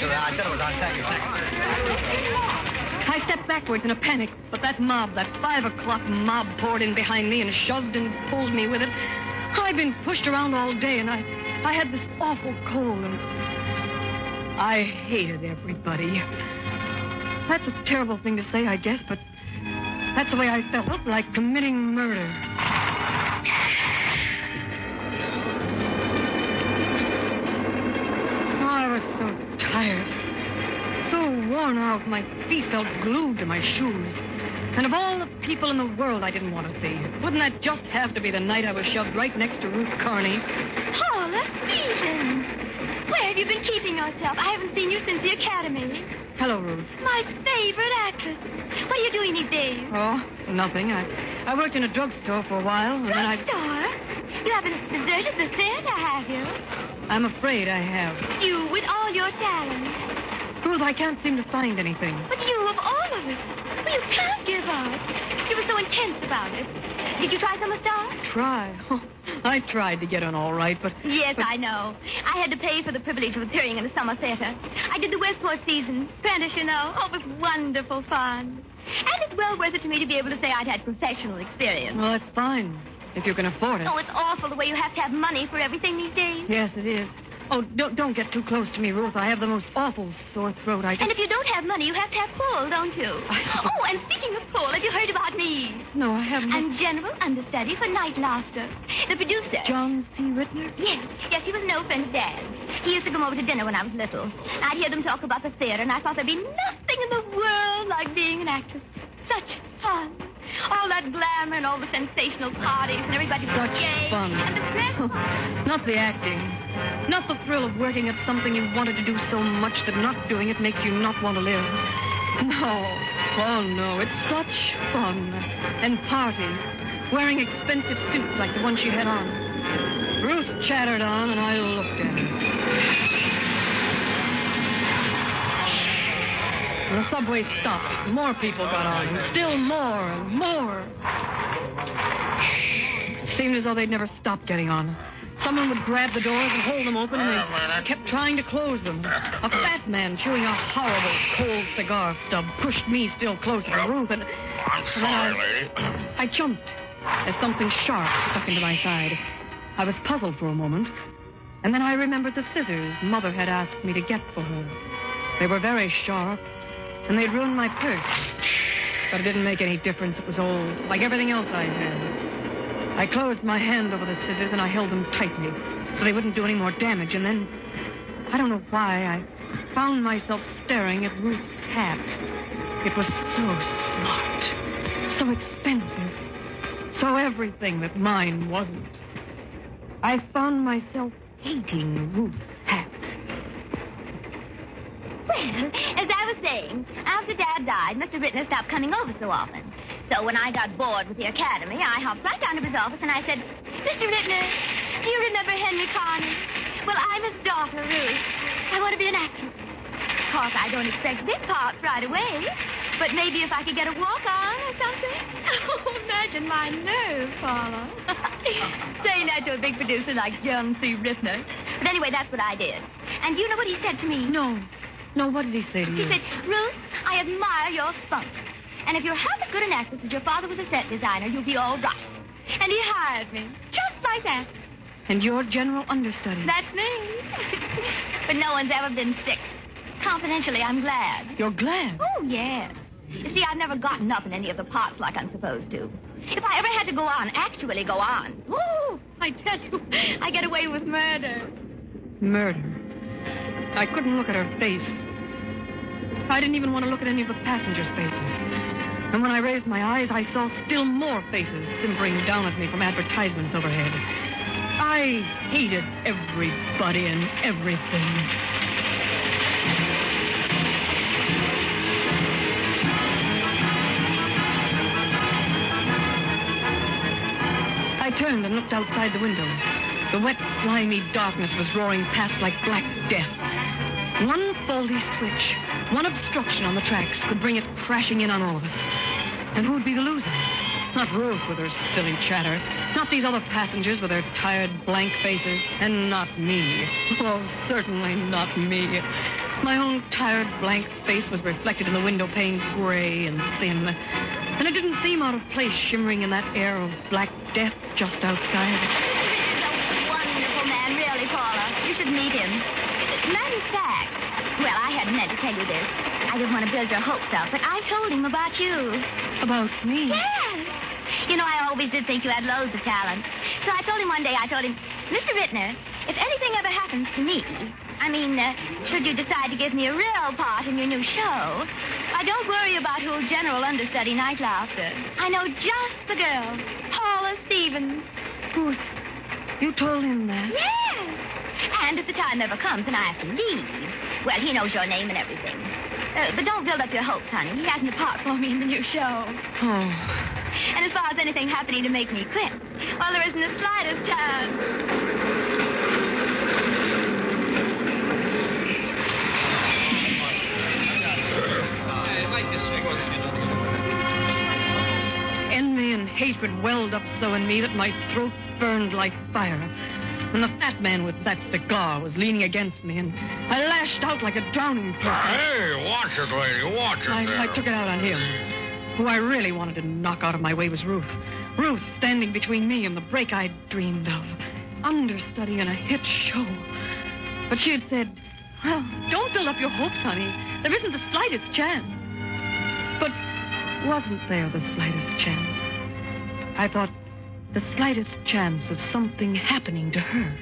I said it was on second. I stepped backwards in a panic, but that mob, that 5 o'clock mob, poured in behind me and shoved and pulled me with it. I'd been pushed around all day, and I had this awful cold, and I hated everybody. That's a terrible thing to say, I guess, but that's the way I felt, like committing murder. Oh, I was so tired, so worn out, my feet felt glued to my shoes. And of all the people in the world I didn't want to see, wouldn't that just have to be the night I was shoved right next to Ruth Carney? Paula Stevens! Where have you been keeping yourself? I haven't seen you since the academy. Hello, Ruth. My favorite actress. What are you doing these days? Oh, nothing. I worked in a drugstore for a while. Drugstore? You haven't deserted the theater, have you? I'm afraid I have. You, with all your talent. Ruth, I can't seem to find anything. But you, of all of us. Well, you can't give up. You were so intense about it. Did you try summer stars? Try? Oh, I tried to get on all right, but... Yes, I know. I had to pay for the privilege of appearing in the summer theater. I did the Westport season. Prentice, you know. Oh, it was wonderful fun. And it's well worth it to me to be able to say I'd had professional experience. Well, that's fine, if you can afford it. Oh, it's awful the way you have to have money for everything these days. Yes, it is. Oh, don't get too close to me, Ruth. I have the most awful sore throat. And if you don't have money, you have to have pull, don't you? Oh, and speaking of pull, have you heard about me? No, I haven't. I'm general understudy for Night Laughter. The producer. John C. Rittner? Yes, he was an old friend of Dad's. He used to come over to dinner when I was little. I'd hear them talk about the theater, and I thought there'd be nothing in the world like being an actress. Such fun. All that glamour and all the sensational parties and everybody Such gay. fun. And the press. Not the acting. Not the thrill of working at something you wanted to do so much that not doing it makes you not want to live. No. Oh, no. It's such fun. And parties. Wearing expensive suits like the one she had on. Ruth chattered on, and I looked at her. The subway stopped. More people got on. And still more and more. It seemed as though they'd never stop getting on. Someone would grab the doors and hold them open, and they kept trying to close them. A fat man chewing a horrible, cold cigar stub pushed me still closer to Ruth, and I'm sorry, lady. I jumped as something sharp stuck into my side. I was puzzled for a moment, and then I remembered the scissors Mother had asked me to get for her. They were very sharp, and they'd ruined my purse. But it didn't make any difference. It was old, like everything else I had. I closed my hand over the scissors, and I held them tightly so they wouldn't do any more damage. And then, I don't know why, I found myself staring at Ruth's hat. It was so smart, so expensive, so everything that mine wasn't. I found myself hating Ruth's hat. Well, as I was saying, after Dad died, Mr. Rittner stopped coming over so often. So when I got bored with the academy, I hopped right down to his office and I said, Mr. Rittner, do you remember Henry Carney? Well, I'm his daughter, Ruth. I want to be an actress. Of course, I don't expect big parts right away, but maybe if I could get a walk-on or something. Oh, imagine my nerve, Paula. Saying that to a big producer like John C. Rittner. But anyway, that's what I did. And you know what he said to me? No, what did he say to you? He said, Ruth, I admire your spunk. And if you're half as good an actress as your father was a set designer, you'll be all right. And he hired me, just like that. And you're general understudy. That's me. But no one's ever been sick. Confidentially, I'm glad. You're glad? Oh, yes. You see, I've never gotten up in any of the parts like I'm supposed to. If I ever had to go on, actually go on, oh, I tell you, I get away with murder. Murder? I couldn't look at her face. I didn't even want to look at any of the passengers' faces. And when I raised my eyes, I saw still more faces simpering down at me from advertisements overhead. I hated everybody and everything. I turned and looked outside the windows. The wet, slimy darkness was roaring past like black death. One faulty switch, one obstruction on the tracks could bring it crashing in on all of us. And who would be the losers? Not Ruth with her silly chatter. Not these other passengers with their tired, blank faces. And not me. Oh, certainly not me. My own tired, blank face was reflected in the window pane, gray and thin. And it didn't seem out of place shimmering in that air of black death just outside. He's a wonderful man, really, Paula. You should meet him. Matter of fact, well, I hadn't meant to tell you this. I didn't want to build your hopes up, but I told him about you. About me? Yes. You know, I always did think you had loads of talent. So I told him one day, Mr. Rittner, if anything ever happens to me, should you decide to give me a real part in your new show, don't worry about who'll general understudy Night Laughter. I know just the girl, Paula Stevens. Ruth, you told him that? Yes. And if the time ever comes and I have to leave, well, he knows your name and everything. But don't build up your hopes, honey. He hasn't a part for me in the new show. Oh. And as far as anything happening to make me quit, well, there isn't the slightest chance. Envy and hatred welled up so in me that my throat burned like fire. And the fat man with that cigar was leaning against me, and I lashed out like a drowning person. Hey, watch it, lady, watch it. I took it out on him. Who I really wanted to knock out of my way was Ruth. Ruth standing between me and the break I'd dreamed of. Understudy in a hit show. But she had said, well, don't build up your hopes, honey. There isn't the slightest chance. But wasn't there the slightest chance? I thought, the slightest chance of something happening to her.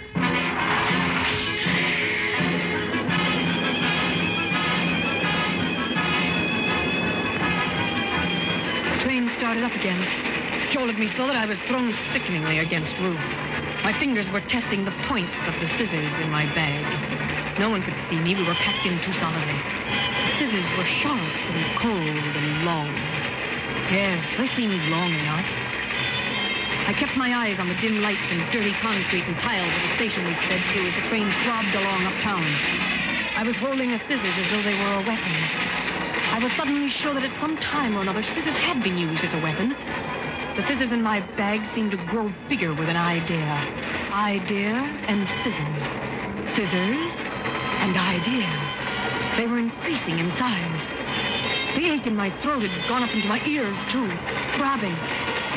The train started up again. Jolted me so that I was thrown sickeningly against Ruth. My fingers were testing the points of the scissors in my bag. No one could see me. We were packed in too solidly. The scissors were sharp and cold and long. Yes, they seemed long enough. I kept my eyes on the dim lights and dirty concrete and tiles of the station we sped through as the train throbbed along uptown. I was holding the scissors as though they were a weapon. I was suddenly sure that at some time or another scissors had been used as a weapon. The scissors in my bag seemed to grow bigger with an idea. Idea and scissors. Scissors and idea. They were increasing in size. The ache in my throat had gone up into my ears, too, throbbing,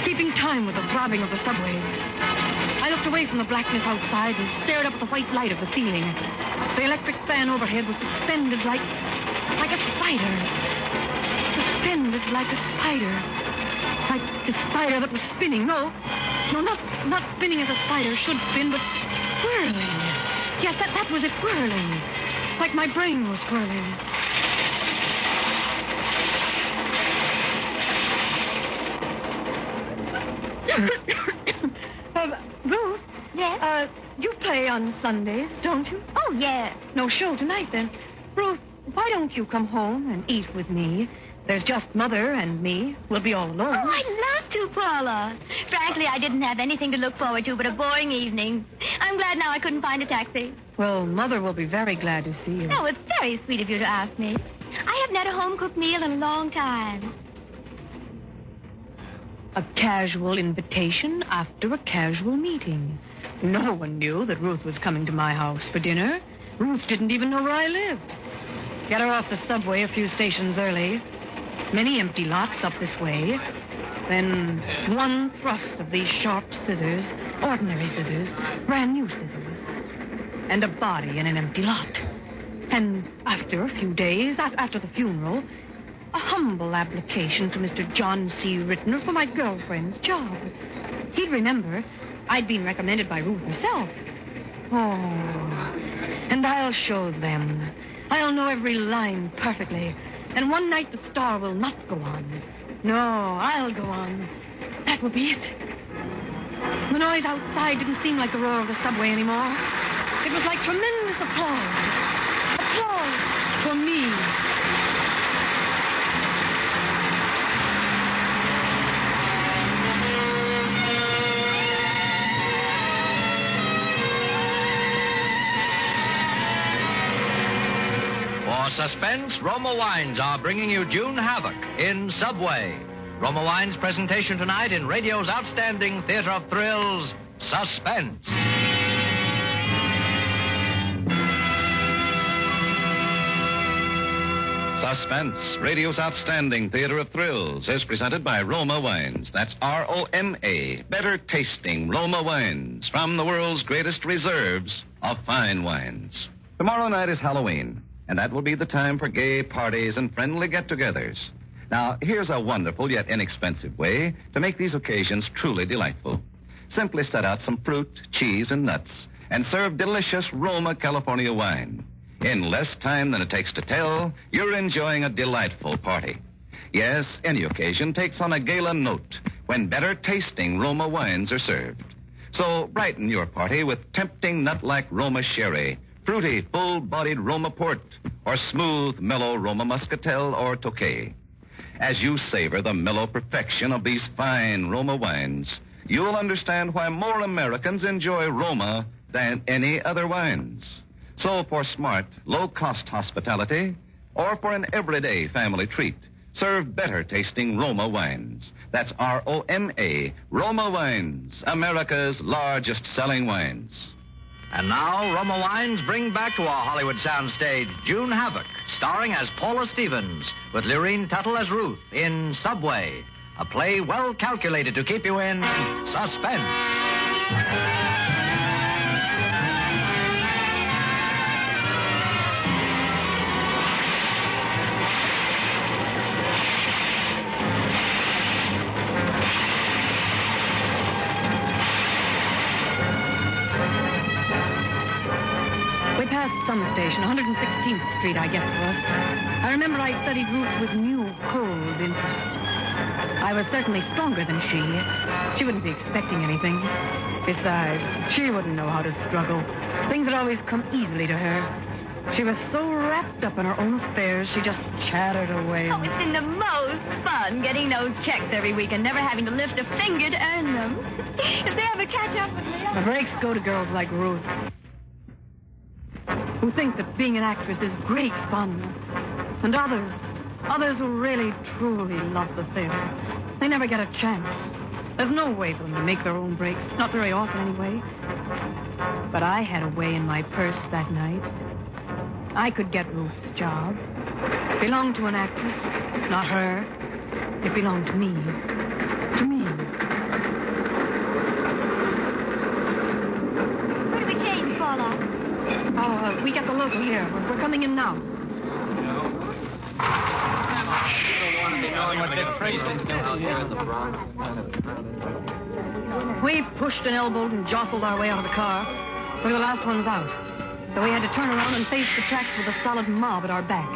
keeping time with the throbbing of the subway. I looked away from the blackness outside and stared up at the white light of the ceiling. The electric fan overhead was suspended like a spider. Suspended like a spider. Like the spider that was spinning. No, not spinning as a spider should spin, but whirling. Yes, that was it, whirling. Like my brain was whirling. Ruth? Yes? You play on Sundays, don't you? Oh, yes. No show tonight, then. Ruth, why don't you come home and eat with me? There's just Mother and me. We'll be all alone. Oh, I'd love to, Paula. Frankly, I didn't have anything to look forward to but a boring evening. I'm glad now I couldn't find a taxi. Well, Mother will be very glad to see you. Oh, it's very sweet of you to ask me. I haven't had a home-cooked meal in a long time. A casual invitation after a casual meeting. No one knew that Ruth was coming to my house for dinner. Ruth didn't even know where I lived. Get her off the subway a few stations early. Many empty lots up this way. Then one thrust of these sharp scissors, ordinary scissors, brand new scissors, and a body in an empty lot. And after a few days, after the funeral, a humble application to Mr. John C. Rittner for my girlfriend's job. He'd remember I'd been recommended by Ruth herself. Oh, and I'll show them. I'll know every line perfectly. And one night the star will not go on. No, I'll go on. That will be it. The noise outside didn't seem like the roar of the subway anymore. It was like tremendous applause. Applause for me. For Suspense, Roma Wines are bringing you June Havoc in Subway. Roma Wines' presentation tonight in radio's outstanding theater of thrills, Suspense. Suspense, radio's outstanding theater of thrills, is presented by Roma Wines. That's R-O-M-A, better tasting Roma Wines from the world's greatest reserves of fine wines. Tomorrow night is Halloween, and that will be the time for gay parties and friendly get-togethers. Now, here's a wonderful yet inexpensive way to make these occasions truly delightful. Simply set out some fruit, cheese, and nuts, and serve delicious Roma California wine. In less time than it takes to tell, you're enjoying a delightful party. Yes, any occasion takes on a gala note when better tasting Roma wines are served. So brighten your party with tempting nut-like Roma sherry, fruity, full-bodied Roma port, or smooth, mellow Roma muscatel or Tokay. As you savor the mellow perfection of these fine Roma wines, you'll understand why more Americans enjoy Roma than any other wines. So for smart, low-cost hospitality, or for an everyday family treat, serve better-tasting Roma wines. That's R-O-M-A, Roma Wines, America's largest-selling wines. And now, Roma Wines bring back to our Hollywood soundstage June Havoc, starring as Paula Stevens, with Lurene Tuttle as Ruth in Subway, a play well calculated to keep you in suspense. past some station, 116th Street, I guess it was. I remember I studied Ruth with new, cold interest. I was certainly stronger than she. She wouldn't be expecting anything. Besides, she wouldn't know how to struggle. Things had always come easily to her. She was so wrapped up in her own affairs, she just chattered away. Oh, it's been the most fun getting those checks every week and never having to lift a finger to earn them. If they ever catch up with me... The breaks go to girls like Ruth, who think that being an actress is great fun. And others who really, truly love the theater, they never get a chance. There's no way for them to make their own breaks, not very often anyway. But I had a way in my purse that night. I could get Ruth's job. It belonged to an actress, not her. It belonged to me. To me. Where do we change, Paula? Oh, we get the local here. We're coming in now. We pushed and elbowed and jostled our way out of the car. We were the last ones out. So we had to turn around and face the tracks with a solid mob at our back.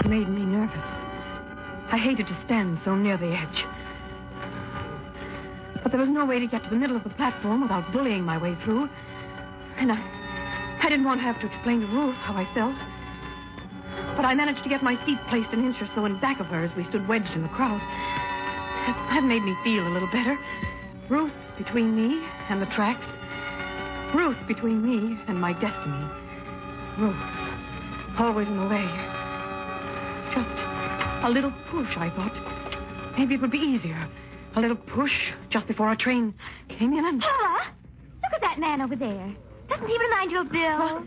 It made me nervous. I hated to stand so near the edge. But there was no way to get to the middle of the platform without bullying my way through. And I didn't want to have to explain to Ruth how I felt. But I managed to get my feet placed an inch or so in back of her as we stood wedged in the crowd. That made me feel a little better. Ruth between me and the tracks. Ruth between me and my destiny. Ruth, always in the way. Just a little push, I thought. Maybe it would be easier. A little push just before our train came in and... Paula, look at that man over there. Doesn't he remind you of Bill?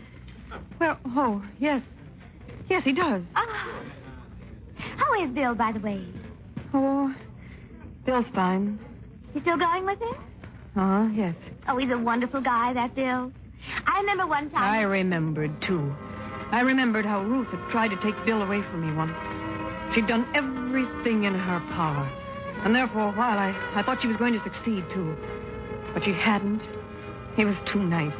Well, oh, yes. Yes, he does. How is Bill, by the way? Oh, Bill's fine. You still going with him? Yes. Oh, he's a wonderful guy, that Bill. I remember one time... I remembered, too. I remembered how Ruth had tried to take Bill away from me once. She'd done everything in her power. And there for a while, I thought she was going to succeed, too. But she hadn't. He was too nice.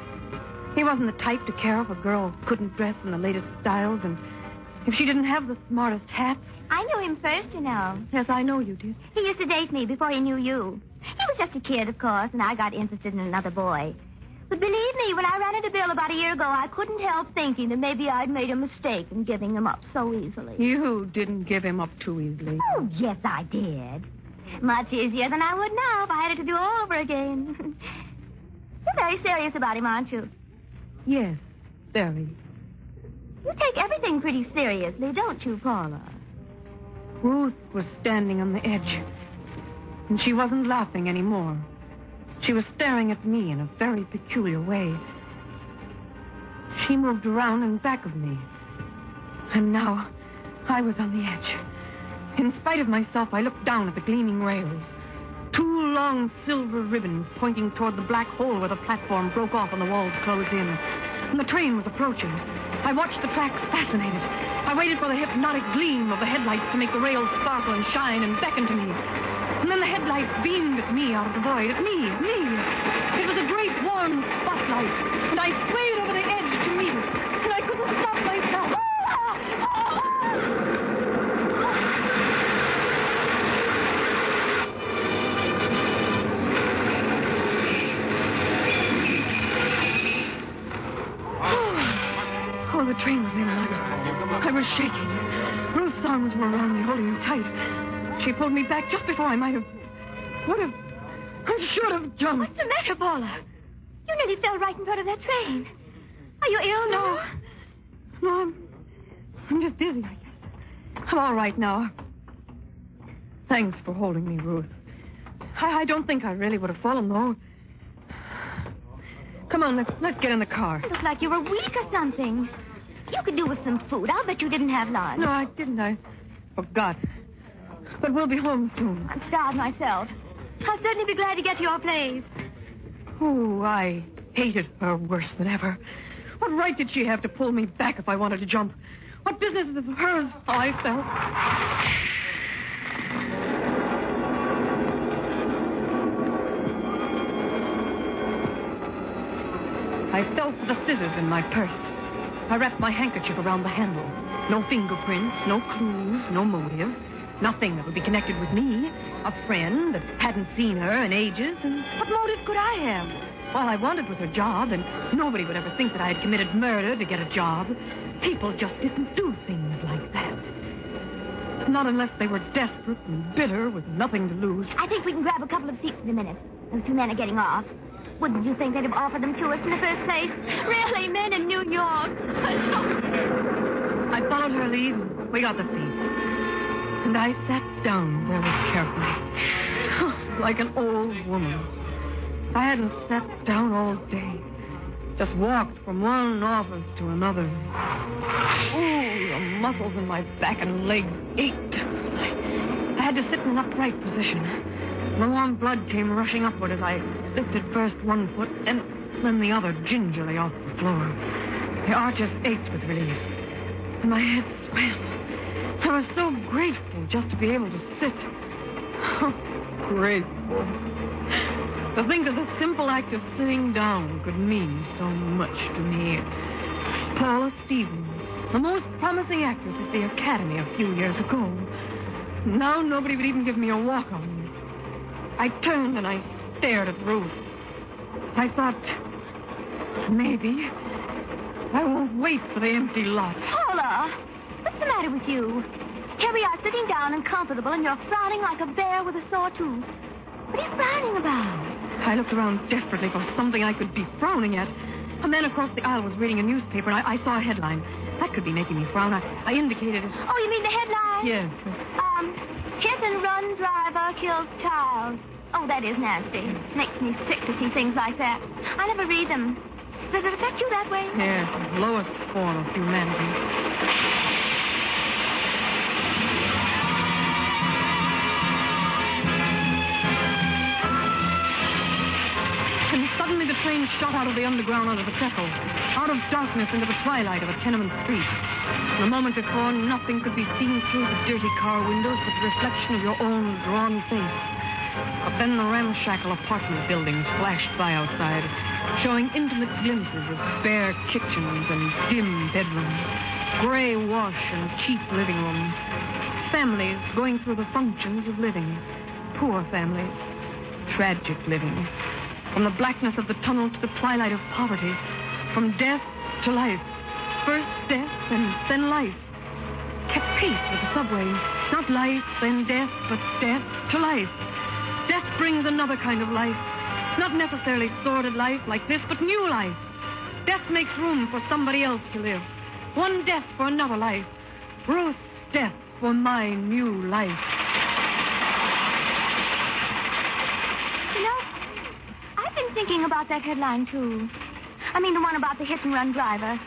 He wasn't the type to care if a girl couldn't dress in the latest styles, and if she didn't have the smartest hats. I knew him first, you know. Yes, I know you did. He used to date me before he knew you. He was just a kid, of course, and I got interested in another boy. But believe me, when I ran into Bill about a year ago, I couldn't help thinking that maybe I'd made a mistake in giving him up so easily. You didn't give him up too easily. Oh, yes, I did. Much easier than I would now if I had it to do all over again. You're very serious about him, aren't you? Yes, very. You take everything pretty seriously, don't you, Paula? Ruth was standing on the edge, and she wasn't laughing anymore. She was staring at me in a very peculiar way. She moved around in back of me, and now I was on the edge. In spite of myself, I looked down at the gleaming rails. 2 long silver ribbons pointing toward the black hole where the platform broke off and the walls closed in. And the train was approaching. I watched the tracks fascinated. I waited for the hypnotic gleam of the headlights to make the rails sparkle and shine and beckon to me. And then the headlights beamed at me out of the void. At me. It was a great warm spotlight. And I swayed over the edge to meet it. And I couldn't stop myself. The train was in and I was shaking. Ruth's arms were around me, holding me tight. She pulled me back just before I should have jumped. What's the matter, Paula? You nearly fell right in front of that train. Are you ill now? No, I'm just dizzy, I guess. I'm all right now. Thanks for holding me, Ruth. I don't think I really would have fallen, though. Come on, let's get in the car. You look like you were weak or something. You could do with some food. I'll bet you didn't have lunch. No, I didn't. I forgot. But we'll be home soon. I'm starved myself. I'll certainly be glad to get to your place. Oh, I hated her worse than ever. What right did she have to pull me back if I wanted to jump? What business is of hers how I felt? the scissors in my purse. I wrapped my handkerchief around the handle. No fingerprints, no clues, no motive. Nothing that would be connected with me. A friend that hadn't seen her in ages, and what motive could I have? All I wanted was her job, and nobody would ever think that I had committed murder to get a job. People just didn't do things like that. Not unless they were desperate and bitter with nothing to lose. I think we can grab a couple of seats in a minute. Those two men are getting off. Wouldn't you think they'd have offered them to us in the first place? Really, men in New York. I followed her lead, and we got the seats. And I sat down very carefully, like an old woman. I hadn't sat down all day. Just walked from one office to another. Oh, the muscles in my back and legs ached. I had to sit in an upright position. The warm blood came rushing upward as I lifted first one foot and then the other gingerly off the floor. The arches ached with relief, and my head swam. I was so grateful just to be able to sit. Oh, grateful. To think that the simple act of sitting down could mean so much to me. Paula Stevens, the most promising actress at the Academy a few years ago. Now nobody would even give me a walk-on. I turned and I stared at the roof. I thought, maybe I won't wait for the empty lot. Paula, what's the matter with you? Here we are sitting down and comfortable, and you're frowning like a bear with a sore tooth. What are you frowning about? I looked around desperately for something I could be frowning at. A man across the aisle was reading a newspaper, and I saw a headline. That could be making me frown. I indicated it. Oh, you mean the headline? Yes. Hit and run driver kills child. Oh, that is nasty. Makes me sick to see things like that. I never read them. Does it affect you that way? Yes, the lowest form of humanity. And suddenly the train shot out of the underground onto the trestle, out of darkness into the twilight of a tenement street. And a moment before, nothing could be seen through the dirty car windows but the reflection of your own drawn face. But then the ramshackle apartment buildings flashed by outside, showing intimate glimpses of bare kitchens and dim bedrooms, gray wash and cheap living rooms, families going through the functions of living, poor families, tragic living. From the blackness of the tunnel to the twilight of poverty, from death to life, first death and then life, kept pace with the subway. Not life, then death, but death to life. Death brings another kind of life. Not necessarily sordid life like this, but new life. Death makes room for somebody else to live. One death for another life. Ruth's death for my new life. You know, I've been thinking about that headline, too. I mean, the one about the hit-and-run driver.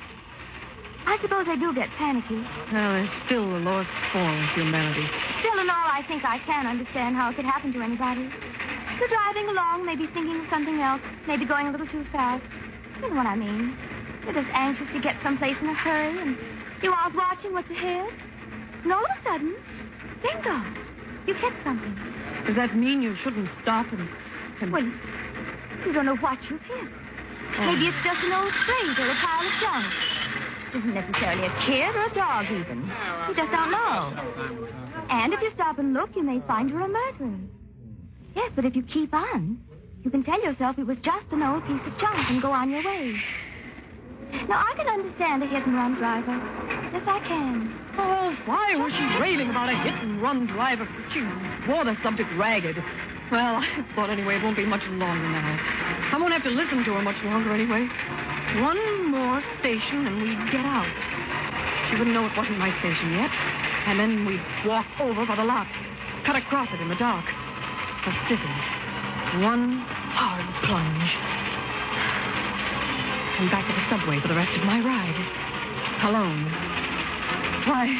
I suppose I do get panicky. Well, there's still the lowest form of humanity. Still and all, I think I can understand how it could happen to anybody. You're driving along, maybe thinking of something else, maybe going a little too fast. You know what I mean. You're just anxious to get someplace in a hurry, and you aren't watching what's ahead. And all of a sudden, bingo, you hit something. Does that mean you shouldn't stop and... Well, you don't know what you've hit. Maybe it's just an old crate or a pile of junk. It isn't necessarily a kid or a dog, even. You just don't know. And if you stop and look, you may find you're a murderer. Yes, but if you keep on, you can tell yourself it was just an old piece of junk and go on your way. Now, I can understand a hit-and-run driver. Yes, I can. Oh, why was she raving about a hit-and-run driver? She wore the subject ragged. Well, I thought anyway it won't be much longer now. I won't have to listen to her much longer anyway. One more station and we'd get out. She wouldn't know it wasn't my station yet. And then we'd walk over by the lot, cut across it in the dark. The scissors. One hard plunge. And back to the subway for the rest of my ride. Alone. Why,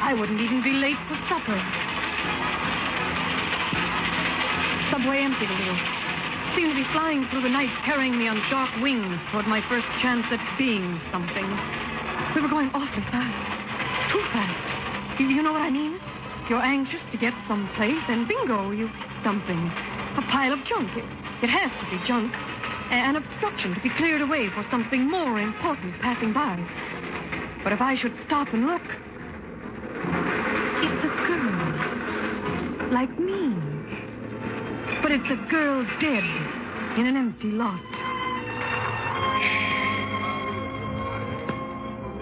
I wouldn't even be late for supper. Subway emptied a little. Seemed to be flying through the night, carrying me on dark wings toward my first chance at being something. We were going awfully fast. Too fast. You know what I mean? You're anxious to get someplace, and bingo, you hit something. A pile of junk. It has to be junk. An obstruction to be cleared away for something more important passing by. But if I should stop and look, it's a girl. Like me. But it's a girl dead in an empty lot.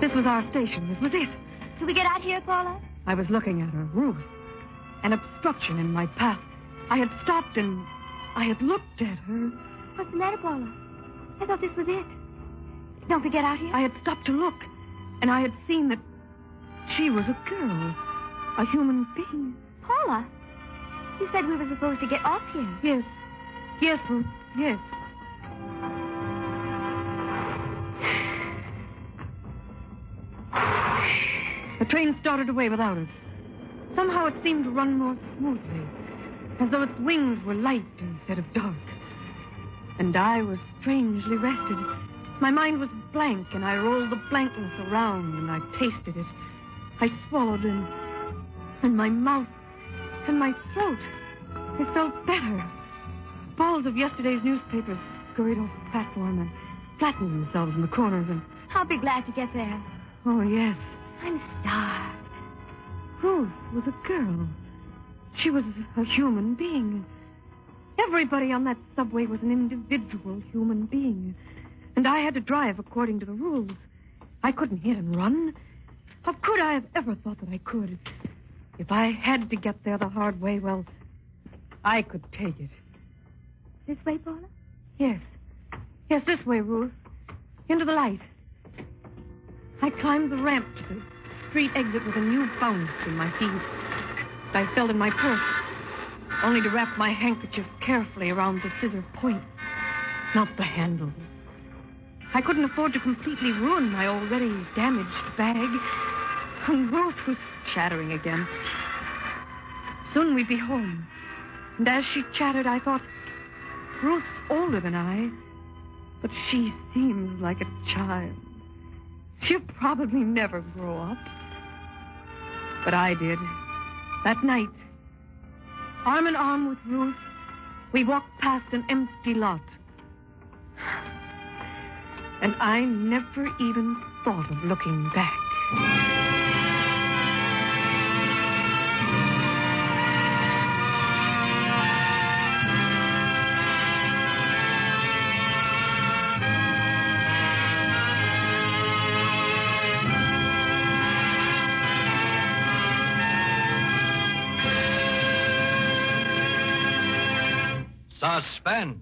This was our station. This was it. Did we get out here, Paula? I was looking at her, Ruth. An obstruction in my path. I had stopped and I had looked at her. What's the matter, Paula? I thought this was it. Don't we get out here? I had stopped to look, and I had seen that she was a girl, a human being. Paula, you said we were supposed to get off here. Yes. Yes, Ruth. Yes. The train started away without us. Somehow it seemed to run more smoothly, as though its wings were light instead of dark. And I was strangely rested. My mind was blank, and I rolled the blankness around, and I tasted it. I swallowed, and my mouth, and my throat, it felt better. Balls of yesterday's newspapers scurried off the platform and flattened themselves in the corners, and... I'll be glad to get there. Oh, yes. I'm starved. Ruth was a girl. She was a human being. Everybody on that subway was an individual human being. And I had to drive according to the rules. I couldn't hit and run. How could I have ever thought that I could? If I had to get there the hard way, well, I could take it. This way, Paula? Yes. Yes, this way, Ruth. Into the light. I climbed the ramp to the street exit with a new bounce in my feet. I felt in my purse, only to wrap my handkerchief carefully around the scissor point, not the handles. I couldn't afford to completely ruin my already damaged bag. And Ruth was chattering again. Soon we'd be home. And as she chattered, I thought, Ruth's older than I, but she seems like a child. She'll probably never grow up. But I did. That night, arm in arm with Ruth, we walked past an empty lot. And I never even thought of looking back. Suspense.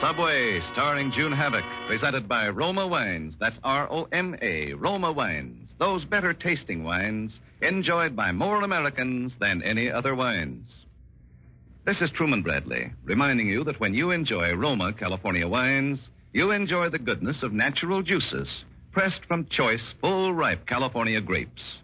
Subway, starring June Havoc, presented by Roma Wines. That's R-O-M-A, Roma Wines. Those better tasting wines enjoyed by more Americans than any other wines. This is Truman Bradley, reminding you that when you enjoy Roma California wines, you enjoy the goodness of natural juices, pressed from choice, full-ripe California grapes.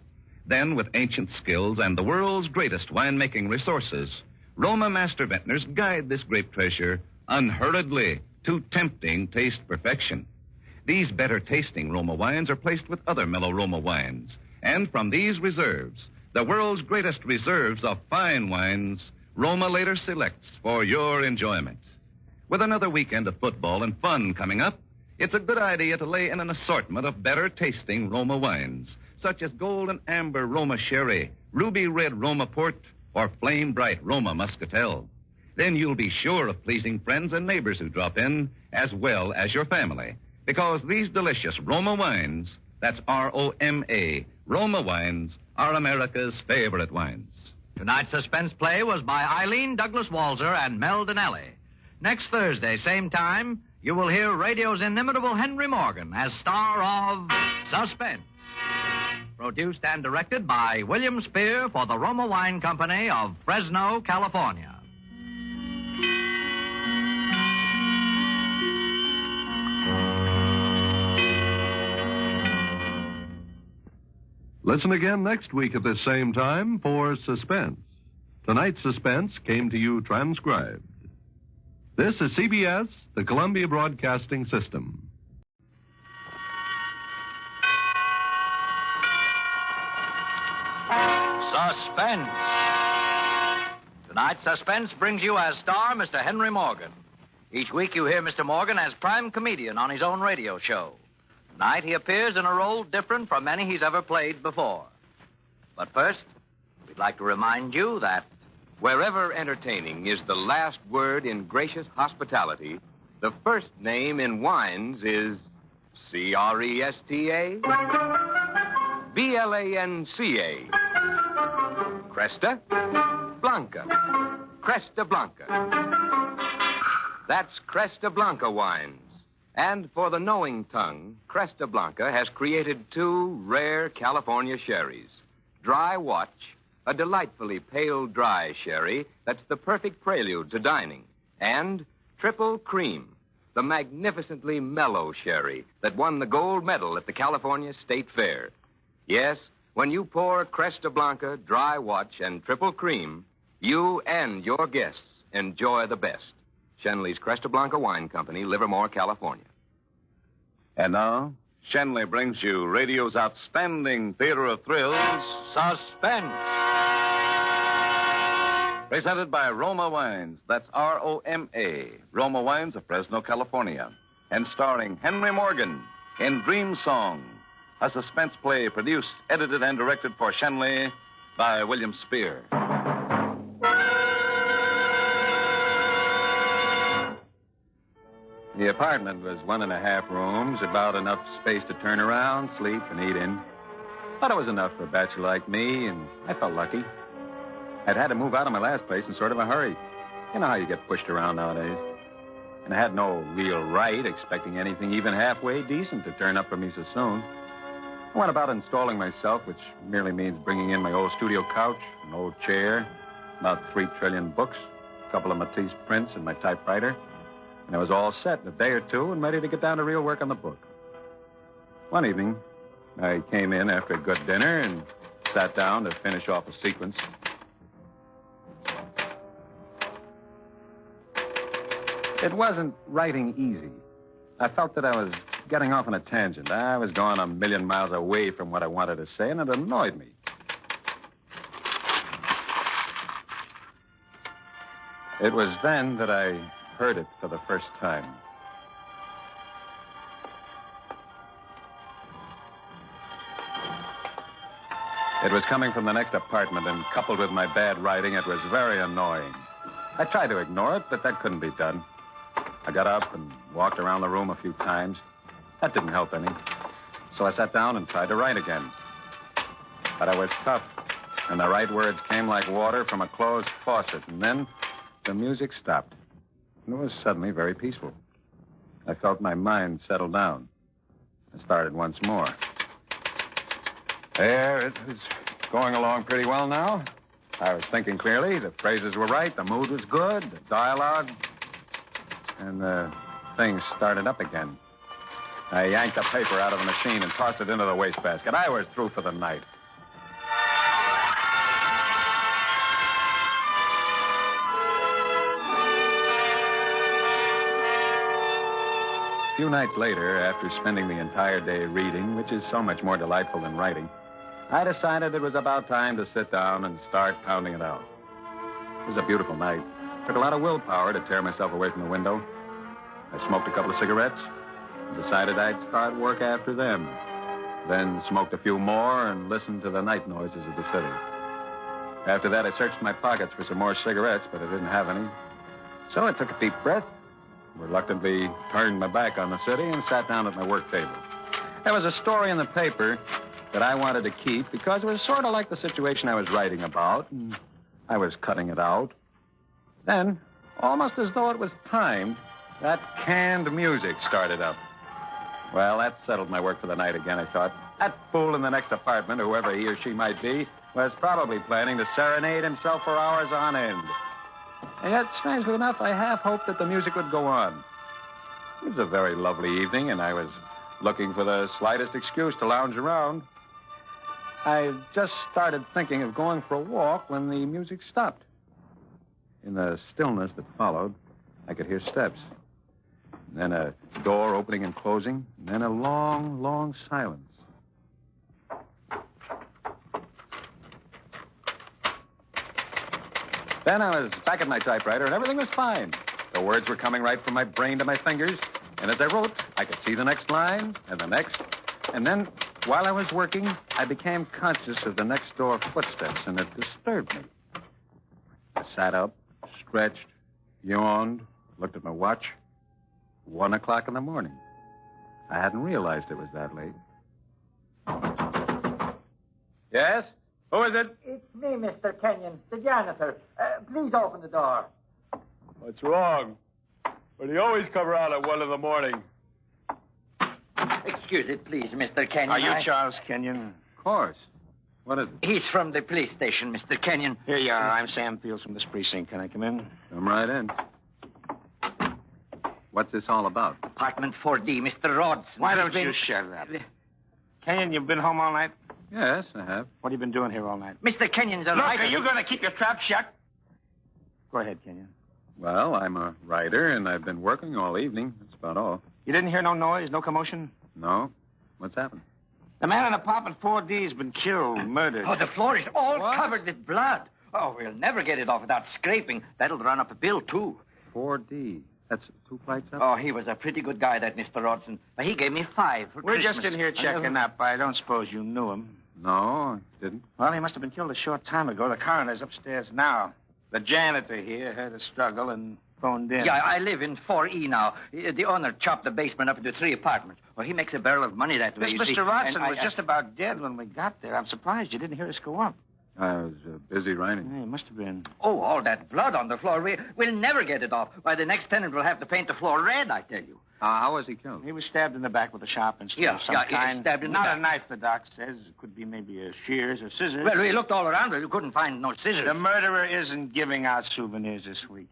Then, with ancient skills and the world's greatest winemaking resources, Roma master vintners guide this grape treasure unhurriedly to tempting taste perfection. These better tasting Roma wines are placed with other mellow Roma wines. And from these reserves, the world's greatest reserves of fine wines, Roma later selects for your enjoyment. With another weekend of football and fun coming up, it's a good idea to lay in an assortment of better tasting Roma wines, such as golden amber Roma sherry, ruby red Roma port, or flame bright Roma muscatel. Then you'll be sure of pleasing friends and neighbors who drop in, as well as your family. Because these delicious Roma wines, that's R-O-M-A, Roma wines, are America's favorite wines. Tonight's suspense play was by Eileen Douglas Walzer and Mel Donnelly. Next Thursday, same time, you will hear radio's inimitable Henry Morgan as star of Suspense. Produced and directed by William Spear for the Roma Wine Company of Fresno, California. Listen again next week at this same time for Suspense. Tonight's Suspense came to you transcribed. This is CBS, the Columbia Broadcasting System. Suspense. Tonight's Suspense brings you as star Mr. Henry Morgan. Each week you hear Mr. Morgan as prime comedian on his own radio show. Tonight he appears in a role different from any he's ever played before. But first, we'd like to remind you that wherever entertaining is the last word in gracious hospitality, the first name in wines is Cresta Blanca. Cresta Blanca. Cresta Blanca. That's Cresta Blanca wines. And for the knowing tongue, Cresta Blanca has created two rare California sherries. Dry Watch, a delightfully pale dry sherry that's the perfect prelude to dining. And Triple Cream, the magnificently mellow sherry that won the gold medal at the California State Fair. Yes, when you pour Cresta Blanca, Dry Watch, and Triple Cream, you and your guests enjoy the best. Shenley's Cresta Blanca Wine Company, Livermore, California. And now, Shenley brings you radio's outstanding theater of thrills, Suspense. Presented by Roma Wines. That's R-O-M-A. Roma Wines of Fresno, California. And starring Henry Morgan in Dream Song, a suspense play produced, edited, and directed for Shenley by William Spear. The apartment was 1.5 rooms, about enough space to turn around, sleep, and eat in. But it was enough for a bachelor like me, and I felt lucky. I'd had to move out of my last place in sort of a hurry. You know how you get pushed around nowadays. And I had no real right expecting anything even halfway decent to turn up for me so soon. I went about installing myself, which merely means bringing in my old studio couch, an old chair, about 3 trillion books, a couple of Matisse prints, and my typewriter. And I was all set in a day or two and ready to get down to real work on the book. One evening, I came in after a good dinner and sat down to finish off a sequence. It wasn't writing easy. I felt that I was getting off on a tangent. I was going 1,000,000 miles away from what I wanted to say, and it annoyed me. It was then that I heard it for the first time. It was coming from the next apartment, and coupled with my bad writing, it was very annoying. I tried to ignore it, but that couldn't be done. I got up and walked around the room a few times. That didn't help any. So I sat down and tried to write again. But I was tough, and the right words came like water from a closed faucet, and then the music stopped. It was suddenly very peaceful. I felt my mind settle down. I started once more. There, it was going along pretty well now. I was thinking clearly. The phrases were right. The mood was good. The dialogue. And things started up again. I yanked the paper out of the machine and tossed it into the wastebasket. I was through for the night. A few nights later, after spending the entire day reading, which is so much more delightful than writing, I decided it was about time to sit down and start pounding it out. It was a beautiful night. It took a lot of willpower to tear myself away from the window. I smoked a couple of cigarettes and decided I'd start work after them. Then smoked a few more and listened to the night noises of the city. After that, I searched my pockets for some more cigarettes, but I didn't have any. So I took a deep breath, reluctantly turned my back on the city, and sat down at my work table. There was a story in the paper that I wanted to keep because it was sort of like the situation I was writing about, and I was cutting it out. Then, almost as though it was timed, that canned music started up. Well, that settled my work for the night again, I thought. That fool in the next apartment, whoever he or she might be, was probably planning to serenade himself for hours on end. And yet, strangely enough, I half hoped that the music would go on. It was a very lovely evening, and I was looking for the slightest excuse to lounge around. I just started thinking of going for a walk when the music stopped. In the stillness that followed, I could hear steps. And then a door opening and closing, and then a long, long silence. Then I was back at my typewriter, and everything was fine. The words were coming right from my brain to my fingers, and as I wrote, I could see the next line and the next. And then, while I was working, I became conscious of the next door footsteps, and it disturbed me. I sat up, stretched, yawned, looked at my watch. 1 o'clock in the morning. I hadn't realized it was that late. Yes? Who is it? It's me, Mr. Kenyon, the janitor. Please open the door. What's wrong? Well, you always come around at 1 in the morning. Excuse it, please, Mr. Kenyon. Are you Charles Kenyon? Of course. What is it? He's from the police station, Mr. Kenyon. Here you are. I'm Sam Fields from this precinct. Can I come in? Come right in. What's this all about? Apartment 4D, Mr. Rodson. Why don't you shut up? Kenyon, you've been home all night? Yes, I have. What have you been doing here all night? Mr. Kenyon's a Look, writer. are you going to keep your trap shut? Go ahead, Kenyon. Well, I'm a writer, and I've been working all evening. That's about all. You didn't hear no noise, no commotion? No. What's happened? The man in apartment 4D has been killed, murdered. Oh, the floor is all covered with blood. Oh, we'll never get it off without scraping. That'll run up a bill, too. 4D. That's 2 flights up? Oh, he was a pretty good guy, that Mr. Rodson. He gave me 5 for We're Christmas. just in here checking up. I don't suppose you knew him. No, I didn't. Well, he must have been killed a short time ago. The coroner's upstairs now. The janitor here heard a struggle and phoned in. Yeah, I live in 4E now. The owner chopped the basement up into 3 apartments. Well, he makes a barrel of money that way, This you Mr. see. Rodson And was just about dead when we got there. I'm surprised you didn't hear us go up. I was busy writing. Yeah, it must have been. Oh, all that blood on the floor. We'll never get it off. Why, the next tenant will have to paint the floor red, I tell you. How was he killed? He was stabbed in the back with a sharp instrument Yeah, of some he was kind. stabbed in the Not back. a knife, the doc says. It could be maybe a shears or scissors. Well, we looked all around, but we couldn't find no scissors. The murderer isn't giving out souvenirs this week.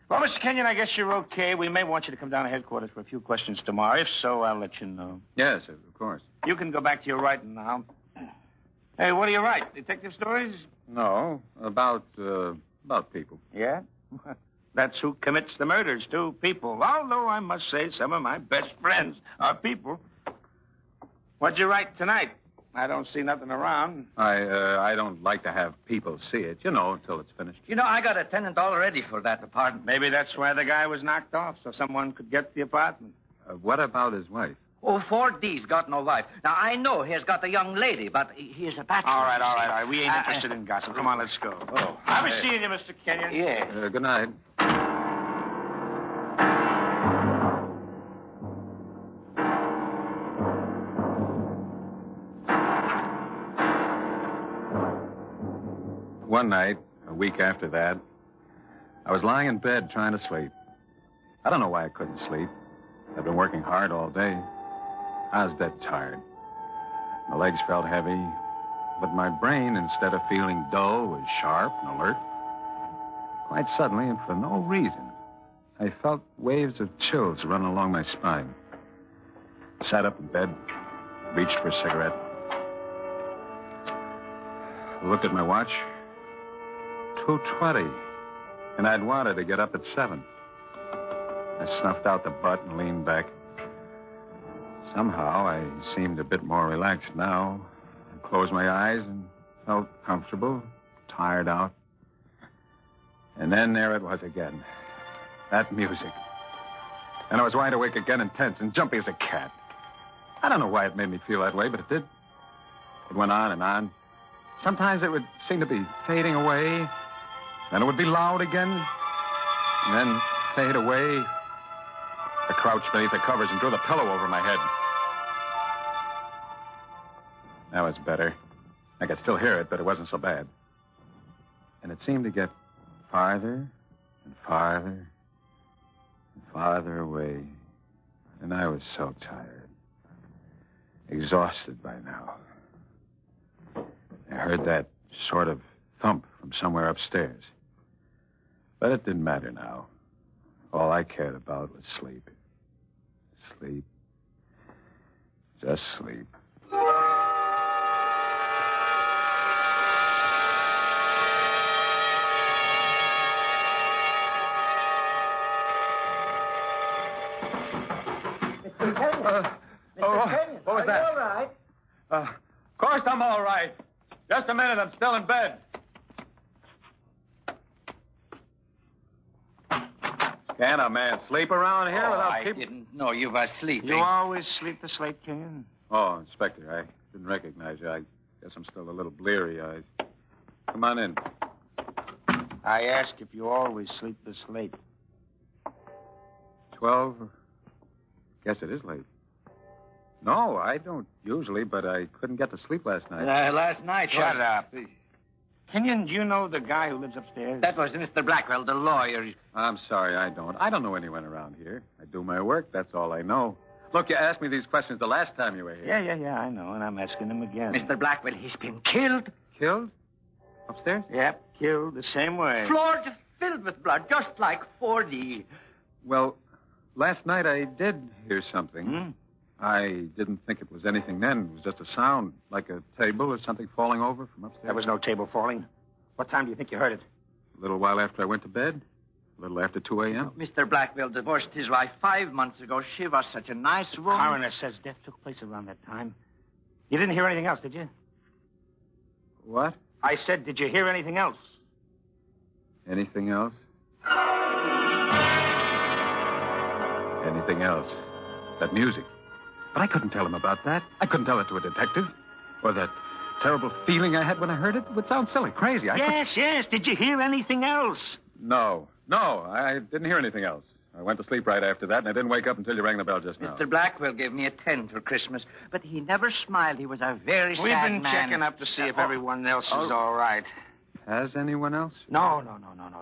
Well, Mr. Kenyon, I guess you're okay. We may want you to come down to headquarters for a few questions tomorrow. If so, I'll let you know. Yes, of course. You can go back to your writing now. Hey, what do you write? Detective stories? No, about people. Yeah? That's who commits the murders, too, people. Although I must say some of my best friends are people. What'd you write tonight? I don't see nothing around. I don't like to have people see it, until it's finished. I got a tenant already for that apartment. Maybe that's why the guy was knocked off, so someone could get the apartment. What about his wife? Oh, 4D's got no wife. Now, I know he's got a young lady, but he's a bachelor. All right. We ain't interested in gossip. Come on, let's go. Oh, I was seeing you, Mr. Kenyon. Yes. Good night. One night, a week after that, I was lying in bed trying to sleep. I don't know why I couldn't sleep. I'd been working hard all day. I was dead tired. My legs felt heavy, but my brain, instead of feeling dull, was sharp and alert. Quite suddenly, and for no reason, I felt waves of chills run along my spine. Sat up in bed, reached for a cigarette. Looked at my watch. 2:20, and I'd wanted to get up at 7. I snuffed out the butt and leaned back. Somehow, I seemed a bit more relaxed now. I closed my eyes and felt comfortable, tired out. And then there it was again. That music. And I was wide awake again and tense and jumpy as a cat. I don't know why it made me feel that way, but it did. It went on and on. Sometimes it would seem to be fading away. Then it would be loud again. And then fade away. I crouched beneath the covers and drew the pillow over my head. That was better. I could still hear it, but it wasn't so bad. And it seemed to get farther and farther and farther away. And I was so tired. Exhausted by now. I heard that sort of thump from somewhere upstairs. But it didn't matter now. All I cared about was sleep. Sleep. Just sleep. Mr. Kenyon. What was that? Are you all right? Of course I'm all right. Just a minute, I'm still in bed. Can a man sleep around here without I didn't know you were sleeping. You always sleep this late, Kenyon? Oh, Inspector, I didn't recognize you. I guess I'm still a little bleary-eyed. Come on in. I ask if you always sleep this late. 12? Guess it is late. No, I don't usually, but I couldn't get to sleep last night. Last night. Shut up. Kenyon, do you know the guy who lives upstairs? That was Mr. Blackwell, the lawyer. I'm sorry, I don't. I don't know anyone around here. I do my work, that's all I know. Look, you asked me these questions the last time you were here. Yeah, I know, and I'm asking them again. Mr. Blackwell, he's been killed. Killed? Upstairs? Yep, killed the same way. Floor just filled with blood, just like 4D. Well, last night I did hear something. Hmm? I didn't think it was anything then. It was just a sound, like a table or something falling over from upstairs. There was no table falling. What time do you think you heard it? A little while after I went to bed. A little after 2 a.m. Mr. Blackwell divorced his wife 5 months ago. She was such a nice woman. Coroner says death took place around that time. You didn't hear anything else, did you? What? I said, did you hear anything else? Anything else? Anything else? That music. But I couldn't tell him about that. I couldn't tell it to a detective. Or that terrible feeling I had when I heard it. It would sound silly, crazy. Yes. Did you hear anything else? No, I didn't hear anything else. I went to sleep right after that, and I didn't wake up until you rang the bell just now. Mr. Blackwell gave me a 10 for Christmas, but he never smiled. He was a very sad man. We've been checking up to see if everyone else is all right. Has anyone else? No.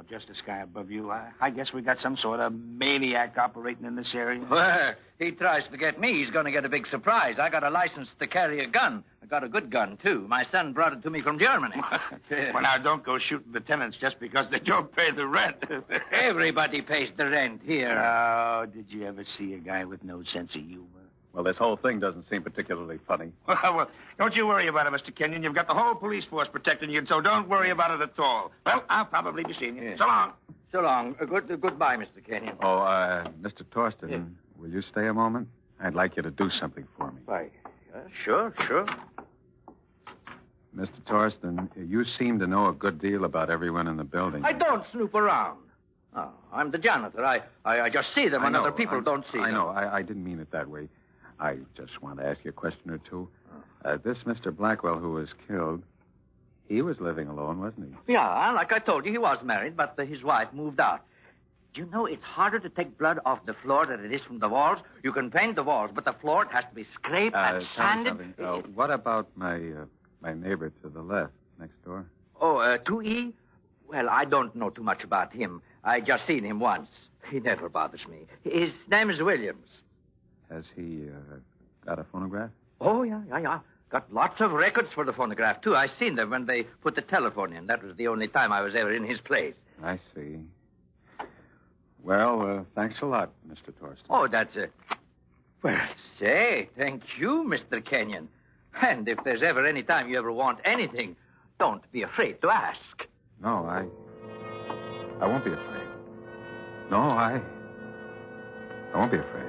Just this guy above you. I guess we got some sort of maniac operating in this area. Well, he tries to get me. He's going to get a big surprise. I got a license to carry a gun. I got a good gun, too. My son brought it to me from Germany. Well, now, don't go shooting the tenants just because they don't pay the rent. Everybody pays the rent here. Oh, did you ever see a guy with no sense of humor? Well, this whole thing doesn't seem particularly funny. Well, don't you worry about it, Mr. Kenyon. You've got the whole police force protecting you, so don't worry about it at all. Well, I'll probably be seeing you. Yes. So long. So long. Goodbye, Mr. Kenyon. Oh, Mr. Torsten, will you stay a moment? I'd like you to do something for me. Why, sure. Mr. Torsten, you seem to know a good deal about everyone in the building. I don't snoop around. Oh, I'm the janitor. I just see them when other people don't see them. I know. I didn't mean it that way. I just want to ask you a question or two. This Mr. Blackwell who was killed, he was living alone, wasn't he? Yeah, like I told you, he was married, but his wife moved out. Do you know it's harder to take blood off the floor than it is from the walls? You can paint the walls, but the floor it has to be scraped and sanded. What about my neighbor to the left, next door? Oh, 2E? Well, I don't know too much about him. I just seen him once. He never bothers me. His name is Williams. Has he got a phonograph? Oh, yeah. Got lots of records for the phonograph, too. I seen them when they put the telephone in. That was the only time I was ever in his place. I see. Well, thanks a lot, Mr. Torsten. Oh, that's it. Well, say, thank you, Mr. Kenyon. And if there's ever any time you ever want anything, don't be afraid to ask. No, I won't be afraid. No, I won't be afraid.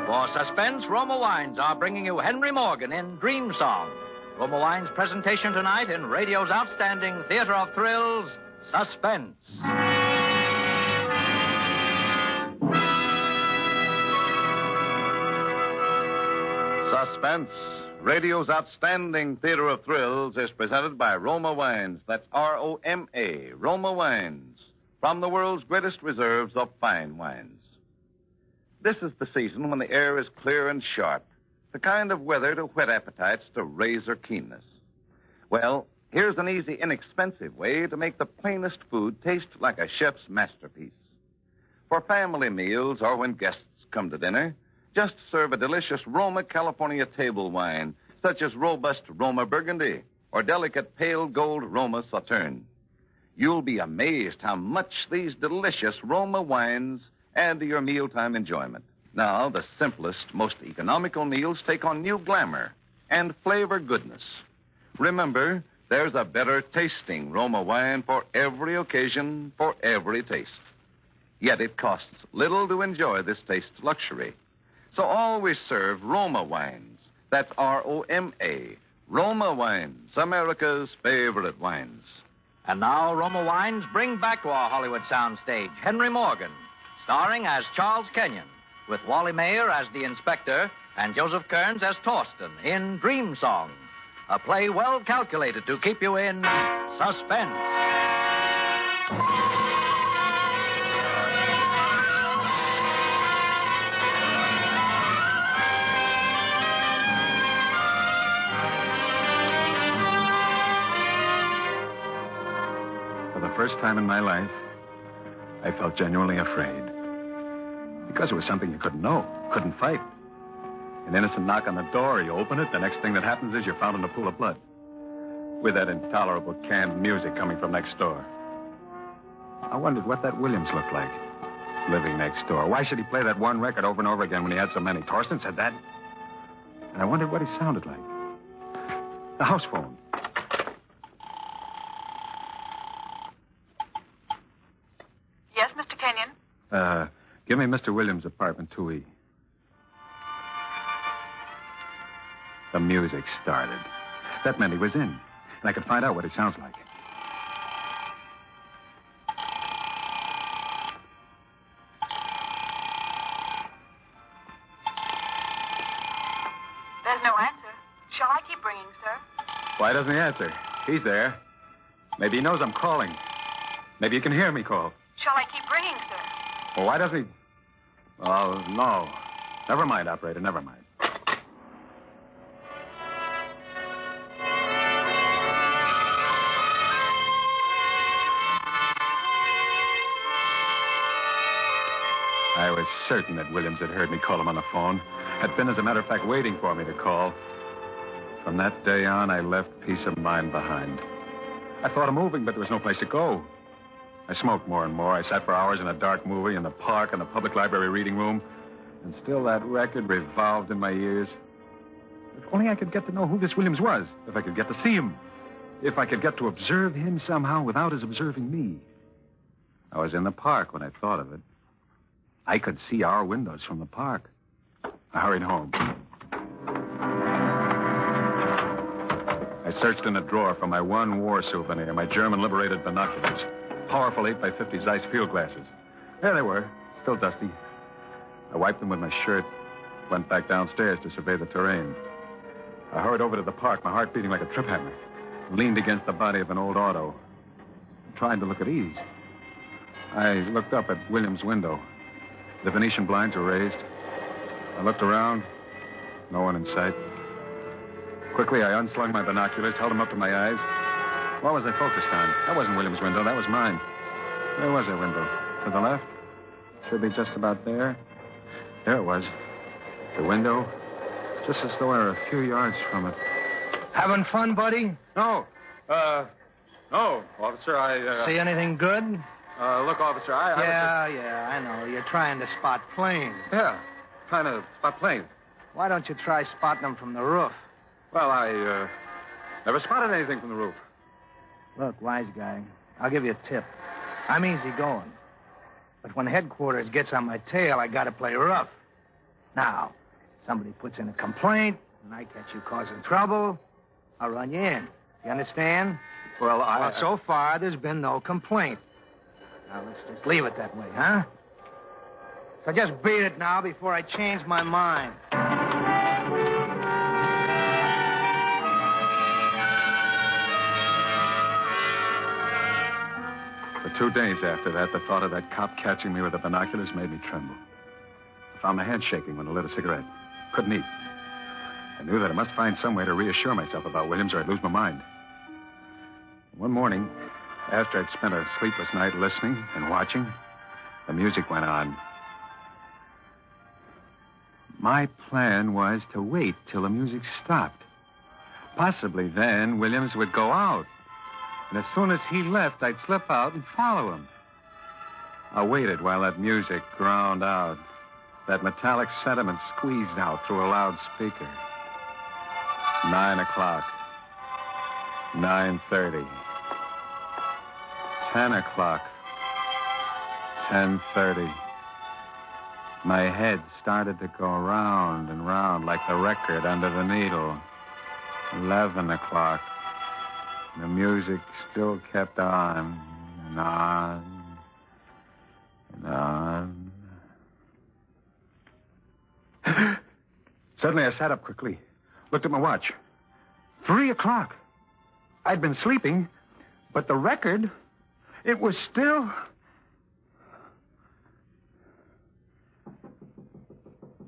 For Suspense, Roma Wines are bringing you Henry Morgan in Dream Song. Roma Wines' presentation tonight in radio's outstanding theater of thrills, Suspense. Suspense, radio's outstanding theater of thrills, is presented by Roma Wines. That's R-O-M-A, Roma Wines, from the world's greatest reserves of fine wines. This is the season when the air is clear and sharp, the kind of weather to whet appetites to razor keenness. Well, here's an easy, inexpensive way to make the plainest food taste like a chef's masterpiece. For family meals or when guests come to dinner, just serve a delicious Roma California table wine, such as robust Roma Burgundy or delicate pale gold Roma Sauterne. You'll be amazed how much these delicious Roma wines add to your mealtime enjoyment. Now, the simplest, most economical meals take on new glamour and flavor goodness. Remember, there's a better tasting Roma wine for every occasion, for every taste. Yet it costs little to enjoy this taste luxury. So always serve Roma wines. That's Roma. Roma Wines, America's favorite wines. And now, Roma Wines bring back to our Hollywood soundstage Henry Morgan, starring as Charles Kenyon, with Wally Mayer as the inspector and Joseph Kearns as Torsten in Dream Song, a play well calculated to keep you in suspense. For the first time in my life, I felt genuinely afraid. Because it was something you couldn't know, couldn't fight. An innocent knock on the door, you open it, the next thing that happens is you're found in a pool of blood. With that intolerable canned music coming from next door. I wondered what that Williams looked like, living next door. Why should he play that one record over and over again when he had so many? Torsten said that. And I wondered what he sounded like. The house phone. Yes, Mr. Kenyon? Give me Mr. Williams' apartment 2E. The music started. That meant he was in. And I could find out what he sounds like. There's no answer. Shall I keep ringing, sir? Why doesn't he answer? He's there. Maybe he knows I'm calling. Maybe he can hear me call. Shall I keep ringing, sir? Well, why doesn't he... Oh, no. Never mind, operator, never mind. I was certain that Williams had heard me call him on the phone. Had been, as a matter of fact, waiting for me to call. From that day on, I left peace of mind behind. I thought of moving, but there was no place to go. I smoked more and more. I sat for hours in a dark movie, in the park, in the public library reading room. And still that record revolved in my ears. If only I could get to know who this Williams was. If I could get to see him. If I could get to observe him somehow without his observing me. I was in the park when I thought of it. I could see our windows from the park. I hurried home. I searched in a drawer for my one war souvenir, my German liberated binoculars. Powerful 8x50 Zeiss field glasses. There they were, still dusty. I wiped them with my shirt, went back downstairs to survey the terrain. I hurried over to the park, my heart beating like a trip hammer. Leaned against the body of an old auto. Tried to look at ease. I looked up at Williams' window. The Venetian blinds were raised. I looked around. No one in sight. Quickly, I unslung my binoculars, held them up to my eyes. What was I focused on? That wasn't Williams' window. That was mine. Where was that window? To the left? Should be just about there. There it was. The window. Just as though I were a few yards from it. Having fun, buddy? No. No, officer, I... See anything good? Look, officer, I Yeah, I know. You're trying to spot planes. Yeah, trying to spot planes. Why don't you try spotting them from the roof? Well, I never spotted anything from the roof. Look, wise guy, I'll give you a tip. I'm easy going. But when headquarters gets on my tail, I gotta play rough. Now, somebody puts in a complaint, and I catch you causing trouble, I'll run you in. You understand? Well, so far, there's been no complaint. Now, let's just leave it that way, huh? So just beat it now before I change my mind. For 2 days after that, the thought of that cop catching me with the binoculars made me tremble. I found my hand shaking when I lit a cigarette. Couldn't eat. I knew that I must find some way to reassure myself about Williams or I'd lose my mind. One morning, after I'd spent a sleepless night listening and watching, the music went on. My plan was to wait till the music stopped. Possibly then Williams would go out. And as soon as he left, I'd slip out and follow him. I waited while that music ground out, that metallic sentiment squeezed out through a loudspeaker. 9 o'clock. 9:30. 10 o'clock. 10:30. My head started to go round and round like the record under the needle. 11 o'clock. The music still kept on and on and on. Suddenly, I sat up quickly, looked at my watch. 3 o'clock. I'd been sleeping, but the record, it was still...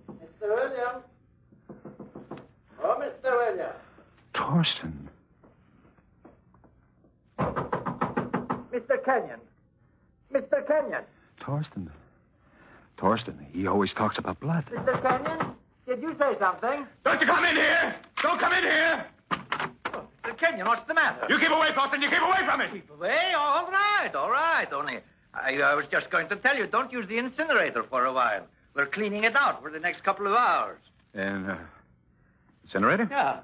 Mr. Williams. Oh, Mr. Williams. Torsten. Mr. Kenyon. Mr. Kenyon. Torsten, he always talks about blood. Mr. Kenyon, did you say something? Don't you come in here! Don't come in here! Mr. Kenyon, what's the matter? You keep away, Torsten! You keep away from me! Keep away? All right. Only, I was just going to tell you, don't use the incinerator for a while. We're cleaning it out for the next couple of hours. Incinerator? Yeah.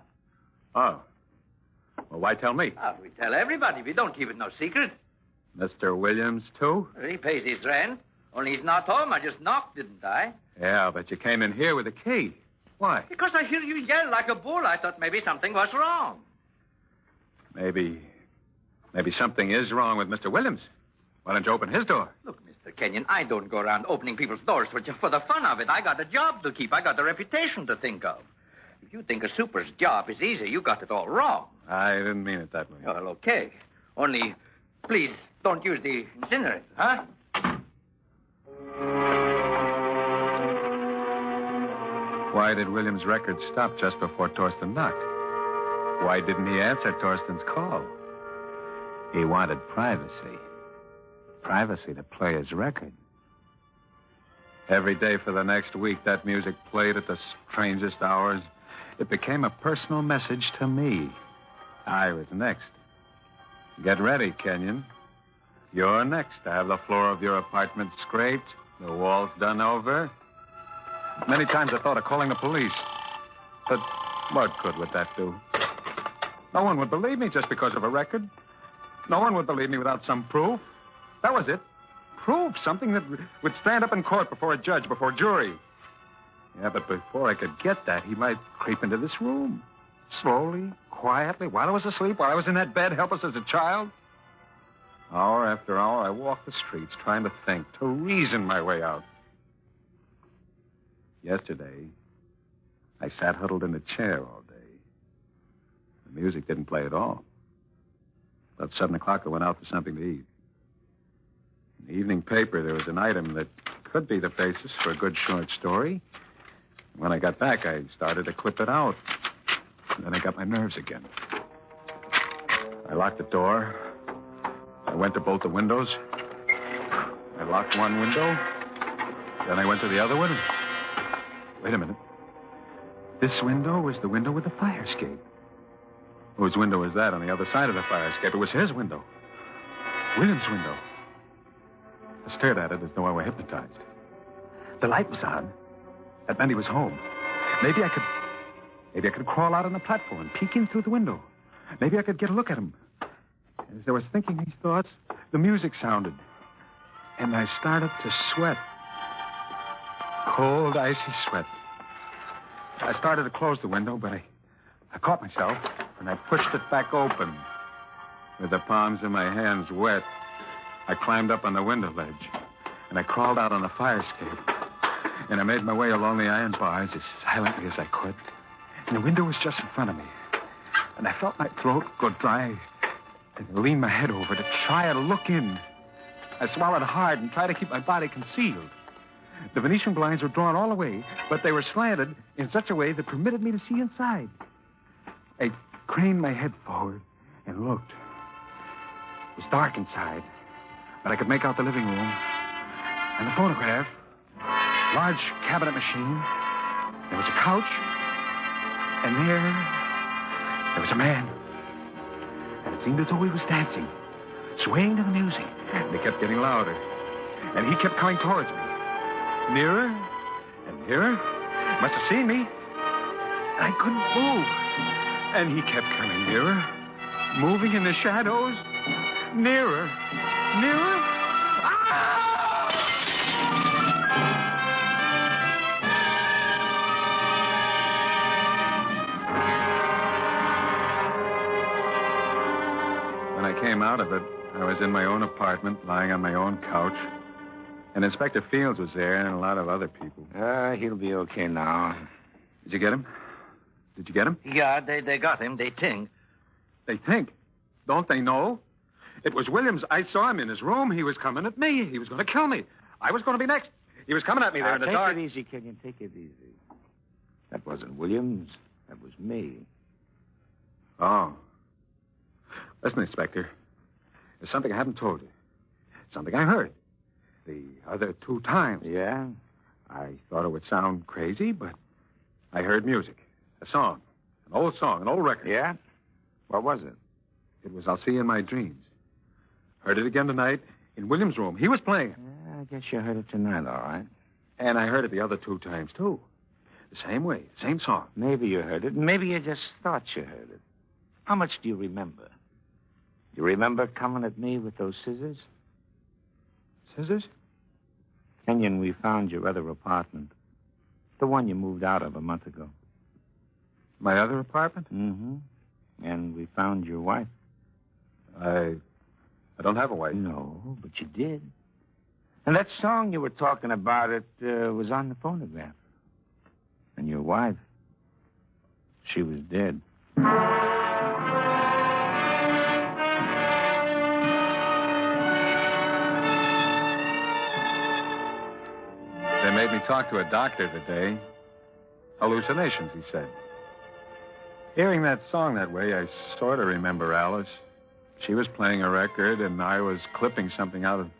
Oh. Well, why tell me? We tell everybody. We don't keep it no secret. Mr. Williams, too? He pays his rent. Only he's not home. I just knocked, didn't I? Yeah, but you came in here with a key. Why? Because I hear you yell like a bull. I thought maybe something was wrong. Maybe something is wrong with Mr. Williams. Why don't you open his door? Look, Mr. Kenyon, I don't go around opening people's doors for the fun of it. I got a job to keep. I got a reputation to think of. If you think a super's job is easy, you got it all wrong. I didn't mean it that way. Well, okay. Only, please, don't use the incinerator, huh? Why did Williams' record stop just before Torsten knocked? Why didn't he answer Torsten's call? He wanted privacy. Privacy to play his record. Every day for the next week, that music played at the strangest hours. It became a personal message to me. I was next. Get ready, Kenyon. You're next to have the floor of your apartment scraped, the walls done over. Many times I thought of calling the police. But what good would that do? No one would believe me just because of a record. No one would believe me without some proof. That was it. Proof, something that would stand up in court before a judge, before a jury. Yeah, but before I could get that, he might creep into this room. Slowly, quietly, while I was asleep, while I was in that bed, helpless as a child. Hour after hour, I walked the streets trying to think, to reason my way out. Yesterday, I sat huddled in a chair all day. The music didn't play at all. About 7 o'clock, I went out for something to eat. In the evening paper, there was an item that could be the basis for a good short story. When I got back, I started to clip it out. And then I got my nerves again. I locked the door. I went to both the windows. I locked one window. Then I went to the other one. Wait a minute. This window was the window with the fire escape. Whose window was that on the other side of the fire escape? It was his window. William's window. I stared at it as though I were hypnotized. The light was on. That meant he was home. Maybe I could crawl out on the platform, peek in through the window. Maybe I could get a look at him. As I was thinking these thoughts, the music sounded. And I started to sweat. Cold, icy sweat. I started to close the window, but I caught myself, and I pushed it back open. With the palms of my hands wet, I climbed up on the window ledge, and I crawled out on the fire escape. And I made my way along the iron bars as silently as I could. And the window was just in front of me. And I felt my throat go dry. And I leaned my head over to try to look in. I swallowed hard and tried to keep my body concealed. The Venetian blinds were drawn all the way, but they were slanted in such a way that permitted me to see inside. I craned my head forward and looked. It was dark inside, but I could make out the living room and the phonograph, large cabinet machine. There was a couch, and there was a man. And it seemed as though he was dancing, swaying to the music. And it kept getting louder. And he kept coming towards me. Nearer and nearer. Must have seen me. And I couldn't move. And he kept coming nearer, moving in the shadows. Nearer, nearer. Ah! came out of it, I was in my own apartment, lying on my own couch. And Inspector Fields was there and a lot of other people. He'll be okay now. Did you get him? Did you get him? Yeah, they got him. They think. They think? Don't they know? It was Williams. I saw him in his room. He was coming at me. He was going to kill me. I was going to be next. He was coming at me there in the dark. Take it easy, Kenyon. Take it easy. That wasn't Williams. That was me. Oh. Listen, Inspector. There's something I haven't told you. Something I heard. The other 2 times. Yeah? I thought it would sound crazy, but I heard music. A song. An old record. Yeah? What was it? It was I'll See You in My Dreams. Heard it again tonight in Williams' room. He was playing it. Yeah, I guess you heard it tonight, all right. And I heard it the other 2 times, too. The same way, same song. Maybe you heard it. Maybe you just thought you heard it. How much do you remember? You remember coming at me with those scissors? Scissors? Kenyon, we found your other apartment. The one you moved out of a month ago. My other apartment? Mm-hmm. And we found your wife. I don't have a wife. No, but you did. And that song you were talking about, it was on the phonograph. And your wife, she was dead. They made me talk to a doctor today. Hallucinations, he said. Hearing that song that way, I sort of remember Alice. She was playing a record, and I was clipping something out of...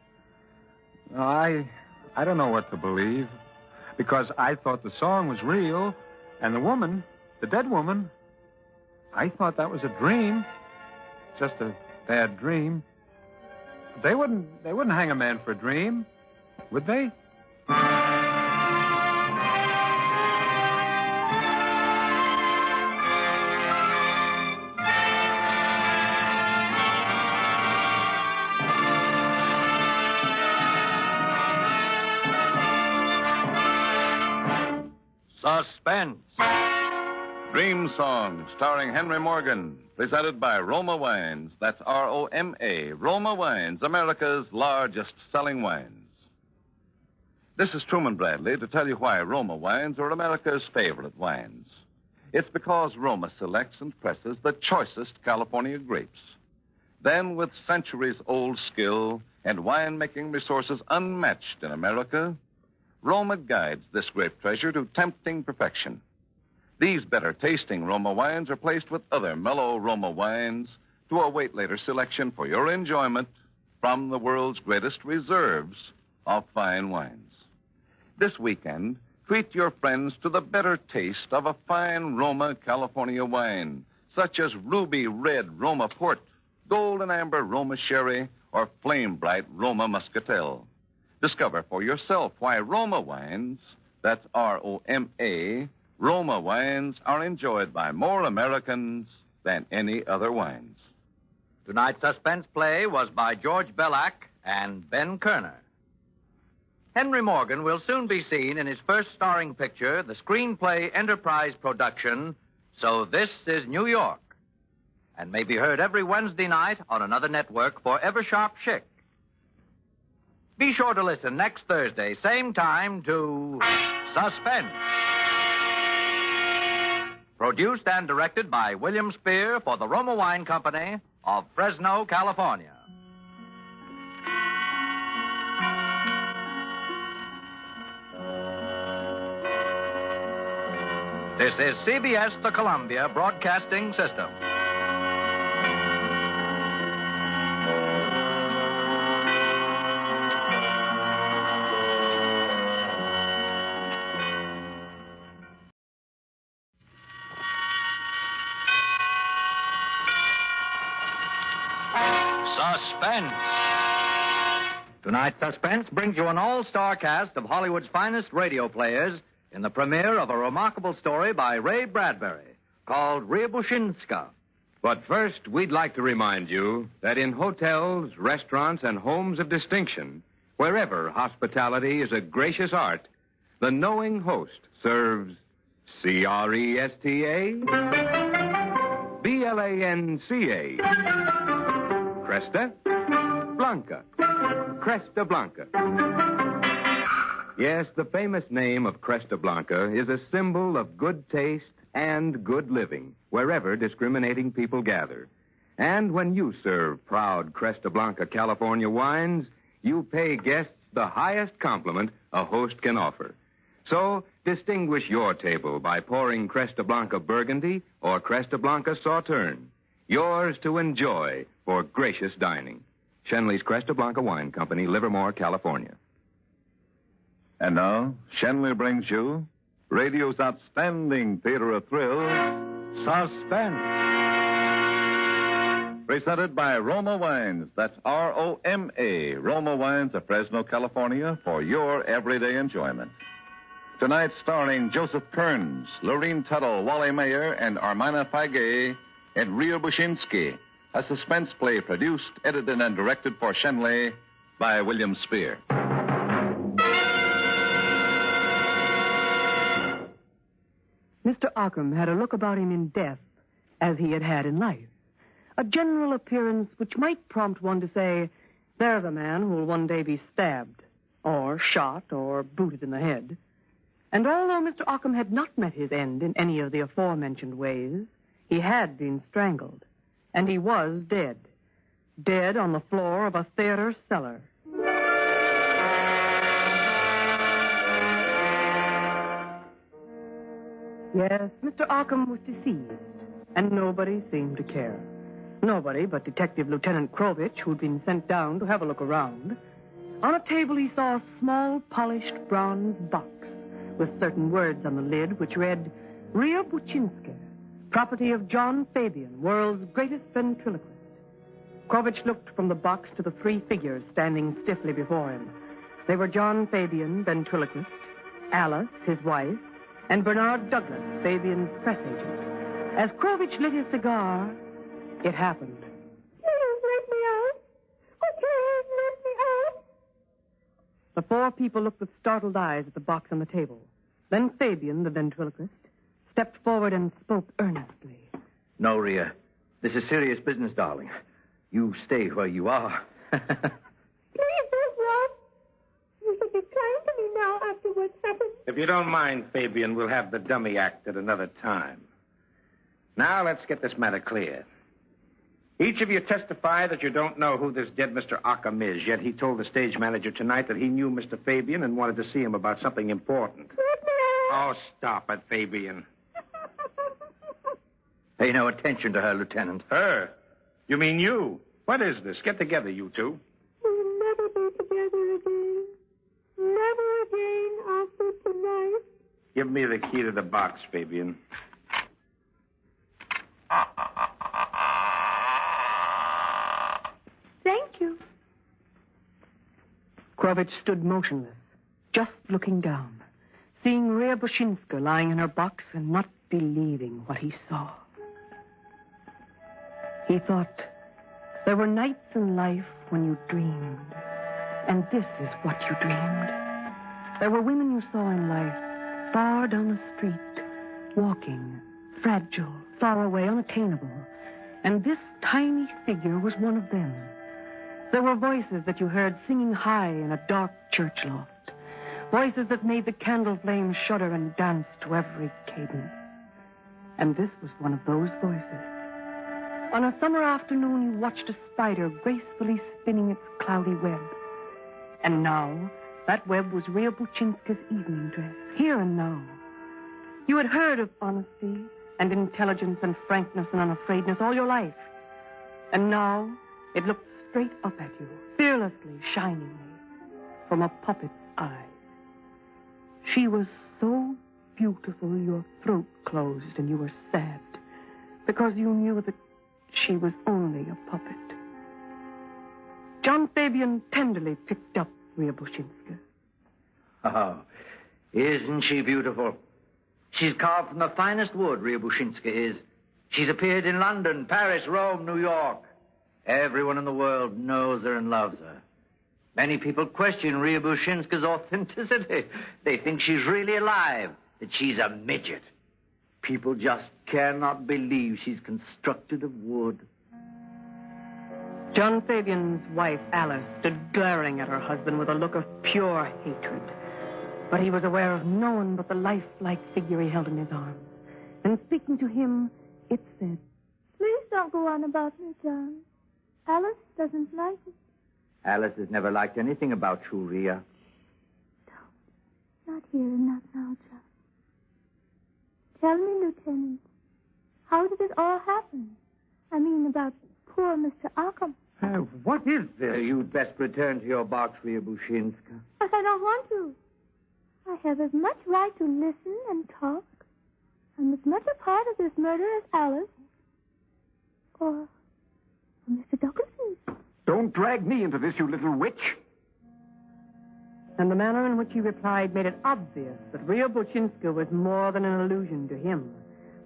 I don't know what to believe, because I thought the song was real, and the woman, the dead woman, I thought that was a dream, just a bad dream. They wouldn't hang a man for a dream, would they? Suspense. Dream Song, starring Henry Morgan, presented by Roma Wines. That's R-O-M-A. Roma Wines, America's largest selling wines. This is Truman Bradley to tell you why Roma Wines are America's favorite wines. It's because Roma selects and presses the choicest California grapes. Then, with centuries-old skill and winemaking resources unmatched in America, Roma guides this grape treasure to tempting perfection. These better-tasting Roma wines are placed with other mellow Roma wines to await later selection for your enjoyment from the world's greatest reserves of fine wines. This weekend, treat your friends to the better taste of a fine Roma California wine, such as ruby red Roma Port, golden amber Roma Sherry, or flame bright Roma Muscatel. Discover for yourself why Roma wines, that's R-O-M-A, Roma wines are enjoyed by more Americans than any other wines. Tonight's suspense play was by George Bellac and Ben Kerner. Henry Morgan will soon be seen in his first starring picture, the Screenplay Enterprise production, So This Is New York, and may be heard every Wednesday night on another network for Ever Sharp Chick. Be sure to listen next Thursday, same time, to Suspense. Produced and directed by William Spear for the Roma Wine Company of Fresno, California. This is CBS, the Columbia Broadcasting System. Suspense. Tonight's Suspense brings you an all-star cast of Hollywood's finest radio players in the premiere of a remarkable story by Ray Bradbury called Ryabushinska. But first, we'd like to remind you that in hotels, restaurants, and homes of distinction, wherever hospitality is a gracious art, the knowing host serves C-R-E-S-T-A, B-L-A-N-C-A. Cresta Blanca. Cresta Blanca. Yes, the famous name of Cresta Blanca is a symbol of good taste and good living wherever discriminating people gather. And when you serve proud Cresta Blanca California wines, you pay guests the highest compliment a host can offer. So, distinguish your table by pouring Cresta Blanca Burgundy or Cresta Blanca Sauterne. Yours to enjoy for gracious dining. Shenley's Cresta Blanca Wine Company, Livermore, California. And now, Shenley brings you radio's outstanding theater of thrills, Suspense. Presented by Roma Wines. That's R-O-M-A. Roma Wines of Fresno, California, for your everyday enjoyment. Tonight, starring Joseph Kearns, Lorene Tuttle, Wally Mayer, and Armina Pagay in Rio Bushinsky, a suspense play produced, edited, and directed for Shenley by William Spear. Mr. Ockham had a look about him in death as he had had in life. A general appearance which might prompt one to say, there's a man who will one day be stabbed, or shot, or booted in the head. And although Mr. Ockham had not met his end in any of the aforementioned ways, he had been strangled, and he was dead. Dead on the floor of a theater cellar. Yes, Mr. Ockham was deceased, and nobody seemed to care. Nobody but Detective Lieutenant Krovich, who'd been sent down to have a look around. On a table he saw a small, polished bronze box with certain words on the lid which read, Ria Buchinska, property of John Fabian, world's greatest ventriloquist. Krovich looked from the box to the three figures standing stiffly before him. They were John Fabian, ventriloquist, Alice, his wife, and Bernard Douglas, Fabian's press agent. As Krovich lit his cigar, it happened. Please let me out. Oh, please let me out. The four people looked with startled eyes at the box on the table. Then Fabian, the ventriloquist, stepped forward and spoke earnestly. No, Ria. This is serious business, darling. You stay where you are. Please don't run. You should be kind to me now after what's happened. If you don't mind, Fabian, we'll have the dummy act at another time. Now, let's get this matter clear. Each of you testify that you don't know who this dead Mr. Ockham is, yet he told the stage manager tonight that he knew Mr. Fabian and wanted to see him about something important. Oh, stop it, Fabian. Pay no attention to her, Lieutenant. Her? You mean you? What is this? Get together, you two. We'll never be together again. Never again after tonight. Give me the key to the box, Fabian. Thank you. Krovich stood motionless, just looking down, seeing Ria Bushinska lying in her box and not believing what he saw. He thought, there were nights in life when you dreamed, and this is what you dreamed. There were women you saw in life, far down the street, walking, fragile, far away, unattainable, and this tiny figure was one of them. There were voices that you heard singing high in a dark church loft, voices that made the candle flames shudder and dance to every cadence. And this was one of those voices. On a summer afternoon, you watched a spider gracefully spinning its cloudy web. And now, that web was Ria Buchinska's evening dress, here and now. You had heard of honesty and intelligence and frankness and unafraidness all your life. And now, it looked straight up at you, fearlessly, shiningly, from a puppet's eyes. She was so beautiful your throat closed and you were sad, because you knew that she was only a puppet. John Fabian tenderly picked up Ria Bushinska. Oh, isn't she beautiful? She's carved from the finest wood, Ria Bushinska is. She's appeared in London, Paris, Rome, New York. Everyone in the world knows her and loves her. Many people question Ria Bushinska's authenticity. They think she's really alive, that she's a midget. People just cannot believe she's constructed of wood. John Fabian's wife, Alice, stood glaring at her husband with a look of pure hatred. But he was aware of no one but the lifelike figure he held in his arms. And speaking to him, it said, Please don't go on about me, John. Alice doesn't like it. Alice has never liked anything about you, Rhea. Not here and not now, John. Tell me, Lieutenant, how did it all happen? I mean, about poor Mr. Arkham. What is this? You'd best return to your box, Rhea Bushinska. But I don't want to. I have as much right to listen and talk. I'm as much a part of this murder as Alice. Or Mr. Douglas is. Don't drag me into this, you little witch. And the manner in which he replied made it obvious that Rhea Bushinska was more than an illusion to him,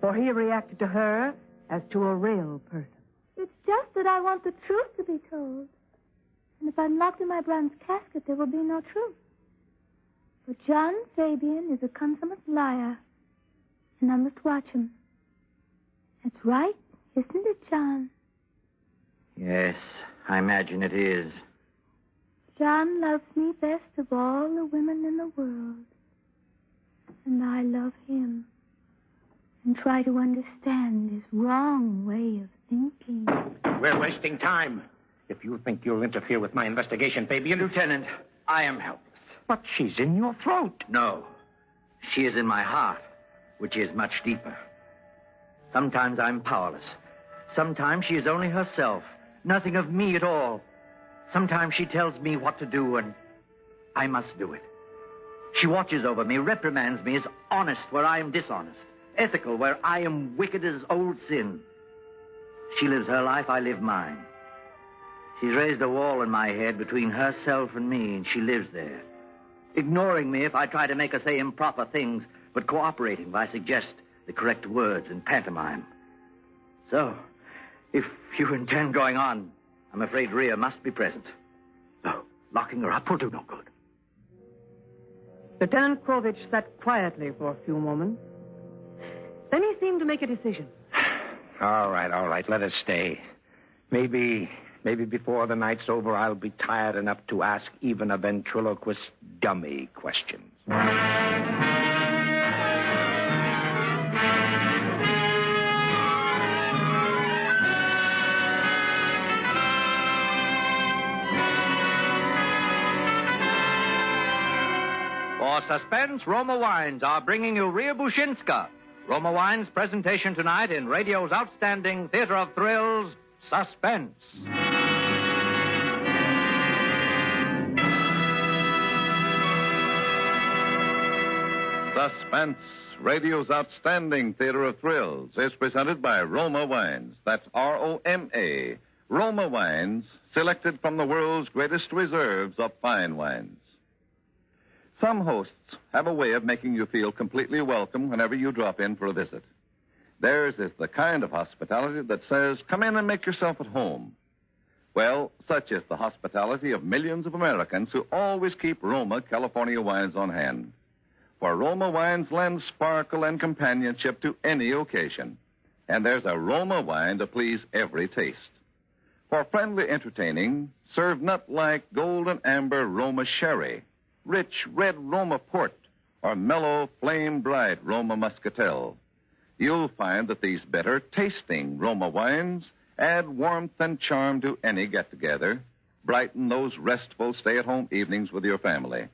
for he reacted to her as to a real person. It's just that I want the truth to be told. And if I'm locked in my bronze casket, there will be no truth. But John Fabian is a consummate liar, and I must watch him. That's right, isn't it, John? Yes, I imagine it is. John loves me best of all the women in the world. And I love him. And try to understand his wrong way of thinking. We're wasting time. If you think you'll interfere with my investigation, Fabian... Lieutenant, I am helpless. But she's in your throat. No. She is in my heart, which is much deeper. Sometimes I'm powerless. Sometimes she is only herself. Nothing of me at all. Sometimes she tells me what to do, and I must do it. She watches over me, reprimands me, is honest where I am dishonest, ethical where I am wicked as old sin. She lives her life, I live mine. She's raised a wall in my head between herself and me, and she lives there, ignoring me if I try to make her say improper things, but cooperating if I suggest the correct words in pantomime. So, if you intend going on, I'm afraid Rhea must be present. No, locking her up will do no good. Lieutenant Krovich sat quietly for a few moments. Then he seemed to make a decision. All right. Let us stay. Maybe before the night's over, I'll be tired enough to ask even a ventriloquist dummy questions. For Suspense, Roma Wines are bringing you Rhea Bushinska. Roma Wines' presentation tonight in radio's outstanding theater of thrills, Suspense. Suspense, radio's outstanding theater of thrills, is presented by Roma Wines. That's R-O-M-A. Roma Wines, selected from the world's greatest reserves of fine wines. Some hosts have a way of making you feel completely welcome whenever you drop in for a visit. Theirs is the kind of hospitality that says, come in and make yourself at home. Well, such is the hospitality of millions of Americans who always keep Roma California wines on hand. For Roma wines lend sparkle and companionship to any occasion. And there's a Roma wine to please every taste. For friendly entertaining, serve nut-like golden amber Roma sherry, rich red Roma port, or mellow flame-bright Roma muscatel. You'll find that these better tasting Roma wines add warmth and charm to any get-together, brighten those restful stay-at-home evenings with your family.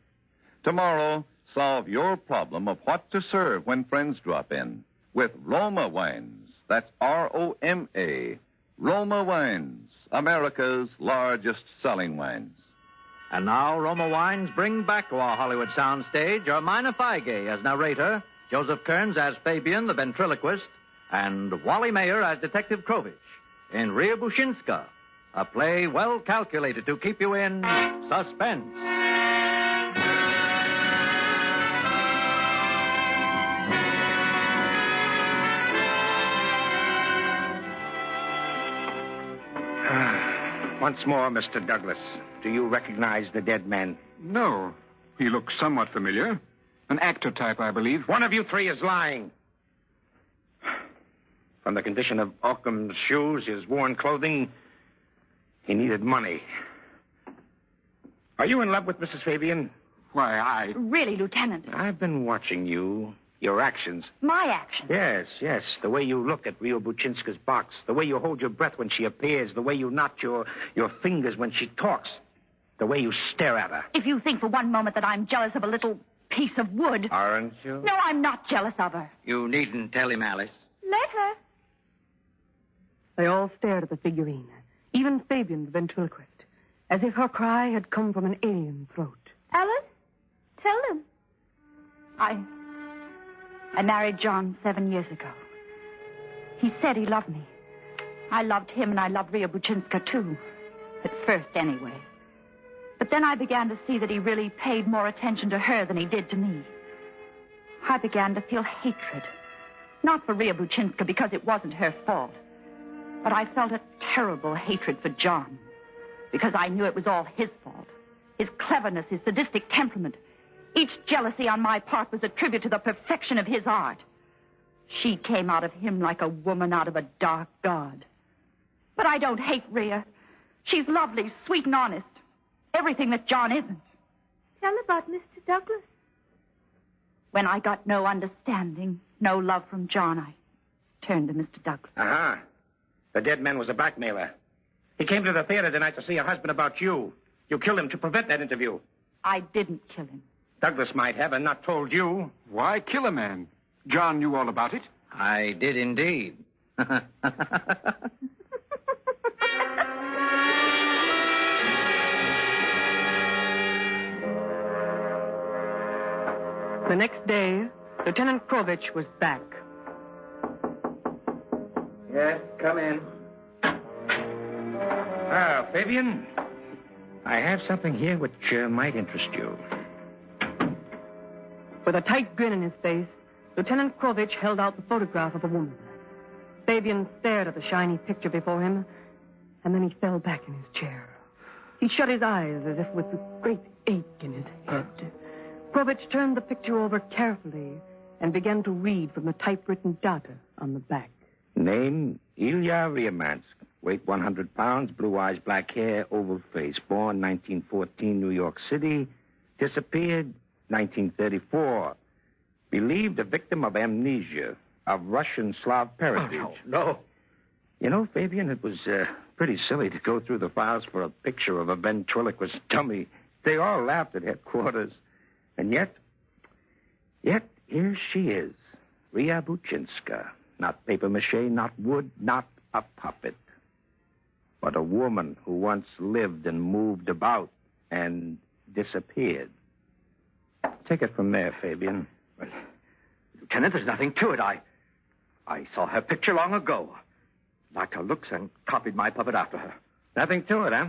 Tomorrow, solve your problem of what to serve when friends drop in with Roma wines. That's R-O-M-A. Roma Wines, America's largest selling wines. And now, Roma Wines bring back to our Hollywood soundstage Ermina Feige as narrator, Joseph Kearns as Fabian, the ventriloquist, and Wally Mayer as Detective Krovich in Rhea Bushinska, a play well calculated to keep you in suspense. Once more, Mr. Douglas, do you recognize the dead man? No. He looks somewhat familiar. An actor type, I believe. One of you three is lying. From the condition of Occam's shoes, his worn clothing, He needed money. Are you in love with Mrs. Fabian? Why, Really, Lieutenant? I've been watching you. Your actions. My actions? Yes. The way you look at Rio Buchinska's box. The way you hold your breath when she appears. The way you knot your fingers when she talks. The way you stare at her. If you think for one moment that I'm jealous of a little piece of wood... Aren't you? No, I'm not jealous of her. You needn't tell him, Alice. Let her. They all stared at the figurine, even Fabian the ventriloquist, as if her cry had come from an alien throat. Alice, tell them. I married John 7 years ago. He said he loved me. I loved him, and I loved Ria Buchinska, too. At first, anyway. But then I began to see that he really paid more attention to her than he did to me. I began to feel hatred. Not for Ria Buchinska, because it wasn't her fault. But I felt a terrible hatred for John. Because I knew it was all his fault. His cleverness, his sadistic temperament. Each jealousy on my part was a tribute to the perfection of his art. She came out of him like a woman out of a dark god. But I don't hate Ria. She's lovely, sweet, and honest. Everything that John isn't. Tell about Mr. Douglas. When I got no understanding, no love from John, I turned to Mr. Douglas. Uh-huh. The dead man was a blackmailer. He came to the theater tonight to see her husband about you. You killed him to prevent that interview. I didn't kill him. Douglas might have and not told you. Why kill a man? John knew all about it. I did indeed. The next day, Lieutenant Krovich was back. Yes, come in. Ah, Fabian, I have something here which might interest you. With a tight grin in his face, Lieutenant Krovich held out the photograph of a woman. Fabian stared at the shiny picture before him, and then he fell back in his chair. He shut his eyes as if with a great ache in his head. Krovich turned the picture over carefully and began to read from the typewritten data on the back. Name, Ilya Ryamansk. Weight 100 pounds, blue eyes, black hair, oval face. Born 1914, New York City. Disappeared 1934. Believed a victim of amnesia, of Russian Slav parentage. Oh, no. You know, Fabian, it was pretty silly to go through the files for a picture of a ventriloquist dummy. They all laughed at headquarters. And yet, here she is, Ria Buchinska. Not papier-mâché, not wood, not a puppet. But a woman who once lived and moved about and disappeared. Take it from there, Fabian. Well, Lieutenant, there's nothing to it. I saw her picture long ago. Liked her looks and copied my puppet after her. Nothing to it, huh?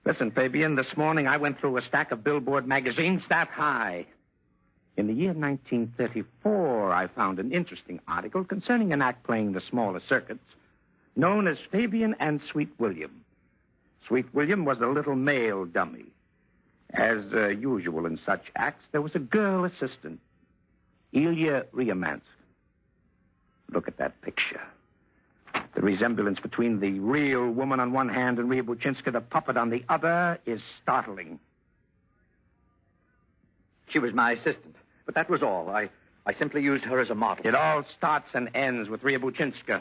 Listen, Fabian, this morning I went through a stack of Billboard magazines that high. In the year 1934, I found an interesting article concerning an act playing the smaller circuits, known as Fabian and Sweet William. Sweet William was a little male dummy. As usual in such acts, there was a girl assistant, Ilya Ryamansk. Look at that picture. The resemblance between the real woman on one hand and Ria Buchinska, the puppet, on the other, is startling. She was my assistant, but that was all. I simply used her as a model. It all starts and ends with Ria Buchinska.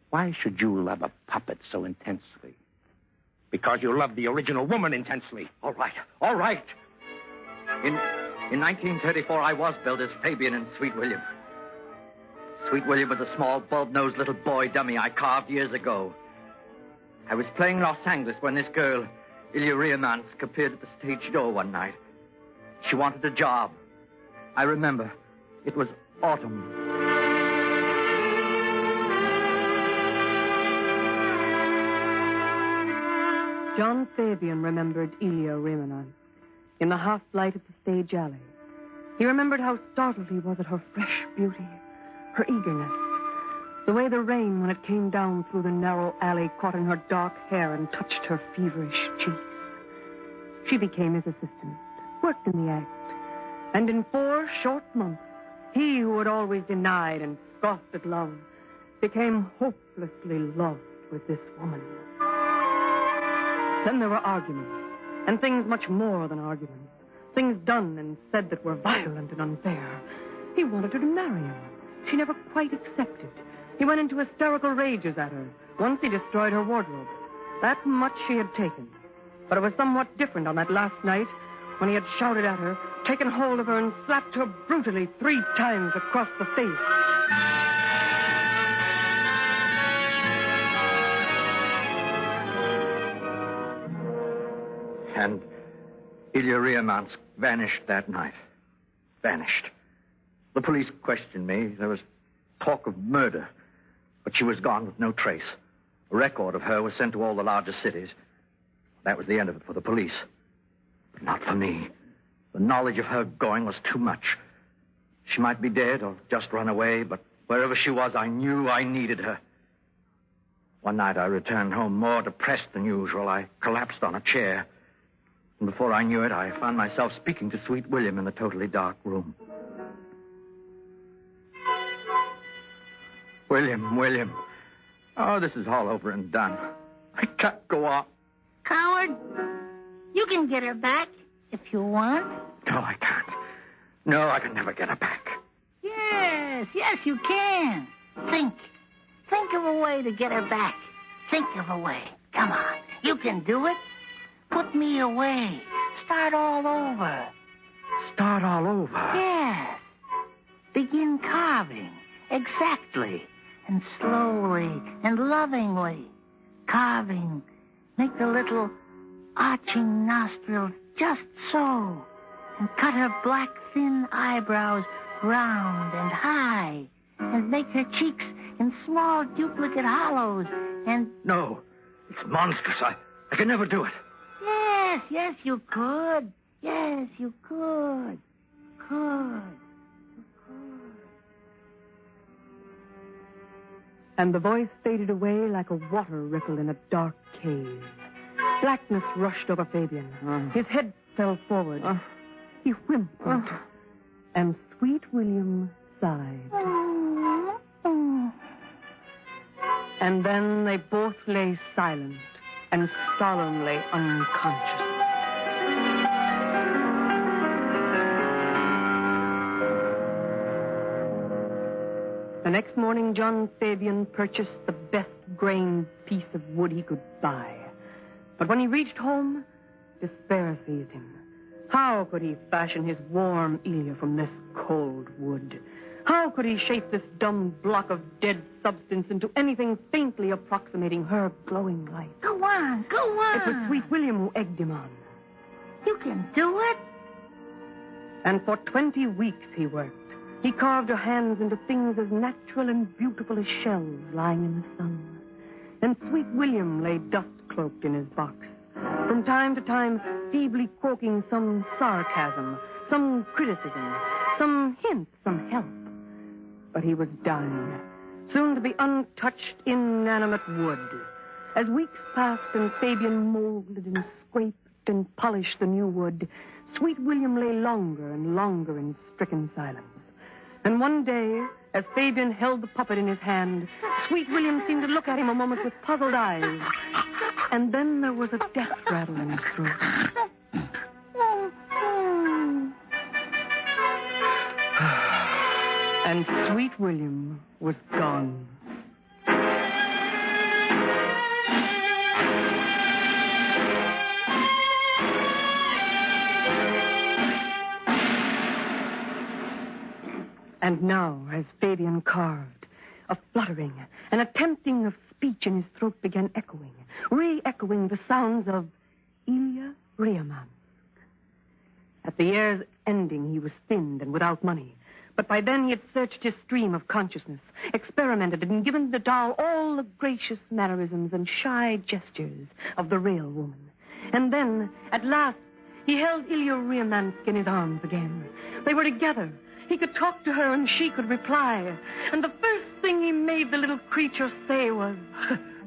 Why should you love a puppet so intensely? Because you love the original woman intensely. All right. In 1934, I was billed as Fabian and Sweet William. Sweet William was a small, bulb-nosed little boy dummy I carved years ago. I was playing Los Angeles when this girl, Ilya Ryamansk, appeared at the stage door one night. She wanted a job. I remember. It was autumn. John Fabian remembered Ilya Ryamansk in the half light of the stage alley. He remembered how startled he was at her fresh beauty, her eagerness, the way the rain, when it came down through the narrow alley, caught in her dark hair and touched her feverish cheeks. She became his assistant, worked in the act, and in 4 short months, he who had always denied and scoffed at love became hopelessly loved. with this woman. Then there were arguments, and things much more than arguments. Things done and said that were violent and unfair. He wanted her to marry him. She never quite accepted. He went into hysterical rages at her. Once he destroyed her wardrobe. That much she had taken. But it was somewhat different on that last night when he had shouted at her, taken hold of her, and slapped her brutally 3 times across the face. And Ilya Ryamansk vanished that night. Vanished. The police questioned me. There was talk of murder, but she was gone with no trace. A record of her was sent to all the larger cities. That was the end of it for the police. But not for me. The knowledge of her going was too much. She might be dead or just run away, but wherever she was, I knew I needed her. One night I returned home more depressed than usual. I collapsed on a chair. And before I knew it, I found myself speaking to Sweet William in the totally dark room. William. Oh, this is all over and done. I can't go on. Coward, you can get her back if you want. No, I can't. No, I can never get her back. Yes, you can. Think of a way to get her back. Think of a way. Come on, you can do it. Put me away. Start all over. Start all over? Yes. Begin carving. Exactly. And slowly and lovingly. Carving. Make the little arching nostrils just so. And cut her black, thin eyebrows round and high. And make her cheeks in small duplicate hollows. And... No. It's monstrous. I can never do it. Yes, you could. Yes, you could. And the voice faded away like a water ripple in a dark cave. Blackness rushed over Fabian. His head fell forward. He whimpered. And Sweet William sighed. And then they both lay silent and solemnly unconscious. The next morning, John Fabian purchased the best grained piece of wood he could buy. But when he reached home, despair seized him. How could he fashion his warm Ilya from this cold wood? How could he shape this dumb block of dead substance into anything faintly approximating her glowing light? Go on. It was Sweet William who egged him on. You can do it. And for 20 weeks he worked. He carved her hands into things as natural and beautiful as shells lying in the sun. And Sweet William lay dust-cloaked in his box, from time to time feebly croaking some sarcasm, some criticism, some hint, some help. But he was dying, soon to be untouched, inanimate wood. As weeks passed and Fabian molded and scraped and polished the new wood, Sweet William lay longer and longer in stricken silence. And one day, as Fabian held the puppet in his hand, Sweet William seemed to look at him a moment with puzzled eyes. And then there was a death rattle in his throat. And Sweet William was gone. And now, as Fabian carved, a fluttering, an attempting of speech in his throat began echoing, re-echoing the sounds of Ilya Ryamansk. At the year's ending, he was thinned and without money. But by then he had searched his stream of consciousness, experimented and given the doll all the gracious mannerisms and shy gestures of the real woman. And then, at last, he held Ilya Ryamansk in his arms again. They were together. He could talk to her and she could reply. And the first thing he made the little creature say was,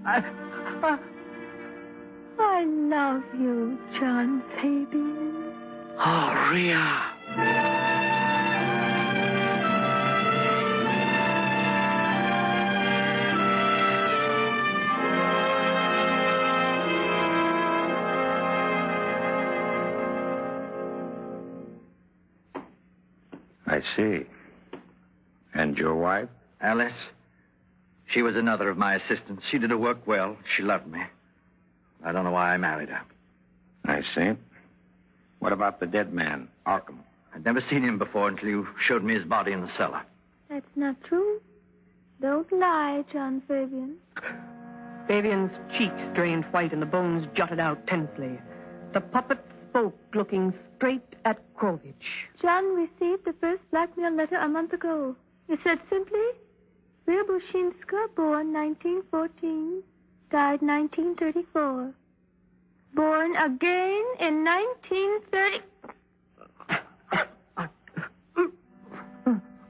I love you, John Fabian. Oh, Rhea. see. And your wife? Alice. She was another of my assistants. She did her work well. She loved me. I don't know why I married her. I see. What about the dead man, Arkham? I'd never seen him before until you showed me his body in the cellar. That's not true. Don't lie, John Fabian. Fabian's cheeks drained white and the bones jutted out tensely. The puppet spoke, looking straight at Krovich. John received the first blackmail letter a month ago. It said simply, Ryabushinska, born 1914, died 1934. Born again in 1930...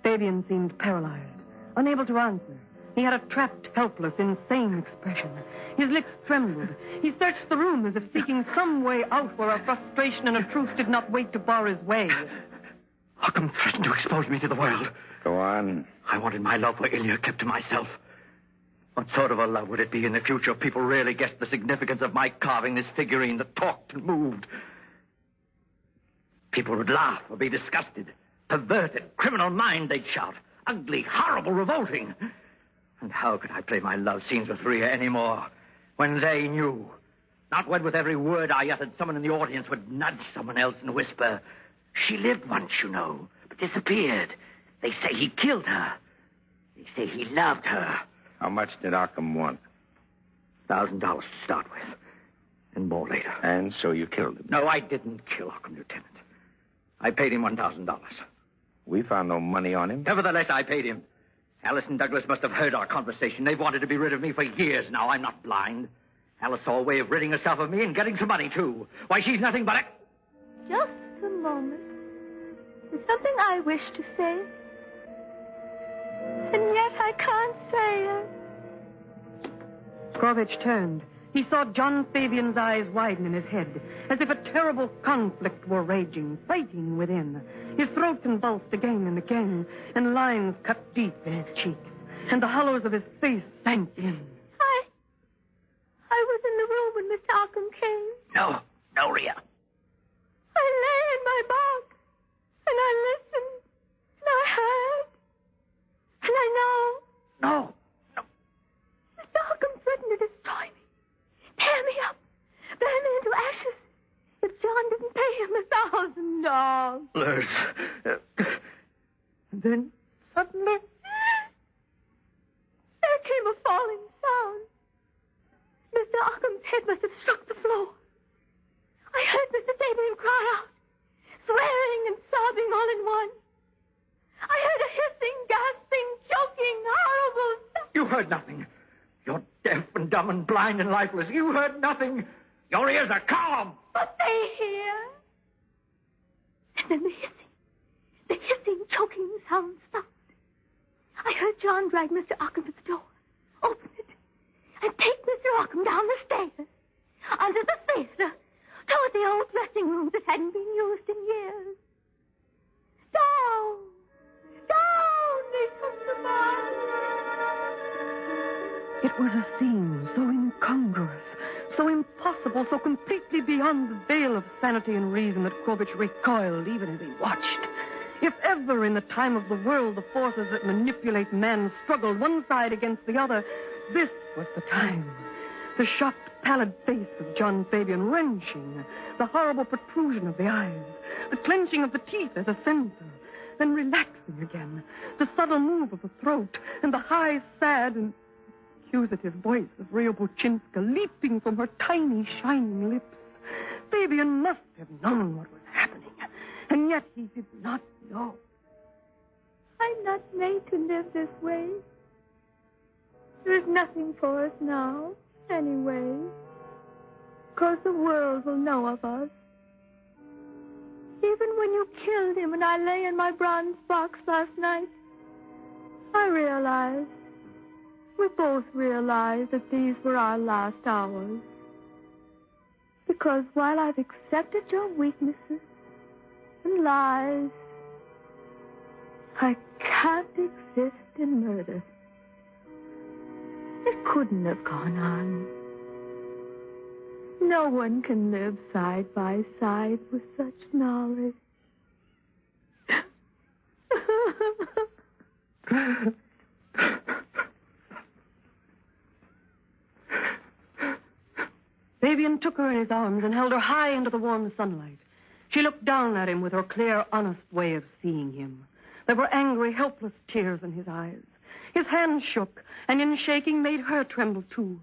Fabian seemed paralyzed, unable to answer. He had a trapped, helpless, insane expression. His lips trembled. He searched the room as if seeking some way out where a frustration and a truth did not wait to bar his way. Arkham threatened to expose me to the world. Go on. I wanted my love for Ilya kept to myself. What sort of a love would it be in the future if people really guessed the significance of my carving this figurine that talked and moved? People would laugh or be disgusted. Perverted, criminal mind, they'd shout. Ugly, horrible, revolting. And how could I play my love scenes with Ria anymore when they knew? Not when with every word I uttered, someone in the audience would nudge someone else and whisper, "She lived once, you know, but disappeared. They say he killed her. They say he loved her." How much did Arkham want? $1,000 to start with. And more later. And so you killed him? No, I didn't kill Arkham, Lieutenant. I paid him $1,000. We found no money on him. Nevertheless, I paid him. Alice and Douglas must have heard our conversation. They've wanted to be rid of me for years now. I'm not blind. Alice saw a way of ridding herself of me and getting some money, too. Why, she's nothing but a... Just a moment. There's something I wish to say. And yet I can't say it. Krovich turned. He saw John Fabian's eyes widen in his head, as if a terrible conflict were raging, fighting within. His throat convulsed again and again, and lines cut deep in his cheeks, and the hollows of his face sank in. I was in the room when Mr. Arkham came. No, Ria. I lay in my box, and I listened, and I heard, and I know. No. Mr. Arkham threatened to destroy me, tear me up, burn me into ashes, if John didn't pay him $1,000. Liz. And then, suddenly, there came a falling sound. Mr. Arkham's head must have struck the floor. I heard Mr. Fabian cry out, swearing and sobbing all in one. I heard a hissing, gasping, choking, horrible sound. You heard nothing. You're deaf and dumb and blind and lifeless. You heard nothing. Your ears are calm. But they hear. And then the hissing, choking sound stopped. I heard John drag Mr. Arkham to the door, open it, and take Mr. Arkham down the stairs, under the theater, toward the old dressing room that hadn't been used in years. Down they took the body. It was a scene so incongruous, so impossible, so completely beyond the veil of sanity and reason that Krovich recoiled even as he watched. If ever in the time of the world the forces that manipulate men struggled one side against the other, this was the time. The shocked, pallid face of John Fabian wrenching, the horrible protrusion of the eyes, the clenching of the teeth as a censor, then relaxing again, the subtle move of the throat, and the high, sad, and accusative voice of Ryabushinska leaping from her tiny, shining lips. Fabian must have known what was happening, and yet he did not know. I'm not made to live this way. There's nothing for us now, anyway. 'Cause the world will know of us. Even when you killed him and I lay in my bronze box last night, I realized, we both realized that these were our last hours. Because while I've accepted your weaknesses and lies, I can't exist in murder. It couldn't have gone on. No one can live side by side with such knowledge. Fabian took her in his arms and held her high into the warm sunlight. She looked down at him with her clear, honest way of seeing him. There were angry, helpless tears in his eyes. His hand shook, and in shaking made her tremble too.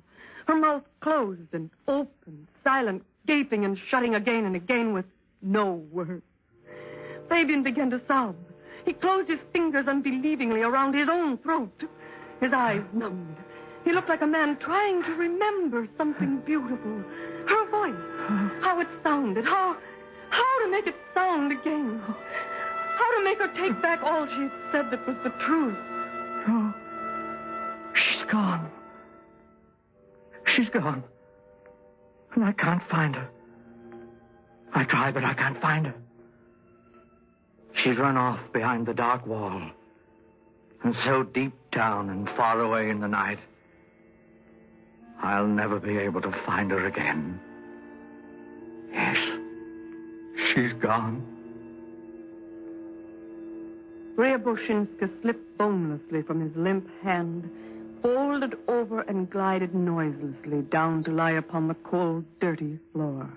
Her mouth closed and open, silent, gaping and shutting again and again with no word. Fabian began to sob. He closed his fingers unbelievingly around his own throat. His eyes numbed. He looked like a man trying to remember something beautiful. Her voice, how it sounded, how to make it sound again. How to make her take back all she had said that was the truth. Oh, she's gone. She's gone. And I can't find her. I try, but I can't find her. She's run off behind the dark wall. And so deep down and far away in the night, I'll never be able to find her again. Yes, she's gone. Ryaboshinska slipped bonelessly from his limp hand, folded over and glided noiselessly down to lie upon the cold, dirty floor.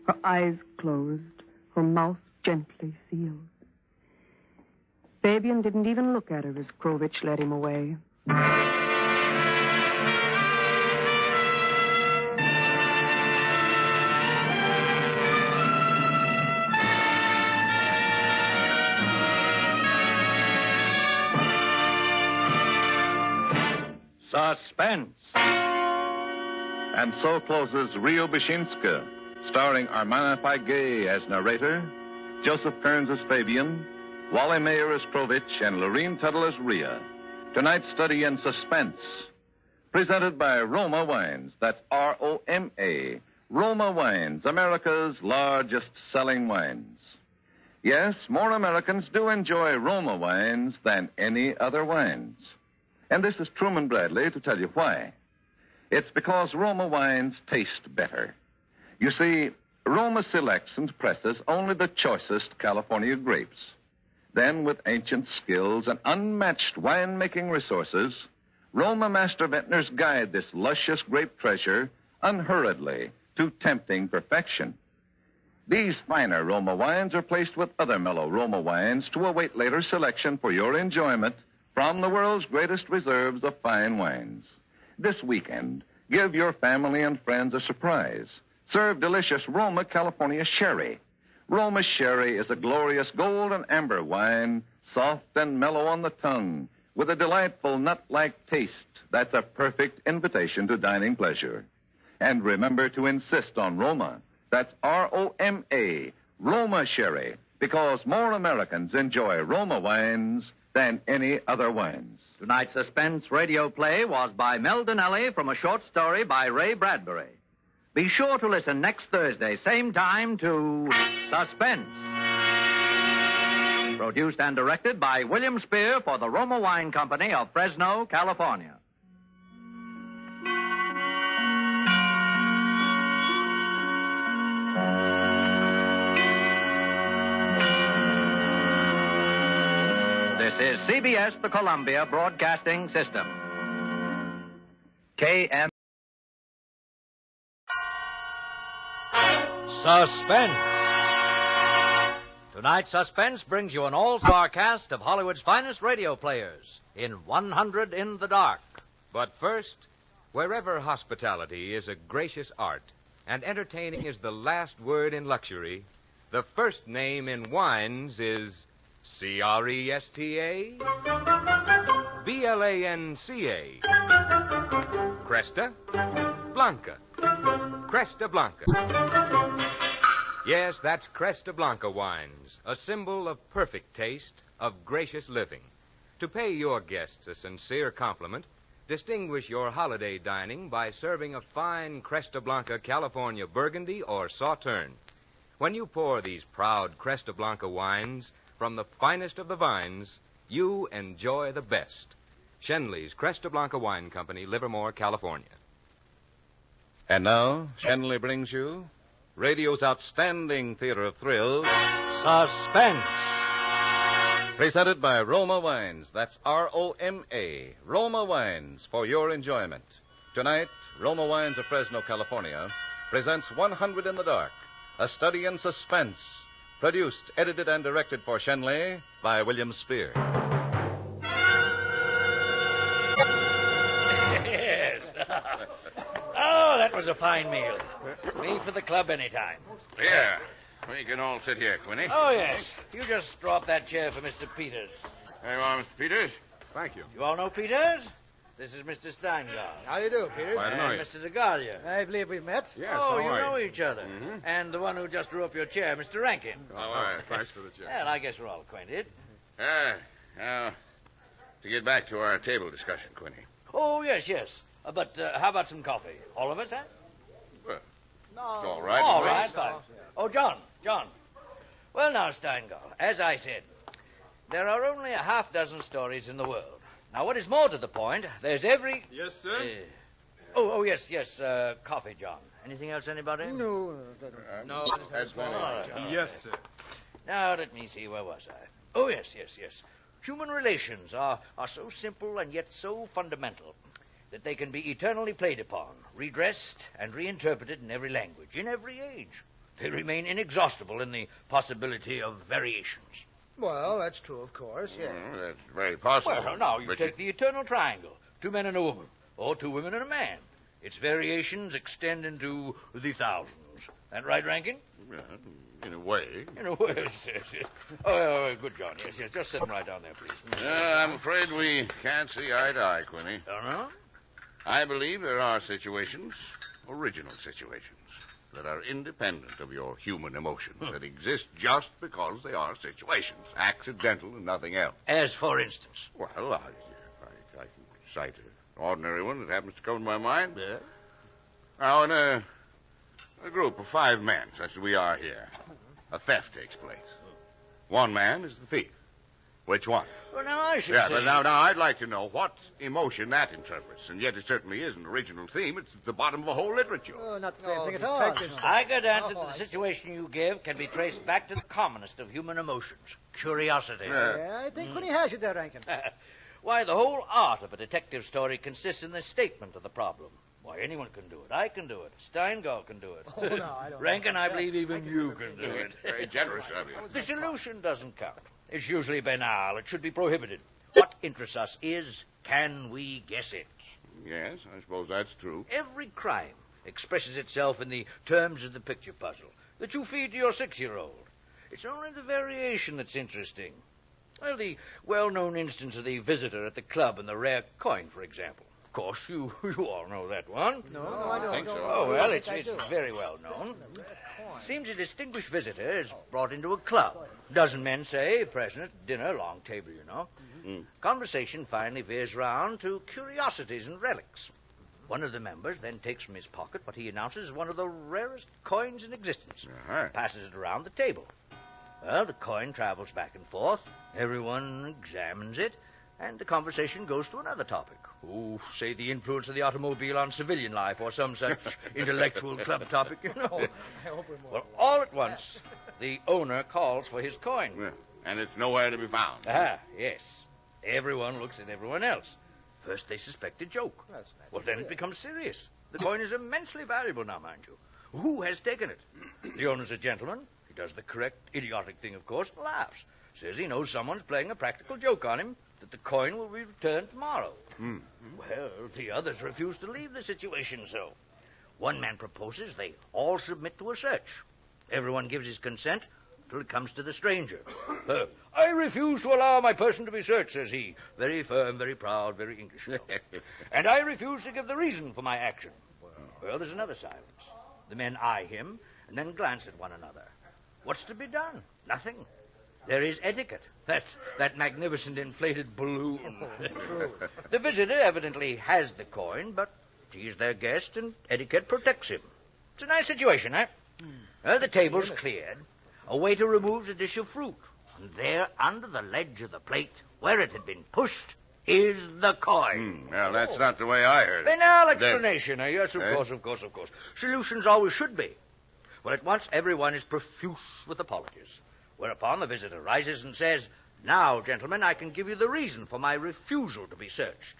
Her eyes closed, her mouth gently sealed. Fabian didn't even look at her as Krovich led him away. Suspense. And so closes Ryaboshinska, starring Armana Paiguet as narrator, Joseph Kearns as Fabian, Wally Mayer as Krovich, and Lorene Tuttle as Rhea. Tonight's study in suspense, presented by Roma Wines. That's R-O-M-A. Roma Wines, America's largest selling wines. Yes, more Americans do enjoy Roma wines than any other wines. And this is Truman Bradley to tell you why. It's because Roma wines taste better. You see, Roma selects and presses only the choicest California grapes. Then, with ancient skills and unmatched winemaking resources, Roma master vintners guide this luscious grape treasure unhurriedly to tempting perfection. These finer Roma wines are placed with other mellow Roma wines to await later selection for your enjoyment from the world's greatest reserves of fine wines. This weekend, give your family and friends a surprise. Serve delicious Roma California Sherry. Roma Sherry is a glorious gold and amber wine, soft and mellow on the tongue, with a delightful nut-like taste that's a perfect invitation to dining pleasure. And remember to insist on Roma. That's R-O-M-A, Roma Sherry, because more Americans enjoy Roma wines than any other wines. Tonight's suspense radio play was by Mel Donnelly from a short story by Ray Bradbury. Be sure to listen next Thursday, same time, to Suspense. Produced and directed by William Spear for the Roma Wine Company of Fresno, California. This is CBS, the Columbia Broadcasting System. KM. Suspense. Tonight's Suspense brings you an all-star cast of Hollywood's finest radio players in 100 in the Dark. But first, wherever hospitality is a gracious art and entertaining is the last word in luxury, the first name in wines is C-R-E-S-T-A, B-L-A-N-C-A. Cresta Blanca. Cresta Blanca. Yes, that's Cresta Blanca wines, a symbol of perfect taste, of gracious living. To pay your guests a sincere compliment, distinguish your holiday dining by serving a fine Cresta Blanca California Burgundy or Sauterne. When you pour these proud Cresta Blanca wines from the finest of the vines, you enjoy the best. Shenley's Cresta Blanca Wine Company, Livermore, California. And now, Shenley brings you radio's outstanding theater of thrills, Suspense. Presented by Roma Wines. That's R-O-M-A. Roma Wines for your enjoyment. Tonight, Roma Wines of Fresno, California, presents 100 in the Dark, a study in suspense. Produced, edited, and directed for Shenley by William Spear. Yes. Oh, that was a fine meal. Me for the club anytime. Here. We can all sit here, Quinny. Oh, yes. You just draw up that chair for Mr. Peters. There you are, Mr. Peters. Thank you. You all know Peters? This is Mr. Steingart. How you do, Peters? Glad to know you. Mr. DeGalia. I believe we've met. Yes, Oh, how you are know you? each other. Mhm. And the one who just drew up your chair, Mr. Rankin. All right. Thanks for the chair. Well, I guess we're all acquainted. Now, to get back to our table discussion, Quinny. Oh, yes. But how about some coffee? All of us, huh? Well, No. it's all right. All with me. right, fine. Oh, John. Well, now, Steingart, as I said, there are only a half dozen stories in the world. Now, what is more to the point, there's every... Yes, sir? Yes, coffee, John. Anything else, anybody? No. That's plenty. All right. Yes, sir. Now, let me see, where was I? Oh, yes. Human relations are so simple and yet so fundamental that they can be eternally played upon, redressed, and reinterpreted in every language, in every age. They remain inexhaustible in the possibility of variations. Well, that's true, of course, yeah. Well, that's very possible. Well, now, you Richard. take the eternal triangle, 2 men and a woman, or 2 women and a man. Its variations extend into the thousands. That right, Rankin? Yeah, in a way. In a way, yes. Oh, good, John. Yes. Just sit right down there, please. I'm afraid we can't see eye to eye, Quinny. Oh, no? I believe there are situations, original situations, that are independent of your human emotions, that exist just because they are situations, accidental and nothing else. As for instance? Well, I can cite an ordinary one that happens to come to my mind. Yeah? Now, in a group of 5 men, such as we are here, a theft takes place. One man is the thief. Which one? Well, now, I should Yeah, say... but now I'd like to know what emotion that interprets. And yet it certainly is an original theme. It's at the bottom of a whole literature. Oh, not the same thing at all. I could answer that the situation you give can be traced back to the commonest of human emotions, curiosity. Yeah, I think Quinny has you there, Rankin. Why, the whole art of a detective story consists in the statement of the problem. Why, anyone can do it. I can do it. Steingart can do it. Oh, no, I don't Rankin, know. I believe even you can do it. Very generous of you. The solution doesn't count. It's usually banal. It should be prohibited. What interests us is, can we guess it? Yes, I suppose that's true. Every crime expresses itself in the terms of the picture puzzle that you feed to your 6-year-old. It's only the variation that's interesting. Well, the well-known instance of the visitor at the club and the rare coin, for example. Of course, you all know that one. No, I don't. think so. Oh, well, it's very well known. Seems a distinguished visitor is brought into a club. A dozen men, say, present at dinner, long table, you know. Mm. Conversation finally veers round to curiosities and relics. One of the members then takes from his pocket what he announces as one of the rarest coins in existence. Uh-huh. Passes it around the table. Well, the coin travels back and forth. Everyone examines it, and the conversation goes to another topic. Oh, say the influence of the automobile on civilian life or some such intellectual club topic, you know. Well, all at once, the owner calls for his coin. Yeah, and it's nowhere to be found. Ah, yes. Everyone looks at everyone else. First, they suspect a joke. Well, then it becomes serious. The coin is immensely valuable now, mind you. Who has taken it? The owner's a gentleman. He does the correct, idiotic thing, of course, and laughs. Says he knows someone's playing a practical joke on him, that the coin will be returned tomorrow. Mm. Well, the others refuse to leave the situation so. One man proposes they all submit to a search. Everyone gives his consent till it comes to the stranger. I refuse to allow my person to be searched, says he. Very firm, very proud, very English. And I refuse to give the reason for my action. Well, there's another silence. The men eye him and then glance at one another. What's to be done? Nothing. There is etiquette. That magnificent inflated balloon. The visitor evidently has the coin, but he's their guest, and etiquette protects him. It's a nice situation, eh? The table's cleared. A waiter removes a dish of fruit. And there, under the ledge of the plate, where it had been pushed, is the coin. Well, that's not the way I heard it. Banal explanation, eh? Yes, of course. Solutions always should be. Well, at once, everyone is profuse with apologies. Whereupon the visitor rises and says, Now, gentlemen, I can give you the reason for my refusal to be searched.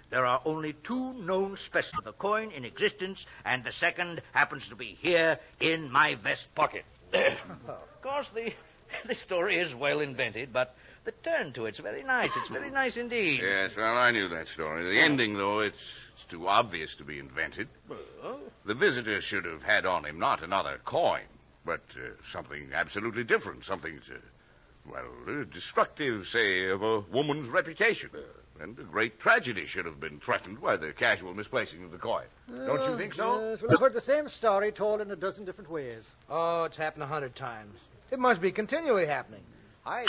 There are only 2 known specimens of the coin in existence, and the second happens to be here in my vest pocket. Of course, the story is well invented, but the turn to it's very nice. It's very nice indeed. Yes, well, I knew that story. The ending, though, it's too obvious to be invented. The visitor should have had on him not another coin, but something absolutely different, something, destructive, say, of a woman's reputation. And a great tragedy should have been threatened by the casual misplacing of the coin. Don't you think so? Yes, well, I've heard the same story told in a dozen different ways. Oh, it's happened 100 times. It must be continually happening. I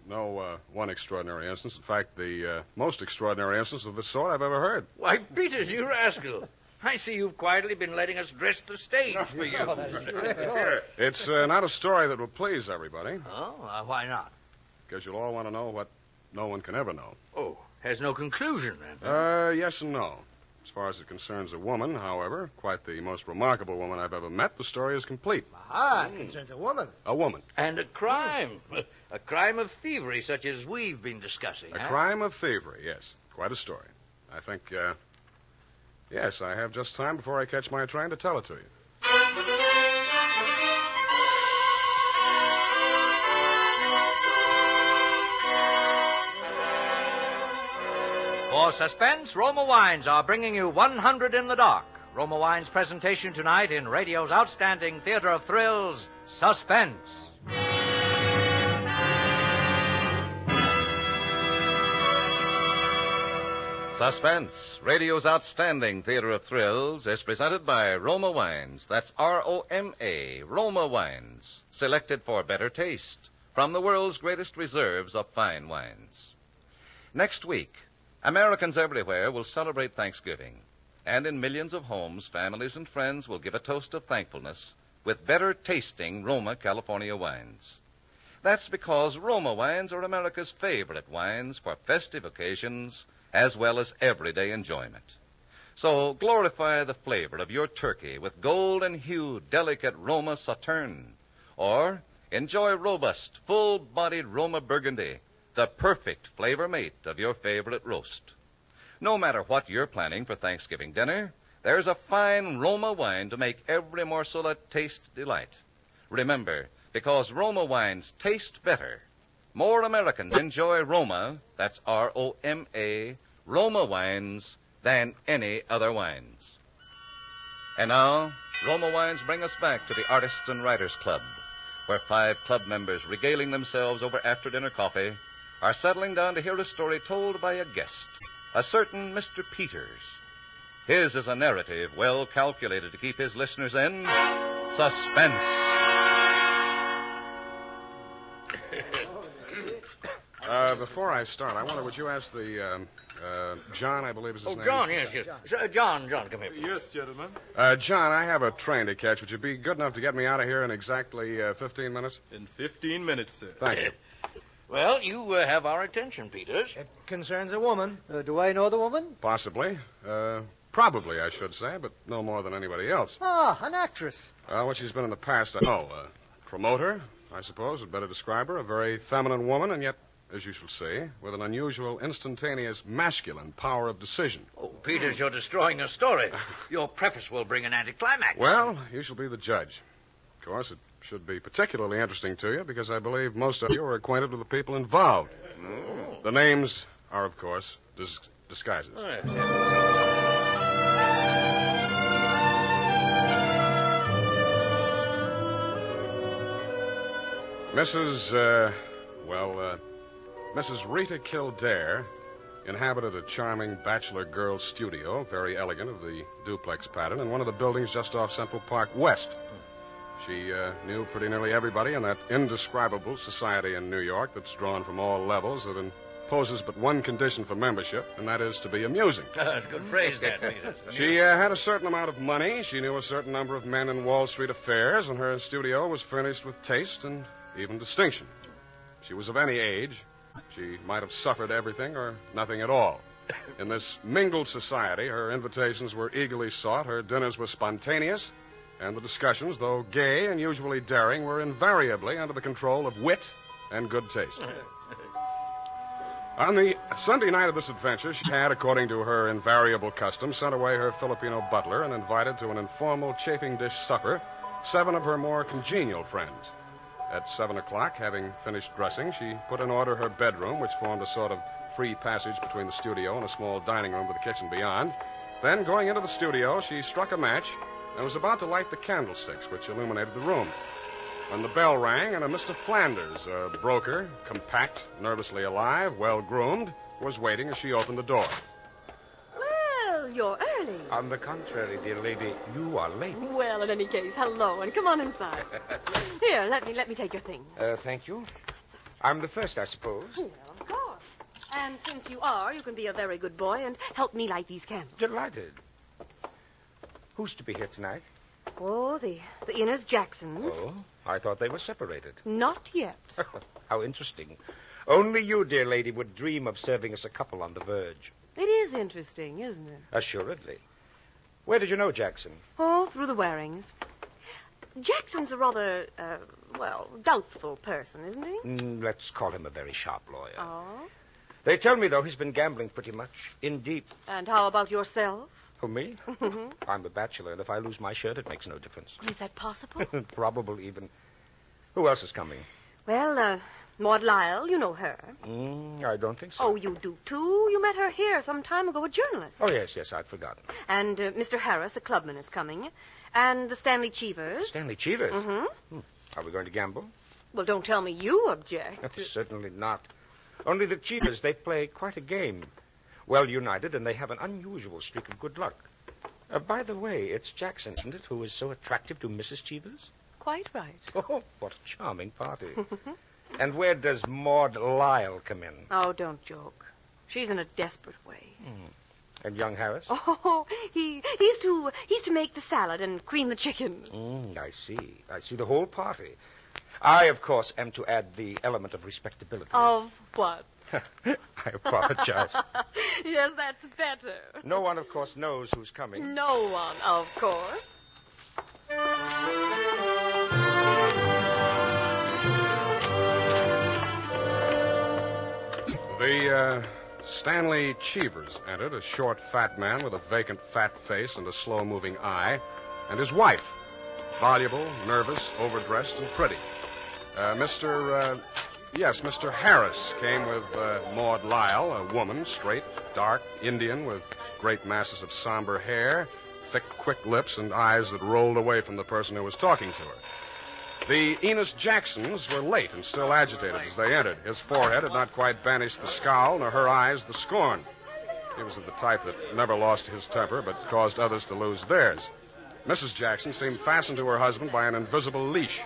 know one extraordinary instance. In fact, the most extraordinary instance of this sort I've ever heard. Why, Peters, you rascal. I see you've quietly been letting us dress the stage for you. It's not a story that will please everybody. Oh, why not? Because you'll all want to know what no one can ever know. Oh, has no conclusion, then? Yes and no. As far as it concerns a woman, however, quite the most remarkable woman I've ever met, the story is complete. Aha, it concerns a woman. A woman. And a crime. A crime of thievery, such as we've been discussing. A crime of thievery, yes. Quite a story. I think, yes, I have just time before I catch my train to tell it to you. For Suspense, Roma Wines are bringing you 100 in the Dark. Roma Wines' presentation tonight in radio's outstanding theater of thrills, Suspense. Suspense, radio's outstanding theater of thrills, is presented by Roma Wines. That's R-O-M-A, Roma Wines. Selected for better taste from the world's greatest reserves of fine wines. Next week, Americans everywhere will celebrate Thanksgiving. And in millions of homes, families and friends will give a toast of thankfulness with better tasting Roma California wines. That's because Roma wines are America's favorite wines for festive occasions as well as everyday enjoyment. So glorify the flavor of your turkey with golden-hued, delicate Roma Sauterne. Or enjoy robust, full-bodied Roma Burgundy, the perfect flavor mate of your favorite roast. No matter what you're planning for Thanksgiving dinner, there's a fine Roma wine to make every morsel a taste delight. Remember, because Roma wines taste better, more Americans enjoy Roma, that's R-O-M-A, Roma wines, than any other wines. And now, Roma wines bring us back to the Artists and Writers Club, where 5 club members regaling themselves over after-dinner coffee are settling down to hear a story told by a guest, a certain Mr. Peters. His is a narrative well calculated to keep his listeners in suspense. Before I start, I wonder, would you ask the, John, I believe is his name? John, yes. John, come here. Yes, gentlemen. John, I have a train to catch. Would you be good enough to get me out of here in exactly 15 minutes? In 15 minutes, sir. Thank you. Well, you have our attention, Peters. It concerns a woman. Do I know the woman? Possibly. Probably, I should say, but no more than anybody else. Ah, an actress. What she's been in the past, I know. Promoter, I suppose, would better describe her. A very feminine woman, and yet, as you shall see, with an unusual, instantaneous, masculine power of decision. Oh, Peters, you're destroying your story. Your preface will bring an anticlimax. Well, you shall be the judge. Of course, it should be particularly interesting to you because I believe most of you are acquainted with the people involved. Oh. The names are, of course, disguises. Oh, yes. Mrs. Rita Kildare inhabited a charming bachelor girls' studio, very elegant, of the duplex pattern, in one of the buildings just off Central Park West. She knew pretty nearly everybody in that indescribable society in New York that's drawn from all levels, that imposes but one condition for membership, and that is to be amusing. That's a good phrase, that, Peters. She had a certain amount of money. She knew a certain number of men in Wall Street affairs, and her studio was furnished with taste and even distinction. She was of any age. She might have suffered everything or nothing at all. In this mingled society, her invitations were eagerly sought, her dinners were spontaneous, and the discussions, though gay and usually daring, were invariably under the control of wit and good taste. On the Sunday night of this adventure, she had, according to her invariable custom, sent away her Filipino butler and invited to an informal chafing dish supper 7 of her more congenial friends. At 7 o'clock, having finished dressing, she put in order her bedroom, which formed a sort of free passage between the studio and a small dining room with a kitchen beyond. Then, going into the studio, she struck a match and was about to light the candlesticks which illuminated the room, when the bell rang and a Mr. Flanders, a broker, compact, nervously alive, well-groomed, was waiting as she opened the door. Well, you're early. On the contrary, dear lady, you are late. Well, in any case, hello, and come on inside. Here, let me take your things. Thank you. I'm the first, I suppose. Well, of course. And since you are, you can be a very good boy and help me light these candles. Delighted. Who's to be here tonight? Oh, the Innes Jacksons. Oh, I thought they were separated. Not yet. How interesting. Only you, dear lady, would dream of serving us a couple on the verge. It is interesting, isn't it? Assuredly. Where did you know Jackson? Oh, through the Warings. Jackson's a rather, doubtful person, isn't he? Let's call him a very sharp lawyer. Oh? They tell me, though, he's been gambling pretty much, in deep. And how about yourself? Who, me? I'm a bachelor, and if I lose my shirt, it makes no difference. Is that possible? Probable, even. Who else is coming? Well, Maud Lyle, you know her. I don't think so. Oh, you do, too? You met her here some time ago, a journalist. Oh, yes, I'd forgotten. And Mr. Harris, a clubman, is coming. And the Stanley Cheevers. Stanley Cheevers? Mm-hmm. Are we going to gamble? Well, don't tell me you object. Certainly not. Only the Cheevers, they play quite a game. Well united, and they have an unusual streak of good luck. By the way, it's Jackson, isn't it, who is so attractive to Mrs. Cheevers? Quite right. Oh, what a charming party. And where does Maud Lyle come in? Oh, don't joke. She's in a desperate way. And young Harris? Oh, he's to make the salad and cream the chicken. I see the whole party. I, of course, am to add the element of respectability. Of what? I apologize. Yes, that's better. No one, of course, knows who's coming. No one, of course. The Stanley Cheevers entered, a short, fat man with a vacant, fat face and a slow-moving eye, and his wife, voluble, nervous, overdressed, and pretty. Mr. Harris came with Maud Lyle, a woman, straight, dark, Indian, with great masses of somber hair, thick, quick lips, and eyes that rolled away from the person who was talking to her. The Innes Jacksons were late and still agitated as they entered. His forehead had not quite banished the scowl, nor her eyes the scorn. He was of the type that never lost his temper, but caused others to lose theirs. Mrs. Jackson seemed fastened to her husband by an invisible leash.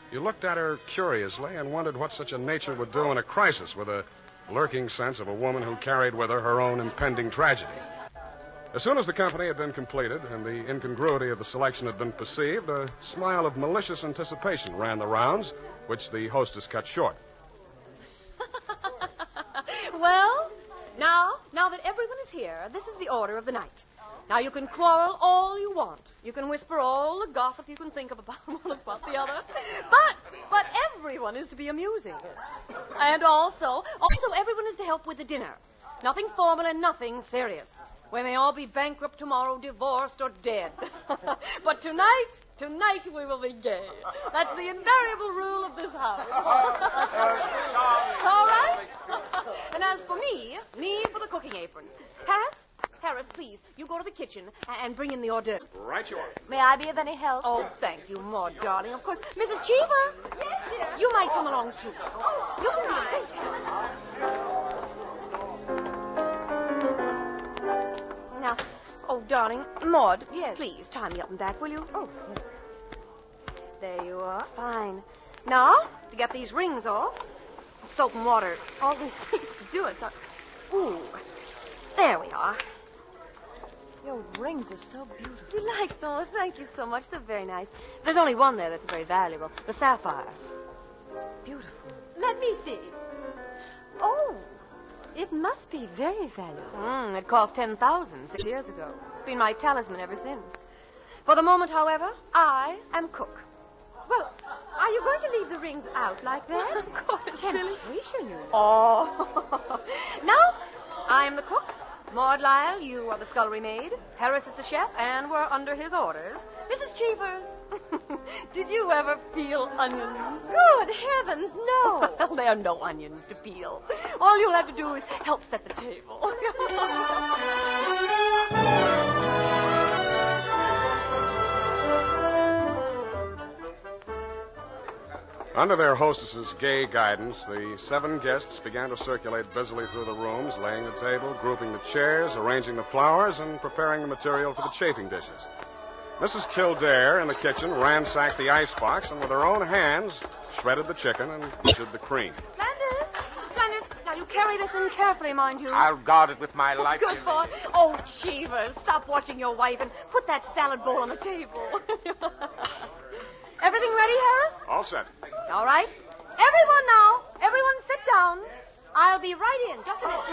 You looked at her curiously and wondered what such a nature would do in a crisis, with a lurking sense of a woman who carried with her own impending tragedy. As soon as the company had been completed and the incongruity of the selection had been perceived, a smile of malicious anticipation ran the rounds, which the hostess cut short. Well, now that everyone is here, this is the order of the night. Now, you can quarrel all you want. You can whisper all the gossip you can think of about one about the other. But everyone is to be amusing. And also everyone is to help with the dinner. Nothing formal and nothing serious. We may all be bankrupt tomorrow, divorced, or dead. But tonight we will be gay. That's the invariable rule of this house. All right? And as for me for the cooking apron. Harris, please, you go to the kitchen and bring in the hors d'oeuvres. Right you are. May I be of any help? Oh, thank you, Maud, darling. Of course, Mrs. Cheever. Yes, dear. You might come along, too. Oh, you can be a Now, oh, darling, Maud, yes, please tie me up and back, will you? Oh, yes. There you are. Fine. Now, to get these rings off, soap and water always seems to do it. Ooh, there we are. Your rings are so beautiful. You like them? Oh, thank you so much. They're very nice. There's only one there that's very valuable. The sapphire. It's beautiful. Let me see. Oh, it must be very valuable. It cost $10,000 6 years ago. It's been my talisman ever since. For the moment, however, I am cook. Well, I Are you going to leave the rings out like that? Of course, Temptation, you know. Oh. Now, I'm the cook. Maud Lyle, you are the scullery maid. Harris is the chef, and we're under his orders. Mrs. Cheevers, did you ever peel onions? Good heavens, no. Well, there are no onions to peel. All you'll have to do is help set the table. Under their hostess's gay guidance, the 7 guests began to circulate busily through the rooms, laying the table, grouping the chairs, arranging the flowers, and preparing the material for the chafing dishes. Mrs. Kildare, in the kitchen, ransacked the icebox and with her own hands shredded the chicken and did the cream. Flanders, now you carry this in carefully, mind you. I'll guard it with my life. Good boy. Oh, Cheevers, stop watching your wife and put that salad bowl on the table. Everything ready, Harris? All set. All right. Everyone now. Everyone sit down. I'll be right in. Just a minute.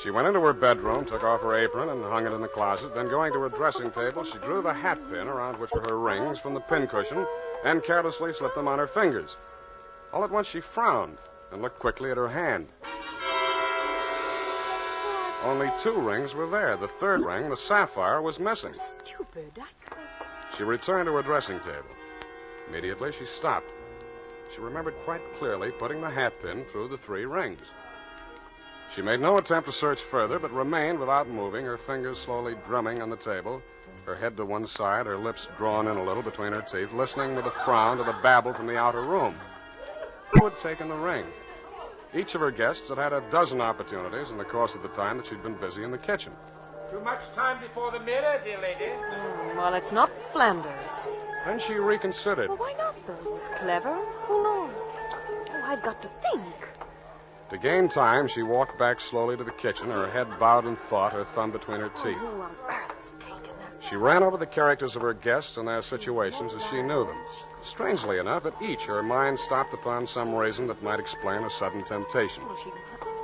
She went into her bedroom, took off her apron, and hung it in the closet. Then, going to her dressing table, she drew the hat pin around which were her rings from the pincushion and carelessly slipped them on her fingers. All at once, she frowned and looked quickly at her hand. Only 2 rings were there. The 3rd ring, the sapphire, was missing. Stupid. She returned to her dressing table. Immediately, she stopped. She remembered quite clearly putting the hat pin through the 3 rings. She made no attempt to search further, but remained without moving, her fingers slowly drumming on the table, her head to one side, her lips drawn in a little between her teeth, listening with a frown to the babble from the outer room. Who had taken the ring? Each of her guests had had a dozen opportunities in the course of the time that she'd been busy in the kitchen. Too much time before the mirror, dear lady. Well, it's not Flanders. Then she reconsidered. Well, why not, though? He's clever. Who knows? Oh, I've got to think. To gain time, she walked back slowly to the kitchen, her head bowed in thought, her thumb between her teeth. Who on earth's taken them? She ran over the characters of her guests and their situations as she knew them. Strangely enough, at each, her mind stopped upon some reason that might explain a sudden temptation.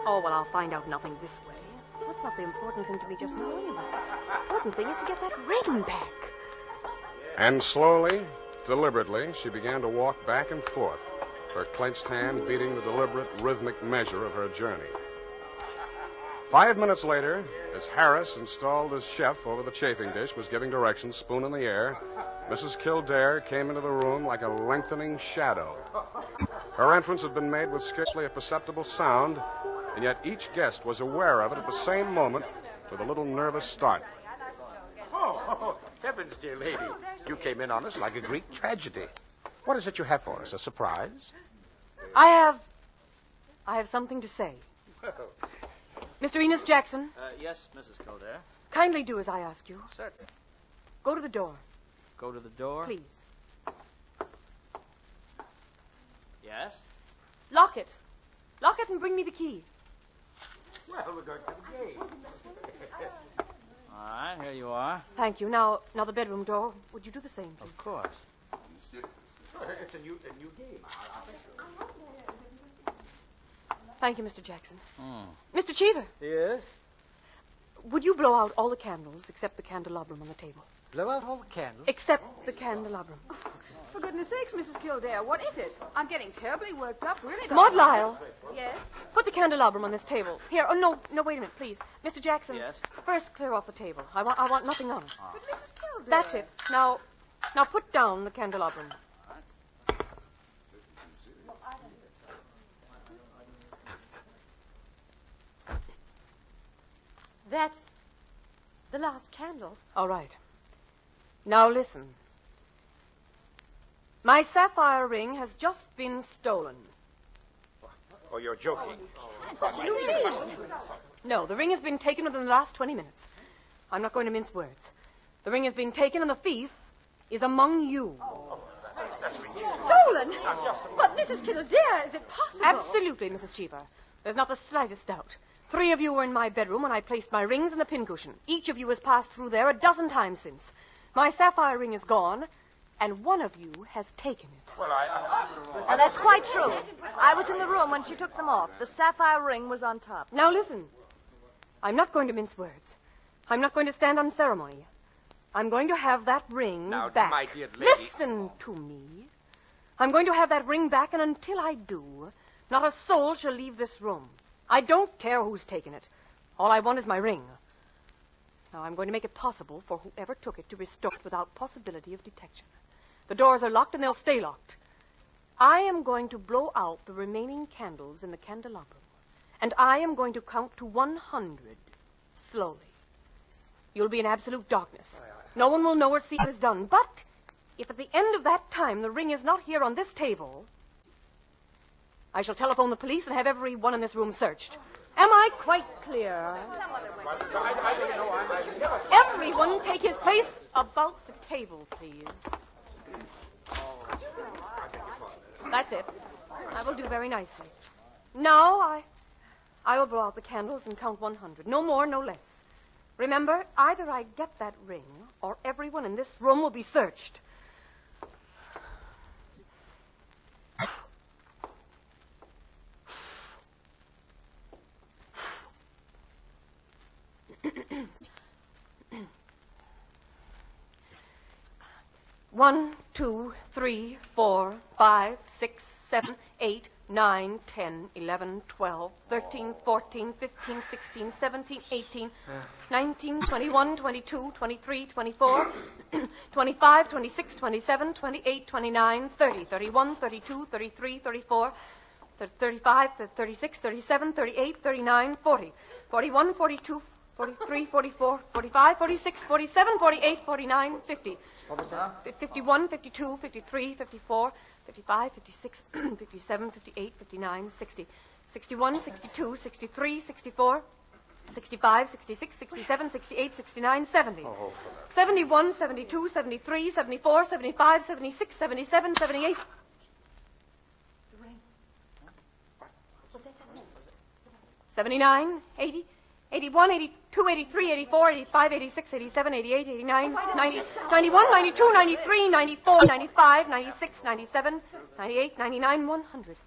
Well, I'll find out nothing this way. That's not the important thing to me just now, anyway. The important thing is to get that ring back. And slowly, deliberately, she began to walk back and forth, her clenched hand beating the deliberate, rhythmic measure of her journey. 5 minutes later, as Harris, installed as chef over the chafing dish, was giving directions, spoon in the air, Mrs. Kildare came into the room like a lengthening shadow. Her entrance had been made with scarcely a perceptible sound, and yet each guest was aware of it at the same moment with a little nervous start. Oh, heavens, dear lady. You came in on us like a Greek tragedy. What is it you have for us? A surprise? I have something to say. Mr. Enos Jackson. Yes, Mrs. Kildare. Kindly do as I ask you. Certainly. Go to the door. Go to the door? Please. Yes? Lock it. Lock it and bring me the key. Well, we're going to the game. All right, here you are. Thank you. Now the bedroom door. Would you do the same, please? Of course. It's a new game. Thank you, Mr. Jackson. Mr. Cheever. Yes? Would you blow out all the candles except the candelabrum on the table? Blow out all the candles? Except the candelabrum. For goodness sakes, Mrs. Kildare, what is it? I'm getting terribly worked up, really. Maud Lyle. Yes? Put the candelabrum on this table. Here. Oh, no, wait a minute, please. Mr. Jackson. Yes? First, clear off the table. I want nothing on it. But Mrs. Kildare... That's it. Now put down the candelabrum. That's the last candle. All right. Now listen. My sapphire ring has just been stolen. Oh, you're joking. What do you mean? No, the ring has been taken within the last 20 minutes. I'm not going to mince words. The ring has been taken and the thief is among you. Stolen? But Mrs. Kildare, is it possible? Absolutely, Mrs. Cheever. There's not the slightest doubt. 3 of you were in my bedroom when I placed my rings in the pincushion. Each of you has passed through there a dozen times since. My sapphire ring is gone, and one of you has taken it. Well, Now, that's quite true. I was in the room when she took them off. The sapphire ring was on top. Now listen. I'm not going to mince words. I'm not going to stand on ceremony. I'm going to have that ring Now, back. my dear lady... Listen to me. I'm going to have that ring back, and until I do, not a soul shall leave this room. I don't care who's taken it. All I want is my ring. Now, I'm going to make it possible for whoever took it to restore it without possibility of detection. The doors are locked, and they'll stay locked. I am going to blow out the remaining candles in the candelabrum, and I am going to count to 100 slowly. You'll be in absolute darkness. No one will know or see what is done. But if at the end of that time the ring is not here on this table, I shall telephone the police and have everyone in this room searched. Am I quite clear? Everyone take his place about the table, please. That's it. I will do very nicely. Now I will blow out the candles and count 100. No more, no less. Remember, either I get that ring or everyone in this room will be searched. One, 2, 3, 4, 5, 6, 7, 8, 9, 10, 11, 12, 13, 14, 15, 16, 17, 18, 19, 21, 22, 23, 24, 25, 26, 27, 28, 29, 30, 31, 32, 33, 34, 35, 36, 37, 38, 39, 40, 41, 42, 43, 44, 45, 46, 47, 48, 49, 50. 51, 52, 53, 54, 55, 56, 57, 58, 59, 60. 61, 62, 63, 64, 65, 66, 67, 68, 69, 70. 71, 72, 73, 74, 75, 76, 77, 78. 79, 80, 81, 82, 83, 84, 85, 86, 87, 88, 89, 90, 91, 92, 93, 94, 95, 96, 97, 98, 99, 100.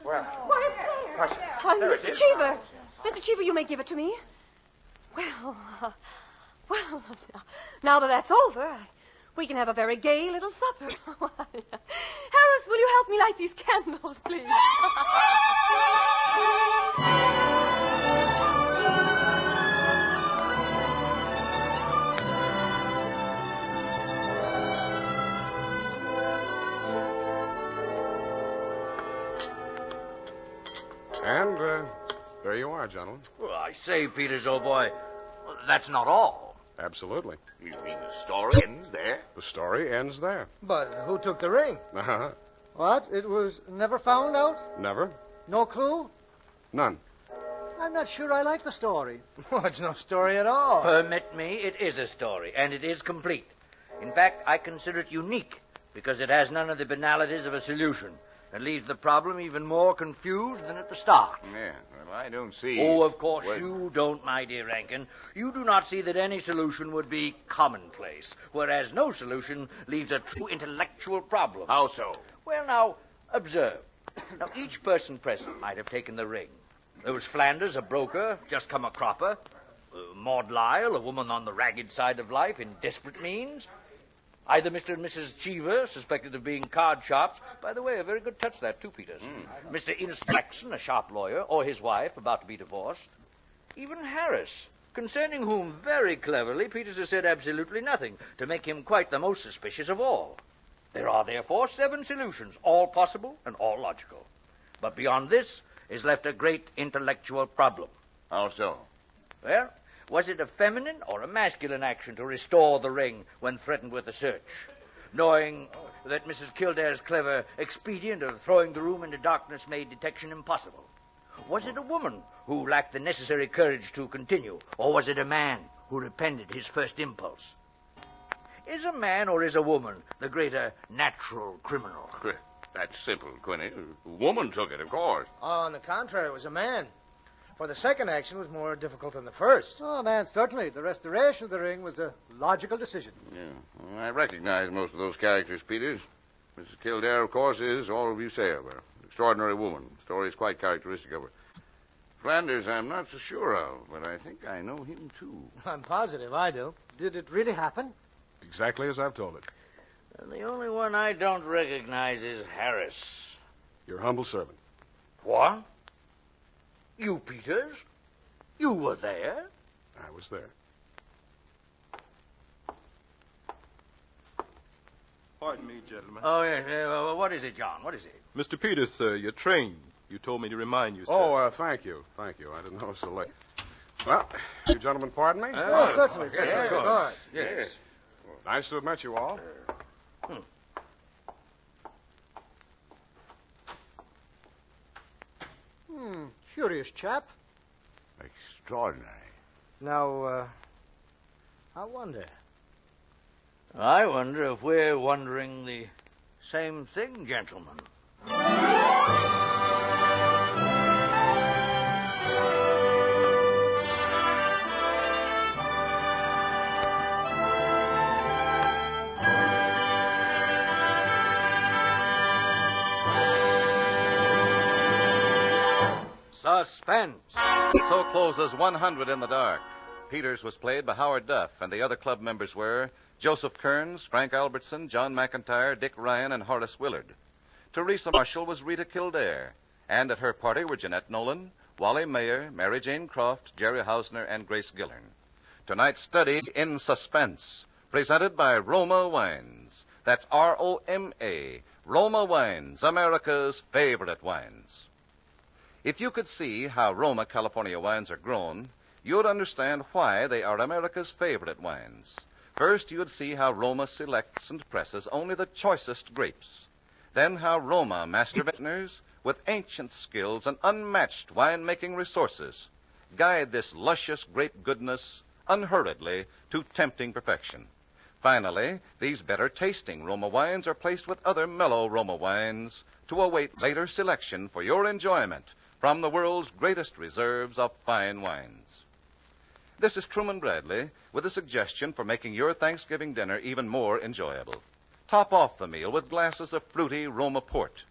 Well, What is there? Why, there it Mr. is. Cheever. Mr. Cheever, you may give it to me. Well, now that that's over, we can have a very gay little supper. Harris, will you help me light these candles, please? And there you are, gentlemen. Well, I say, Peters, old boy, that's not all. Absolutely. You mean the story ends there? The story ends there. But who took the ring? Uh-huh. What? It was never found out? Never. No clue? None. I'm not sure I like the story. Well, it's no story at all. Permit me, it is a story, and it is complete. In fact, I consider it unique because it has none of the banalities of a solution and leaves the problem even more confused than at the start. Yeah, well, I don't see... Oh, of course What? you don't, my dear Rankin. You do not see that any solution would be commonplace, whereas no solution leaves a true intellectual problem. How so? Well, now, observe. Now, each person present might have taken the ring. There was Flanders, a broker, just come a cropper. Maud Lyle, a woman on the ragged side of life in desperate means. Either Mr. and Mrs. Cheever, suspected of being card sharps. By the way, a very good touch, that, too, Peters. Mr. Innes Jackson, a sharp lawyer, or his wife, about to be divorced. Even Harris, concerning whom, very cleverly, Peters has said absolutely nothing, to make him quite the most suspicious of all. There are, therefore, 7 solutions, all possible and all logical. But beyond this is left a great intellectual problem. How so? Well, was it a feminine or a masculine action to restore the ring when threatened with a search? Knowing that Mrs. Kildare's clever expedient of throwing the room into darkness made detection impossible. Was it a woman who lacked the necessary courage to continue? Or was it a man who repented his first impulse? Is a man or is a woman the greater natural criminal? That's simple, Quinny. A woman took it, of course. On the contrary, it was a man. For the second action was more difficult than the first. Oh, man, certainly. The restoration of the ring was a logical decision. Yeah, well, I recognize most of those characters, Peters. Mrs. Kildare, of course, is all you say of her. Extraordinary woman. The story is quite characteristic of her. Flanders, I'm not so sure of, but I think I know him, too. I'm positive I do. Did it really happen? Exactly as I've told it. And the only one I don't recognize is Harris. Your humble servant. What? You, Peters? You were there? I was there. Pardon me, gentlemen. Oh, yes. What is it, John? What is it? Mr. Peters, sir, your train. You told me to remind you, sir. Oh, thank you. Thank you. I didn't know it was so late. Well, you gentlemen pardon me? Oh, certainly, Yes, sir. of course. Yes. Well, nice to have met you all. Curious chap. Extraordinary. Now, I wonder. I wonder if we're wondering the same thing, gentlemen. Suspense. So closes 100 in the Dark. Peters was played by Howard Duff, and the other club members were Joseph Kearns, Frank Albertson, John McIntyre, Dick Ryan, and Horace Willard. Teresa Marshall was Rita Kildare, and at her party were Jeanette Nolan, Wally Mayer, Mary Jane Croft, Jerry Hausner, and Grace Gillern. Tonight's study in Suspense, presented by Roma Wines. That's R-O-M-A, Roma Wines, America's favorite wines. If you could see how Roma California wines are grown, you'd understand why they are America's favorite wines. First, you'd see how Roma selects and presses only the choicest grapes. Then how Roma master vintners, with ancient skills and unmatched wine-making resources, guide this luscious grape goodness unhurriedly to tempting perfection. Finally, these better-tasting Roma wines are placed with other mellow Roma wines to await later selection for your enjoyment from the world's greatest reserves of fine wines. This is Truman Bradley with a suggestion for making your Thanksgiving dinner even more enjoyable. Top off the meal with glasses of fruity Roma Port.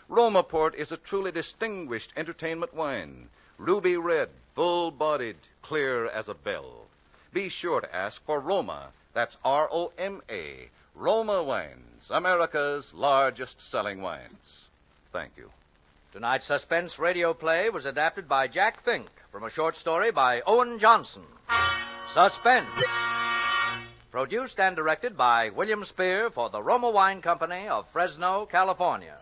Roma Port is a truly distinguished entertainment wine, ruby red, full-bodied, clear as a bell. Be sure to ask for Roma, that's R-O-M-A, Roma Wines, America's largest-selling wines. Thank you. Tonight's Suspense radio play was adapted by Jack Fink from a short story by Owen Johnson. Suspense. Produced and directed by William Spear for the Roma Wine Company of Fresno, California.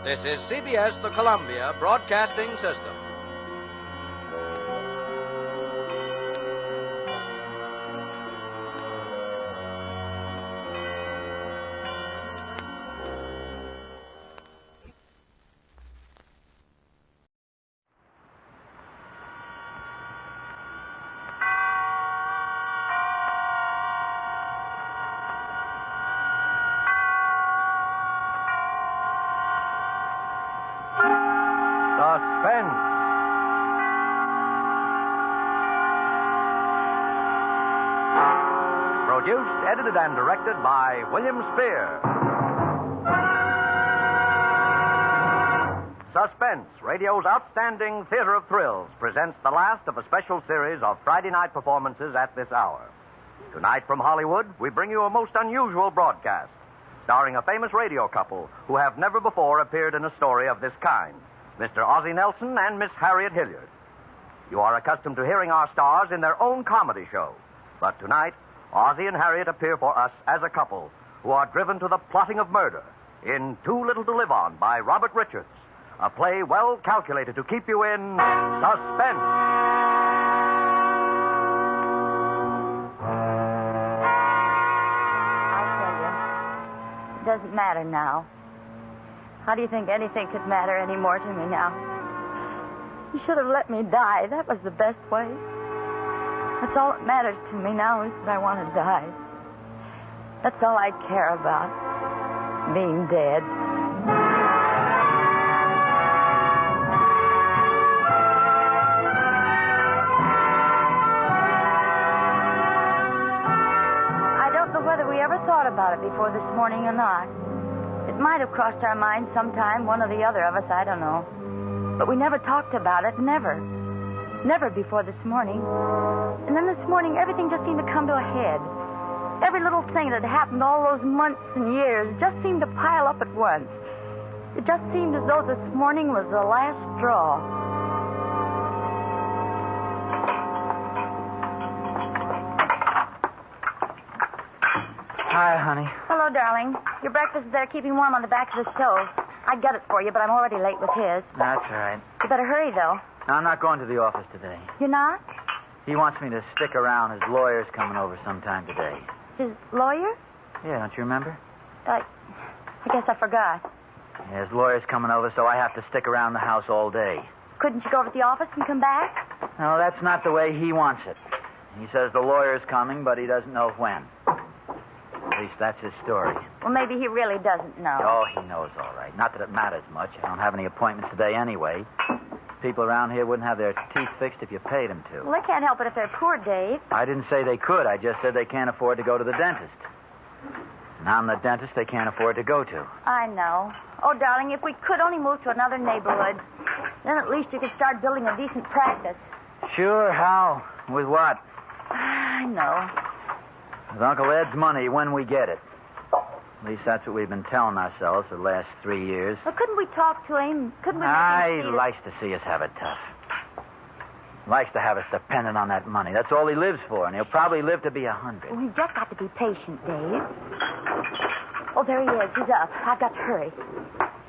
This is CBS, the Columbia Broadcasting System. Suspense. Produced, edited, and directed by William Spear. Suspense, radio's outstanding theater of thrills, presents the last of a special series of Friday night performances at this hour. Tonight from Hollywood, we bring you a most unusual broadcast, starring a famous radio couple who have never before appeared in a story of this kind. Mr. Ozzie Nelson and Miss Harriet Hilliard. You are accustomed to hearing our stars in their own comedy show. But tonight, Ozzie and Harriet appear for us as a couple who are driven to the plotting of murder in Too Little to Live On by Robert Richards, a play well calculated to keep you in suspense. I'll tell you. It doesn't matter now. How do you think anything could matter any more to me now? You should have let me die. That was the best way. That's all that matters to me now is that I want to die. That's all I care about. Being dead. we ever thought about it before this morning or not. It might have crossed our minds sometime, one or the other of us, I don't know. But we never talked about it, never. Never before this morning. And then this morning, everything just seemed to come to a head. Every little thing that had happened all those months and years just seemed to pile up at once. It just seemed as though this morning was the last straw. Hi, honey. Hello, darling. Your breakfast is there keeping warm on the back of the stove. I'd get it for you, but I'm already late with his. That's all right. You better hurry, though. No, I'm not going to the office today. You're not? He wants me to stick around. His lawyer's coming over sometime today. His lawyer? Yeah, don't you remember? I guess I forgot. Yeah, his lawyer's coming over, so I have to stick around the house all day. Couldn't you go over to the office and come back? No, that's not the way he wants it. He says the lawyer's coming, but he doesn't know when. At least that's his story. Well, maybe he really doesn't know. Oh, he knows all right. Not that it matters much. I don't have any appointments today anyway. People around here wouldn't have their teeth fixed if you paid them to. Well, they can't help it if they're poor, Dave. I didn't say they could. I just said they can't afford to go to the dentist. And I'm the dentist they can't afford to go to. I know. Oh, darling, if we could only move to another neighborhood, then at least you could start building a decent practice. Sure, how? With what? I know. With Uncle Ed's money when we get it. At least that's what we've been telling ourselves for the last 3 years. Well, couldn't we talk to him? Couldn't we make him He likes to see us have it tough. Likes to have us dependent on that money. That's all he lives for, and he'll probably live to be 100. We've just got to be patient, Dave. Oh, there he is. He's up. I've got to hurry.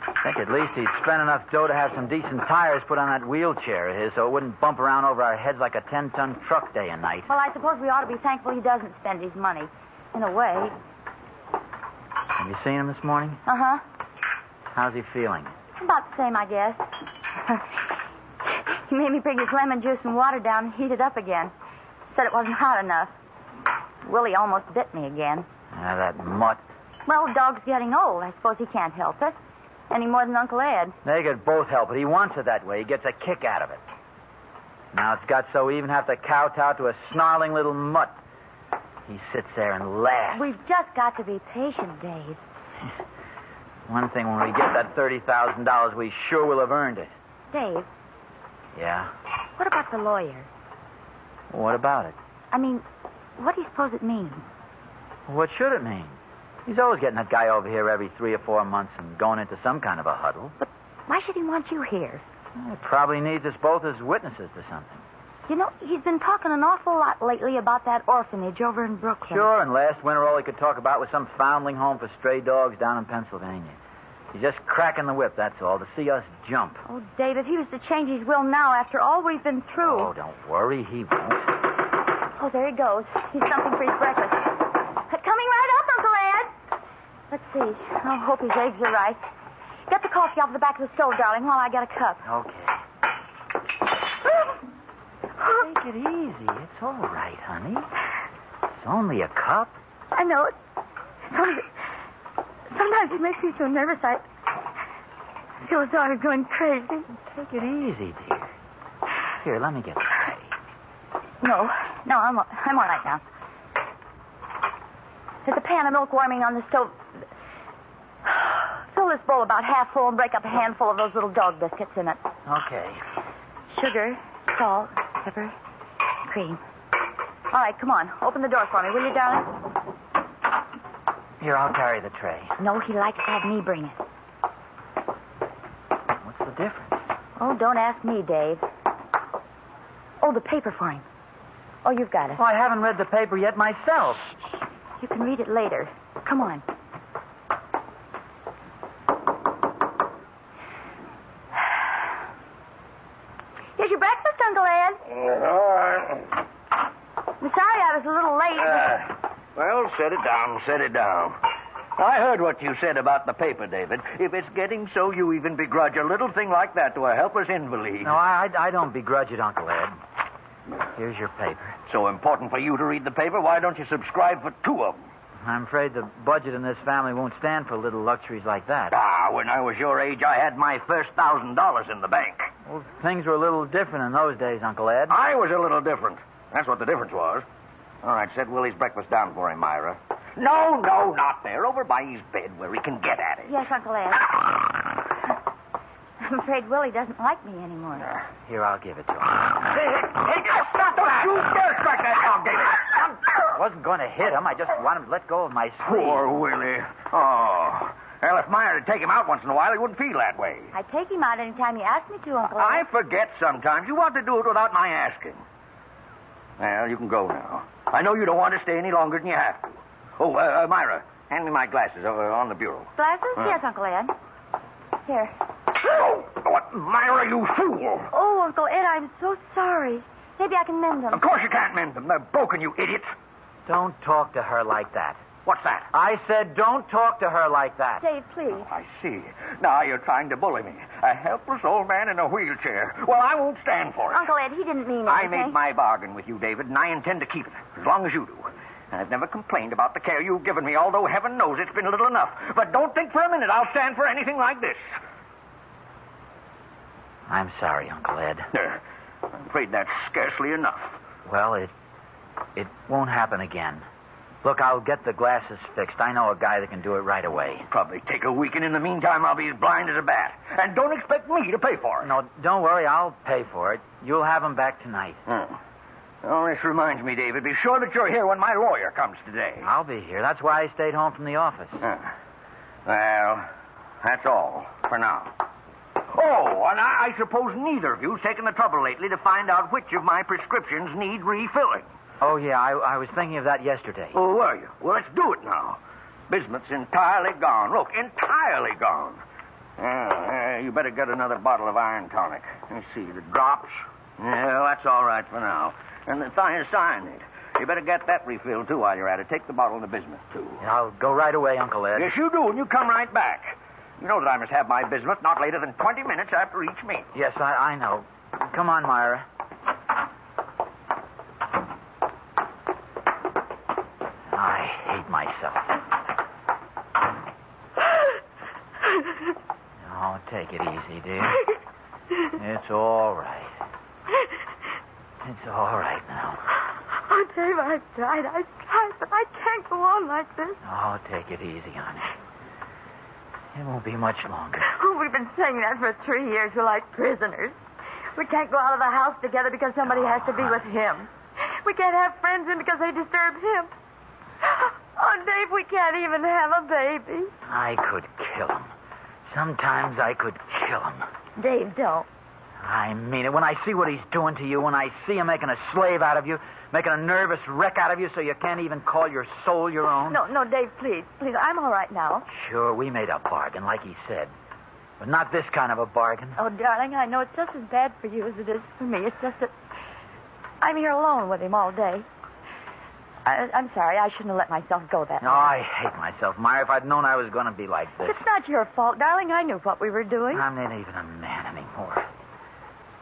I think at least he'd spend enough dough to have some decent tires put on that wheelchair of his so it wouldn't bump around over our heads like a 10-ton truck day and night. Well, I suppose we ought to be thankful he doesn't spend his money. In a way. Have you seen him this morning? Uh-huh. How's he feeling? About the same, I guess. He made me bring his lemon juice and water down and heat it up again. Said it wasn't hot enough. Willie almost bit me again. That mutt. Well, the dog's getting old. I suppose he can't help it. Any more than Uncle Ed. They could both help it. He wants it that way. He gets a kick out of it. Now it's got so we even have to kowtow to a snarling little mutt. He sits there and laughs. We've just got to be patient, Dave. One thing, when we get that $30,000, we sure will have earned it. Dave. Yeah? What about the lawyer? What about it? I mean, what do you suppose it means? What should it mean? He's always getting that guy over here every 3 or 4 months and going into some kind of a huddle. But why should he want you here? He probably needs us both as witnesses to something. You know, he's been talking an awful lot lately about that orphanage over in Brooklyn. Sure, and last winter all he could talk about was some foundling home for stray dogs down in Pennsylvania. He's just cracking the whip, that's all, to see us jump. Oh, Dave, if he was to change his will now after all we've been through... Oh, don't worry, he won't. Oh, there he goes. He's something for his breakfast. Coming right up, Uncle Ed. Let's see. I hope his eggs are right. Get the coffee off the back of the stove, darling, while I get a cup. Okay. Take it easy. It's all right, honey. It's only a cup. I know it. Sometimes it makes me so nervous I feel as though I was going crazy. Take it easy, dear. Here, let me get the tray. No, I'm all right now. There's a pan of milk warming on the stove. Fill this bowl about half full and break up a handful of those little dog biscuits in it. Okay. Sugar, salt, pepper, cream. All right, come on. Open the door for me, will you, darling? Here, I'll carry the tray. No, he likes to have me bring it. What's the difference? Oh, don't ask me, Dave. Oh, the paper for him. Oh, you've got it. Oh, I haven't read the paper yet myself. You can read it later. Come on. Here's your breakfast, Uncle Ed. All right. I'm sorry I was a little late. Well, set it down. I heard what you said about the paper, David. If it's getting so you even begrudge a little thing like that to a helpless invalid. No, I don't begrudge it, Uncle Ed. Here's your paper. So important for you to read the paper, why don't you subscribe for 2 of them? I'm afraid the budget in this family won't stand for little luxuries like that. When I was your age, I had my first $1,000 in the bank. Well, things were a little different in those days, Uncle Ed. I was a little different. That's what the difference was. All right, set Willie's breakfast down for him, Myra. No, not there. Over by his bed where he can get at it. Yes, Uncle Ed. I'm afraid Willie doesn't like me anymore. Here, I'll give it to him. Hey, stop that! You dare strike that dog, David! I wasn't going to hit him. I just wanted to let go of my sleeve. Poor Willie. Oh. Well, if Meyer would take him out once in a while, he wouldn't feel that way. I take him out any time you ask me to, Uncle Ed. I forget sometimes. You want to do it without my asking. Well, you can go now. I know you don't want to stay any longer than you have to. Oh, Myra, hand me my glasses on the bureau. Glasses? Yes, Uncle Ed. Here. Oh, what, Myra, you fool! Oh, Uncle Ed, I'm so sorry. Maybe I can mend them. Of course you can't mend them. They're broken, you idiot. Don't talk to her like that. What's that? I said don't talk to her like that. Dave, please. Oh, I see. Now you're trying to bully me. A helpless old man in a wheelchair. Well, I won't stand for it. Uncle Ed, he didn't mean anything. I made my bargain with you, David, and I intend to keep it, as long as you do. I've never complained about the care you've given me, although heaven knows it's been little enough. But don't think for a minute I'll stand for anything like this. I'm sorry, Uncle Ed. I'm afraid that's scarcely enough. Well, it won't happen again. Look, I'll get the glasses fixed. I know a guy that can do it right away. Probably take a week, and in the meantime, I'll be as blind as a bat. And don't expect me to pay for it. No, don't worry. I'll pay for it. You'll have them back tonight. Oh, this reminds me, David. Be sure that you're here when my lawyer comes today. I'll be here. That's why I stayed home from the office. Well, that's all for now. Oh, and I suppose neither of you's taken the trouble lately to find out which of my prescriptions need refilling. Oh, yeah, I was thinking of that yesterday. Oh, were you? Well, let's do it now. Bismuth's entirely gone. Look, entirely gone. You better get another bottle of iron tonic. Let's see, the drops. Yeah, that's all right for now. And the thiocyanate. You better get that refilled, too, while you're at it. Take the bottle of the bismuth, too. Yeah, I'll go right away, Uncle Ed. Yes, you do, and you come right back. You know that I must have my bismuth not later than 20 minutes after each meal. Yes, I know. Come on, Myra. I hate myself. Oh, take it easy, dear. It's all right. It's all right now. Oh, Dave, I've tried, but I can't go on like this. Oh, take it easy, honey. It won't be much longer. Oh, we've been saying that for 3 years. We're like prisoners. We can't go out of the house together because somebody has to be with him. We can't have friends in because they disturb him. Oh, Dave, we can't even have a baby. I could kill him. Sometimes I could kill him. Dave, don't. I mean it. When I see what he's doing to you, when I see him making a slave out of you, making a nervous wreck out of you so you can't even call your soul your own. No, Dave, please. Please, I'm all right now. Sure, we made a bargain, like he said. But not this kind of a bargain. Oh, darling, I know it's just as bad for you as it is for me. It's just that I'm here alone with him all day. I'm sorry. I shouldn't have let myself go that way. No, I hate myself, Myra. If I'd known I was going to be like this. It's not your fault, darling. I knew what we were doing. I'm not even a man anymore.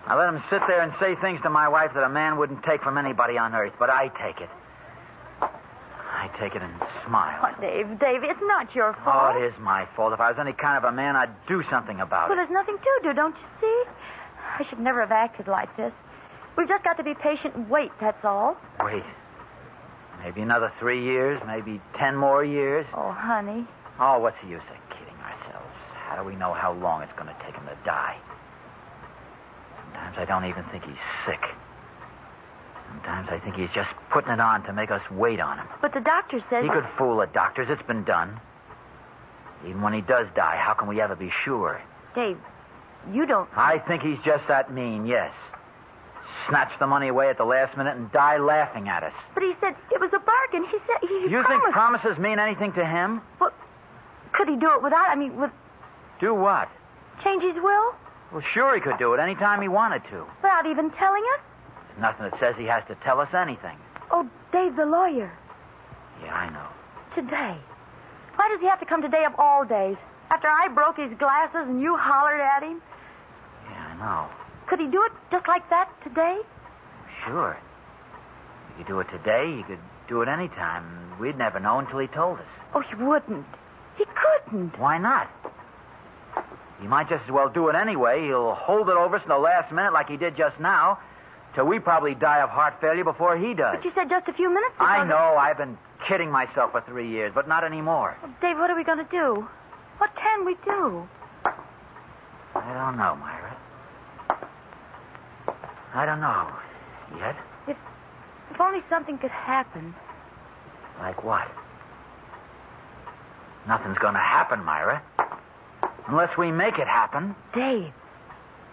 I let him sit there and say things to my wife that a man wouldn't take from anybody on earth, but I take it. I take it and smile. Oh, Dave, it's not your fault. Oh, it is my fault. If I was any kind of a man, I'd do something about Well, it. there's nothing to do, don't you see? I should never have acted like this. We've just got to be patient and wait, that's all. Wait. Maybe another 3 years, maybe 10 more years. Oh, honey. Oh, what's the use of kidding ourselves? How do we know how long it's going to take him to die? Sometimes I don't even think he's sick. Sometimes I think he's just putting it on to make us wait on him. But the doctor says... He could fool the doctors. It's been done. Even when he does die, how can we ever be sure? Dave, you don't... I think he's just that mean, yes. Snatch the money away at the last minute and die laughing at us. But he said it was a bargain. He said he You promised. think promises mean anything to him? Well, could he do it without... with... Do what? Change his will? Well, sure he could do it any time he wanted to. Without even telling us? There's nothing that says he has to tell us anything. Oh, Dave, the lawyer. Yeah, I know. Today. Why does he have to come today of all days? After I broke his glasses and you hollered at him? Yeah, I know. Could he do it just like that today? Sure. He could do it today. He could do it any time. We'd never know until he told us. Oh, he wouldn't. He couldn't. Why not? He might just as well do it anyway. He'll hold it over us in the last minute like he did just now, till we probably die of heart failure before he does. But you said just a few minutes ago. I know. I've been kidding myself for 3 years, but not anymore. Well, Dave, what are we going to do? What can we do? I don't know, Myra. I don't know yet. If only something could happen. Like what? Nothing's going to happen, Myra. Unless we make it happen. Dave,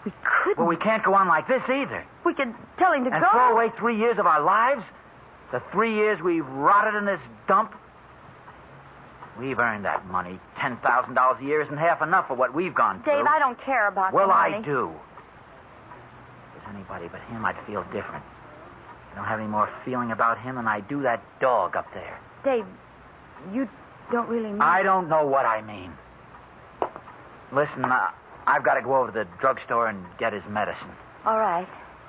we couldn't. Well, we can't go on like this either. We could tell him to And go. throw away 3 years of our lives? The 3 years we've rotted in this dump? We've earned that money. $10,000 a year isn't half enough for what we've gone through. Dave, I don't care about Well, the money. I do. If there's anybody but him, I'd feel different. I don't have any more feeling about him than I do that dog up there. Dave, you don't really mean... I don't know what I mean. Listen, I've got to go over to the drugstore and get his medicine. All right.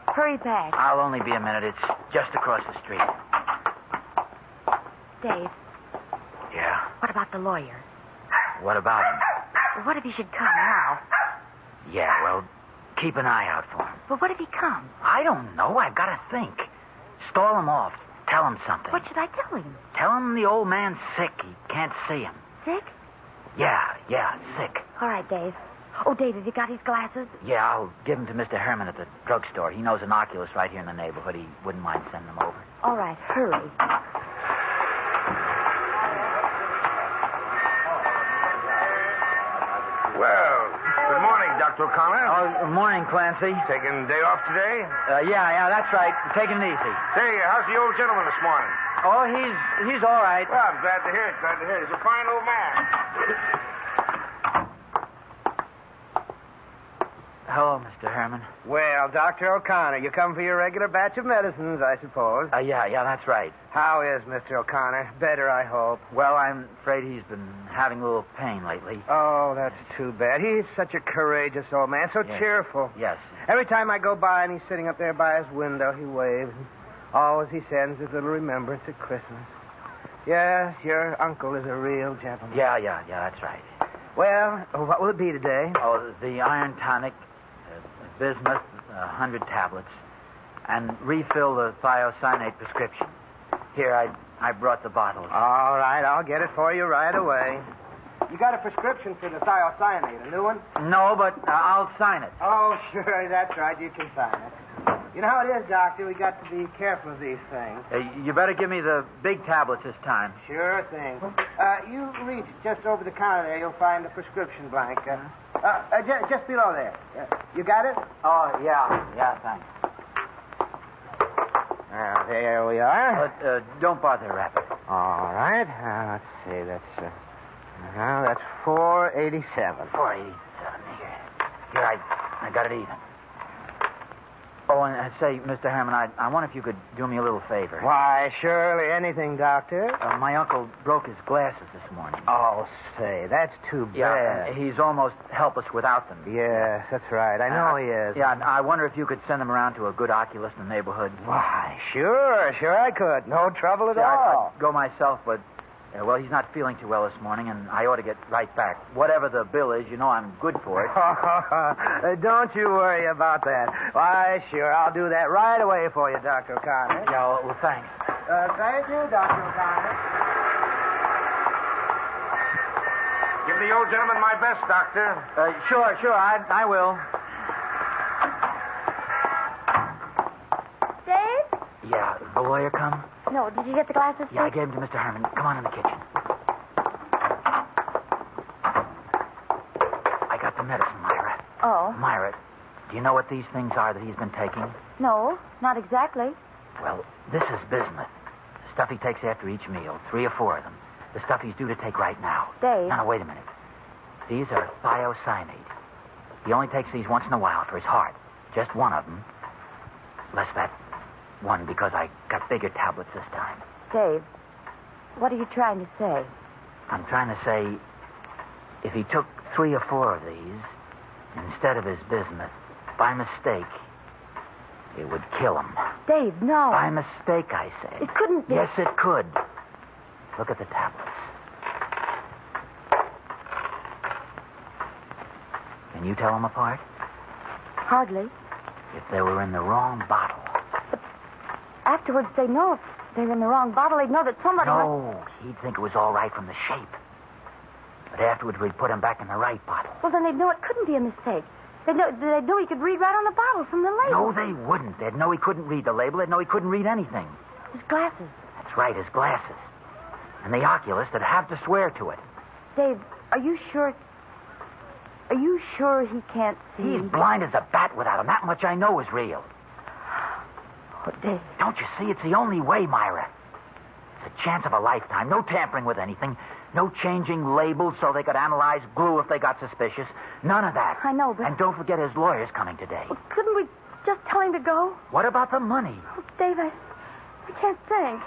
Hurry back. I'll only be a minute. It's just across the street. Dave, Yeah? what about the lawyer? What about him? What if he should come now? Yeah, well, keep an eye out for him. But what if he comes? I don't know. I've got to think. Stall him off. Tell him something. What should I tell him? Tell him the old man's sick. He can't see him. Sick? Yeah, sick. All right, Dave. Oh, Dave, have you got his glasses? Yeah, I'll give him to Mr. Herman at the drugstore. He knows an oculist right here in the neighborhood. He wouldn't mind sending them over. All right, hurry. Well, good morning, Dr. O'Connor. Oh, good morning, Clancy. Taking the day off today? Yeah, that's right. Taking it easy. Say, how's the old gentleman this morning? Oh, he's all right. Well, I'm glad to hear it. He's a fine old man. Hello, Mr. Herman. Well, Dr. O'Connor, you come for your regular batch of medicines, I suppose. Yeah, that's right. How is Mr. O'Connor? Better, I hope. Well, I'm afraid he's been having a little pain lately. Oh, that's too bad. He's such a courageous old man, so Yes. cheerful. Yes. Every time I go by and he's sitting up there by his window, he waves. And always he sends his little remembrance at Christmas. Yes, your uncle is a real gentleman. Yeah, that's right. Well, what will it be today? Oh, the iron tonic, bismuth, 100 tablets, and refill the thiocyanate prescription. Here, I brought the bottles. All right, I'll get it for you right away. You got a prescription for the thiocyanate, a new one? No, but I'll sign it. Oh, sure, that's right. You can sign it. You know how it is, Doctor. We got to be careful of these things. You better give me the big tablets this time. Sure thing. You reach just over the counter there. You'll find the prescription blank. Just below there. You got it? Oh, yeah, thanks. There we are. But don't bother wrapping. All right. Let's see. That's $4.87. $4.87. Here, I got it even. Oh, and say, Mr. Herman, I wonder if you could do me a little favor. Why, surely anything, Doctor. My uncle broke his glasses this morning. Oh, say, that's too bad. Yeah, he's almost helpless without them. Yes, that's right. I know he is. Yeah, I wonder if you could send him around to a good oculist in the neighborhood. Why, sure I could. No trouble at all. I'd go myself, but, well, he's not feeling too well this morning, and I ought to get right back. Whatever the bill is, you know I'm good for it. Don't you worry about that. Why, sure, I'll do that right away for you, Dr. O'Connor. Yeah, well, thanks. Thank you, Dr. O'Connor. Give the old gentleman my best, Doctor. Sure, I will. Dave? Yeah, the lawyer come? No, did you get the glasses? Yeah, I gave them to Mr. Herman. Come on in the kitchen. I got the medicine, Myra. Oh. Myra, do you know what these things are that he's been taking? No, not exactly. Well, this is bismuth. The stuff he takes after each meal, 3 or 4 of them. The stuff he's due to take right now. Dave. No, wait a minute. These are thiocyanate. He only takes these once in a while for his heart. Just one of them. Less that one because I got bigger tablets this time. Dave, what are you trying to say? I'm trying to say, if he took 3 or 4 of these instead of his bismuth, by mistake, it would kill him. Dave, no. By mistake, I say. It couldn't be. Yes, it could. Look at the tablets. Can you tell them apart? Hardly. If they were in the wrong bottle. Afterwards, they know they're in the wrong bottle, they'd know that somebody... No, he'd think it was all right from the shape. But afterwards, we'd put him back in the right bottle. Well, then they'd know it couldn't be a mistake. They'd know he could read right on the bottle from the label. No, they wouldn't. They'd know he couldn't read the label. They'd know he couldn't read anything. His glasses. That's right, his glasses. And the oculist would have to swear to it. Dave, are you sure... Are you sure he can't see? He's blind as a bat without him. That much I know is real. Oh, Dave. Don't you see? It's the only way, Myra. It's a chance of a lifetime. No tampering with anything. No changing labels so they could analyze glue if they got suspicious. None of that. I know, but... And don't forget his lawyer's coming today. Well, couldn't we just tell him to go? What about the money? Oh, Dave, I can't think.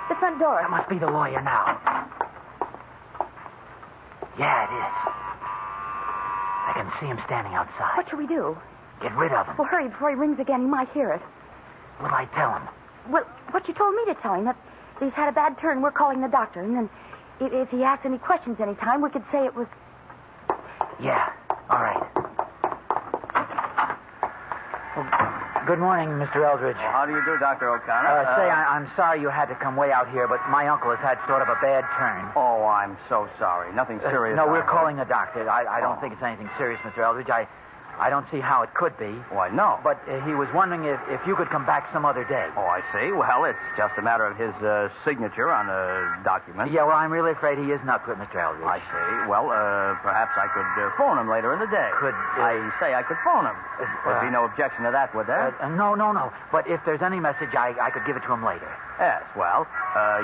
The front door. That must be the lawyer now. Yeah, it is. I can see him standing outside. What should we do? Get rid of him. Well, hurry before he rings again. He might hear it. What'll I tell him? Well, what you told me to tell him, that he's had a bad turn. We're calling the doctor. And then if he asks any questions any time, we could say it was... Yeah, all right. Well, good morning, Mr. Eldridge. Well, how do you do, Dr. O'Connor? I'm sorry you had to come way out here, but my uncle has had sort of a bad turn. Oh, I'm so sorry. Nothing serious. No, we're calling the doctor. I don't think it's anything serious, Mr. Eldridge. I don't see how it could be. Why, no. But he was wondering if you could come back some other day. Oh, I see. Well, it's just a matter of his signature on a document. Yeah, well, I'm really afraid he isn't up to it, Mr. Eldridge. I see. Well, perhaps I could phone him later in the day. I could phone him. There'd be no objection to that, would there? No. But if there's any message, I could give it to him later. Yes, well,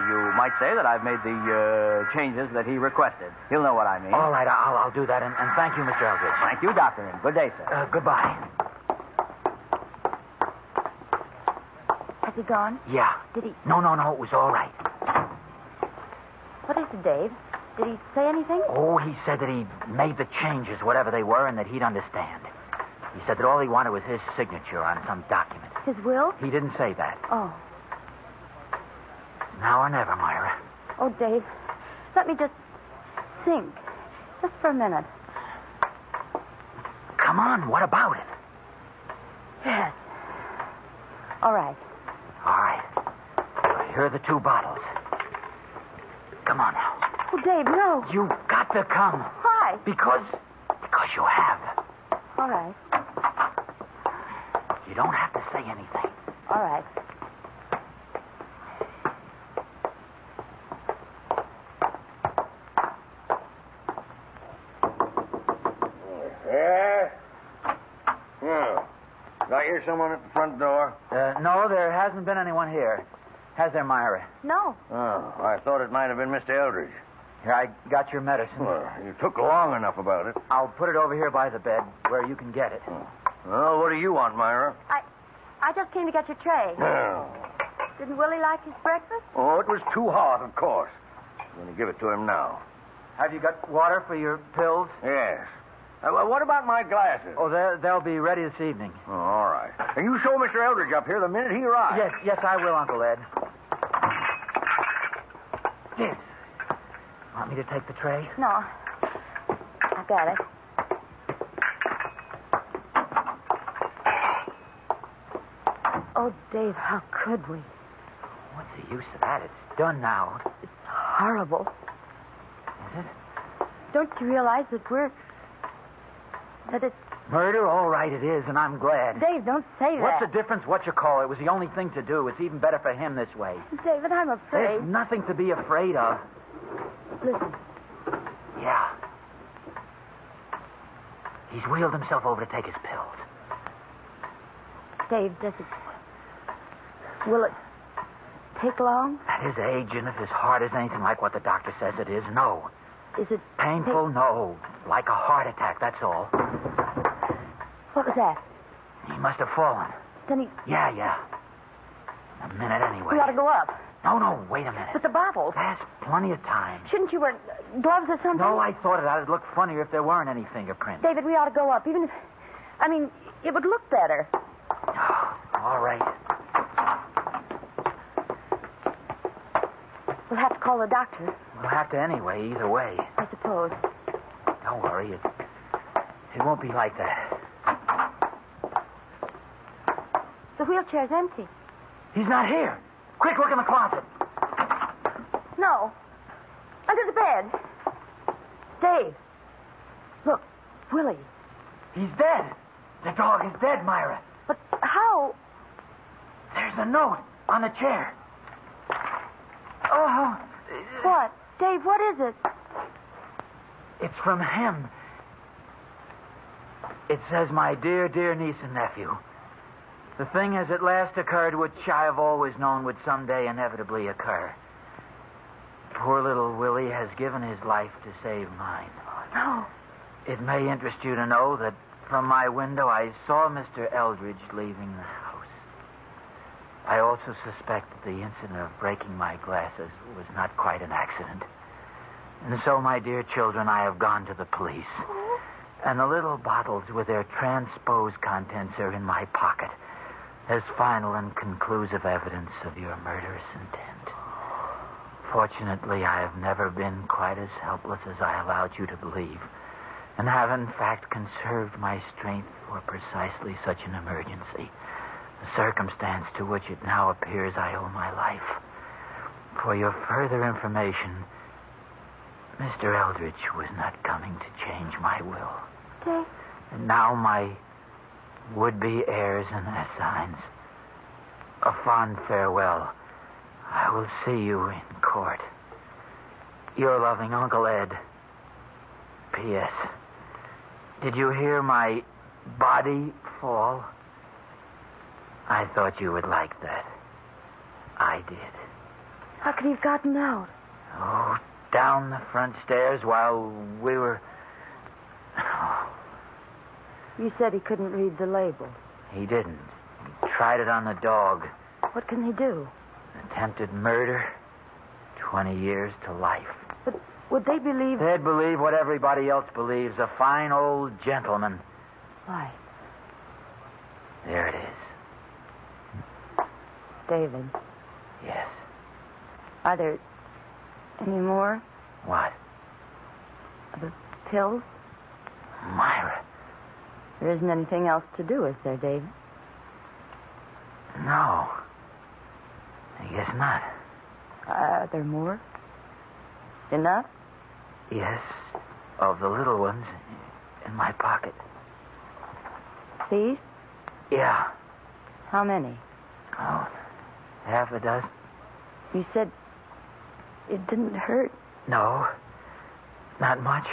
you might say that I've made the changes that he requested. He'll know what I mean. All right, I'll do that, and thank you, Mr. Eldridge. Thank you, Doctor, and good day, sir. Goodbye. Has he gone? Yeah. Did he... No, it was all right. What is it, Dave? Did he say anything? Oh, he said that he made the changes, whatever they were, and that he'd understand. He said that all he wanted was his signature on some document. His will? He didn't say that. Oh. Now or never, Myra. Oh, Dave, let me just think. Just for a minute. Come on, what about it? Yes. All right. All right. Here are the 2 bottles. Come on now. Oh, Dave, no. You've got to come. Why? Because you have. All right. You don't have to say anything. All right. Did I hear someone at the front door? No, there hasn't been anyone here. Has there, Myra? No. Oh, I thought it might have been Mr. Eldridge. Here, I got your medicine. Well, you took long enough about it. I'll put it over here by the bed where you can get it. Well, what do you want, Myra? I just came to get your tray. Oh. Didn't Willie like his breakfast? Oh, it was too hot, of course. I'm going to give it to him now. Have you got water for your pills? Yes. Well, what about my glasses? Oh, they'll be ready this evening. Oh, all right. And you show Mr. Eldridge up here the minute he arrives. Yes, I will, Uncle Ed. Yes. Want me to take the tray? No. I got it. Oh, Dave, how could we? What's the use of that? It's done now. It's horrible. Is it? Don't you realize that that it's... Murder? All right, it is, and I'm glad. Dave, don't say that. What's the difference what you call it? It was the only thing to do. It's even better for him this way. David, I'm afraid. There's nothing to be afraid of. Listen. Yeah. He's wheeled himself over to take his pills. Dave, will it take long? At his age, and if his heart is anything like what the doctor says it is, no. Is it painful? No. Like a heart attack, that's all. What was that? He must have fallen. Then he... Yeah. A minute anyway. We ought to go up. No, wait a minute. With the bottles. There's plenty of time. Shouldn't you wear gloves or something? No, I thought it'd look funnier if there weren't any fingerprints. David, we ought to go up, even if... it would look better. All right. We'll have to call the doctor. We'll have to anyway, either way. I suppose. Don't worry. It won't be like that. The wheelchair's empty. He's not here. Quick, look in the closet. No. Under the bed. Dave. Look, Willie. He's dead. The dog is dead, Myra. But how? There's a note on the chair. Oh. What? Dave, what is it? It's from him. It says, my dear, dear niece and nephew. The thing has at last occurred which I have always known would someday inevitably occur. Poor little Willie has given his life to save mine. No. It may interest you to know that from my window I saw Mr. Eldridge leaving the house. I also suspect that the incident of breaking my glasses was not quite an accident. And so, my dear children, I have gone to the police. And the little bottles with their transposed contents are in my pocket as final and conclusive evidence of your murderous intent. Fortunately, I have never been quite as helpless as I allowed you to believe, and have in fact conserved my strength for precisely such an emergency, a circumstance to which it now appears I owe my life. For your further information, Mr. Eldridge was not coming to change my will. Dave? And now my would-be heirs and assigns, a fond farewell. I will see you in court. Your loving Uncle Ed. P.S. Did you hear my body fall? I thought you would like that. I did. How could he have gotten out? Oh, down the front stairs while we were... You said he couldn't read the label. He didn't. He tried it on the dog. What can he do? Attempted murder, 20 years to life. But would they believe... They'd believe what everybody else believes, a fine old gentleman. Why? There it is. David. Yes. Are there any more? What? The pills? Myra. There isn't anything else to do, is there, David? No. I guess not. Are there more? Enough? Yes. Of the little ones in my pocket. These? Yeah. How many? Oh, half a dozen. You said it didn't hurt. No. Not much.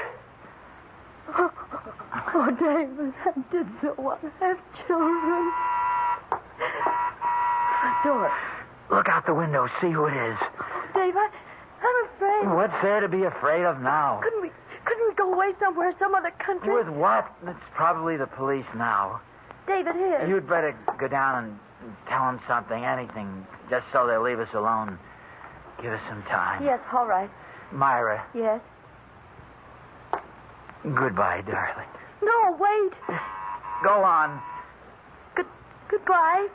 Oh, David, I did so want to have children. Front door. Look out the window. See who it is. Dave, I'm afraid. What's there to be afraid of now? Couldn't we go away somewhere, some other country? With what? It's probably the police now. David, here. You'd better go down and tell them something, anything, just so they'll leave us alone. Give us some time. Yes, all right. Myra. Yes? Goodbye, darling. No, wait. Go on. Goodbye.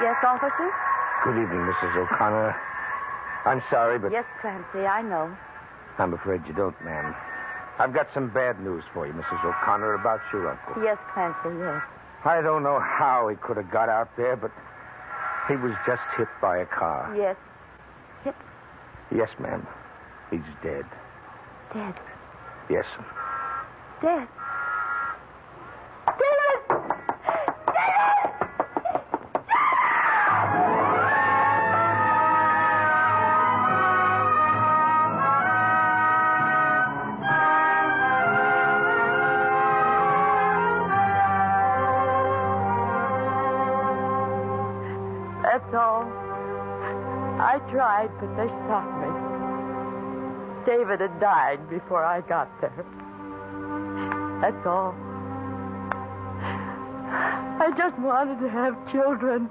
Yes, officer? Good evening, Mrs. O'Connor. I'm sorry, but... Yes, Clancy, I know. I'm afraid you don't, ma'am. I've got some bad news for you, Mrs. O'Connor, about your uncle. Yes, Clancy, yes. I don't know how he could have got out there, but he was just hit by a car. Yes. Hit? Yes, ma'am. He's dead. Dead? Yes. Dead? That's all. I tried, but they stopped me. David had died before I got there. That's all. I just wanted to have children.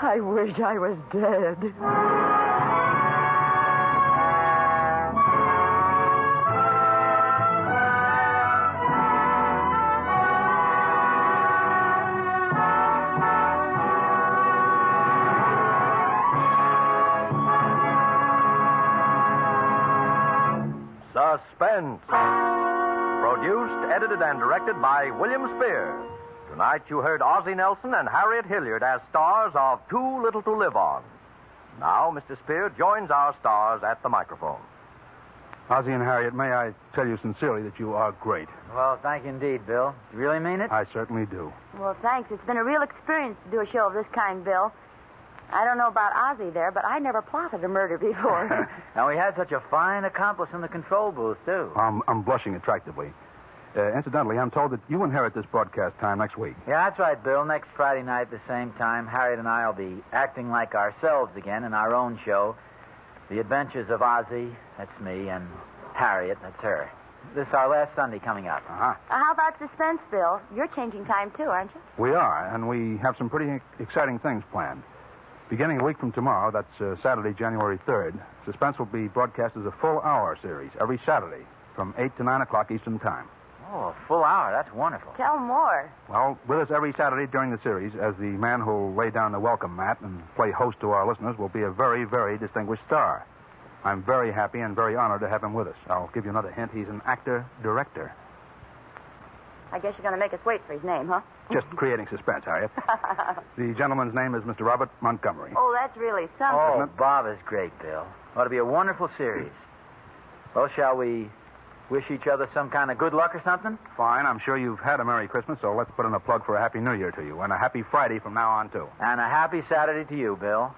I wish I was dead. Suspense. Produced, edited, and directed by William Spear. Tonight you heard Ozzie Nelson and Harriet Hilliard as stars of Too Little to Live On. Now, Mr. Spear joins our stars at the microphone. Ozzie and Harriet, may I tell you sincerely that you are great. Well, thank you indeed, Bill. You really mean it? I certainly do. Well, thanks. It's been a real experience to do a show of this kind, Bill. I don't know about Ozzie there, but I never plotted a murder before. And we had such a fine accomplice in the control booth, too. I'm blushing attractively. Incidentally, I'm told that you inherit this broadcast time next week. Yeah, that's right, Bill. Next Friday night at the same time, Harriet and I will be acting like ourselves again in our own show. The Adventures of Ozzie, that's me, and Harriet, that's her. This is our last Sunday coming up. Uh-huh. How about Suspense, Bill? You're changing time, too, aren't you? We are, and we have some pretty exciting things planned. Beginning a week from tomorrow, that's Saturday, January 3rd, Suspense will be broadcast as a full-hour series every Saturday from 8 to 9 o'clock Eastern Time. Oh, a full hour. That's wonderful. Tell more. Well, with us every Saturday during the series, as the man who'll lay down the welcome mat and play host to our listeners, will be a very, very distinguished star. I'm very happy and very honored to have him with us. I'll give you another hint. He's an actor-director. I guess you're going to make us wait for his name, huh? Just creating suspense, Harriet. The gentleman's name is Mr. Robert Montgomery. Oh, that's really something. Oh, Bob is great, Bill. Ought to be a wonderful series. Well, shall we wish each other some kind of good luck or something? Fine. I'm sure you've had a Merry Christmas, so let's put in a plug for a Happy New Year to you, and a Happy Friday from now on, too. And a happy Saturday to you, Bill.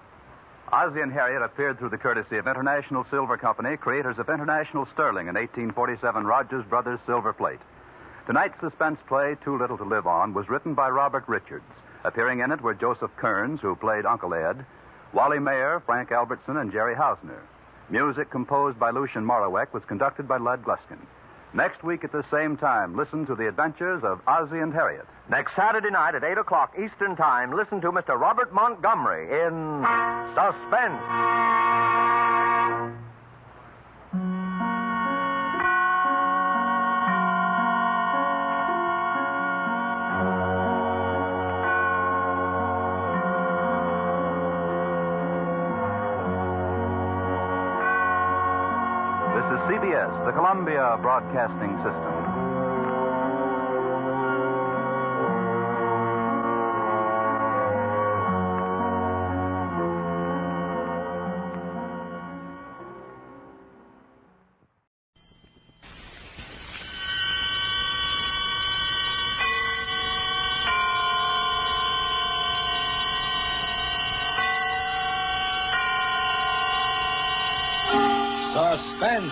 Ozzie and Harriet appeared through the courtesy of International Silver Company, creators of International Sterling and 1847 Rogers Brothers Silver Plate. Tonight's suspense play, Too Little to Live On, was written by Robert Richards. Appearing in it were Joseph Kearns, who played Uncle Ed, Wally Mayer, Frank Albertson, and Jerry Hausner. Music composed by Lucien Morawek was conducted by Lud Gluskin. Next week at the same time, listen to the adventures of Ozzie and Harriet. Next Saturday night at 8 o'clock Eastern Time, listen to Mr. Robert Montgomery in Suspense. This is CBS, the Columbia Broadcasting System. Suspense.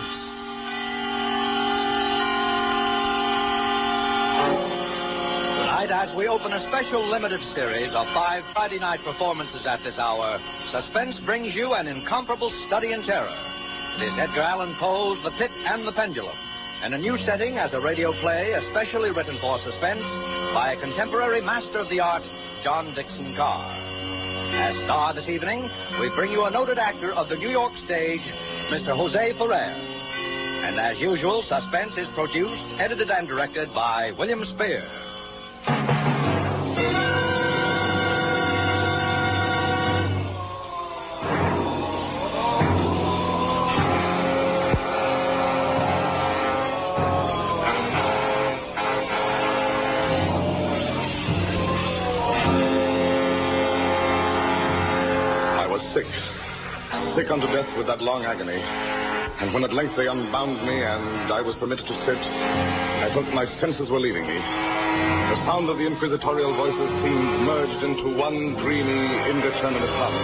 Tonight, as we open a special limited series of 5 Friday night performances at this hour, Suspense brings you an incomparable study in terror. It is Edgar Allan Poe's The Pit and the Pendulum, and a new setting as a radio play especially written for Suspense by a contemporary master of the art, John Dixon Carr. As star this evening, we bring you a noted actor of the New York stage, Mr. Jose Ferrer. And as usual, Suspense is produced, edited, and directed by William Spear. I was sick unto death with that long agony. And when at length they unbound me and I was permitted to sit, I felt my senses were leaving me. The sound of the inquisitorial voices seemed merged into one dreamy, indeterminate hum.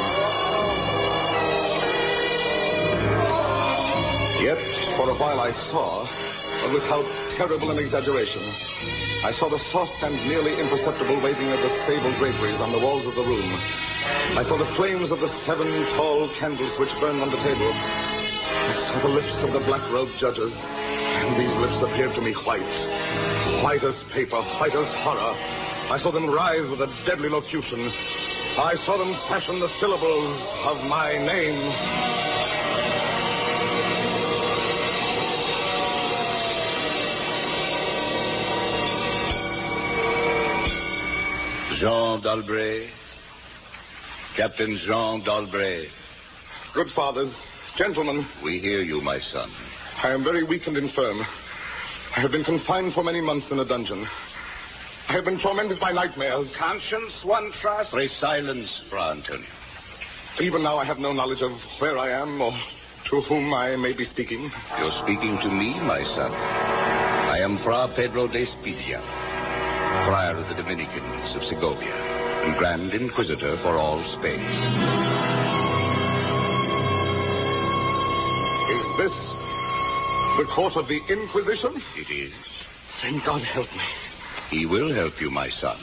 Yet, for a while I saw, but with how terrible an exaggeration, I saw the soft and nearly imperceptible waving of the sable draperies on the walls of the room. I saw the flames of the 7 tall candles which burned on the table. I saw the lips of the black-robed judges, and these lips appeared to me white as paper, white as horror. I saw them writhe with a deadly locution. I saw them fashion the syllables of my name. Jean d'Albret. Captain Jean d'Albret. Good fathers, gentlemen. We hear you, my son. I am very weak and infirm. I have been confined for many months in a dungeon. I have been tormented by nightmares. Conscience, one trust. Pray silence, Fra Antonio. Even now I have no knowledge of where I am or to whom I may be speaking. You're speaking to me, my son. I am Fra Pedro de Spidia, Friar of the Dominicans of Segovia, and Grand Inquisitor for all Spain. Is this the court of the Inquisition? It is. Thank God help me. He will help you, my son,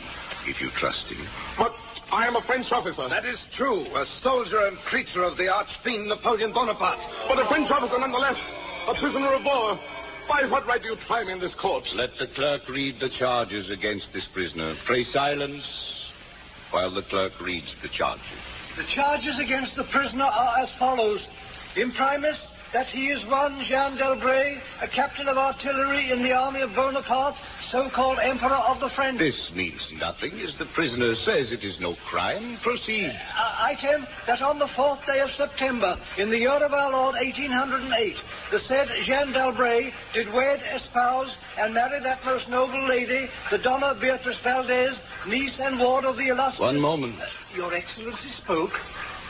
if you trust him. But I am a French officer. That is true. A soldier and creature of the arch-fiend Napoleon Bonaparte. But a French officer nonetheless. A prisoner of war. By what right do you try me in this court? Let the clerk read the charges against this prisoner. Pray silence while the clerk reads the charges. The charges against the prisoner are as follows. Imprimis, that he is one Jean d'Albret, a captain of artillery in the army of Bonaparte, so-called Emperor of the French. This means nothing. As the prisoner says, it is no crime. Proceed. Item, that on the 4th day of September, in the year of our Lord, 1808, the said Jean d'Albret did wed, espouse, and marry that most noble lady, the Donna Beatrice Valdez, niece and ward of the illustrious... One moment. Your Excellency spoke.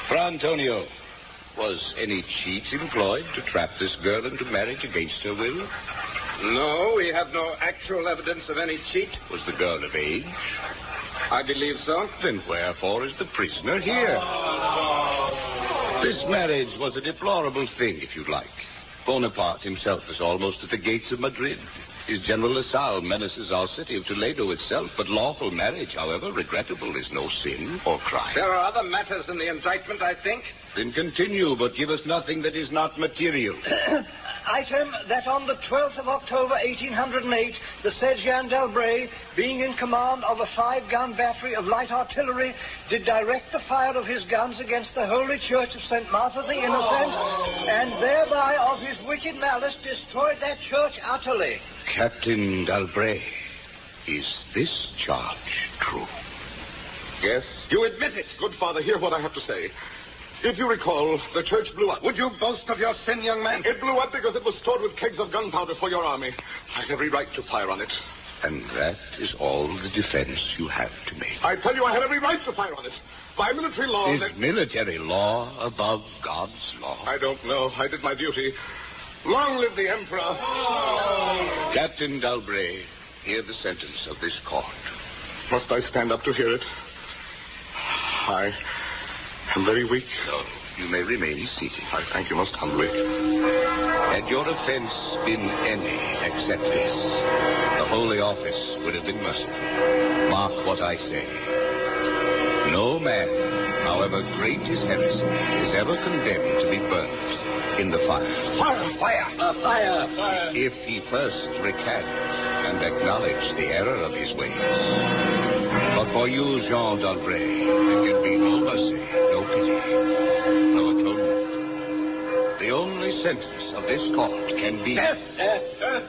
Fra Antonio, was any cheat employed to trap this girl into marriage against her will? No, we have no actual evidence of any cheat. Was the girl of age? I believe so. Then wherefore is the prisoner here? This marriage was a deplorable thing, if you like. Bonaparte himself is almost at the gates of Madrid. His General Lasalle menaces our city of Toledo itself, but lawful marriage, however regrettable, is no sin or crime. There are other matters in the indictment, I think. Then continue, but give us nothing that is not material. Item, that on the 12th of October, 1808, the said Jean d'Albret, being in command of a 5-gun battery of light artillery, did direct the fire of his guns against the Holy Church of St. Martha the Innocent, and thereby of his wicked malice destroyed that church utterly. Captain d'Albret, is this charge true? Yes. You admit it? Good father, hear what I have to say. If you recall, the church blew up. Would you boast of your sin, young man? It blew up because it was stored with kegs of gunpowder for your army. I had every right to fire on it. And that is all the defense you have to make. I tell you, I had every right to fire on it. By military law... Is military law above God's law? I don't know. I did my duty. Long live the Emperor. Captain d'Albret, hear the sentence of this court. Must I stand up to hear it? I am very weak. No, you may remain seated. I thank you most humbly. Had your offense been any except this, the Holy Office would have been merciful. Mark what I say. No man, however great his heresy, is ever condemned to be burnt in the fire. Fire! Fire! Fire! Fire! If he first recant and acknowledge the error of his ways. But for you, Jean d'Albret, there can be no mercy, no pity, no atonement. The only sentence of this court can be... Death! Death! Death!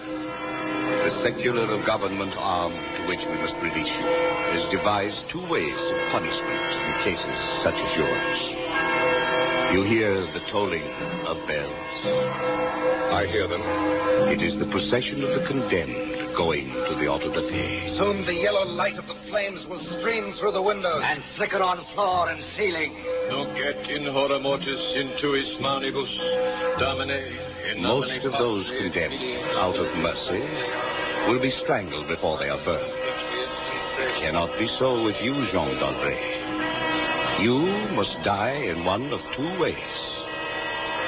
The secular government arm to which we must release you has devised 2 ways of punishment in cases such as yours. You hear the tolling of bells? I hear them. It is the procession of the condemned going to the Autolite. Soon the yellow light of the flames will stream through the windows and flicker on floor and ceiling. Nunc et in hora mortis intuis manibus, Domine. Most of those condemned, out of mercy, will be strangled before they are burned. It cannot be so with you, Jean d'Albret. You must die in one of 2 ways.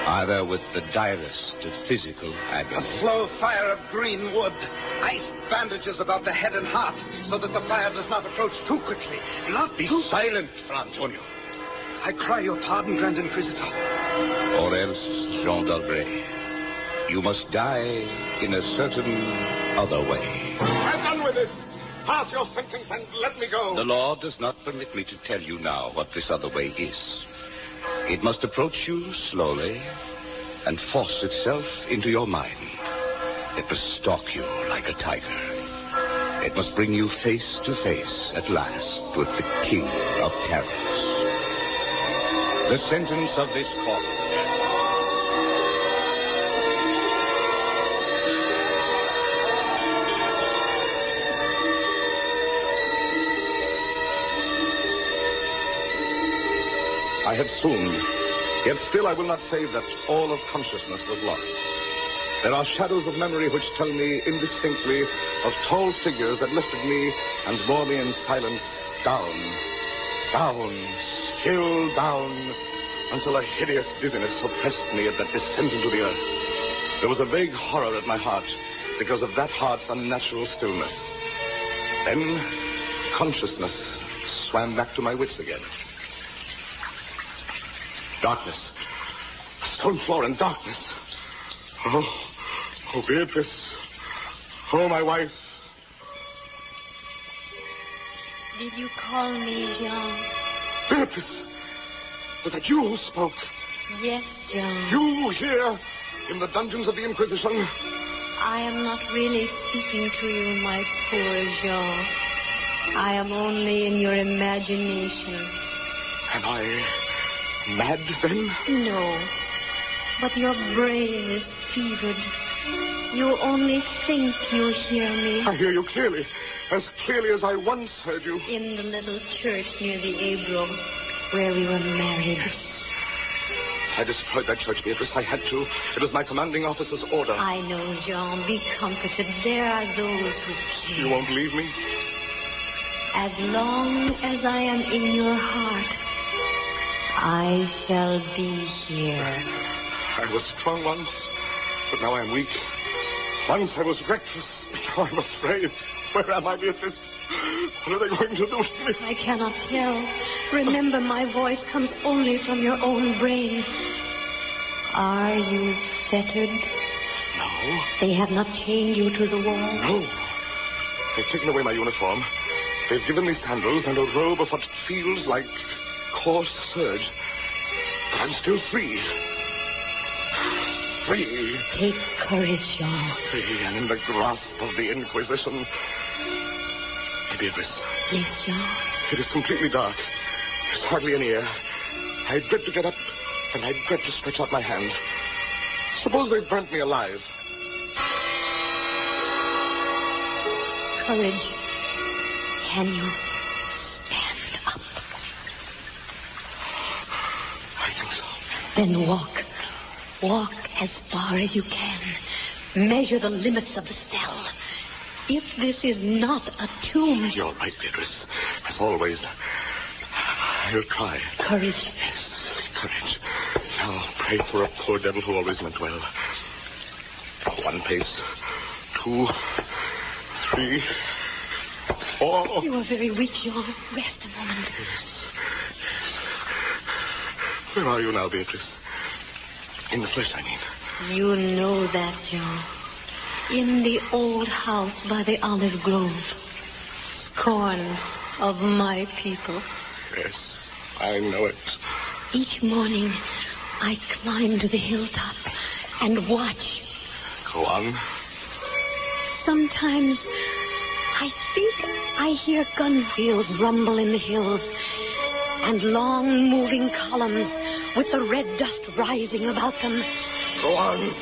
Either with the direst of physical agony. A slow fire of green wood. Ice bandages about the head and heart so that the fire does not approach too quickly. Not be silent, Fra Antonio. I cry your pardon, Grand Inquisitor. Or else, Jean d'Albret, you must die in a certain other way. I'm done with this. Pass your sentence and let me go. The law does not permit me to tell you now what this other way is. It must approach you slowly and force itself into your mind. It must stalk you like a tiger. It must bring you face to face at last with the King of Terrors. The sentence of this court. had swooned. Yet still I will not say that all of consciousness was lost. There are shadows of memory which tell me indistinctly of tall figures that lifted me and bore me in silence down, still down, until a hideous dizziness oppressed me at that descent into the earth. There was a vague horror at my heart because of that heart's unnatural stillness. Then consciousness swam back to my wits again. Darkness. A stone floor and darkness. Oh, Beatrice. Oh, my wife. Did you call me, Jean? Beatrice. Was that you who spoke? Yes, Jean. You here in the dungeons of the Inquisition? I am not really speaking to you, my poor Jean. I am only in your imagination. Am I mad, then? No. But your brain is fevered. You only think you hear me. I hear you clearly. As clearly as I once heard you. In the little church near the Ebro, where we were married. Yes. I destroyed that church, Beatrice. I had to. It was my commanding officer's order. I know, Jean. Be comforted. There are those who care. You won't leave me? As long as I am in your heart, I shall be here. I was strong once, but now I am weak. Once I was reckless, but now I'm afraid. Where am I, Beatrice? What are they going to do to me? I cannot tell. Remember, my voice comes only from your own brain. Are you fettered? No. They have not chained you to the wall? No. They've taken away my uniform. They've given me sandals and a robe of what feels like coarse serge. But I'm still free. Free. Take courage, Jean. Free and in the grasp of the Inquisition. Hey, Beatrice. Yes, Jean? It is completely dark. There's hardly any air. I dread to get up, and I dread to stretch out my hand. Suppose they've burnt me alive. Courage. Can you stand up? I think so. Then walk. Walk as far as you can. Measure the limits of the cell. If this is not a tomb... You're right, Beatrice. As always. I'll try. Courage. Yes, courage. Now, pray for a poor devil who always meant well. 1 pace. 2, 3, 4. You are very weak, Jean. Rest a moment. Yes. Where are you now, Beatrice? In the flesh, I mean. You know that, Jean. In the old house by the olive grove. Scorned of my people. Yes, I know it. Each morning, I climb to the hilltop and watch. Go on. Sometimes I think I hear gun fields rumble in the hills and long moving columns with the red dust rising about them. Go on.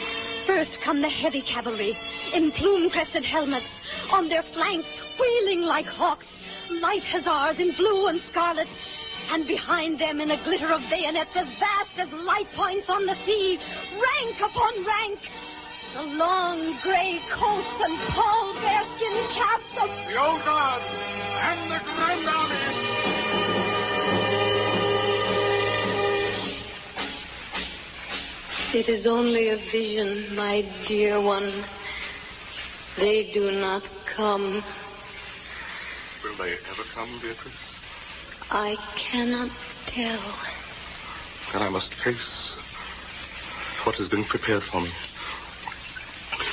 First come the heavy cavalry in plume-crested helmets, on their flanks wheeling like hawks, light hussars in blue and scarlet, and behind them in a glitter of bayonets as vast as light points on the sea, rank upon rank. The long gray coats and tall bearskin caps of... The Old Guard and the Grand Army. It is only a vision, my dear one. They do not come. Will they ever come, Beatrice? I cannot tell. Then I must face what has been prepared for me.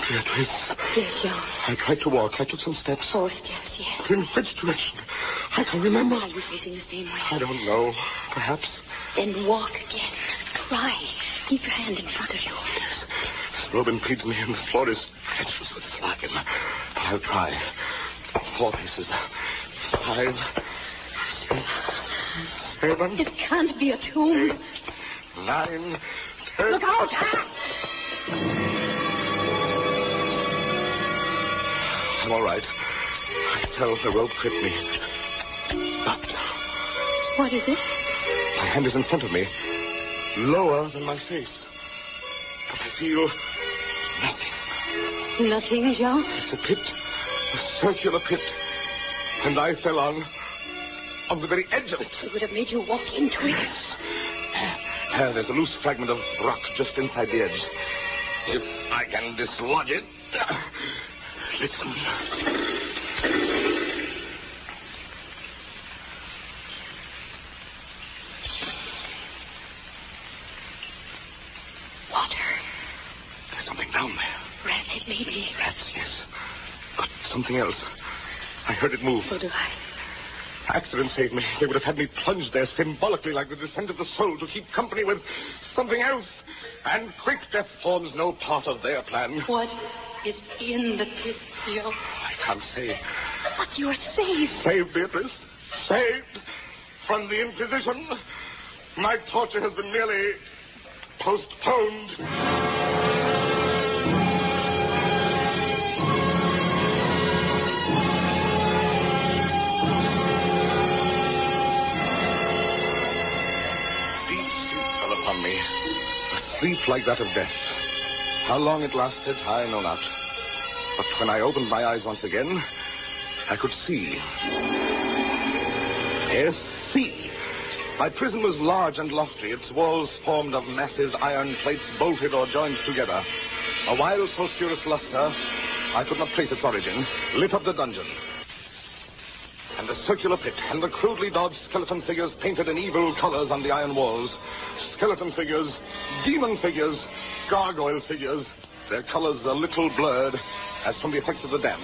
Beatrice. Yes, Jean. I tried to walk. I took some steps. 4 steps, yes. In which direction? I can't remember. Are you facing the same way? I don't know. Perhaps. Then walk again. Try. Keep your hand in front of you. Yes. This robe impedes me, and the floor is treacherous with slime. But I'll try. 4 paces. 5, 6, 7. It can't be a tomb. 8, 9, 10. Look out! I'm all right. I felt the rope grip me. But what is it? My hand is in front of me, lower than my face. But I feel nothing. Nothing, Jean? It's a pit, a circular pit. And I fell on the very edge of it. It would have made you walk into it. There's a loose fragment of rock just inside the edge. See if I can dislodge it. Listen. Water. There's something down there. Rats, it may be. Rats, yes. But something else. I heard it move. So do I. Accident saved me. They would have had me plunged there symbolically like the descent of the soul to keep company with something else. And quick death forms no part of their plan. What is in the pit, Joe? I can't say. But you're saved. Saved, Beatrice. Saved from the Inquisition. My torture has been merely postponed. Sleep like that of death. How long it lasted, I know not. But when I opened my eyes once again, I could see. Yes, see. My prison was large and lofty, its walls formed of massive iron plates bolted or joined together. A wild sulphurous luster, I could not trace its origin, lit up the dungeon. And the circular pit, and the crudely dodged skeleton figures painted in evil colors on the iron walls. Skeleton figures, demon figures, gargoyle figures. Their colors a little blurred, as from the effects of the damp.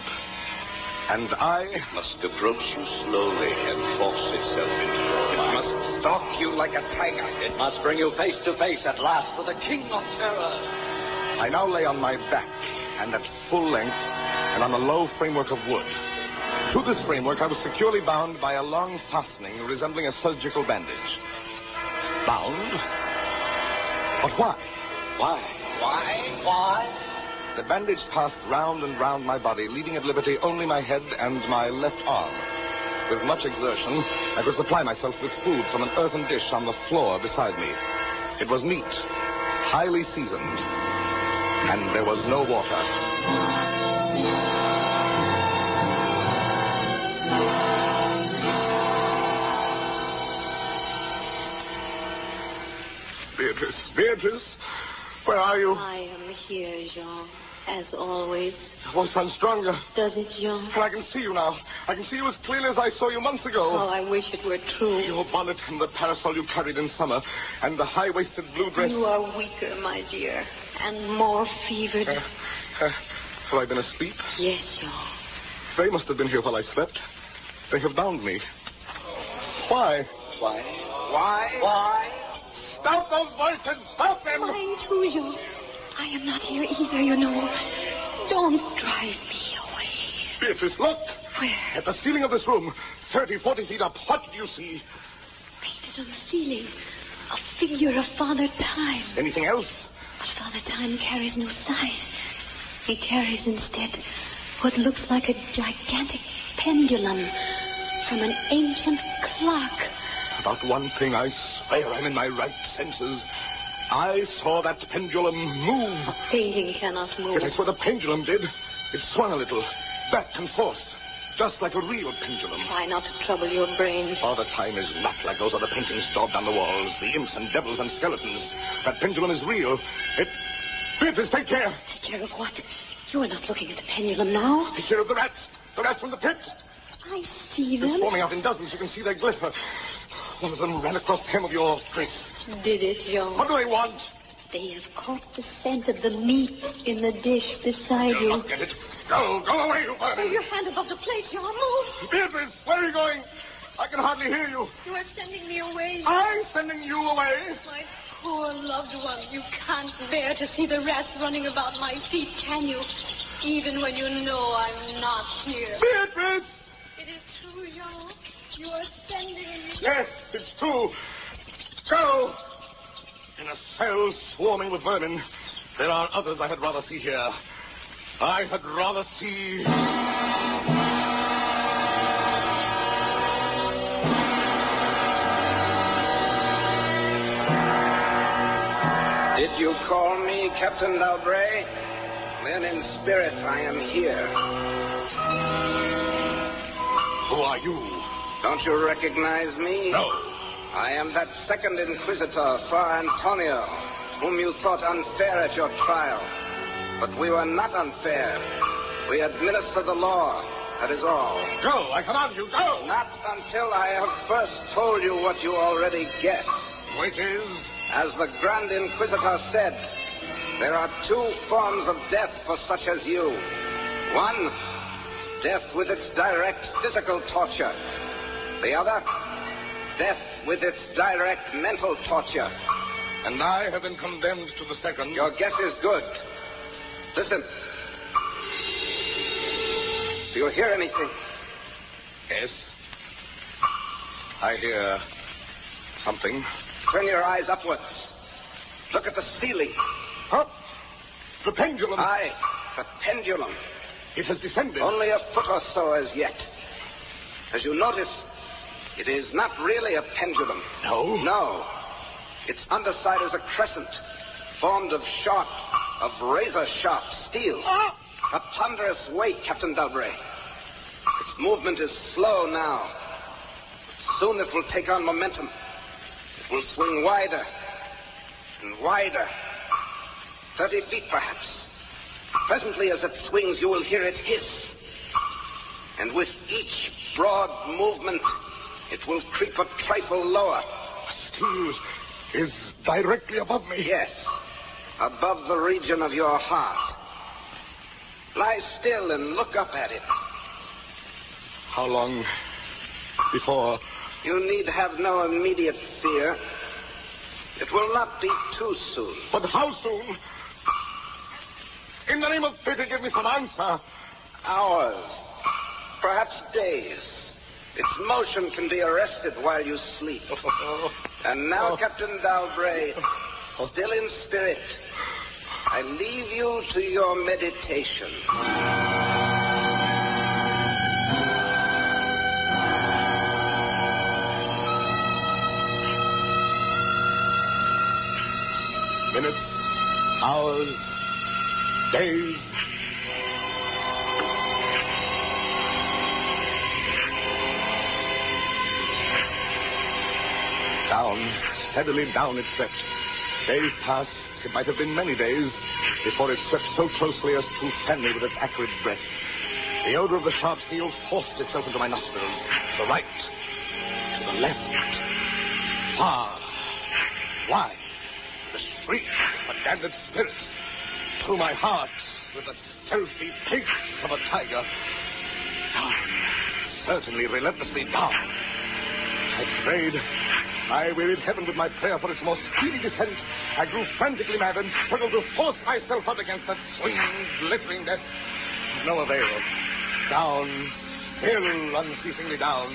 And I must approach you slowly and force itself into your mind. It must stalk you like a tiger. It must bring you face to face at last with the king of terror. I now lay on my back, and at full length, and on a low framework of wood. To this framework, I was securely bound by a long fastening resembling a surgical bandage. Bound? But why? Why? The bandage passed round and round my body, leaving at liberty only my head and my left arm. With much exertion, I could supply myself with food from an earthen dish on the floor beside me. It was meat, highly seasoned, and there was no water. Beatrice, where are you? I am here, Jean, as always. Your voice sounds stronger. Does it, Jean? And I can see you now. I can see you as clearly as I saw you months ago. Oh, I wish it were true. Your bonnet and the parasol you carried in summer, and the high-waisted blue dress. You are weaker, my dear, and more fevered. Have I been asleep? Yes, Jean. They must have been here while I slept. They have bound me. Why? Stop those voices! Stop them! Mine too, Jean. I am not here either, you know. Don't drive me away. Beatrice, look! Where? At the ceiling of this room, 30, 40 feet up. What do you see? Painted on the ceiling. A figure of Father Time. Anything else? But Father Time carries no sign. He carries instead what looks like a gigantic pendulum from an ancient clock. About one thing, I swear I'm in my right senses. I saw that pendulum move. Painting cannot move. Yes, that's what the pendulum did. It swung a little, back and forth, just like a real pendulum. Try not to trouble your brain. Father Time is not like those other paintings daubed on the walls, the imps and devils and skeletons. That pendulum is real. Beatrice, take care. Take care of what? You are not looking at the pendulum now. Take care of the rats. The rats from the pit. I see them. They're swarming out in dozens. You can see their glitter. One of them ran across the hem of your dress. Did it, Jean? What do they want? They have caught the scent of the meat in the dish beside you. Look at it. Go away, you vermin. Oh, your hand above the plate, Jean. Move. Beatrice, where are you going? I can hardly hear you. You are sending me away. I'm sending you away. My poor loved one. You can't bear to see the rats running about my feet, can you? Even when you know I'm not here. Beatrice! It is true, Jean. You are sending me. Yes, it's true. Go! In a cell swarming with vermin. There are others I had rather see here. I had rather see... you call me, Captain Dalbray? Then in spirit I am here. Who are you? Don't you recognize me? No. I am that second inquisitor, Fra Antonio, whom you thought unfair at your trial. But we were not unfair. We administer the law, that is all. Go, I command you, go! Not until I have first told you what you already guessed. Which is? As the Grand Inquisitor said, there are two forms of death for such as you. One, death with its direct physical torture. The other, death with its direct mental torture. And I have been condemned to the second. Your guess is good. Listen. Do you hear anything? Yes. I hear something. Turn your eyes upwards. Look at the ceiling. Up. The pendulum. Aye, the pendulum. It has descended. Only a foot or so as yet. As you notice, it is not really a pendulum. No? No. Its underside is a crescent, formed of razor-sharp steel. A ponderous weight, Captain Dalbray. Its movement is slow now. But soon it will take on momentum. It will swing wider and wider. 30 feet, perhaps. Presently, as it swings, you will hear it hiss. And with each broad movement, it will creep a trifle lower. Steel is directly above me. Yes, above the region of your heart. Lie still and look up at it. How long before? You need have no immediate fear. It will not be too soon. But how soon? In the name of pity, give me some answer. Hours. Perhaps days. Its motion can be arrested while you sleep. And now, Captain Dalbray, still in spirit, I leave you to your meditation. Minutes, hours, days. Down, steadily down it crept. Days passed, it might have been many days, before it swept so closely as to fan me with its acrid breath. The odor of the sharp steel forced itself into my nostrils. To the right, to the left, far, wide. The shriek of a damned spirit. Through my heart with the stealthy pace of a tiger. Down, certainly relentlessly down. I prayed. I wearied heaven with my prayer for its more speedy descent. I grew frantically mad and struggled to force myself up against that swinging, glittering death. No avail. Down, still unceasingly down,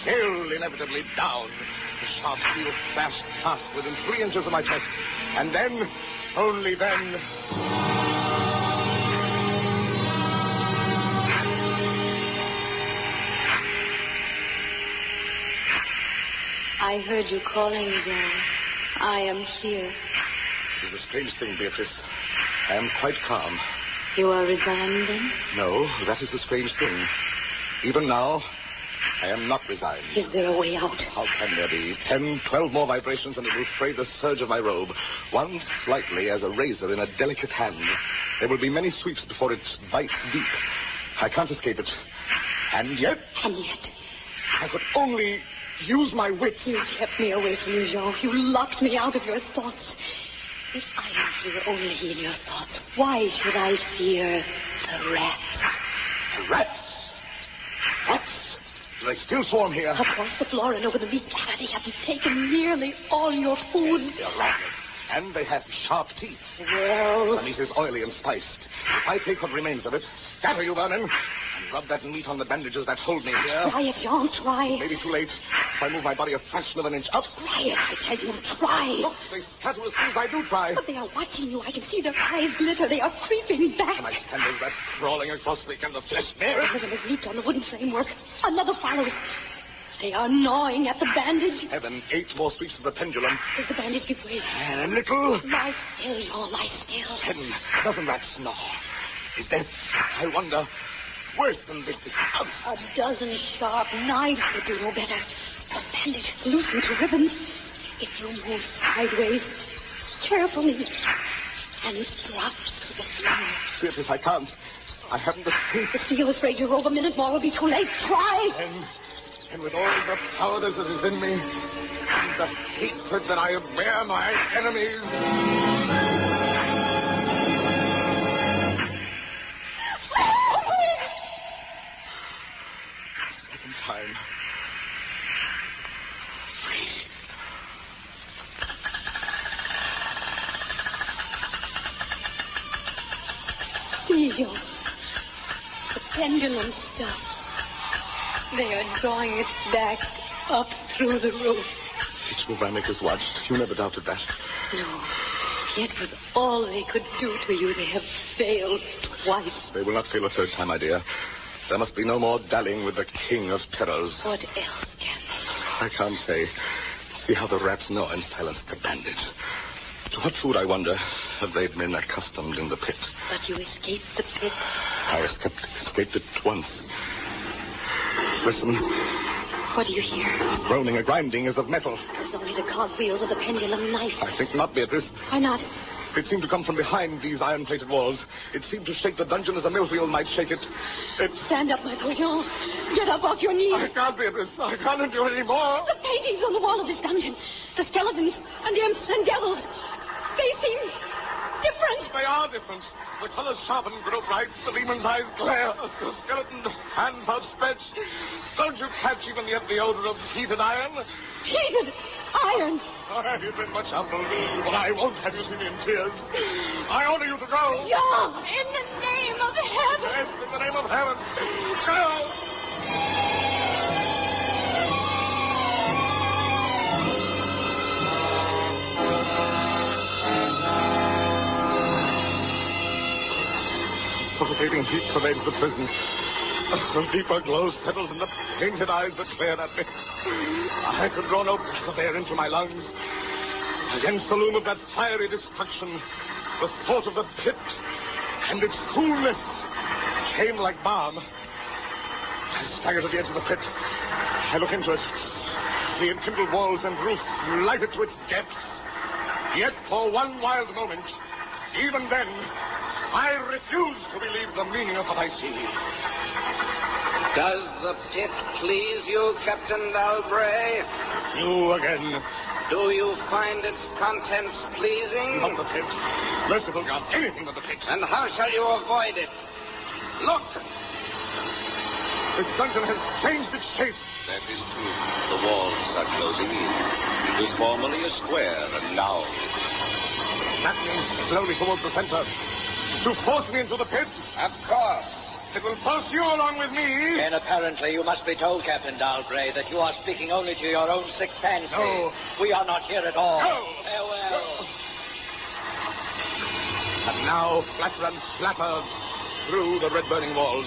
still inevitably down. The sharp steel flashed past within 3 inches of my chest. And then, only then... I heard you calling, John. I am here. It is a strange thing, Beatrice. I am quite calm. You are resigned, then? No, that is the strange thing. Even now, I am not resigned. Is there a way out? How can there be? 10, 12 more vibrations and it will fray the serge of my robe. One slightly as a razor in a delicate hand. There will be many sweeps before it bites deep. I can't escape it. And yet... I could only use my wits. You kept me away from you, Jean. You locked me out of your thoughts. If I am here only in your thoughts, why should I fear the rats? The rats? Rats? Do they still swarm here? Across the floor and over the meat platter, they have taken nearly all your food. Yes, they're rats. And they have sharp teeth. Well... The meat is oily and spiced. If I take what remains of it, scatter you, Vernon, and rub that meat on the bandages that hold me here. Try it, Jean, try. It may be too late. If I move my body a fraction of an inch up... Try it, I tell you, try. Look, they scatter as soon as I do try. But they are watching you. I can see their eyes glitter. They are creeping back. And I stand as that crawling across me, and the flesh there. One of them has leaped on the wooden framework. Another follows. They are gnawing at the bandage. Heaven, 8 more sweeps of the pendulum. Does the bandage give way? And a little. Lie still, Lord, lie still. Heaven, doesn't that snarl? Is death, I wonder, worse than this? A dozen sharp knives would do no better. The bandage is loosened to ribbons. If you move sideways, carefully, and drop to the floor. Beatrice, I can't. I haven't the strength. If you're afraid you're over, a minute more will be too late. Try. And with all the power that is in me, and the hatred that I bear my enemies. Second time. Theo, the pendulum stopped. They are drawing it back up through the roof. Each move I make is watched. You never doubted that. No. Yet with all they could do to you, they have failed twice. They will not fail a third time, my dear. There must be no more dallying with the king of terrors. What else can I can't say. See how the rats gnaw and silence the bandit. To what food, I wonder, have they been accustomed in the pit? But you escaped the pit. I escaped it once. Listen. What do you hear? Groaning, a grinding as of metal. It's only the cogwheels of the pendulum knife. I think not, Beatrice. Why not? It seemed to come from behind these iron-plated walls. It seemed to shake the dungeon as a mill wheel might shake it. Stand up, my Couillon. Get up off your knees. I can't, Beatrice. I can't endure any more. The paintings on the wall of this dungeon. The skeletons and imps and devils. They seem different. They are different. The colors sharpen, grow bright. The demon's eyes glare. The skeleton hands outstretched. Don't you catch even yet the odor of heated iron? Heated iron? Have you been much humbled? But I won't have you see me in tears. I order you to go. Jean, in the name of heaven. Yes, in the name of heaven. Go. Suffocating heat pervades the prison. A deeper glow settles in the painted eyes that glare at me. I could draw no breath of air into my lungs. Against the loom of that fiery destruction, the thought of the pit and its coolness came like balm. I stagger to the edge of the pit. I look into it. The enkindled walls and roof lighted to its depths. Yet for one wild moment, even then, I refuse to believe the meaning of what I see. Does the pit please you, Captain Dalbray? You again. Do you find its contents pleasing? Not the pit. Merciful God, anything but the pit. And how shall you avoid it? Look! This dungeon has changed its shape. That is true. The walls are closing in. It was formerly a square, and now... Flattening slowly towards the center. To force me into the pit? Of course. It will force you along with me. And apparently you must be told, Captain Dalbray, that you are speaking only to your own sick fancy. No. We are not here at all. No. Farewell. No. And now, flatter and flatter through the red-burning walls,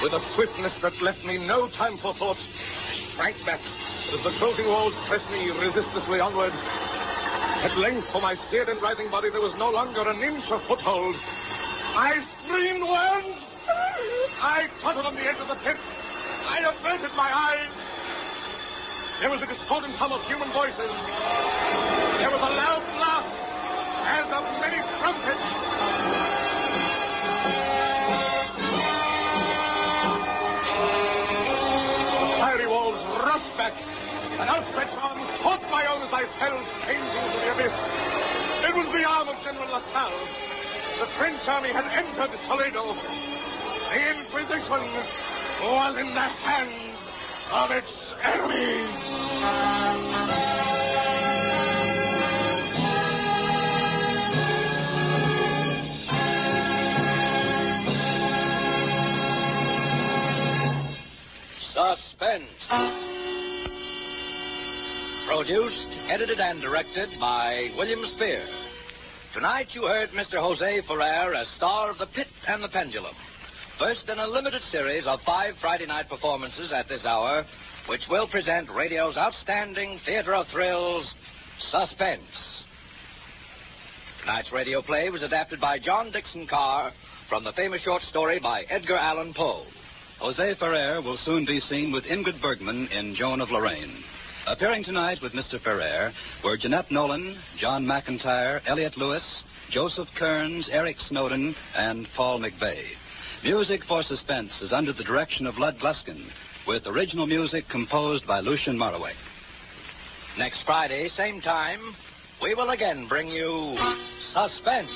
with a swiftness that left me no time for thought, I shrank back as the closing walls pressed me resistlessly onward. At length, for my seared and writhing body, there was no longer an inch of foothold. I screamed once. I tottered on the edge of the pit. I averted my eyes. There was a discordant hum of human voices. There was a loud blast as of many trumpets. The fiery walls rushed back. An outstretched arm caught my own as I fell changing to the abyss. It was the arm of General LaSalle. The French army had entered Toledo. The Inquisition was in the hands of its enemies. Suspense. Produced, edited, and directed by William Spear. Tonight you heard Mr. Jose Ferrer as star of The Pit and the Pendulum. First in a limited series of 5 Friday night performances at this hour which will present radio's outstanding theater of thrills, Suspense. Tonight's radio play was adapted by John Dixon Carr from the famous short story by Edgar Allan Poe. Jose Ferrer will soon be seen with Ingrid Bergman in Joan of Lorraine. Appearing tonight with Mr. Ferrer were Jeanette Nolan, John McIntyre, Elliot Lewis, Joseph Kearns, Eric Snowden, and Paul McVeigh. Music for Suspense is under the direction of Lud Gluskin, with original music composed by Lucien Morawek. Next Friday, same time, we will again bring you Suspense.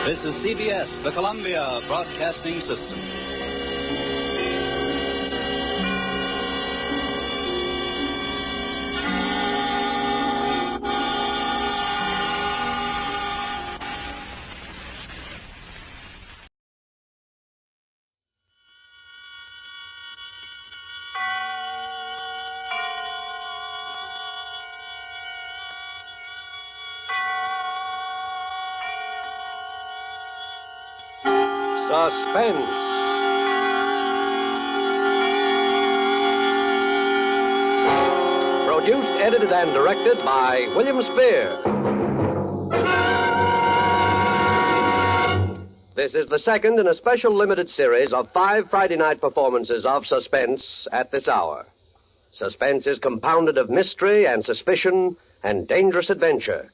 This is CBS, the Columbia Broadcasting System. Suspense. Produced, edited, and directed by William Spear. This is the second in a special limited series of 5 Friday night performances of Suspense at this hour. Suspense is compounded of mystery and suspicion and dangerous adventure.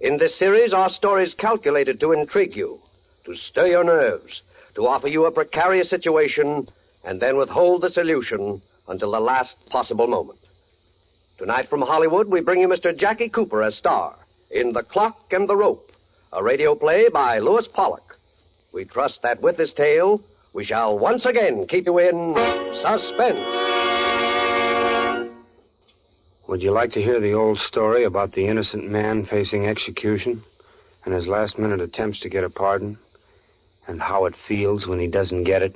In this series are stories calculated to intrigue you, to stir your nerves, to offer you a precarious situation, and then withhold the solution until the last possible moment. Tonight from Hollywood, we bring you Mr. Jackie Cooper as star in The Clock and the Rope, a radio play by Lewis Pollock. We trust that with this tale, we shall once again keep you in suspense. Would you like to hear the old story about the innocent man facing execution and his last-minute attempts to get a pardon? And how it feels when he doesn't get it?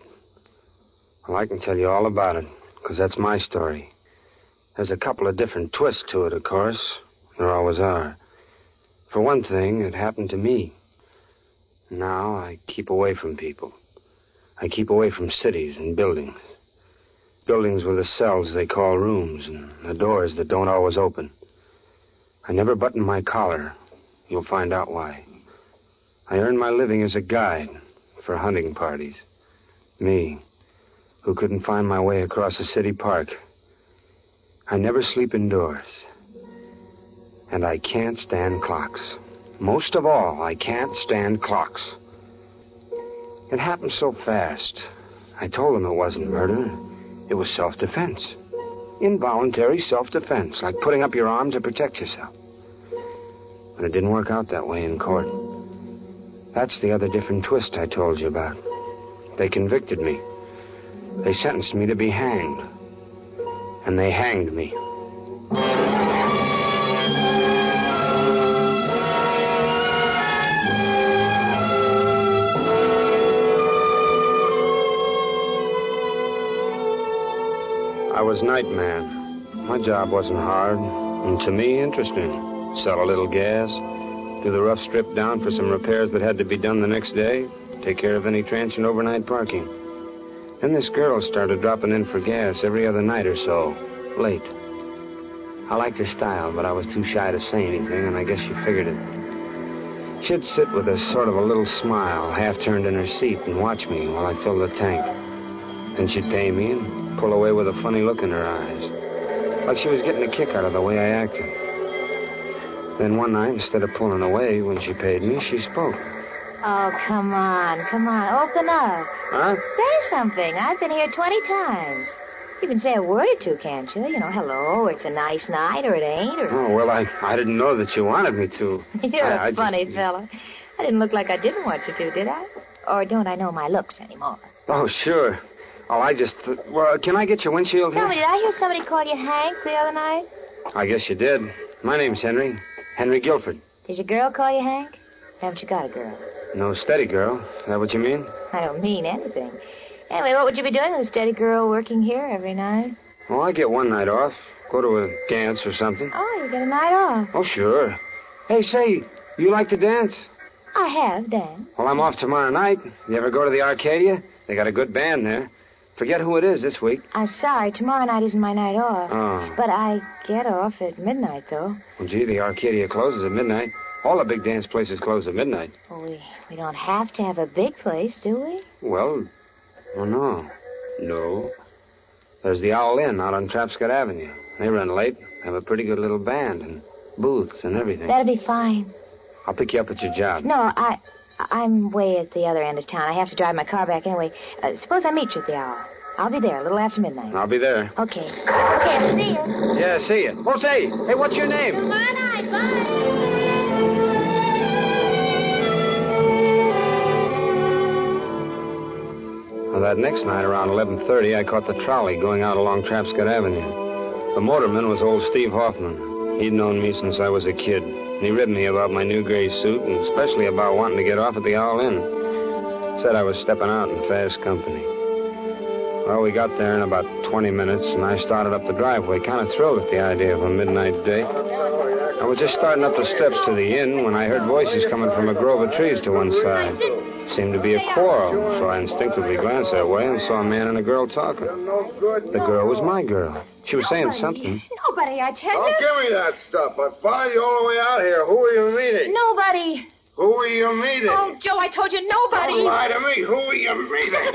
Well, I can tell you all about it, because that's my story. There's a couple of different twists to it, of course. There always are. For one thing, it happened to me. Now I keep away from people. I keep away from cities and buildings. Buildings with the cells they call rooms and the doors that don't always open. I never button my collar. You'll find out why. I earn my living as a guide for hunting parties. Me, who couldn't find my way across a city park. I never sleep indoors. And I can't stand clocks. Most of all, I can't stand clocks. It happened so fast. I told them it wasn't murder. It was self-defense. Involuntary self-defense, like putting up your arm to protect yourself. But it didn't work out that way in court. That's the other different twist I told you about. They convicted me. They sentenced me to be hanged. And they hanged me. I was night man. My job wasn't hard, and to me, interesting. Sell a little gas, do the rough strip down for some repairs that had to be done the next day, take care of any transient overnight parking. Then this girl started dropping in for gas every other night or so, late. I liked her style, but I was too shy to say anything, and I guess she figured it. She'd sit with a sort of a little smile, half turned in her seat, and watch me while I filled the tank. Then she'd pay me and pull away with a funny look in her eyes, like she was getting a kick out of the way I acted. Then one night, instead of pulling away when she paid me, she spoke. Oh, come on. Open up. Huh? Say something. I've been here 20 times. You can say a word or two, can't you? You know, hello, or it's a nice night, or it ain't, or... Oh, well, I didn't know that you wanted me to. You're a funny fella. I didn't look like I didn't want you to, did I? Or don't I know my looks anymore? Oh, sure. Oh, well, can I get your windshield here? Tell me, did I hear somebody call you Hank the other night? I guess you did. My name's Henry. Henry Guilford. Did your girl call you Hank? Haven't you got a girl? No steady girl. Is that what you mean? I don't mean anything. Anyway, what would you be doing with a steady girl working here every night? Well, I get one night off. Go to a dance or something. Oh, you get a night off. Oh, sure. Hey, say, you like to dance? I have danced. Well, I'm off tomorrow night. You ever go to the Arcadia? They got a good band there. Forget who it is this week. I'm sorry, tomorrow night isn't my night off. Oh. But I get off at midnight, though. Well, gee, the Arcadia closes at midnight. All the big dance places close at midnight. Well, we don't have to have a big place, do we? Well, no. No. There's the Owl Inn out on Trapscott Avenue. They run late, have a pretty good little band and booths and everything. That'll be fine. I'll pick you up at your job. No, I'm way at the other end of town. I have to drive my car back anyway. Suppose I meet you at the Owl. I'll be there a little after midnight. I'll be there. Okay. Okay, see you. Yeah, see you. Oh, say, hey, what's your name? Tomorrow night, bye. Well, that next night, around 11:30, I caught the trolley going out along Trapscott Avenue. The motorman was old Steve Hoffman. He'd known me since I was a kid. And he ribbed me about my new gray suit, and especially about wanting to get off at the Owl Inn. Said I was stepping out in fast company. Well, we got there in about 20 minutes, and I started up the driveway, kind of thrilled at the idea of a midnight date. I was just starting up the steps to the inn when I heard voices coming from a grove of trees to one side. Seemed to be a quarrel, so I instinctively glanced that way and saw a man and a girl talking. The girl was my girl. She was saying something. Nobody, I tell Don't you. give me that stuff. I followed you all the way out here. Who are you meeting? Nobody. Who are you meeting? Oh, Joe, I told you nobody. Don't lie to me. Who are you meeting?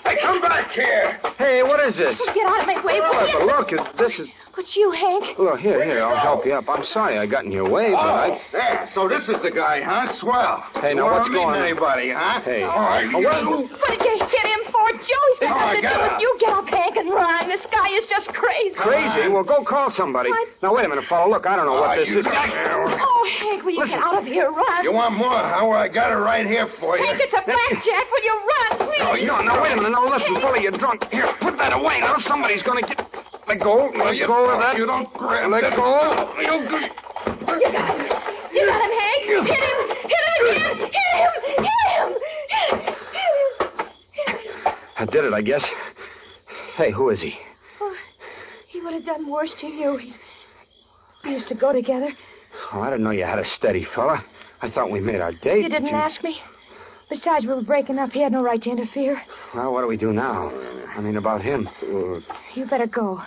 Hey, come back here. Hey, what is this? Get out of my way, will you? Look, this is... What's you, Hank? Well, here, I'll help you up. I'm sorry I got in your way, but I... There. So this is the guy, huh? Swell. Hey, now, what's going on? Anybody, huh? Hey. What did you hit him for? Joe, he's got nothing to do with you. Get up, Hank, and run. This guy is just crazy. Crazy? Well, go call somebody. Now, wait a minute, fellow. Look, I don't know what this is. Oh, Hank, will you get out of here? Run. You want more, huh? Well, I got it right here for you. Hank, it's a blackjack. Will you run, please? No, wait a minute. No, listen, fella, you're drunk. Here, put that away. Now, somebody's going to get... Let go. Let go of that. You don't grab Let that. go. You got him. You got him, Hank. Hit him. Hit him again. Hit him. I did it, I guess. Hey, who is he? Oh, he would have done worse to you. We used to go together. Oh, I didn't know you had a steady fella. I thought we made our date. You didn't ask me. Besides, we were breaking up. He had no right to interfere. Well, what do we do now? I mean, about him. You better go.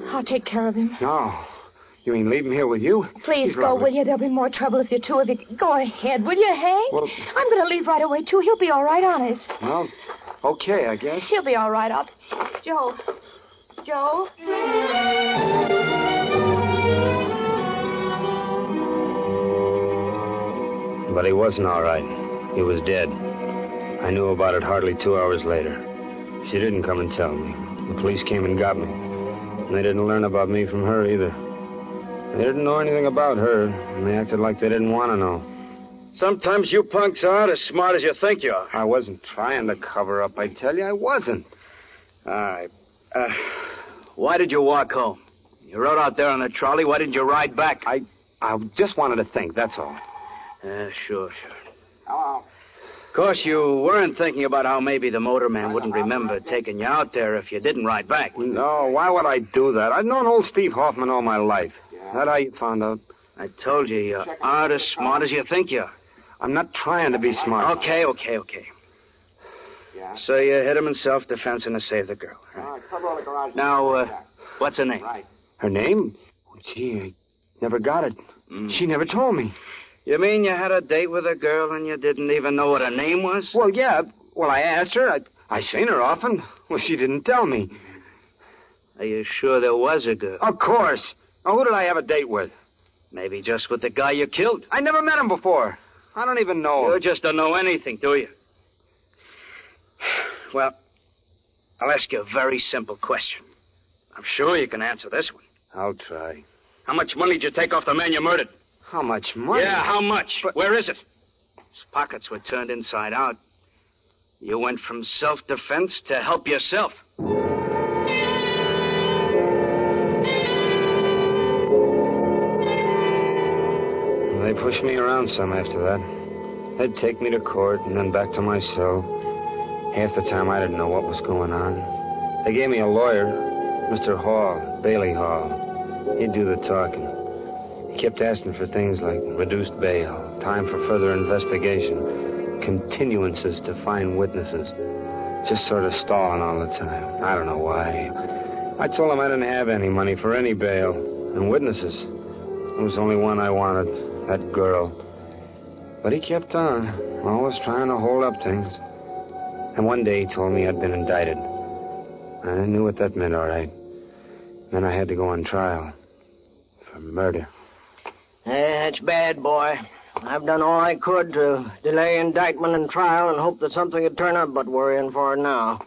I'll take care of him. No. You mean leave him here with you? Please go, will you? There'll be more trouble if you two of you... Go ahead, will you, Hank? Well... I'm going to leave right away, too. He'll be all right, honest. Well, okay, I guess. He'll be all right. Joe. Joe? But he wasn't all right. He was dead. I knew about it hardly 2 hours later. She didn't come and tell me. The police came and got me. And they didn't learn about me from her either. They didn't know anything about her, and they acted like they didn't want to know. Sometimes you punks aren't as smart as you think you are. I wasn't trying to cover up, I tell you. I wasn't. All right. Why did you walk home? You rode out there on the trolley. Why didn't you ride back? I just wanted to think, that's all. Sure. Hello. Of course, you weren't thinking about how maybe the motorman wouldn't remember taking you out there if you didn't ride back. No, why would I do that? I've known old Steve Hoffman all my life. That how you found out? I told you, you aren't as smart as you think you are. I'm not trying to be smart. Okay. So you hit him in self-defense and to save the girl. Right? Now, what's her name? Her name? Gee, I never got it. She never told me. You mean you had a date with a girl and you didn't even know what her name was? Well, yeah. Well, I asked her. I seen her often. Well, she didn't tell me. Are you sure there was a girl? Of course. Now, who did I have a date with? Maybe just with the guy you killed. I never met him before. I don't even know him. You just don't know anything, do you? Well, I'll ask you a very simple question. I'm sure you can answer this one. I'll try. How much money did you take off the man you murdered? How much money? Yeah, how much? But where is it? His pockets were turned inside out. You went from self-defense to help yourself. They pushed me around some after that. They'd take me to court and then back to my cell. Half the time I didn't know what was going on. They gave me a lawyer, Mr. Hall, Bailey Hall. He'd do the talking. He kept asking for things like reduced bail, time for further investigation, continuances to find witnesses. Just sort of stalling all the time. I don't know why. I told him I didn't have any money for any bail. And witnesses. There was only one I wanted, that girl. But he kept on, always trying to hold up things. And one day he told me I'd been indicted. I knew what that meant, all right. Then I had to go on trial for murder. That's bad, boy. I've done all I could to delay indictment and trial and hope that something would turn up, but we're in for it now.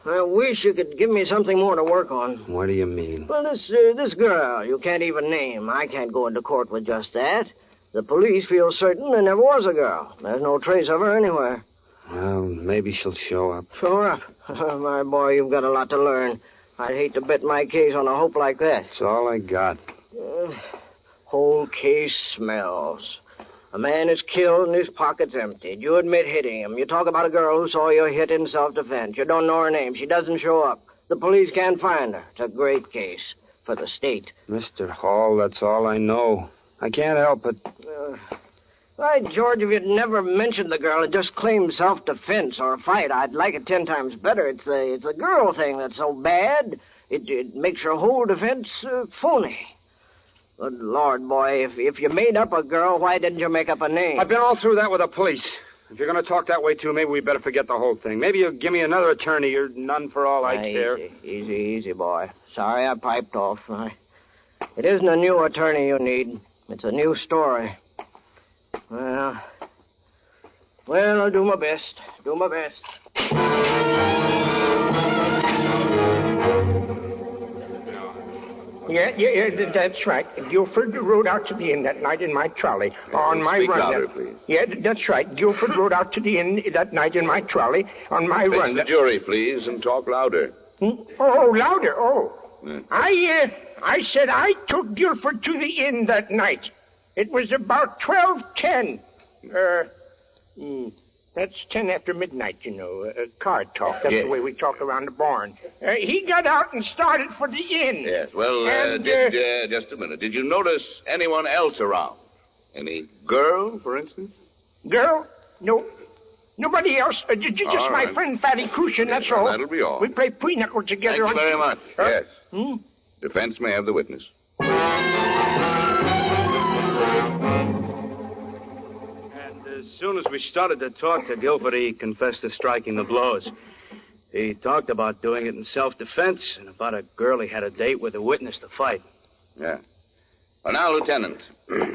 I wish you could give me something more to work on. What do you mean? Well, this girl you can't even name. I can't go into court with just that. The police feel certain there never was a girl. There's no trace of her anywhere. Well, maybe she'll show up. Show up? My boy, you've got a lot to learn. I'd hate to bet my case on a hope like that. That's all I got. Whole case smells. A man is killed and his pockets emptied. You admit hitting him. You talk about a girl who saw you hit in self-defense. You don't know her name. She doesn't show up. The police can't find her. It's a great case for the state. Mr. Hall, that's all I know. I can't help it. Why, George, if you'd never mentioned the girl and just claimed self-defense or a fight, I'd like it 10 times better. It's the girl thing that's so bad. It makes your whole defense phony. Good Lord, boy, if you made up a girl, why didn't you make up a name? I've been all through that with the police. If you're going to talk that way, too, maybe we better forget the whole thing. Maybe you'll give me another attorney. You're none for all I care. Easy, boy. Sorry I piped off. It isn't a new attorney you need. It's a new story. Well, I'll do my best. Yeah, that's right. Guilford rode out to the inn that night in my trolley on my Speak run. louder, please. Yeah, that's right. Guilford rode out to the inn that night in my trolley on my Face run. the jury, please, and talk louder. Oh, louder. Oh. Yeah. I said I took Guilford to the inn that night. It was about 12:10. That's 10 after midnight, you know. Card talk. That's Yes. the way we talk around the barn. He got out and started for the inn. Yes, well, just a minute. Did you notice anyone else around? Any girl, for instance? Girl? No. Nobody else. Just All my right. friend Fatty Cushion, that's all. That'll be all. We play pinochle together. Thank you very much. Huh? Yes. Defense may have the witness. As soon as we started to talk to Guilford, he confessed to striking the blows. He talked about doing it in self-defense and about a girl he had a date with a witness to fight. Yeah. Well, now, Lieutenant,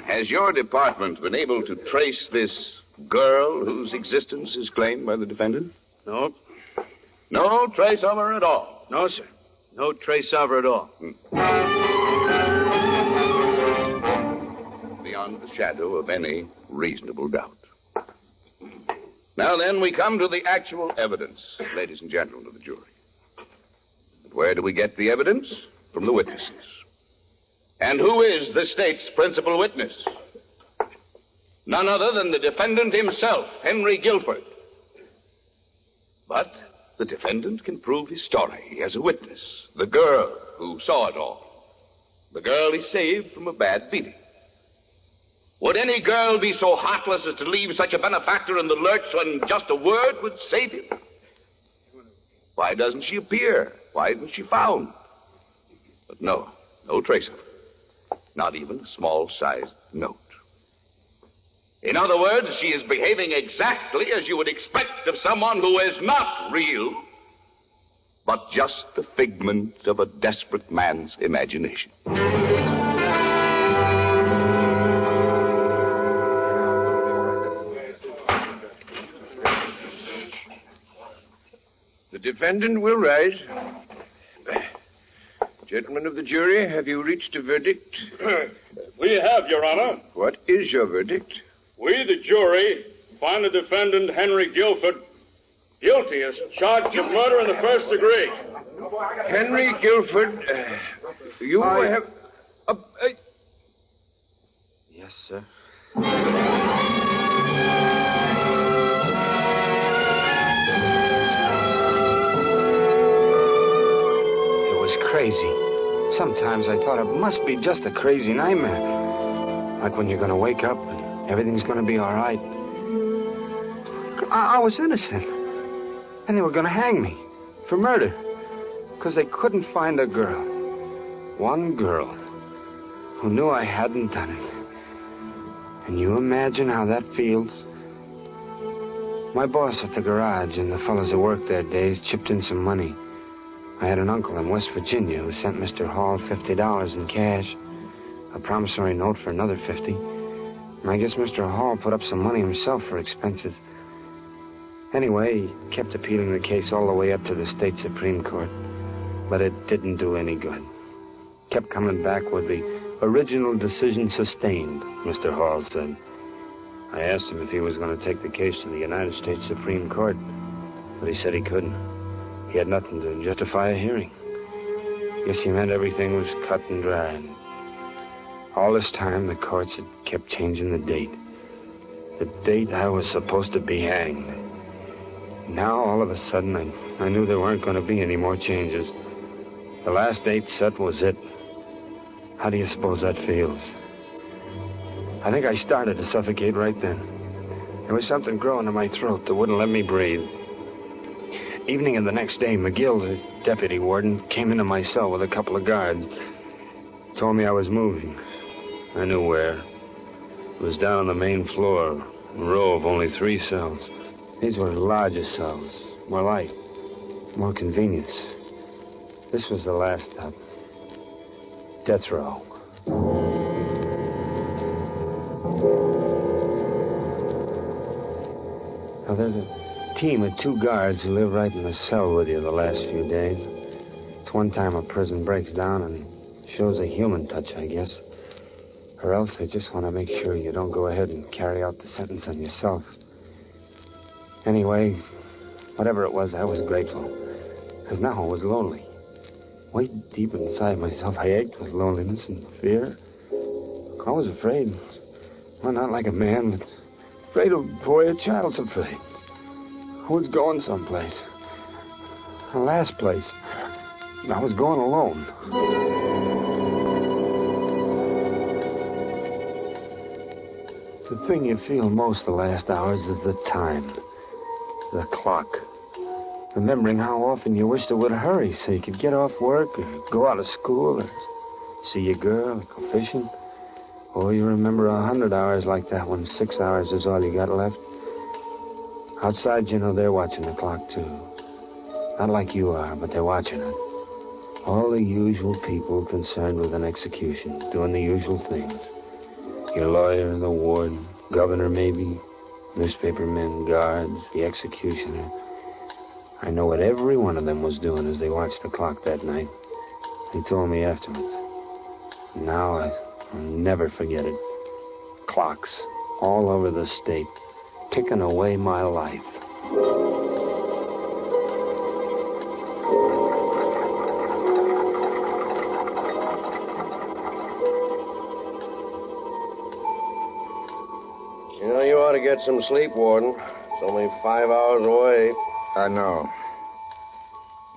has your department been able to trace this girl whose existence is claimed by the defendant? No. No trace of her at all? No, sir. No trace of her at all. Beyond the shadow of any reasonable doubt. Now, then, we come to the actual evidence, ladies and gentlemen of the jury. But where do we get the evidence? From the witnesses. And who is the state's principal witness? None other than the defendant himself, Henry Guilford. But the defendant can prove his story as a witness. The girl who saw it all. The girl he saved from a bad beating. Would any girl be so heartless as to leave such a benefactor in the lurch when just a word would save him? Why doesn't she appear? Why isn't she found? But no trace of her. Not even a small-sized note. In other words, she is behaving exactly as you would expect of someone who is not real, but just the figment of a desperate man's imagination. defendant will rise. Gentlemen of the jury, have you reached a verdict? We have, Your Honor. What is your verdict? We, the jury, find the defendant, Henry Guilford, guilty as charged of murder in the first degree. Henry Guilford, you have... Yes, sir. It was crazy. Sometimes I thought it must be just a crazy nightmare. Like when you're going to wake up and everything's going to be all right. I was innocent. And they were going to hang me for murder. Because they couldn't find a girl. One girl who knew I hadn't done it. And you imagine how that feels? My boss at the garage and the fellows who worked there days chipped in some money. I had an uncle in West Virginia who sent Mr. Hall $50 in cash, a promissory note for another $50. And I guess Mr. Hall put up some money himself for expenses. Anyway, he kept appealing the case all the way up to the state Supreme Court. But it didn't do any good. Kept coming back with the original decision sustained, Mr. Hall said. I asked him if he was going to take the case to the United States Supreme Court, but he said he couldn't. He had nothing to justify a hearing. Guess he meant everything was cut and dried. All this time, the courts had kept changing the date. The date I was supposed to be hanged. Now, all of a sudden, I knew there weren't going to be any more changes. The last date set was it. How do you suppose that feels? I think I started to suffocate right then. There was something growing in my throat that wouldn't let me breathe. Evening of the next day, McGill, the deputy warden, came into my cell with a couple of guards. Told me I was moving. I knew where. It was down on the main floor, a row of only 3 cells. These were larger cells, more light, more convenience. This was the last stop. Death row. Now, there's a team of 2 guards who live right in the cell with you the last few days. It's one time a prison breaks down and shows a human touch, I guess. Or else they just want to make sure you don't go ahead and carry out the sentence on yourself. Anyway, whatever it was, I was grateful. Because now I was lonely. Way deep inside myself, I ached with loneliness and fear. I was afraid. Well, not like a man, but afraid of the way a child's afraid. I was going someplace. The last place. I was going alone. The thing you feel most the last hours is the time. The clock. Remembering how often you wished it would hurry so you could get off work or go out of school or see your girl or go fishing. Or you remember 100 hours like that when 6 hours is all you got left. Outside, you know, they're watching the clock, too. Not like you are, but they're watching it. All the usual people concerned with an execution, doing the usual things. Your lawyer, the warden, governor maybe, newspapermen, guards, the executioner. I know what every one of them was doing as they watched the clock that night. They told me afterwards. Now I'll never forget it. Clocks all over the state, ticking away my life. You know, you ought to get some sleep, Warden. It's only 5 hours away. I know.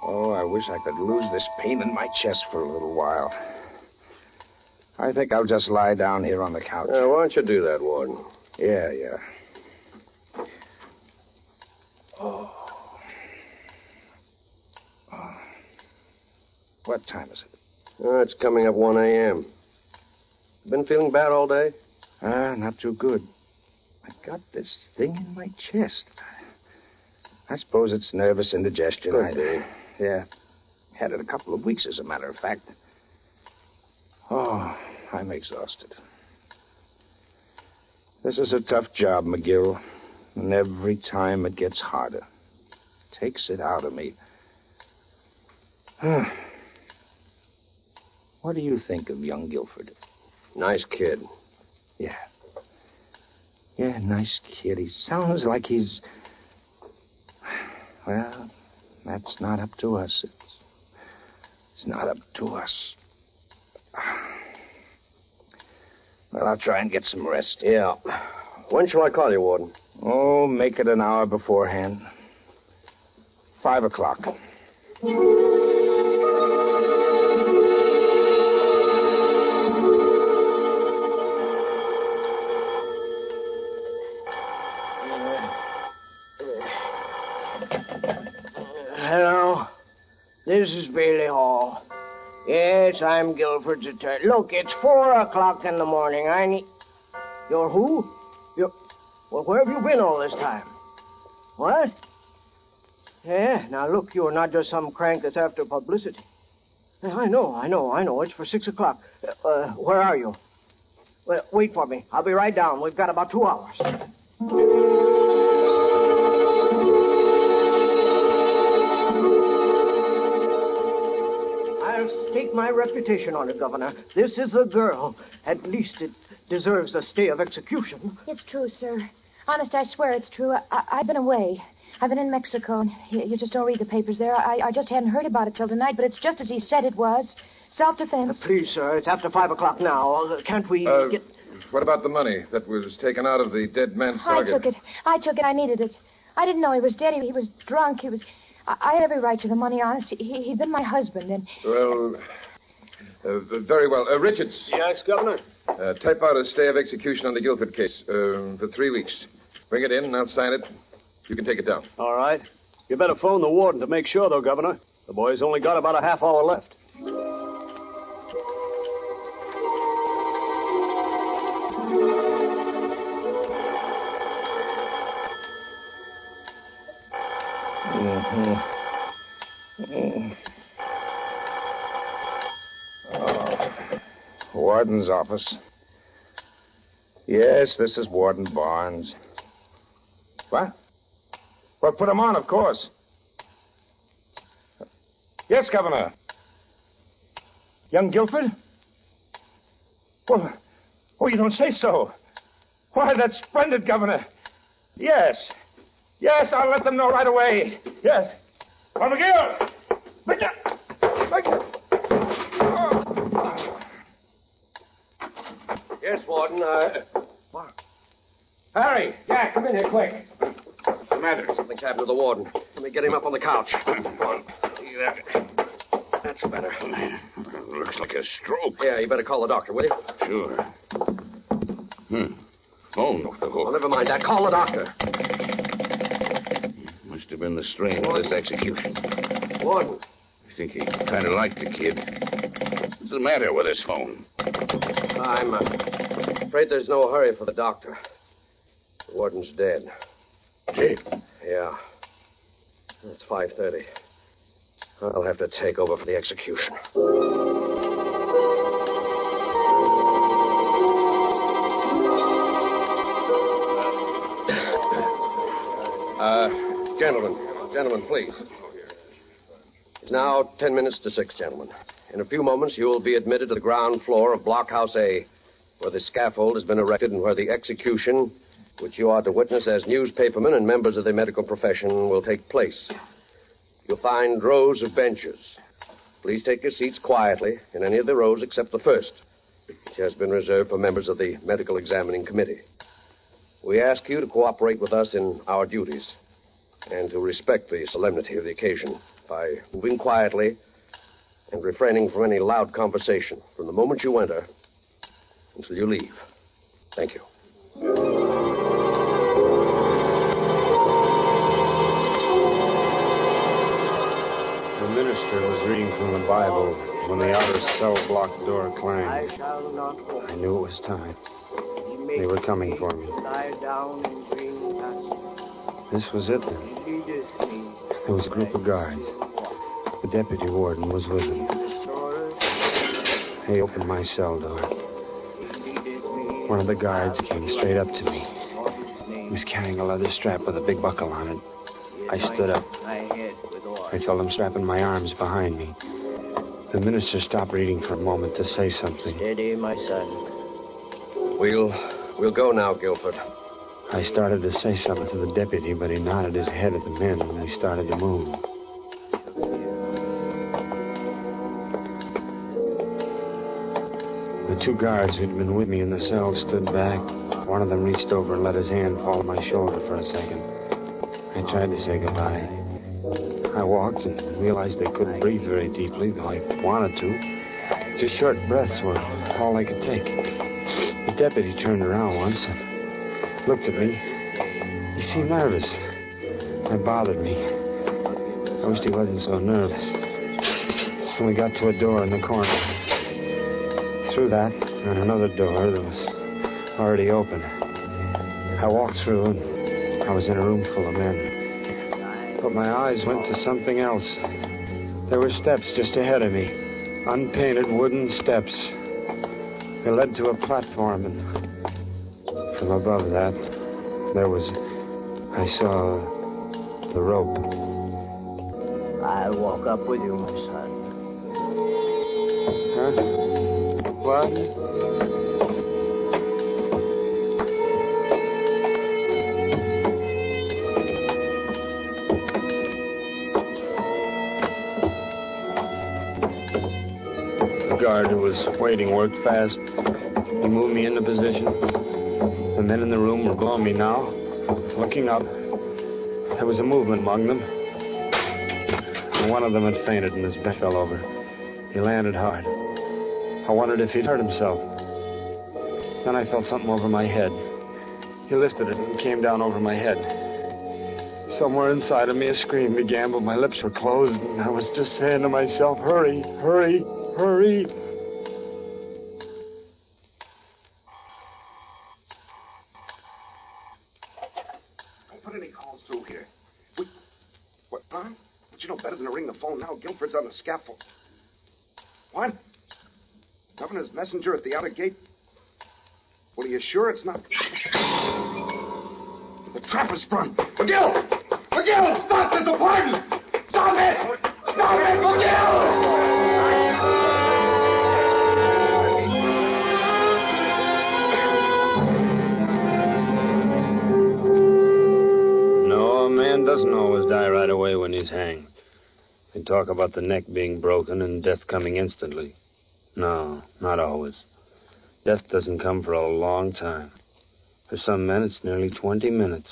Oh, I wish I could lose this pain in my chest for a little while. I think I'll just lie down here on the couch. Why don't you do that, Warden? Yeah. What time is it? It's coming up 1 a.m. Been feeling bad all day? Not too good. I've got this thing in my chest. I suppose it's nervous indigestion. Could be. Yeah. Had it a couple of weeks, as a matter of fact. Oh, I'm exhausted. This is a tough job, McGill. And every time it gets harder. Takes it out of me. What do you think of young Guilford? Nice kid. Yeah. Yeah, nice kid. He sounds like he's... Well, that's not up to us. It's not up to us. Well, I'll try and get some rest. Yeah. When shall I call you, Warden? Oh, make it an hour beforehand. 5 o'clock. Hello. This is Bailey Hall. Yes, I'm Guilford's attorney. Look, it's 4 o'clock in the morning. I need... You're who? Well, where have you been all this time? What? Yeah, now look, you're not just some crank that's after publicity. I know. It's for 6 o'clock. Where are you? Well, wait for me. I'll be right down. We've got about 2 hours. I'll stake my reputation on it, Governor. This is a girl. At least it deserves a stay of execution. It's true, sir. Honest, I swear it's true. I've been away. I've been in Mexico, and you just don't read the papers there. I just hadn't heard about it till tonight, but it's just as he said it was. Self-defense. Please, sir, it's after 5 o'clock now. Can't we get... What about the money that was taken out of the dead man's I took it. I needed it. I didn't know he was dead. He was drunk. I had every right to the money, honest. He'd been my husband, and... Well, very well. Richards. Yes, Governor? Type out a stay of execution on the Guilford case for 3 weeks. Bring it in, and I'll sign it. You can take it down. All right. You better phone the warden to make sure, though, Governor. The boy's only got about a half hour left. Warden's office. Yes, this is Warden Barnes. What? Well, put him on, of course. Yes, Governor. Young Guilford? Well, oh, you don't say so. Why, that's splendid, Governor. Yes. Yes, I'll let them know right away. Yes. Oh, McGill! Victor! Yes, Warden. What? Harry, Jack, come in here quick. What's the matter? Something's happened to the warden. Let me get him up on the couch. Come on. That's better. Looks like a stroke. Yeah, you better call the doctor, will you? Sure. Phone off the hook. Well, never mind that. Call the doctor. Must have been the strain of this execution. Warden. I think he kind of liked the kid. What's the matter with his phone? I'm afraid there's no hurry for the doctor. The warden's dead. Dead? Yeah. It's 5:30. I'll have to take over for the execution. Gentlemen, please. It's now 10 minutes to 6, gentlemen. In a few moments, you will be admitted to the ground floor of Blockhouse A, where the scaffold has been erected and where the execution, which you are to witness as newspapermen and members of the medical profession, will take place. You'll find rows of benches. Please take your seats quietly in any of the rows except the first, which has been reserved for members of the medical examining committee. We ask you to cooperate with us in our duties and to respect the solemnity of the occasion by moving quietly and refraining from any loud conversation from the moment you enter until you leave. Thank you. The minister was reading from the Bible when the outer cell block door clanged. I shall not walk. I knew it was time. They were coming for me. Lie down in green pastures. This was it, then. He leadeth me. There was a group of guards. The deputy warden was with them. He opened my cell door. One of the guards came straight up to me. He was carrying a leather strap with a big buckle on it. I stood up. I told him strapping my arms behind me. The minister stopped reading for a moment to say something. Steady, my son. We'll go now, Guilford. I started to say something to the deputy, but he nodded his head at the men when we started to move. The two guards who'd been with me in the cell stood back. One of them reached over and let his hand fall on my shoulder for a second. I tried to say goodbye. I walked and realized they couldn't breathe very deeply, though I wanted to. Just short breaths were all I could take. The deputy turned around once and looked at me. He seemed nervous. That bothered me. I wished he wasn't so nervous. When we got to a door in the corner. Through that, and another door that was already open. I walked through, and I was in a room full of men. But my eyes went to something else. There were steps just ahead of me. Unpainted wooden steps. They led to a platform, and from above that, I saw the rope. I'll walk up with you, my son. Huh? What? The guard who was waiting worked fast. He moved me into position. The men in the room were below me now, looking up. There was a movement among them. And one of them had fainted and his bed fell over. He landed hard. I wondered if he'd hurt himself. Then I felt something over my head. He lifted it and came down over my head. Somewhere inside of me a scream began, but my lips were closed, and I was just saying to myself, hurry, hurry, hurry. Don't put any calls through here. What, Tom? Don't you know better than to ring the phone now? Guilford's on the scaffold. What? Governor's messenger at the outer gate? Well, are you sure it's not? The trap is sprung. McGill! McGill, stop! There's a pardon! Stop it! Stop it, McGill! No, a man doesn't always die right away when he's hanged. They talk about the neck being broken and death coming instantly. No, not always. Death doesn't come for a long time. For some men, it's nearly 20 minutes.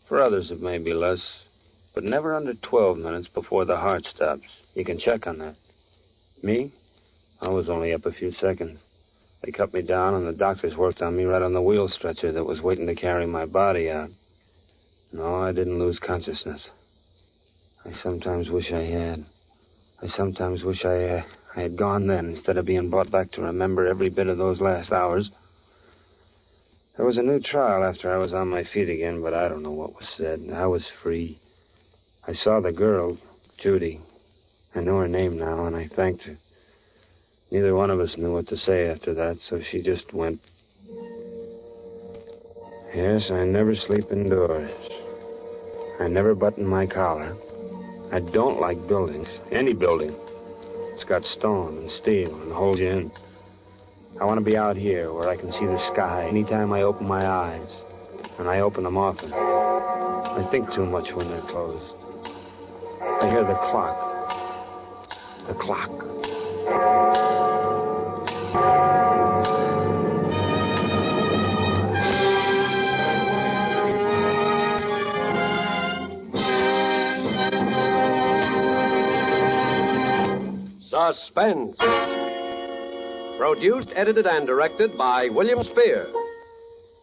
For others, it may be less, but never under 12 minutes before the heart stops. You can check on that. Me? I was only up a few seconds. They cut me down, and the doctors worked on me right on the wheel stretcher that was waiting to carry my body out. No, I didn't lose consciousness. I sometimes wish I had. I sometimes wish I had gone then instead of being brought back to remember every bit of those last hours. There was a new trial after I was on my feet again, but I don't know what was said. I was free. I saw the girl, Judy. I know her name now, and I thanked her. Neither one of us knew what to say after that, so she just went. Yes, I never sleep indoors. I never button my collar. I don't like buildings, any building. It's got stone and steel and holds you in. I want to be out here where I can see the sky anytime I open my eyes. And I open them often. I think too much when they're closed. I hear the clock. The clock. Suspense. Produced, edited, and directed by William Spear.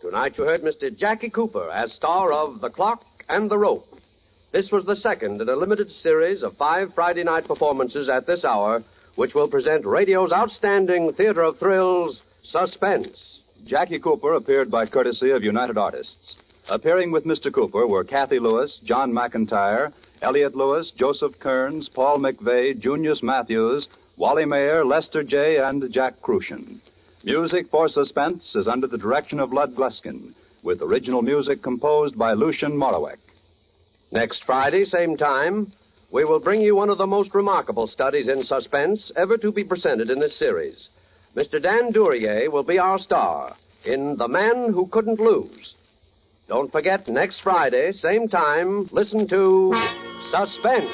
Tonight you heard Mr. Jackie Cooper as star of The Clock and the Rope. This was the second in a limited series of 5 Friday night performances at this hour, which will present radio's outstanding theater of thrills, Suspense. Jackie Cooper appeared by courtesy of United Artists. Appearing with Mr. Cooper were Kathy Lewis, John McIntyre, Elliot Lewis, Joseph Kearns, Paul McVeigh, Junius Matthews, Wally Mayer, Lester J., and Jack Crucian. Music for Suspense is under the direction of Lud Gluskin, with original music composed by Lucien Morawek. Next Friday, same time, we will bring you one of the most remarkable studies in suspense ever to be presented in this series. Mr. Dan Duryea will be our star in The Man Who Couldn't Lose. Don't forget, next Friday, same time, listen to Suspense.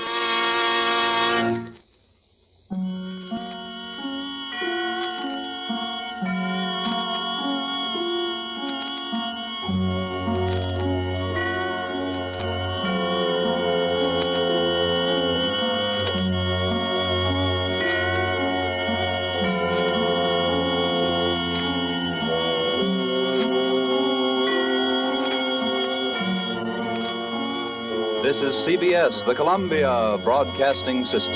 This is CBS, the Columbia Broadcasting System.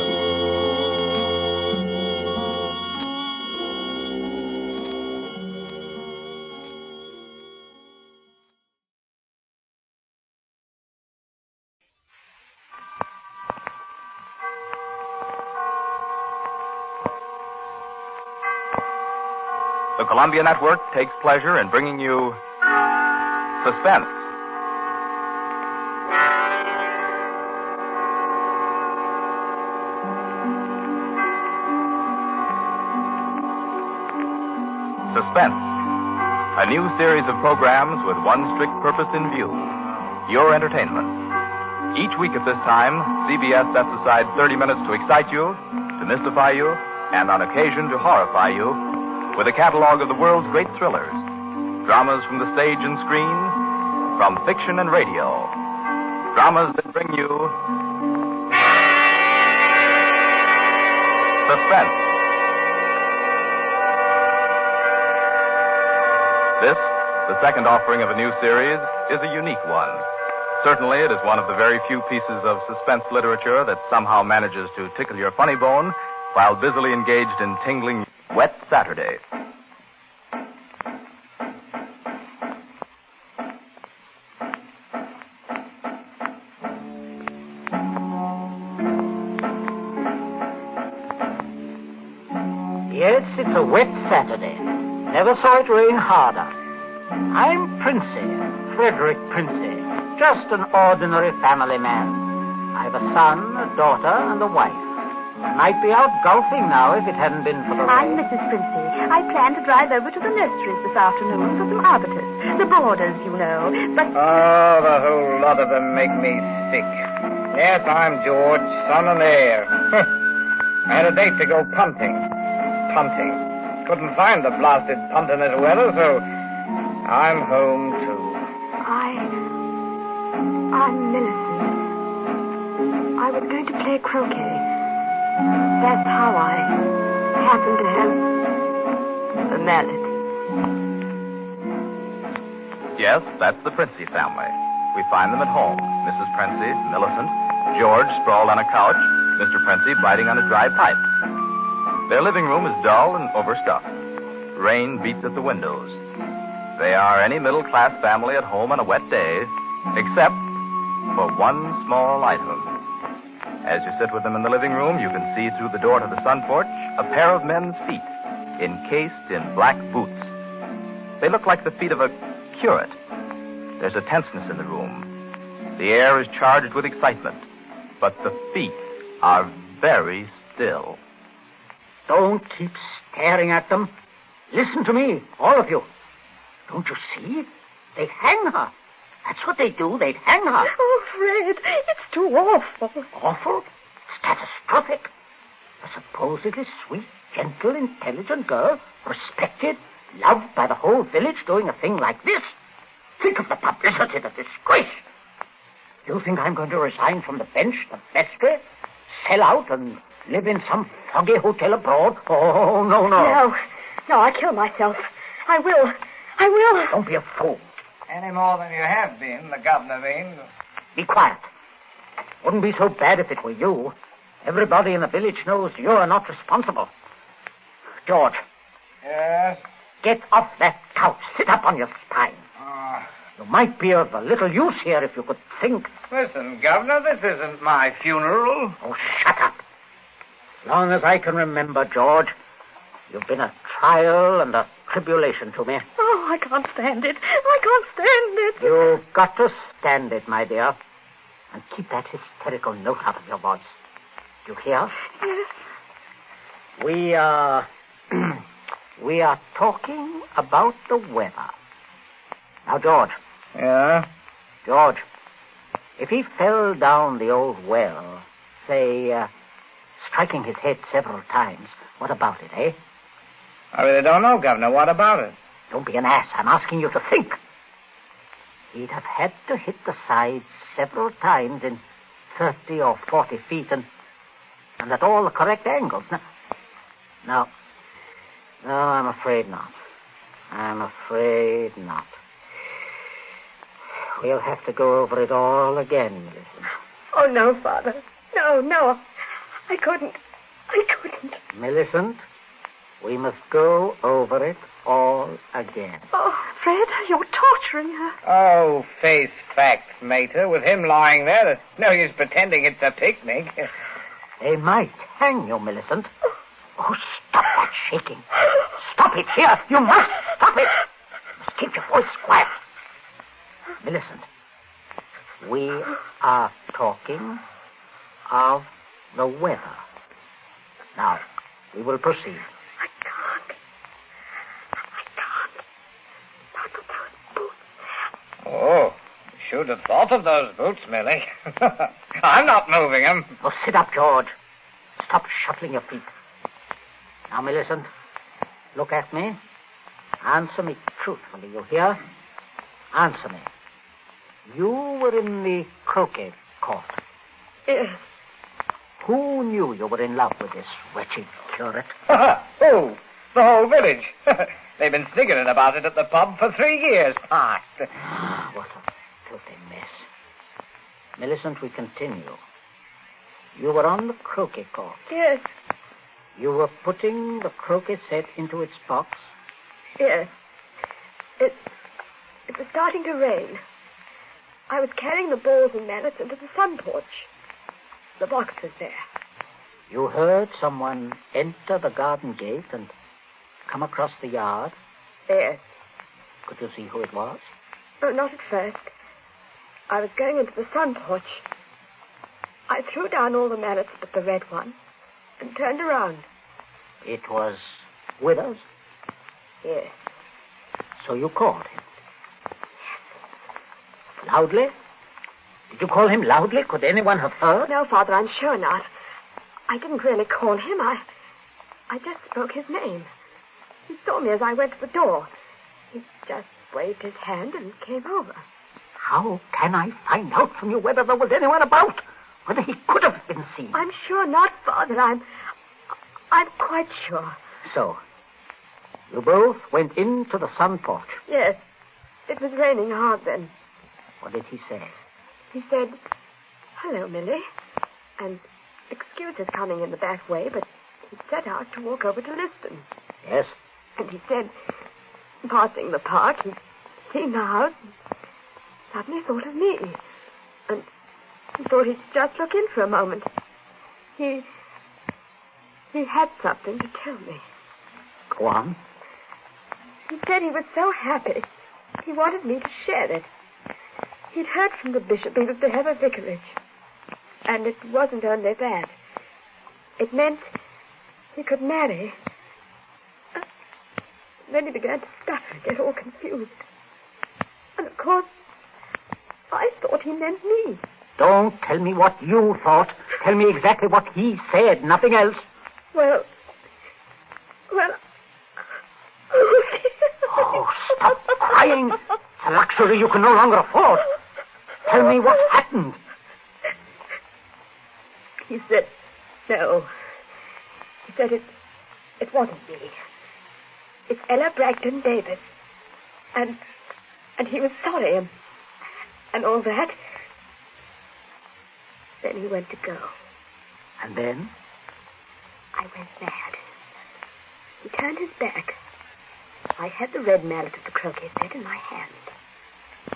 The Columbia Network takes pleasure in bringing you Suspense. Suspense, a new series of programs with one strict purpose in view, your entertainment. Each week at this time, CBS sets aside 30 minutes to excite you, to mystify you, and on occasion to horrify you with a catalog of the world's great thrillers, dramas from the stage and screen, from fiction and radio, dramas that bring you suspense. This, the second offering of a new series, is a unique one. Certainly, it is one of the very few pieces of suspense literature that somehow manages to tickle your funny bone while busily engaged in tingling Wet Saturday. Yes, it's a wet Saturday. Never saw it rain harder. I'm Princey, Frederick Princey, just an ordinary family man. I've a son, a daughter, and a wife. Might be out golfing now if it hadn't been for the rain. I'm Mrs. Princey. I plan to drive over to the nurseries this afternoon for some arbutus. The borders, you know. But... Oh, the whole lot of them make me sick. Yes, I'm George, son and heir. I had a date to go punting. Couldn't find the blasted punt in this weather, so I'm home, too. I'm Millicent. I was going to play croquet. That's how I happened to have a mallet. Yes, that's the Princey family. We find them at home. Mrs. Princey, Millicent, George sprawled on a couch, Mr. Princey biting on a dry pipe. Their living room is dull and overstuffed. Rain beats at the windows. They are any middle-class family at home on a wet day, except for one small item. As you sit with them in the living room, you can see through the door to the sun porch a pair of men's feet, encased in black boots. They look like the feet of a curate. There's a tenseness in the room. The air is charged with excitement, but the feet are very still. Don't keep staring at them. Listen to me, all of you. Don't you see? They'd hang her. That's what they do. They'd hang her. Oh, Fred, it's too awful. Awful? It's catastrophic. A supposedly sweet, gentle, intelligent girl, respected, loved by the whole village, doing a thing like this. Think of the publicity, the disgrace. You think I'm going to resign from the bench, the vestry, sell out and live in some foggy hotel abroad? Oh, no. No, I'll kill myself. I will. Don't be a fool. Any more than you have been, the governor means. Be quiet. Wouldn't be so bad if it were you. Everybody in the village knows you're not responsible. George. Yes? Get off that couch. Sit up on your spine. You might be of a little use here if you could think. Listen, Governor, this isn't my funeral. Oh, shut up. As long as I can remember, George, you've been a trial and a tribulation to me. Oh, I can't stand it. You've got to stand it, my dear. And keep that hysterical note out of your voice. You hear? Yes. We are talking about the weather. Now, George. Yeah? George, if he fell down the old well, say, striking his head several times, what about it, eh? I really don't know, Governor. What about it? Don't be an ass. I'm asking you to think. He'd have had to hit the sides several times in 30 or 40 feet and at all the correct angles. No, I'm afraid not. I'm afraid not. We'll have to go over it all again, Millicent. Oh, no, Father. No. I couldn't. Millicent, we must go over it all again. Oh, Fred, you're torturing her. Oh, face facts, Mater. With him lying there, there's no use pretending it's a picnic. They might hang you, Millicent. Oh, stop that shaking. Stop it here. You must stop it. You must keep your voice quiet. Millicent, we are talking of the weather. Now, we will proceed. I can't. Not with those boots. Oh, you should have thought of those boots, Millie. I'm not moving them. Oh, sit up, George. Stop shuffling your feet. Now, Millicent, look at me. Answer me truthfully, you hear? Answer me. You were in the croquet court. Yes. Who knew you were in love with this wretched curate? Oh, the whole village. They've been sniggering about it at the pub for 3 years past. What a filthy mess. Millicent, we continue. You were on the croquet court. Yes. You were putting the croquet set into its box? Yes. It was starting to rain. I was carrying the balls and mallets into the sun porch. The box was there. You heard someone enter the garden gate and come across the yard? Yes. Could you see who it was? No, not at first. I was going into the sun porch. I threw down all the mallets but the red one and turned around. It was Withers? Yes. So you called him? Loudly? Did you call him loudly? Could anyone have heard? No, Father, I'm sure not. I didn't really call him. I just spoke his name. He saw me as I went to the door. He just waved his hand and came over. How can I find out from you whether there was anyone about? Whether he could have been seen? I'm sure not, Father. I'm quite sure. So, you both went into the sun porch? Yes. It was raining hard then. What did he say? He said, "Hello, Millie," and excuse his coming in the back way, but he set out to walk over to Liston. Yes? And he said, passing the park, he'd seen the house and suddenly thought of me. And he thought he'd just look in for a moment. He had something to tell me. Go on. He said he was so happy, he wanted me to share it. He'd heard from the bishop he was to have a vicarage. And it wasn't only that. It meant he could marry. Then he began to stutter and get all confused. And of course, I thought he meant me. Don't tell me what you thought. Tell me exactly what he said, nothing else. Well... Oh, stop crying. It's a luxury you can no longer afford. Tell me what happened. He said, no. He said it wasn't me. It's Ella Bragdon Davis. And he was sorry and all that. Then he went to go. And then? I went mad. He turned his back. I had the red mallet of the croquet set in my hand.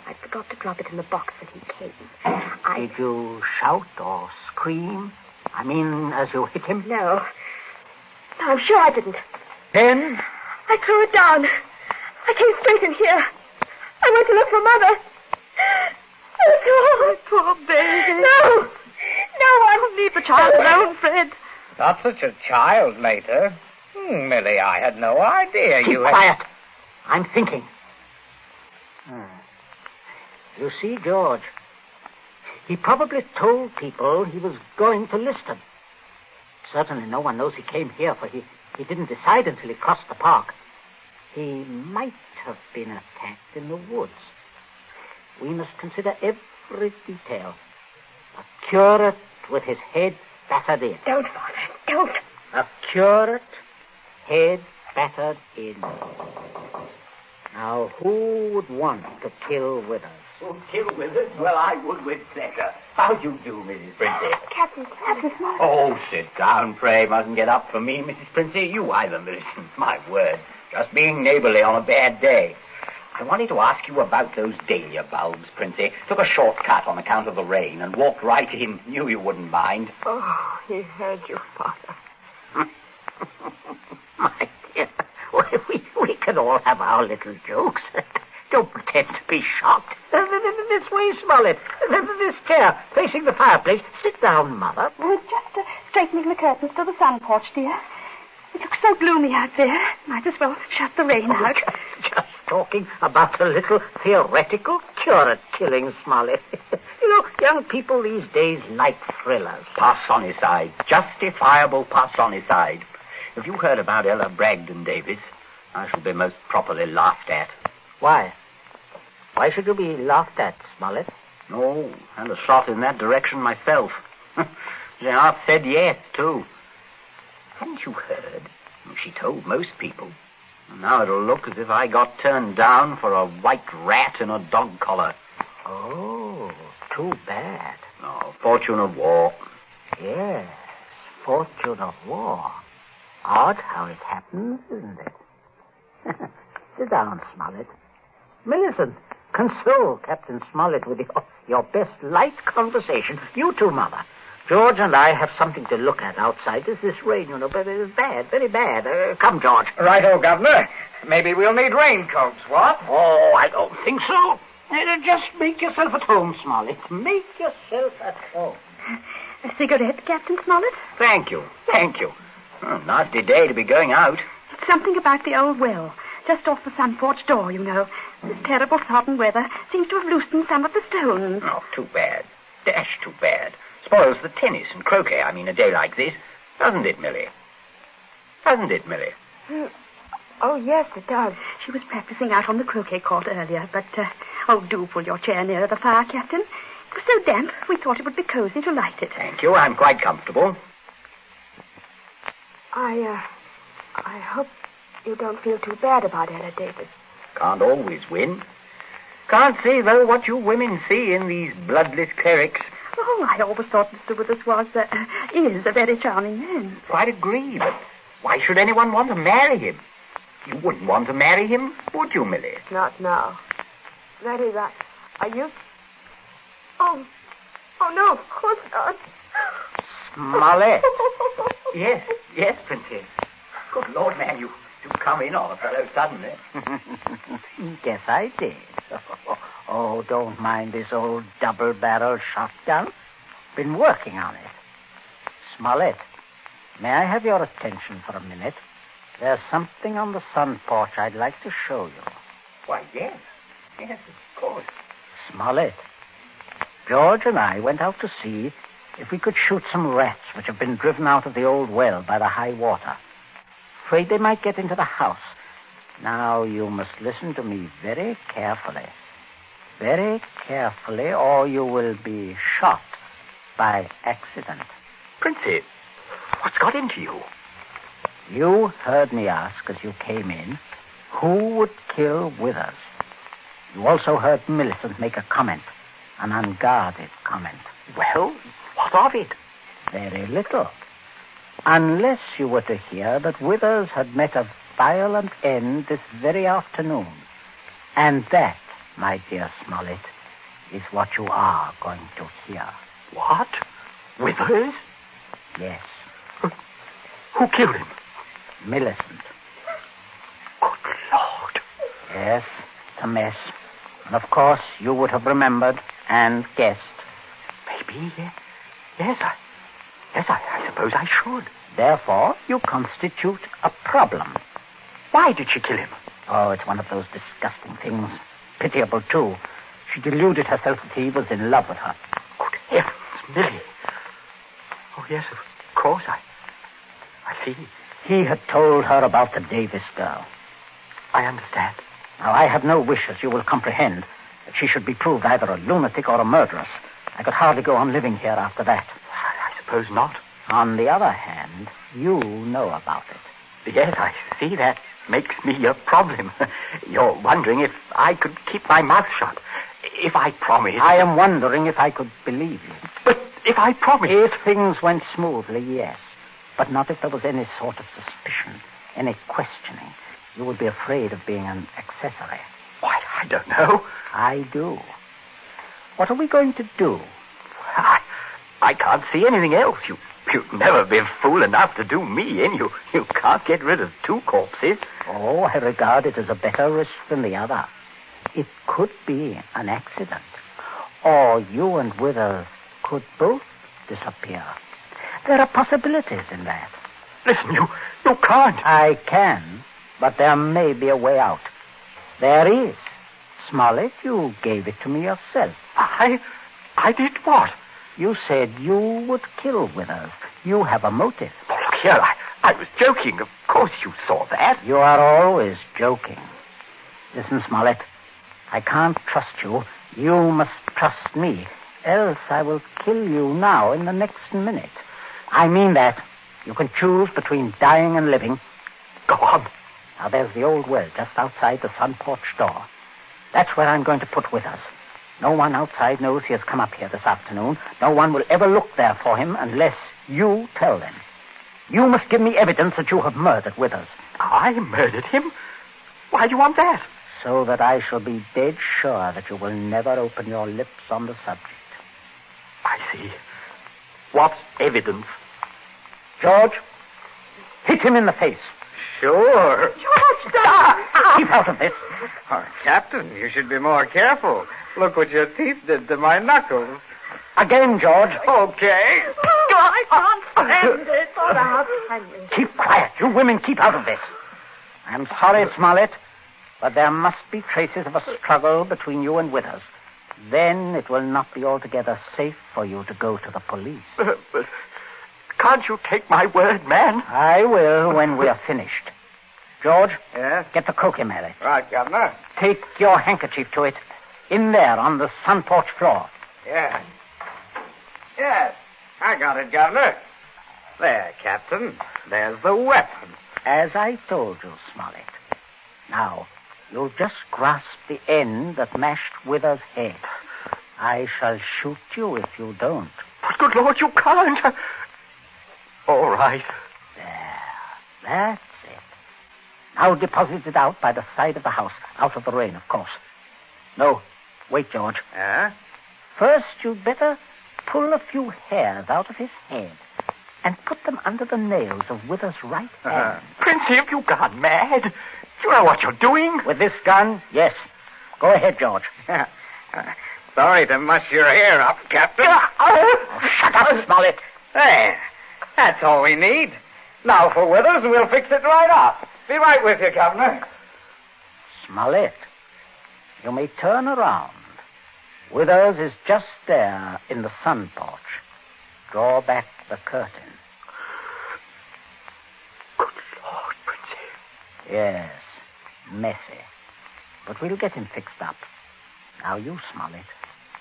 I forgot to drop it in the box when he came. Did you shout or scream? I mean, as you hit him? No, I'm sure I didn't. Then? I threw it down. I came straight in here. I went to look for Mother. Oh, poor baby. No! No, leave the child alone, Fred. Not such a child, mater. Millie, I had no idea Keep you had... quiet. I'm thinking. You see, George, he probably told people he was going to Liston. Certainly no one knows he came here, for he didn't decide until he crossed the park. He might have been attacked in the woods. We must consider every detail. A curate with his head battered in. Don't, Father, don't. A curate, head battered in. Now, who would want to kill Withers? Kill Withers? Well, I would with pleasure. How do you do, Mrs. Princey? Captain Smith. Oh, sit down, pray. Mustn't get up for me, Mrs. Princey. You either, Millicent. My word. Just being neighborly on a bad day. I wanted to ask you about those dahlia bulbs, Princey. Took a shortcut on account of the rain and walked right in. Knew you wouldn't mind. Oh, he heard you, Father. My dear, we can all have our little jokes. Don't pretend to be shocked. This way, Smollett. This chair, facing the fireplace. Sit down, Mother. We're just straightening the curtains to the sun porch, dear. It looks so gloomy out there. Might as well shut the rain out. Just talking about a little theoretical curate killing, Smollett. You know, young people these days like thrillers. Parsonicide. Justifiable parsonicide. Have you heard about Ella Bragdon Davis? I shall be most properly laughed at. Why? Why should you be laughed at, Smollett? No, and a shot in that direction myself. They half said yes, too. Hadn't you heard? She told most people. Now it'll look as if I got turned down for a white rat in a dog collar. Oh, too bad. No, fortune of war. Yes, fortune of war. Odd how it happens, isn't it? Sit down, Smollett. Millicent, console Captain Smollett with your best light conversation. You too, Mother. George and I have something to look at outside. This rain, you know, but it is bad, very bad. Come, George. Righto, Governor. Maybe we'll need raincoats, what? Oh, I don't think so. Just make yourself at home, Smollett. Make yourself at home. A cigarette, Captain Smollett? Thank you. Oh, nasty day to be going out. It's something about the old well, just off the sun porch door, you know. This terrible sodden weather seems to have loosened some of the stones. Oh, too bad. Dash too bad. Spoils the tennis and croquet, a day like this. Doesn't it, Millie? Oh, yes, it does. She was practicing out on the croquet court earlier, but, do pull your chair nearer the fire, Captain. It was so damp, we thought it would be cozy to light it. Thank you, I'm quite comfortable. I hope you don't feel too bad about Ella Davis. Can't always win. Can't see, though, what you women see in these bloodless clerics. Oh, I always thought Mr. Withers is a very charming man. Quite agree, but why should anyone want to marry him? You wouldn't want to marry him, would you, Millie? Not now. That is, are you? Oh, no, of course not. Smollett. Yes, Princess. Good Lord, man, you come in on a fellow suddenly. Guess I did. Oh, don't mind this old double-barrel shotgun. Been working on it. Smollett, may I have your attention for a minute? There's something on the sun porch I'd like to show you. Why, yes. Yes, of course. Smollett, George and I went out to see if we could shoot some rats which have been driven out of the old well by the high water. Afraid they might get into the house. Now, you must listen to me very carefully. Very carefully, or you will be shot by accident. Princey, what's got into you? You heard me ask as you came in, who would kill Withers? You also heard Millicent make a comment, an unguarded comment. Well, what of it? Very little. Unless you were to hear that Withers had met a violent end this very afternoon. And that, my dear Smollett, is what you are going to hear. What? Withers? Yes. Who killed him? Millicent. Good Lord. Yes, it's a mess. And of course, you would have remembered, and guessed. Maybe, yes, I suppose I should. Therefore, you constitute a problem. Why did she kill him? Oh, it's one of those disgusting things. Pitiable, too. She deluded herself that he was in love with her. Good heavens, Millie. Oh, yes, of course, I see. He had told her about the Davis girl. I understand. Now, I have no wish, as you will comprehend, that she should be proved either a lunatic or a murderess. I could hardly go on living here after that. I suppose not. On the other hand, you know about it. Yes, I see. That makes me a problem. You're wondering if I could keep my mouth shut. If I promise... I am wondering if I could believe you. But if I promise... If things went smoothly, yes. But not if there was any sort of suspicion, any questioning. You would be afraid of being an accessory. Why, I don't know. I do. What are we going to do? I can't see anything else. You'd never be fool enough to do me in. You can't get rid of two corpses. Oh, I regard it as a better risk than the other. It could be an accident. Or you and Withers could both disappear. There are possibilities in that. Listen, you can't. I can, but there may be a way out. There is. Smollett, you gave it to me yourself. I did what? You said you would kill Withers. You have a motive. Oh, look here, I was joking. Of course you saw that. You are always joking. Listen, Smollett, I can't trust you. You must trust me. Else I will kill you now in the next minute. I mean that. You can choose between dying and living. Go on. Now, there's the old well just outside the sun porch door. That's where I'm going to put Withers. No one outside knows he has come up here this afternoon. No one will ever look there for him unless you tell them. You must give me evidence that you have murdered Withers. I murdered him? Why do you want that? So that I shall be dead sure that you will never open your lips on the subject. I see. What evidence? George, hit him in the face. Sure. George, don't! Keep out of this. Oh, Captain, you should be more careful. Look what your teeth did to my knuckles. Again, George. Okay. Oh, I can't stand it. Oh, now, keep quiet. You women keep out of this. I'm sorry, Smollett, but there must be traces of a struggle between you and Withers. Then it will not be altogether safe for you to go to the police. But can't you take my word, man? I will when we are finished. George? Yes? Get the croquet mallet. Right, Governor. Take your handkerchief to it. In there, on the sun porch floor. Yes. Yes. I got it, Governor. There, Captain. There's the weapon. As I told you, Smollett. Now, you'll just grasp the end that mashed Withers' head. I shall shoot you if you don't. But good Lord, you can't. All right. There. That's it. Now deposit it out by the side of the house. Out of the rain, of course. No. Wait, George. First, you'd better pull a few hairs out of his head and put them under the nails of Withers' right hand. Princey, have you gone mad? You know what you're doing? With this gun, yes. Go ahead, George. Sorry to muss your hair up, Captain. Shut up, Smollett. There. That's all we need. Now for Withers, and we'll fix it right up. Be right with you, Governor. Smollett, you may turn around. Withers is just there in the sun porch. Draw back the curtain. Good Lord, Princey. Yes, messy. But we'll get him fixed up. Now you, Smollett,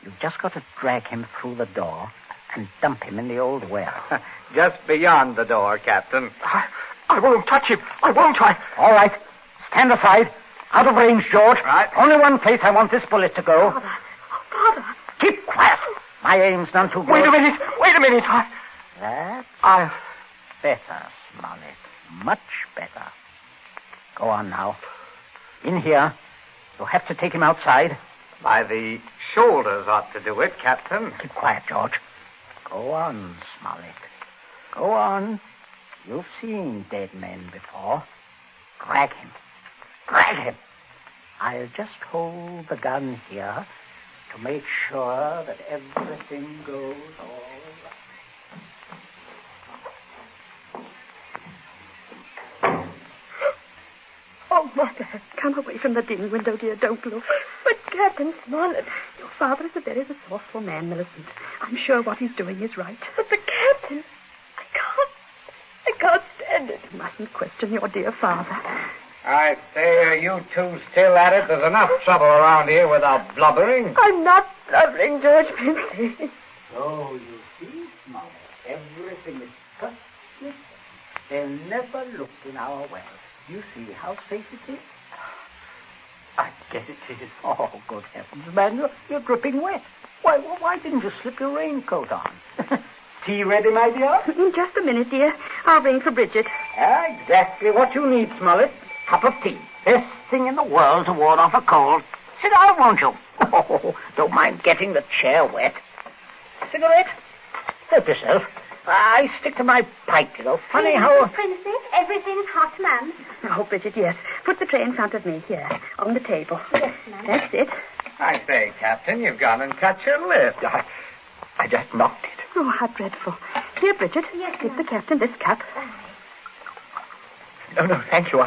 you've just got to drag him through the door and dump him in the old well. Just beyond the door, Captain. I won't touch him. I won't. All right. Stand aside. Out of range, George. Right. Only one place I want this bullet to go. Father. Keep quiet. My aim's none too good. Wait a minute. That's better, Smollett. Much better. Go on now. In here. You'll have to take him outside. By the shoulders ought to do it, Captain. Keep quiet, George. Go on, Smollett. Go on. You've seen dead men before. Drag him. Drag him. I'll just hold the gun here to make sure that everything goes all right. Oh, Mother, come away from the dim window, dear. Don't look. But Captain Smollett, your father is a very resourceful man, Millicent. I'm sure what he's doing is right. But the Captain, I can't stand it. You mustn't question your dear father. I say, are you two still at it? There's enough trouble around here without blubbering. I'm not blubbering, George Princey. So you see, Smollett, everything is perfectly safe. They'll never look in our well. You see how safe it is? I guess it is. Oh, good heavens, man, you're dripping wet. Why didn't you slip your raincoat on? Tea ready, my dear? In just a minute, dear. I'll ring for Bridget. Exactly what you need, Smollett. Cup of tea. Best thing in the world to ward off a cold. Sit down, won't you? Oh, don't mind getting the chair wet. Cigarette? Help yourself. I stick to my pipe, you know. Funny how... Princey, everything's hot, ma'am. Oh, Bridget, yes. Put the tray in front of me here, on the table. Yes, ma'am. That's it. I say, Captain, you've gone and cut your lip. I just knocked it. Oh, how dreadful. Here, Bridget, give the captain this cup. No, thank you.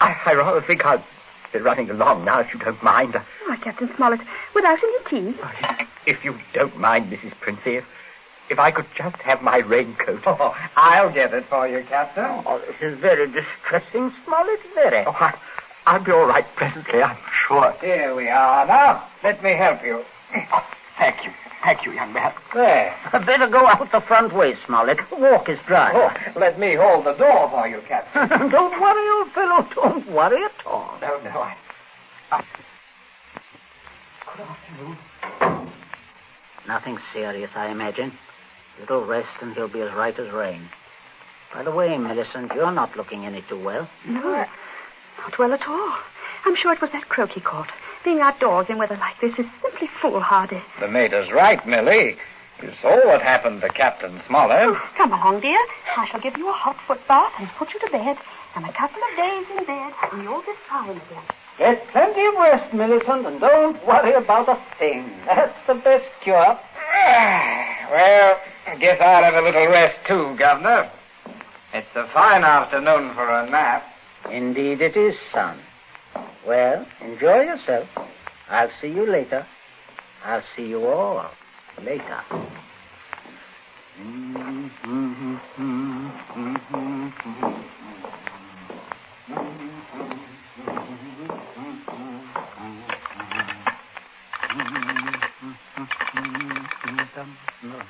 I rather think I'll be running along now, if you don't mind. Why, Captain Smollett, without any tea? If you don't mind, Mrs. Princey, if I could just have my raincoat. Oh, I'll get it for you, Captain. Oh, this is very distressing, Smollett, very. Oh, I'll be all right presently, I'm sure. Here we are. Now, let me help you. Oh, thank you. Thank you, young man. There. Better go out the front way, Smollett. The walk is dry. Oh, let me hold the door for you, Captain. Don't worry, old fellow. Don't worry at all. No. Good afternoon. Nothing serious, I imagine. Little rest and he'll be as right as rain. By the way, Millicent, you're not looking any too well. No, not well at all. I'm sure it was that croak he caught. Being outdoors in weather like this is simply foolhardy. The mater's right, Millie. You saw what happened to Captain Smollett. Oh, come along, dear. I shall give you a hot foot bath and put you to bed. And a couple of days in bed, and you'll be fine again. Get plenty of rest, Millicent, and don't worry about a thing. That's the best cure. Well, I guess I'll have a little rest too, Governor. It's a fine afternoon for a nap. Indeed it is, son. Well, enjoy yourself. I'll see you later. I'll see you all later.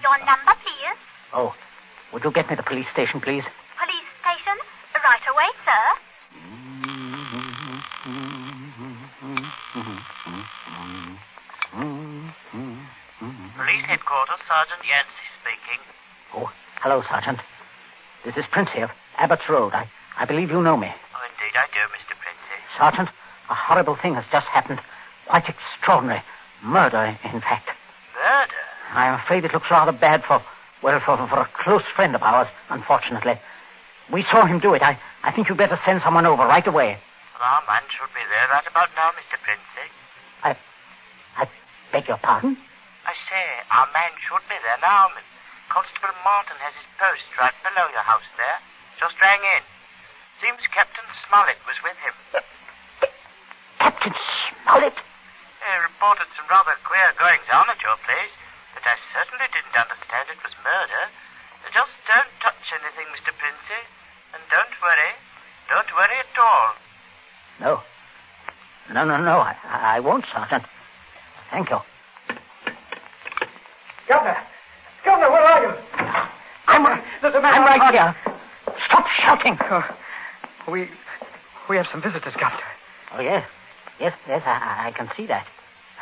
Your number, please. Oh, would you get me the police station, please? Police station? Right away, sir. Police headquarters, Sergeant Yancey speaking. Oh, hello, Sergeant. This is Princey of Abbott's Road. I believe you know me. Oh, indeed I do, Mr. Princey. Sergeant, a horrible thing has just happened. Quite extraordinary. Murder, in fact. Murder? I'm afraid it looks rather bad for a close friend of ours, unfortunately. We saw him do it. I think you'd better send someone over right away. Well, our man should be there right about now, Mr. Princey. I beg your pardon? I say, our man should be there now. Constable Martin has his post right below your house there. Just rang in. Seems Captain Smollett was with him. Captain Smollett? He reported some rather queer goings-on at your place, but I certainly didn't understand it was murder. Just don't touch anything, Mr. Princey, and don't worry. Don't worry at all. No. I won't, Sergeant. Thank you. Governor, where are you? I'm right here. Stop shouting. We have some visitors, Governor. Oh, yes. Yes, I can see that.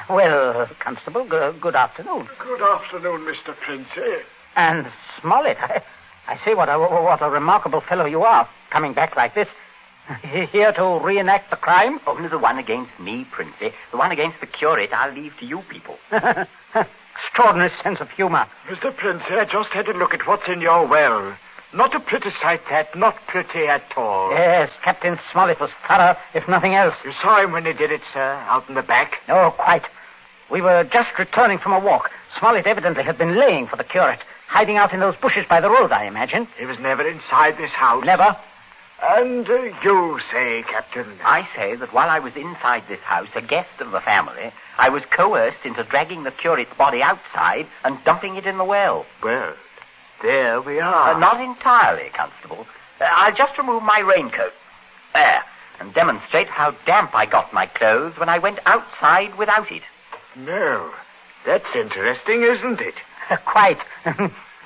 Well, Constable, good afternoon. Good afternoon, Mr. Princey. And Smollett, I say what a remarkable fellow you are, coming back like this. Here to reenact the crime? Only the one against me, Princey. The one against the curate I'll leave to you people. Extraordinary sense of humor. Mr. Princey, I just had a look at what's in your well. Not a pretty sight, that. Not pretty at all. Yes, Captain Smollett was thorough, if nothing else. You saw him when he did it, sir, out in the back? Oh, quite. We were just returning from a walk. Smollett evidently had been laying for the curate, hiding out in those bushes by the road, I imagine. He was never inside this house. Never. And you say, Captain? I say that while I was inside this house, a guest of the family, I was coerced into dragging the curate's body outside and dumping it in the well. Well, there we are. Not entirely, Constable. I'll just remove my raincoat. There. And demonstrate how damp I got my clothes when I went outside without it. No. That's interesting, isn't it? Quite.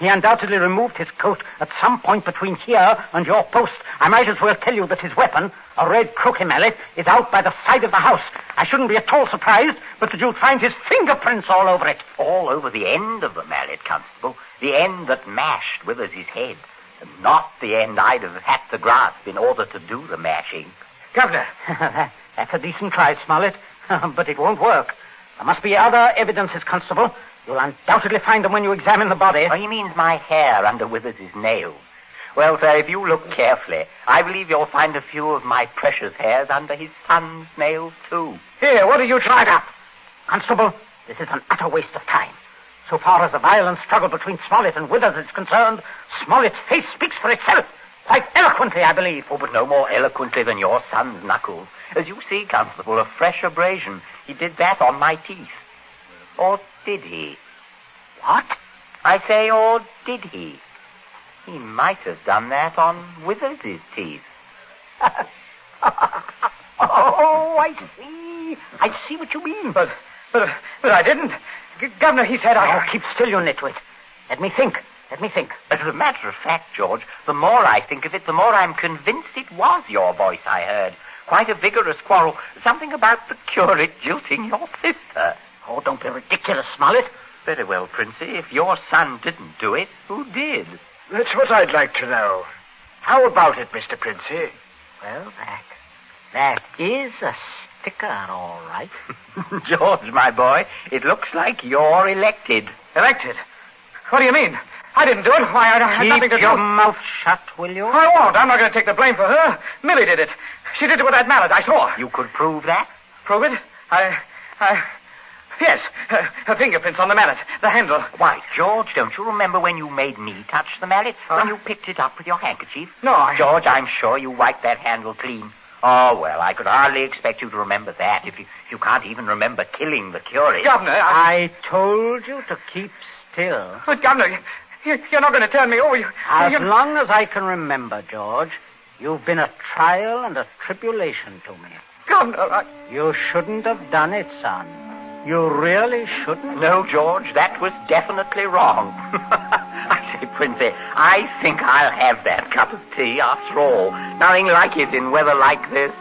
He undoubtedly removed his coat at some point between here and your post. I might as well tell you that his weapon, a red croquet mallet, is out by the side of the house. I shouldn't be at all surprised, but that you'd find his fingerprints all over it. All over the end of the mallet, Constable. The end that mashed Withers' head. And not the end I'd have had to grasp in order to do the mashing. Governor. That's a decent try, Smollett. But it won't work. There must be other evidences, Constable. You'll undoubtedly find them when you examine the body. Oh, he means my hair under Withers' nails. Well, sir, if you look carefully, I believe you'll find a few of my precious hairs under his son's nails, too. Here, what are you trying up? Constable, this is an utter waste of time. So far as the violent struggle between Smollett and Withers is concerned, Smollett's face speaks for itself. Quite eloquently, I believe. Oh, but no more eloquently than your son's knuckles. As you see, Constable, a fresh abrasion. He did that on my teeth. Or did he? What? I say, or did he? He might have done that on Withers' teeth. Oh, I see. I see what you mean. But I didn't. Governor, he said I... Oh, keep still, you nitwit. Let me think. As a matter of fact, George, the more I think of it, the more I'm convinced it was your voice I heard. Quite a vigorous quarrel. Something about the curate jilting your sister. Oh, don't be ridiculous, Smollett. Very well, Princey. If your son didn't do it, who did? That's what I'd like to know. How about it, Mr. Princey? Well, that is a sticker, all right. George, my boy, it looks like you're elected. Elected? What do you mean? I didn't do it. Why, I had nothing to do. Keep your mouth shut, will you? I won't. I'm not going to take the blame for her. Millie did it. She did it with that mallet. I saw her. You could prove that? Prove it? Yes. Her fingerprints on the mallet. The handle. Why, George, don't you remember when you made me touch the mallet? When you picked it up with your handkerchief? No, George, I'm sure you wiped that handle clean. Oh, well, I could hardly expect you to remember that if you can't even remember killing the curate. Governor, I told you to keep still. But, Governor, you're not going to tell me, As long as I can remember, George, you've been a trial and a tribulation to me. Governor, You shouldn't have done it, son. You really shouldn't. No, George, that was definitely wrong. I say, Princey, I think I'll have that cup of tea after all. Nothing like it in weather like this.